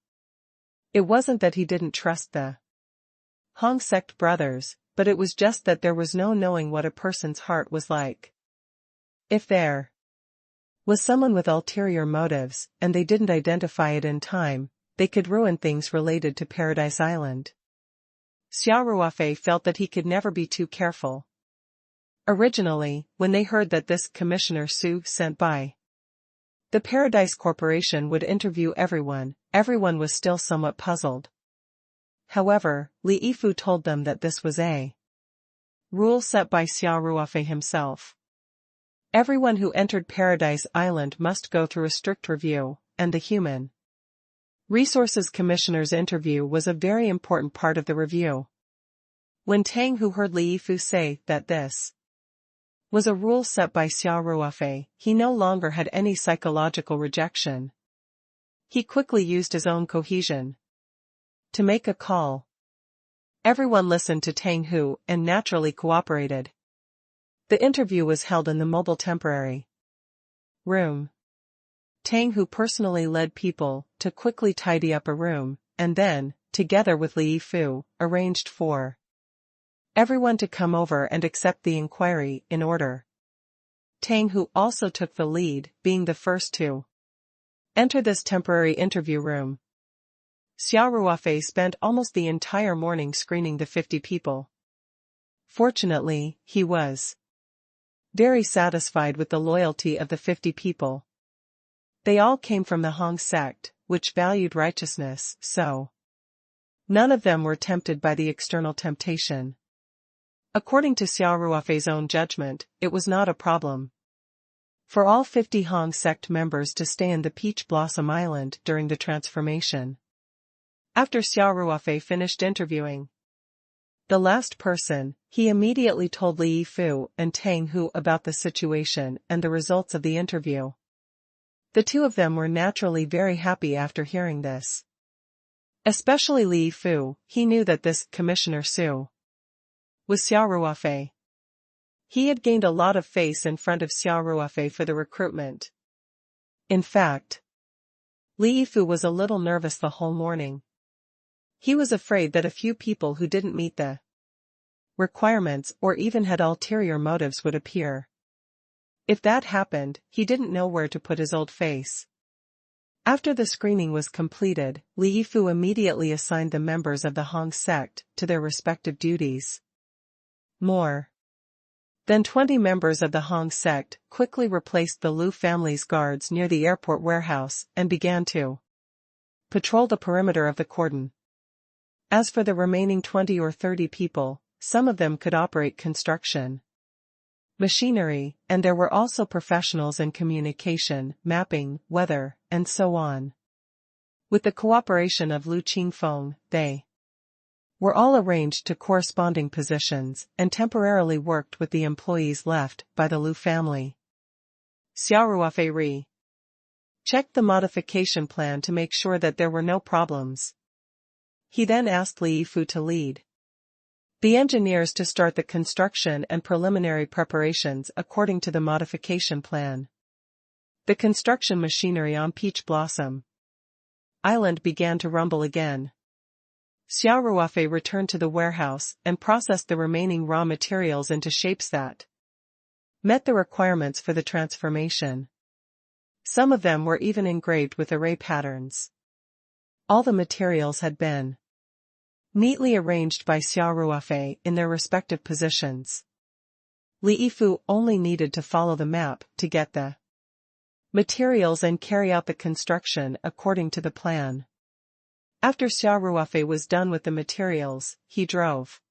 It wasn't that he didn't trust the Hong sect brothers, but it was just that there was no knowing what a person's heart was like. If there was someone with ulterior motives, and they didn't identify it in time, they could ruin things related to Paradise Island. Xia Ruofei felt that he could never be too careful. Originally, when they heard that this Commissioner Su sent by The Paradise Corporation would interview everyone. Everyone was still somewhat puzzled. However, Li Yifu told them that this was a rule set by Xia Ruofei himself. Everyone who entered Paradise Island must go through a strict review, and the Human Resources Commissioner's interview was a very important part of the review. When Tang Hu heard Li Yifu say that this was a rule set by Xia Ruofei, he no longer had any psychological rejection. He quickly used his own cohesion to make a call. Everyone listened to Tang Hu and naturally cooperated. The interview was held in the mobile temporary room. Tang Hu personally led people to quickly tidy up a room, and then, together with Li Yifu, arranged for everyone to come over and accept the inquiry in order. Tang Hu also took the lead, being the first to enter this temporary interview room. Xia Ruofei spent almost the entire morning screening the 50 people. Fortunately, he was very satisfied with the loyalty of the 50 people. They all came from the Hong sect, which valued righteousness, so none of them were tempted by the external temptation. According to Xia Ruofei's own judgment, it was not a problem for all 50 Hong sect members to stay in the Peach Blossom Island during the transformation. After Xia Ruofei finished interviewing the last person, he immediately told Li Yifu and Tang Hu about the situation and the results of the interview. The two of them were naturally very happy after hearing this. Especially Li Yifu, he knew that this Commissioner Su was Xia Ruofei. He had gained a lot of face in front of Xia Ruofei for the recruitment. In fact, Li Yifu was a little nervous the whole morning. He was afraid that a few people who didn't meet the requirements or even had ulterior motives would appear. If that happened, he didn't know where to put his old face. After the screening was completed, Li Yifu immediately assigned the members of the Hong sect to their respective duties. More than 20 members of the Hong sect quickly replaced the Liu family's guards near the airport warehouse and began to patrol the perimeter of the cordon. As for the remaining 20 or 30 people, some of them could operate construction machinery, and there were also professionals in communication, mapping, weather, and so on. With the cooperation of Lu Qingfeng, they were all arranged to corresponding positions and temporarily worked with the employees left by the Liu family. Xia Ruofei checked the modification plan to make sure that there were no problems. He then asked Li Yifu to lead the engineers to start the construction and preliminary preparations according to the modification plan. The construction machinery on Peach Blossom Island began to rumble again. Xia Ruofei returned to the warehouse and processed the remaining raw materials into shapes that met the requirements for the transformation. Some of them were even engraved with array patterns. All the materials had been neatly arranged by Xia Ruofei in their respective positions. Li Yifu only needed to follow the map to get the materials and carry out the construction according to the plan. After Xia Ruofei was done with the materials, he drove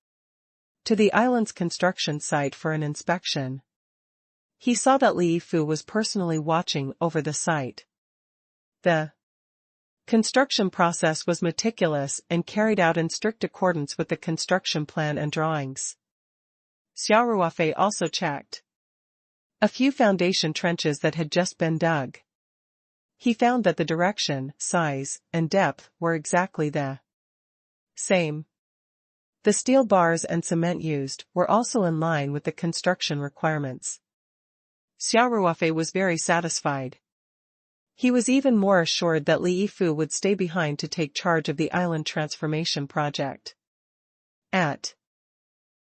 to the island's construction site for an inspection. He saw that Li Yifu was personally watching over the site. The construction process was meticulous and carried out in strict accordance with the construction plan and drawings. Xia Ruofei also checked a few foundation trenches that had just been dug. He found that the direction, size, and depth were exactly the same. The steel bars and cement used were also in line with the construction requirements. Xia Ruofei was very satisfied. He was even more assured that Li Yifu would stay behind to take charge of the island transformation project. At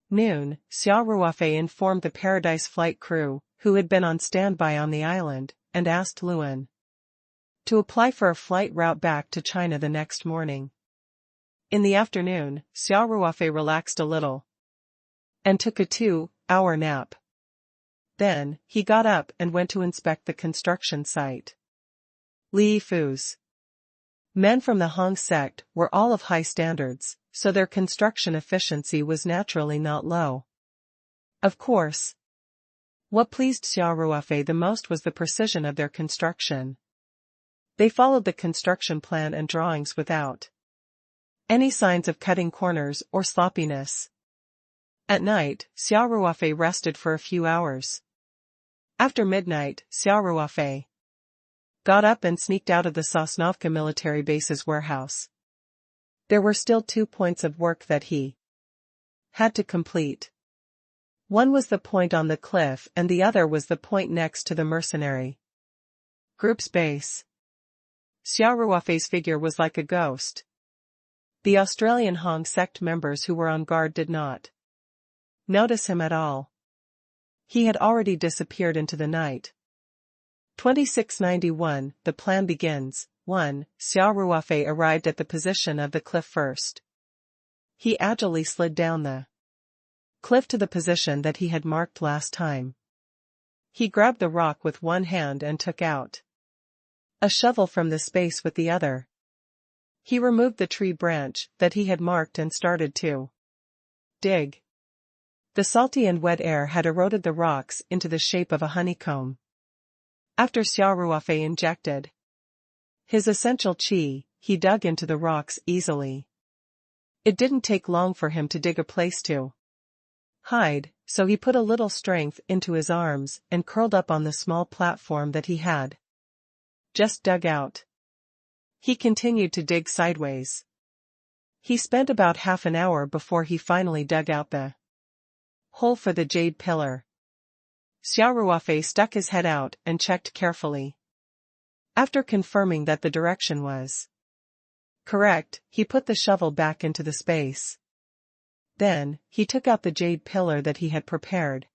noon, Xia Ruofei informed the Paradise flight crew, who had been on standby on the island, and asked Luan to apply for a flight route back to China the next morning. In the afternoon, Xia Ruofei relaxed a little and took a 2-hour nap. Then, he got up and went to inspect the construction site. Li Fus. Men from the Hong sect were all of high standards, so their construction efficiency was naturally not low. Of course, what pleased Xia Ruofei the most was the precision of their construction. They followed the construction plan and drawings without any signs of cutting corners or sloppiness. At night, Xia Ruofei rested for a few hours. After midnight, Xia Ruofei got up and sneaked out of the Sosnovka military base's warehouse. There were still 2 points of work that he had to complete. One was the point on the cliff and the other was the point next to the mercenary group's base. Xia Ruofei's figure was like a ghost. The Australian Hong sect members who were on guard did not notice him at all. He had already disappeared into the night. 2691, the plan begins. 1. Xia Ruofei arrived at the position of the cliff first. He agilely slid down the cliff to the position that he had marked last time. He grabbed the rock with one hand and took out a shovel from the space with the other. He removed the tree branch that he had marked and started to dig. The salty and wet air had eroded the rocks into the shape of a honeycomb. After Xia Ruofei injected his essential qi, he dug into the rocks easily. It didn't take long for him to dig a place to hide, so he put a little strength into his arms and curled up on the small platform that he had just dug out. He continued to dig sideways. He spent about half an hour before he finally dug out the hole for the jade pillar. Xia Ruofei stuck his head out and checked carefully. After confirming that the direction was correct, he put the shovel back into the space. Then, he took out the jade pillar that he had prepared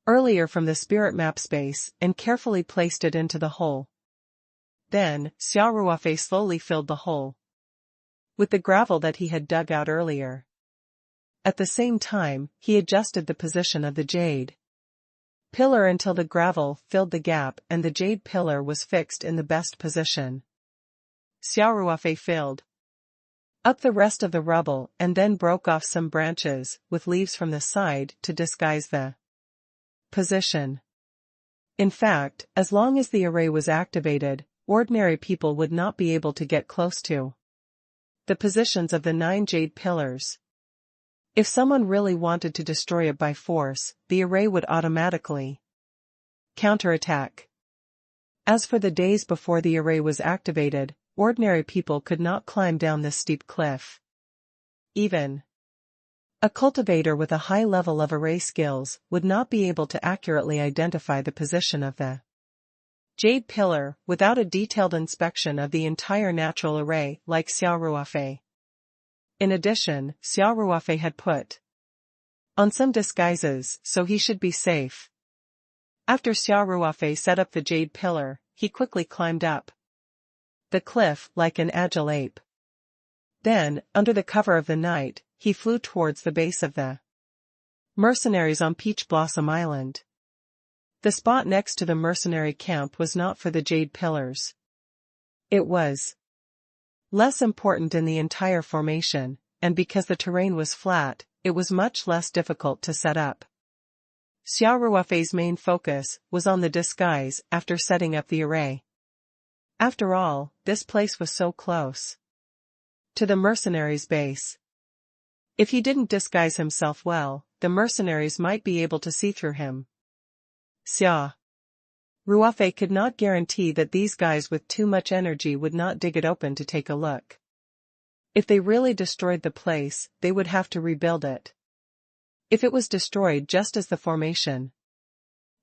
earlier from the spirit map space and carefully placed it into the hole. Then, Xia Ruofei slowly filled the hole with the gravel that he had dug out earlier. At the same time, he adjusted the position of the jade pillar until the gravel filled the gap and the jade pillar was fixed in the best position. Xia Ruofei filled up the rest of the rubble and then broke off some branches with leaves from the side to disguise the position. In fact, as long as the array was activated, ordinary people would not be able to get close to the positions of the 9 jade pillars. If someone really wanted to destroy it by force, the array would automatically counterattack. As for the days before the array was activated, ordinary people could not climb down this steep cliff. Even a cultivator with a high level of array skills would not be able to accurately identify the position of the jade pillar without a detailed inspection of the entire natural array like Xia Ruofei. In addition, Xia Ruofei had put on some disguises so he should be safe. After Xia Ruofei set up the jade pillar, he quickly climbed up the cliff like an agile ape. Then, under the cover of the night, he flew towards the base of the mercenaries on Peach Blossom Island. The spot next to the mercenary camp was not for the jade pillars. It was less important in the entire formation, and because the terrain was flat, it was much less difficult to set up. Xia Ruofei's main focus was on the disguise after setting up the array. After all, this place was so close to the mercenaries' base. If he didn't disguise himself well, the mercenaries might be able to see through him. Xia Ruofei could not guarantee that these guys with too much energy would not dig it open to take a look. If they really destroyed the place, they would have to rebuild it. If it was destroyed just as the formation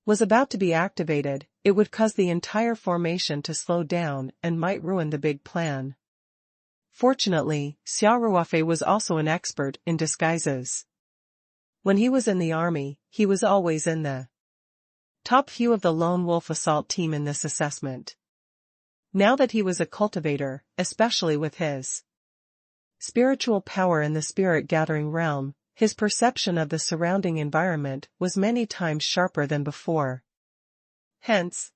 was about to be activated, it would cause the entire formation to slow down and might ruin the big plan. Fortunately, Xia Ruofei was also an expert in disguises. When he was in the army, he was always in the top few of the lone wolf assault team in this assessment. Now that he was a cultivator, especially with his spiritual power in the spirit gathering realm, his perception of the surrounding environment was many times sharper than before. Hence,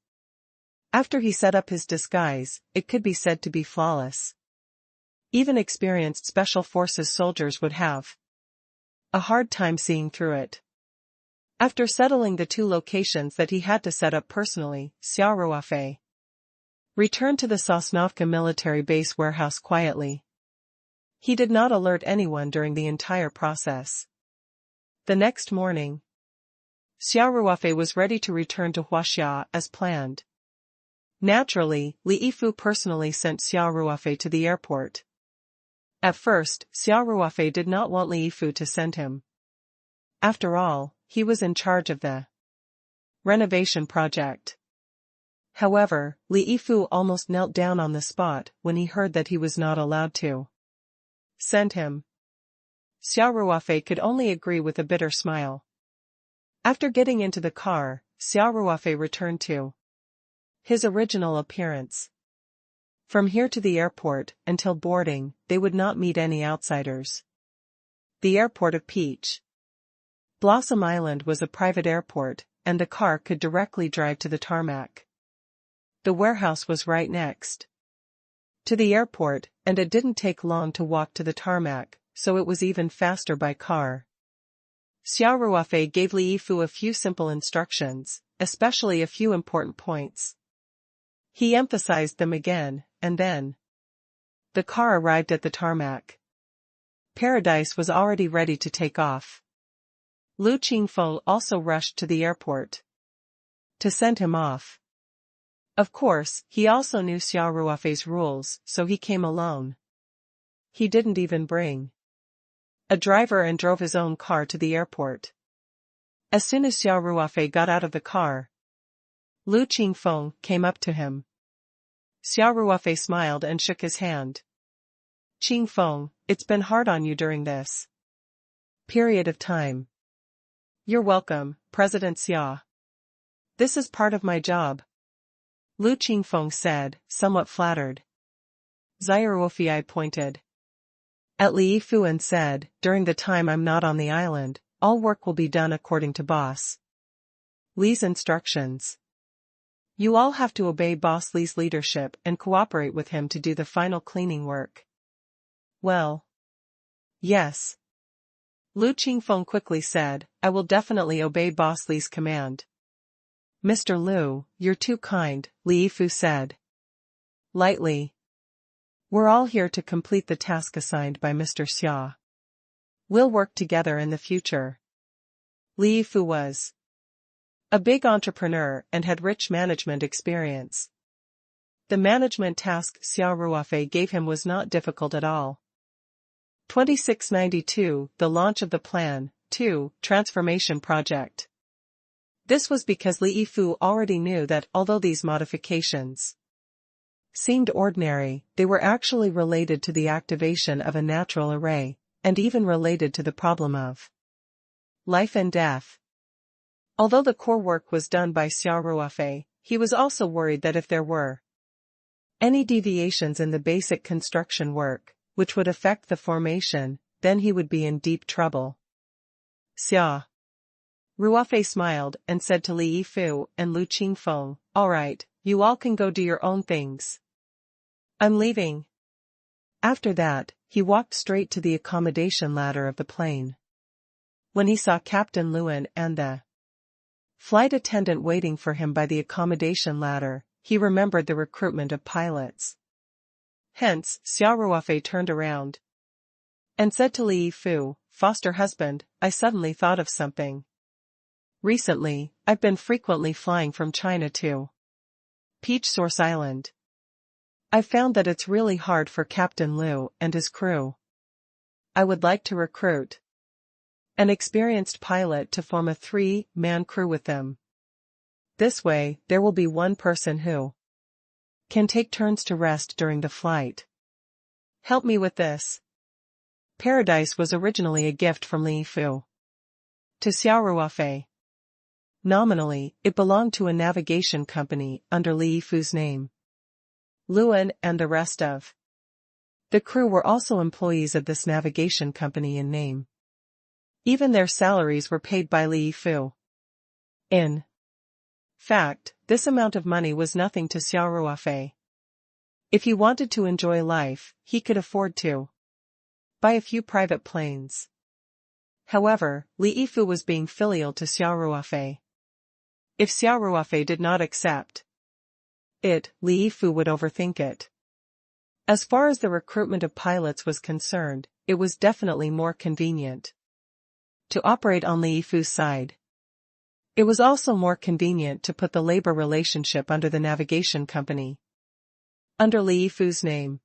After he set up his disguise, it could be said to be flawless. Even experienced special forces soldiers would have a hard time seeing through it. After settling the 2 locations that he had to set up personally, Xia Ruofei returned to the Sosnovka military base warehouse quietly. He did not alert anyone during the entire process. The next morning, Xia Ruofei was ready to return to Huaxia as planned. Naturally, Li Yifu personally sent Xia Ruofei to the airport. At first, Xia Ruofei did not want Li Yifu to send him. After all, he was in charge of the renovation project. However, Li Yifu almost knelt down on the spot when he heard that he was not allowed to send him. Xia Ruofei could only agree with a bitter smile. After getting into the car, Xia Ruofei returned to his original appearance. From here to the airport, until boarding, they would not meet any outsiders. The airport of Peach Blossom Island was a private airport, and the car could directly drive to the tarmac. The warehouse was right next to the airport, and it didn't take long to walk to the tarmac, so it was even faster by car. Xia Ruofei gave Li Yifu a few simple instructions, especially a few important points. He emphasized them again, and then the car arrived at the tarmac. Paradise was already ready to take off. Lu Qingfeng also rushed to the airport to send him off. Of course, he also knew Xia Ruofei's rules, so he came alone. He didn't even bring a driver and drove his own car to the airport. As soon as Xia Ruofei got out of the car, Lu Qingfeng came up to him. Xia Ruofei smiled and shook his hand. Qingfeng, it's been hard on you during this period of time. You're welcome, President Xia. This is part of my job, Lu Qingfeng said, somewhat flattered. Xia Ruofei pointed at Li Yifu and said, during the time I'm not on the island, all work will be done according to Boss Li's instructions. You all have to obey Boss Li's leadership and cooperate with him to do the final cleaning work. Well, yes. Lu Qingfeng quickly said, I will definitely obey Boss Li's command. Mr. Lu, you're too kind, Li Yifu said lightly. We're all here to complete the task assigned by Mr. Xia. We'll work together in the future. Li Yifu was a big entrepreneur and had rich management experience. The management task Xia Ruofei gave him was not difficult at all. 2692, the launch of the Plan 2 transformation project. This was because Li Yifu already knew that although these modifications seemed ordinary, they were actually related to the activation of a natural array, and even related to the problem of life and death. Although the core work was done by Xia Ruofei, he was also worried that if there were any deviations in the basic construction work, which would affect the formation, then he would be in deep trouble. Xia Ruofei smiled and said to Li Yifu and Lu Qingfeng, all right, you all can go do your own things. I'm leaving. After that, he walked straight to the accommodation ladder of the plane. When he saw Captain Lewin and the flight attendant waiting for him by the accommodation ladder, he remembered the recruitment of pilots. Hence, Xia Ruofei turned around and said to Li Yifu, foster husband, I suddenly thought of something. Recently, I've been frequently flying from China to Peach Source Island. I've found that it's really hard for Captain Liu and his crew. I would like to recruit an experienced pilot to form a 3-man crew with them. This way, there will be one person who can take turns to rest during the flight. Help me with this. Paradise was originally a gift from Li Yifu to Xia Ruofei. Nominally, it belonged to a navigation company under Li Yifu's name. Lewin and the rest of the crew were also employees of this navigation company in name. Even their salaries were paid by Li Yifu in fact, this amount of money was nothing to Xia Ruofei. If he wanted to enjoy life, he could afford to buy a few private planes. However, Li Yifu was being filial to Xia Ruofei. If Xia Ruofei did not accept it, Li Yifu would overthink it. As far as the recruitment of pilots was concerned, it was definitely more convenient to operate on Li Yifu's side. It was also more convenient to put the labor relationship under the navigation company, under Li Yifu's name.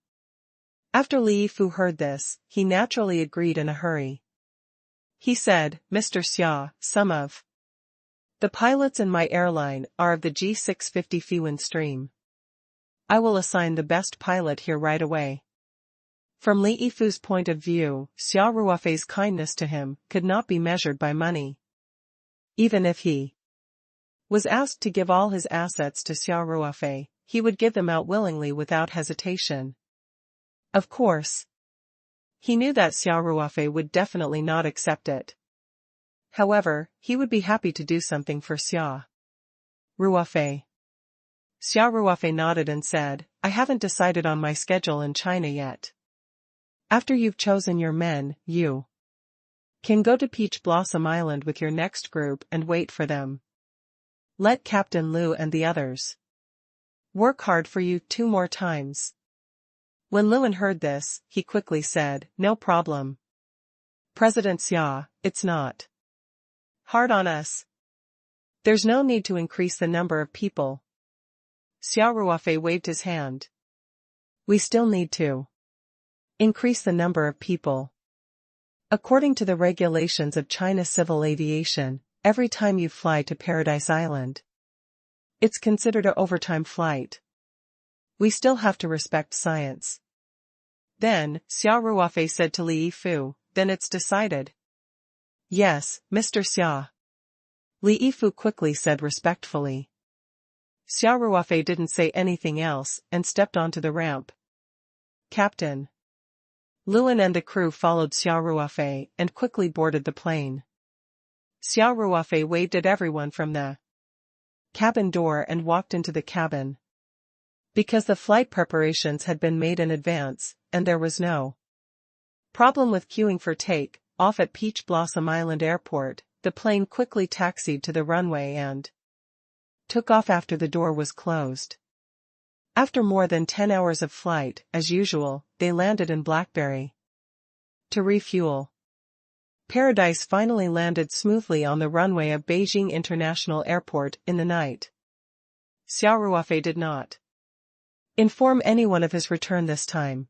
After Li Yifu heard this, he naturally agreed in a hurry. He said, "Mr. Xia, some of the pilots in my airline are of the G650 Fiwen stream. I will assign the best pilot here right away." From Li Yifu's point of view, Xia Ruofei's kindness to him could not be measured by money. Even if he was asked to give all his assets to Xia Ruofei, he would give them out willingly without hesitation. Of course, he knew that Xia Ruofei would definitely not accept it. However, he would be happy to do something for Xia Ruofei. Xia Ruofei nodded and said, "I haven't decided on my schedule in China yet. After you've chosen your men, you can go to Peach Blossom Island with your next group and wait for them. Let Captain Liu and the others work hard for you 2 more times." When Lewin heard this, he quickly said, "No problem. President Xia, it's not hard on us. There's no need to increase the number of people." Xia Ruofei waved his hand. "We still need to increase the number of people. According to the regulations of China Civil Aviation, every time you fly to Paradise Island, it's considered an overtime flight. We still have to respect science." Then, Xia Ruofei said to Li Yifu, "Then it's decided." "Yes, Mr. Xia." Li Yifu quickly said respectfully. Xia Ruofei didn't say anything else and stepped onto the ramp. Captain Lewin and the crew followed Xia Ruofei and quickly boarded the plane. Xia Ruofei waved at everyone from the cabin door and walked into the cabin. Because the flight preparations had been made in advance, and there was no problem with queuing for take-off at Peach Blossom Island Airport, the plane quickly taxied to the runway and took off after the door was closed. After more than 10 hours of flight, as usual, they landed in Blackberry to refuel. Paradise finally landed smoothly on the runway of Beijing International Airport in the night. Xia Ruofei did not inform anyone of his return this time.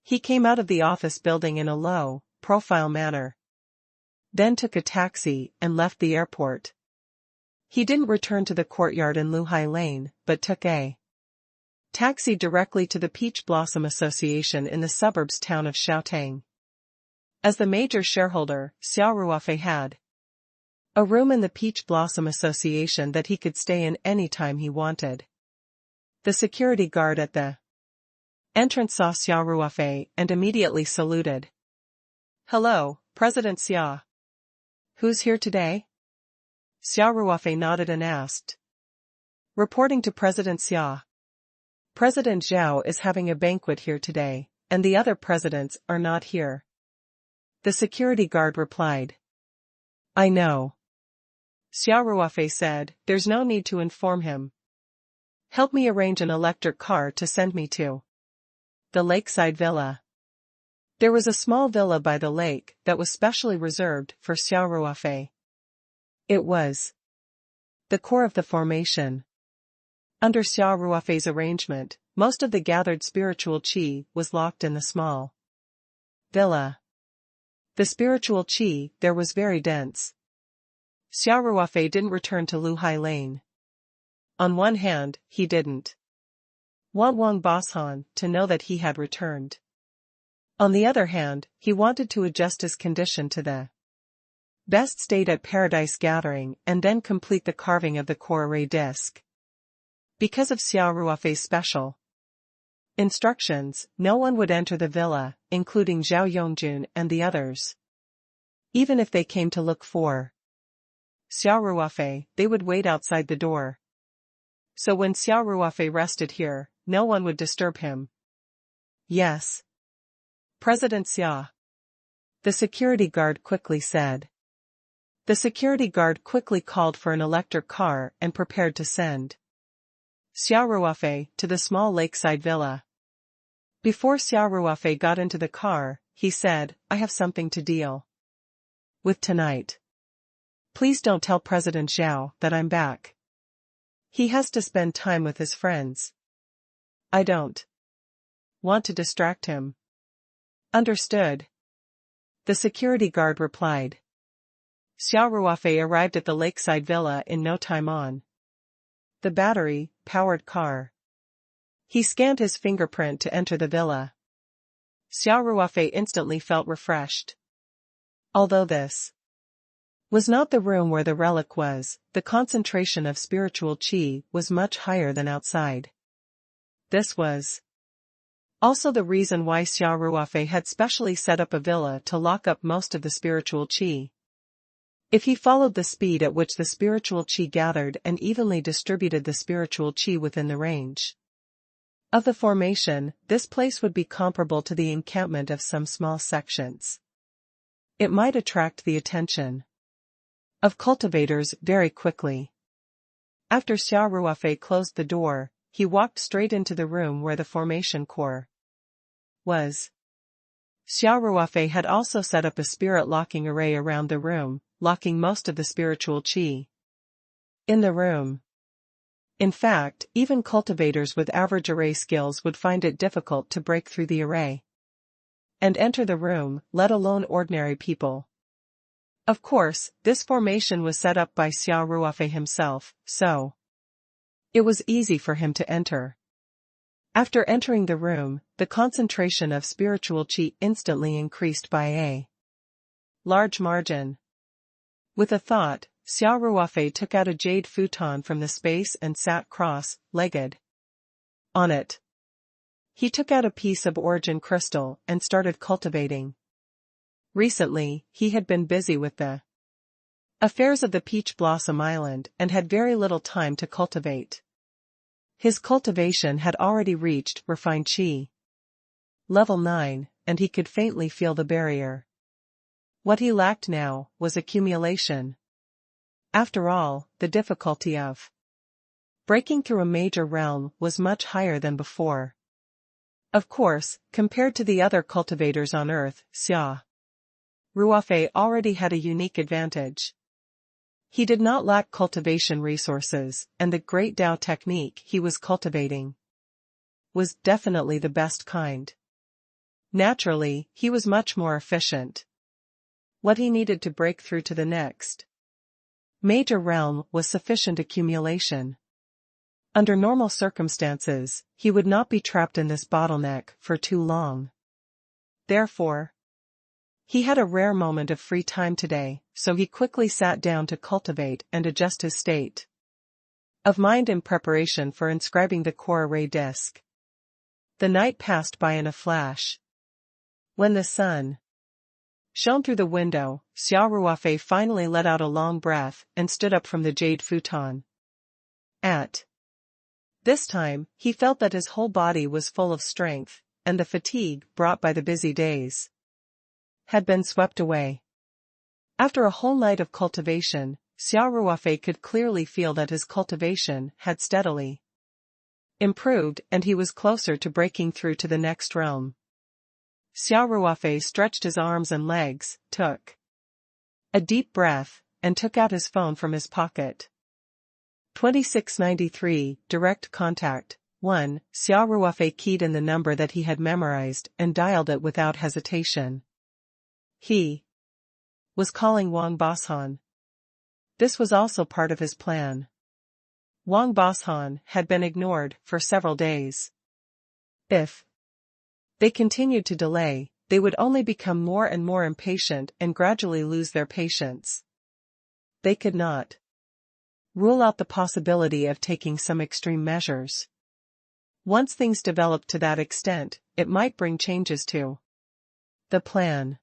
He came out of the office building in a low-profile manner, then took a taxi and left the airport. He didn't return to the courtyard in Luhai Lane, but took a taxi directly to the Peach Blossom Association in the suburbs town of Xiaotang. As the major shareholder, Xia Ruofei had a room in the Peach Blossom Association that he could stay in any time he wanted. The security guard at the entrance saw Xia Ruofei and immediately saluted. "Hello, President Xia. Who's here today?" Xia Ruofei nodded and asked. "Reporting to President Xia. President Zhao is having a banquet here today, and the other presidents are not here." The security guard replied. "I know." Xia Ruofei said, "There's no need to inform him. Help me arrange an electric car to send me to the lakeside villa." There was a small villa by the lake that was specially reserved for Xia Ruofei. It was the core of the formation. Under Xia Ruofei's arrangement, most of the gathered spiritual qi was locked in the small villa. The spiritual qi there was very dense. Xia Ruofei didn't return to Luhai Lane. On one hand, he didn't want Wang Boshan to know that he had returned. On the other hand, he wanted to adjust his condition to the best state at Paradise Gathering and then complete the carving of the core array disc. Because of Xia Ruofei's special instructions, no one would enter the villa, including Zhao Yongjun and the others, even if they came to look for Xia Ruofei, they would wait outside the door. So when Xia Ruofei rested here, no one would disturb him. Yes. President Xia. The security guard quickly said. The security guard quickly called for an electric car and prepared to send Xia Ruofei to the small lakeside villa. Before Xia Ruofei got into the car, he said, I have something to deal with tonight. Please don't tell President Zhao that I'm back. He has to spend time with his friends. I don't want to distract him. Understood. The security guard replied. Xia Ruofei arrived at the lakeside villa in no time on the battery-powered car. He scanned his fingerprint to enter the villa. Xia Ruofei instantly felt refreshed. Although this was not the room where the relic was, the concentration of spiritual qi was much higher than outside. This was also the reason why Xia Ruofei had specially set up a villa to lock up most of the spiritual qi. If he followed the speed at which the spiritual qi gathered and evenly distributed the spiritual qi within the range of the formation, this place would be comparable to the encampment of some small sections. It might attract the attention of cultivators very quickly. After Xia Ruofei closed the door, he walked straight into the room where the formation core was. Xia Ruofei had also set up a spirit locking array around the room, locking most of the spiritual qi in the room. In fact, even cultivators with average array skills would find it difficult to break through the array and enter the room, let alone ordinary people. Of course, this formation was set up by Xia Ruofei himself, so it was easy for him to enter. After entering the room, the concentration of spiritual qi instantly increased by a large margin. With a thought, Xia Ruofei took out a jade futon from the space and sat cross-legged on it. He took out a piece of origin crystal and started cultivating. Recently, he had been busy with the affairs of the Peach Blossom Island and had very little time to cultivate. His cultivation had already reached refined qi level 9, and he could faintly feel the barrier. What he lacked now was accumulation. After all, the difficulty of breaking through a major realm was much higher than before. Of course, compared to the other cultivators on Earth, Xia Ruofei already had a unique advantage. He did not lack cultivation resources, and the great Dao technique he was cultivating was definitely the best kind. Naturally, he was much more efficient. What he needed to break through to the next major realm was sufficient accumulation. Under normal circumstances, he would not be trapped in this bottleneck for too long. Therefore, he had a rare moment of free time today, so he quickly sat down to cultivate and adjust his state of mind in preparation for inscribing the core array disk. The night passed by in a flash. When the sun shone through the window, Xia Ruofei finally let out a long breath and stood up from the jade futon. At this time, he felt that his whole body was full of strength, and the fatigue brought by the busy days had been swept away. After a whole night of cultivation, Xia Ruofei could clearly feel that his cultivation had steadily improved and he was closer to breaking through to the next realm. Xia Ruofei stretched his arms and legs, took a deep breath, and took out his phone from his pocket. 2693, direct contact. 1. Xia Ruofei keyed in the number that he had memorized and dialed it without hesitation. He was calling Wang Boshan. This was also part of his plan. Wang Boshan had been ignored for several days. If they continued to delay, they would only become more and more impatient and gradually lose their patience. They could not rule out the possibility of taking some extreme measures. Once things developed to that extent, it might bring changes to the plan.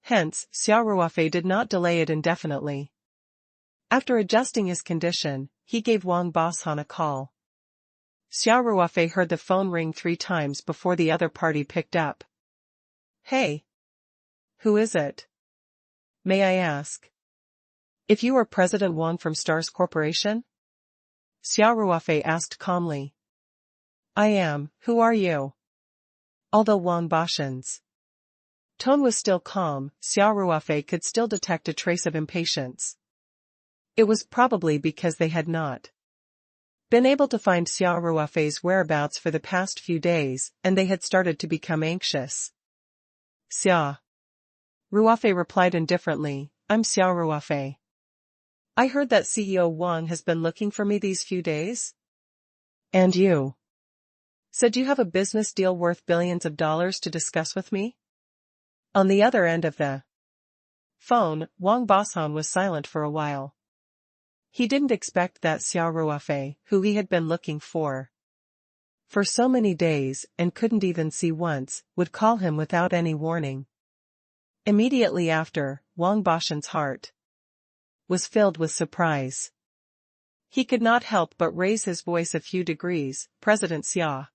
Hence, Xia Ruofei did not delay it indefinitely. After adjusting his condition, he gave Wang Bosshan a call. Xia Ruofei heard the phone ring 3 times before the other party picked up. Hey. Who is it? May I ask? If you are President Wang from Stars Corporation? Xia Ruofei asked calmly. I am. Who are you? Although Wang Bosshan's tone was still calm, Xia Ruofei could still detect a trace of impatience. It was probably because they had not been able to find Xia Ruofei's whereabouts for the past few days, and they had started to become anxious. Xia Ruofei replied indifferently, I'm Xia Ruofei. I heard that CEO Wang has been looking for me these few days. And you said you have a business deal worth billions of dollars to discuss with me? On the other end of the phone, Wang Bosshan was silent for a while. He didn't expect that Xia Ruofei, who he had been looking for so many days and couldn't even see once, would call him without any warning. Immediately after, Wang Bosshan's heart was filled with surprise. He could not help but raise his voice a few degrees. President Xia.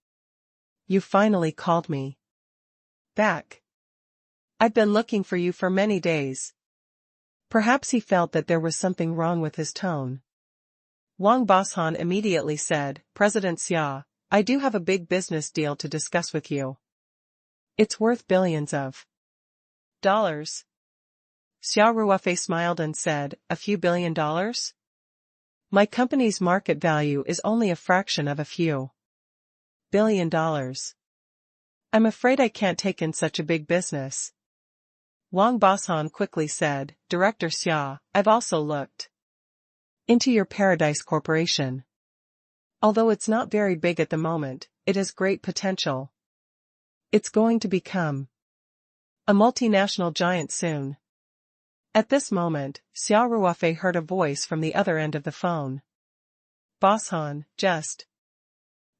You finally called me back. I've been looking for you for many days. Perhaps he felt that there was something wrong with his tone. Wang Bosshan immediately said, President Xia, I do have a big business deal to discuss with you. It's worth billions of dollars. Xia Ruofei smiled and said, a few $1 billion? My company's market value is only a fraction of a few $1 billion. I'm afraid I can't take in such a big business. Wang Bosshan quickly said, Director Xia, I've also looked into your Paradise Corporation. Although it's not very big at the moment, it has great potential. It's going to become a multinational giant soon. At this moment, Xia Ruofei heard a voice from the other end of the phone. Bosshan, just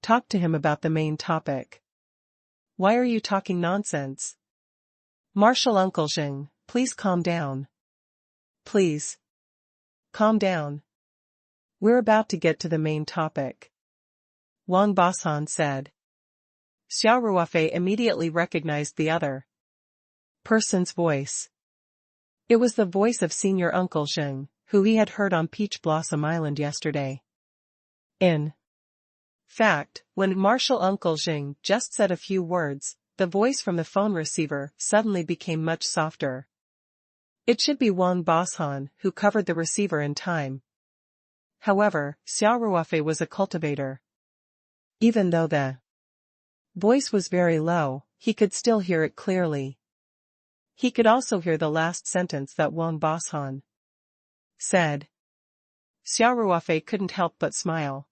talk to him about the main topic. Why are you talking nonsense? Marshal Uncle Xing, please calm down. Please. Calm down. We're about to get to the main topic. Wang Bosshan said. Xia Ruofei immediately recognized the other person's voice. It was the voice of Senior Uncle Xing, who he had heard on Peach Blossom Island yesterday. In fact, when Marshal Uncle Xing just said a few words, the voice from the phone receiver suddenly became much softer. It should be Wang Bosshan who covered the receiver in time. However, Xia Ruofei was a cultivator. Even though the voice was very low, he could still hear it clearly. He could also hear the last sentence that Wang Bosshan said. Xia Ruofei couldn't help but smile.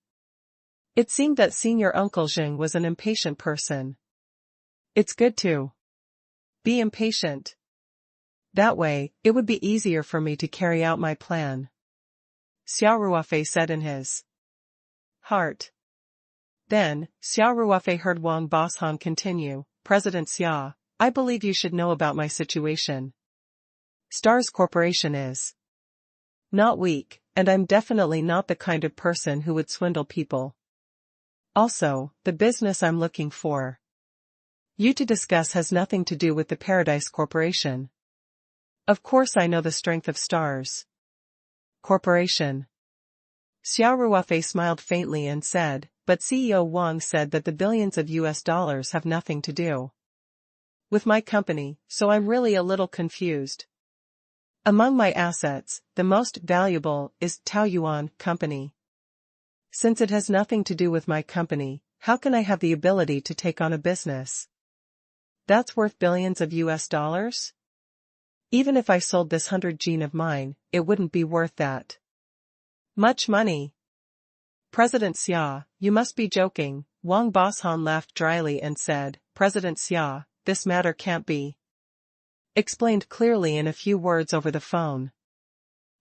It seemed that Senior Uncle Xing was an impatient person. It's good to be impatient. That way, it would be easier for me to carry out my plan. Xia Ruofei said in his heart. Then, Xia Ruofei heard Wang Bosshan continue, President Xia, I believe you should know about my situation. Stars Corporation is not weak, and I'm definitely not the kind of person who would swindle people. Also, the business I'm looking for you to discuss has nothing to do with the Paradise Corporation. Of course I know the strength of Stars Corporation. Xia Ruofei smiled faintly and said, but CEO Wang said that the billions of US dollars have nothing to do with my company, so I'm really a little confused. Among my assets, the most valuable is Taoyuan Company. Since it has nothing to do with my company, how can I have the ability to take on a business that's worth billions of US dollars? Even if I sold this 100 gene of mine, it wouldn't be worth that much money. President Xia, you must be joking. Wang Bosshan laughed dryly and said, President Xia, this matter can't be explained clearly in a few words over the phone.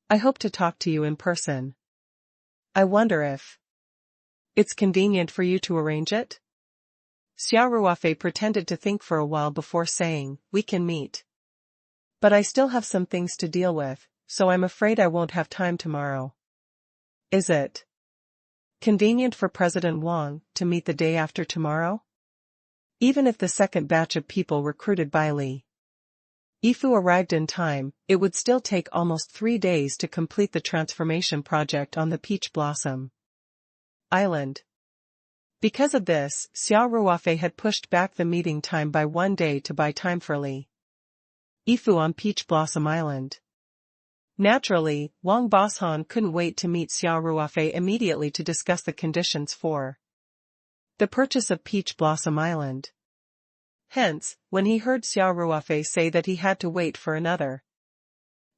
I hope to talk to you in person. I wonder if it's convenient for you to arrange it? Xia Ruofei pretended to think for a while before saying, we can meet. But I still have some things to deal with. so I'm afraid I won't have time tomorrow. Is it convenient for President Wang to meet the day after tomorrow? Even if the second batch of people recruited by Li Yifu arrived in time, it would still take almost 3 days to complete the transformation project on the Peach Blossom Island. Because of this, Xia Ruofei had pushed back the meeting time by 1 day to buy time for Li Yifu on Peach Blossom Island. Naturally, Wang Boshan couldn't wait to meet Xia Ruofei immediately to discuss the conditions for the purchase of Peach Blossom Island. Hence, when he heard Xia Ruofei say that he had to wait for another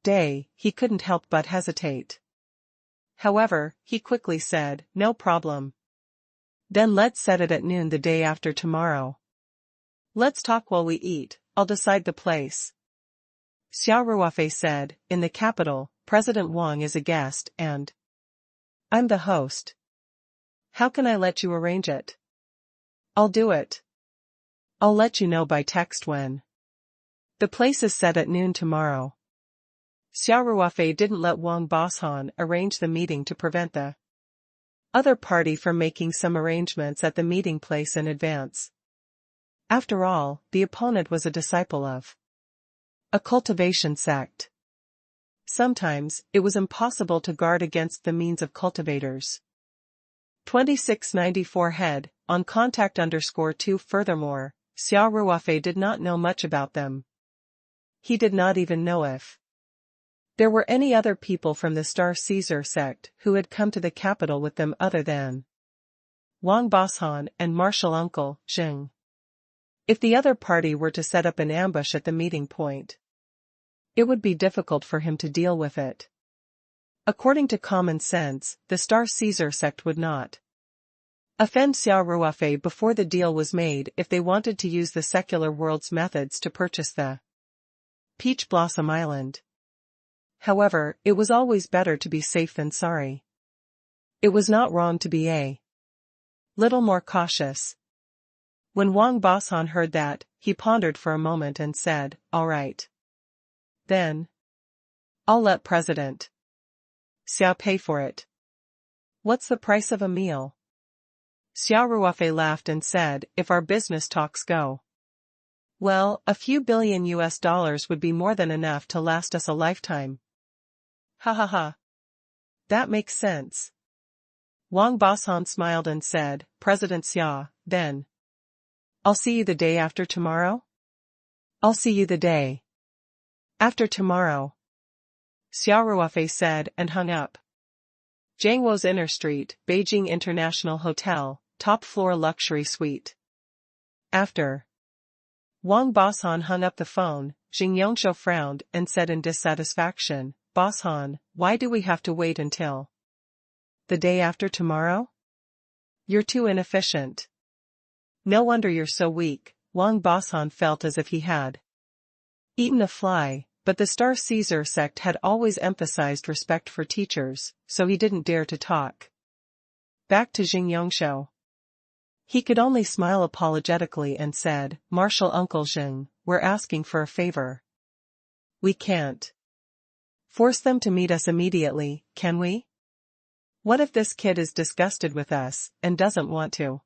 day, he couldn't help but hesitate. However, he quickly said, "No problem. Then let's set it at noon the day after tomorrow. Let's talk while we eat, I'll decide the place." Xia Ruofei said, "In the capital, President Wang is a guest and I'm the host. How can I let you arrange it?" "I'll do it. I'll let you know by text when the place is set at noon tomorrow." Xia Ruofei didn't let Wang Boshan arrange the meeting to prevent the other party from making some arrangements at the meeting place in advance. After all, the opponent was a disciple of a cultivation sect. Sometimes, it was impossible to guard against the means of cultivators. 2694 head, on contact_2. Furthermore, Xia Ruofei did not know much about them. He did not even know if there were any other people from the Star Caesar sect who had come to the capital with them other than Wang Boshan and Martial Uncle Zheng. If the other party were to set up an ambush at the meeting point, it would be difficult for him to deal with it. According to common sense, the Star Caesar sect would not offend Xia Ruofei before the deal was made if they wanted to use the secular world's methods to purchase the Peach Blossom Island. However, it was always better to be safe than sorry. It was not wrong to be a little more cautious. When Wang Boshan heard that, he pondered for a moment and said, "All right. Then I'll let President Xia pay for it." "What's the price of a meal?" Xia Ruofei laughed and said, "If our business talks go well, a few billion US dollars would be more than enough to last us a lifetime." "Ha ha ha. That makes sense." Wang Boshan smiled and said, "President Xia, then I'll see you the day after tomorrow?" "I'll see you the day after tomorrow," Xia Ruofei said and hung up. Jiangwo's Inner Street, Beijing International Hotel, top floor luxury suite. After Wang Boshan hung up the phone, Jing Yongshou frowned and said in dissatisfaction, "Boshan, why do we have to wait until the day after tomorrow? You're too inefficient." "No wonder you're so weak." Wang Boshan felt as if he had eaten a fly, but the Star Caesar sect had always emphasized respect for teachers, so he didn't dare to talk back to Jing Yongshou. He could only smile apologetically and said, "Martial Uncle Zheng, we're asking for a favor. We can't force them to meet us immediately, can we? What if this kid is disgusted with us and doesn't want to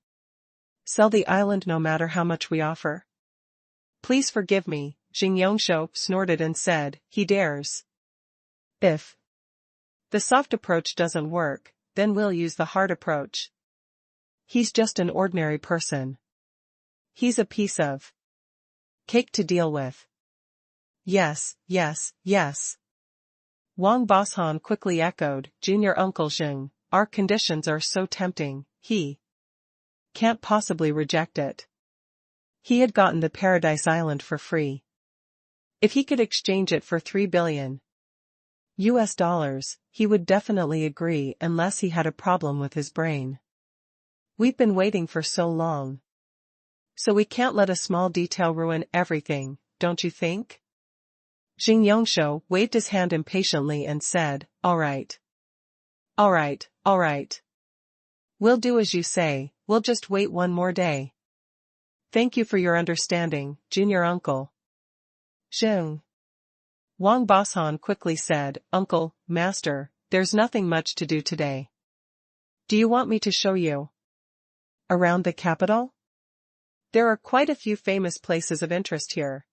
sell the island no matter how much we offer?" "Please forgive me," Jing Yongshou snorted and said, "He dares. If the soft approach doesn't work, then we'll use the hard approach. He's just an ordinary person. He's a piece of cake to deal with." "Yes, yes, yes." Wang Boshan quickly echoed, "Junior Uncle Zheng, our conditions are so tempting, he can't possibly reject it. He had gotten the Paradise Island for free. If he could exchange it for $3 billion US, he would definitely agree unless he had a problem with his brain. We've been waiting for so long. So we can't let a small detail ruin everything, don't you think?" Jing Yongshou waved his hand impatiently and said, "All right. All right, all right. We'll do as you say, we'll just wait one more day. Thank you for your understanding, Junior Uncle Zheng." Wang Bosan quickly said, "Uncle, Master, there's nothing much to do today. Do you want me to show you around the capital? There are quite a few famous places of interest here.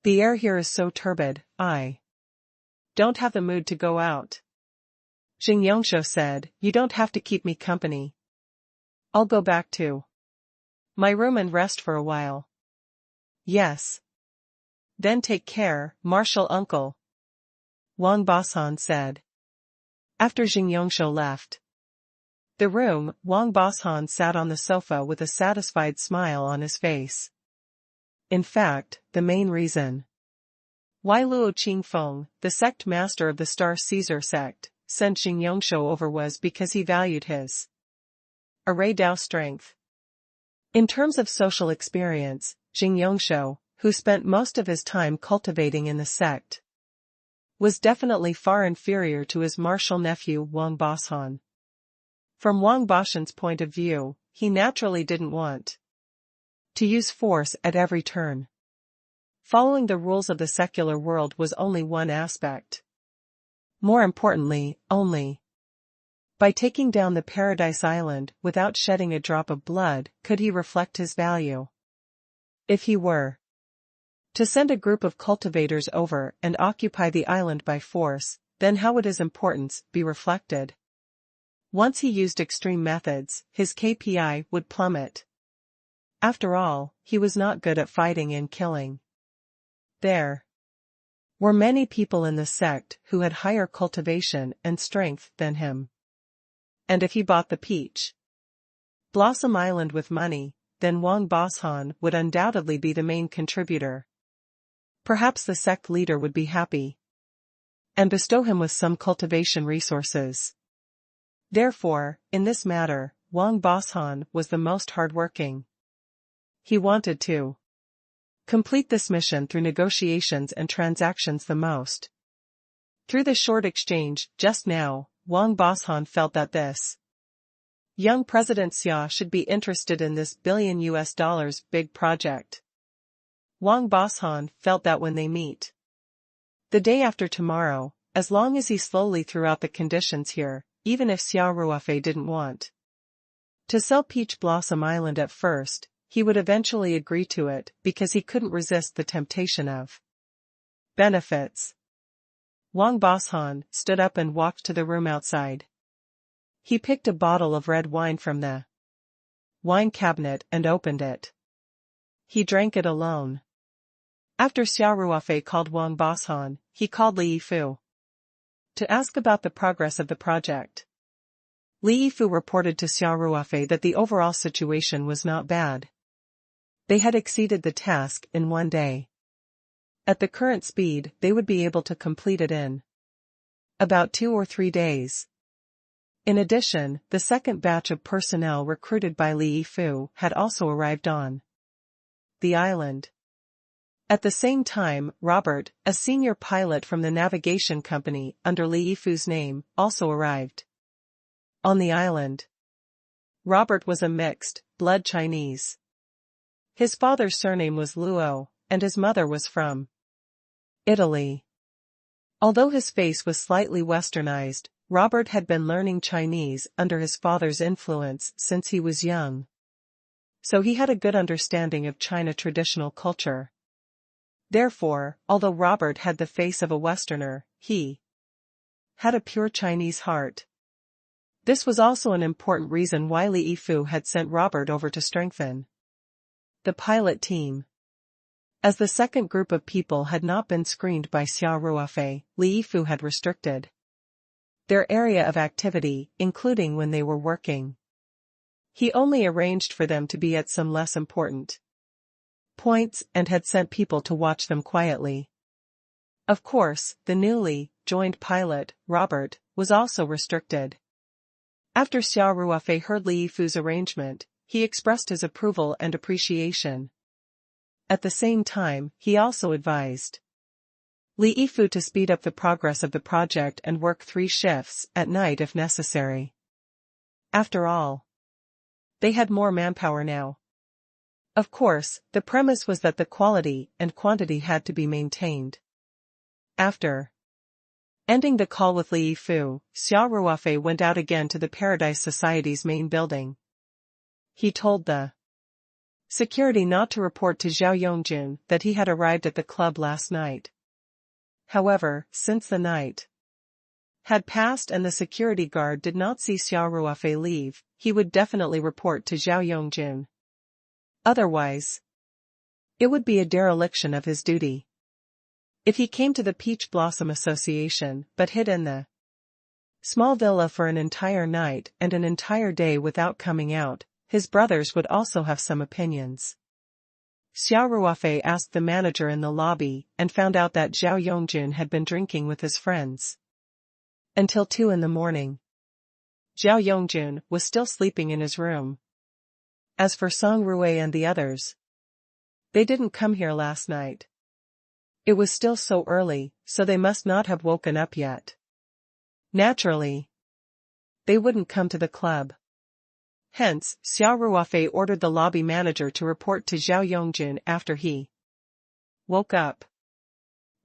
The air here is so turbid, I don't have the mood to go out." Jing Yongsho said, "You don't have to keep me company. I'll go back to my room and rest for a while." "Yes. Then take care, martial uncle," Wang Bosan said. After Jing Yongsho left the room, Wang Bosan sat on the sofa with a satisfied smile on his face. In fact, the main reason why Luo Qingfeng, the sect master of the Star Caesar sect, sent Jing Yongsho over was because he valued his Array Dao strength. In terms of social experience, Jing Yongsho, who spent most of his time cultivating in the sect, was definitely far inferior to his martial nephew Wang Bosan. From Wang Boshan's point of view, he naturally didn't want to use force at every turn. Following the rules of the secular world was only one aspect. More importantly, only by taking down the Paradise Island without shedding a drop of blood could he reflect his value. If he were to send a group of cultivators over and occupy the island by force, then how would his importance be reflected? Once he used extreme methods, his KPI would plummet. After all, he was not good at fighting and killing. There were many people in the sect who had higher cultivation and strength than him. And if he bought the Peach Blossom Island with money, then Wang Bosan would undoubtedly be the main contributor. Perhaps the sect leader would be happy and bestow him with some cultivation resources. Therefore, in this matter, Wang Bosan was the most hardworking. He wanted to complete this mission through negotiations and transactions the most. Through the short exchange just now, Wang Bosan felt that this young President Xia should be interested in this $1 billion big project. Wang Bosan felt that when they meet the day after tomorrow, as long as he slowly threw out the conditions here, even if Xia Ruofei didn't want to sell Peach Blossom Island at first, he would eventually agree to it because he couldn't resist the temptation of benefits. Wang Bosan stood up and walked to the room outside. He picked a bottle of red wine from the wine cabinet and opened it. He drank it alone. After Xia Ruofei called Wang Bosan, he called Li Yifu to ask about the progress of the project. Li Yifu reported to Xia Ruofei that the overall situation was not bad. They had exceeded the task in one day. At the current speed, they would be able to complete it in about 2 or 3 days. In addition, the second batch of personnel recruited by Li Yifu had also arrived on the island. At the same time, Robert, a senior pilot from the navigation company under Li Yifu's name, also arrived on the island. Robert was a mixed-blood Chinese. His father's surname was Luo, and his mother was from Italy. Although his face was slightly westernized, Robert had been learning Chinese under his father's influence since he was young. So he had a good understanding of China traditional culture. Therefore, although Robert had the face of a Westerner, he had a pure Chinese heart. This was also an important reason why Li Yifu had sent Robert over to strengthen the pilot team. As the second group of people had not been screened by Xia Ruofei, Li Yifu had restricted their area of activity, including when they were working. He only arranged for them to be at some less important points and had sent people to watch them quietly. Of course, the newly joined pilot, Robert, was also restricted. After Xia Ruofei heard Li Yifu's arrangement, he expressed his approval and appreciation. At the same time, he also advised Li Yifu to speed up the progress of the project and work 3 shifts at night if necessary. After all, they had more manpower now. Of course, the premise was that the quality and quantity had to be maintained. After ending the call with Li Yifu, Xia Ruofei went out again to the Paradise Society's main building. He told the security not to report to Zhao Yongjun that he had arrived at the club last night. However, since the night had passed and the security guard did not see Xia Ruofei leave, he would definitely report to Zhao Yongjun. Otherwise, it would be a dereliction of his duty. If he came to the Peach Blossom Association but hid in the small villa for an entire night and an entire day without coming out, his brothers would also have some opinions. Xia Ruofei asked the manager in the lobby and found out that Zhao Yongjun had been drinking with his friends until 2 in the morning. Zhao Yongjun was still sleeping in his room. As for Song Ruei and the others, they didn't come here last night. It was still so early, so they must not have woken up yet. Naturally, they wouldn't come to the club. Hence, Xia Ruofei ordered the lobby manager to report to Zhao Yongjun after he woke up.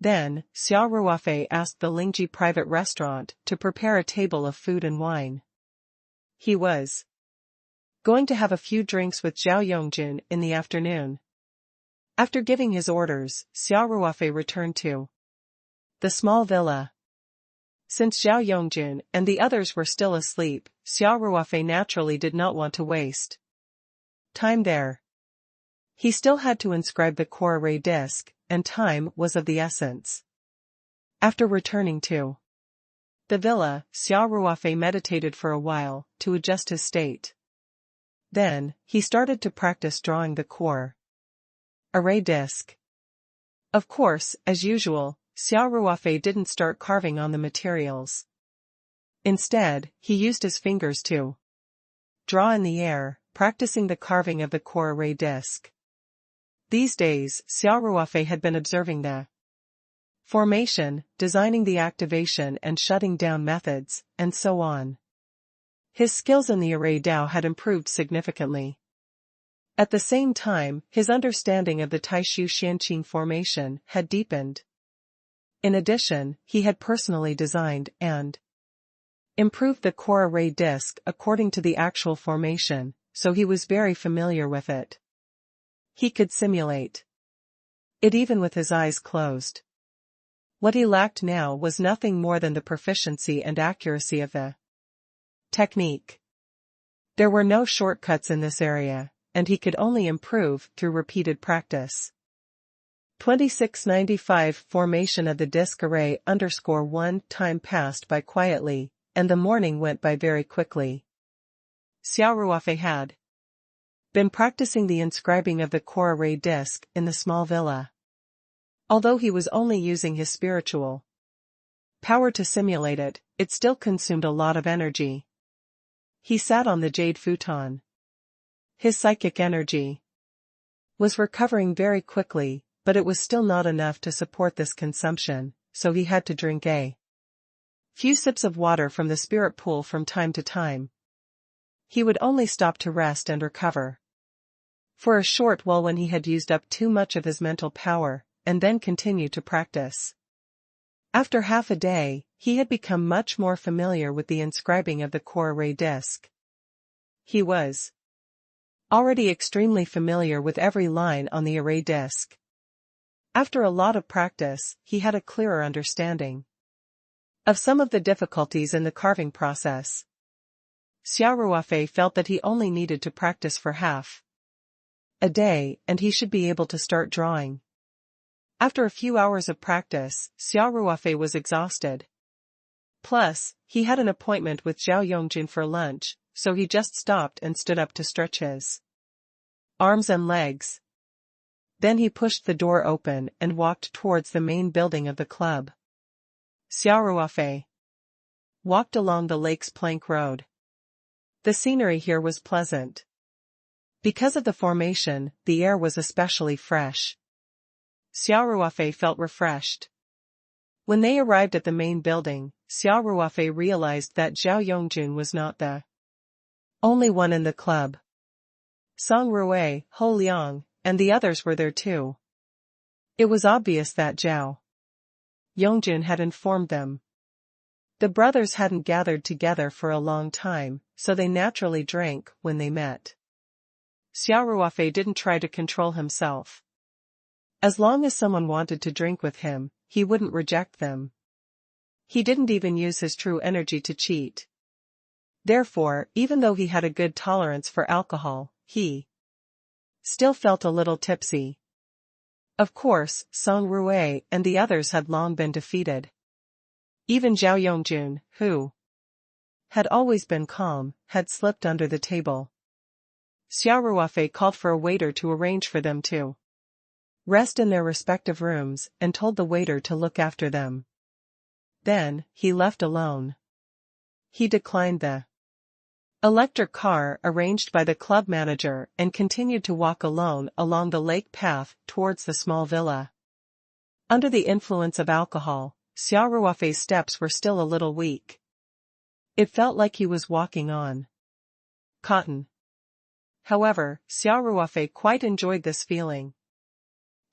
Then, Xia Ruofei asked the Lingji private restaurant to prepare a table of food and wine. He was going to have a few drinks with Zhao Yongjun in the afternoon. After giving his orders, Xia Ruofei returned to the small villa. Since Zhao Yongjun and the others were still asleep, Xia Ruofei naturally did not want to waste time there. He still had to inscribe the core array disk, and time was of the essence. After returning to the villa, Xia Ruofei meditated for a while to adjust his state. Then, he started to practice drawing the core array disk. Of course, as usual, Xia Ruofei didn't start carving on the materials. Instead, he used his fingers to draw in the air, practicing the carving of the core array disk. These days, Xia Ruofei had been observing the formation, designing the activation and shutting down methods, and so on. His skills in the array Dao had improved significantly. At the same time, his understanding of the Taishu Xianqing formation had deepened. In addition, he had personally designed and improved the core array disk according to the actual formation, so he was very familiar with it. He could simulate it even with his eyes closed. What he lacked now was nothing more than the proficiency and accuracy of the technique. There were no shortcuts in this area, and he could only improve through repeated practice. 2695 Formation of the disk array _1 Time passed by quietly, and the morning went by very quickly. Xia Ruofei had been practicing the inscribing of the core array disk in the small villa. Although he was only using his spiritual power to simulate it, it still consumed a lot of energy. He sat on the jade futon. His psychic energy was recovering very quickly, but it was still not enough to support this consumption, so he had to drink a few sips of water from the spirit pool from time to time. He would only stop to rest and recover for a short while when he had used up too much of his mental power, and then continue to practice. After half a day, he had become much more familiar with the inscribing of the core array disk. He was already extremely familiar with every line on the array disk. After a lot of practice, he had a clearer understanding of some of the difficulties in the carving process. Xia Ruofei felt that he only needed to practice for half a day, and he should be able to start drawing. After a few hours of practice, Xia Ruofei was exhausted. Plus, he had an appointment with Zhao Yongjun for lunch, so he just stopped and stood up to stretch his arms and legs. Then he pushed the door open and walked towards the main building of the club. Xia Ruofei walked along the lake's plank road. The scenery here was pleasant. Because of the formation, the air was especially fresh. Xia Ruofei felt refreshed. When they arrived at the main building, Xia Ruofei realized that Zhao Yongjun was not the only one in the club. Song Ruei, Ho Liang, and the others were there too. It was obvious that Zhao Yongjun had informed them. The brothers hadn't gathered together for a long time, so they naturally drank when they met. Xia Ruofei didn't try to control himself. As long as someone wanted to drink with him, he wouldn't reject them. He didn't even use his true energy to cheat. Therefore, even though he had a good tolerance for alcohol, he still felt a little tipsy. Of course, Song Rui and the others had long been defeated. Even Zhao Yongjun, who had always been calm, had slipped under the table. Xia Ruofei called for a waiter to arrange for them to rest in their respective rooms and told the waiter to look after them. Then, he left alone. He declined the electric car arranged by the club manager and continued to walk alone along the lake path towards the small villa. Under the influence of alcohol, Xia Ruofei's steps were still a little weak. It felt like he was walking on cotton. However, Xia Ruofei quite enjoyed this feeling.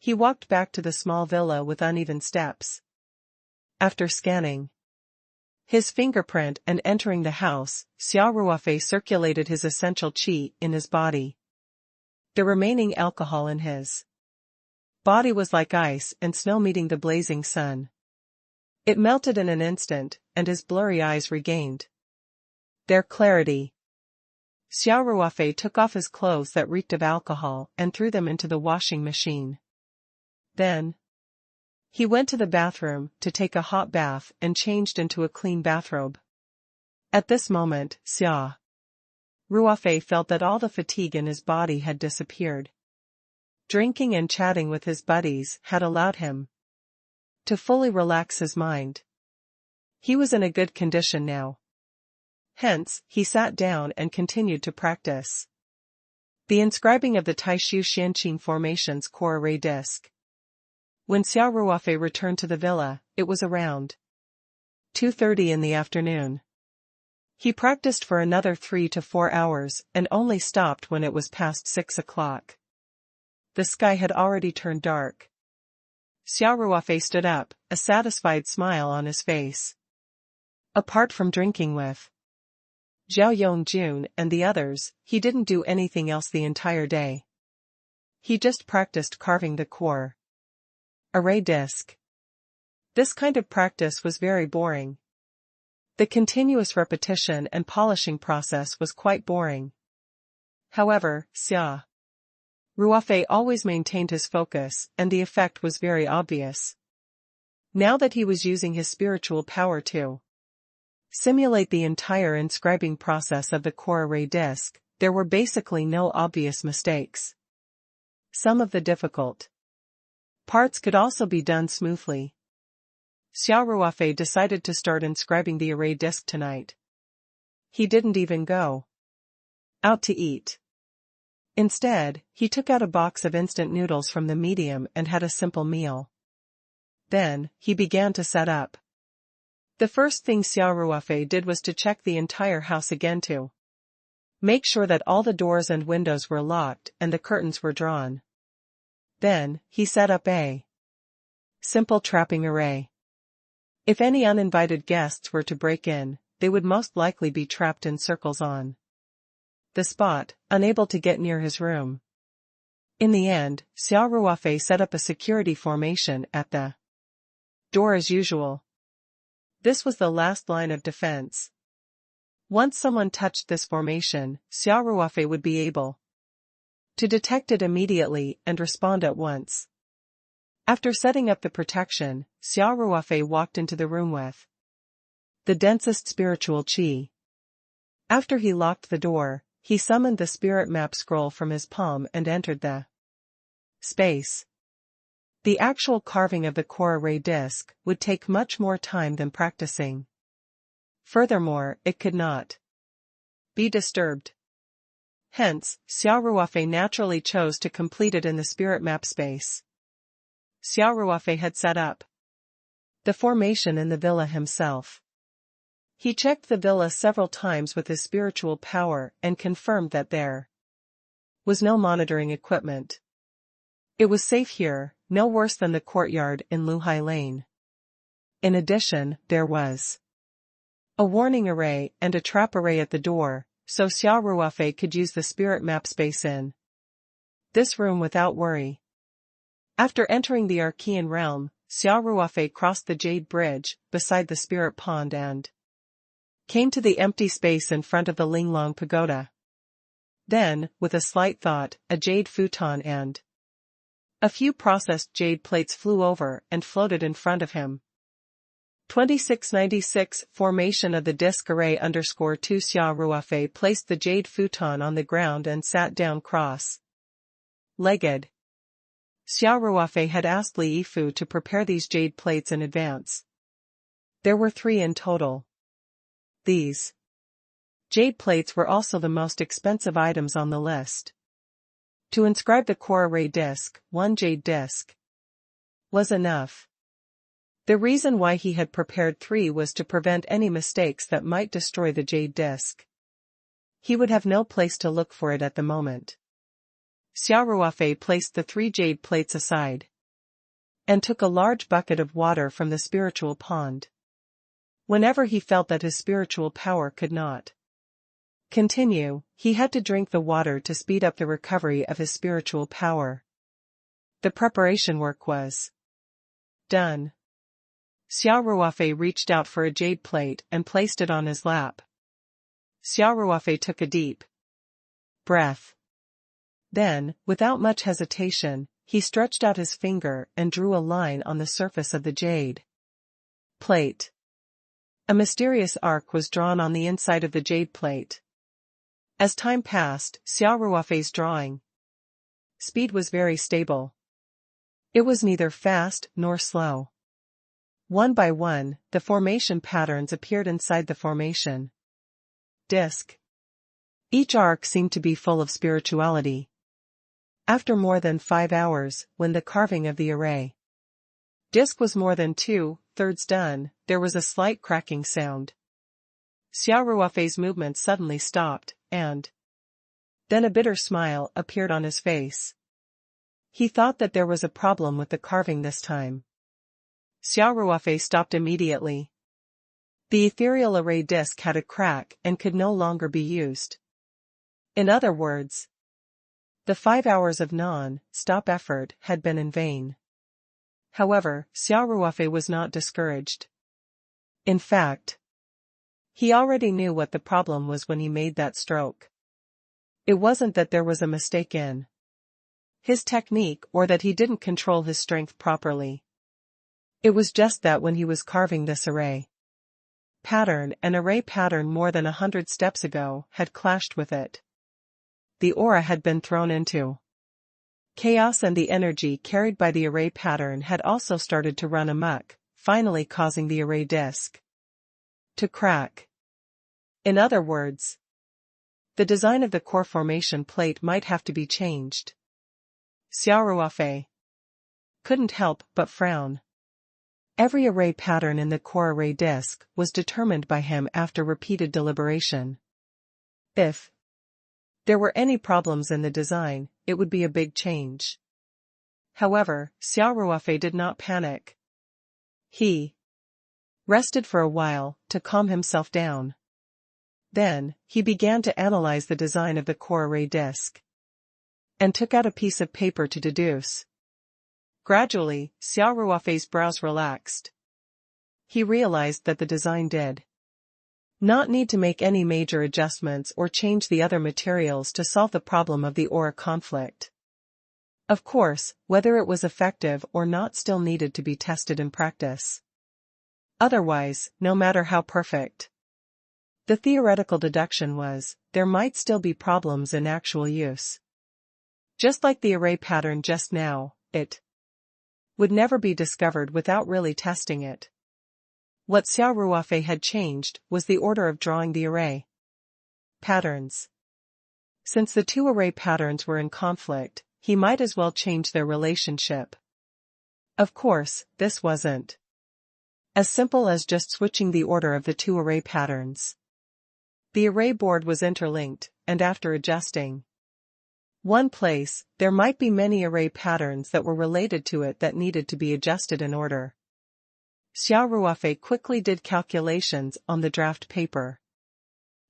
He walked back to the small villa with uneven steps. After scanning his fingerprint and entering the house, Xia Ruofei circulated his essential qi in his body. The remaining alcohol in his body was like ice and snow meeting the blazing sun. It melted in an instant, and his blurry eyes regained their clarity. Xia Ruofei took off his clothes that reeked of alcohol and threw them into the washing machine. Then, he went to the bathroom to take a hot bath and changed into a clean bathrobe. At this moment, Xia Ruofei felt that all the fatigue in his body had disappeared. Drinking and chatting with his buddies had allowed him to fully relax his mind. He was in a good condition now. Hence, he sat down and continued to practice the inscribing of the Taishu Xianqin formation's core array disc. When Xia Ruofei returned to the villa, it was around 2:30 in the afternoon. He practiced for another 3 to 4 hours and only stopped when it was past 6 o'clock. The sky had already turned dark. Xia Ruofei stood up, a satisfied smile on his face. Apart from drinking with Zhao Yongjun and the others, he didn't do anything else the entire day. He just practiced carving the core array disc. This kind of practice was very boring. The continuous repetition and polishing process was quite boring. However, Xia Ruofei always maintained his focus, and the effect was very obvious. Now that he was using his spiritual power to simulate the entire inscribing process of the core array disc, there were basically no obvious mistakes. Some of the difficult parts could also be done smoothly. Xia Ruofei decided to start inscribing the array disc tonight. He didn't even go out to eat. Instead, he took out a box of instant noodles from the medium and had a simple meal. Then, he began to set up. The first thing Xia Ruofei did was to check the entire house again to make sure that all the doors and windows were locked and the curtains were drawn. Then, he set up a simple trapping array. If any uninvited guests were to break in, they would most likely be trapped in circles on the spot, unable to get near his room. In the end, Xia Ruofei set up a security formation at the door as usual. This was the last line of defense. Once someone touched this formation, Xia Ruofei would be able to detect it immediately and respond at once. After setting up the protection, Xia Ruofei walked into the room with the densest spiritual qi. After he locked the door, he summoned the spirit map scroll from his palm and entered the space. The actual carving of the core array disc would take much more time than practicing. Furthermore, it could not be disturbed. Hence, Xia Ruofei naturally chose to complete it in the spirit map space. Xia Ruofei had set up the formation in the villa himself. He checked the villa several times with his spiritual power and confirmed that there was no monitoring equipment. It was safe here, no worse than the courtyard in Luhai Lane. In addition, there was a warning array and a trap array at the door, so Xia Ruofei could use the spirit map space in this room without worry. After entering the Archean realm, Xia Ruofei crossed the Jade Bridge, beside the Spirit Pond and came to the empty space in front of the Linglong Pagoda. Then, with a slight thought, a jade futon and a few processed jade plates flew over and floated in front of him. 2696 Formation of the Disc Array _2 Xia Ruofei placed the jade futon on the ground and sat down cross-legged. Xia Ruofei had asked Li Yifu to prepare these jade plates in advance. There were 3 in total. These jade plates were also the most expensive items on the list. To inscribe the core array disc, 1 jade disc was enough. The reason why he had prepared 3 was to prevent any mistakes that might destroy the jade disc. He would have no place to look for it at the moment. Xia Ruofei placed the 3 jade plates aside and took a large bucket of water from the spiritual pond. Whenever he felt that his spiritual power could not continue, he had to drink the water to speed up the recovery of his spiritual power. The preparation work was done. Xia Ruofei reached out for a jade plate and placed it on his lap. Xia Ruofei took a deep breath. Then, without much hesitation, he stretched out his finger and drew a line on the surface of the jade plate. A mysterious arc was drawn on the inside of the jade plate. As time passed, Xia Ruofei's drawing speed was very stable. It was neither fast nor slow. One by one, the formation patterns appeared inside the formation disc. Each arc seemed to be full of spirituality. After more than 5 hours, when the carving of the array disc was more than 2/3 done, there was a slight cracking sound. Xia Ruofei's movement suddenly stopped, and then a bitter smile appeared on his face. He thought that there was a problem with the carving this time. Xia Ruofei stopped immediately. The ethereal array disc had a crack and could no longer be used. In other words, the 5 hours of non-stop effort had been in vain. However, Xia Ruofei was not discouraged. In fact, he already knew what the problem was when he made that stroke. It wasn't that there was a mistake in his technique or that he didn't control his strength properly. It was just that when he was carving this array pattern, an array pattern more than 100 steps ago had clashed with it. The aura had been thrown into chaos and the energy carried by the array pattern had also started to run amok, finally causing the array disc to crack. In other words, the design of the core formation plate might have to be changed. Xia Ruofei couldn't help but frown. Every array pattern in the core array disc was determined by him after repeated deliberation. If there were any problems in the design, it would be a big change. However, Xia Ruofei did not panic. He rested for a while to calm himself down. Then, he began to analyze the design of the core array disc and took out a piece of paper to deduce. Gradually, Xia Ruofei's brows relaxed. He realized that the design did not need to make any major adjustments or change the other materials to solve the problem of the aura conflict. Of course, whether it was effective or not still needed to be tested in practice. Otherwise, no matter how perfect the theoretical deduction was, there might still be problems in actual use. Just like the array pattern just now, it would never be discovered without really testing it. What Xia Ruofei had changed was the order of drawing the array patterns. Since the 2 array patterns were in conflict, he might as well change their relationship. Of course, this wasn't as simple as just switching the order of the 2 array patterns. The array board was interlinked, and after adjusting one place, there might be many array patterns that were related to it that needed to be adjusted in order. Xia Ruofei quickly did calculations on the draft paper.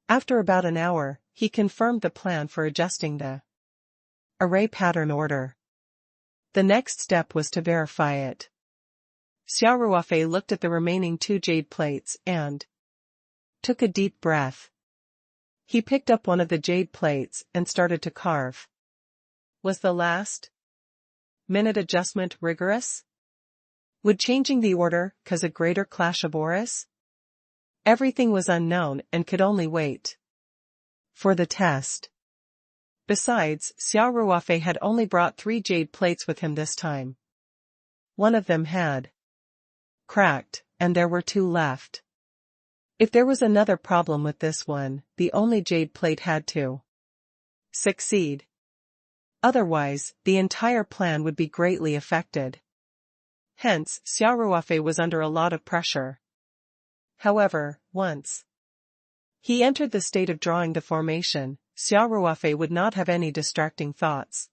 After about an hour, he confirmed the plan for adjusting the array pattern order. The next step was to verify it. Xia Ruofei looked at the remaining 2 jade plates and took a deep breath. He picked up one of the jade plates and started to carve. Was the last-minute adjustment rigorous? Would changing the order cause a greater clash of auras? Everything was unknown and could only wait for the test. Besides, Xia Ruofei had only brought 3 jade plates with him this time. One of them had cracked, and there were 2 left. If there was another problem with this one, the only jade plate had to succeed. Otherwise, the entire plan would be greatly affected. Hence, Xia Ruofei was under a lot of pressure. However, once he entered the state of drawing the formation, Xia Ruofei would not have any distracting thoughts.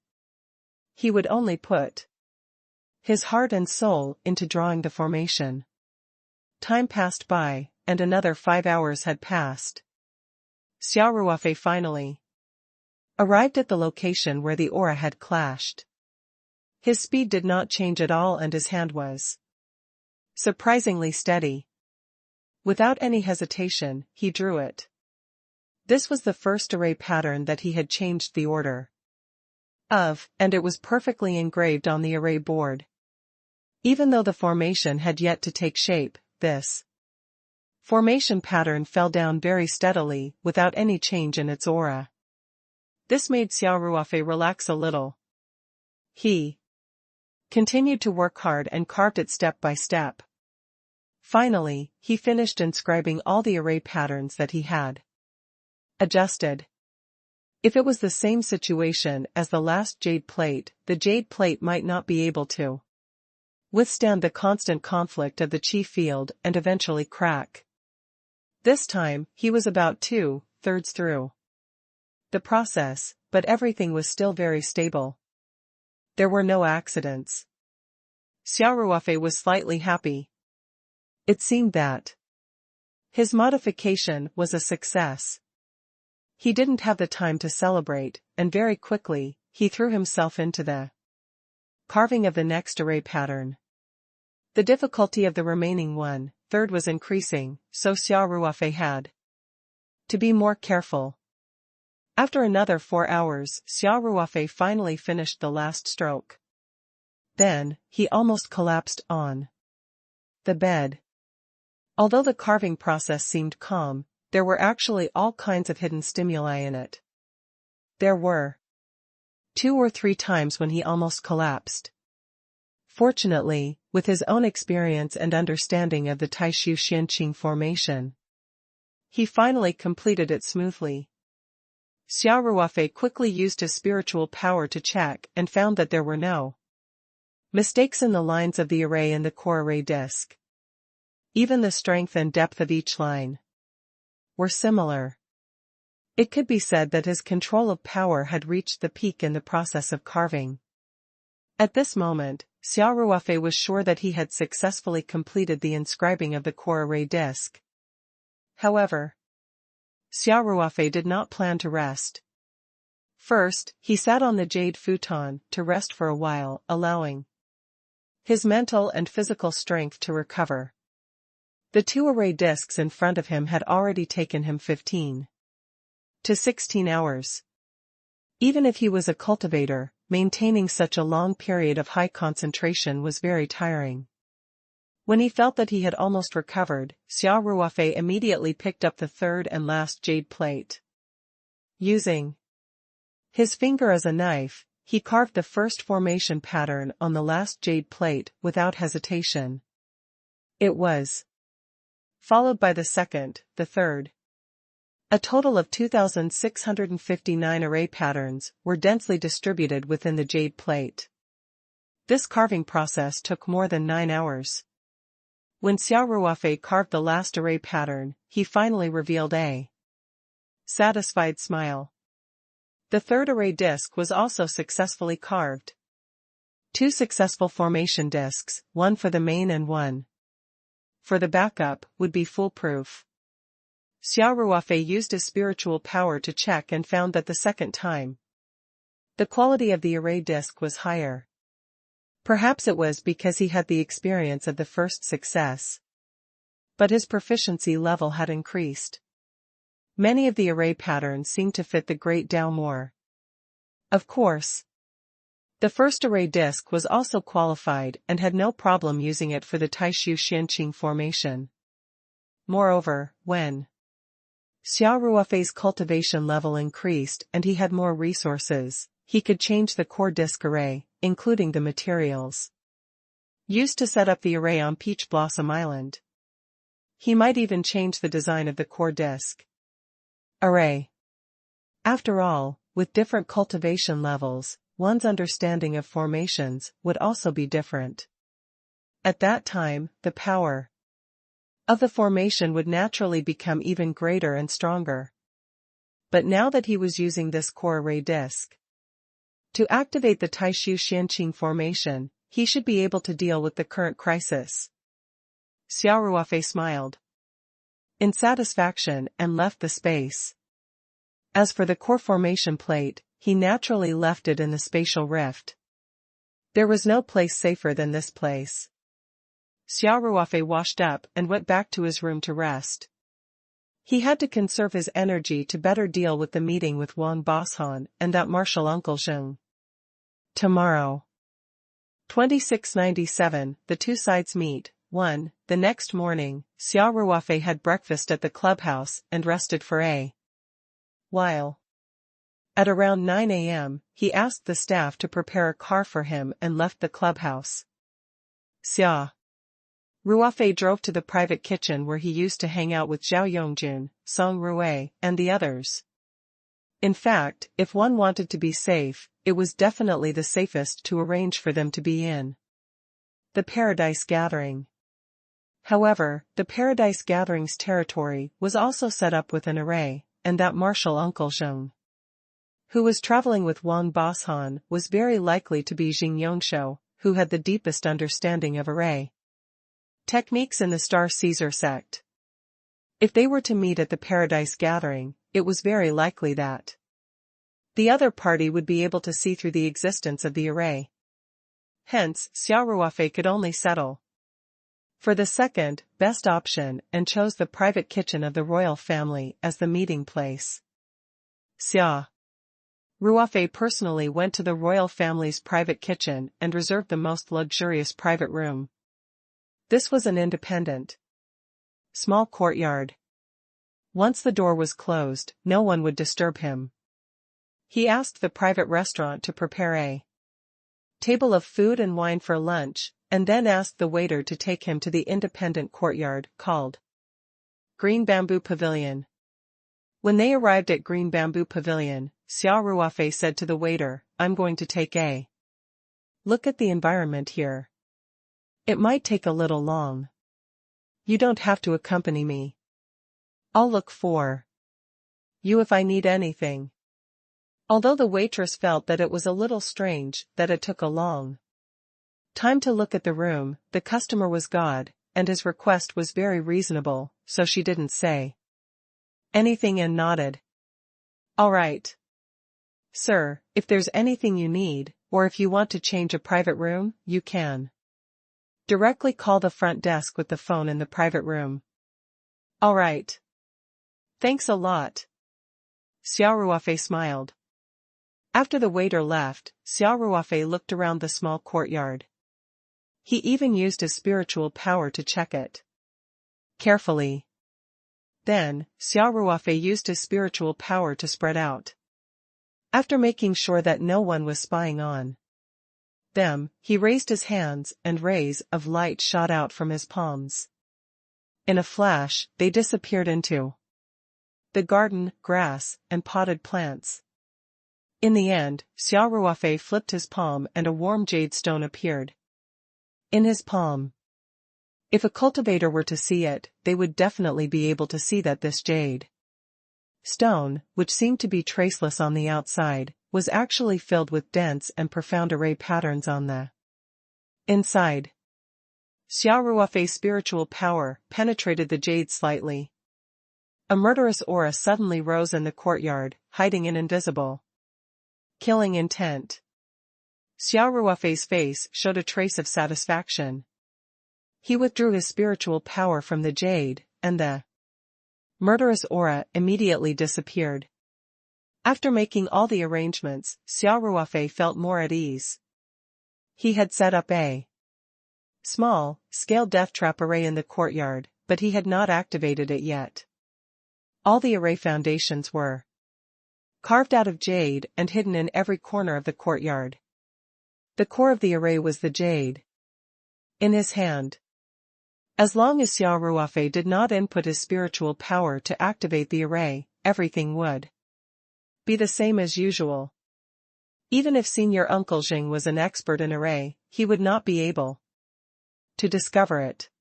He would only put his heart and soul into drawing the formation. Time passed by, and another 5 hours had passed. Xia Ruofei finally arrived at the location where the aura had clashed. His speed did not change at all and his hand was surprisingly steady. Without any hesitation, he drew it. This was the first array pattern that he had changed the order of, and it was perfectly engraved on the array board. Even though the formation had yet to take shape, this formation pattern fell down very steadily without any change in its aura. This made Xia Ruofei relax a little. He continued to work hard and carved it step by step. Finally, he finished inscribing all the array patterns that he had adjusted. If it was the same situation as the last jade plate, the jade plate might not be able to withstand the constant conflict of the chi field and eventually crack. This time, he was about 2/3 through the process, but everything was still very stable. There were no accidents. Xia Ruofei was slightly happy. It seemed that his modification was a success. He didn't have the time to celebrate, and very quickly, he threw himself into the carving of the next array pattern. The difficulty of the remaining 1/3 was increasing, so Xia Ruofei had to be more careful. After another 4 hours, Xia Ruofei finally finished the last stroke. Then, he almost collapsed on the bed. Although the carving process seemed calm, there were actually all kinds of hidden stimuli in it. There were 2 or 3 times when he almost collapsed. Fortunately, with his own experience and understanding of the Taishu Xianqing formation, he finally completed it smoothly. Xia Ruofei quickly used his spiritual power to check and found that there were no mistakes in the lines of the array and the core array disk. Even the strength and depth of each line were similar. It could be said that his control of power had reached the peak in the process of carving. At this moment, Xia Ruofei was sure that he had successfully completed the inscribing of the core array disk. However, Xia Ruofei did not plan to rest. First, he sat on the jade futon to rest for a while, allowing his mental and physical strength to recover. The 2 array discs in front of him had already taken him 15 to 16 hours. Even if he was a cultivator, maintaining such a long period of high concentration was very tiring. When he felt that he had almost recovered, Xia Ruofei immediately picked up the 3rd and last jade plate. Using his finger as a knife, he carved the first formation pattern on the last jade plate without hesitation. It was followed by the 2nd, the 3rd. A total of 2,659 array patterns were densely distributed within the jade plate. This carving process took more than 9 hours. When Xia Ruofei carved the last array pattern, he finally revealed a satisfied smile. The 3rd array disc was also successfully carved. 2 successful formation discs, one for the main and one for the backup, would be foolproof. Xia Ruofei used his spiritual power to check and found that the second time, the quality of the array disc was higher. Perhaps it was because he had the experience of the first success. But his proficiency level had increased. Many of the array patterns seemed to fit the Great Tao more. Of course, the first array disc was also qualified and had no problem using it for the Taishu Xianqing formation. Moreover, when Xia Ruofei's cultivation level increased and he had more resources, he could change the core disc array, including the materials used to set up the array on Peach Blossom Island. He might even change the design of the core disc array. After all, with different cultivation levels, one's understanding of formations would also be different. At that time, the power of the formation would naturally become even greater and stronger. But now that he was using this core array disc to activate the Taishu Xianqing formation, he should be able to deal with the current crisis. Xia Ruofei smiled in satisfaction and left the space. As for the core formation plate, he naturally left it in the spatial rift. There was no place safer than this place. Xia Ruofei washed up and went back to his room to rest. He had to conserve his energy to better deal with the meeting with Wang Boshan and that martial Uncle Zheng. Tomorrow. 2697, the two sides meet. 1. The next morning, Xia Ruofei had breakfast at the clubhouse and rested for a while. At around 9 a.m., he asked the staff to prepare a car for him and left the clubhouse. Xia Ruofei drove to the private kitchen where he used to hang out with Zhao Yongjun, Song Rui, and the others. In fact, if one wanted to be safe, it was definitely the safest to arrange for them to be in the Paradise Gathering. However, the Paradise Gathering's territory was also set up with an array, and that martial Uncle Zheng, who was traveling with Wang Boshan, was very likely to be Jing Yongshou, who had the deepest understanding of array techniques in the Star Caesar sect. If they were to meet at the Paradise Gathering, it was very likely that the other party would be able to see through the existence of the array. Hence, Xia Ruofei could only settle for the second, best option and chose the private kitchen of the royal family as the meeting place. Xia Ruofei personally went to the royal family's private kitchen and reserved the most luxurious private room. This was an independent, small courtyard. Once the door was closed, no one would disturb him. He asked the private restaurant to prepare a table of food and wine for lunch, and then asked the waiter to take him to the independent courtyard, called Green Bamboo Pavilion. When they arrived at Green Bamboo Pavilion, Xia Ruofei said to the waiter, "I'm going to take a look at the environment here. It might take a little long. You don't have to accompany me. I'll look for you if I need anything." Although the waitress felt that it was a little strange that it took a long time to look at the room, the customer was God, and his request was very reasonable, so she didn't say anything and nodded. "All right, sir, if there's anything you need, or if you want to change a private room, you can directly call the front desk with the phone in the private room." "All right. Thanks a lot." Xia Ruofei smiled. After the waiter left, Xia Ruofei looked around the small courtyard. He even used his spiritual power to check it carefully. Then, Xia Ruofei used his spiritual power to spread out. After making sure that no one was spying on them, he raised his hands and rays of light shot out from his palms. In a flash, they disappeared into the garden, grass, and potted plants. In the end, Xia Ruofei flipped his palm and a warm jade stone appeared in his palm. If a cultivator were to see it, they would definitely be able to see that this jade stone, which seemed to be traceless on the outside, was actually filled with dense and profound array patterns on the inside. Xia Ruofei's spiritual power penetrated the jade slightly. A murderous aura suddenly rose in the courtyard, hiding an invisible, killing intent. Xia Ruofei's face showed a trace of satisfaction. He withdrew his spiritual power from the jade, and the murderous aura immediately disappeared. After making all the arrangements, Xia Ruofei felt more at ease. He had set up a small-scale death trap array in the courtyard, but he had not activated it yet. All the array foundations were carved out of jade and hidden in every corner of the courtyard. The core of the array was the jade in his hand. As long as Xia Ruofei did not input his spiritual power to activate the array, everything would be the same as usual. Even if Senior Uncle Jing was an expert in array, he would not be able to discover it.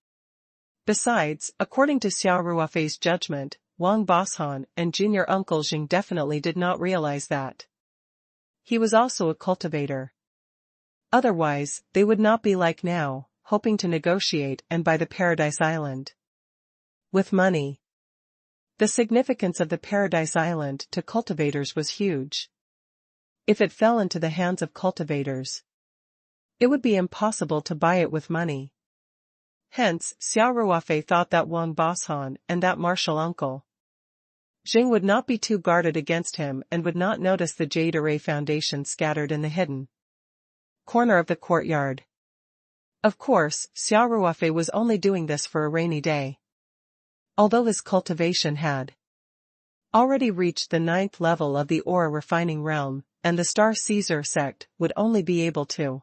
Besides, according to Xia Ruofei's judgment, Wang Boshan and Junior Uncle Jing definitely did not realize that he was also a cultivator. Otherwise, they would not be like now, hoping to negotiate and buy the Paradise Island with money. The significance of the Paradise Island to cultivators was huge. If it fell into the hands of cultivators, it would be impossible to buy it with money. Hence, Xia Ruofei thought that Wang Boshan and that martial uncle Jing would not be too guarded against him and would not notice the jade array foundation scattered in the hidden corner of the courtyard. Of course, Xia Ruofei was only doing this for a rainy day. Although his cultivation had already reached the 9th level of the aura refining realm, and the Star Caesar sect would only be able to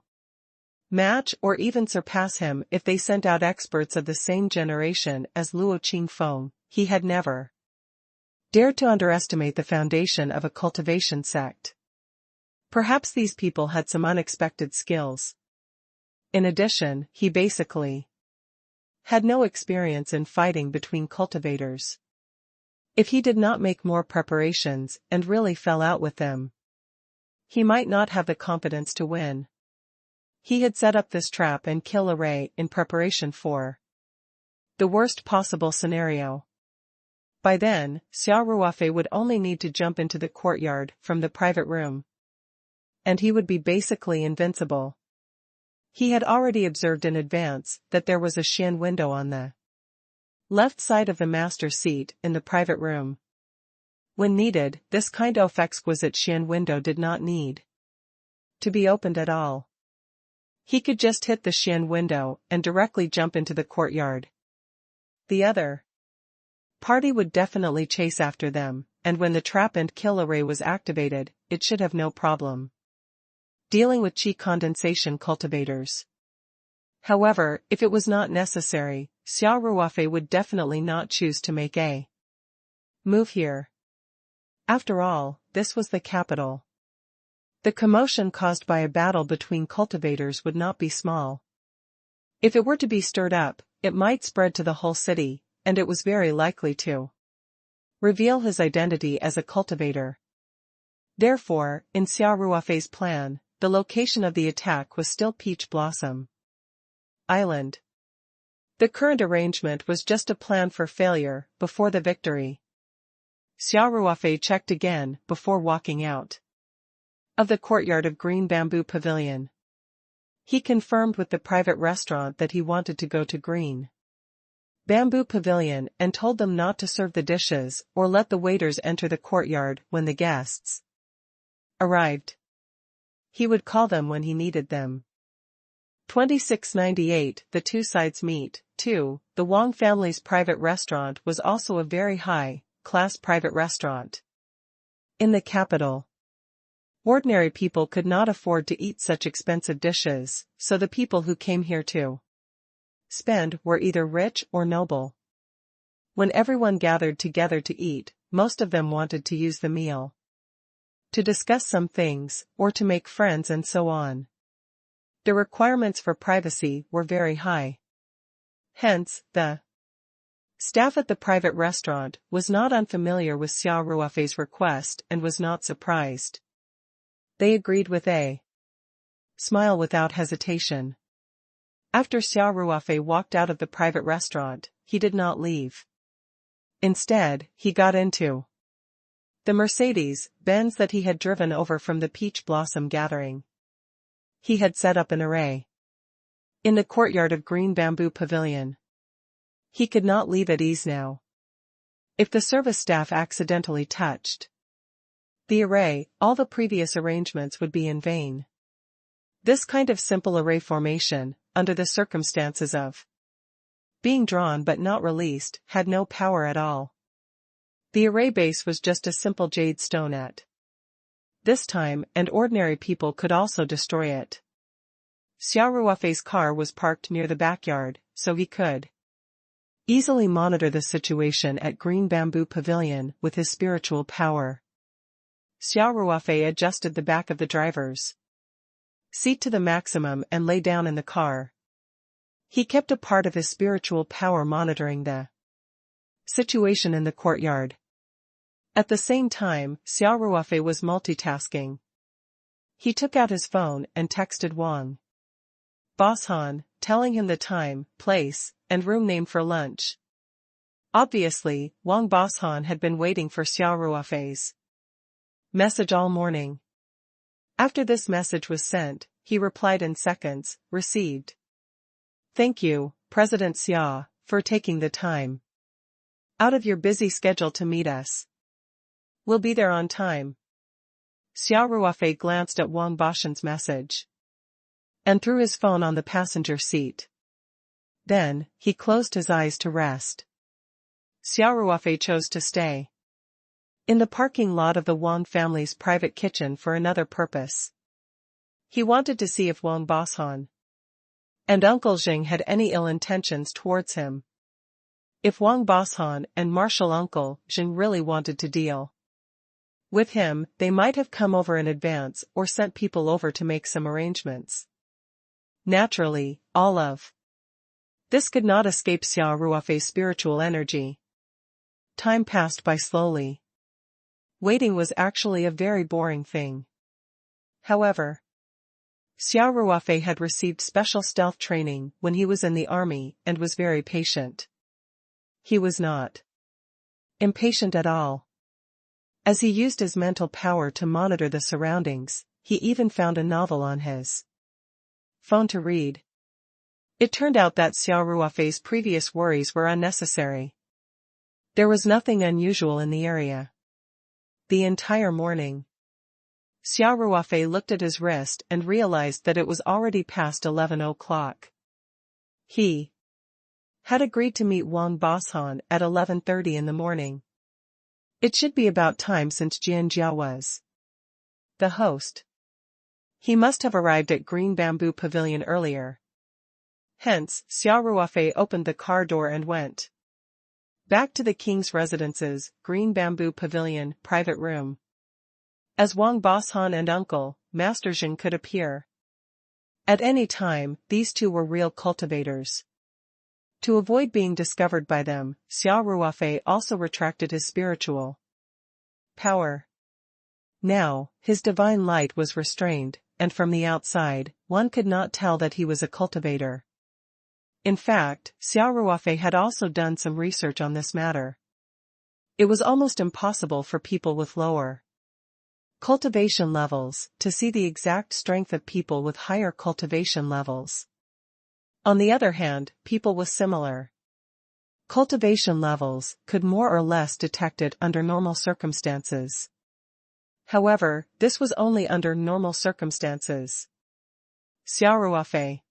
match or even surpass him if they sent out experts of the same generation as Luo Qingfeng, he had never dared to underestimate the foundation of a cultivation sect. Perhaps these people had some unexpected skills. In addition, he basically had no experience in fighting between cultivators. If he did not make more preparations and really fell out with them, he might not have the confidence to win. He had set up this trap and kill array in preparation for the worst possible scenario. By then, Xia Ruofei would only need to jump into the courtyard from the private room, and he would be basically invincible. He had already observed in advance that there was a Xian window on the left side of the master seat in the private room. When needed, this kind of exquisite Xian window did not need to be opened at all. He could just hit the Xian window and directly jump into the courtyard. The other party would definitely chase after them, and when the trap and kill array was activated, it should have no problem dealing with qi condensation cultivators. However, if it was not necessary, Xia Ruofei would definitely not choose to make a move here. After all, this was the capital. The commotion caused by a battle between cultivators would not be small. If it were to be stirred up, it might spread to the whole city, and it was very likely to reveal his identity as a cultivator. Therefore, in Xia Ruofei's plan, the location of the attack was still Peach Blossom Island. The current arrangement was just a plan for failure before the victory. Xia Ruofei checked again before walking out of the courtyard of Green Bamboo Pavilion. He confirmed with the private restaurant that he wanted to go to Green Bamboo Pavilion and told them not to serve the dishes or let the waiters enter the courtyard when the guests arrived. He would call them when he needed them. 2698 The two sides meet. 2. The Wang family's private restaurant was also a very high-class private restaurant in the capital. Ordinary people could not afford to eat such expensive dishes, so the people who came here to spend were either rich or noble. When everyone gathered together to eat, most of them wanted to use the meal to discuss some things, or to make friends and so on. The requirements for privacy were very high. Hence, the staff at the private restaurant was not unfamiliar with Xia Ruofei's request and was not surprised. They agreed with a smile without hesitation. After Xia Ruofei walked out of the private restaurant, he did not leave. Instead, he got into the Mercedes-Benz that he had driven over from the peach blossom gathering. He had set up an array in the courtyard of Green Bamboo Pavilion. He could not leave at ease now. If the service staff accidentally touched the array, all the previous arrangements would be in vain. This kind of simple array formation, under the circumstances of being drawn but not released, had no power at all. The array base was just a simple jade stone at this time, and ordinary people could also destroy it. Xia Ruofei's car was parked near the backyard, so he could easily monitor the situation at Green Bamboo Pavilion with his spiritual power. Xia Ruofei adjusted the back of the driver's seat to the maximum and lay down in the car. He kept a part of his spiritual power monitoring the situation in the courtyard. At the same time, Xia Ruofei was multitasking. He took out his phone and texted Wang Boshan, telling him the time, place, and room name for lunch. Obviously, Wang Boshan had been waiting for Xia Ruofei's message all morning. After this message was sent, he replied in seconds, received. Thank you, President Xia, for taking the time out of your busy schedule to meet us. We'll be there on time. Xia Ruofei glanced at Wang Boshan's message and threw his phone on the passenger seat. Then, he closed his eyes to rest. Xia Ruofei chose to stay in the parking lot of the Wang family's private kitchen for another purpose. He wanted to see if Wang Boshan and Uncle Jing had any ill intentions towards him. If Wang Boshan and Martial Uncle Jing really wanted to deal with him, they might have come over in advance or sent people over to make some arrangements. Naturally, all of this could not escape Xia Ruofei's spiritual energy. Time passed by slowly. Waiting was actually a very boring thing. However, Xia Ruofei had received special stealth training when he was in the army and was very patient. He was not impatient at all. As he used his mental power to monitor the surroundings, he even found a novel on his phone to read. It turned out that Xia Ruofei's previous worries were unnecessary. There was nothing unusual in the area. The entire morning, Xia Ruofei looked at his wrist and realized that it was already past 11 o'clock. He had agreed to meet Wang Boshan at 11:30 in the morning. It should be about time since Jianjia was the host. He must have arrived at Green Bamboo Pavilion earlier. Hence, Xia Ruofei opened the car door and went back to the king's residence's Green Bamboo Pavilion private room. As Wang Boshan and Uncle Master Jing could appear at any time, these two were real cultivators. To avoid being discovered by them, Xia Ruofei also retracted his spiritual power. Now, his divine light was restrained, and from the outside, one could not tell that he was a cultivator. In fact, Xia Ruofei had also done some research on this matter. It was almost impossible for people with lower cultivation levels to see the exact strength of people with higher cultivation levels. On the other hand, people with similar cultivation levels could more or less detect it under normal circumstances. However, this was only under normal circumstances. Xia Ruofei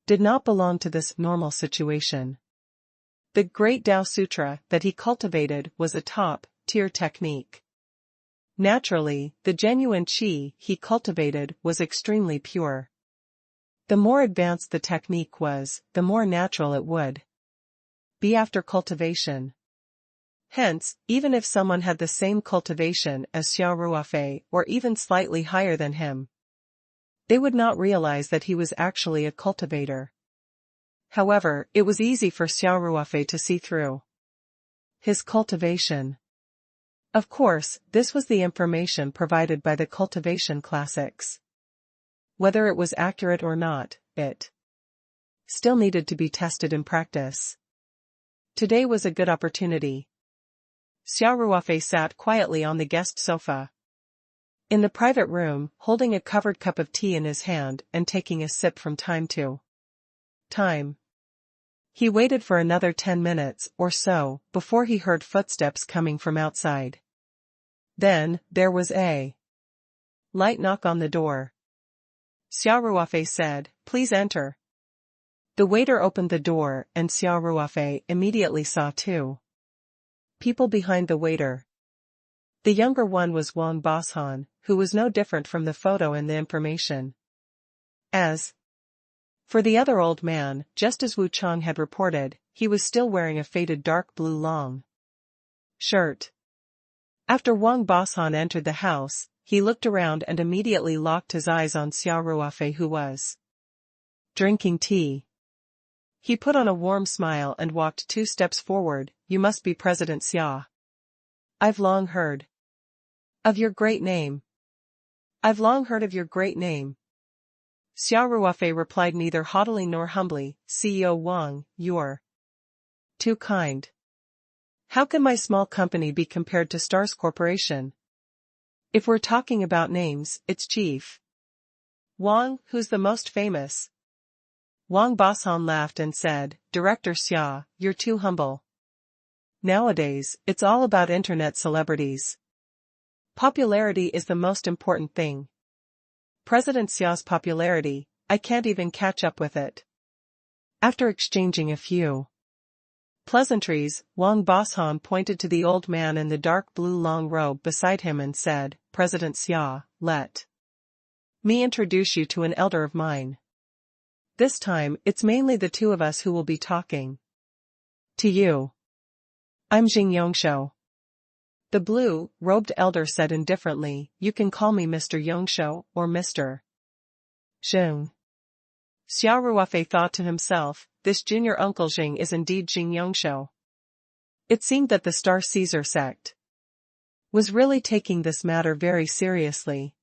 did not belong to this normal situation. The Great Tao Sutra that he cultivated was a top-tier technique. Naturally, the genuine qi he cultivated was extremely pure. The more advanced the technique was, the more natural it would be after cultivation. Hence, even if someone had the same cultivation as Xia Ruofei or even slightly higher than him, they would not realize that he was actually a cultivator. However, it was easy for Xia Ruofei to see through his cultivation. Of course, this was the information provided by the cultivation classics. Whether it was accurate or not, it still needed to be tested in practice. Today was a good opportunity. Xia Ruofei sat quietly on the guest sofa. In the private room, holding a covered cup of tea in his hand and taking a sip from time to time. He waited for another 10 minutes or so before he heard footsteps coming from outside. Then, there was a light knock on the door. Xia Ruofei said, "Please enter." The waiter opened the door and Xia Ruofei immediately saw two people behind the waiter. The younger one was Wang Boshan, who was no different from the photo in the information. As for the other old man, just as Wu Chang had reported, he was still wearing a faded dark blue long shirt. After Wang Boshan entered the house, he looked around and immediately locked his eyes on Xia Ruofei, who was drinking tea. He put on a warm smile and walked 2 steps forward. "You must be President Xia. I've long heard of your great name. I've long heard of your great name." Xia Ruofei replied neither haughtily nor humbly, "CEO Wang, you're too kind. How can my small company be compared to Stars Corporation? If we're talking about names, it's Chief Wang who's the most famous." Wang Boshan laughed and said, "Director Xia, you're too humble. Nowadays, it's all about internet celebrities. Popularity is the most important thing. President Xia's popularity, I can't even catch up with it." After exchanging a few pleasantries, Wang Boshan pointed to the old man in the dark blue long robe beside him and said, "President Xia, let me introduce you to an elder of mine. This time, it's mainly the two of us who will be talking to you. I'm Jing Yongshou." The blue-robed elder said indifferently, "You can call me Mr. Yongshou or Mr. Jing." Xia Ruofei thought to himself, this junior uncle Jing is indeed Jing Yongshou. It seemed that the Star Caesar sect was really taking this matter very seriously.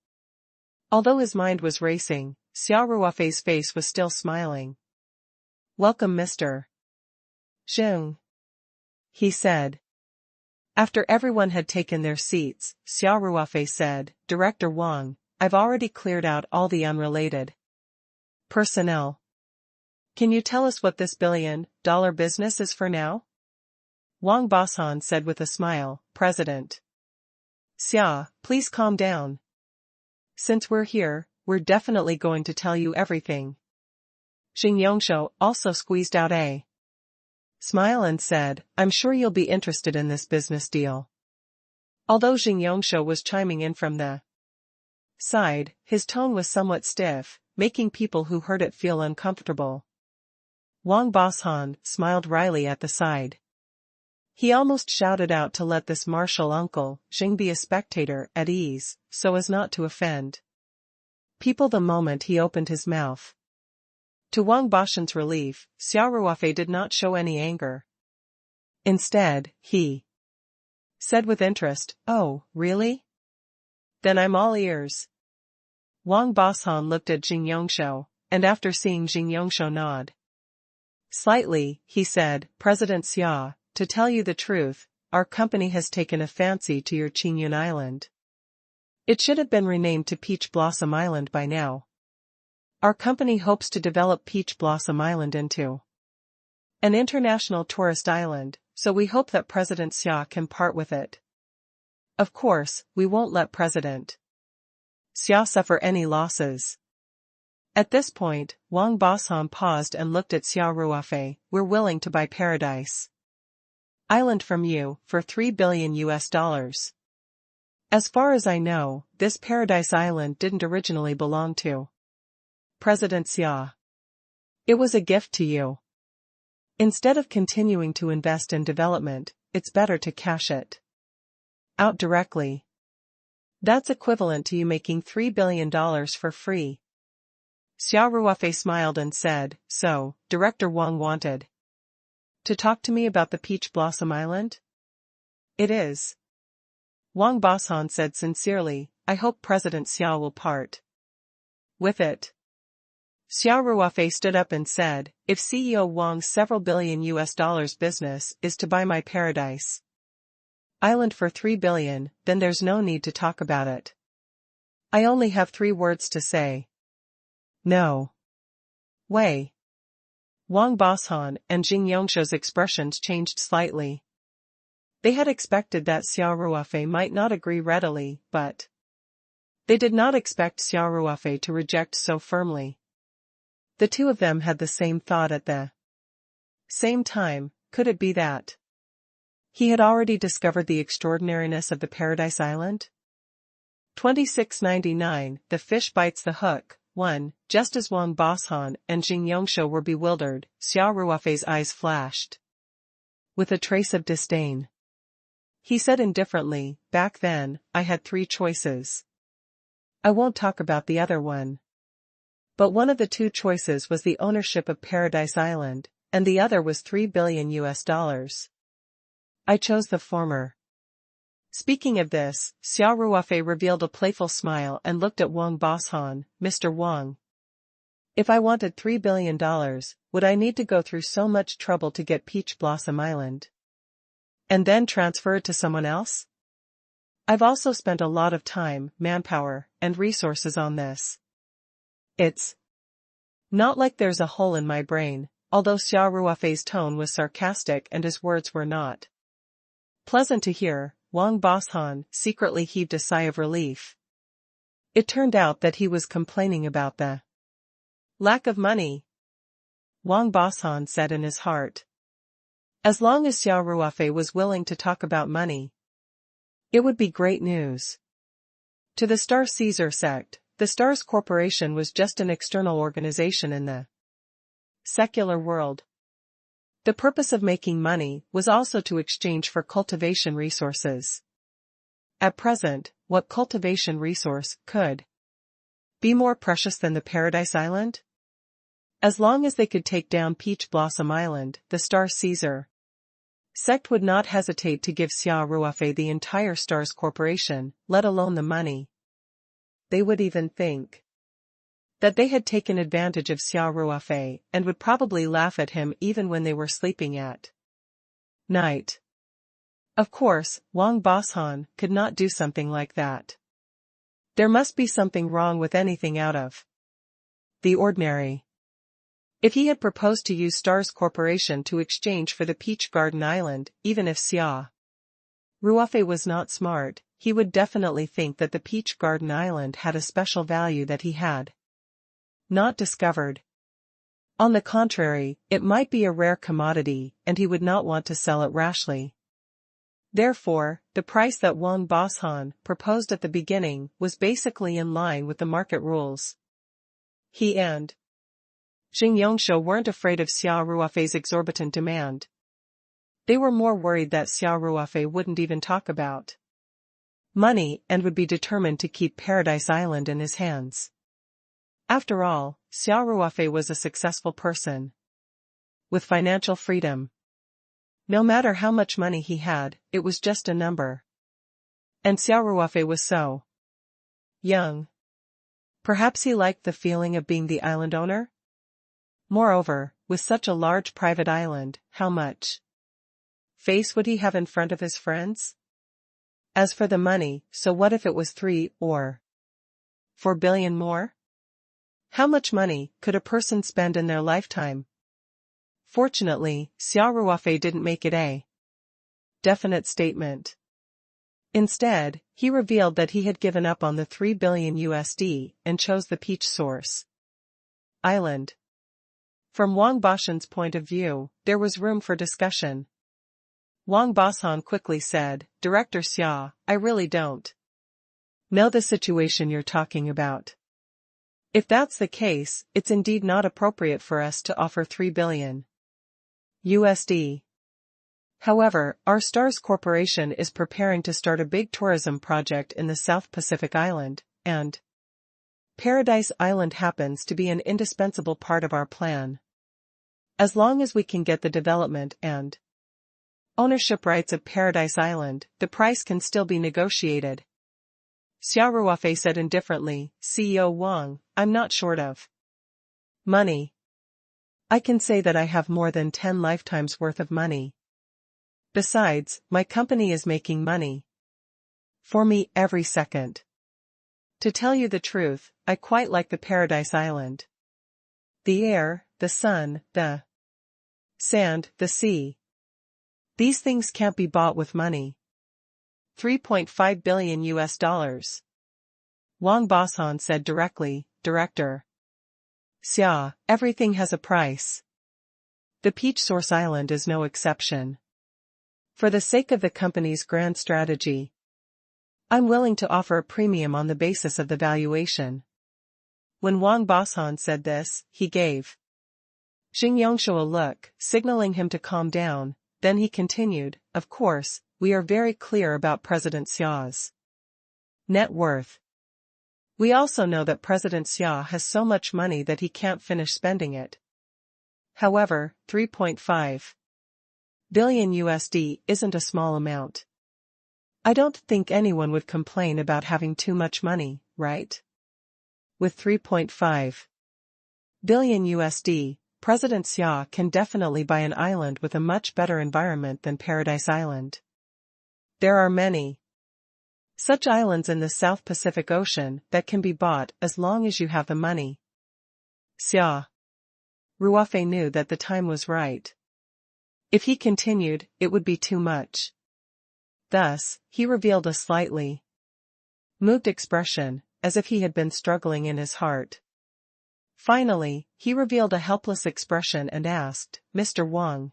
Although his mind was racing, Xia Ruofei's face was still smiling. "Welcome, Mr. Jing," he said. After everyone had taken their seats, Xia Ruofei said, "Director Wang, I've already cleared out all the unrelated personnel. Can you tell us what this $1 billion business is for now?" Wang Boshan said with a smile, "President Xia, please calm down. Since we're here, we're definitely going to tell you everything." Jing Yongshou also squeezed out a smile and said, "I'm sure you'll be interested in this business deal." Although Jing Yongshou was chiming in from the side, his tone was somewhat stiff, making people who heard it feel uncomfortable. Wang Boshan smiled wryly at the side. He almost shouted out to let this martial uncle Jing be a spectator at ease, so as not to offend people the moment he opened his mouth. To Wang Boshan's relief, Xia Ruofei did not show any anger. Instead, he said with interest, "Oh, really? Then I'm all ears." Wang Boshan looked at Jing Yongshou, and after seeing Jing Yongshou nod slightly, he said, "President Xia, to tell you the truth, our company has taken a fancy to your Qingyun Island. It should have been renamed to Peach Blossom Island by now. Our company hopes to develop Peach Blossom Island into an international tourist island, so we hope that President Xia can part with it. Of course, we won't let President Xia suffer any losses." At this point, Wang Boshan paused and looked at Xia Ruofei. "We're willing to buy Paradise Island from you for $3 billion. As far as I know, this Paradise Island didn't originally belong to President Xia. It was a gift to you. Instead of continuing to invest in development, it's better to cash it out directly. That's equivalent to you making $3 billion for free." Xia Ruofei smiled and said, "So, Director Wang wanted to talk to me about the Peach Blossom Island?" "It is." Wang Boshan said sincerely, "I hope President Xia will part with it." Xia Ruofei stood up and said, if CEO Wang's several billion US dollars business is to buy my paradise island for 3 billion, then there's no need to talk about it. I only have 3 words to say. No way. Wang Boshan and Jing Yongsho's expressions changed slightly. They had expected that Xia Ruofei might not agree readily, but they did not expect Xia Ruofei to reject so firmly. The two of them had the same thought at the same time. Could it be that he had already discovered the extraordinariness of the Paradise Island? 2699 The Fish Bites the Hook. 1. Just as Wang Boshan and Jing Yongsho were bewildered, Xia Ruofei's eyes flashed with a trace of disdain. He said indifferently, back then, I had 3 choices. I won't talk about the other one. But one of the 2 choices was the ownership of Paradise Island, and the other was 3 billion US dollars. I chose the former. Speaking of this, Xia Ruofei revealed a playful smile and looked at Wang Boshan. Mr. Wang, if I wanted $3 billion, would I need to go through so much trouble to get Peach Blossom Island? And then transfer it to someone else? I've also spent a lot of time, manpower, and resources on this. It's not like there's a hole in my brain, although Xia Ruofei's tone was sarcastic and his words were not pleasant to hear. Wang Boshan secretly heaved a sigh of relief. It turned out that he was complaining about the lack of money. Wang Boshan said in his heart. As long as Xia Ruofei was willing to talk about money, it would be great news. To the Star Caesar sect, the Stars Corporation was just an external organization in the secular world. The purpose of making money was also to exchange for cultivation resources. At present, what cultivation resource could be more precious than the Paradise Island? As long as they could take down Peach Blossom Island, the Star Caesar sect would not hesitate to give Xia Ruofei the entire Stars Corporation, let alone the money. They would even think that they had taken advantage of Xia Ruofei and would probably laugh at him even when they were sleeping at night. Of course, Wang Boshan could not do something like that. There must be something wrong with anything out of the ordinary. If he had proposed to use Stars Corporation to exchange for the Peach Garden Island, even if Xia Ruofei was not smart, he would definitely think that the Peach Garden Island had a special value that he had not discovered. On the contrary, it might be a rare commodity, and he would not want to sell it rashly. Therefore, the price that Wang Boshan proposed at the beginning was basically in line with the market rules. He and Jing Yongsho weren't afraid of Xia Ruofei's exorbitant demand. They were more worried that Xia Ruofei wouldn't even talk about money and would be determined to keep Paradise Island in his hands. After all, Xia Ruofei was a successful person with financial freedom. No matter how much money he had, it was just a number. And Xia Ruofei was so young. Perhaps he liked the feeling of being the island owner? Moreover, with such a large private island, how much face would he have in front of his friends? As for the money, so what if it was 3 or 4 billion more? How much money could a person spend in their lifetime? Fortunately, Xia Ruofei didn't make it a definite statement. Instead, he revealed that he had given up on the 3 billion USD and chose the Peach Source Island. From Wang Boshan's point of view, there was room for discussion. Wang Boshan quickly said, Director Xia, I really don't know the situation you're talking about. If that's the case, it's indeed not appropriate for us to offer 3 billion USD. However, our Stars Corporation is preparing to start a big tourism project in the South Pacific Island, and Paradise Island happens to be an indispensable part of our plan. As long as we can get the development and ownership rights of Paradise Island, the price can still be negotiated. Xia Ruofei said indifferently, CEO Wang, I'm not short of Money. I can say that I have more than 10 lifetimes worth of money. Besides, my company is making money for me every second. To tell you the truth, I quite like the Paradise Island. The air, the sun, the sand, the sea. These things can't be bought with money. 3.5 billion US dollars. Wang Bosan said directly, Director Xia, everything has a price. The Peach Source Island is no exception. For the sake of the company's grand strategy, I'm willing to offer a premium on the basis of the valuation. When Wang Bosan said this, he gave Xing Yongshu a look, signaling him to calm down. Then he continued, of course, we are very clear about President Xia's net worth. We also know that President Xia has so much money that he can't finish spending it. However, 3.5 billion USD isn't a small amount. I don't think anyone would complain about having too much money, right? With 3.5 billion USD, President Xia can definitely buy an island with a much better environment than Paradise Island. There are many such islands in the South Pacific Ocean that can be bought as long as you have the money. Xia Ruofei knew that the time was right. If he continued, it would be too much. Thus, he revealed a slightly moved expression, as if he had been struggling in his heart. Finally, he revealed a helpless expression and asked, Mr. Wang,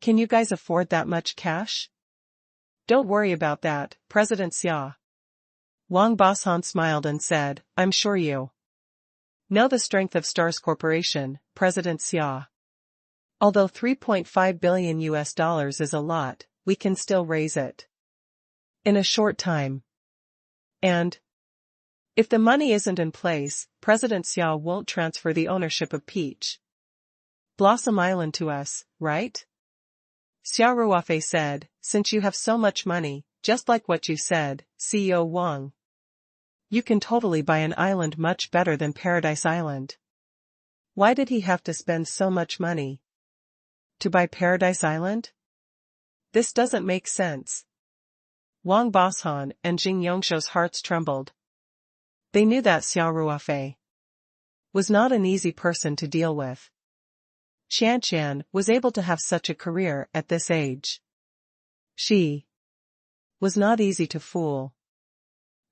can you guys afford that much cash? Don't worry about that, President Xia. Wang Bosan smiled and said, I'm sure you know the strength of Stars Corporation, President Xia. Although 3.5 billion US dollars is a lot, we can still raise it in a short time. And if the money isn't in place, President Xia won't transfer the ownership of Peach Blossom Island to us, right? Xia Ruofei said, since you have so much money, just like what you said, CEO Wang, you can totally buy an island much better than Paradise Island. Why did he have to spend so much money to buy Paradise Island? This doesn't make sense. Wang Bosan and Xing Yongshu's hearts trembled. They knew that Xia Ruofei was not an easy person to deal with. Qian was able to have such a career at this age. She was not easy to fool.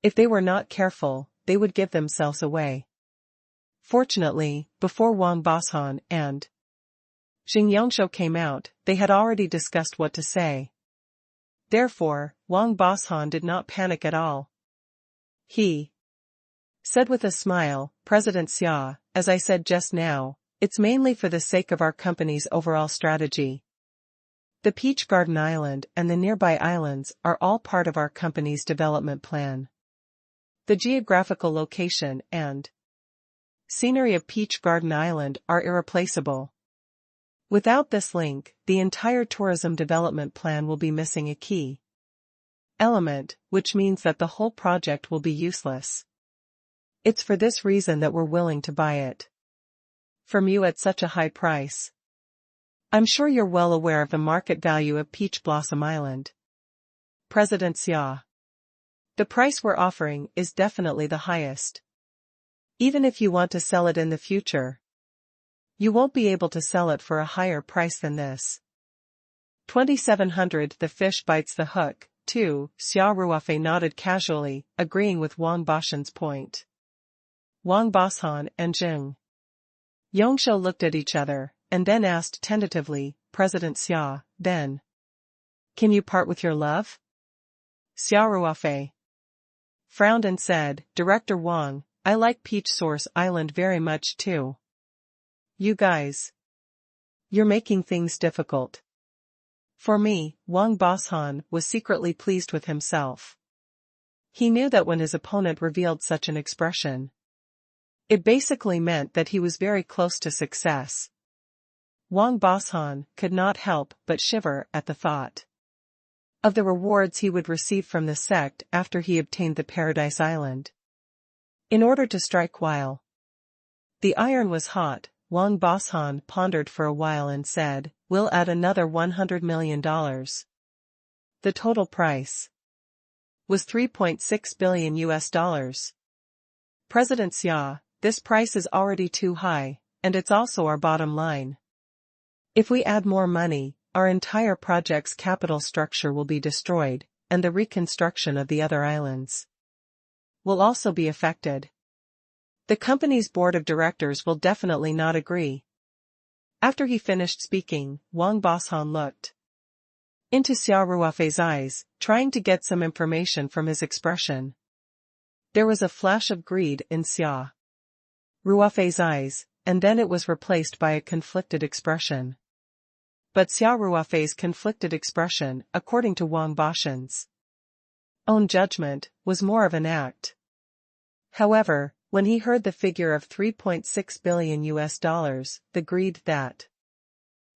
If they were not careful, they would give themselves away. Fortunately, before Wang Bosan and Xing Yongshu came out, they had already discussed what to say. Therefore, Wang Bosan did not panic at all. He said with a smile, President Xia, as I said just now, it's mainly for the sake of our company's overall strategy. The Peach Garden Island and the nearby islands are all part of our company's development plan. The geographical location and scenery of Peach Garden Island are irreplaceable. Without this link, the entire tourism development plan will be missing a key element, which means that the whole project will be useless. It's for this reason that we're willing to buy it from you at such a high price. I'm sure you're well aware of the market value of Peach Blossom Island, President Xia. The price we're offering is definitely the highest. Even if you want to sell it in the future, you won't be able to sell it for a higher price than this. 2,700. The fish bites the hook, too. Xia Ruofei nodded casually, agreeing with Wang Bosan's point. Wang Bosan and Xing Yongshu looked at each other, and then asked tentatively, President Xia, then can you part with your love? Xia Ruofei frowned and said, Director Wang, I like Peach Source Island very much too. You guys, you're making things difficult. For me, Wang Bosan was secretly pleased with himself. He knew that when his opponent revealed such an expression, it basically meant that he was very close to success. Wang Bosan could not help but shiver at the thought of the rewards he would receive from the sect after he obtained the Paradise Island. In order to strike while The iron was hot. Wang Boshan pondered for a while and said, "We'll add another $100 million. The total price was 3.6 billion US dollars. President Xia, this price is already too high, and it's also our bottom line. If we add more money, our entire project's capital structure will be destroyed, and the reconstruction of the other islands will also be affected. The company's board of directors will definitely not agree." After he finished speaking, Wang Boshan looked into Xia Ruofei's eyes, trying to get some information from his expression. There was a flash of greed in Xia Ruofei's eyes, and then it was replaced by a conflicted expression. But Xia Ruofei's conflicted expression, according to Wang Boshan's own judgment, was more of an act. However, when he heard the figure of 3.6 billion US dollars, the greed that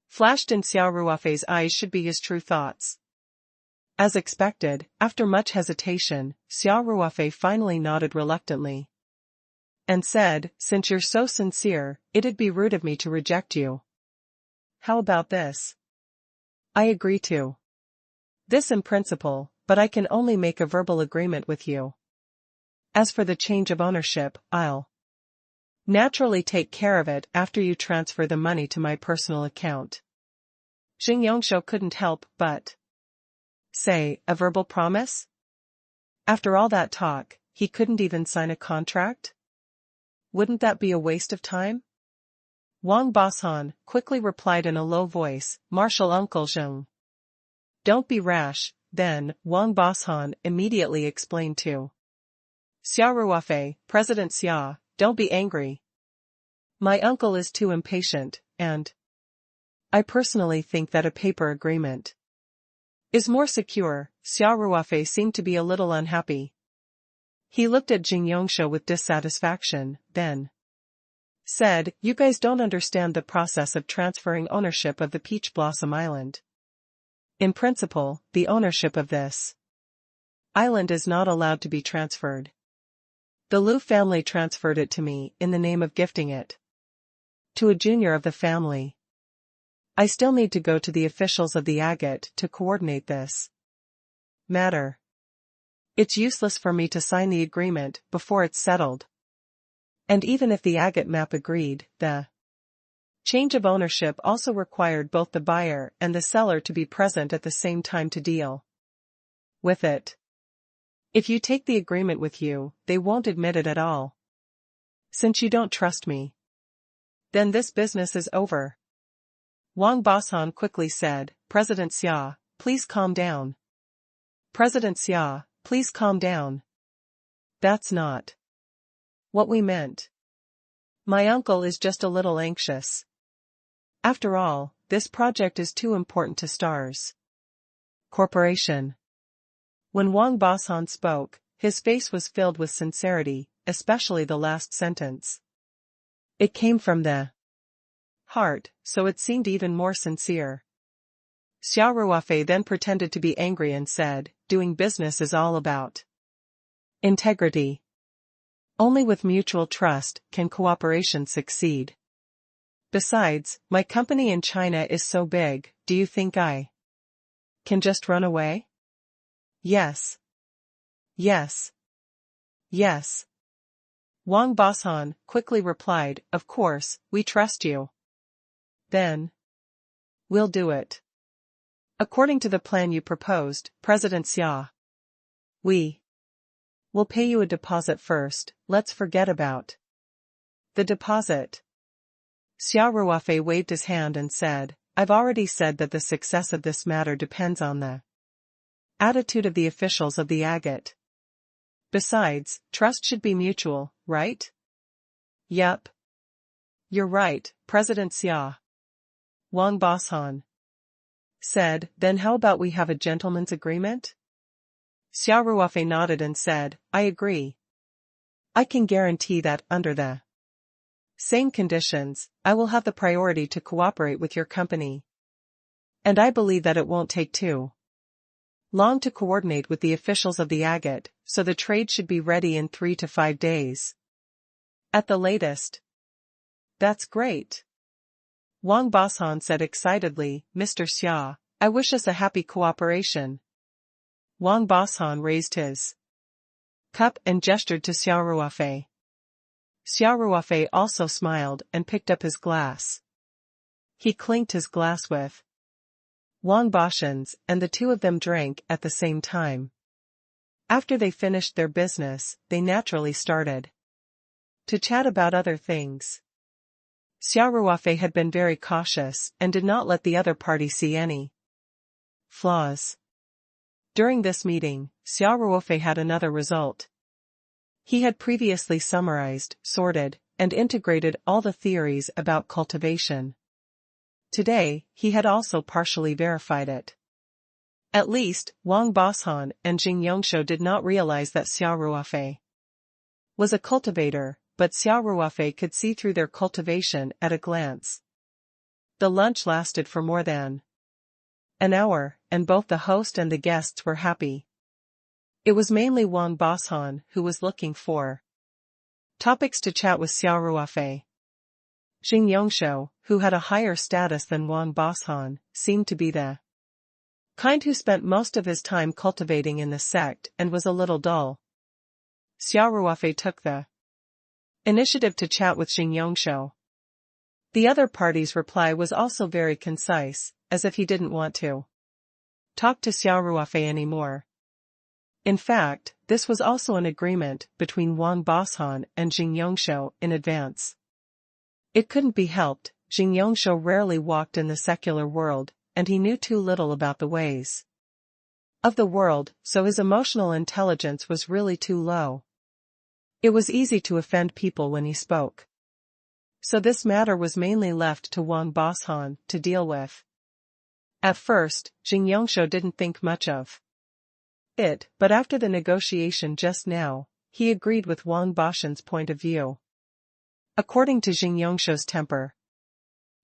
flashed in Xia Ruofei's eyes should be his true thoughts. As expected, after much hesitation, Xia Ruofei finally nodded reluctantly and said, "Since you're so sincere, it'd be rude of me to reject you. How about this? I agree to this in principle, but I can only make a verbal agreement with you. As for the change of ownership, I'll naturally take care of it after you transfer the money to my personal account." Jing Yongshou couldn't help but say, "A verbal promise? After all that talk, he couldn't even sign a contract? Wouldn't that be a waste of time?" Wang Boshan quickly replied in a low voice, "Martial Uncle Zheng. Don't be rash." Then, Wang Boshan immediately explained to Xia Ruofei, "President Xia, don't be angry. My uncle is too impatient, and I personally think that a paper agreement is more secure." Xia Ruofei seemed to be a little unhappy. He looked at Jing Yongshou with dissatisfaction, then said, "You guys don't understand the process of transferring ownership of the Peach Blossom Island. In principle, the ownership of this island is not allowed to be transferred. The Liu family transferred it to me in the name of gifting it to a junior of the family. I still need to go to the officials of the agate to coordinate this matter. It's useless for me to sign the agreement before it's settled. And even if the agate map agreed, the change of ownership also required both the buyer and the seller to be present at the same time to deal with it. If you take the agreement with you, they won't admit it at all. Since you don't trust me, then this business is over." Wang Boshan quickly said, "President Xia, please calm down. President Xia, please calm down. That's not what we meant. My uncle is just a little anxious. After all, this project is too important to Stars Corporation." When Wang Boshan spoke, his face was filled with sincerity, especially the last sentence. It came from the heart, so it seemed even more sincere. Xia Ruofei then pretended to be angry and said, "Doing business is all about integrity. Only with mutual trust can cooperation succeed. Besides, my company in China is so big, do you think I can just run away?" "Yes. Yes. Yes." Wang Boshan quickly replied, "Of course, we trust you. Then we'll do it according to the plan you proposed, President Xia. We will pay you a deposit first. Let's forget about the deposit." Xia Ruofei waved his hand and said, "I've already said that the success of this matter depends on the attitude of the officials of the agate. Besides, trust should be mutual, right?" "Yep. You're right, President Xia," Wang Boshan said. "Then how about we have a gentleman's agreement?" Xia Ruofei nodded and said, "I agree. I can guarantee that under the same conditions, I will have the priority to cooperate with your company. And I believe that it won't take too long to coordinate with the officials of the agate, so the trade should be ready in 3 to 5 days. At the latest." That's great. Wang Bosan said excitedly, Mr. Xia, I wish us a happy cooperation. Wang Bosan raised his cup and gestured to Xia Ruofei. Xia Ruofei also smiled and picked up his glass. He clinked his glass with Wang Bosan's, and the two of them drank at the same time. After they finished their business, they naturally started to chat about other things. Xia Ruofei had been very cautious and did not let the other party see any flaws. During this meeting, Xia Ruofei had another result. He had previously summarized, sorted, and integrated all the theories about cultivation. Today, he had also partially verified it. At least, Wang Bosan and Jing Yongshou did not realize that Xia Ruofei was a cultivator, but Xia Ruofei could see through their cultivation at a glance. The lunch lasted for more than an hour, and both the host and the guests were happy. It was mainly Wang Bosan who was looking for topics to chat with Xia Ruofei. Jing Yongshou, who had a higher status than Wang Bosan, seemed to be the kind who spent most of his time cultivating in the sect and was a little dull. Xia Ruofei took the initiative to chat with Jing Yongshou. The other party's reply was also very concise, as if he didn't want to talk to Xia Ruofei anymore. In fact, this was also an agreement between Wang Bosan and Jing Yongshou in advance. It couldn't be helped, Jing Yongshou rarely walked in the secular world, and he knew too little about the ways of the world, so his emotional intelligence was really too low. It was easy to offend people when he spoke. So this matter was mainly left to Wang Bosan to deal with. At first, Jing Yongshou didn't think much of it, but after the negotiation just now, he agreed with Wang Bosan's point of view. According to Jing Yongshou's temper,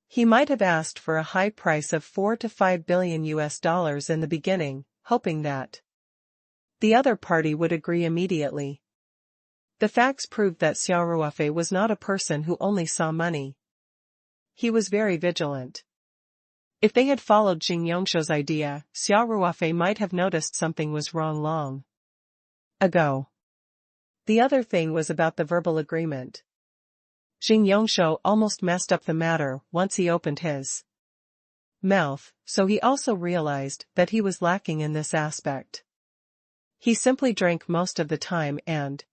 he might have asked for a high price of $4 to $5 billion in the beginning, hoping that the other party would agree immediately. The facts proved that Xia Ruofei was not a person who only saw money. He was very vigilant. If they had followed Jing Yongshou's idea, Xia Ruofei might have noticed something was wrong long ago. The other thing was about the verbal agreement. Jing Yongshou almost messed up the matter once he opened his mouth, so he also realized that he was lacking in this aspect. He simply drank most of the time and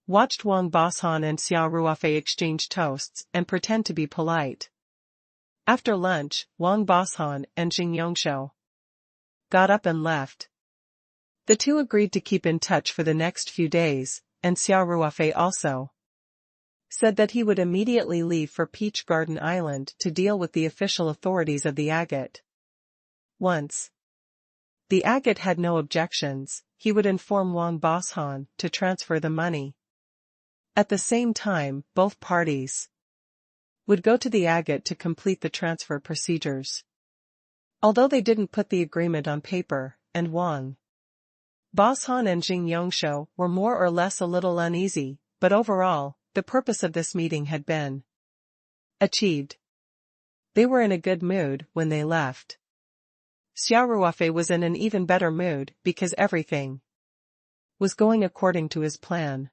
watched Wang Bosan and Xia Ruofei exchange toasts and pretend to be polite. After lunch, Wang Bosan and Jing Yongshou got up and left. The two agreed to keep in touch for the next few days, and Xia Ruofei also said that he would immediately leave for Peach Garden Island to deal with the official authorities of the agate. Once the agate had no objections, he would inform Wang Bosan to transfer the money. At the same time, both parties would go to the agate to complete the transfer procedures. Although they didn't put the agreement on paper, and Wang Bosan and Jing Yongshou were more or less a little uneasy, but overall, the purpose of this meeting had been achieved. They were in a good mood when they left. Xia Ruofei was in an even better mood because everything was going according to his plan.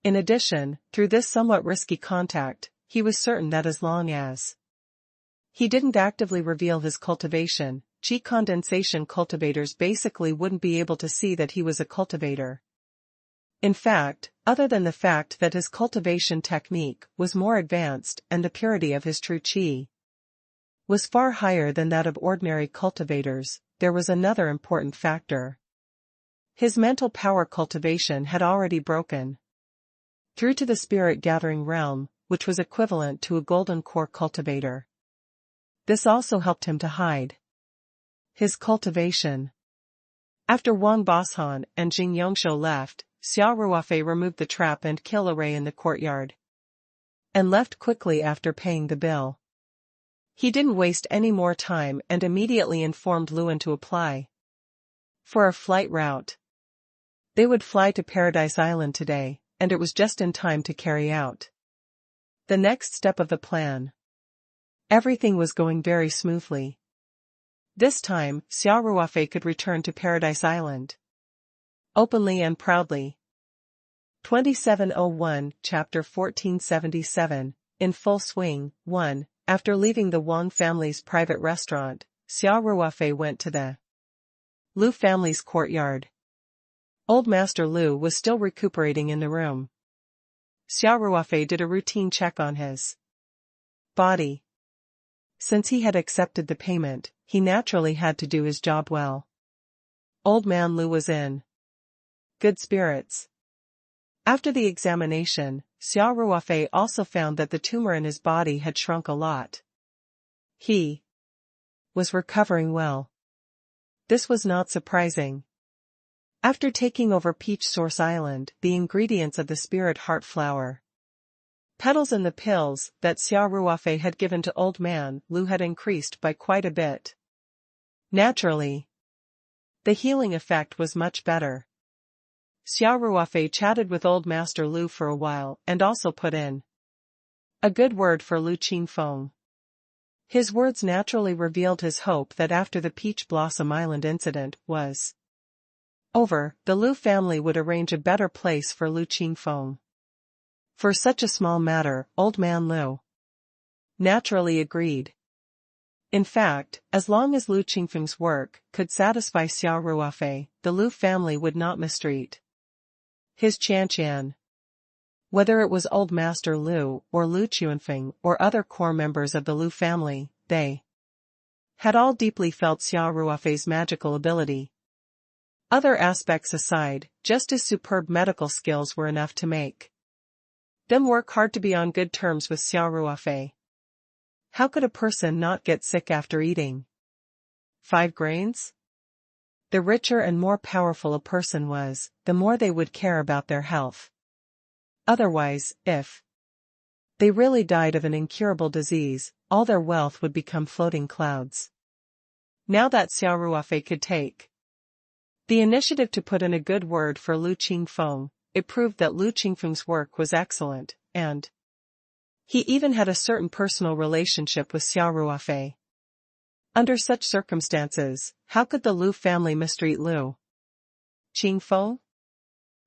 In addition, through this somewhat risky contact, he was certain that as long as he didn't actively reveal his cultivation, Qi condensation cultivators basically wouldn't be able to see that he was a cultivator. In fact, other than the fact that his cultivation technique was more advanced and the purity of his true qi was far higher than that of ordinary cultivators, there was another important factor. His mental power cultivation had already broken through to the spirit-gathering realm, which was equivalent to a golden core cultivator. This also helped him to hide his cultivation. After Wang Bosan and Jing Yongshou left, Xia Ruofei removed the trap and kill array in the courtyard and left quickly after paying the bill. He didn't waste any more time and immediately informed Luan to apply for a flight route. They would fly to Paradise Island today, and it was just in time to carry out The next step of the plan. Everything was going very smoothly. This time, Xia Ruofei could return to Paradise Island. Openly and proudly. 2701, Chapter 1477, in full swing. 1. After leaving the Wang family's private restaurant, Xia Ruofei went to the Lu family's courtyard. Old Master Lu was still recuperating in the room. Xia Ruofei did a routine check on his body. Since he had accepted the payment, he naturally had to do his job well. Old Man Lu was in good spirits. After the examination, Xia Ruofei also found that the tumor in his body had shrunk a lot. He was recovering well. This was not surprising. After taking over Peach Source Island, the ingredients of the spirit heart flower, petals and the pills that Xia Ruofei had given to Old Man Lu had increased by quite a bit. Naturally, the healing effect was much better. Xia Ruofei chatted with Old Master Lu for a while and also put in a good word for Lu Qingfeng. His words naturally revealed his hope that after the Peach Blossom Island incident was over, the Lu family would arrange a better place for Lu Qingfeng. For such a small matter, Old Man Lu naturally agreed. In fact, as long as Lu Qingfeng's work could satisfy Xia Ruofei, the Lu family would not mistreat his Qianqian. Whether it was Old Master Lu or Lu Qianfeng or other core members of the Lu family, they had all deeply felt Xia Ruofei's magical ability. Other aspects aside, just his superb medical skills were enough to make them work hard to be on good terms with Xia Ruofei. How could a person not get sick after eating 5 grains? The richer and more powerful a person was, the more they would care about their health. Otherwise, if they really died of an incurable disease, all their wealth would become floating clouds. Now that Xia Ruofei could take the initiative to put in a good word for Lu Qingfeng, it proved that Lu Qingfeng's work was excellent, and he even had a certain personal relationship with Xia Ruofei. Under such circumstances, how could the Lu family mistreat Lu Qingfeng?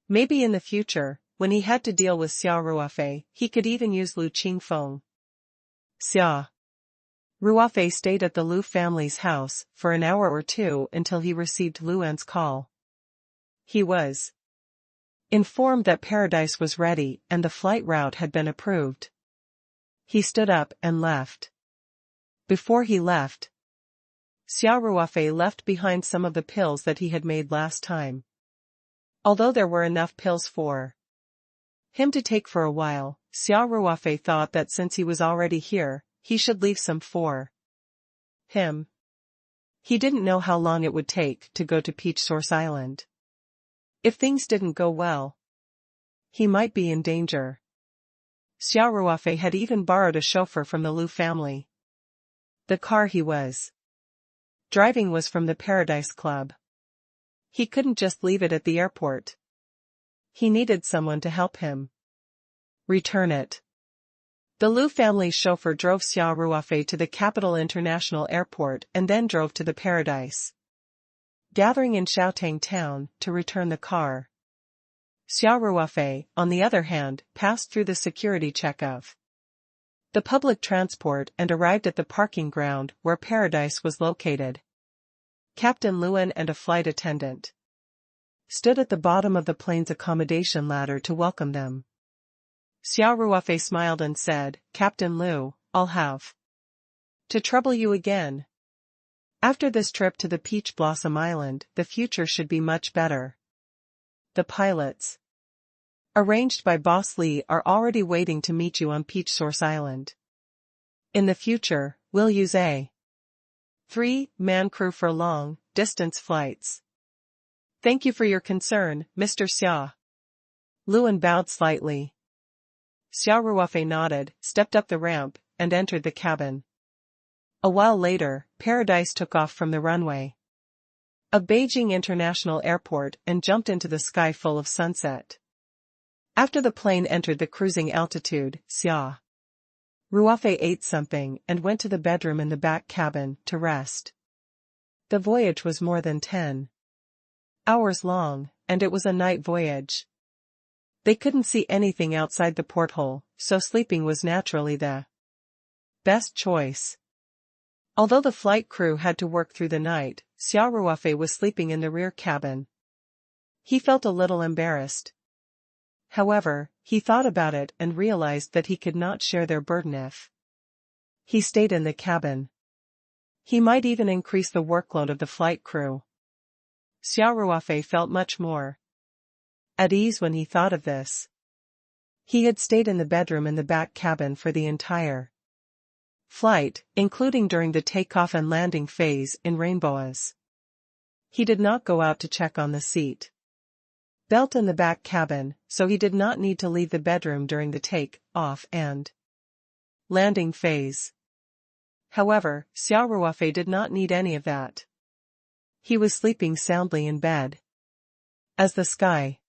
Maybe in the future, when he had to deal with Xia Ruofei, he could even use Lu Qingfeng. Xia Ruofei stayed at the Lu family's house for an hour or two until he received Luan's call. He was informed that Paradise was ready and the flight route had been approved. He stood up and left. Before he left, Xia Ruofei left behind some of the pills that he had made last time. Although there were enough pills for him to take for a while, Xia Ruofei thought that since he was already here, he should leave some for him. He didn't know how long it would take to go to Peach Source Island. If things didn't go well, he might be in danger. Xia Ruofei had even borrowed a chauffeur from the Lu family. The car he was driving was from the Paradise Club. He couldn't just leave it at the airport. He needed someone to help him return it. The Lu family's chauffeur drove Xia Ruofei to the Capital International Airport and then drove to the Paradise gathering in Xiaotang town to return the car. Xia Ruofei, on the other hand, passed through the security check of the public transport and arrived at the parking ground where Paradise was located. Captain Luan and a flight attendant stood at the bottom of the plane's accommodation ladder to welcome them. Xia Ruofei smiled and said, "Captain Lu, I'll have to trouble you again. After this trip to the Peach Blossom Island, the future should be much better. The pilots arranged by Boss Lee are already waiting to meet you on Peach Source Island. In the future, we'll use a 3-man crew for long-distance flights. Thank you for your concern, Mr. Xia." Luan bowed slightly. Xia Ruofei nodded, stepped up the ramp, and entered the cabin. A while later, Paradise took off from the runway of Beijing International Airport and jumped into the sky full of sunset. After the plane entered the cruising altitude, Xia Ruofei ate something and went to the bedroom in the back cabin to rest. The voyage was more than 10 hours long, and it was a night voyage. They couldn't see anything outside the porthole, so sleeping was naturally the best choice. Although the flight crew had to work through the night, Xia Ruofei was sleeping in the rear cabin. He felt a little embarrassed. However, he thought about it and realized that he could not share their burden if he stayed in the cabin. He might even increase the workload of the flight crew. Xia Ruofei felt much more at ease when he thought of this. He had stayed in the bedroom in the back cabin for the entire flight, including during the takeoff and landing phase in Rainbows. He did not go out to check on the seat belt in the back cabin, so he did not need to leave the bedroom during the take-off and landing phase. However, Xia Ruofei did not need any of that. He was sleeping soundly in bed. As the sky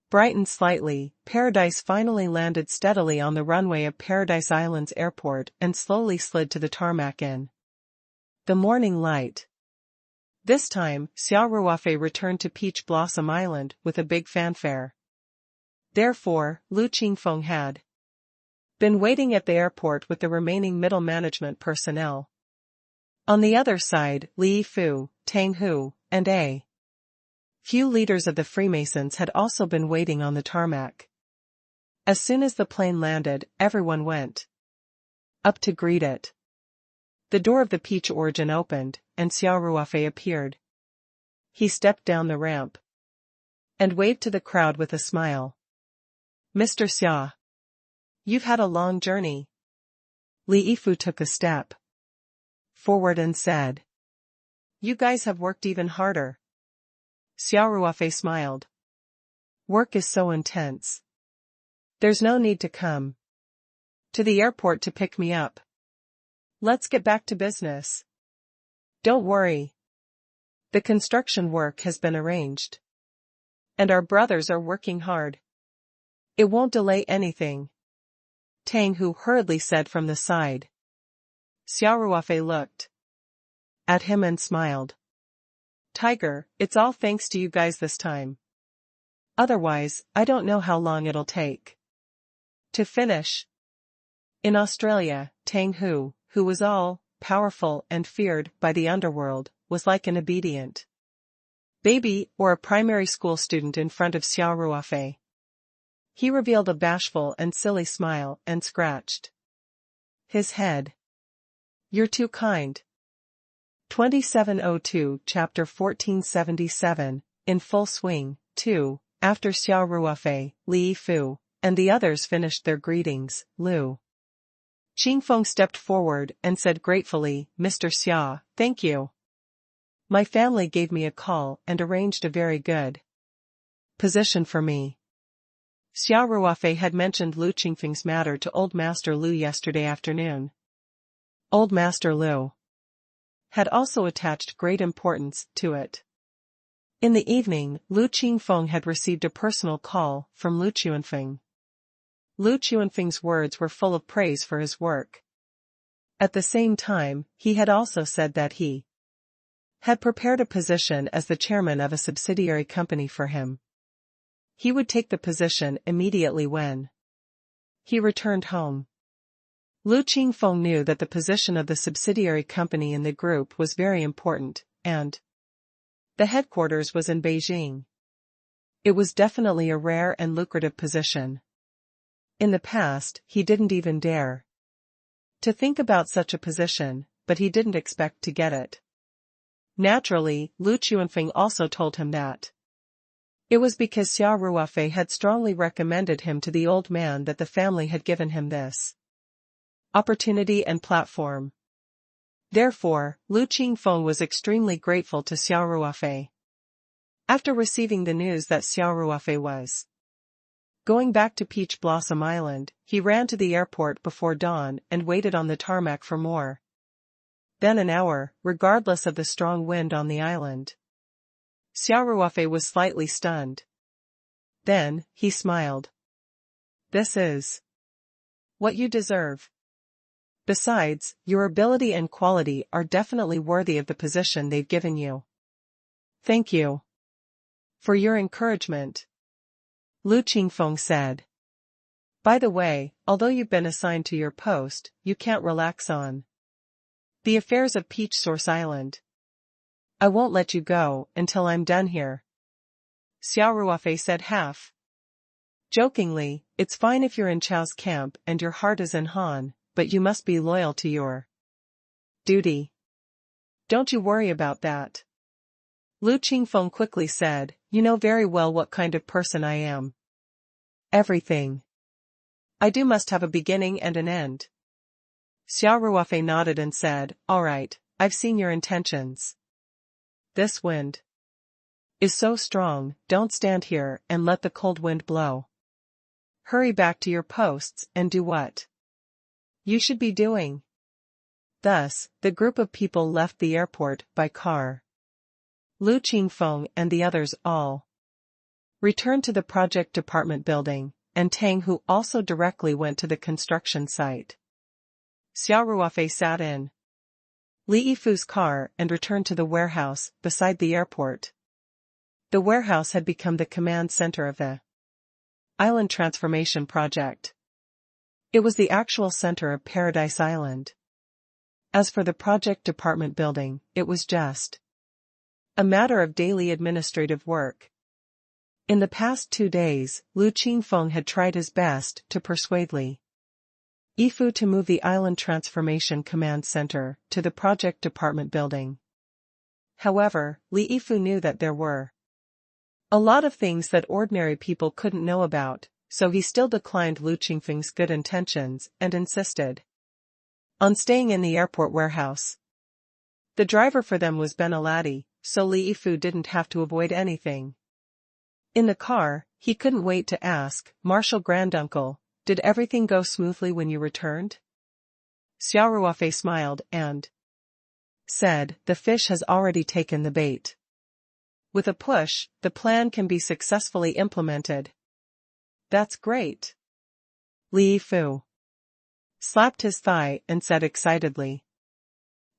brightened slightly, Paradise finally landed steadily on the runway of Paradise Island's airport and slowly slid to the tarmac in the morning light. This time, Xia Ruofei returned to Peach Blossom Island with a big fanfare. Therefore, Lu Qingfeng had been waiting at the airport with the remaining middle management personnel. On the other side, Li Yifu, Tang Hu, and a few leaders of the Freemasons had also been waiting on the tarmac. As soon as the plane landed, everyone went up to greet it. The door of the Peach Origin opened, and Xia Ruofei appeared. He stepped down the ramp and waved to the crowd with a smile. "Mr. Xia, you've had a long journey." Li Yifu took a step forward and said, "You guys have worked even harder." Xia Ruofei smiled. "Work is so intense. There's no need to come to the airport to pick me up. Let's get back to business. Don't worry. The construction work has been arranged. And our brothers are working hard. It won't delay anything," Tang Hu hurriedly said from the side. Xia Ruofei looked at him and smiled. "Tiger, it's all thanks to you guys this time. Otherwise, I don't know how long it'll take to finish." In Australia, Tang Hu, who was all-powerful and feared by the underworld, was like an obedient baby or a primary school student in front of Xia Ruofei. He revealed a bashful and silly smile and scratched his head. "You're too kind." 2702 Chapter 1477, in full swing, 2, after Xia Ruofei, Li Yifu, and the others finished their greetings, Lu Qingfeng stepped forward and said gratefully, "Mr. Xia, thank you. My family gave me a call and arranged a very good position for me." Xia Ruofei had mentioned Lu Qingfeng's matter to Old Master Lu yesterday afternoon. Old Master Lu had also attached great importance to it. In the evening, Lu Qingfeng had received a personal call from Lu Quanfeng. Lu Quanfeng's words were full of praise for his work. At the same time, he had also said that he had prepared a position as the chairman of a subsidiary company for him. He would take the position immediately when he returned home. Lu Qingfeng knew that the position of the subsidiary company in the group was very important, and the headquarters was in Beijing. It was definitely a rare and lucrative position. In the past, he didn't even dare to think about such a position, but he didn't expect to get it. Naturally, Lu Quanfeng also told him that it was because Xia Ruofei had strongly recommended him to the old man that the family had given him this opportunity and platform. Therefore, Lu Qingfeng was extremely grateful to Xia Ruofei. After receiving the news that Xia Ruofei was going back to Peach Blossom Island, he ran to the airport before dawn and waited on the tarmac for more than an hour, regardless of the strong wind on the island. Xia Ruofei was slightly stunned. Then, he smiled. "This is what you deserve." Besides, your ability and quality are definitely worthy of the position they've given you. Thank you for your encouragement, Lu Qingfeng said. By the way, although you've been assigned to your post, you can't relax on the affairs of Peach Source Island. I won't let you go until I'm done here, Xia Ruofei said half jokingly. It's fine if you're in Chao's camp and your heart is in Han, but you must be loyal to your duty. Don't you worry about that, Lu Qingfeng quickly said. You know very well what kind of person I am. Everything I do must have a beginning and an end. Xia Ruofei nodded and said, all right, I've seen your intentions. This wind is so strong, don't stand here and let the cold wind blow. Hurry back to your posts and do what you should be doing. Thus, the group of people left the airport by car. Lu Qingfeng and the others all returned to the project department building, and Tang Hu also directly went to the construction site. Xia Ruofei sat in Li Yifu's car and returned to the warehouse beside the airport. The warehouse had become the command center of the island transformation project. It was the actual center of Paradise Island. As for the project department building, it was just a matter of daily administrative work. In the past 2 days, Lu Qingfeng had tried his best to persuade Li Yifu to move the Island Transformation Command Center to the Project Department building. However, Li Yifu knew that there were a lot of things that ordinary people couldn't know about, so he still declined Lu Qingfeng's good intentions and insisted on staying in the airport warehouse. The driver for them was Ben Aladi, so Li Yifu didn't have to avoid anything. In the car, he couldn't wait to ask, Marshal Granduncle, did everything go smoothly when you returned? Xia Ruofei smiled and said, the fish has already taken the bait. With a push, the plan can be successfully implemented. That's great. Li Yifu slapped his thigh and said excitedly.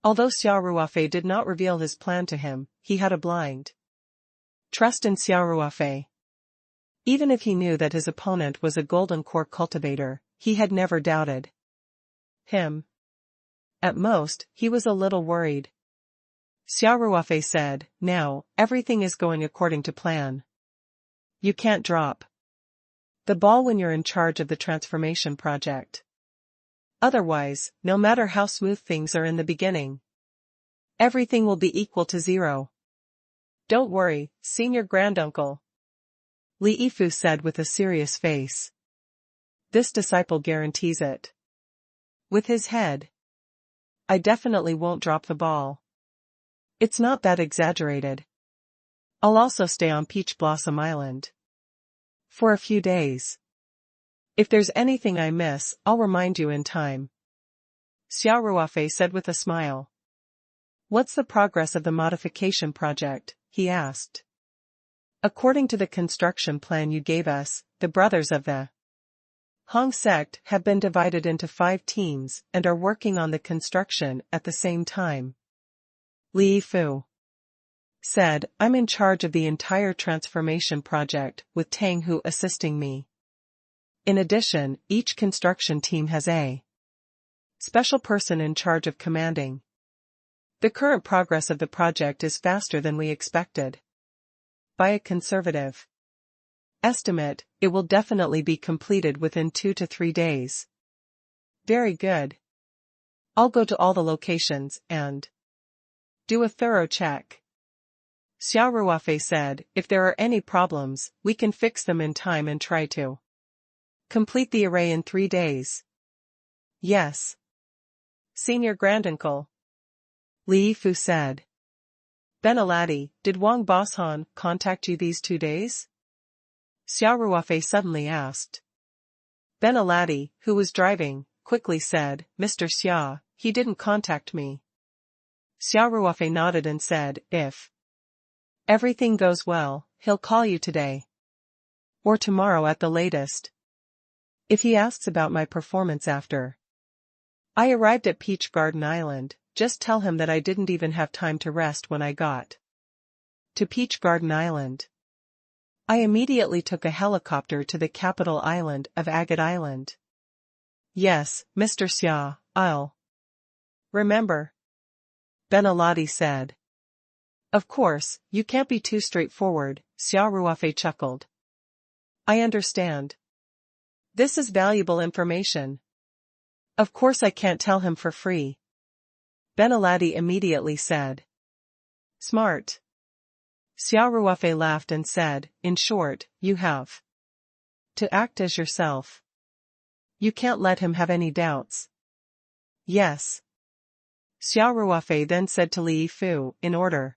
Although Xia Ruofei did not reveal his plan to him, he had a blind trust in Xia Ruofei. Even if he knew that his opponent was a golden core cultivator, he had never doubted him. At most, he was a little worried. Xia Ruofei said, now, everything is going according to plan. You can't drop the ball when you're in charge of the transformation project. Otherwise, no matter how smooth things are in the beginning, everything will be equal to 0. Don't worry, Senior Granduncle, Li Yifu said with a serious face. This disciple guarantees it. With his head. I definitely won't drop the ball. It's not that exaggerated. I'll also stay on Peach Blossom Island for a few days. If there's anything I miss, I'll remind you in time. Xia Ruofei said with a smile. What's the progress of the modification project? He asked. According to the construction plan you gave us, the brothers of the Hong sect have been divided into 5 teams and are working on the construction at the same time. Li Yifu said, I'm in charge of the entire transformation project with Tang Hu assisting me. In addition, each construction team has a special person in charge of commanding. The current progress of the project is faster than we expected. By a conservative estimate, it will definitely be completed within 2 to 3 days. Very good. I'll go to all the locations and do a thorough check. Xia Ruofei said, if there are any problems, we can fix them in time and try to complete the array in 3 days. Yes. Senior Granduncle, Li Yifu said. Ben Aladi, did Wang Boshan contact you these 2 days? Xia Ruofei suddenly asked. Ben Aladi, who was driving, quickly said, Mr. Xia, he didn't contact me. Xia Ruofei nodded and said, if everything goes well, he'll call you today. Or tomorrow at the latest. If he asks about my performance after I arrived at Peach Garden Island. Just tell him that I didn't even have time to rest when I got to Peach Garden Island. I immediately took a helicopter to the capital island of Agate Island. Yes, Mr. Xia, I'll remember, Benalati said. Of course, you can't be too straightforward, Xia Ruofei chuckled. I understand. This is valuable information. Of course I can't tell him for free, Benalati immediately said. Smart. Xia Ruofei laughed and said, in short, you have to act as yourself. You can't let him have any doubts. Yes. Xia Ruofei then said to Li Yifu, in order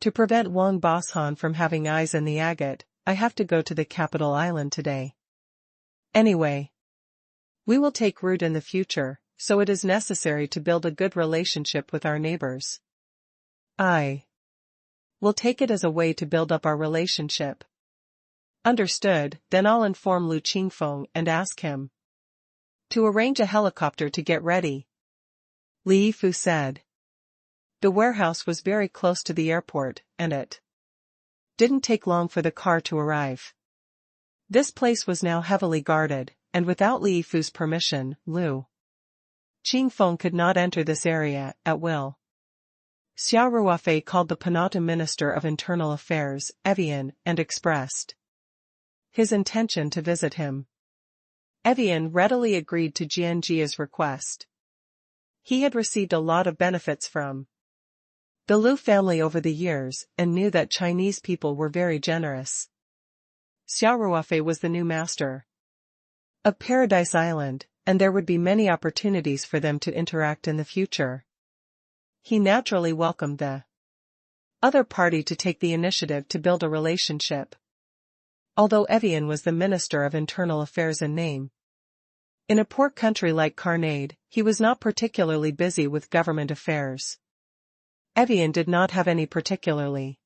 to prevent Wang Boshan from having eyes in the agate, I have to go to the capital island today. Anyway, we will take root in the future, so it is necessary to build a good relationship with our neighbors. I will take it as a way to build up our relationship. Understood, then I'll inform Lu Qingfeng and ask him to arrange a helicopter to get ready, Li Yifu said. The warehouse was very close to the airport, and it didn't take long for the car to arrive. This place was now heavily guarded, and without Li Yifu's permission, Lu Qingfeng could not enter this area at will. Xia Ruofei called the Panata Minister of Internal Affairs, Evian, and expressed his intention to visit him. Evian readily agreed to Jianjia's request. He had received a lot of benefits from the Lu family over the years and knew that Chinese people were very generous. Xia Ruofei was the new master of Paradise Island, and there would be many opportunities for them to interact in the future. He naturally welcomed the other party to take the initiative to build a relationship. Although Evian was the Minister of Internal Affairs in name, in a poor country like Carnade, he was not particularly busy with government affairs. Evian did not have any particularly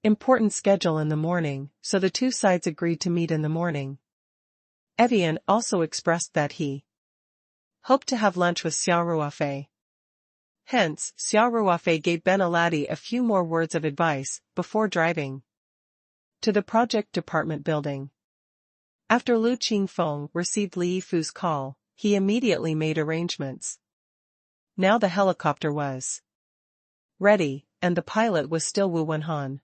important schedule in the morning, so the two sides agreed to meet in the morning. Evian also expressed that he hoped to have lunch with Xia Ruofei. Hence, Xia Ruofei gave Benalati a few more words of advice before driving to the project department building. After Lu Qingfeng received Li Yifu's call, he immediately made arrangements. Now the helicopter was ready, and the pilot was still Wu Wenhan.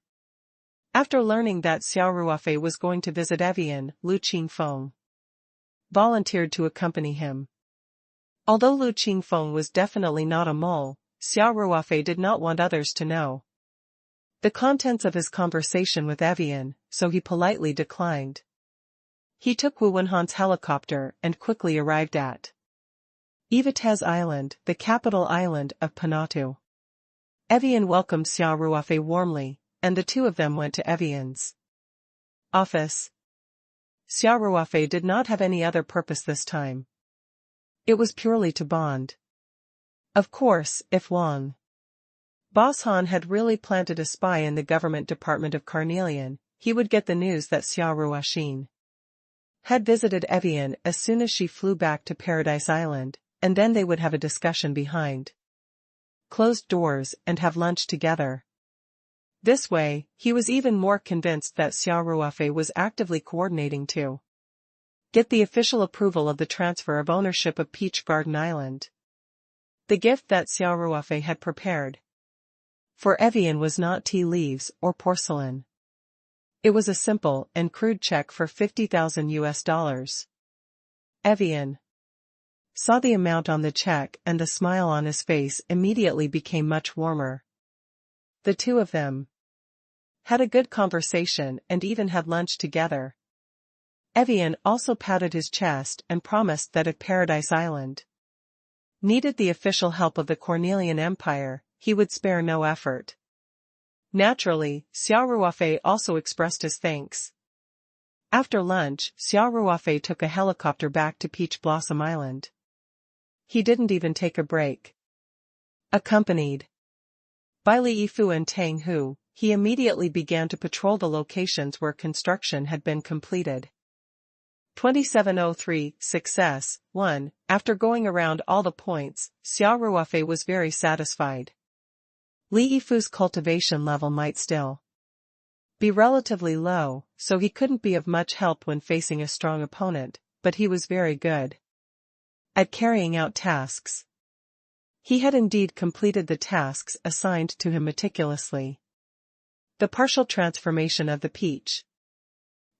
After learning that Xia Ruofei was going to visit Evian, Lu Qingfeng volunteered to accompany him. Although Lu Qingfeng was definitely not a mole, Xia Ruofei did not want others to know the contents of his conversation with Evian, so he politely declined. He took Wu Wenhan's helicopter and quickly arrived at Ivatez Island, the capital island of Panatu. Evian welcomed Xia Ruofei warmly, and the two of them went to Evian's office. Xia Ruofei did not have any other purpose this time. It was purely to bond. Of course, if Wang Boshan had really planted a spy in the government department of Carnelian, he would get the news that Xia Ruofei had visited Evian as soon as she flew back to Paradise Island, and then they would have a discussion behind closed doors and have lunch together. This way, he was even more convinced that Xia Ruofei was actively coordinating to get the official approval of the transfer of ownership of Peach Garden Island. The gift that Xia Ruofei had prepared for Evian was not tea leaves or porcelain. It was a simple and crude check for $50,000. Evian saw the amount on the check, and the smile on his face immediately became much warmer. The two of them had a good conversation and even had lunch together. Evian also patted his chest and promised that if Paradise Island needed the official help of the Cornelian Empire, he would spare no effort. Naturally, Xia Ruofei also expressed his thanks. After lunch, Xia Ruofei took a helicopter back to Peach Blossom Island. He didn't even take a break. Accompanied by Li Yifu and Tang Hu, he immediately began to patrol the locations where construction had been completed. 2703, Success. 1. After going around all the points, Xia Ruofei was very satisfied. Li Yifu's cultivation level might still be relatively low, so he couldn't be of much help when facing a strong opponent, but he was very good at carrying out tasks. He had indeed completed the tasks assigned to him meticulously. The partial transformation of the peach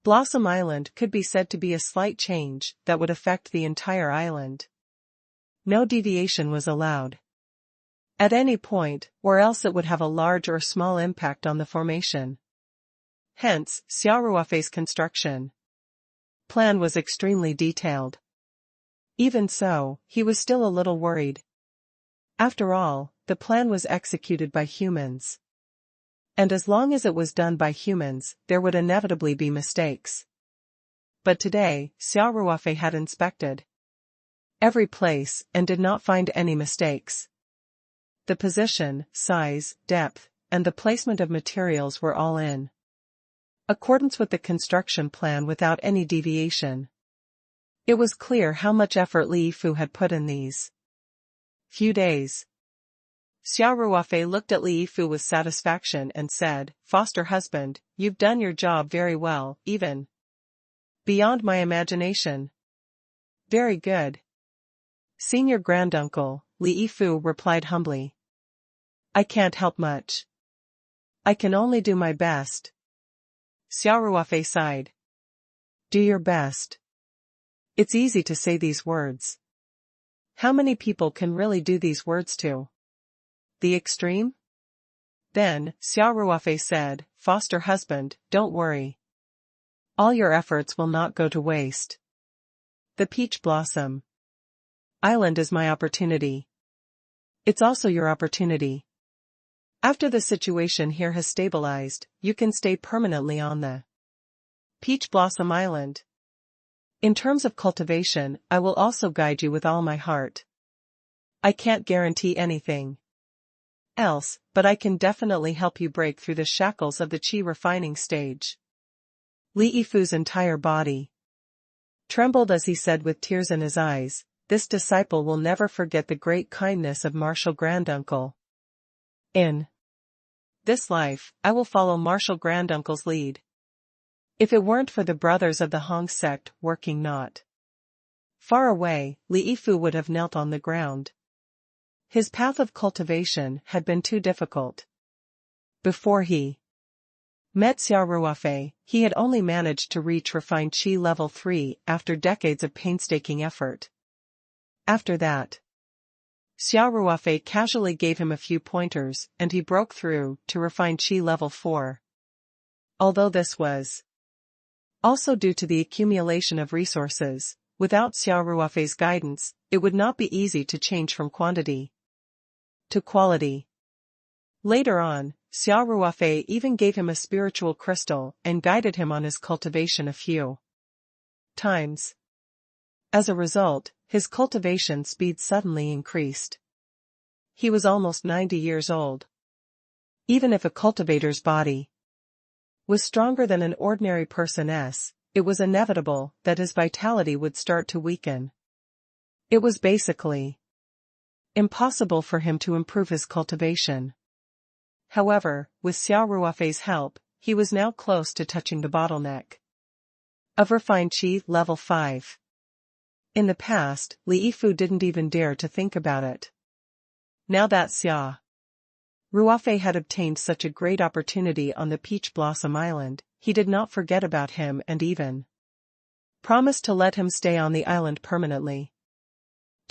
Blossom Island could be said to be a slight change that would affect the entire island. No deviation was allowed at any point, or else it would have a large or small impact on the formation. Hence, Xia Ruofei's construction plan was extremely detailed. Even so, he was still a little worried. After all, the plan was executed by humans. And as long as it was done by humans, there would inevitably be mistakes. But today, Xia Ruofei had inspected every place and did not find any mistakes. The position, size, depth, and the placement of materials were all in accordance with the construction plan without any deviation. It was clear how much effort Li Yifu had put in these few days. Xia Ruofei looked at Li Yifu with satisfaction and said, "Foster husband, you've done your job very well, even beyond my imagination." "Very good, Senior Granduncle," Li Yifu replied humbly. "I can't help much. I can only do my best." Xia Ruofei sighed. "Do your best. It's easy to say these words. How many people can really do these words to the extreme?" Then, Xia Ruofei said, "Foster husband, don't worry. All your efforts will not go to waste. The Peach Blossom Island is my opportunity. It's also your opportunity. After the situation here has stabilized, you can stay permanently on the Peach Blossom Island. In terms of cultivation, I will also guide you with all my heart. I can't guarantee anything else, but I can definitely help you break through the shackles of the qi refining stage." Li Yifu's entire body trembled as he said with tears in his eyes, "This disciple will never forget the great kindness of Martial Granduncle. In this life, I will follow Martial Granduncle's lead. If it weren't for the brothers of the Hong sect working not far away, Li Yifu would have knelt on the ground. His path of cultivation had been too difficult. Before he met Xia Ruofei, he had only managed to reach refined Qi level 3 after decades of painstaking effort. After that, Xia Ruofei casually gave him a few pointers and he broke through to refined Qi level 4. Although this was also due to the accumulation of resources, without Xia Ruofei's guidance, it would not be easy to change from quantity to quality. Later on, Xia Ruofei even gave him a spiritual crystal and guided him on his cultivation a few times. As a result, his cultivation speed suddenly increased. He was almost 90 years old. Even if a cultivator's body was stronger than an ordinary person's, it was inevitable that his vitality would start to weaken. It was basically impossible for him to improve his cultivation. However, with Xia Ruofei's help, he was now close to touching the bottleneck of refined Qi level 5. In the past, Li Yifu didn't even dare to think about it. Now that Xia Ruofei had obtained such a great opportunity on the Peach Blossom Island, he did not forget about him and even promised to let him stay on the island permanently.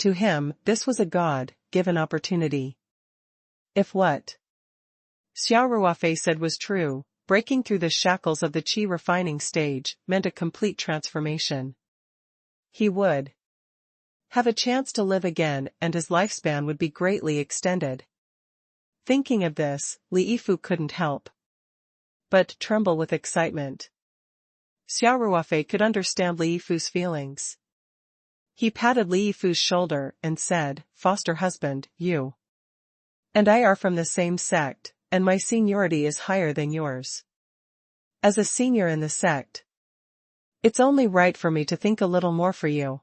To him, this was a God-given opportunity. If what Xia Ruofei said was true, breaking through the shackles of the Qi refining stage meant a complete transformation. He would have a chance to live again and his lifespan would be greatly extended. Thinking of this, Li Yifu couldn't help but tremble with excitement. Xia Ruofei could understand Li Yifu's feelings. He patted Li Yifu's shoulder and said, "Foster husband, you and I are from the same sect, and my seniority is higher than yours. As a senior in the sect, It's only right for me to think a little more for you.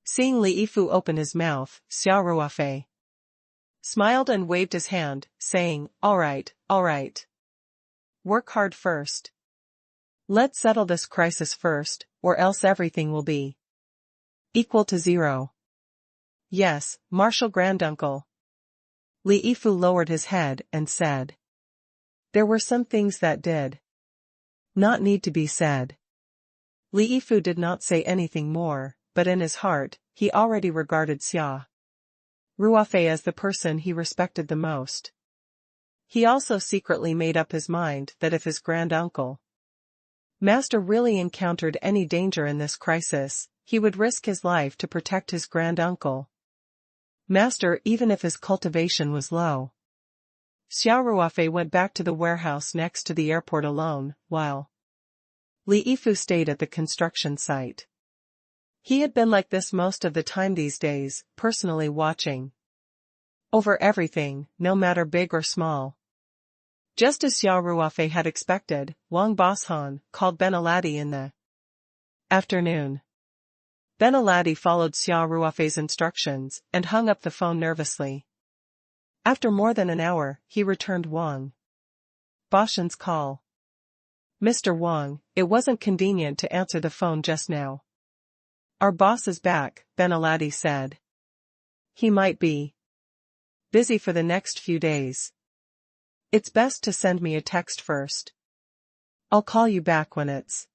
Seeing Li Yifu open his mouth, Xia Ruofei smiled and waved his hand, saying, all right. Work hard first. Let's settle this crisis first, or else everything will be equal to zero. Yes, Marshal Granduncle. Li Yifu lowered his head and said. There were some things that did not need to be said. Li Yifu did not say anything more, but in his heart, he already regarded Xia Ruofei as the person he respected the most. He also secretly made up his mind that if his granduncle Master really encountered any danger in this crisis, he would risk his life to protect his granduncle Master even if his cultivation was low. Xia Ruofei went back to the warehouse next to the airport alone, while Li Yifu stayed at the construction site. He had been like this most of the time these days, personally watching over everything, no matter big or small. Just as Xia Ruofei had expected, Wang Boshan called Benaladi in the afternoon. Benaladi followed Xia Ruofei's instructions and hung up the phone nervously. After more than an hour, he returned Wang Boshan's call. Mr. Wang, it wasn't convenient to answer the phone just now. Our boss is back, Benaladi said. He might be busy for the next few days. It's best to send me a text first. I'll call you back when it's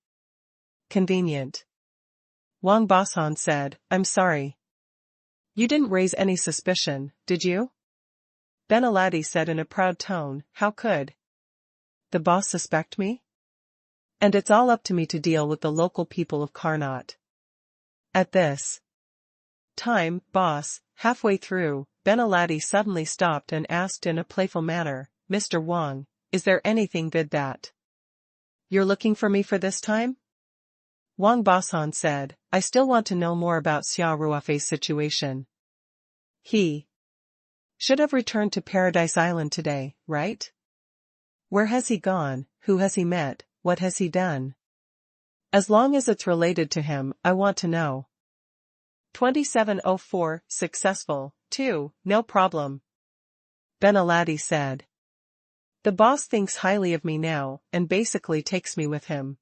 convenient. Wang Boshan said, I'm sorry. You didn't raise any suspicion, did you? Benaladi said in a proud tone, how could the boss suspect me? And it's all up to me to deal with the local people of Karnat. At this time, boss, halfway through, Benaladi suddenly stopped and asked in a playful manner, Mr. Wang, is there anything good that you're looking for me for this time? Wang Boshan said, I still want to know more about Xia Ruofei's situation. He should have returned to Paradise Island today, right? Where has he gone, who has he met, what has he done? As long as it's related to him, I want to know. 2704, successful, 2, no problem. Benaladi said. The boss thinks highly of me now, and basically takes me with him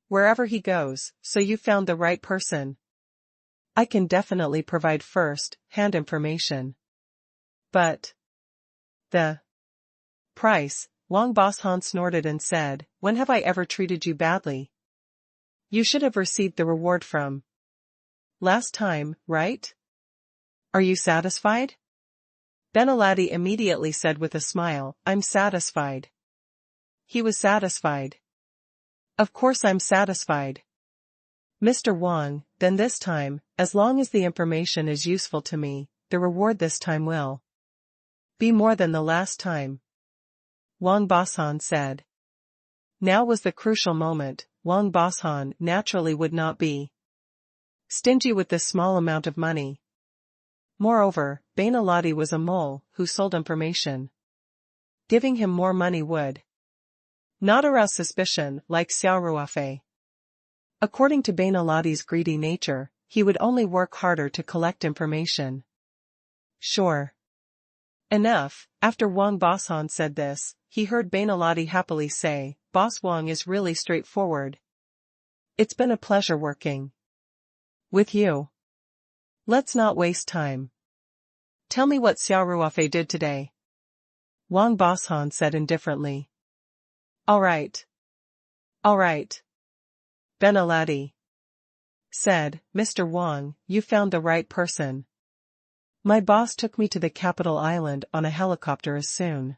wherever he goes, so you found the right person. I can definitely provide first-hand information. But the price, Wang Boshan snorted and said, when have I ever treated you badly? You should have received the reward from last time, right? Are you satisfied? Benaladi immediately said with a smile, I'm satisfied. He was satisfied. Of course I'm satisfied. Mr. Wang, then this time, as long as the information is useful to me, the reward this time will be more than the last time. Wang Boshan said. Now was the crucial moment. Wang Boshan naturally would not be stingy with this small amount of money. Moreover, Benaladi was a mole who sold information. Giving him more money would not arouse suspicion like Xia Ruofei. According to Benaladi's greedy nature, he would only work harder to collect information. Sure enough, after Wang Boshan said this, he heard Benaladi happily say, Boss Wang is really straightforward. It's been a pleasure working with you. Let's not waste time. Tell me what Xia Ruofei did today. Wang Boshan said indifferently. All right. Benaladi said, Mr. Wang, you found the right person. My boss took me to the capital island on a helicopter as soon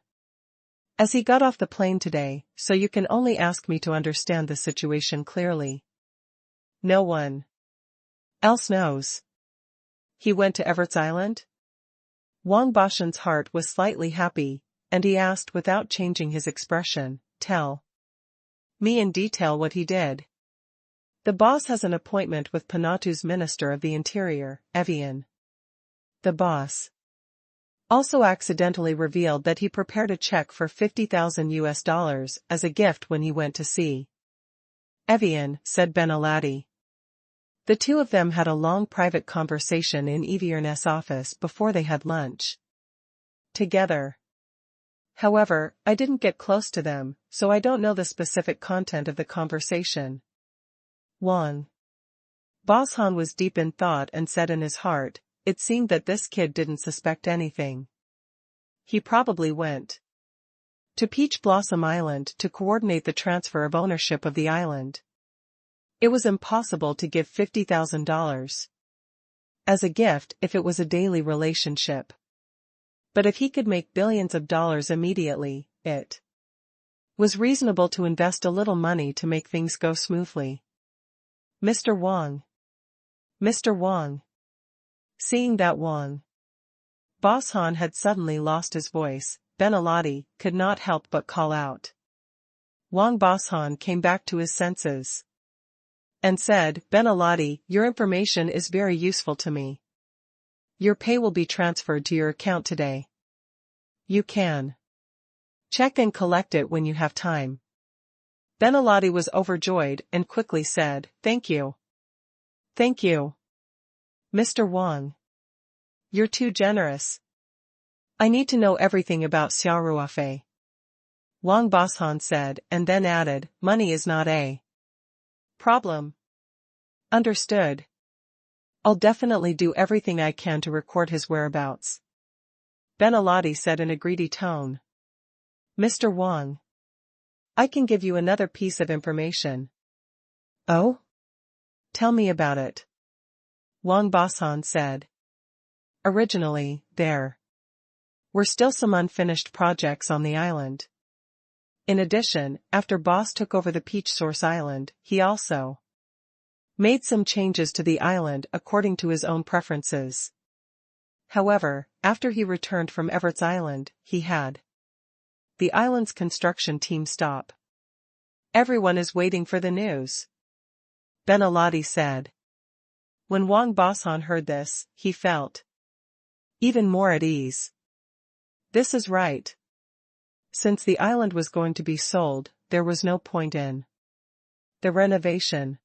as he got off the plane today, so you can only ask me to understand the situation clearly. No one else knows. He went to Everett's Island? Wang Boshan's heart was slightly happy, and he asked without changing his expression, tell me in detail what he did. The boss has an appointment with Panatu's Minister of the Interior, Evian. The boss also accidentally revealed that he prepared a check for $50,000 as a gift when he went to see Evian, said Benalati. The two of them had a long private conversation in Evier's office before they had lunch together. However, I didn't get close to them, so I don't know the specific content of the conversation. Wang. Boss Han was deep in thought and said in his heart, it seemed that this kid didn't suspect anything. He probably went to Peach Blossom Island to coordinate the transfer of ownership of the island. It was impossible to give $50,000 as a gift if it was a daily relationship. But if he could make billions of dollars immediately, it was reasonable to invest a little money to make things go smoothly. Mr. Wang. Mr. Wang. Seeing that Wang Boss Han had suddenly lost his voice, Benalati could not help but call out. Wang Boss Han came back to his senses and said, Benalati, your information is very useful to me. Your pay will be transferred to your account today. You can check and collect it when you have time. Benalati was overjoyed and quickly said, thank you. Thank you. Mr. Wang. You're too generous. I need to know everything about Xia Ruofei. Wang Bosshan said, and then added, money is not a problem. Understood. I'll definitely do everything I can to record his whereabouts. Benalati said in a greedy tone. Mr. Wang. I can give you another piece of information. Oh? Tell me about it. Wang Bosshan said. Originally, there were still some unfinished projects on the island. In addition, after Boss took over the Peach Source Island, he also made some changes to the island according to his own preferences. However, after he returned from Everett's Island, he had the island's construction team stop. Everyone is waiting for the news, Benalati said. When Wang Bosshan heard this, he felt even more at ease. This is right. Since the island was going to be sold, there was no point in the renovation.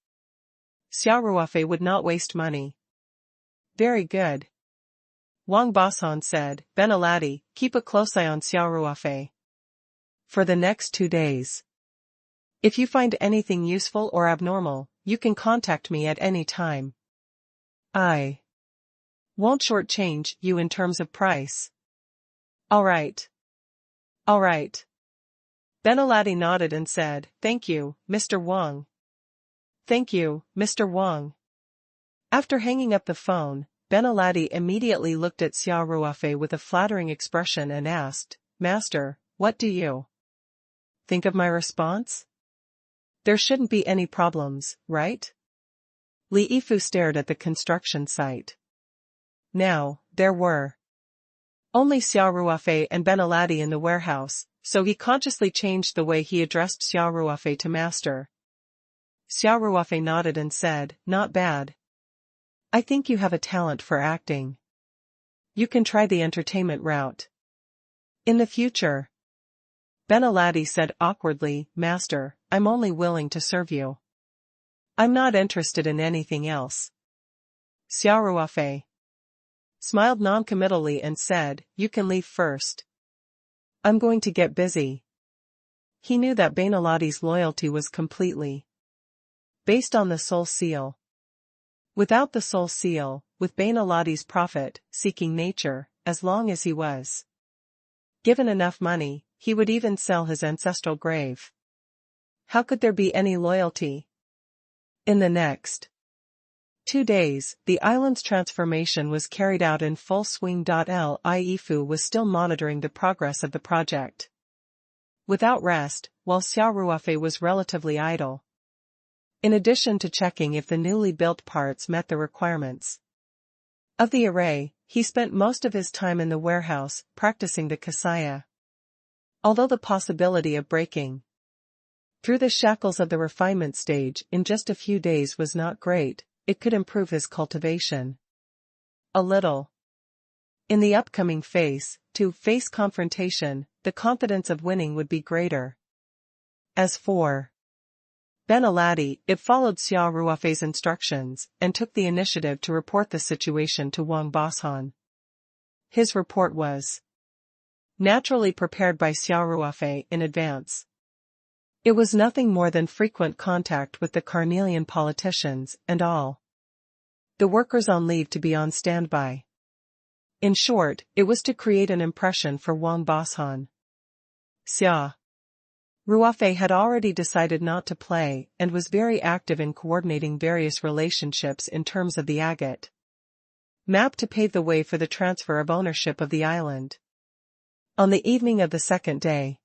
Xia Ruofei would not waste money. Very good. Wang Bosshan said, Benalati, keep a close eye on Xia Ruofei for the next 2 days. If you find anything useful or abnormal, you can contact me at any time. I won't shortchange you in terms of price. All right. All right. Benalati nodded and said, thank you, Mr. Wang. Thank you, Mr. Wang. After hanging up the phone, Benalati immediately looked at Xia Ruofei with a flattering expression and asked, Master, what do you think of my response? There shouldn't be any problems, right? Li Yifu stared at the construction site. Now, there were only Xia Ruofei and Benalati in the warehouse, so he consciously changed the way he addressed Xia Ruofei to Master. Xia Ruofei nodded and said, not bad. I think you have a talent for acting. You can try the entertainment route in the future. Benalati said awkwardly, Master, I'm only willing to serve you. I'm not interested in anything else. Xia Ruofei smiled non-committally and said, you can leave first. I'm going to get busy. He knew that Benalati's loyalty was completely based on the soul seal. Without the soul seal, with Benalati's profit-seeking nature, as long as he was given enough money, he would even sell his ancestral grave. How could there be any loyalty? In the next 2 days, the island's transformation was carried out in full swing. Li Yifu was still monitoring the progress of the project without rest, while Xia Ruofei was relatively idle. In addition to checking if the newly built parts met the requirements of the array, he spent most of his time in the warehouse practicing the kasaya. Although the possibility of breaking through the shackles of the refinement stage in just a few days was not great, it could improve his cultivation a little. In the upcoming face-to-face confrontation, the confidence of winning would be greater. As for Benaladi, it followed Xia Ruofei's instructions and took the initiative to report the situation to Wang Boshan. His report was naturally prepared by Xia Ruofei in advance. It was nothing more than frequent contact with the Carnelian politicians and all the workers on leave to be on standby. In short, it was to create an impression for Wang Boshan. Xia Ruofei had already decided not to play and was very active in coordinating various relationships in terms of the agate map to pave the way for the transfer of ownership of the island. On the evening of the second day,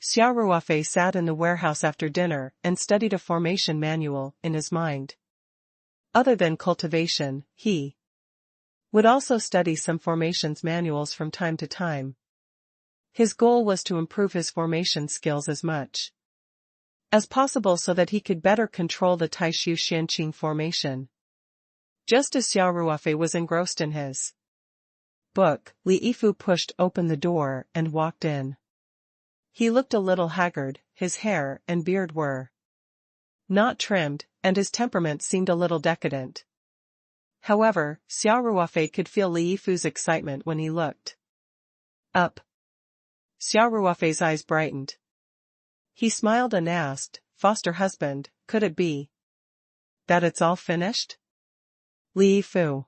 Xia Ruofei sat in the warehouse after dinner and studied a formation manual in his mind. Other than cultivation, he would also study some formations manuals from time to time. His goal was to improve his formation skills as much as possible so that he could better control the Taishu Xianqing formation. Just as Xia Ruofei was engrossed in his book, Li Yifu pushed open the door and walked in. He looked a little haggard, his hair and beard were not trimmed, and his temperament seemed a little decadent. However, Xia Ruofei could feel Li Yifu's excitement when he looked up. Xia Ruofei's eyes brightened. He smiled and asked, "Foster husband, could it be that it's all finished?" Li Yifu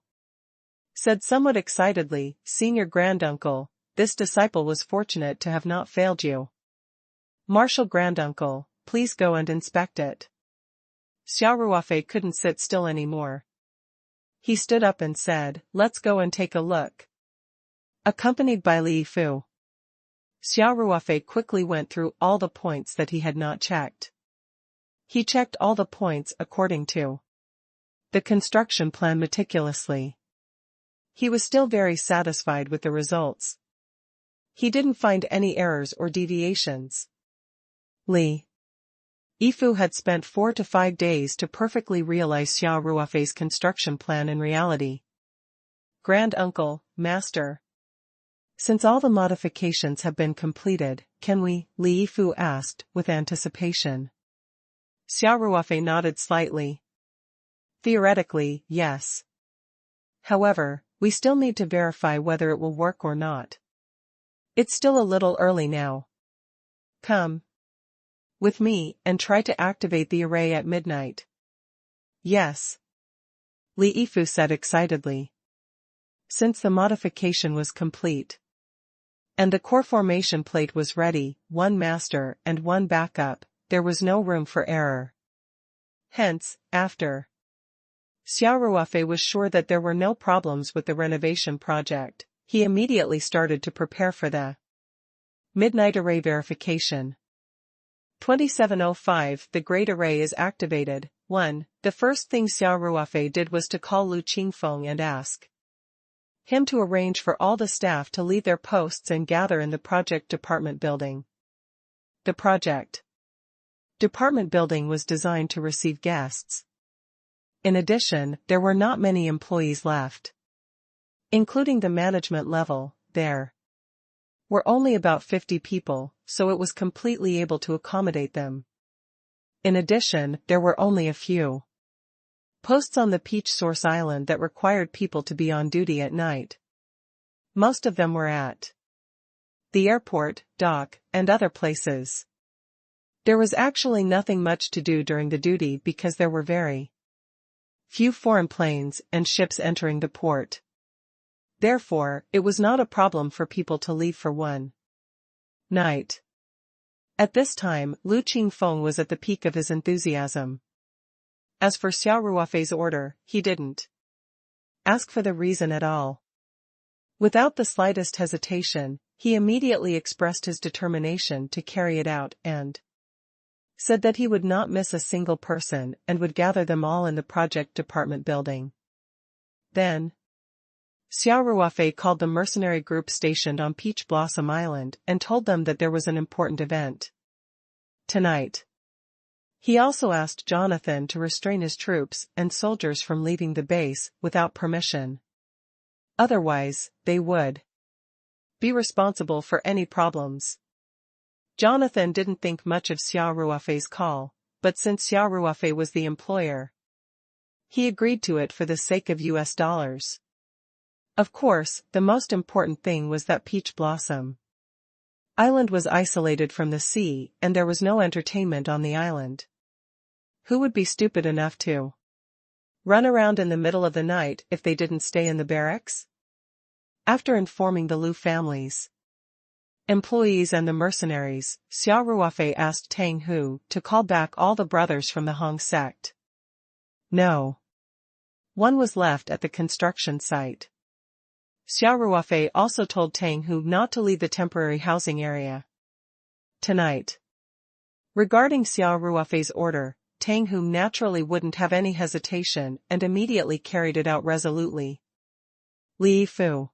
said somewhat excitedly, "Senior granduncle, this disciple was fortunate to have not failed you. Martial granduncle, please go and inspect it." Xia Ruofei couldn't sit still anymore. He stood up and said, "Let's go and take a look." Accompanied by Li Yifu, Xia Ruofei quickly went through all the points that he had not checked. He checked all the points according to the construction plan meticulously. He was still very satisfied with the results. He didn't find any errors or deviations. Li Yifu had spent 4 to 5 days to perfectly realize Xia Ruofei's construction plan in reality. "Grand Uncle, Master, since all the modifications have been completed, can we?" Li Yifu asked, with anticipation. Xia Ruofei nodded slightly. "Theoretically, yes. However, we still need to verify whether it will work or not. It's still a little early now. Come with me and try to activate the array at midnight." "Yes," Li Yifu said excitedly. Since the modification was complete and the core formation plate was ready, one master and one backup, there was no room for error. Hence, after Xia Ruofei was sure that there were no problems with the renovation project, he immediately started to prepare for the midnight array verification. 2705 The Great Array is activated. 1. The first thing Xia Ruofei did was to call Lu Qingfeng and ask him to arrange for all the staff to leave their posts and gather in the project department building. The project department building was designed to receive guests. In addition, there were not many employees left. Including the management level, there were only about 50 people, so it was completely able to accommodate them. In addition, there were only a few posts on the Peach Source Island that required people to be on duty at night. Most of them were at the airport, dock, and other places. There was actually nothing much to do during the duty because there were very few foreign planes and ships entering the port. Therefore, it was not a problem for people to leave for one night. At this time, Lu Qingfeng was at the peak of his enthusiasm. As for Xia Ruofei's order, he didn't ask for the reason at all. Without the slightest hesitation, he immediately expressed his determination to carry it out and said that he would not miss a single person and would gather them all in the project department building. Then, Xia Ruofei called the mercenary group stationed on Peach Blossom Island and told them that there was an important event tonight. He also asked Jonathan to restrain his troops and soldiers from leaving the base without permission. Otherwise, they would be responsible for any problems. Jonathan didn't think much of Xia Ruofei's call, but since Xia Ruofei was the employer, he agreed to it for the sake of US dollars. Of course, the most important thing was that Peach Blossom Island was isolated from the sea, and there was no entertainment on the island. Who would be stupid enough to run around in the middle of the night if they didn't stay in the barracks? After informing the Lu families, employees and the mercenaries, Xia Ruofei asked Tang Hu to call back all the brothers from the Hong sect. No one was left at the construction site. Xia Ruofei also told Tang Hu not to leave the temporary housing area tonight. Regarding Xia Ruofei's order, Tang Hu naturally wouldn't have any hesitation and immediately carried it out resolutely. Li Fu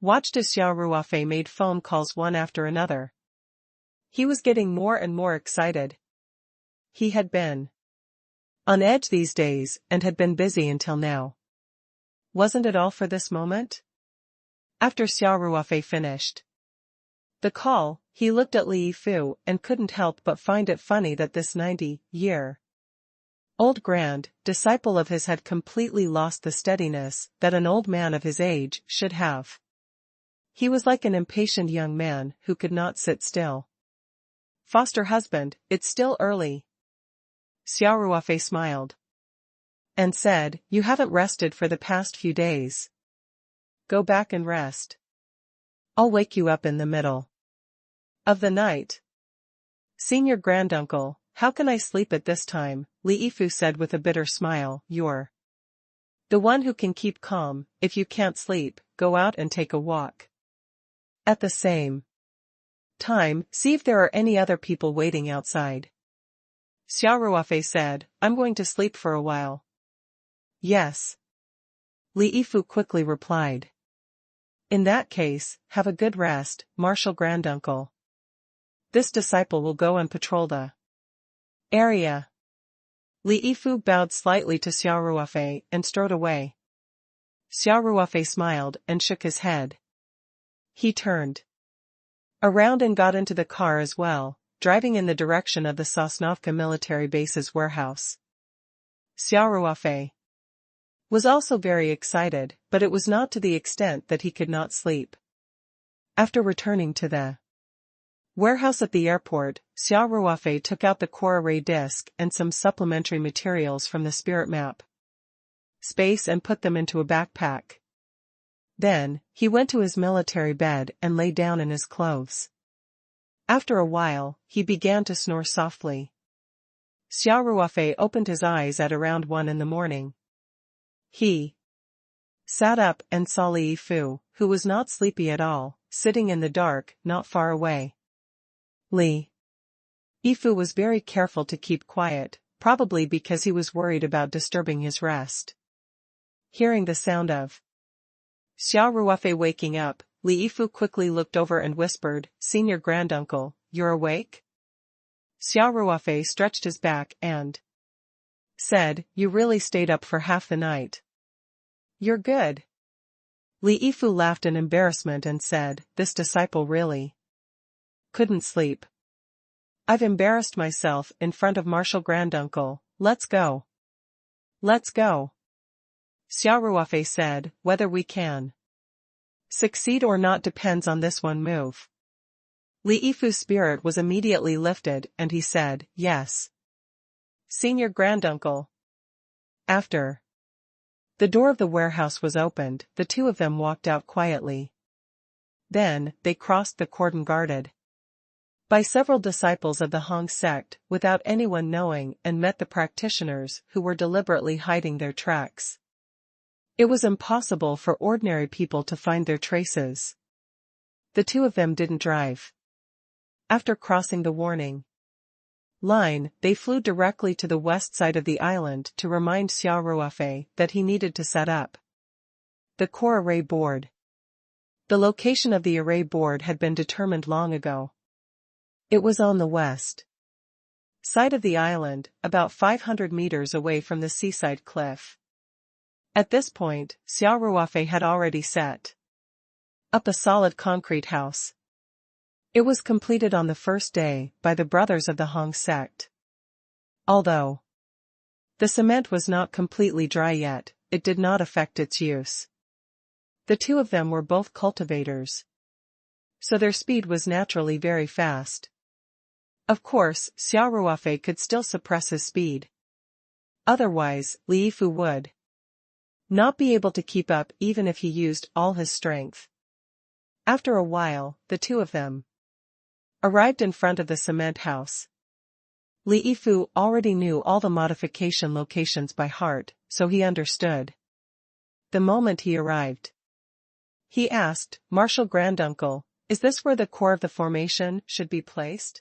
watched as Xia Ruofei made phone calls one after another. He was getting more and more excited. He had been on edge these days and had been busy until now. Wasn't it all for this moment? After Xia Ruofei finished the call, he looked at Li Fu and couldn't help but find it funny that this 90-year-old grand disciple of his had completely lost the steadiness that an old man of his age should have. He was like an impatient young man who could not sit still. Foster husband, it's still early. Xia Ruofei smiled and said, you haven't rested for the past few days. Go back and rest. I'll wake you up in the middle of the night. Senior granduncle, how can I sleep at this time? Li Fu said with a bitter smile, you're the one who can keep calm. If you can't sleep, go out and take a walk. At the same time, see if there are any other people waiting outside. Xia Ruofei said, I'm going to sleep for a while. Yes. Li Fu quickly replied. In that case, have a good rest, Martial Granduncle. This disciple will go and patrol the area. Li Fu bowed slightly to Xia Ruofei and strode away. Xia Ruofei smiled and shook his head. He turned around and got into the car as well, driving in the direction of the Sosnovka military base's warehouse. Xia Ruofei was also very excited, but it was not to the extent that he could not sleep. After returning to the warehouse at the airport, Xia Ruofei took out the core array disk and some supplementary materials from the spirit map space and put them into a backpack. Then, he went to his military bed and lay down in his clothes. After a while, he began to snore softly. Xia Ruofei opened his eyes at around 1 in the morning. He sat up and saw Li Fu, who was not sleepy at all, sitting in the dark, not far away. Li Fu was very careful to keep quiet, probably because he was worried about disturbing his rest. Hearing the sound of Xia Ruofei waking up, Li Fu quickly looked over and whispered, Senior Granduncle, you're awake? Xia Ruofei stretched his back and said, you really stayed up for half the night. You're good. Li Fu laughed in embarrassment and said, this disciple really couldn't sleep. I've embarrassed myself in front of Martial Granduncle, let's go. Let's go. Xia Ruofei said, whether we can succeed or not depends on this one move. Li Fu's spirit was immediately lifted and he said, yes. Senior Granduncle. After the door of the warehouse was opened, the two of them walked out quietly. Then, they crossed the cordon guarded by several disciples of the Hong sect without anyone knowing and met the practitioners who were deliberately hiding their tracks. It was impossible for ordinary people to find their traces. The two of them didn't drive. After crossing the warning line, they flew directly to the west side of the island to remind Xia Ruofei that he needed to set up the core array board. The location of the array board had been determined long ago. It was on the west side of the island, about 500 meters away from the seaside cliff. At this point, Xia Ruofei had already set up a solid concrete house. It was completed on the first day by the brothers of the Hong sect. Although the cement was not completely dry yet, it did not affect its use. The two of them were both cultivators, so their speed was naturally very fast. Of course, Xia Ruofei could still suppress his speed. Otherwise, Li Yifu would not be able to keep up even if he used all his strength. After a while, the two of them arrived in front of the cement house. Li Yifu already knew all the modification locations by heart, so he understood. The moment he arrived, he asked, "Martial Granduncle, is this where the core of the formation should be placed?"